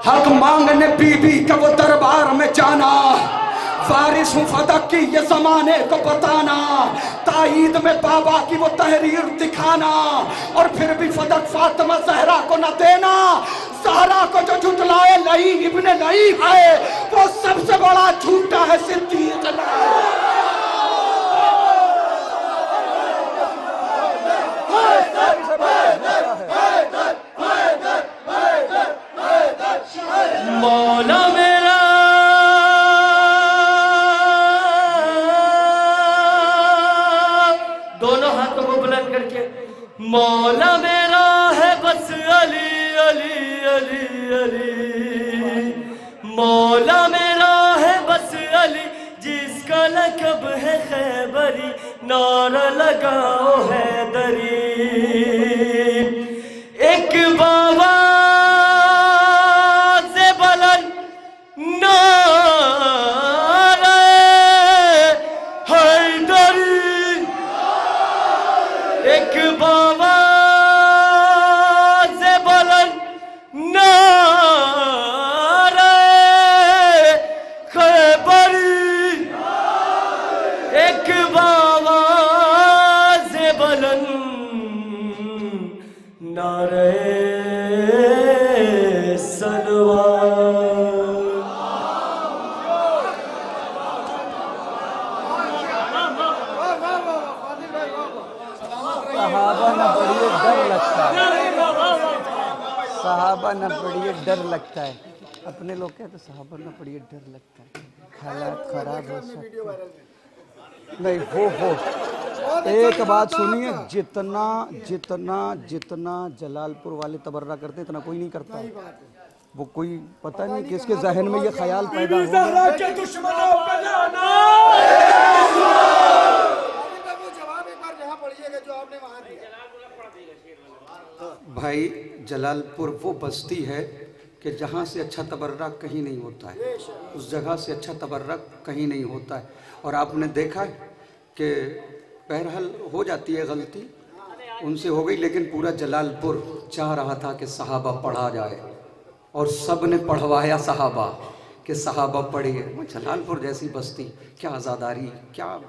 B: हक मांगने बीबी का वो दरबार में जाना, वारिस हूँ फदक की ये जमाने को बताना, ताईद में बाबा की वो तहरीर दिखाना, और फिर भी फदक फातिमा जहरा को न देना। सहरा को जो झुटलाए लई इब्ने लई है, वो सबसे बड़ा झूठा है सिद्दीक नहीं।
P: मौला मेरा दोनों हाथों को बुलंद करके, मौला मेरा है बस अली अली अली अली, मौला मेरा है बस अली, जिसका लक़ब है खैबरी, नारा लगाओ हैदरी। एक बाबा
O: सहाबा न पढ़िए डर लगता है, अपने लोग कहते सहाबा न पढ़िए डर लगता है, हालात खराब हो सकते नहीं। वो एक बात सुनिए, जितना जितना जितना जलालपुर वाले तबर्रा करते इतना कोई नहीं करता। वो कोई पता नहीं किसके जहन में ये ख्याल पैदा हो
B: भाई। जलालपुर वो बस्ती है कि जहाँ से अच्छा तबर्रा कहीं नहीं होता है, उस जगह से अच्छा तबर्रा कहीं नहीं होता है। और आपने देखा है कि बहरहाल हो जाती है गलती, उनसे हो गई, लेकिन पूरा जलालपुर चाह रहा था कि सहाबा पढ़ा जाए, और सब ने पढ़वाया सहाबा कि सहाबा पढ़िए। जलालपुर जैसी बस्ती, क्या आज़ादारी, क्या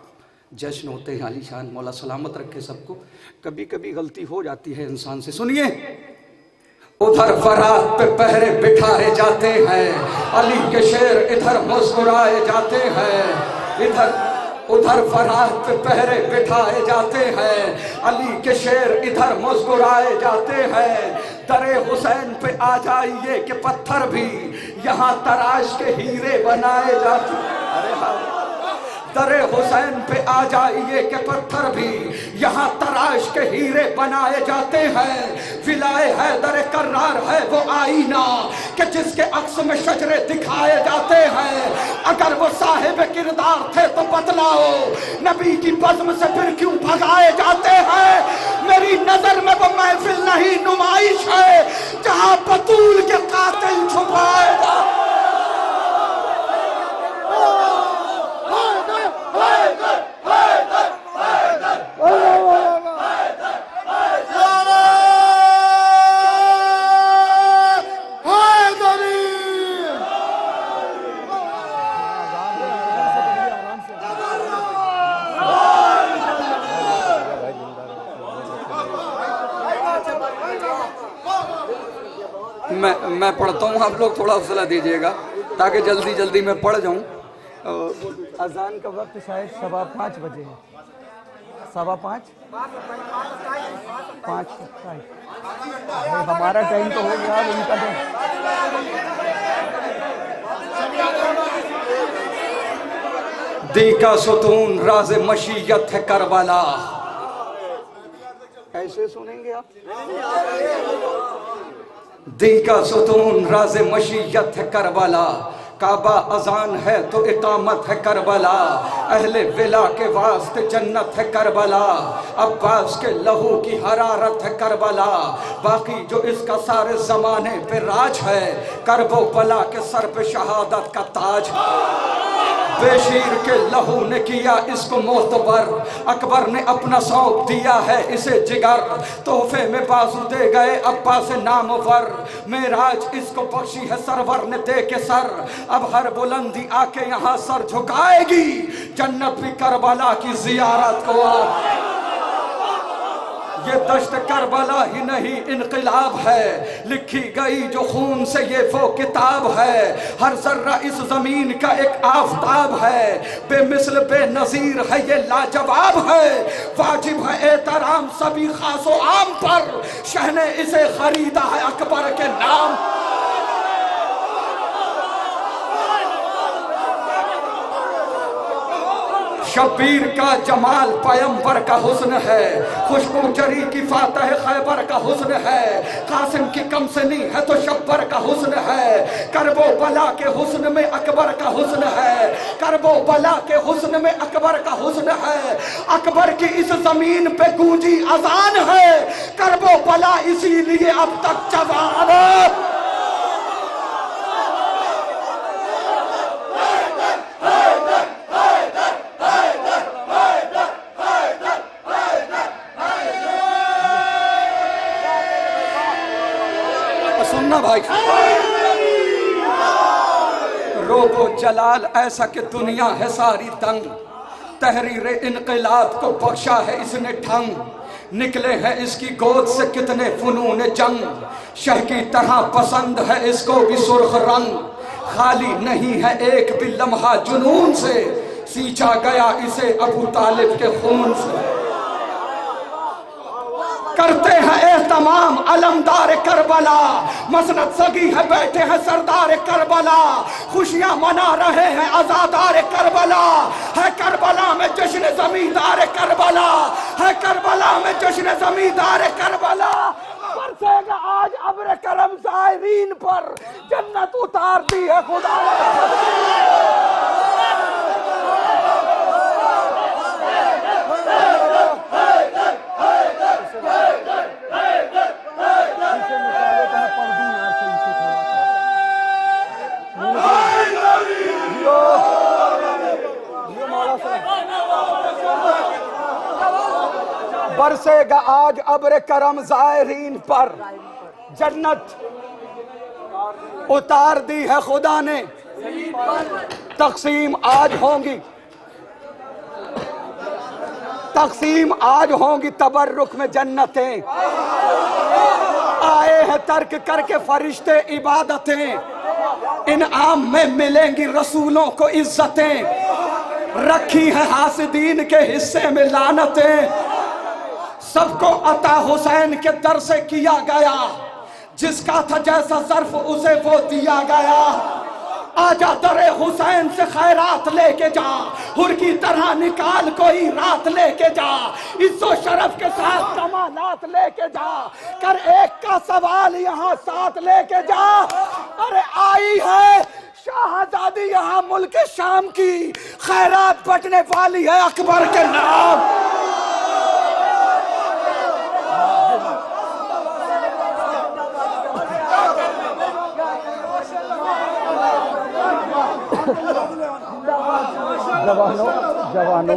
B: जश्न होते हैं आलीशान। मौला सलामत रखे सबको। कभी कभी गलती हो जाती है इंसान से। सुनिए, उधर फरात पे पहरे बिठाए जाते हैं, अली के शेर इधर मुस्कुराए जाते हैं। उधर फरात पे पहरे बिठाए जाते हैं, अली के शेर इधर मुस्कुराए जाते हैं। दरे हुसैन पे आ जाइए कि पत्थर भी यहाँ तराश के हीरे बनाए जाते हैं। अरे हाँ, दरे हुसैन पे आ जाइए कि पत्थर भी यहाँ तराश के हीरे बनाए जाते हैं। विलाए हैदर कर्रार है वो आईना कि जिसके अक्स में शजरे दिखाए जाते हैं। अगर वो साहिब किरदार थे तो बतलाओ, नबी की बज़्म से फिर क्यों भगाए जाते हैं। मेरी नजर में वो महफिल नहीं नुमाइश है जहाँ बतूल के कातिल छुपाए जाते। मैं पढ़ता हूँ, आप लोग थोड़ा हौसला दीजिएगा ताकि जल्दी जल्दी मैं पढ़ जाऊँ।
O: अजान का वक्त शायद 5:15 बजे है। 5:15 5:27। हमारा टाइम तो हो गया, उनका टाइम।
B: दी का सुतून राज मशीयत है करबला। कैसे सुनेंगे आप? दी का सुतून राज मशीयत है करबला, काबा अजान है तो इकामत है करबला, अहले विला के वास्ते जन्नत है करबला, अब्बास के लहू की हरारत है करबला, बाकी जो इसका सारे जमाने पे राज है, करबो बला के सर पे शहादत का ताज। बेशीर के लहू ने किया इसको मोतबर, अकबर ने अपना सौंप दिया है इसे जिगर, तोहफे में बाजू दे गए अब्बास नामवर, मेराज इसको बख्शी है सरवर ने दे के सर, अब हर बुलंदी आके यहाँ सर झुकाएगी, जन्नत भी करबला की जियारत को आ। ये दश्त करबला ही नहीं इनकलाब है, लिखी गई जो खून से ये वो किताब है, हर जर्रा इस जमीन का एक आफताब है, बेमिसल बेनजीर है ये लाजवाब है, वाजिब है एहतराम सभी खासो आम पर, शह ने इसे खरीदा है अकबर के नाम। शब्बीर का जमाल पैगंबर का हुस्न है, खुशबू जरी की फातह खैबर का हुस्न है, कासिम की कमसनी है तो शब्बर का हुस्न है, करबो बला के हुस्न में अकबर का हुस्न है, करबो बला के हुस्न में अकबर का हुस्न है, अकबर की इस जमीन पे गूंजी अजान है, करबो बला इसीलिए अब तक जवान है। सुनना भाई, रोबो जलाल ऐसा कि दुनिया है सारी तंग, तहरीर इनकलाब को बख्शा है इसने ठंग, निकले हैं इसकी गोद से कितने फनून जंग, शह की तरह पसंद है इसको भी सुर्ख रंग, खाली नहीं है एक भी लम्हा जुनून से, सींचा गया इसे अबू तालिब के खून से। करते हैं एहतमाम अलमदार करबला, मसनद सगी है बैठे हैं सरदार करबला, खुशियां मना रहे हैं आजादार करबला, है करबला में जश्न जमींदार करबला, है करबला में जश्न जमींदार करबला। बरसेगा आज अब्र करम ज़ायरीन पर, जन्नत उतार दी है खुदा ने। बरसेगा आज अब्र करम ज़ायरीन पर, जन्नत उतार दी है खुदा ने, तकसीम आज होंगी, तकसीम आज होंगी तबर्रुक में जन्नतें, आए हैं तर्क करके फरिश्ते इबादतें, इनाम में मिलेंगी रसूलों को इज्जतें, रखी है हासिदीन के हिस्से में लानतें, सबको अता हुसैन के दर से किया गया, जिसका था जैसा ज़र्फ उसे वो दिया गया, आजा दरे हुसैन से खैरात लेके जा, हुर की तरह निकाल कोई रात लेके जा, इज्जो शरफ के साथ कमालात लेके जा, कर एक का सवाल यहाँ साथ लेके जा। अरे आई है शाहजादी यहाँ मुल्क शाम की, खैरात बटने वाली है अकबर के नाम। जवानों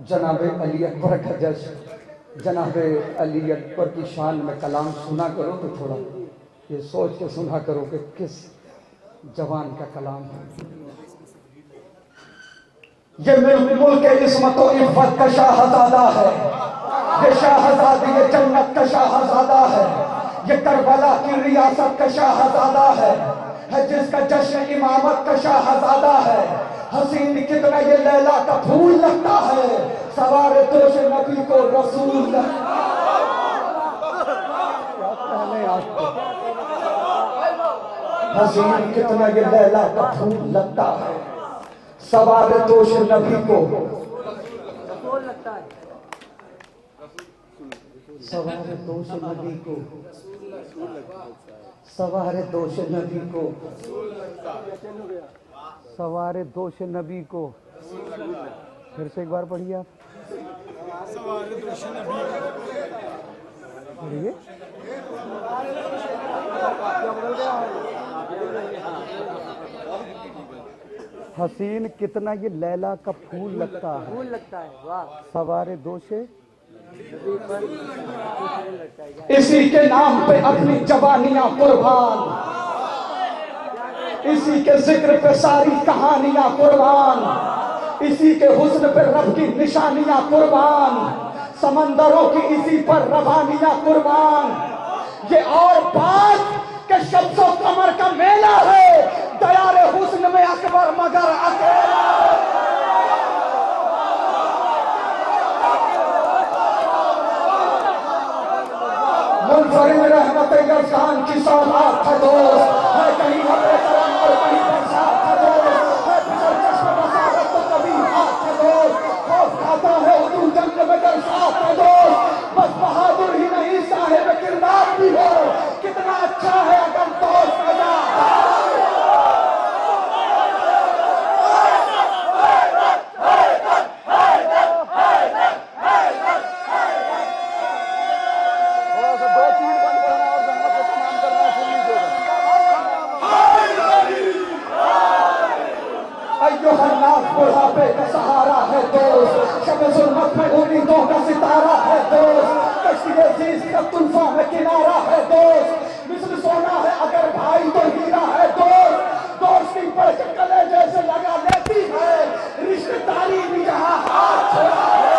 B: जनाबे अली अकबर का जश्न, जनाबे अली अकबर की शान में कलाम सुना करो तो थोड़ा ये सोच के सुना करो कि किस जवान का कलाम है। ये मुल्क के इस्मत और इफ़्फ़त का शाहज़ादा है, ये शाहज़ादी ये जन्नत का शाहज़ादा है, ये करबला की रियासत का शाहज़ादा है जिसका जश्न इमामत का शाहज़ादा है, हसीन कितना ये लैला का फूल लगता है, सवारे दोष नबी को रसूल हसीन कितना ये लैला का फूल लगता है, सवारे दोष नबी को सवारे दोष नबी को
O: सवारे दोष नबी को, सवारे दोष नबी को। फिर से एक बार पढ़िए आप। पढ़िए। हसीन कितना ये लैला का फूल लगता है,
S: फूल लगता है, वाह।
O: सवारे दोषे इसी के नाम पे अपनी जवानियां कुर्बान, इसी के जिक्र पे सारी कहानियां कुर्बान, इसी के हुस्न पे रब की निशानियां कुर्बान, समंदरों की इसी पर रवानियां कुर्बान। ये और बात के शब्दों कमर का मेला है, दयारे हुस्न में अकबर मगर अकेला। मुनफरिद रहमत यज़दान की सौगात है दोस्त, है कहीं अपने करम और कहीं बरसात है दोस्त, है फिर चश्म बसारत तो कभी हाथ है दोस्त, खौफ खाता है तू जंग में कर साथ है दोस्त। बस बहादुर ही नहीं साहिब किरदार भी हो, कितना अच्छा है अगर दोस्त मजा। बुढ़ापे का सहारा है दोस्त, शब जुल्मत में उम्मीदों का सितारा है दोस्त, कश्ती अजीज का तूफान में किनारा है दोस्त, मिस्र सोना है अगर भाई तो हीरा है दोस्त, दोस्ती पर कले जैसे लगा लेती है, रिश्तेदारी भी यहाँ हाथ छोड़ा है।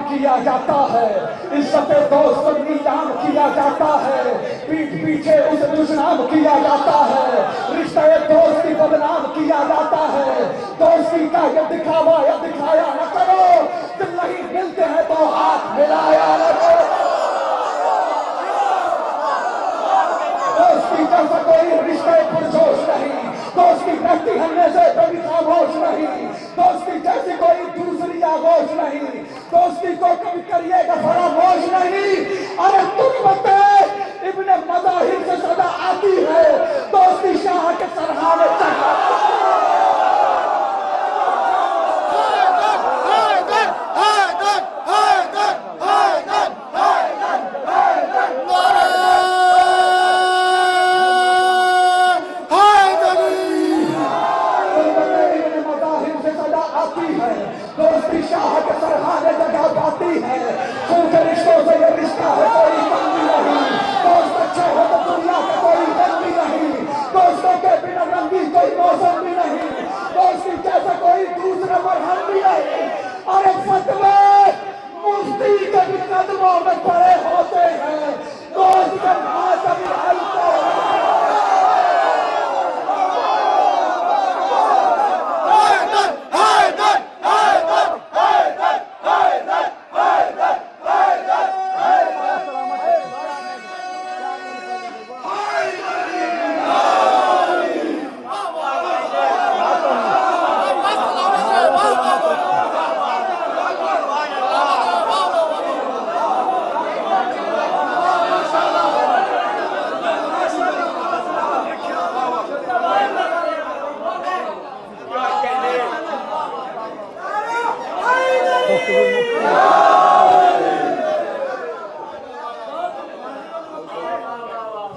O: किया जाता है, इज्जत दोस्त पर नीलाम किया जाता है, पीठ पीछे उसे दुश्मन किया जाता है, रिश्ते दोस्ती बदनाम किया जाता है, दोस्ती का ये दिखावा या दिखाया न करो, जब नहीं मिलते हैं तो हाथ मिलाया न करो। दोस्ती जैसा कोई रिश्ते पुरजोश नहीं, दोस्ती व्यक्ति हमने से कभी खामोश नहीं, दोस्ती जैसी कोई दूसरी आगोश नहीं, दोस्ती को कभी करिएगा फरामोश नहीं। अरे तुरबत इब्ने मज़ाहिर से सदा आती है, दोस्ती शाह के सरहाने चढ़ा। दोस्ती शाह के सरहाने जगह पाती है, खून रिश्तों से ये रिश्ता है कोई कमी नहीं, दोस्त अच्छे हो तो दुनिया का कोई रंग भी नहीं, दोस्तों के बिना रंगी कोई मौसम भी नहीं, दोस्ती जैसा कोई दूसरा मरहम भी नहीं। अरे फतवे मुफ्ती के भी कदमों में पड़े होते हैं, दोस्त के हाथ भी हल्के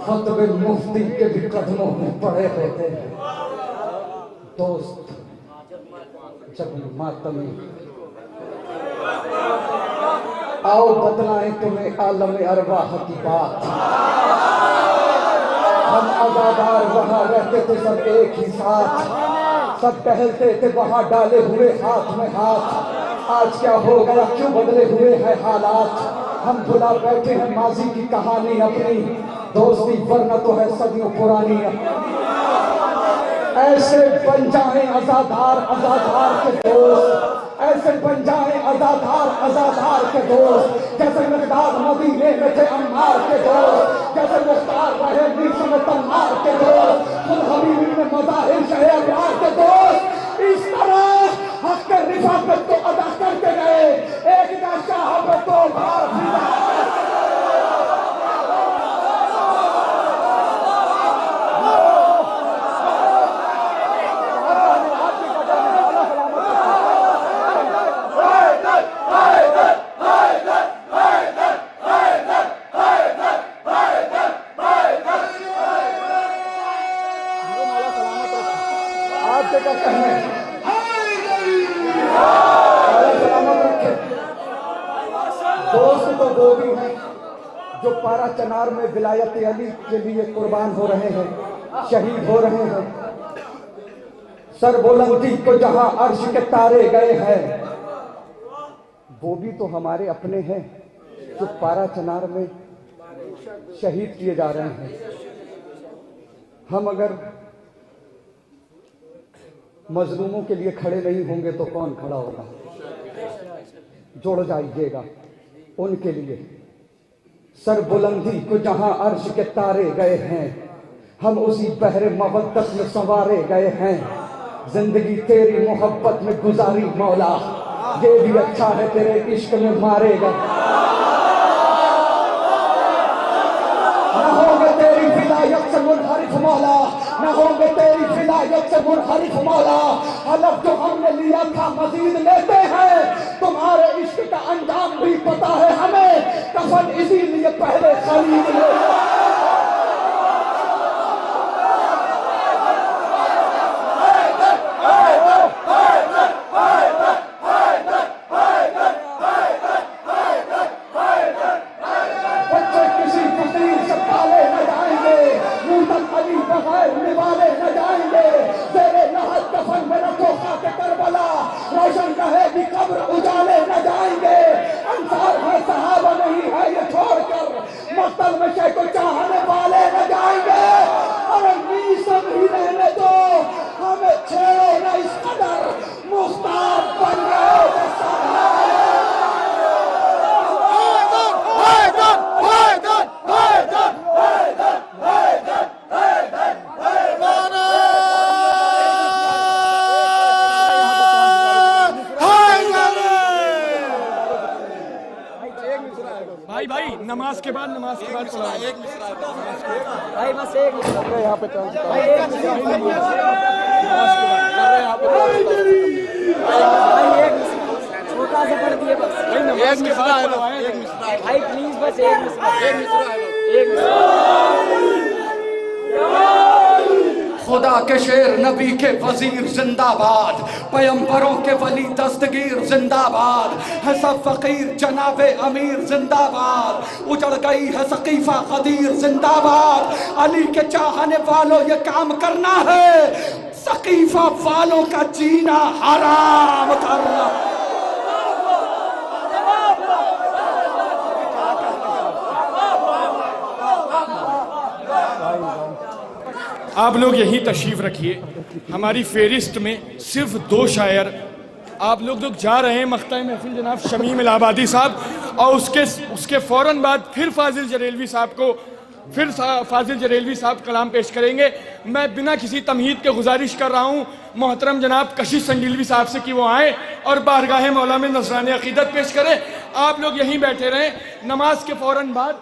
O: फतवे मुफ्ती के भी कदमों में पड़े होते हैं, दोस्त जब मातमी। आओ बतलाएं तुम्हें आलम अरवाह की बात, हम आजादार वहाँ रहते थे सब एक ही साथ, सब टहलते थे वहाँ डाले हुए हाथ में हाथ। आज क्या हो गया, क्यों बदले हुए हैं हालात, हम भुला बैठे हैं माजी की कहानी अपनी, दोस्ती वरना तो है सदियों पुरानी। ऐ ऐसे बन जाए अज़ादार अज़ादार के दोस्त, ऐसे बन जाए अज़ादार के दोस्त, जैसे मिक़दाद मदीने में थे अम्मार के दोस्त, जैसे मुख्तार रहे बीच में तम्मार के दोस्त, खुद हबीबी में मज़ाहिर शहे अब्रार के दोस्त। इस तरह हक के रिफ़ाक़त को अदा करके गए, एक शाह पे दो बार फिदा। दोस्त तो वो भी हैं जो पारा चनार में विलायत अली के लिए कुर्बान हो रहे हैं, शहीद हो रहे हैं। सरबुलंदी को जहां अर्श के तारे गए हैं, वो भी तो हमारे अपने हैं जो पारा चनार में शहीद किए जा रहे हैं। हम अगर मजलूमों के लिए खड़े नहीं होंगे तो कौन खड़ा होगा? जोड़ जाइएगा उनके लिए। सरबुलंदी को जहां अर्श के तारे गए हैं, हम उसी बहरे मवद्दत में संवारे गए हैं। जिंदगी तेरी मोहब्बत में गुजारी मौला, ये भी अच्छा है तेरे इश्क में मारे गए। न होंगे तेरी विलायत से मुनहरिफ मौला, न होंगे तेरी विलायत से मुनहरिफ मौला। हलफ जो हमने लिया था मजीद लेते हैं, तुम्हारे इश्क का अंजाम भी पता है हमें, कफन इसीलिए पहले खरीद ले। बच्चे किसी फकीर से पाले न जाएंगे, मूतन अली बगैर निवाले न जाएंगे। तेरे लहद कफन में रखो खाके करबला, रोशन रहेगी कब्र उजाले न जाएंगे। अंसार है सहाबा नहीं है ये छोड़कर, मक्तल में शेख को चाहने वाले न जाएंगे। अरे मीसम ही रहने दो, हमें छेड़ो न इस कदर, मुख्तार बन गए
R: भाई नमाज के बाद पढ़ा एक
O: भाई बस एक यहाँ पे छोटा सा पढ़ दिए बस,
R: नमाज के बाद
O: भाई प्लीज बस एक
B: खुदा के शेर नबी के वजीर जिंदाबाद, पैगंबरों के वली दस्तगीर जिंदाबाद, है सब फकीर जनाबे अमीर जिंदाबाद, उजड़ गई है सकीफा कदीर जिंदाबाद। अली के चाहने वालों ये काम करना है, सकीफा वालों का जीना हराम करना।
R: आप लोग यहीं तशरीफ रखिए। हमारी फेरिस्त में सिर्फ 2 शायर आप लोग जा रहे हैं, मख्ता महफिल जनाब शमीम इलाहाबादी साहब, और उसके फ़ौरन बाद फिर फाजिल जरेलवी साहब कलाम पेश करेंगे। मैं बिना किसी तमहीद के गुजारिश कर रहा हूँ मोहतरम जनाब कशिश संगीलवी साहब से कि वो आए और बारगाह मौला में नजराने अकीदत पेश करें। आप लोग यहीं बैठे रहें। नमाज के फ़ौरन बाद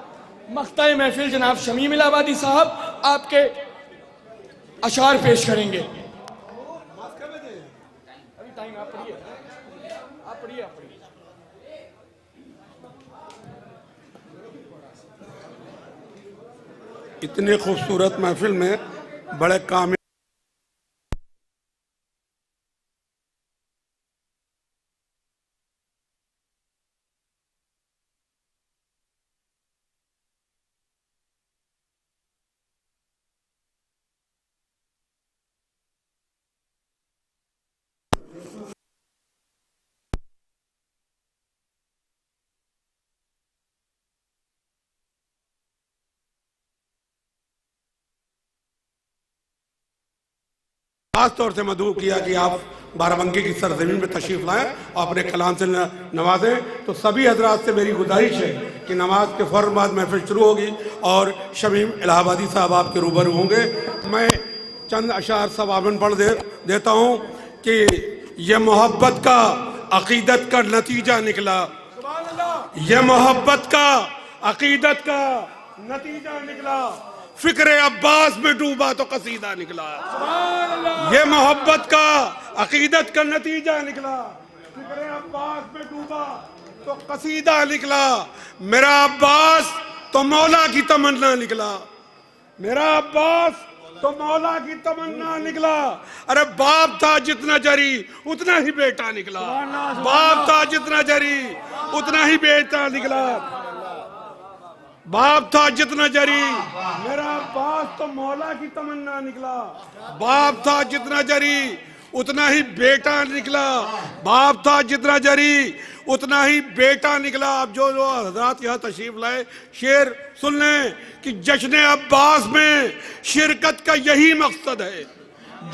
R: मख्ता महफिल जनाब शमीम इलाहाबादी साहब आपके अशार पेश करेंगे।
S: इतने खूबसूरत महफिल में बड़े काम खास तौर से मदऊ किया कि आप बाराबंकी की सरजमीन में तशरीफ लाएं और अपने कलाम से नवाजें। तो सभी हजरात से मेरी गुजारिश है कि नमाज के फौरन बाद महफिल शुरू होगी और शमीम इलाहाबादी साहब आपके रूबरू होंगे। मैं चंद अशार सवाबन पढ़ देता हूँ कि ये मोहब्बत का अकीदत का नतीजा निकला, ये मोहब्बत का अकीदत का नतीजा निकला, फिक्र अब्बास में डूबा तो कसीदा निकला। ये मोहब्बत का अकीदत का नतीजा निकला, फिक्र अब्बास में डूबा तो कसीदा निकला। मेरा अब्बास तो मौला की तमन्ना निकला, मेरा अब्बास तो मौला की तमन्ना निकला। अरे बाप था जितना जरी उतना ही बेटा निकला, बाप था जितना जरी उतना ही बेटा निकला, बाप था जितना जरी। मेरा अब्बास तो मौला की तमन्ना निकला, बाप था जितना जरी उतना ही बेटा निकला, बाप था जितना जरी उतना ही बेटा निकला। अब जो हजरात यहाँ तशरीफ लाए शेर सुन लें कि जश्न अब्बास में शिरकत का यही मकसद है,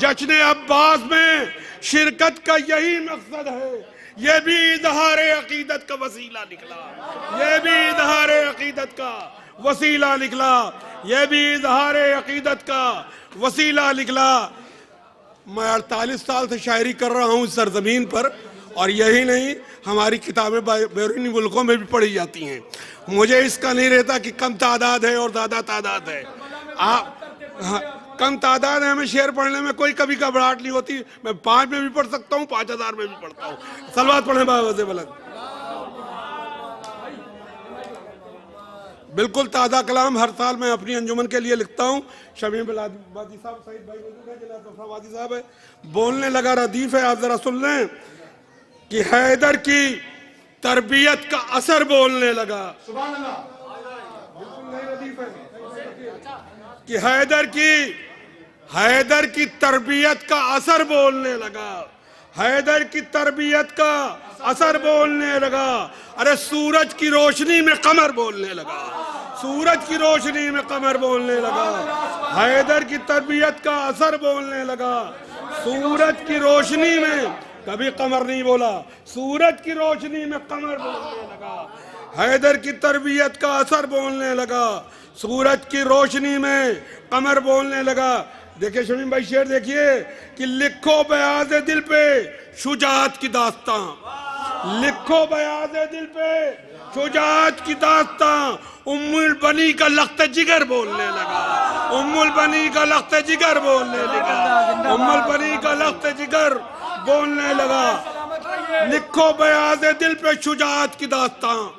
S: जश्न अब्बास में शिरकत का यही मकसद है। ये भी इजहार अकीदत का वसीला निकला, ये भी इजहार अकीदत का वसीला निकला, ये भी इजहार अकीदत का वसीला निकला। मैं 48 साल से शायरी कर रहा हूँ इस सरजमीन पर, और यही नहीं हमारी किताबें बैरूनी मुल्कों में भी पढ़ी जाती हैं। मुझे इसका नहीं रहता कि कम तादाद है और ज़्यादा तादाद है। कम तादाद है, हमें शेर पढ़ने में कोई कभी घबराहट नहीं होती। मैं 5 में भी पढ़ सकता हूँ, 5000 में भी पढ़ता हूँ। सलवात पढ़े बावज़े बुलंद। बिल्कुल ताज़ा कलाम हर साल मैं अपनी अंजुमन के लिए लिखता हूँ। शमीम वादी साहब, सईद भाई वादी साहब है, बोलने लगा रदीफ है, आप जरा सुन लें कि हैदर की तरबियत का असर बोलने लगा। कि हैदर की तरबियत का असर बोलने लगा, हैदर की तरबियत का असर बोलने लगा। अरे सूरज की रोशनी में कमर बोलने लगा, सूरज की रोशनी में कमर बोलने लगा। हैदर की तरबियत का असर बोलने लगा, सूरज की रोशनी में, कभी कमर नहीं बोला, सूरज की रोशनी में कमर बोलने लगा। हैदर की तरबियत का असर बोलने लगा, सूरज की रोशनी में कमर बोलने लगा। देखिए शमीम भाई शेर देखिए कि लिखो बयाज दिल पे शुजात की दास्तां, लिखो बयाज दिल पे शुजात की दास्तां। उम्मुल बनी का लख्त जिगर बोलने लगा, उम्मुल बनी का लख्त जिगर बोलने लगा, उम्मुल बनी का लख्त जिगर बोलने लगा। लिखो बयाज दिल पे शुजात की दास्तां,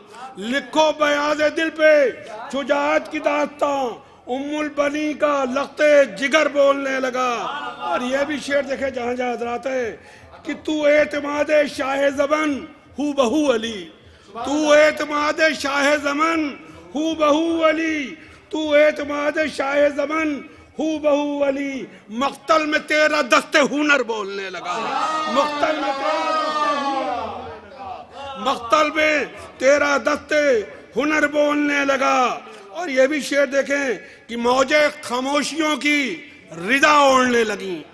S: लिखो बयाज दिल पे शुजात की दास्तां। उम्मुल बनी का लख्ते जिगर बोलने लगा। और ये भी शेर देखे जहाँ जहाँ हजरात है कि तू एतमाद शाह ज़मन हू बहू अली, तू एतमाद शाह ज़मन हू बहू अली, तू एतमाद शाह ज़मन हू बहू अली। मक्तल में तेरा दस्ते हुनर बोलने लगा, मक्तल में तेरा दस्ते हुनर, मक्तल में तेरा दस्ते हुनर बोलने लगा। और ये भी शेर देखें कि मौजे खामोशियों की रिदा ओढ़ने लगी।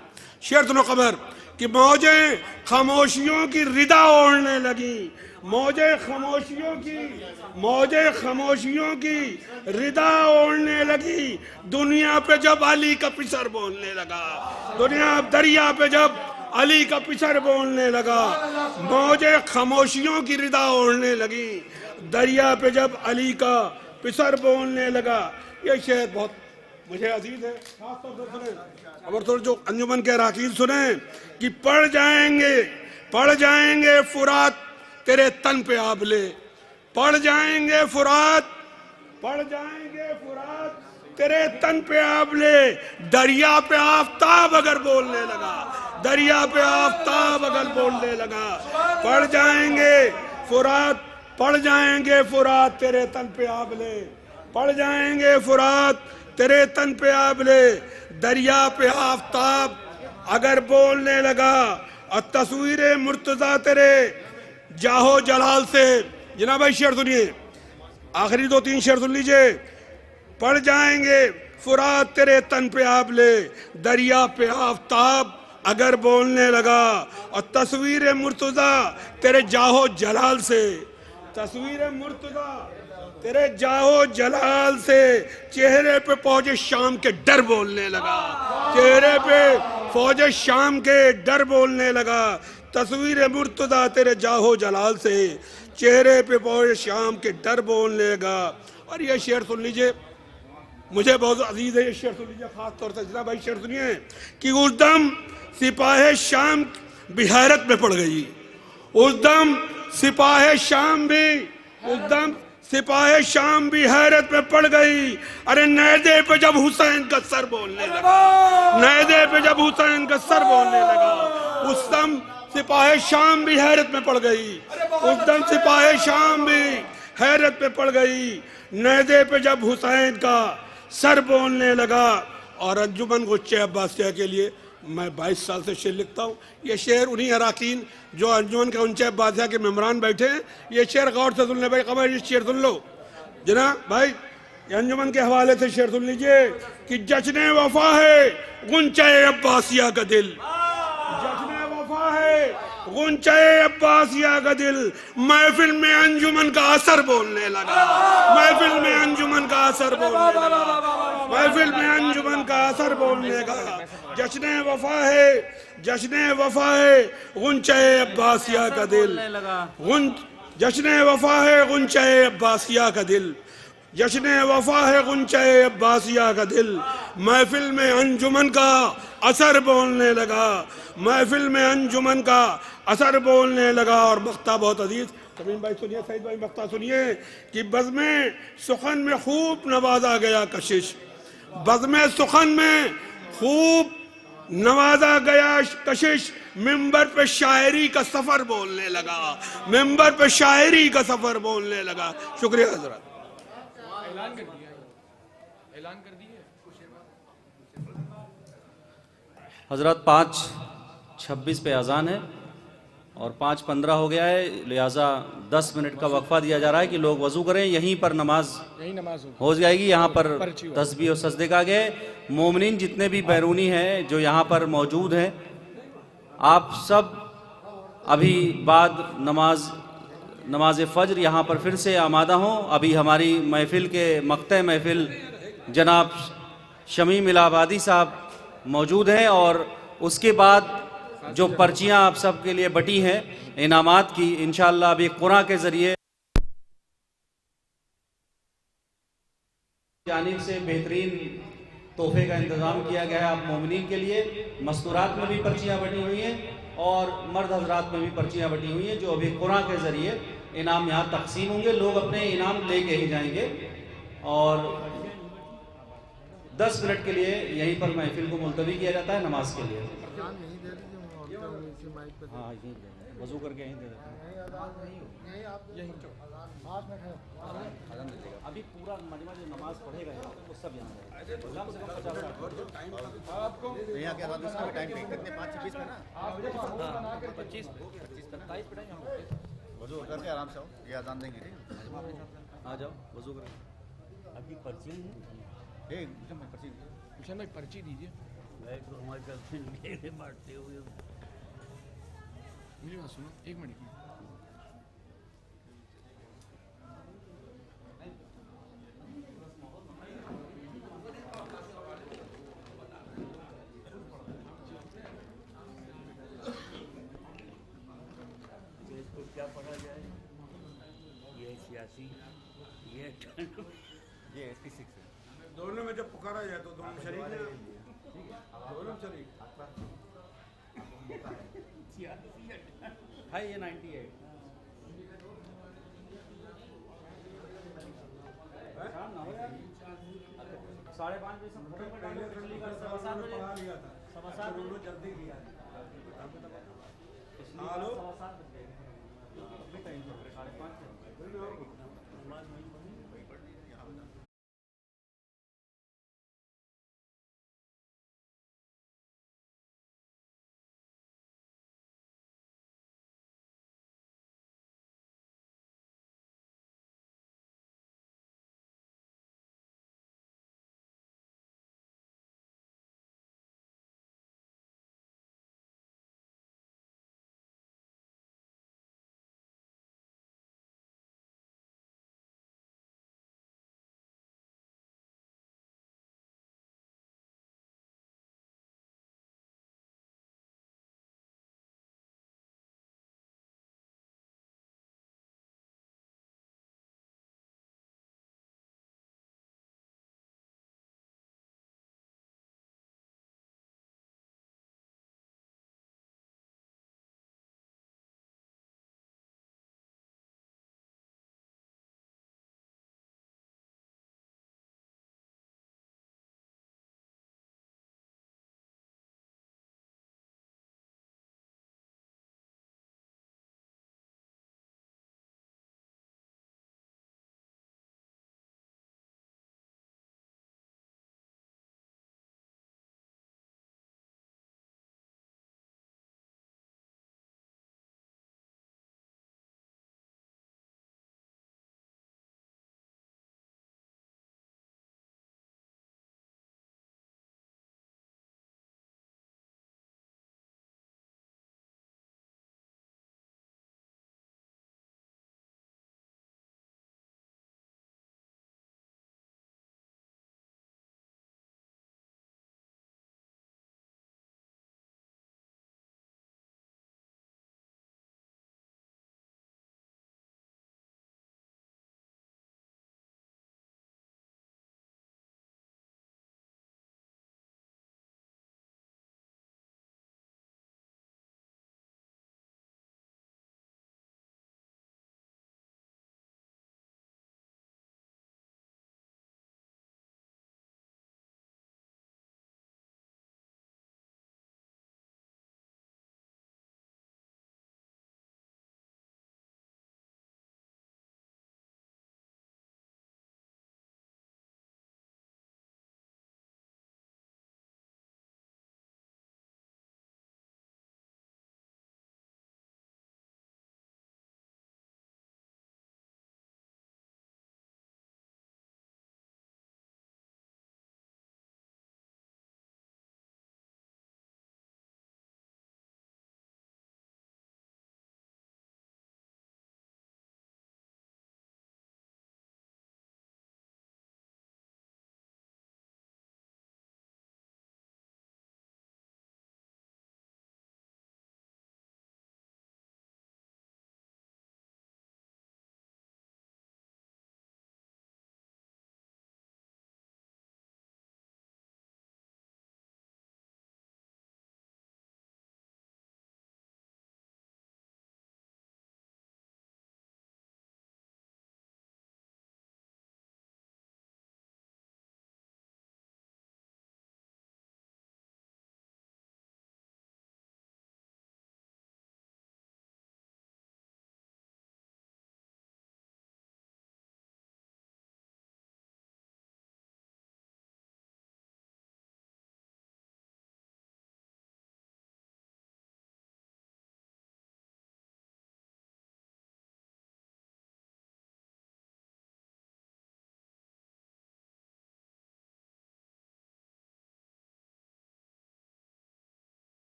S: शेर सुनो खबर कि मौजे खामोशियों की रिदा ओढ़ने लगी, मौजे खामोशियों की, मौजे खामोशियों की रिदा ओढ़ने लगी। दुनिया पे जब अली का पिसर बोलने लगा, दुनिया दरिया पे जब अली का पिसर बोलने लगा। मौजे खामोशियों की रिदा ओढ़ने लगी, दरिया पे जब अली का पिसर बोलने लगा। ये शेर बहुत मुझे अजीज है, खासतौर से सुने, और थोड़े जो अंजुमन के अराकीन सुने कि पड़ जाएंगे फुरात तेरे तन पे आबले, पड़ जाएंगे फुरात, पड़ जाएंगे फुरात तेरे तन पे आबले। दरिया पे आफताब अगर बोलने लगा, दरिया पे आफताब अगर बोलने लगा। पड़ जाएंगे फुरात, पड़ जाएंगे फुरात तेरे तन पे आबले, पड़ जाएंगे फुरात तेरे तन पे आबले। दरिया पे आफताब अगर बोलने लगा। और तस्वीर मुर्तजा तेरे जाहो जलाल से। जनाब भाई शेर सुनिए, आखिरी 2-3 शेर सुन लीजिए। पड़ जाएंगे फुरात तेरे तन पे आबले, दरिया पे आफताब अगर बोलने लगा। और तस्वीर मुर्तज़ा तेरे जाहो जलाल से, तस्वीर मुर्तज़ा तेरे जाहो जलाल से चेहरे पे फौज शाम के डर बोलने लगा, चेहरे पे फौज शाम के डर बोलने लगा। तस्वीर मुर्तज़ा तेरे जाहो जलाल से चेहरे पे फौज शाम के डर बोलने लगा। और ये शेर सुन लीजिए, मुझे बहुत अजीज है ये शेर सुन लीजिए, खास तौर से जिला भाई शेर सुनिए कि उस दम सिपाही शाम भी हैरत में पड़ गई, उस दम सिपाही शाम भी, उस दम सिपाही शाम भी हैरत में पड़ गई। अरे नैदे पे जब हुसैन का सर बोलने लगा, नैदे पे जब हुसैन का सर बोलने लगा, उस दम सिपाही शाम भी हैरत में पड़ गई, उस दम सिपाही शाम भी हैरत में पड़ गई। नैदे पे जब हुसैन का सर बोलने लगा। और अंजुमन गुच्चे अब्बासिया के लिए मैं 22 साल से शेर लिखता हूँ। ये शेर उन्हीं अराकीन जो अंजुमन के उच्चे अब्बासिया के मेम्बरान बैठे हैं, ये शेर गौर से सुन ले भाई, खबर ये शेर सुन लो जनाब भाई, ये अंजुमन के हवाले से शेर सुन लीजिए कि जश्न वफा है गुंचे अब्बासिया का दिल, जश्न वफा है गुंचे अब्बासिया का दिल, महफिल में अंजुमन का असर बोलने लगा, महफिल में अंजुमन का असर बोलने लगा, महफिल में अंजुमन का असर बोलने लगा। जश्न वफा है, जश्न वफा है गुंचे अब्बासिया का दिल, जश्न वफा है गुंचे अब्बासिया का दिल, जश्न वफा है गुंचे अब्बासिया का दिल, महफिल में अंजुमन का असर बोलने लगा, महफिल में अंजुमन का असर बोलने लगा। और मख्ता बहुत अजीज तमीम भाई सुनिए, सईद भाई मख्ता सुनिए कि बज़्म सुखन में खूब नवाजा गया कशिश, बज़्म सुखन में खूब नवाजा गया कशिश, मिंबर पे शायरी का सफर बोलने लगा, मिंबर पे शायरी का सफर बोलने लगा। शुक्रिया हजरत।
R: ऐलान कर दिया, ऐलान कर दिए
T: हजरत 5:26 पे अजान है और 5:15 हो गया है, लिहाजा 10 मिनट का वक्फा दिया जा रहा है कि लोग वजू करें, यहीं पर नमाज हो जाएगी। यहाँ पर तस्बीह और सजदे का गए मोमिनीन जितने भी बैरूनी हैं जो यहाँ पर मौजूद हैं, आप सब अभी बाद नमाज फ़ज्र यहाँ पर फिर से आमादा हों। अभी हमारी महफिल के मक्ते महफिल जनाब शमीम इलाहाबादी साहब मौजूद हैं और उसके बाद जो पर्चियाँ आप सब के लिए बटी हैं इनामात की, इंशाअल्लाह अभी कुरान के ज़रिए जानिब से बेहतरीन तोहफे का इंतज़ाम किया गया है आप मोमिनीन के लिए। मस्तूरात में भी पर्चियाँ बटी हुई हैं और मर्द हजरात में भी पर्चियाँ बटी हुई हैं जो अभी कुरान के ज़रिए इनाम यहाँ तकसीम होंगे। लोग अपने इनाम लेके ही जाएंगे और 10 मिनट के लिए यहीं पर महफिल को मुलतवी किया जाता है नमाज के लिए। हाँ यहीं वजू करके यहीं दे देते हैं। अभी पूरा मजमा जो नमाज पढ़ेगा वो सब यहाँ कम से कम 50-60
E: यहाँ के आजाद इसका टाइम कितने 5:26 में ना
T: 25 27 पे टाइम
E: वजू करके आराम से आओ, ये आजान देंगे
T: आ जाओ वजू करके।
E: अभी पर्ची है पर्ची
R: हुसैन भाई पर्ची दीजिए,
T: हमारे गर्लफ्रेंड बांटते हुए
R: मुझे बात सुनो, एक मिनट
T: क्या पढ़ा जाए, ये सियासी ये
E: 86 है।
S: दोनों में जब पुकारा जाए तो दोनों शरीक हैं, दोनों शरीक
T: है। ये 98 शाम ना हो यार 5:30 बजे सब खत्म कर डालो, दिल्ली का 7:15 बजे 7:15 बजे जल्दी किया है। हेलो 7:15 बजे अपने टाइम पर 5:30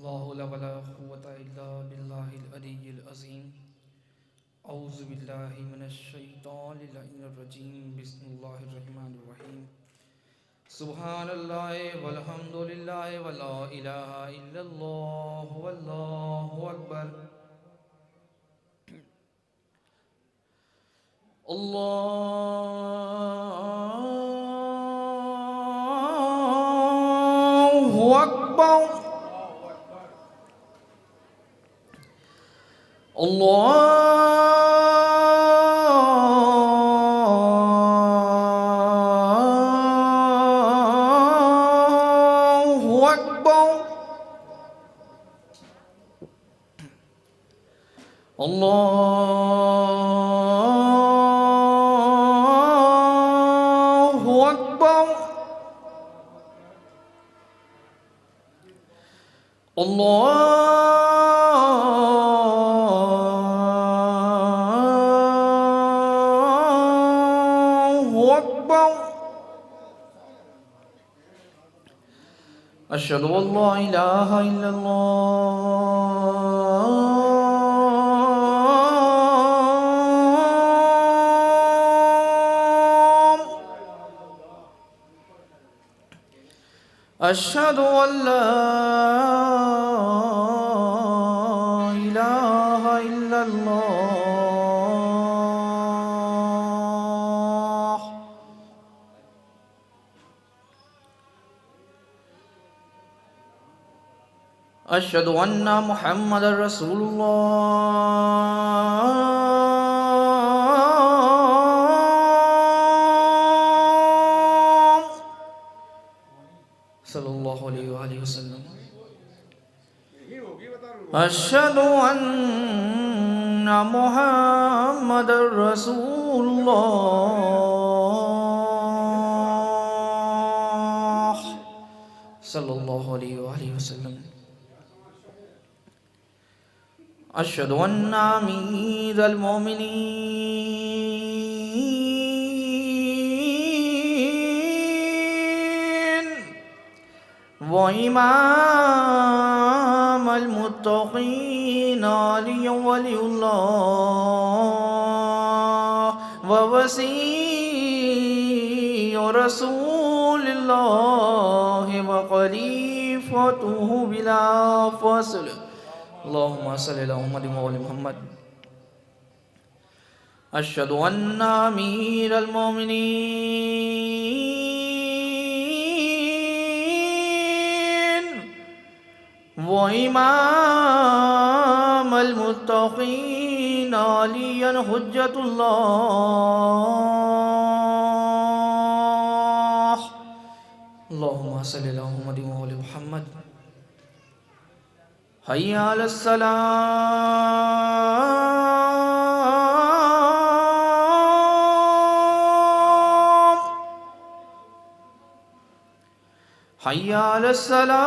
Q: ला हौला वला कुव्वता इल्ला बिल्लाहिल अलिय्यिल अज़ीम। औज़ु बिल्लाहि मिनश शैतानिर रजीम। बिस्मिल्लाहिर रहमानिर रहीम। सुब्हानल्लाहि वल्हम्दुलिल्लाहि वला इलाहा इल्लल्लाह वल्लाहु अकबर। अल्लाहु अकबर। अल्लाहु अकबर। अल्लाहु अकबर। अल्लाहु अकबर। अशहदु अल्ला इलाहा इल्लल्लाह। अशहदु अल्ला इलाहा इल्लल्लाह। अशहदु अन्ना मुहम्मदर रसूलुल्लाह सल्लल्लाहु अलैहि वसल्लम। अशहदु अन्ना मुहम्मदर रसूलुल्लाह सल्लल्लाहु अलैहि वसल्लम। अशहदु अन्ना अमीरुल मोमिनीन व इमामुल मुत्तक़ीन अली वलियुल्लाह व वसीय्यु रसूलिल्लाह व खलीफतुहु बिला फ़स्ल। अल्लाहुम्मा सल्लि अला मुहम्मद व आलि मुहम्मद। अशहदु अन्ना अमीरुल मोमिनीन व इमामुल मुत्तक़ीन अलिय्यन हुज्जतुल्लाह। अल्लाहुम्मा सल्लि अला मुहम्मद व आलि मुहम्मद। हय्या अलस सलाम। हय्या अलस सलाह।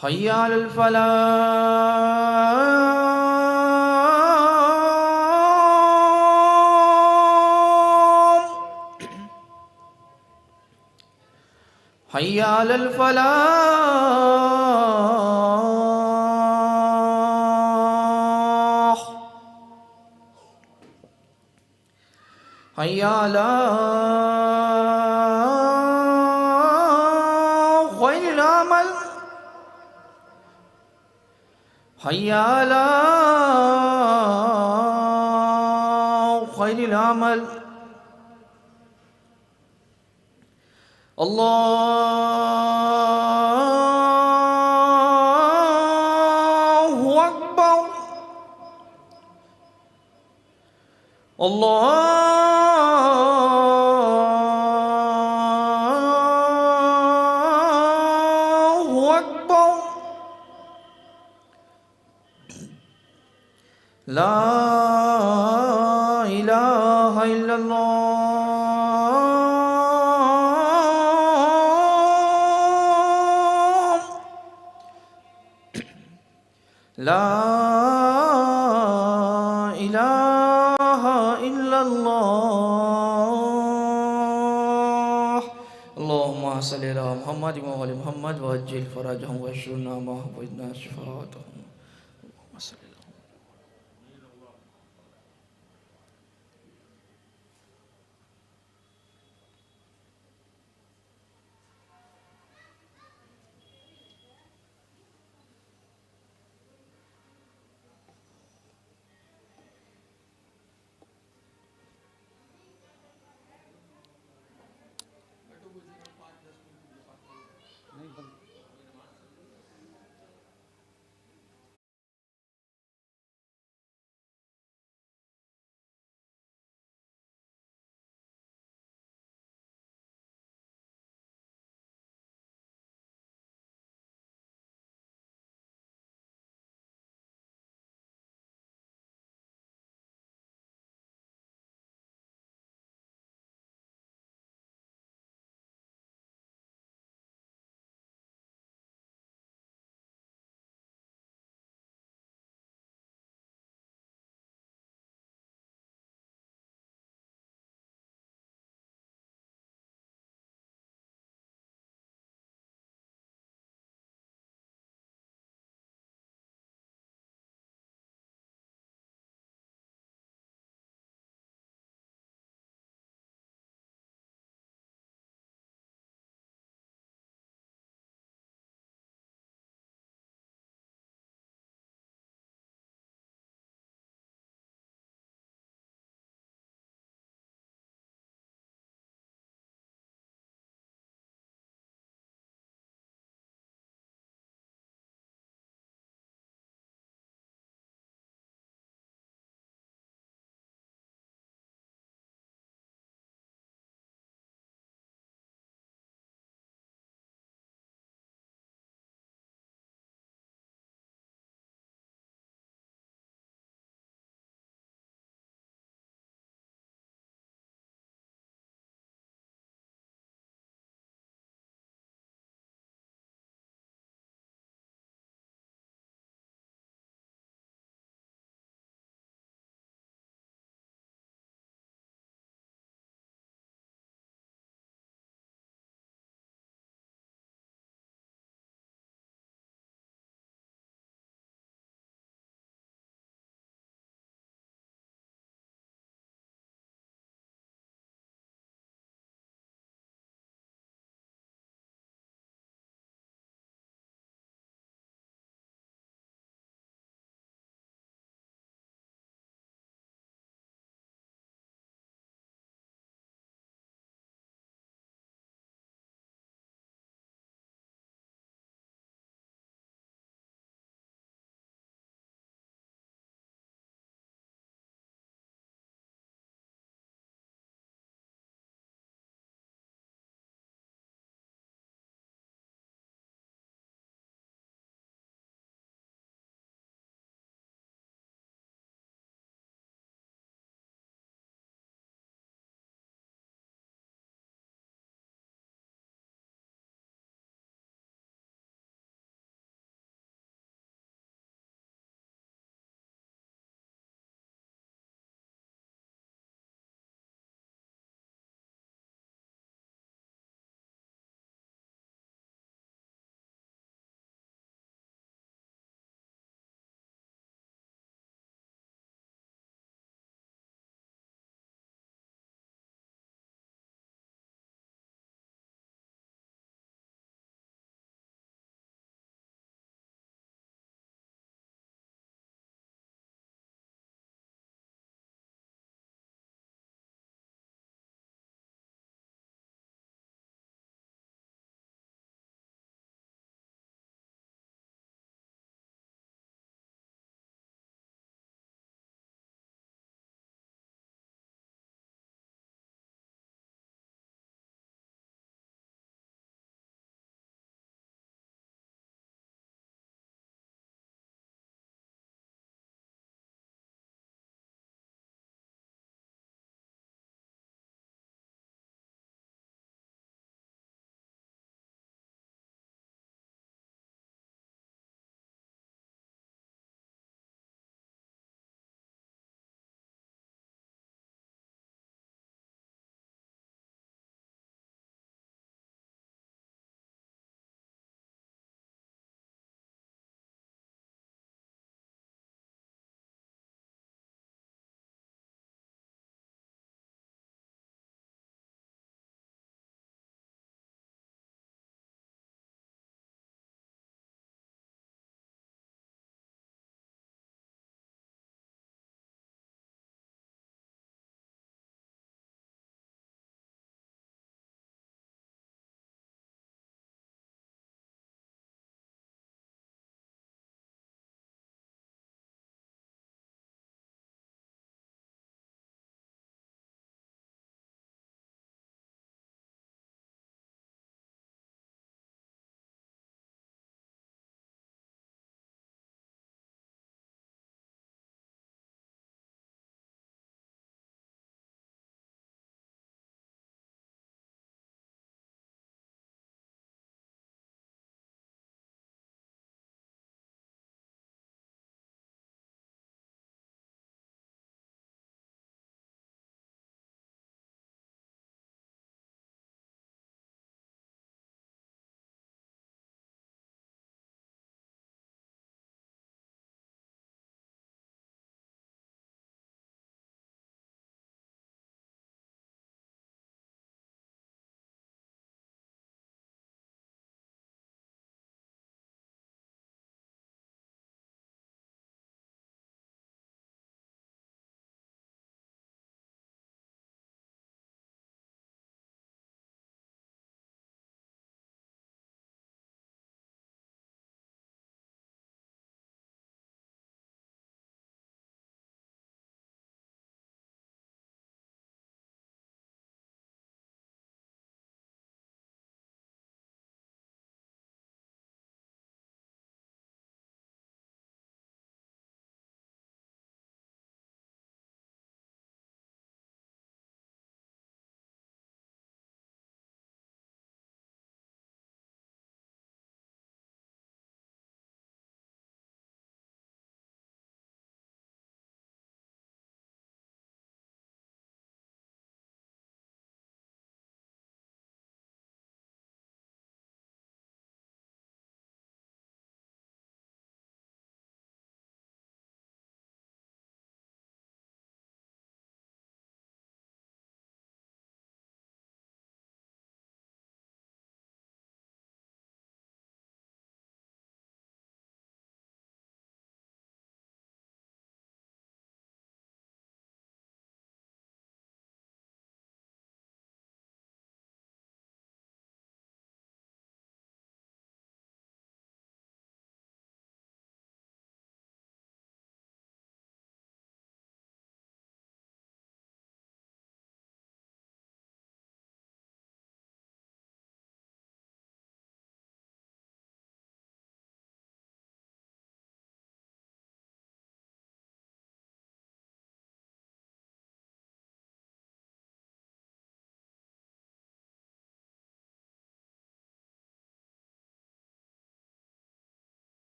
Q: हय्या अलल फलाह। हय्या अलल फलाह। हय्या अला खैरिल अमल। हय्या अला खैरिल अमल। अल्लाहु अकबर। अल्लाहु अकबर। ला इलाहा इल्लल्लाह। ला इलाहा इल्लल्लाह। सल्लि अला मुहम्मद व आलि मुहम्मद वअज्जिल फरजहम वशफिना महफिजना शिफाअतहम।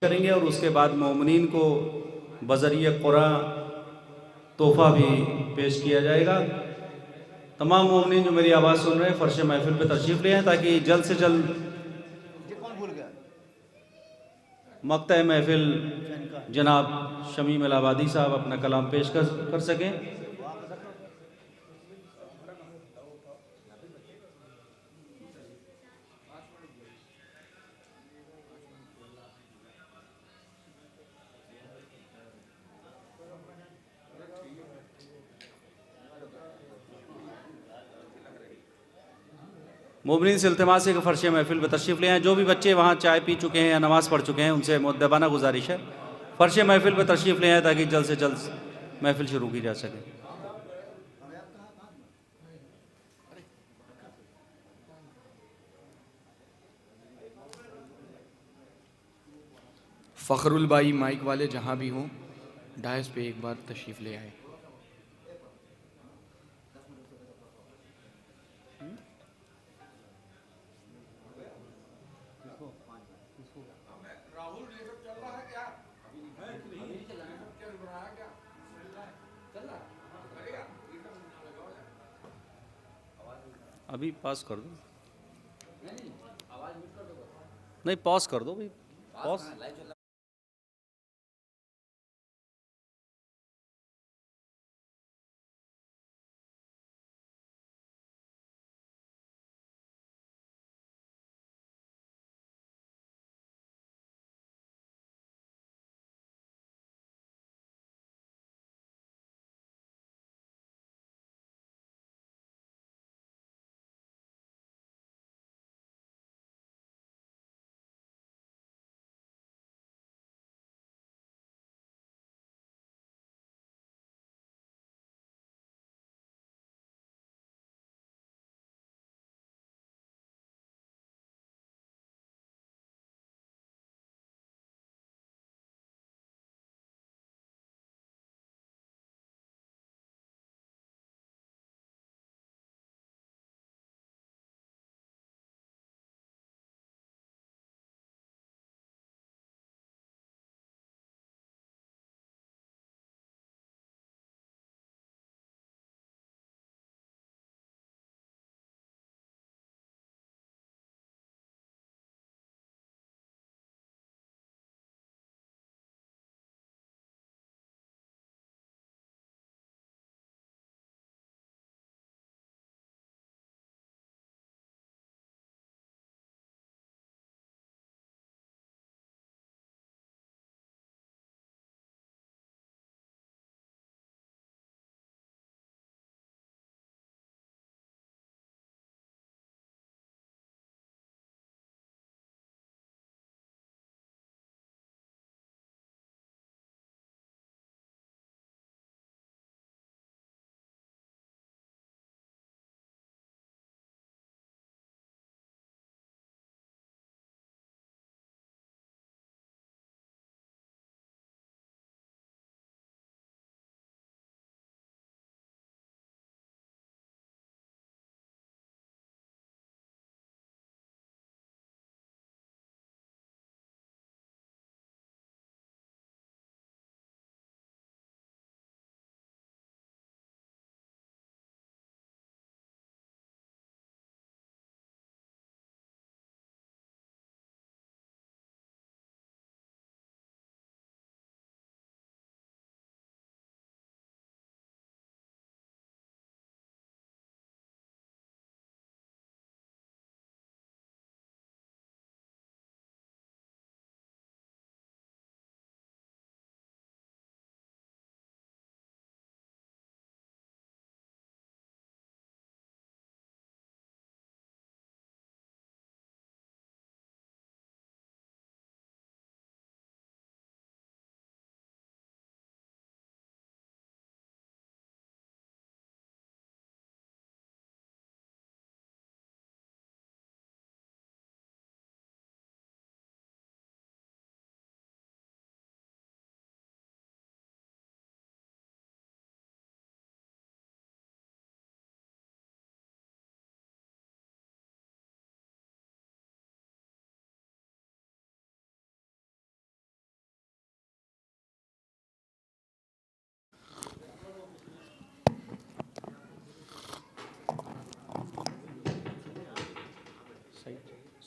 T: करेंगे और उसके बाद मोमिनीन को बज़रिए कुरान तोहफ़ा भी पेश किया जाएगा। तमाम मोमिनीन जो मेरी आवाज़ सुन रहे हैं फ़र्श महफिल पे तशरीफ़ ले आएँ ताकि जल्द से जल्द मक्ता महफिल जनाब शमीम इलाहाबादी साहब अपना कलाम पेश कर सकें। मोमिनीन से इल्तिमास है कि फ़र्श महफिल में तशरीफ़ ले आएँ। जो भी बच्चे वहाँ चाय पी चुके हैं या नमाज़ पढ़ चुके हैं उनसे मुद्दबाना गुजारिश है फ़र्श महफिल में तशरीफ़ ले आएँ ताकि जल्द से जल्द महफिल शुरू की जा सके।
Q: फ़खरुल भाई माइक वाले जहाँ भी हों डायस पे एक बार तशरीफ़ ले आए।
T: अभी पास कर दो, नहीं पॉज कर दो भाई, पॉज।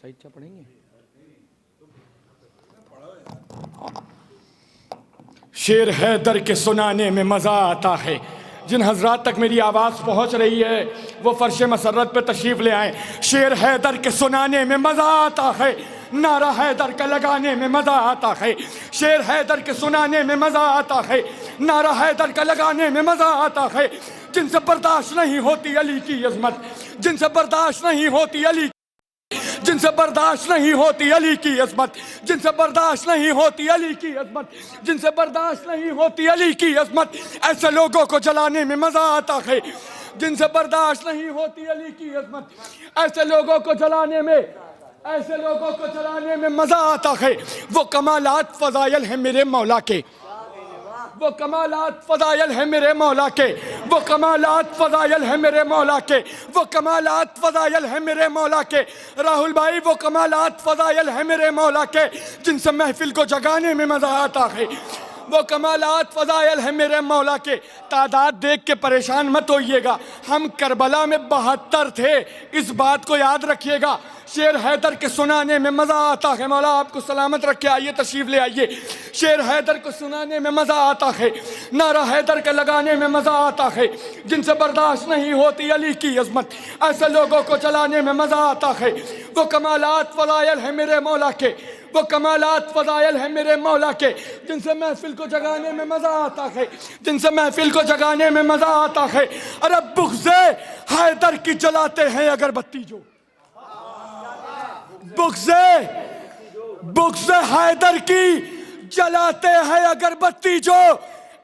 R: साहित्य पढ़ेंगे। शेर हैदर के सुनाने में मज़ा आता है। जिन हजरात तक मेरी आवाज़ पहुंच रही है वो फर्श मसरत पे तशरीफ़ ले आए। शेर हैदर के सुनाने में मज़ा आता है, नारा हैदर का लगाने में मज़ा आता है। शेर हैदर के सुनाने में मज़ा आता है, नारा हैदर का लगाने में मज़ा आता है। जिनसे बर्दाश्त नहीं होती अली की अज़मत, जिनसे बर्दाश्त नहीं होती अली, जिनसे बर्दाश्त नहीं होती अली की अज़मत, जिनसे बर्दाश्त नहीं होती अली की अज़मत, जिनसे बर्दाश्त नहीं होती अली की अज़मत, ऐसे लोगों को जलाने में मज़ा आता है। जिनसे बर्दाश्त नहीं होती अली की अज़मत, ऐसे लोगों को जलाने में, ऐसे लोगों को जलाने में मज़ा आता है। वो कमालात फ़ज़ाइल हैं मेरे मौला के, वो कमालात फ़ज़ाइल है मेरे मौला के, वो कमालात फ़ज़ाइल है मेरे मौला के, वो कमालात फ़ज़ाइल है मेरे मौला के। राहुल भाई वो कमालात फ़ज़ाइल है मेरे मौला के, जिनसे महफिल को जगाने में मज़ा आता है। वो कमालात फ़ज़ाइल है मेरे मौला के। तादाद देख के परेशान मत होइएगा, हम करबला में 72 थे, इस बात को याद रखिएगा। शेर हैदर के सुनाने में मज़ा आता है। मौला आपको सलामत रखे, आइए तशरीफ़ ले आइए। शेर हैदर को सुनाने में मज़ा आता है, नारा हैदर के लगाने में मज़ा आता है। जिनसे बर्दाश्त नहीं होती अली की अज़मत, ऐसे लोगों को चलाने में मज़ा आता है। वो कमालात फ़ज़ाइल है मेरे मौला के, वो कमालात फ़ज़ाइल है मेरे मौला के, जिनसे महफिल को जगाने में मज़ा आता है, जिनसे महफिल को जगाने में मज़ा आता है। अरे बुग़्ज़े हैदर की जलाते हैं अगरबत्ती जो, बुग़्ज़े हैदर की जलाते हैं अगरबत्ती जो,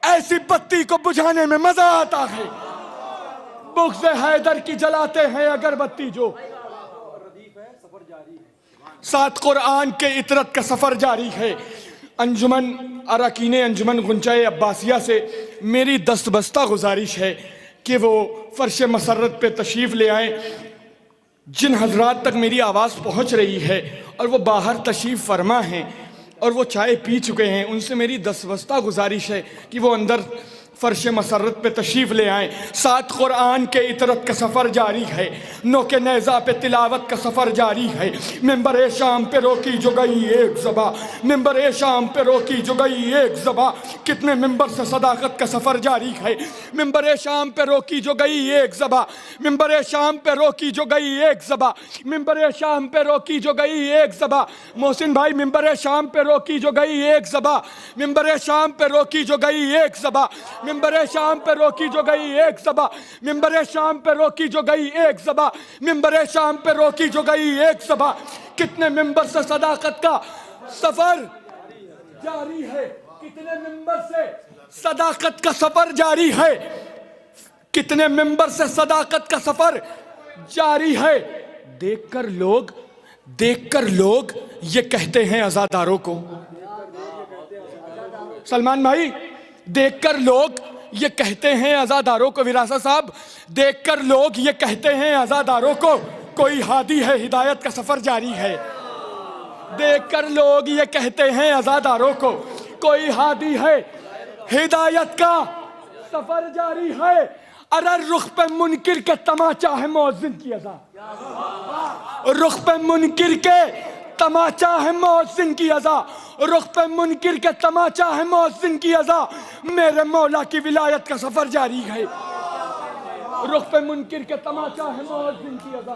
R: ऐसी बत्ती को बुझाने में मज़ा आता है। बुग़्ज़े हैदर की जलाते हैं अगरबत्ती जो। साथ कुरान के इतरत का सफ़र जारी है। अंजुमन अरकान अंजुमन गुंजाए अब्बासिया से मेरी दस्तबस्ता गुजारिश है कि वो फर्श मसरत पे तशरीफ़ ले आएँ। जिन हजरात तक मेरी आवाज़ पहुंच रही है और वो बाहर तशरीफ़ फरमा हैं और वो चाय पी चुके हैं, उनसे मेरी दस्तबस्ता गुजारिश है कि वो अंदर फर्श मसरत पे तशरीफ़ ले आएँ। साथ कुरान के इतरत का सफ़र जारी है, नो के नेज़ा पे तिलावत का सफ़र जारी है। मिंबर शाम पे रोकी जो गई एक ज़बा, मिंबर शाम पे रोकी जो गई एक ज़बा, कितने मिंबर से सदाकत का सफ़र जारी है। मिंबर शाम पे रोकी जो गई एक ज़बा, मिंबर शाम पे रोकी जो गई एक ज़बा, मिंबर शाम पे रोकी जो गई एक ज़बा। मोहसिन भाई मिंबर शाम पे रोकी जो गई एक ज़बा, मिंबर शाम पे रोकी जो गई एक ज़बा, मिंबर शाम पे रोकी जो गई एक ज़बा, मिंबर शाम पे रोकी जो गई एक ज़बा, मिंबर शाम पे रोकी जो गई एक ज़बा। कितने मिंबर से सदाकत का सफ़र जारी है, कितने मिंबर से सदाकत का सफ़र जारी है, कितने मिंबर से सदाकत का सफ़र जारी है। देखकर लोग ये कहते हैं अज़ादारों को, सलमान भाई देखकर लोग ये कहते हैं अज़ादारों को, विरासत साहब देखकर लोग ये कहते हैं अज़ादारों को, कोई हादी है हिदायत का सफ़र जारी है। देखकर लोग ये कहते हैं अज़ादारों को, कोई हादी है हिदायत का सफ़र जारी है। अरे रुख पे मुनकिर के तमाचा है मौज़िन की अज़ा, रुख पे मुनकिर के तमाचा है मौज़िन की अज़ा, रुख पे मुनकिर के तमाचा है मौज़िन की अज़ा। मेरे मौला की विलायत का सफ़र जारी है। रुख पे मुनकिर के तमाचा है मौज़िन की अज़ा,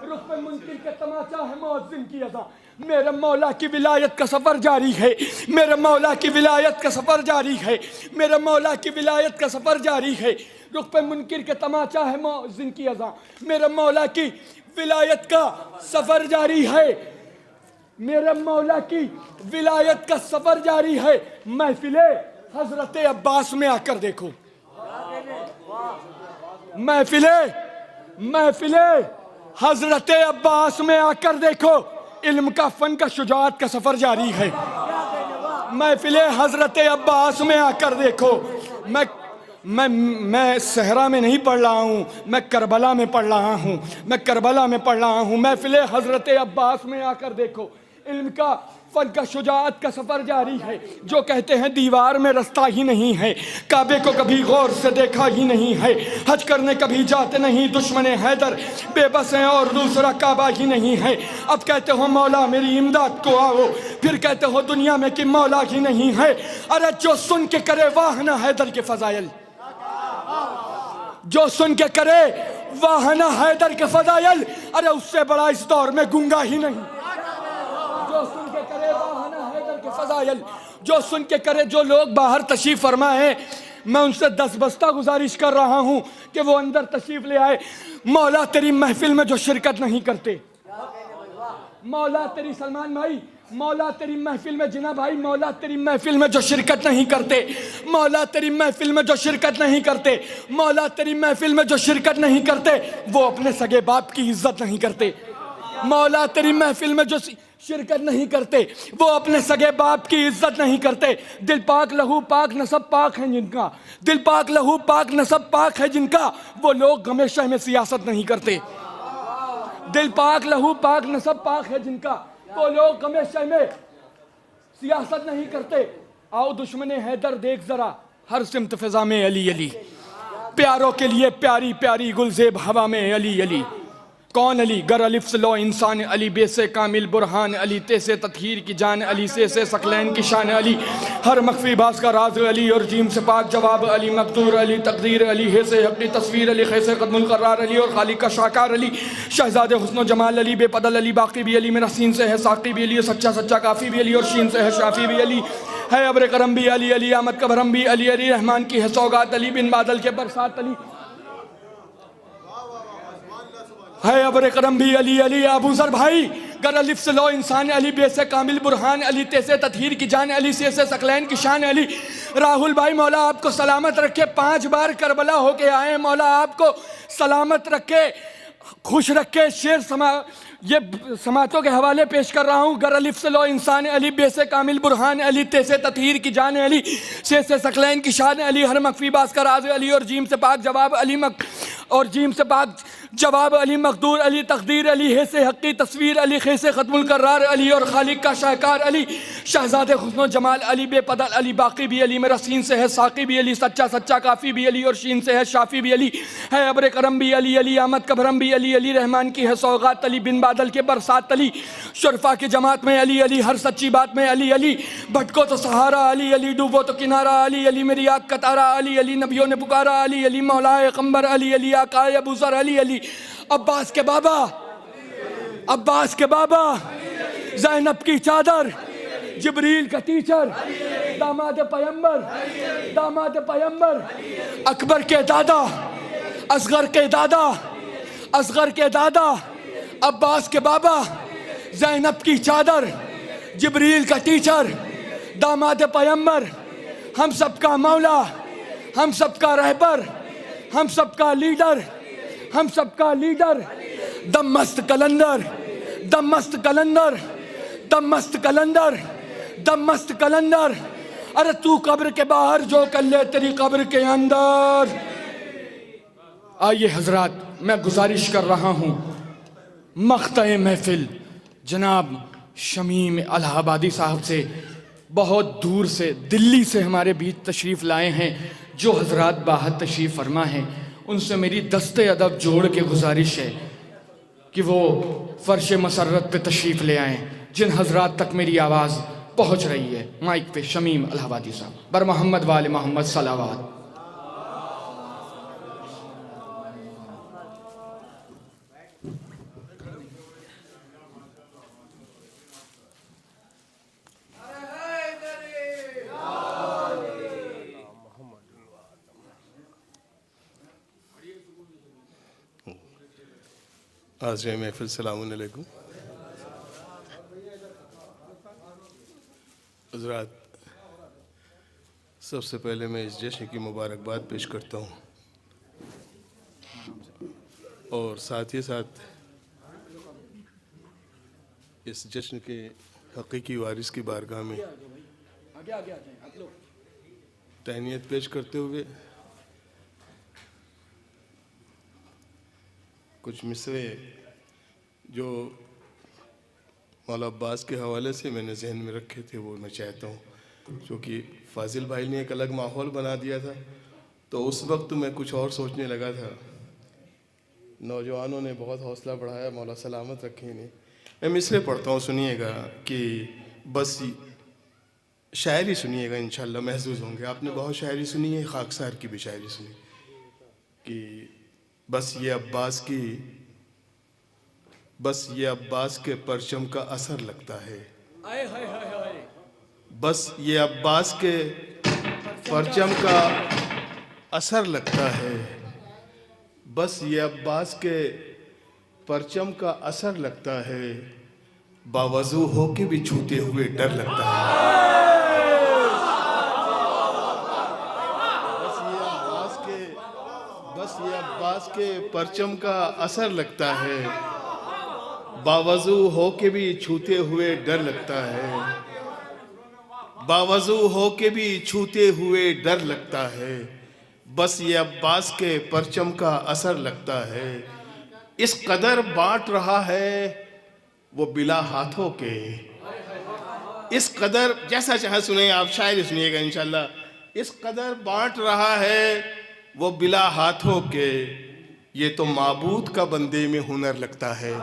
R: रुख पे मुनकिर के तमाचा है मौज़िन की अज़ा। मेरे मौला की विलायत का सफ़र जारी है, मेरे मौला की विलायत का सफ़र जारी है, मेरे मौला की विलायत का सफ़र जारी है। रुख पे मुनकिर के तमाचा है मौज़िन की अज़ा, मेरे मौला की विलायत का सफ़र जारी है, मेरे मौला की विलायत का सफ़र जारी है। महफिले हज़रत अब्बास में आकर देखो, महफिले हज़रत अब्बास में आकर देखो, इल्म का फ़न का शुजाअत का सफ़र जारी है। महफिले हज़रत अब्बास में आकर देखो। मैं सहरा में नहीं पढ़ रहा हूँ, मैं करबला में पढ़ रहा हूँ, मैं करबला में पढ़ रहा हूँ। महफिले हज़रत अब्बास में आकर देखो, इल्म का फन का शुजाअत का सफर जारी है। जो कहते हैं दीवार में रास्ता ही नहीं है, काबे को कभी गौर से देखा ही नहीं है, हज करने कभी जाते नहीं, दुश्मन हैदर बेबस हैं और दूसरा काबा ही नहीं है। अब कहते हो मौला मेरी इमदाद को आओ, फिर कहते हो दुनिया में कि मौला ही नहीं है। अरे जो सुन के करे वाह ना हैदर के फजाइल, जो सुन के करे वाह ना हैदर के फजाइल, अरे उससे बड़ा इस दौर में गूंगा ही नहीं। जो सुन के करे वाह ना हैदर के फजाइल, जो सुन के करे। जो लोग बाहर तशरीफ फरमा है, मैं उनसे 10 बस्ता गुजारिश कर रहा हूं कि वो अंदर तशरीफ ले आए। मौला तेरी महफिल में जो शिरकत नहीं करते, मौला तेरी सलमान भाई, मौला तेरी महफिल में जिना भाई, मौला तेरी महफिल में जो शिरकत नहीं करते, मौला तेरी महफिल में जो शिरकत नहीं करते, मौला तेरी महफिल में जो शिरकत नहीं करते, वो अपने सगे बाप की इज्जत नहीं करते। मौला तेरी महफिल में जो शिरकत नहीं करते, वो अपने सगे बाप की इज्जत नहीं करते। दिल पाक लहू पाक नसब पाक है जिनका, दिल पाक लहू पाक नसब पाक है जिनका, वो लोग हमेशा में सियासत नहीं करते। दिल पाक लहू पाक नसब पाक है जिनका, वो लोग हमेशा में सियासत नहीं करते। आओ दुश्मन हैदर देख जरा हर सिमत फिजा में अली अली, प्यारों के लिए प्यारी प्यारी गुलजेब हवा में अली अली। कौन अली गर अलिफ से लो इंसान अली, बेसे कामिल बुरहान अली, तेसे ततहीर की जान अली, से सकलैन की शान अली, हर मख्फी बास का राज अली, और जीम से पाक जवाब अली, मकदूर अली, तकदीर अली, हे से हक़ी तस्वीर अली, खे से क़द्मुल क़र्रार अली, और खालिक का शाकार अली, शहजादे हुस्न जमाल अली, बेपदल अली, बाकी भी अली, मेरा सीन से है साकी भी अली, सच्चा सच्चा काफ़ी भी अली, और शीन से है शाफी भी अली, है अब्र करम भी अली अली, आमद का भरम भी अली अली, रहमान की है सौगात अली, बिन बादल के बरसात अली, है अब्र करम भी अली अली। अबू ज़र भाई गर अलिफ से लो इंसान अली, बेसे कामिल बुरहान अली, तेसे ततहीर की जान अली, से सकलैन की शान अली। राहुल भाई मौला आपको सलामत रखे, 5 बार करबला होके आए, मौला आपको सलामत रखे, खुश रखे। शेर ये समातों के हवाले पेश कर रहा हूँ। गर अलिफ से लो इंसान अली, बेसे कामिल बुरहान अली, तेसे ततहीर की जान अली, से सकलैन की शान अली, हर मख्फी बास का राज अली, और जीम से पाक जवाब अली, और जीम से पाक जवाब अली, मकदूर अली, तकदीर अली, हे से हक़ी तस्वीर अली, खे से क़द्मुल क़र्रार अली, और खालिक का शाहकार अली, शहजादे हुस्न जमाल अली, बेपदल अली, बाकी भी अली, मेरा सीन से है साकी भी अली, सच्चा सच्चा काफ़ी भी अली, और शीन से है शाफी भी अली, है अब्र करम भी अली अली, आमद का भरम भी अली अली, रहमान की है सौगात अली, बिन बादल के बरसात अली, शुरफा की जमात में अली अली, हर सच्ची बात में अली अली, भटको तो सहारा अली अली, डूबो तो किनारा अली अली, मेरी आग का तारा अली अली, नबियों ने पुकारा अली अली, मौलाए क़ंबर अली अली, आकाए अबू ज़र अली अली, अब्बास के बाबा, अब्बास के बाबा, ज़ैनब की चादर, जिब्रील का टीचर, दामाद पैगंबर, दामाद पैगंबर, अकबर के दादा, असगर के दादा, असगर के दादा, अब्बास के बाबा, ज़ैनब की चादर, जिब्रील का टीचर, दामाद पैगंबर, हम सबका मौला, हम सबका रहबर, हम सबका लीडर, हम सबका लीडर, दम मस्त कलंदर, दम मस्त कलंदर, दम मस्त कलंदर, दम मस्त कलंदर। अरे तू कब्र के बाहर जो कर ले तेरी कब्र के अंदर। आइए हजरात, मैं गुजारिश कर रहा हूँ मख्ता-ए महफिल जनाब शमीम इलाहाबादी साहब से, बहुत दूर से दिल्ली से हमारे बीच तशरीफ़ लाए हैं। जो हजरात बाहर तशरीफ़ फरमा हैं उनसे मेरी दस्ते अदब जोड़ के गुजारिश है कि वो फ़र्श मसरत पे तशरीफ़ ले आएँ। जिन हजरात तक मेरी आवाज़ पहुँच रही है, माइक पे शमीम इलाहाबादी साहब, बर मोहम्मद वाले मोहम्मद सलावत।
F: आज महफिल सलाम अलैकुम। हज़रात, सबसे पहले मैं इस जश्न की मुबारकबाद पेश करता हूँ और साथ ही साथ इस जश्न के हकीकी वारिस की बारगाह में तहनीत पेश करते हुए कुछ मिसरे जो
L: मौला अब्बास के हवाले से मैंने जहन में रखे थे, वो मैं चाहता हूँ, क्योंकि फाजिल भाई ने एक अलग माहौल बना दिया था, तो उस वक्त मैं कुछ और सोचने लगा था। नौजवानों ने बहुत हौसला बढ़ाया, मौला सलामत रखे इन्हें। मैं मिसरे पढ़ता हूँ, सुनिएगा कि बस शायरी सुनिएगा, इंशाल्लाह महसूस होंगे। आपने बहुत शायरी सुनी है, खाकसार की भी शायरी सुनी कि बस ये अब्बास के परचम का असर लगता है, बस ये अब्बास के परचम का असर लगता है, बस ये अब्बास के परचम का असर लगता है, बावजू हो के भी छूते हुए डर लगता है। बस ये अब्बास के परचम का असर लगता है, बावजू हो के भी छूते हुए डर लगता है, बावजू हो के भी छूते हुए डर लगता है, बस ये अब्बास के परचम का असर लगता है। इस कदर बांट रहा है वो बिला हाथों के, इस कदर, जैसा चाहे सुने आप, शायरी सुनिएगा इंशाल्लाह। इस कदर बांट रहा है वो बिला हाथों के, ये तो माबूद का बंदे में हुनर लगता है।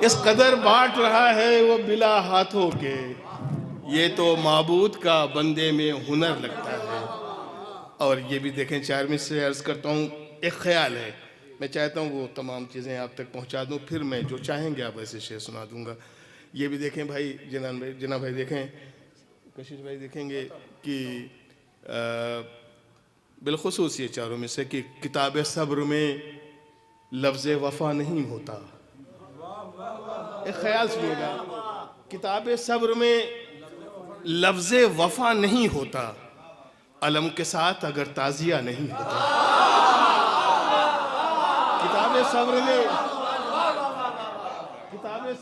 L: इस कदर बांट रहा है वो बिला हाथों के, ये तो माबूद का बंदे में हुनर लगता है। और ये भी देखें, 4 मिनट से अर्ज़ करता हूँ, एक ख्याल है, मैं चाहता हूँ वो तमाम चीज़ें आप तक पहुँचा दूँ, फिर मैं जो चाहेंगे आप ऐसे शेर सुना दूँगा। ये भी देखें भाई, जना भाई देखें, कशिश भाई देखेंगे कि बिलखुसूस ये चारों में से कि किताब सब्र में लफ्ज़ वफ़ा नहीं होता। एक ख्याल सुनिएगा, किताब सब्र में लफ्ज़ वफ़ा नहीं होता, अलम के साथ अगर ताज़िया नहीं होता। किताब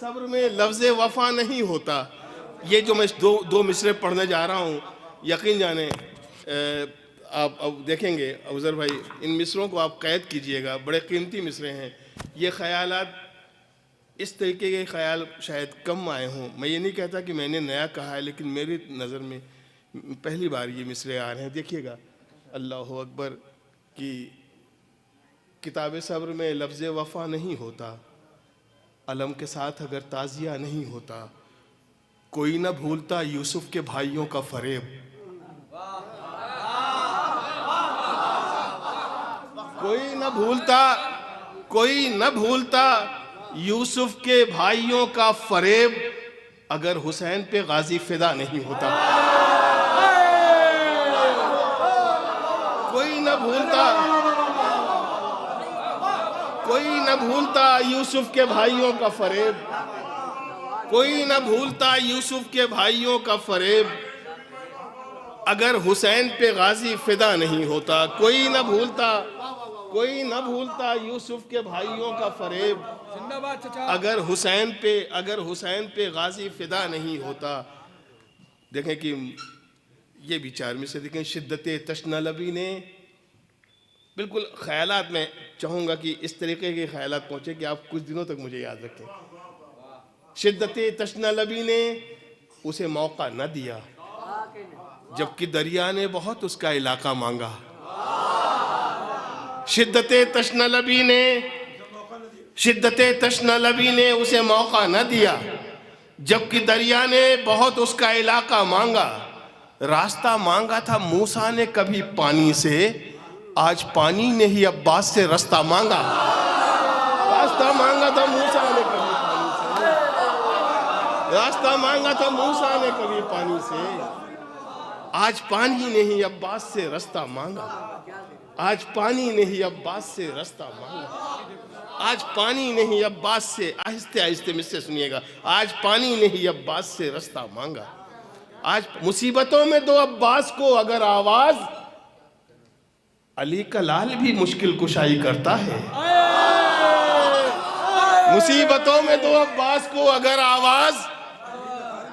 L: सब्र में लफ्ज़ वफ़ा नहीं होता। ये जो मैं दो मिसरे पढ़ने जा रहा हूँ, यकीन जाने आप अब देखेंगे अफजल भाई, इन मिसरों को आप कैद कीजिएगा, बड़े कीमती मिसरे हैं। ये ख्यालात, इस तरीके के ख्याल शायद कम आए हों। मैं ये नहीं कहता कि मैंने नया कहा है, लेकिन मेरी नज़र में पहली बार ये मिसरे आ रहे हैं। देखिएगा, अल्लाह अकबर कि किताब सब्र में लफ्ज़ वफ़ा नहीं होता, अलम के साथ अगर ताज़िया नहीं होता, कोई न भूलता यूसुफ के भाइयों का फरेब, कोई न भूलता यूसुफ के भाइयों का फरेब, अगर हुसैन पे गाजी फिदा नहीं होता। कोई न भूलता यूसुफ के भाइयों का फरेब, कोई न भूलता यूसुफ के भाइयों का फरेब, अगर हुसैन पे गाजी फिदा नहीं होता। कोई न भूलता यूसुफ के भाइयों का फरेब, अगर हुसैन पे गाजी फिदा नहीं होता। देखें कि ये भी 4 में से देखें, शिद्दत तशनलबी ने, बिल्कुल ख्यालात में चाहूँगा कि इस तरीके के ख्यालात पहुँचे कि आप कुछ दिनों तक मुझे याद रखें। शिद्दत तशनलबी ने उसे मौका न दिया, जबकि दरिया ने बहुत उसका इलाका मांगा। शिद्दत तशनलबी ने उसे मौका न दिया, जबकि दरिया ने बहुत उसका इलाका मांगा। रास्ता मांगा था मूसा ने कभी पानी से, आज पानी ने ही अब्बास से रास्ता मांगा। रास्ता मांगा था मूसा ने कभी पानी से, रास्ता मांगा था मूसा ने कभी पानी से, आज पानी ने ही अब्बास से रास्ता मांगा। आज पानी ने ही अब्बास से रास्ता मांगा। आज पानी ने ही अब्बास से, आहिस्ते आहिस्ते मुझसे सुनिएगा, आज पानी ने ही अब्बास से रास्ता मांगा। आज मुसीबतों में दो अब्बास को अगर आवाज, अली का लाल भी मुश्किल कुशाई करता है। मुसीबतों में दो अब्बास को अगर आवाज,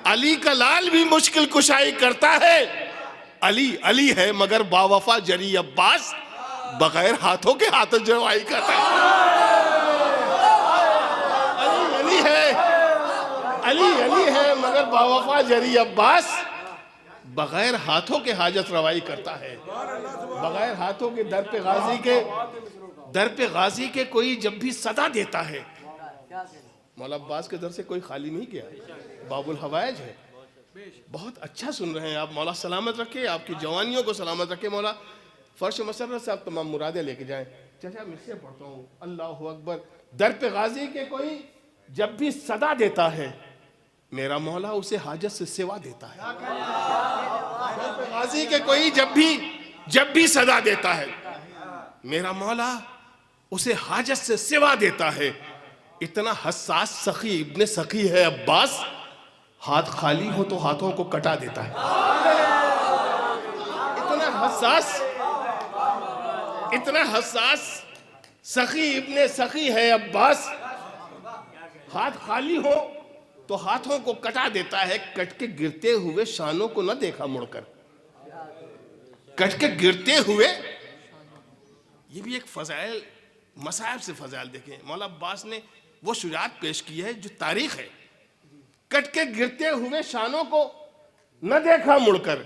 L: अली का लाल भी मुश्किल कुशाई करता है। अली अली है मगर बावफा जरी अब्बास, बगैर हाथों के हाथ जवाई करता है। अली अली है, अली अली है मगर बावफा जरी अब्बास बगैर हाथों के हाजत रवाई करता है। बगैर हाथों के दर पे गाजी के कोई जब भी सदा देता है। मौला अब्बास के दर से कोई खाली नहीं गया, बाबुल हवाइज है। बहुत अच्छा सुन रहे हैं आप। मौला सलामत रखे, आपकी जवानियों को सलामत रखे। मौला फर्श मसरत से आप तमाम मुरादें लेके जाएं। चाचा मिससे पढ़ता हूँ, अल्लाह अकबर। दर पे गाजी के कोई जब भी सदा देता है, मेरा मौला उसे हाजत से सिवा देता है। दर पे गाजी के कोई जब भी सदा देता है, मेरा मौला उसे हाजत से सिवा देता है। इतना हसास सखी इब्ने सखी है अब्बास, हाथ खाली हो तो हाथों को कटा देता है। इतना हसास सखी इब्ने सखी है अब्बास, हाथ खाली हो तो हाथों को कटा देता है। कट के गिरते हुए शानों को न देखा मुड़कर, कट के गिरते हुए। ये भी एक फजाइल मसाइब से फजाइल देखें। मौला अब्बास ने वो शुजाअत पेश की है जो तारीख है। कट के गिरते हुए शानों को न देखा मुड़कर,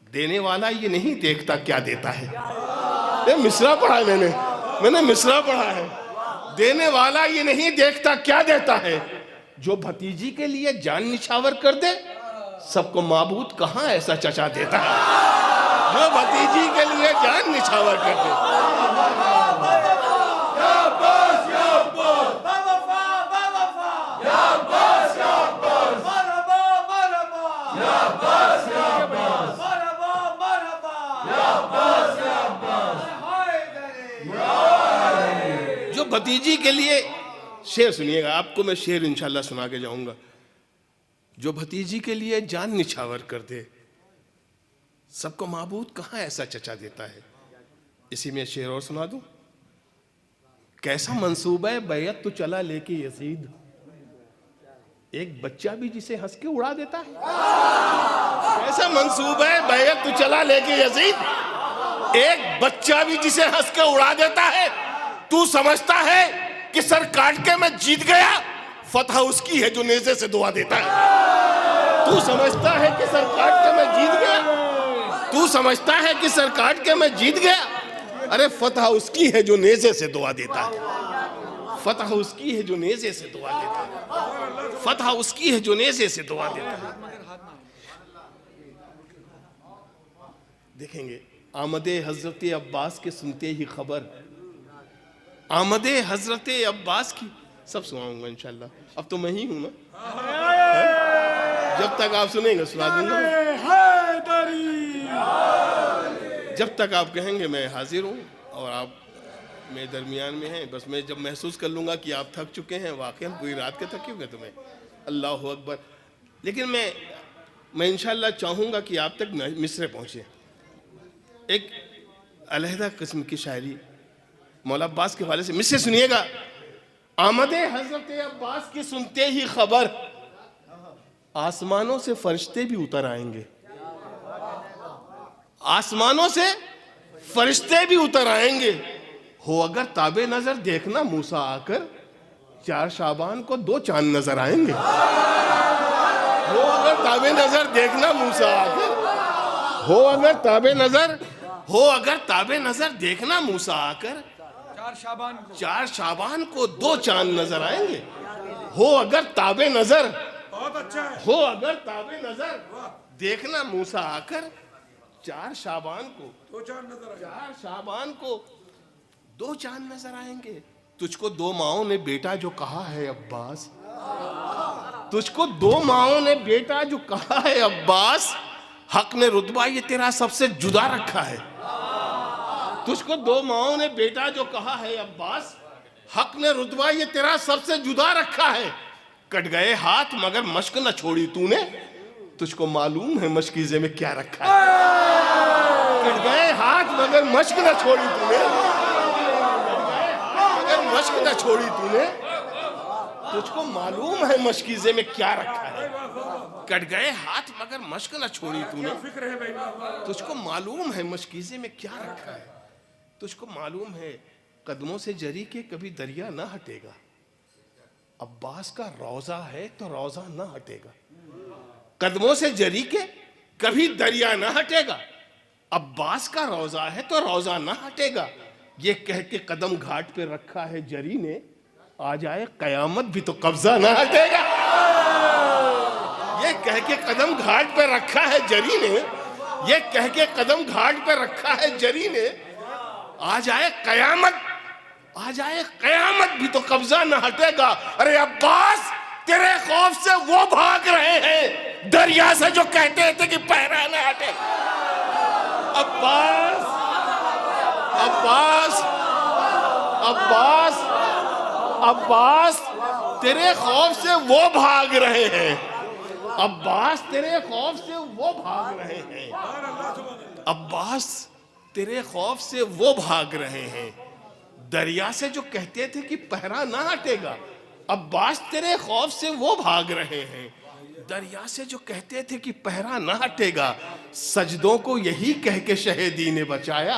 L: देने वाला ये नहीं देखता क्या देता है। ये मिसरा पढ़ा है मैंने मिसरा पढ़ा है। देने वाला ये नहीं देखता क्या देता है, जो भतीजी के लिए जान निछावर कर दे, सबको माबूद कहाँ ऐसा चचा देता है। जो भतीजी के लिए जान निछावर कर दे। जो भतीजी के लिए, शेर सुनिएगा, आपको मैं शेर इंशाल्लाह सुना के जाऊंगा। जो भतीजी के लिए जान निछावर कर दे, सबको माबूद कहाँ ऐसा चचा देता है। इसी में शेर और सुना दूं। कैसा मंसूबा है बैयत तो चला लेके यजीद, एक बच्चा भी जिसे हंस के उड़ा देता है। कैसा मंसूबा है बैयत तो चला लेके यजीद, एक बच्चा भी जिसे हंस के उड़ा देता है। तू समझता है कि सर काट के मैं जीत गया, फतह उसकी है जो नेज़े से दुआ देता है। तू समझता है कि सर काट के मैं जीत गया, तू समझता है कि सर काट के मैं जीत गया, अरे फतह उसकी है जो नेज़े से दुआ देता है। फतह उसकी है जो नेज़े से दुआ देता है। फतह उसकी है जो नेज़े से दुआ देता है। देखेंगे आमदे हजरत अब्बास के सुनते ही खबर, आमदे हजरत अब्बास की सब सुनाऊंगा इंशाल्लाह। अब तो मैं ही हूं ना, जब तक आप सुनेंगे सुना दूंगा। जब तक आप कहेंगे मैं हाजिर हूं और आप मेरे दरमियान में हैं। बस मैं जब महसूस कर लूंगा कि आप थक चुके हैं, वाकई पूरी रात के थके हुए तुम्हें, अल्लाह अकबर। लेकिन मैं इंशाल्लाह चाहूंगा कि आप तक मिस्र पहुंचे। एक अलहदा किस्म की शायरी मौला अब्बास के हवाले से मिस्र सुनिएगा। आमदे हजरत अब्बास की सुनते ही खबर, आसमानों से फरिश्ते भी उतर आएंगे। आसमानों से फरिश्ते भी उतर आएंगे। हो अगर ताबे नजर देखना मूसा आकर, 4 शाबान को 2 चांद नजर आएंगे। हो अगर ताबे नजर देखना मूसा आकर, हो अगर ताबे नजर देखना मूसा आकर, 4 शाबान को 2 चांद नजर आएंगे। हो अगर ताबे नजर, हो अगर ताबे नजर देखना मूसा आकर, 4 शाबान को 2 चांद नजर आएंगे। तुझको 2 माओं ने बेटा जो कहा है अब्बास, तुझको 2 माओं ने बेटा जो कहा है अब्बास, हक ने रुतबा ये तेरा सबसे जुदा रखा है। तुझको 2 माओं ने बेटा जो कहा है अब्बास, हक ने रुतबा ये तेरा सबसे जुदा रखा है। कट गए हाथ मगर मश्क न छोड़ी तूने, तुझको मालूम है मशकीज़े में क्या रखा है। कट गए हाथ मगर मश्क न छोड़ी तूने, मगर मश्क न छोड़ी तूने, तुझको मालूम है मशकीज़े में क्या रखा है। कट गए हाथ मगर मश्क न छोड़ी तूने, तुझको मालूम है मशकीज़े में क्या रखा है। तुझको मालूम है कदमों से जरी के कभी दरिया ना हटेगा। अब्बास का रोजा है तो रोजा ना हटेगा, कदमों से जरी के कभी दरिया ना हटेगा। अब्बास का रोजा है तो रोजा ना हटेगा, ये कह के कदम घाट पे रखा है जरी ने, आ जाए कयामत भी तो कब्जा ना हटेगा। ये कह के कदम घाट पे रखा है जरी ने, ये कह के कदम घाट पे रखा है जरी ने, आ जाए कयामत, आ जाए कयामत भी तो कब्जा ना हटेगा। अरे अब्बास तेरे खौफ से वो भाग रहे हैं दरिया से जो कहते थे कि पहरा ना हटेगा। अब्बास अब्बास अब्बास अब्बास तेरे खौफ से वो भाग रहे हैं, अब्बास तेरे खौफ से वो भाग रहे हैं, अब्बास तेरे खौफ से वो भाग रहे हैं दरिया से जो कहते थे कि पहरा ना हटेगा। अब्बास तेरे खौफ से वो भाग रहे हैं दरिया से जो कहते थे कि पहरा ना हटेगा। सजदों को यही कह के शहीदी ने बचाया,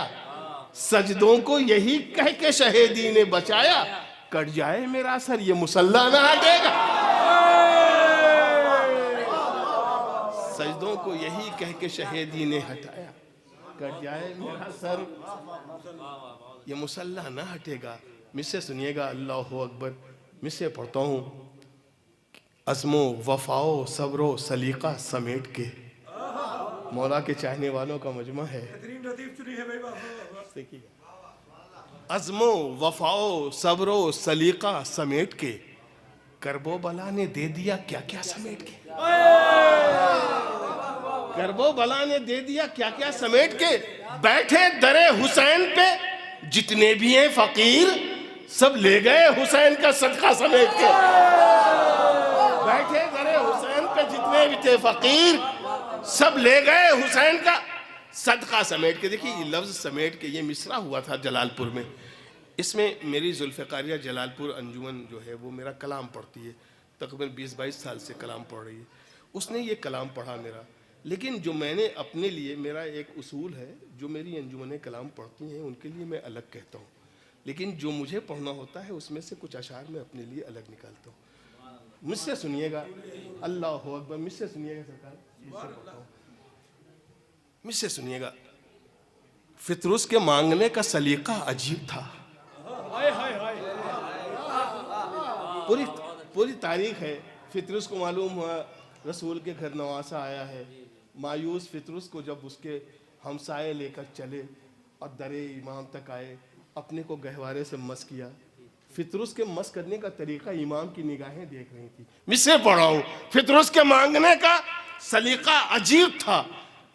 L: सजदों को यही कह के शहीदी ने बचाया, कट जाए मेरा सर ये मुसल्ला ना हटेगा। सजदों को यही कह के शहीदी ने हटाया, कट जाए मेरा सर ये मुसल्ला ना हटेगा। मुझसे सुनिएगा, अल्लाहु अकबर, मुझसे पढ़ता हूँ। अज़्मो वफ़ाओ सब्रो सलीका समेट के, मौला के चाहने वालों का मजमा है। अज़्मो वफ़ाओ सब्रो सलीका समेट के, करबो बला ने दे दिया क्या क्या समेट के, करबो बला ने दे दिया क्या क्या समेट के। बैठे दरे हुसैन पे जितने भी हैं फकीर, सब ले गए हुसैन का सदका समेट के। बैठे दरे हुसैन पे जितने भी थे फकीर, सब ले गए हुसैन का सदका समेट के। देखिए ये लफ्ज़ समेट के, ये मिसरा हुआ था जलालपुर में। इसमें मेरी जुल्फ़िकारिया जलालपुर अंजुमन जो है वो मेरा कलाम पढ़ती है, तकरीबन 20-22 साल से कलाम पढ़ रही है। उसने ये कलाम पढ़ा मेरा, लेकिन जो मैंने अपने लिए, मेरा एक उसूल है, जो मेरी अंजुमनें कलाम पढ़ती हैं उनके लिए मैं अलग कहता हूँ, लेकिन जो मुझे पढ़ना होता है उसमें से कुछ अशार मैं अपने लिए अलग निकालता हूँ। मुझसे सुनिएगा, अल्लाहु अकबर, मुझसे सुनिएगा सरकार, मुझसे सुनिएगा। फितरुस के मांगने का सलीका अजीब था। पूरी तारीख है। फितरुस को मालूम हुआ रसूल के घर नवासा आया है। मायूस फितरुस को जब उसके हमसाए लेकर चले और दरे इमाम तक आए, अपने को गहवारे से मस किया। फितरुस के मस करने का तरीका इमाम की निगाहें देख रही थी। मिसरे पढ़ा हूं, फितरुस के मांगने का सलीका अजीब था।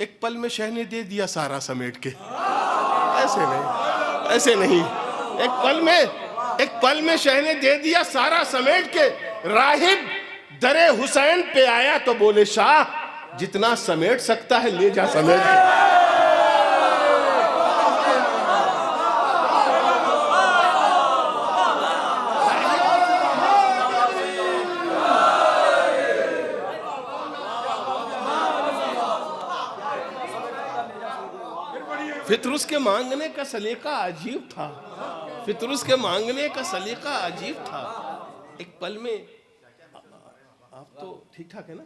L: एक पल में शह ने दे दिया सारा समेट के। ऐसे नहीं, ऐसे नहीं, एक पल में शह ने दे दिया सारा समेट के। राहिब दरे हुसैन पे आया तो बोले शाह जितना समेट सकता है ले जा समेट के। फितरुस के मांगने का सलीका अजीब था। फितरुस के मांगने का सलीका अजीब था। एक पल में, आप तो ठीक ठाक है ना?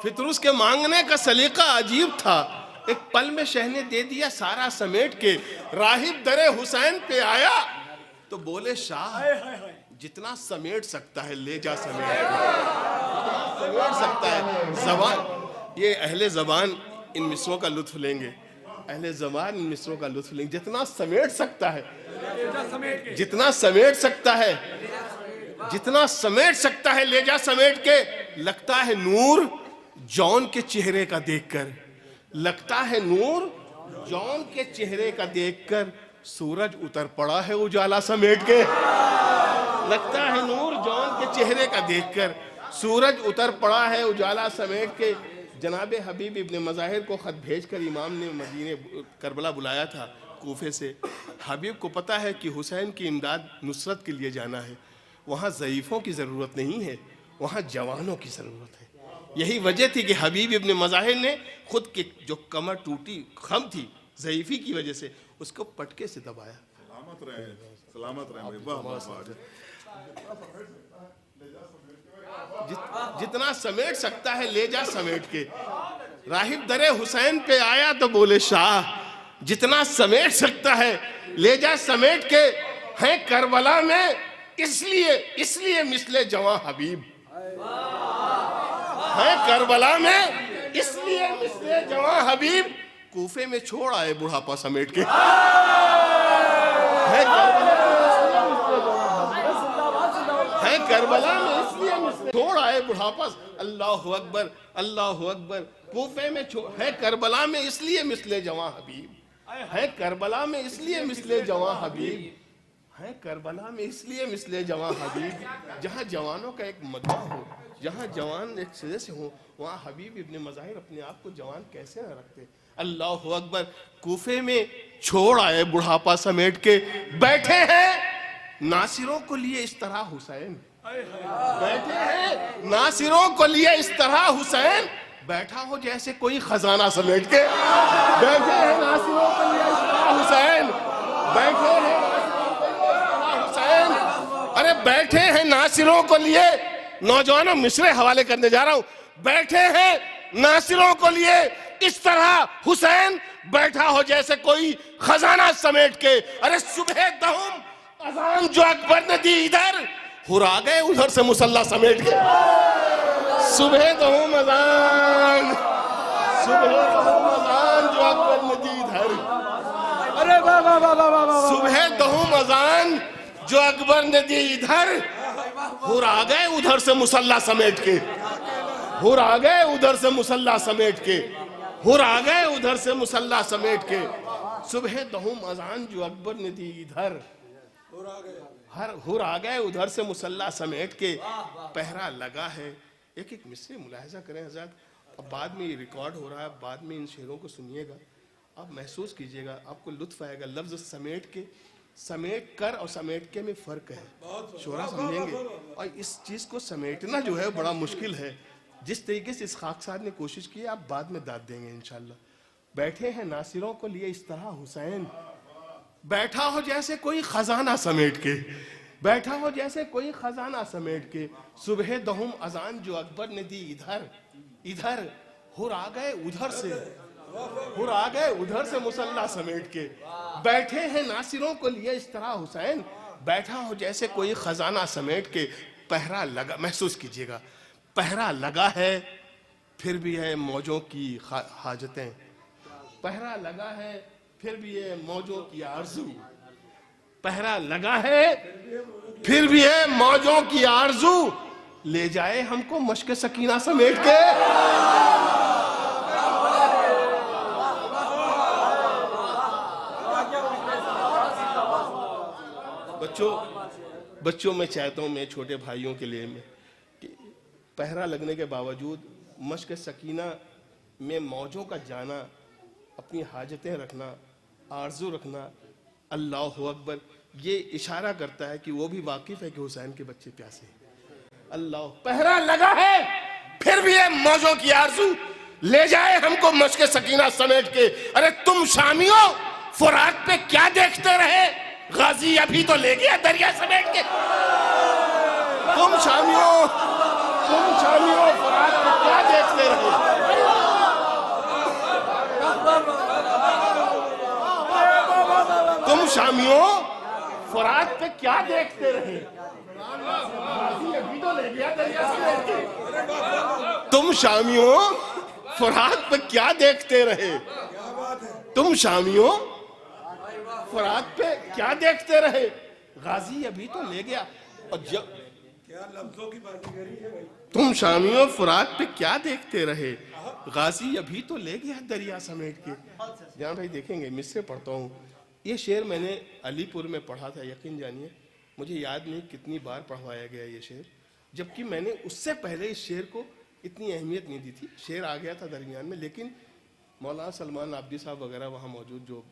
L: फितरुस के मांगने का सलीका अजीब था। एक पल में शह ने दे दिया सारा समेट के। राहिब दरे हुसैन पे आया तो बोले शाह जितना समेट सकता है ले जा समेट सकता है। जबान, ये अहले जबान इन मिसरों का लुत्फ लेंगे, अहले ज़बान इन मिसरों का लुत्फ लेंगे। जितना समेट सकता है, जितना समेट सकता है, जितना समेट सकता है ले जा समेट के। लगता है नूर जौन के चेहरे का देखकर, लगता है नूर जौन के चेहरे का देखकर सूरज उतर पड़ा है उजाला समेट के। लगता है नूर जौन के चेहरे का देखकर सूरज उतर पड़ा है उजाला समेट के। जनाब हबीब इब्न मज़ाहिर को ख़त भेजकर इमाम ने मदीने करबला बुलाया था कूफे से। हबीब को पता है कि हुसैन की इमदाद नुसरत के लिए जाना है। वहाँ ज़ईफ़ों की ज़रूरत नहीं है, वहाँ जवानों की ज़रूरत है। यही वजह थी कि हबीब इब्न मज़ाहिर ने खुद की जो कमर टूटी खम थी ज़ईफ़ी की वजह से, उसको पटके से दबाया।
A: सलामत रहे, सलामत रहे।
L: जितना समेट सकता है ले जा समेट के। राहिब दरे हुसैन पे आया तो बोले शाह, जितना समेट सकता है ले जा समेट के। है करबला में इसलिए मिसले जवां हबीब, है करबला में इसलिए मिसले जवां हबीब। कूफे में छोड़ आए बुढ़ापा समेट के। है करबला में इसलिए मिसले छोड़ आए बुढ़ापा। अल्लाह अकबर, अल्लाह अकबर। कूफे में है करबला में इसलिए मिसले जवां हबीब, है करबला में इसलिए मिसले जवां हबीब, है करबला में इसलिए मिसले जवां हबीब। जहाँ जवानों का एक मजमा हो, जहाँ जवान एक सदस्य हो, वहाँ हबीब इब्ने मज़ाहिर अपने आप को जवान कैसे न रखते। अल्लाह अकबर। कूफे में छोड़ आए बुढ़ापा समेट के। बैठे हैं नासिरों को लिए इस तरह हुसैन, बैठे हैं नासिरों को लिए इस तरह हुसैन। बैठा हो जैसे कोई खजाना समेट के। बैठे हैं नासिरों को लिए इस तरह हुसैन, बैठे हैं हुसैन। अरे बैठे हैं नासिरों को लिए, नौजवानों मिसरे हवाले करने जा रहा हूं। बैठे हैं नासिरों को लिए इस तरह हुसैन, बैठा हो जैसे कोई खजाना समेट के। अरे सुबह दहुम अजान जो अकबर ने दी इधर, हुरा गए उधर से मुसल्ला समेट के। सुबह दहुम अजान, सुबह दहुम अजान जो अकबर ने दी इधर। अरे सुबह दहुम अजान जो अकबर ने दी इधर, हुरा गए उधर से मुसल्ला समेट के। हुरा गए उधर से मुसल्ला समेट के, हुरा गए उधर से मुसल्ला समेट के। सुबह दहुम अजान जो अकबर ने दी इधर, हुरा गए उधर से मुसल्ला समेट के। पहरा लगा है। एक एक मिसरे मुलाहिजा करें हज़रत। अब बाद में ये रिकॉर्ड हो रहा है, बाद में इन शेरों को सुनिएगा, आप महसूस कीजिएगा, आपको लुत्फ आएगा। लफ्ज़ समेट के, समेट कर और समेट के में फ़र्क है, शोरा समझेंगे। और इस चीज़ को समेटना जो है बड़ा मुश्किल है। जिस तरीके से इस खाकसार ने कोशिश की, आप बाद में दाद देंगे इंशाल्लाह। बैठे हैं नासिरों को लिए इस तरह हुसैन, बैठा हो जैसे कोई खजाना समेट के, बैठा हो जैसे कोई खजाना समेट के। सुबह दहुम अजान जो अकबर ने दी इधर, इधर हुरा गए उधर से, हुरा गए उधर से मुसल्ला समेट के। बैठे हैं नासिरों को लिए इस तरह हुसैन, बैठा हो जैसे कोई खजाना समेट के। पहरा लगा, महसूस कीजिएगा, पहरा लगा है फिर भी है मौजों की हाजतें, पहरा लगा है फिर भी है मौजों की आरज़ू, पहरा लगा है फिर भी है मौजों की आरज़ू। ले जाए हमको मश्क सकीना समेट के। बच्चों मैं चाहता हूँ, मैं छोटे भाइयों के लिए मैं पहरा लगने के बावजूद मश्क सकीना में मौजों का जाना, अपनी हाजतें रखना, आरजू रखना। अल्लाह अकबर। ये इशारा करता है कि वो भी वाकिफ है कि हुसैन के बच्चे प्यासे हैं। अल्लाह। पहरा लगा है फिर भी है मौजों की आरजू, ले जाए हमको मश्क सकीना समेट के। अरे तुम शामियों फुरात पे क्या देखते रहे, गाजी अभी तो ले गया दरिया समेट के। तुम शामियों फुरात पे क्या देखते रहे, तुम शामियों फुरात पे क्या देखते रहे, अभी तो ले गया दरिया समेट के। तुम शामियों फुरात पे क्या देखते रहे, तुम शामियों फुरात पे क्या देखते रहे, गाजी अभी तो ले गया। और जब क्या लफ्जों की बाजीगरी है भाई। तुम शामियों फुरात पे क्या देखते रहे, गाजी अभी तो ले गया दरिया समेट के। जहाँ भाई देखेंगे मिसरे पढ़ता हूँ, ये शेर मैंने अलीपुर में पढ़ा था, यकीन जानिए मुझे याद नहीं कितनी बार पढ़वाया गया ये शेर, जबकि मैंने उससे पहले इस शेर को इतनी अहमियत नहीं दी थी। शेर आ गया था दरमियान में, लेकिन मौलाना सलमान आब्दी साहब वगैरह वहाँ मौजूद जो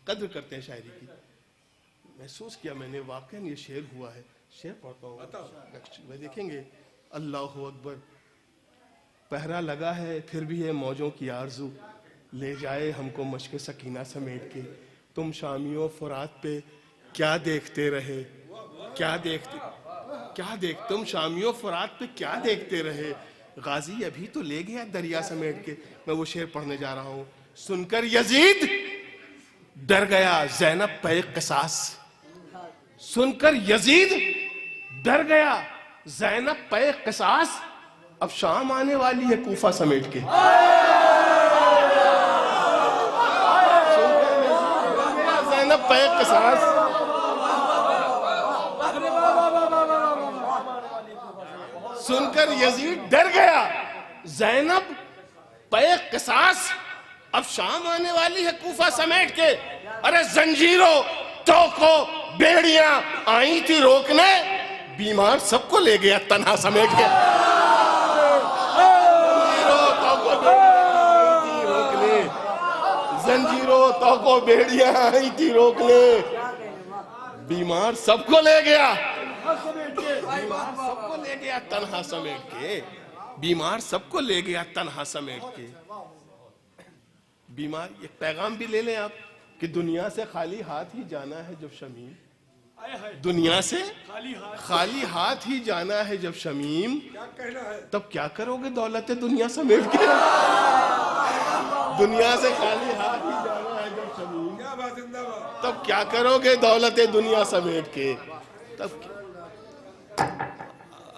L: कद्र करते हैं शायरी की, महसूस किया मैंने वाकई ये शेर हुआ है। शेर पढ़ता हूँ, मैं देखेंगे। अल्लाह अकबर। पहरा लगा है फिर भी है मौजों की आरजू, ले जाए हमको मश्क सकीना समेट के। तुम शामियों फुरात पे क्या देखते रहे, क्या देखते। क्या देख तुम शामियों फरात पे क्या देखते रहे, गाजी अभी तो ले गया दरिया समेट के। मैं वो शेर पढ़ने जा रहा हूं। सुनकर यजीद डर गया ज़ैनब पे क़िसास, सुनकर यजीद डर गया ज़ैनब पे क़िसास, अब शाम आने वाली है कूफा समेट के। ज़ैनब पे क़िसास, सुनकर यजीद डर गया ज़ैनब पे क़िसास, अब शाम आने वाली है कूफा समेट के। अरे जंजीरों तोको बेड़ियां आई थी रोकने, बीमार सबको ले गया तन्हा समेट के। जंजीरों तोको बेड़ियां आई थी रोकने, बीमार सबको ले गया, बीमार सबको ले गया तन्हा समेट के, बीमार सबको ले गया तन्हा समेट के। बीमार एक पैगाम भी ले लें आप कि दुनिया से खाली हाथ ही जाना है जब शमीम, दुनिया से खाली हाथ ही जाना है जब शमीम, तब क्या करोगे दौलत दुनिया समेट के। दुनिया से खाली हाथ ही जाना है जब शमीम, तब क्या करोगे दौलत दुनिया समेट के। तब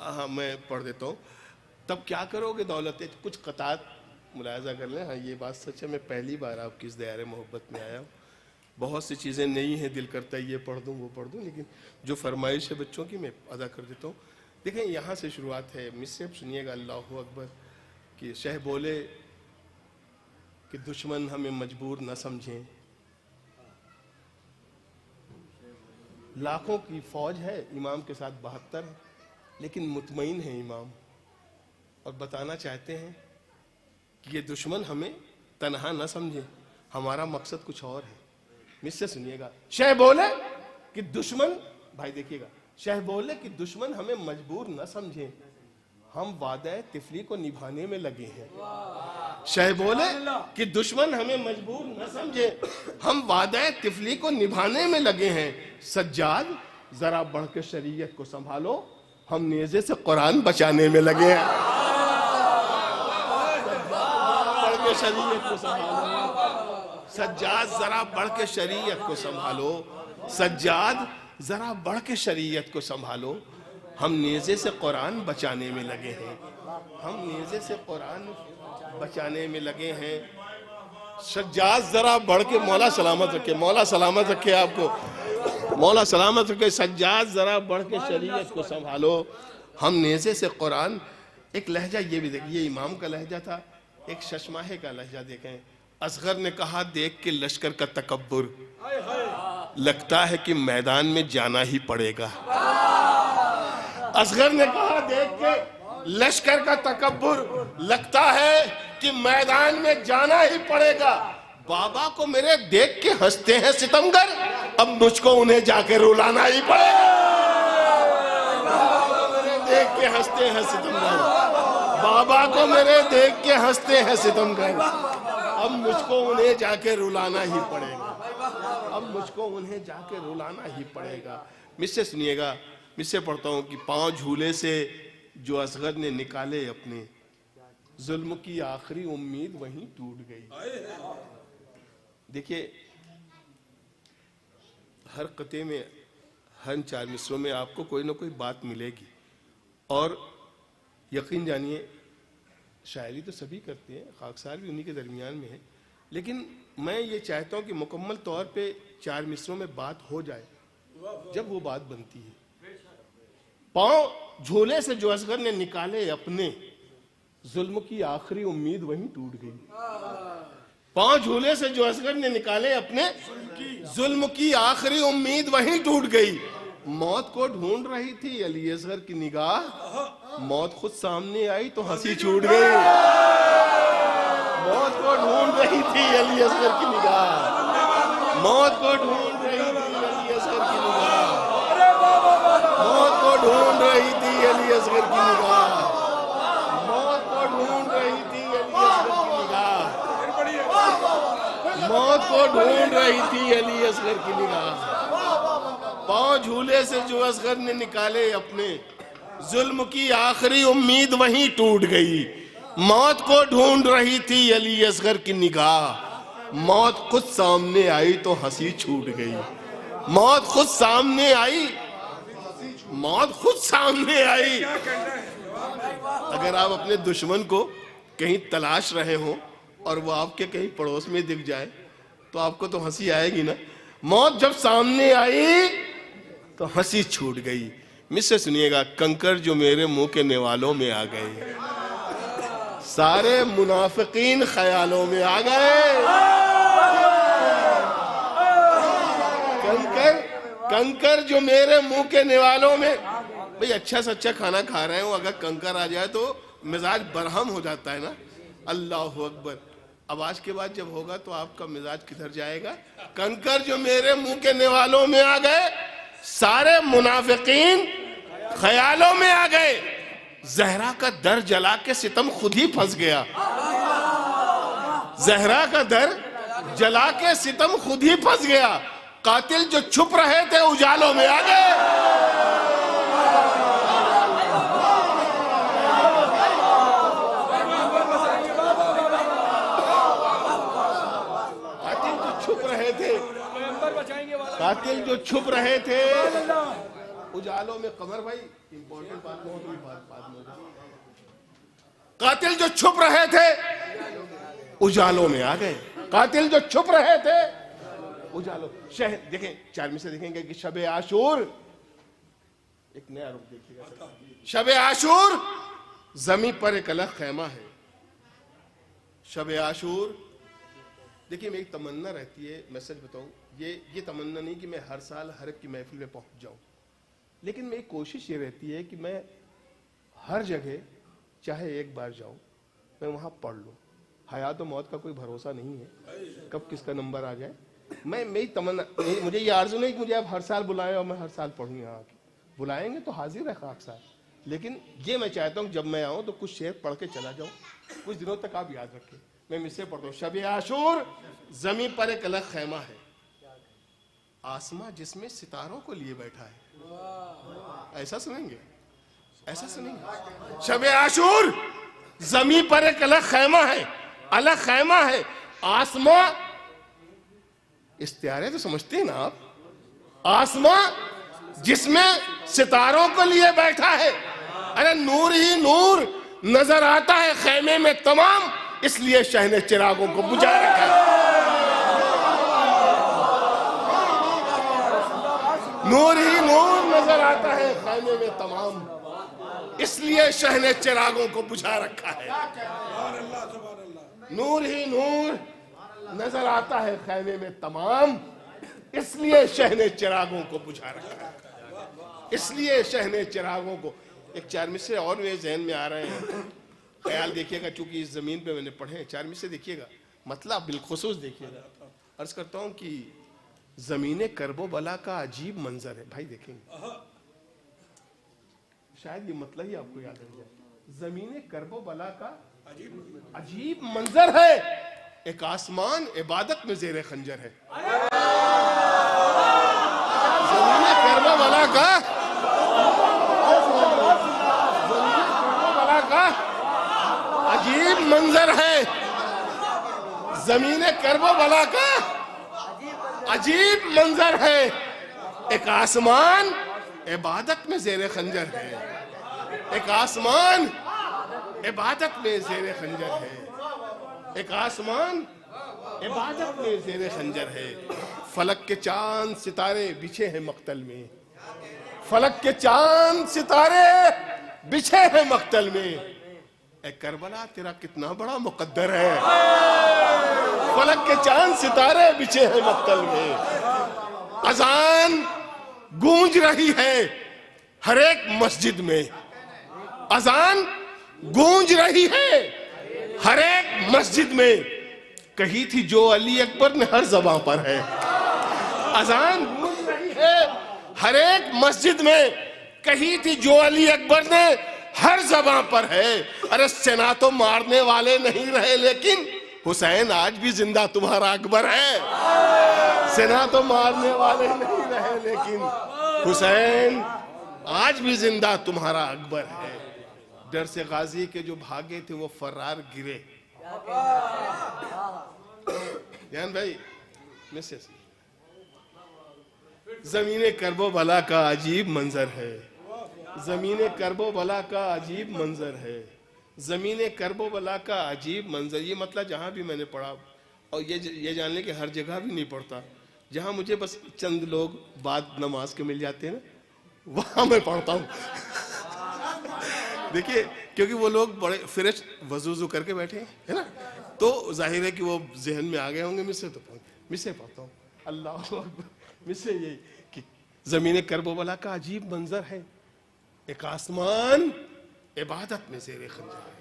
L: हाँ मैं पढ़ देता हूँ। तब क्या करोगे दौलत, कुछ कतार मुलायजा कर लें। हाँ ये बात सच है, मैं पहली बार आपकी इस दायरे मोहब्बत में आया हूँ। बहुत सी चीज़ें नई हैं, दिल करता है ये पढ़ दूँ वो पढ़ दूँ, लेकिन जो फरमाइश है बच्चों की मैं अदा कर देता हूँ। देखें यहाँ से शुरुआत है, मुझसे अब सुनिएगा। अल्लाहु अकबर कि शह बोले कि दुश्मन हमें मजबूर न समझें, लाखों की फौज है इमाम के साथ 72, लेकिन मुतमईन है इमाम, और बताना चाहते हैं कि ये दुश्मन हमें तन्हा न समझे, हमारा मकसद कुछ और है। मुझसे सुनिएगा। शह बोले कि दुश्मन, भाई देखिएगा, शह बोले कि दुश्मन हमें मजबूर न समझे, हम वादा तिफली को निभाने में लगे हैं। शह बोले कि दुश्मन हमें मजबूर न समझे, हम वादा तिफली को निभाने में लगे हैं। सज्जाद जरा बढ़ के शरीयत को संभालो, हम नेज़े से कुरान बचाने में लगे हैं। बढ़ के शरीयत को संभालो, सज्जाद जरा बढ़ के शरीयत को संभालो, सज्जाद जरा बढ़ के शरीयत को संभालो, हम नेज़े से कुरान बचाने में लगे हैं, हम नेज़े से कुरान बचाने में लगे हैं। सज्जाद जरा बढ़ के, मौला सलामत रखे, मौला सलामत रखे आपको, मौला सलामत रखे। सज्जाद जरा बढ़ के शरीयत को संभालो, हम नेज़े से कुरान। एक लहजा ये भी देखिए, ये इमाम का लहजा था। एक शशमाहे का लहजा देखें। असगर ने कहा देख के लश्कर का तकब्बुर, लगता है कि मैदान में जाना ही पड़ेगा। असगर ने कहा देख के लश्कर का तकब्बुर, लगता है कि मैदान में जाना ही पड़ेगा। बाबा को मेरे देख के हंसते हैं सितमगर, अब मुझको उन्हें जाके रुलाना ही पड़ेगा। देख के हंसते हैं सितमगर, बाबा को मेरे देख के हंसते हैं सितमगर, अब मुझको उन्हें जाके रुलाना ही पड़ेगा, अब मुझको उन्हें जाके रुलाना ही पड़ेगा। मुझसे सुनिएगा, मुझसे पढ़ता हूँ कि पांव झूले से जो असगर ने निकाले अपने, जुल्म की आखिरी उम्मीद वहीं टूट गई। देखिए हर कते में, हर 4 मिसरों में आपको कोई ना कोई बात मिलेगी, और यकीन जानिए शायरी तो सभी करते हैं, खाकसार भी उन्हीं के दरमियान में है, लेकिन मैं ये चाहता हूँ कि मुकम्मल तौर पे 4 मिसरों में बात हो जाए, जब वो बात बनती है। पांव झोले से जो असगर ने निकाले अपने, जुल्म की आखिरी उम्मीद वहीं टूट गई। पांव झूले से जो असगर ने निकाले अपने, जुल्म की आखिरी उम्मीद वहीं टूट गई। मौत को ढूंढ रही थी अली असगर की निगाह, मौत खुद सामने आई तो हंसी छूट गई। मौत को ढूंढ रही थी अली असगर की निगाह, मौत को ढूंढ रही थी अली असगर की निगाह, मौत को ढूंढ रही थी अली असगर की निगाह, मौत को ढूंढ रही थी अली असगर की निगाह, मौत को ढूंढ रही थी अली असगर की निगाह। पांव झूले से जो असगर ने निकाले अपने, जुल्म की आखिरी उम्मीद वहीं टूट गई। मौत को ढूंढ रही थी अली असगर की निगाह, मौत खुद सामने आई तो हंसी छूट गई। मौत खुद सामने आई, मौत खुद सामने आई। अगर आप अपने दुश्मन को कहीं तलाश रहे हो और वो आपके कहीं पड़ोस में दिख जाए तो आपको तो हंसी आएगी ना। मौत जब सामने आई तो हंसी छूट गई। मिससे सुनिएगा, कंकर जो मेरे मुंह के निवालों में आ गए, सारे मुनाफिकीन ख्यालों में आ गए। कंकर जो मेरे मुंह के निवालों में, भाई अच्छा से अच्छा खाना खा रहे हो, अगर कंकर आ जाए तो मिजाज बरहम हो जाता है ना। अल्लाह अकबर। अब आज के बाद जब होगा तो आपका मिजाज किधर जाएगा। कंकर जो मेरे मुंह के निवालों में आ गए, सारे मुनाफिकीन ख्यालों में आ गए। जहरा का दर जला के सितम खुद ही फंस गया। जहरा का दर जला के सितम खुद ही फंस गया। कातिल जो छुप रहे थे उजालों में आ गए। कातिल जो छुप रहे थे, कातिल जो छुप रहे थे उजालों में, कमर भाई इंपॉर्टेंट बात में, कातिल जो छुप रहे थे उजालों में आ गए। कातिल जो छुप रहे थे उजालों। शहर देखें, चार में से देखेंगे कि शबे आशूर, एक नया रुख देखिएगा। शबे आशूर जमी पर एक अलग खैमा है। शबे आशूर, देखिए मेरी तमन्ना रहती है, मैं सच बताऊं, ये तमन्ना नहीं कि मैं हर साल हर एक की महफिल में पहुंच जाऊं, लेकिन मेरी कोशिश ये रहती है कि मैं हर जगह चाहे एक बार जाऊं, मैं वहां पढ़ लूं। हयात और मौत का कोई भरोसा नहीं है, कब किसका नंबर आ जाए। मेरी तमन्ना, मुझे ये आरज़ू नहीं कि मुझे आप हर साल बुलाएं और मैं हर साल पढ़ूं यहाँ आके। बुलाएंगे तो हाजिर है खाकसार, लेकिन ये मैं चाहता हूँ जब मैं आऊँ तो कुछ शेर पढ़ के चला जाऊँ, कुछ दिनों तक आप याद रखें। मैं मिससे पढ़ता हूँ। शब आशूर जमी पर एक अलग खैमा है, आसमां जिसमें सितारों को लिए बैठा है। ऐसा सुनेंगे, ऐसा सुनेंगे। शब आशूर जमी पर एक अलग खैमा है, अलग खैमा है। आसमां, इस्तियारे तो समझते हैं ना आप, आसमां जिसमें सितारों को लिए बैठा है। अरे नूर ही नूर नजर आता है खैमे में तमाम, इसलिए शहने चिरागों को बुझा रखा है। नूर ही नूर नजर आता है खैमे में तमाम, इसलिए शहने चिरागों को बुझा रखा है। नूर ही नूर नजर आता है खैमे में तमाम, इसलिए शहने चिरागों को बुझा रखा है। इसलिए शहने चिरागों को। एक चार मिसरे और मेरे जहन में आ रहे हैं, ख्याल देखिएगा, चूंकि इस जमीन पे मैंने पढ़े हैं। चार मिसरे देखिएगा, मतलब बिलखुसूस देखिएगा। अर्ज करता हूं कि जमीने करबो बला का अजीब मंजर है। भाई देखेंगे, शायद ये मतलब ही आपको याद आ जाए। जमीने करबो बला का अजीब मंजर है, एक आसमान इबादत में जेरे खंजर है। जमीने करबो बला का अजीब मंजर है। जमीने करबो बला का अजीब मंजर है, एक आसमान इबादत में जेरे खंजर है। एक आसमान इबादत में जेरे खंजर है। एक आसमान इबादत में जेरे खंजर है। फलक के चांद सितारे बिछे हैं मक्तल में, फलक के चांद सितारे बिछे हैं मक्तल में। ए करबला तेरा कितना बड़ा मुकद्दर है, फलक के चांद सितारे बिछे हैं मक्तल में। अजान गूंज रही है हर एक मस्जिद में, अजान गूंज रही है हर एक मस्जिद में। कही थी जो अली अकबर ने हर ज़बां पर है। अजान गूंज रही है हर एक मस्जिद में, कही थी जो अली अकबर ने हर ज़बां पर है। अरे सेना तो मारने वाले नहीं रहे, लेकिन हुसैन आज भी जिंदा तुम्हारा अकबर है। सेना तो मारने वाले नहीं रहे, लेकिन हुसैन आज भी जिंदा तुम्हारा अकबर है। डर से गाजी के जो भागे थे वो फरार गिरे। जान भाई मिसेस, जमीने करबो बला का अजीब मंजर है, जमीने करबो बला का अजीब मंजर है, जमीने करबो बला का अजीब मंजर। ये मतलब जहां भी मैंने पढ़ा, और ये जान लें कि हर जगह भी नहीं पढ़ता, जहां मुझे बस चंद लोग बाद नमाज के मिल जाते हैं ना, वहां मैं पढ़ता हूं। देखिए, क्योंकि वो लोग बड़े फ्रेश वजूजू करके बैठे हैं, है ना, तो जाहिर है कि वो जहन में आ गए होंगे मुझसे, तो मुझसे पढ़ता हूँ। अल्लाह अकबर, मुझसे यही कि जमीन करबो बला का अजीब मंजर है, एक आसमान इबादत में ज़ेरे खंजर है,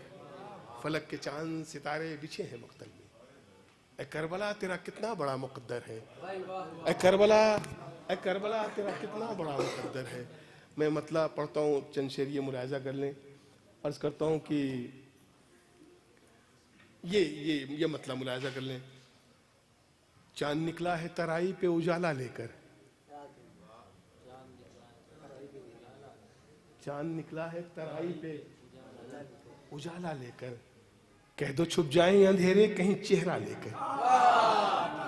L: फलक के चांद सितारे बिछे हैं मख्तल में। ए करबला तेरा कितना बड़ा मुकद्दर है, ए करबला, ए करबला तेरा कितना बड़ा मुकद्दर है। मैं मतलब पढ़ता हूँ, चंद शेर ये मुलाहिजा कर लें। अर्ज करता हूँ कि ये मतलब मुलाहिजा कर लें। चांद निकला है तराई पे उजाला लेकर, चांद निकला है तराई पे उजाला लेकर, कह दो छुप जाए अंधेरे कहीं चेहरा लेकर।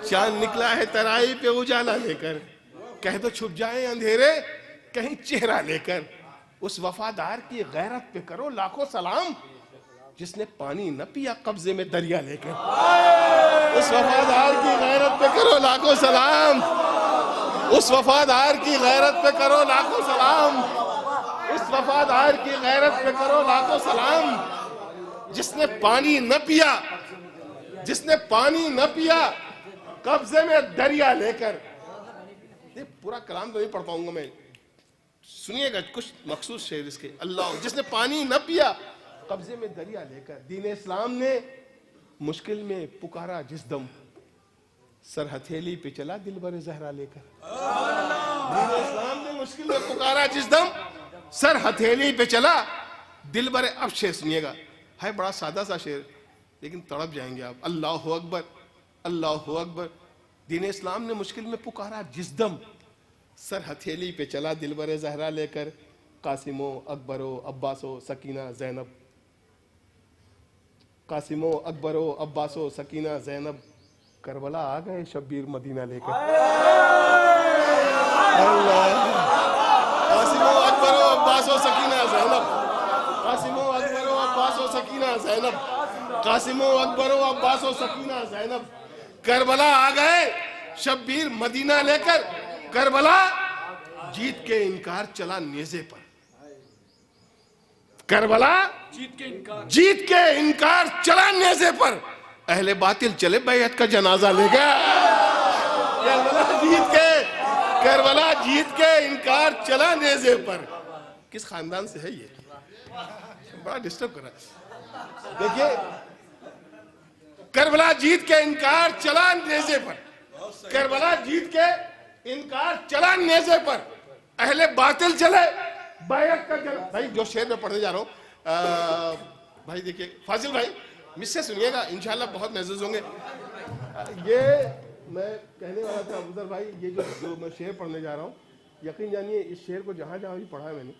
L: चांद निकला है तराई पे उजाला लेकर, कह दो छुप जाए अंधेरे कहीं चेहरा लेकर। उस वफादार की गैरत पे करो लाखों सलाम, जिसने पानी न पिया कब्जे में दरिया लेकर। उस वफादार की गैरत पे करो लाखों सलाम, उस वफादार की गैरत पे करो लाखों सलाम, उस वफादार की गैरत पे करो लाखों सलाम, जिसने पानी न पिया, जिसने पानी न पिया कब्जे में दरिया लेकर। ये पूरा कलाम तो नहीं पढ़ पाऊंगा मैं, सुनिएगा कुछ मखसूस शेर इसके। अल्लाह, जिसने पानी न पिया कब्जे में दरिया लेकर, दीन इस्लाम ने मुश्किल में पुकारा जिस दम, सर हथेली पे चला दिल बर जहरा लेकर। दीन इस्लाम ने मुश्किल में पुकारा जिस दम, सर हथेली पे चला दिल बर। अब शेर सुनिएगा, है बड़ा सादा सा शेर, लेकिन तड़प जाएंगे आप। अल्लाह अकबर, अल्लाह अकबर। दीन इस्लाम ने मुश्किल में पुकारा जिस दम, सर हथेली पे चला दिल बर जहरा लेकर। कासिमो अकबरो अब्बासो सकीना जैनब, कासिमो अकबरो अब्बासो सकीना जैनब, करबला आ गए शब्बीर मदीना लेकर। कासिमो अकबरो अब्बासो सकीना जैनब, कासिमो अकबरो अब्बासो सकीना जैनब, कासिमो अकबरो अब्बासो सकीना जैनब, करबला आ गए शब्बीर मदीना लेकर। करबला जीत के इनकार चला नेज़े पर, करबला जीत के इनकार चला नेज़े पर, अहले बातिल चले बैत का जनाजा ले गया। करबला जीत के इनकार चला नेज़े पर। किस खानदान से है ये, बड़ा डिस्टर्ब कर रहा है। देखिए, करबला जीत के इनकार चला नेज़े पर, करबला जीत के इनकार चला नेज़े पर, अहले बातिल चले बैत का जनाजा। भाई जो शेर में पढ़ने जा रहा हूँ, भाई देखिए फाजिल भाई मुझसे सुनिएगा, इंशाल्लाह बहुत महसूस होंगे। ये मैं कहने वाला था अबूजर भाई, ये जो मैं शेर पढ़ने जा रहा हूँ, यकीन जानिए इस शेर को जहाँ जहाँ भी पढ़ा है मैंने,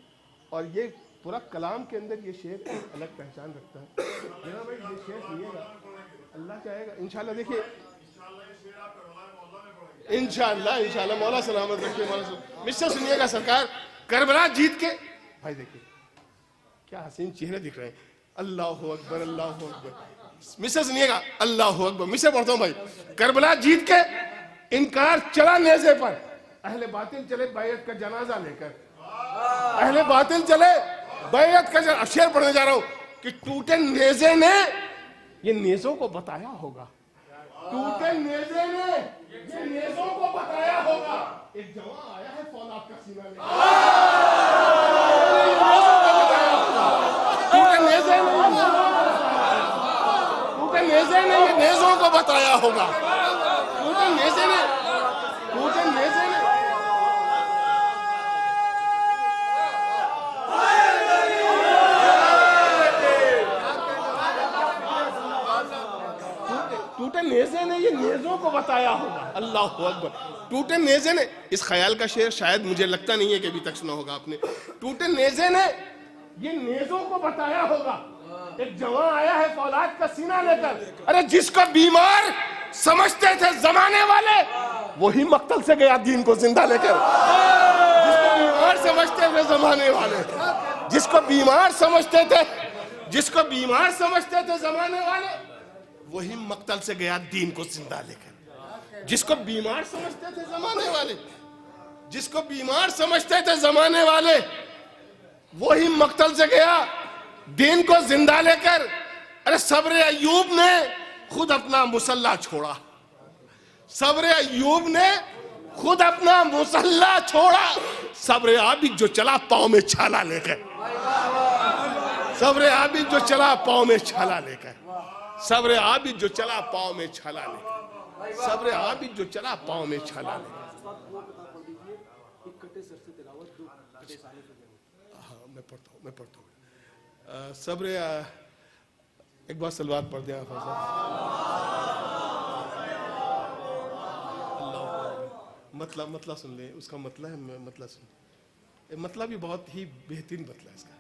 L: और ये पूरा कलाम के अंदर ये शेर एक अलग पहचान रखता है। जनाब भाई ये शेर सुनिएगा, अल्लाह चाहेगा इंशाल्लाह। देखिए इंशाल्लाह, इंशाल्लाह मौला सलामत रखे, मौला मुझसे सुनिएगा सरकार। करबला जीत के, भाई देखिए क्या हसीन चेहरे दिख रहे हैं। अल्लाह अकबर, अल्लाह अकबर। मुझसे सुनिएगा, अल्लाह अकबर। मुझसे पढ़ता हूँ भाई। करबला जीत के इनकार चला नेज़े पर, अहले बातिल चले बैत का जनाजा लेकर। अहले बातिल चले बैत का जनाजा। शेर पढ़ने जा रहा हूँ कि टूटे नेज़े ने ये नेज़ों को बताया होगा, टूटे नेज़े ने ये नेज़ों को बताया होगा। एक जवान आया है फौलाद का सीना में, टूटे नेज़े ने, टूटे नेज़े ने ये नेज़ों को बताया होगा, टूटे नेज़े ने, टूटे नेज़े ने। टूटे नेज़े ने ये नेज़ों को बताया होगा। अल्लाह अकबर। टूटे नेज़े ने, इस ख्याल का शेर शायद मुझे लगता नहीं है कि अभी तक सुना होगा आपने। टूटे नेज़े ने ये नेज़ों को बताया होगा। एक जवान आया है फौलाद का सीना लेकर, अरे जिसको बीमार समझते थे जमाने वाले, वही मक्तल से गया दीन को जिंदा लेकर। जिसको बीमार समझते थे जमाने वाले, जिसको बीमार समझते थे, जिसको बीमार समझते थे जमाने वाले, वही मक्तल से गया दीन को जिंदा लेकर। जिसको बीमार समझते थे जमाने वाले, जिसको बीमार समझते थे जमाने वाले, वही मक्तल से गया दीन को जिंदा लेकर। अरे सब्र अय्यूब ने खुद अपना मुसल्ला छोड़ा, सब्र अय्यूब ने खुद अपना मुसल्ला छोड़ा। सब्र आबिद जो चला पाँव में छाला लेकर, सब्र आबिद जो चला पाँव में छाला लेकर, सब्र आबिद जो चला पाँव में छाला लेकर, सब्र आबिद जो चला पाँव में छाला लेकर। हाँ मैं पढ़ता हूँ सब्र। एक बार सलवात पढ़ दिया मतलब सुन ले, उसका मतलब सुन। मतलब भी बहुत ही बेहतरीन मतलब इसका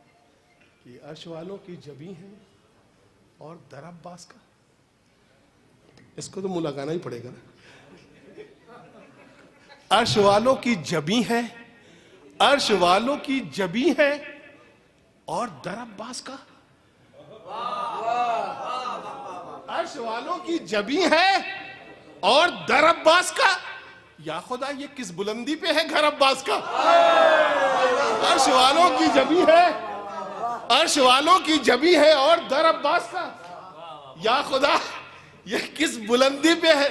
L: कि अर्श वालों की जबी है और दर अब्बास का। इसको तो मुँह लगाना ही पड़ेगा ना। अर्श वालों की जबी है, अर्श वालों की जबी है और दर अब्बास का। अर्श वालों की जबी है और दर अब्बास का। या खुदा ये किस बुलंदी पे है घर अब्बास का। अर्श वालों की जबी है, अर्श वालों की जबी है और दर अब्बास का। या खुदा ये किस बुलंदी पे है,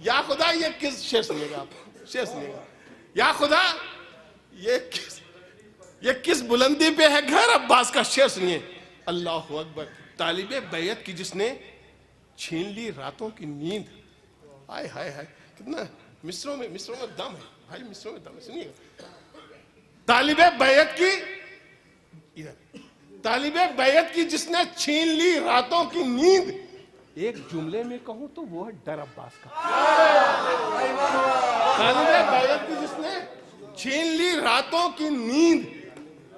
L: या खुदा ये किस, शेर सुनिएगा आप, शेर सुनिएगा। या खुदा ये किस बुलंदी पे है घर अब्बास का। शेर सुनिए। अल्लाह अकबर। तालिबे बैयत की जिसने छीन ली रातों की नींद। हाय हाय हाय, कितना मिस्रों में दम है भाई, मिस्रों में दम है। सुनिएगा। तालिबे बैयत की, इधर, तालिबे बैयत की जिसने छीन ली रातों की नींद, एक जुमले में कहूं तो वो है डर अब्बास का। तालिबे बैयत की जिसने छीन ली रातों की नींद,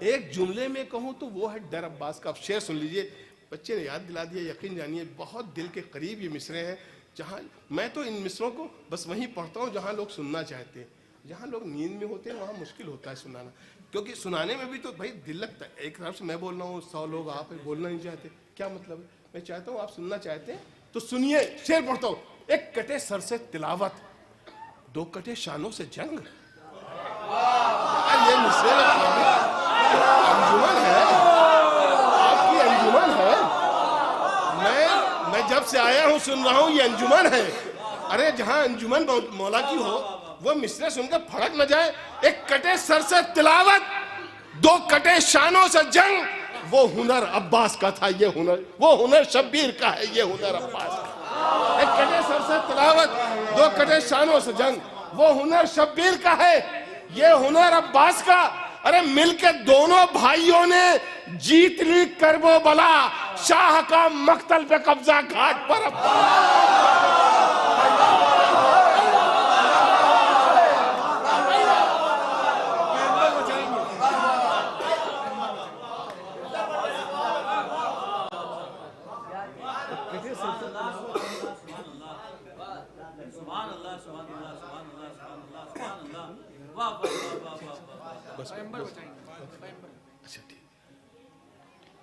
L: एक जुमले में कहूं तो वो है डर अब्बास का। अब शेर सुन लीजिए, बच्चे ने याद दिला दिया, यकीन जानिए बहुत दिल के करीब ये मिसरे हैं। जहाँ मैं तो इन मिसरों को बस वहीं पढ़ता हूँ जहाँ लोग सुनना चाहते हैं। जहाँ लोग नींद में होते हैं वहाँ मुश्किल होता है सुनाना, क्योंकि सुनाने में भी तो भाई दिल लगता है। एक तरफ से मैं बोल रहा हूँ, 100 लोग आप बोलना नहीं चाहते, क्या मतलब है। मैं चाहता हूँ आप सुनना चाहते हैं तो सुनिए। शेर पढ़ता हूँ। एक कटे सर से तिलावत, दो कटे शानों से जंग। ये मिसरे अंजुमन है, आपकी अंजुमन है। मैं जब से आया हूं सुन रहा हूं ये अंजुमन है। अरे जहां अंजुमन मौला की हो वो मिसरे सुनकर फड़क न जाए। एक कटे सर से तिलावत, दो कटे शानों से जंग। वो हुनर अब्बास का था, ये हुनर, वो हुनर शब्बीर का है, ये हुनर अब्बास का। एक कटे सर से तिलावत, दो कटे शानों से जंग। वो हुनर शब्बीर का है, ये हुनर अब्बास का। अरे मिलके दोनों भाइयों ने जीत ली करबो बला, शाह का मक्तल पे कब्जा घाट पर अब्बास।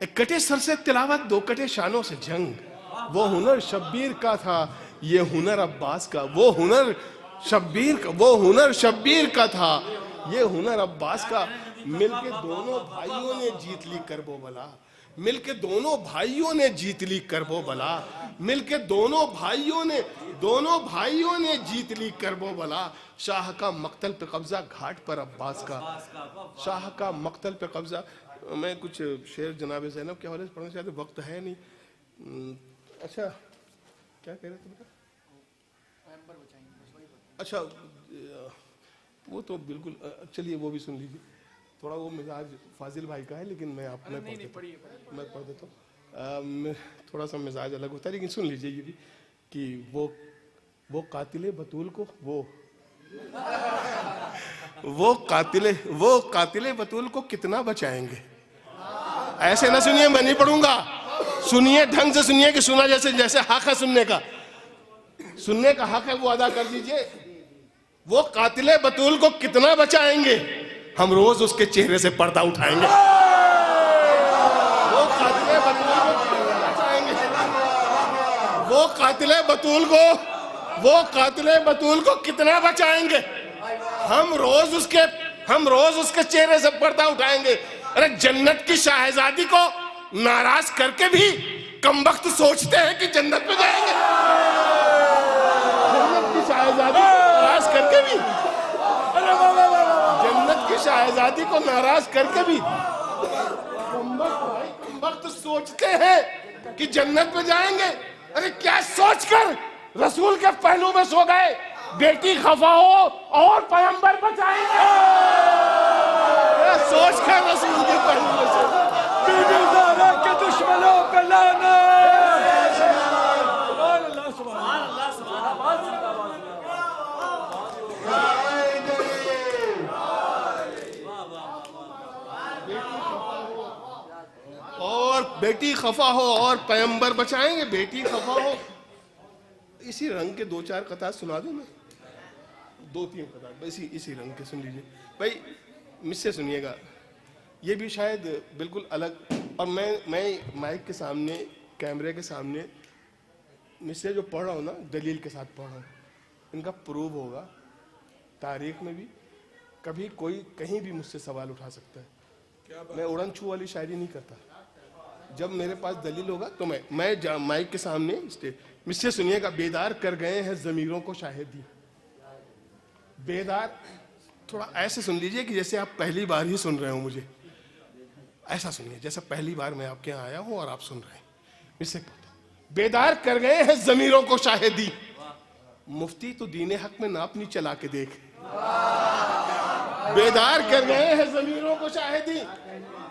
L: एक कटे सर से तिलावत, दो कटे शानों से जंग। वो हुनर शब्बीर का था, ये हुनर अब्बास का। वो हुनर शब्बीर का, वो हुनर शब्बीर का था, ये हुनर अब्बास का। मिलके दोनों भाइयों ने जीत ली करबो बला, मिलके दोनों भाइयों ने जीत ली करबो बला, मिलके दोनों भाइयों ने जीत ली करबो बला। शाह का मक्तल पे कब्जा घाट पर अब्बास का, शाह का मक्तल पे कब्जा। मैं कुछ शेर जनाब ज़ैनब के हवाले से पढ़ना चाहते, वक्त है नहीं। अच्छा क्या कह रहे थे बेटा? अच्छा वो तो बिल्कुल, चलिए वो भी सुन लीजिए। थोड़ा वो मिजाज फाजिल भाई का है, लेकिन मैं आप मैं पढ़ देता हूँ। थोड़ा सा मिजाज अलग होता है, लेकिन सुन लीजिए ये भी। कि वो कातिले बतूल को वो कातिले बतूल को कितना बचाएंगे। ऐसे ना सुनिए, मैं नहीं पढ़ूंगा, सुनिए ढंग से सुनिए कि सुना जैसे जैसे हक है सुनने का हक है वो अदा कर दीजिए। वो कातिले बतूल को कितना बचाएंगे, हम रोज उसके चेहरे से पर्दा उठाएंगे। वो कातिले बतूल को कितना बचाएंगे, वो कातिले बतूल को कितना बचाएंगे, हम रोज उसके चेहरे से पर्दा उठाएंगे। अरे जन्नत की शाहजादी को नाराज करके भी कमबख्त सोचते हैं कि जन्नत में जाएंगे। जन्नत की शाहजादी को नाराज करके भी, जन्नत की शाहजादी को नाराज करके भी कमबख्त सोचते हैं कि जन्नत में जाएंगे। अरे क्या सोचकर रसूल के पहलू में सो गए, बेटी खफा हो और पैगंबर बचाएंगे। सोचकर रसूल के पहलू में सो
O: के दुश्मनों पे लाना।
L: और बेटी खफा हो और पैगंबर बचाएंगे, बेटी खफा हो। इसी रंग के 2-4 कतार सुना दूं मैं, 2-3 कतार इसी रंग के सुन लीजिए भाई, मुझसे सुनिएगा। ये भी शायद बिल्कुल अलग, और मैं माइक के सामने, कैमरे के सामने मुझसे जो पढ़ रहा हूँ ना, दलील के साथ पढ़ रहा हूँ, इनका प्रूव होगा तारीख में भी। कभी कोई कहीं भी मुझसे सवाल उठा सकता है। मैं उड़न छू वाली शायरी नहीं करता। जब मेरे पास दलील होगा तो मैं माइक के सामने मुझसे सुनिएगा। बेदार कर गए हैं ज़मीरों को शाहिदी। बेदार, थोड़ा ऐसे सुन लीजिए कि जैसे आप पहली बार ही सुन रहे हो मुझे। ऐसा सुनिए जैसे पहली बार मैं आपके यहाँ आया हूँ और आप सुन रहे हैं। मुझसे बेदार कर गए हैं ज़मीरों को शाहिदी, मुफ्ती तो दीने हक में नापनी चला के देख। बेदार कर गए हैं ज़मीरों को शाहिदी,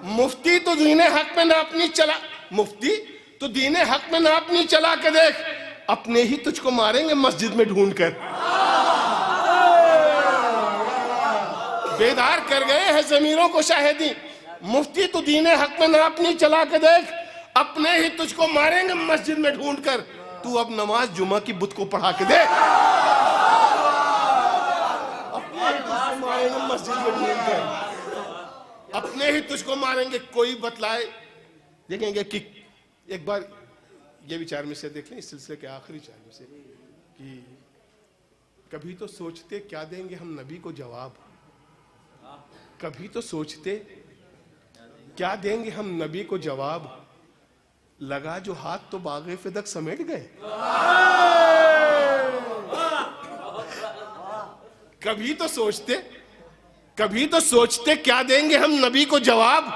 L: मुफ्ती तो दीने हक में नापनी चला, मुफ्ती तो दीने हक में नापनी चला के देख, अपने ही तुझको मारेंगे मस्जिद में ढूंढ कर। बेदार कर गए हैं ज़मीरों को शाहिदी, मुफ्ती तो दीने हक में नापनी चला के देख, अपने ही तुझको मारेंगे मस्जिद में ढूंढ कर। तू अब नमाज जुमा की बुत को पढ़ा के दे, मस्जिद में ढूंढ कर अपने ही तुझको मारेंगे। कोई बतलाए, देखेंगे कि एक बार ये विचार में से देख लें, इस सिलसिले के आखिरी विचार में से, कि कभी तो सोचते क्या देंगे हम नबी को जवाब, कभी तो सोचते क्या देंगे हम नबी को जवाब, लगा जो हाथ तो बागे फिदक समेट गए। कभी तो सोचते क्या देंगे हम नबी को जवाब,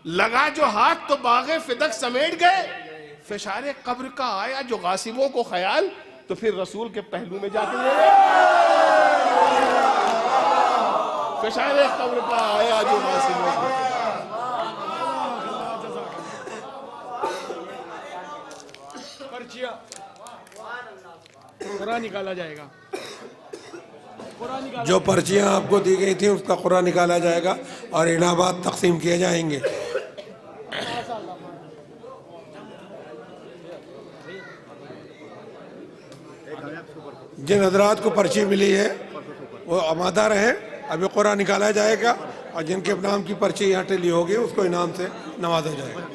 L: लगा जो हाथ तो बागे फिदक समेट गए। फिशारे कब्र का आया जो गासिबों को ख्याल, तो फिर रसूल के पहलू में जाके ले गए। फिशारे कब्र का आया जो गासिबों को,
R: कुरान निकाला जाएगा।
A: जो पर्चियां आपको दी गई थी उसका कुरान निकाला जाएगा और इनामात तकसीम किए जाएंगे। जिन हजरात को पर्ची मिली है वो आमादा रहे, अभी कुरान निकाला जाएगा और जिनके नाम की पर्ची यहाँ टली होगी उसको इनाम से नवाजा जाएगा।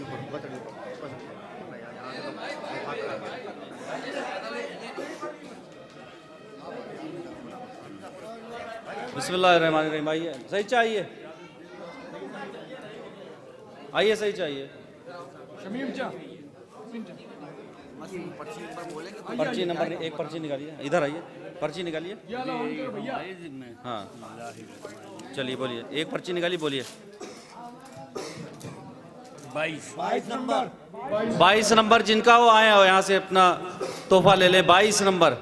T: बिस्मिल्लाहिर्रहमानिर्रहीम। आइए, सही चाहिए, आइए सही चाहिए। पर्ची नंबर एक, पर्ची निकालिए, इधर आइए, पर्ची निकालिए। हाँ चलिए बोलिए, एक पर्ची निकालिए, बोलिए। 22 नंबर जिनका वो आए हो यहाँ से अपना तोहफा ले ले। 22 नंबर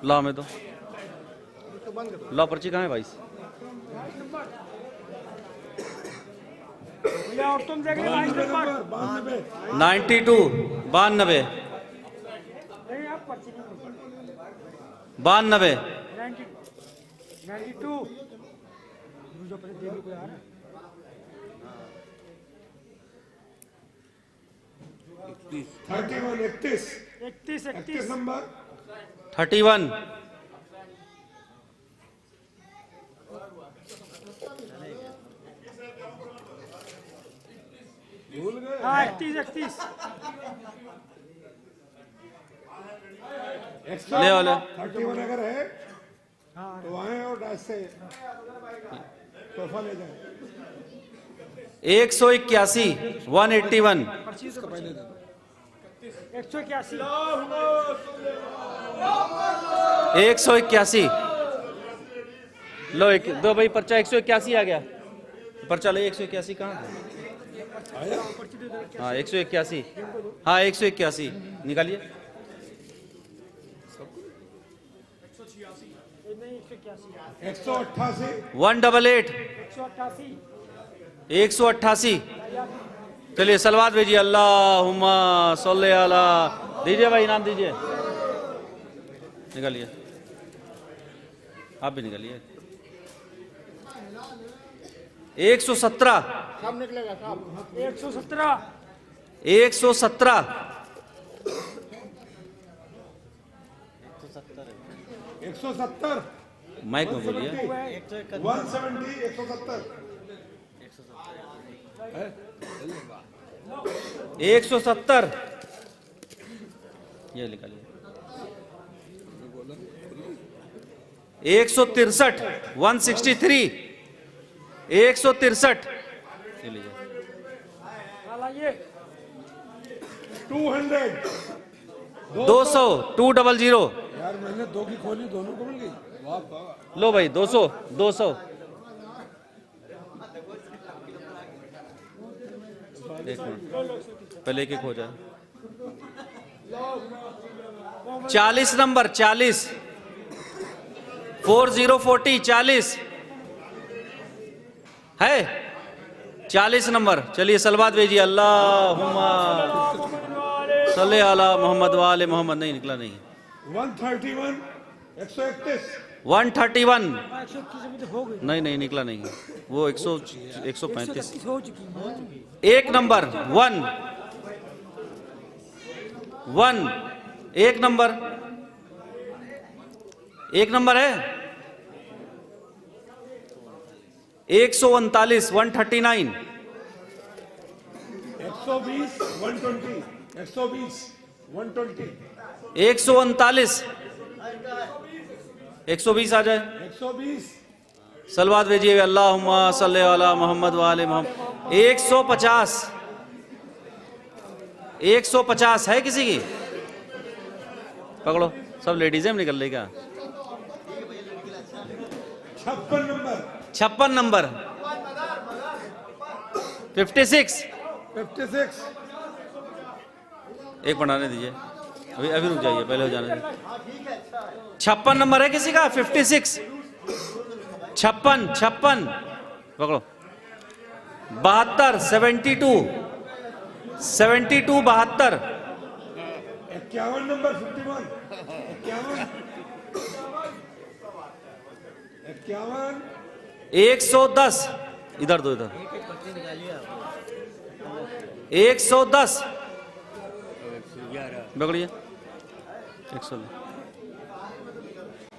T: ला में तो ला, पर्ची कहाँ है 22? और तुम देख रहे 92 92। 92,
O: 92
A: 31 नंबर
T: 31,
O: 31
T: ले वाले
A: 31 अगर है तो आए और डाइस से तोहफा ले जाए।
T: 181, 181, 181। लो एक दो भाई पर्चा 181 आ गया। पर्चा लो 181 कहाँ है? हाँ 181, हाँ 181 निकालिए।
A: 188
T: 188, 188। चलिए सलवात भेजिए। अल्लाहुम्मा सल्ले अला। दीजिए भाई इनाम दीजिए। निकालिए, आप भी निकालिए। 117,
O: सब निकलेगा साहब। 117
T: 117,
A: 170
T: माइक में बोलिए।
A: 170 170
T: 170, ये निकालिए। 163, 163, 163, ये लीजिए।
A: 200
T: 200, 200।
A: यार मैंने दो की खोली, दोनों को मिल गई। वाह वाह।
T: लो भाई 200, 200। एक मिनट पहले एक हो जाए। 40 नंबर, 40, 4040, 40 है। 40 नंबर। चलिए सलवात भेजिए। अल्लाहुम्मा सल्ले अला मोहम्मद वाले मोहम्मद। नहीं निकला नहीं।
A: 131 131
T: 131 नहीं नहीं निकला नहीं। वो 135। एक नंबर 1 1 एक नंबर, एक नंबर है। 139 139
A: 120 120 120 120
T: 139 120 आ जाए।
A: 120
T: सलवात भेजिए। अल्लाहुम्मा सल्ले अला मोहम्मद वाले मोहम्मद। 150 150 है किसी की? पकड़ो सब लेडीज में निकल लेगा।
A: 56 नंबर
T: 56 नंबर 56
A: 56
T: एक बनाने दीजिए। अभी रुक जाइए, पहले हो जाने दीजिए। 56 नंबर है किसी का? 56 56 पकड़ो। 72 72 72 72
A: 51 नंबर 51 51
T: 110 इधर दो, इधर 110 पकड़िए।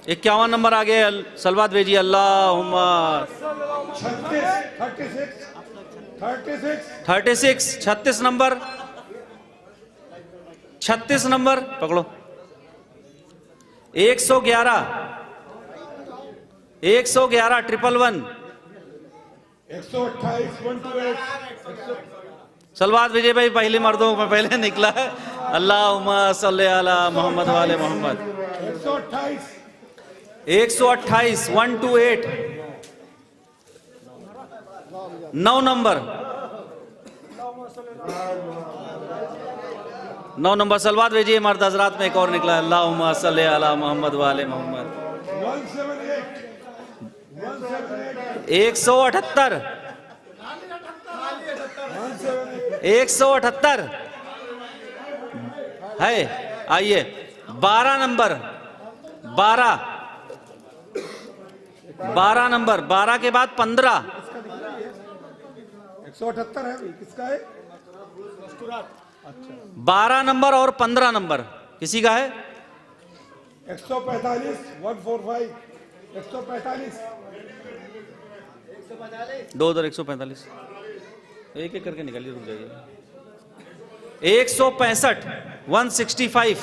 T: 51 नंबर आ गए। सलवात भेजिए। अल्लाहुम्मा 36 नंबर 36 नंबर पकड़ो। 111 111 111
A: 128 128
T: सलवात विजय भाई पहले मर्दों में पहले निकला है। अल्लाहुम्मा सल्ले अला मोहम्मद वाले मोहम्मद। 128 128 9 नंबर 9 नंबर सलवात भेजिए। मर्द हजरात में एक और निकला है। अल्लाहुम्मा सल्ले अला मोहम्मद वाले मोहम्मद। 178 178 है। आइए 12 नंबर 12 नंबर, 12 के बाद 15।
A: 178 है भाई, किसका है?
T: 12 नंबर और 15 नंबर किसी का है?
A: 145 145 145
T: दो उधर 145, एक एक करके निकालिए, रुक जाइए। 165 165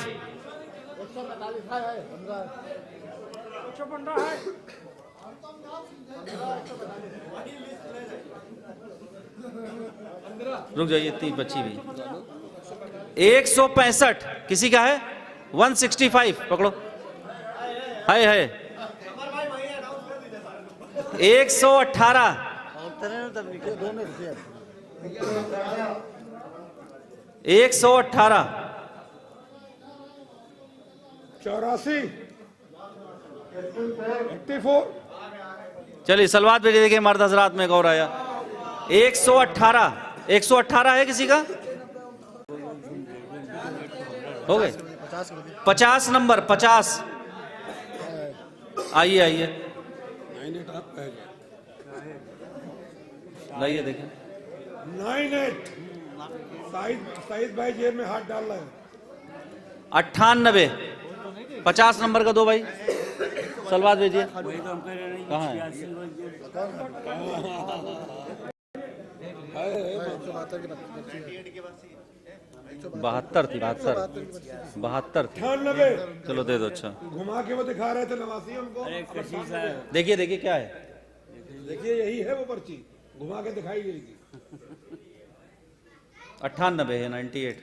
T: रुक जाइए, इतनी बची भी। 165 किसी का है? 165 पकड़ो, है 118 118
A: 84 84
T: चलिए सलवात भेजे, देखिए मर्द हजरात में गौर आया। 118 118 है किसी का? हो गए? 50 नंबर 50, आइए आइए लाइए देखिए।
A: 98 साइद भाई जेब में हाथ डाल रहा है।
T: 98 50 नंबर का दो भाई, सलवात भेजिए। कहाँ है? 72 थी, 72 थी।
A: 98
T: चलो दे दो। अच्छा
A: घुमा के वो दिखा रहे थे नवासी हमको।
T: देखिए देखिए क्या है,
A: देखिए यही है वो पर्ची, घुमा के दिखाई गई थी।
T: 98 है, 98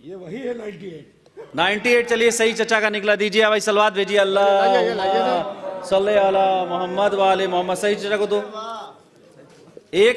A: ये वही है 98।
T: 98 चलिए सही चचा का निकला। दीजिए भाई सलवात भेजिए। अल्लाह सल्ले अला मोहम्मद वाले मोहम्मद। सही चचा को दो।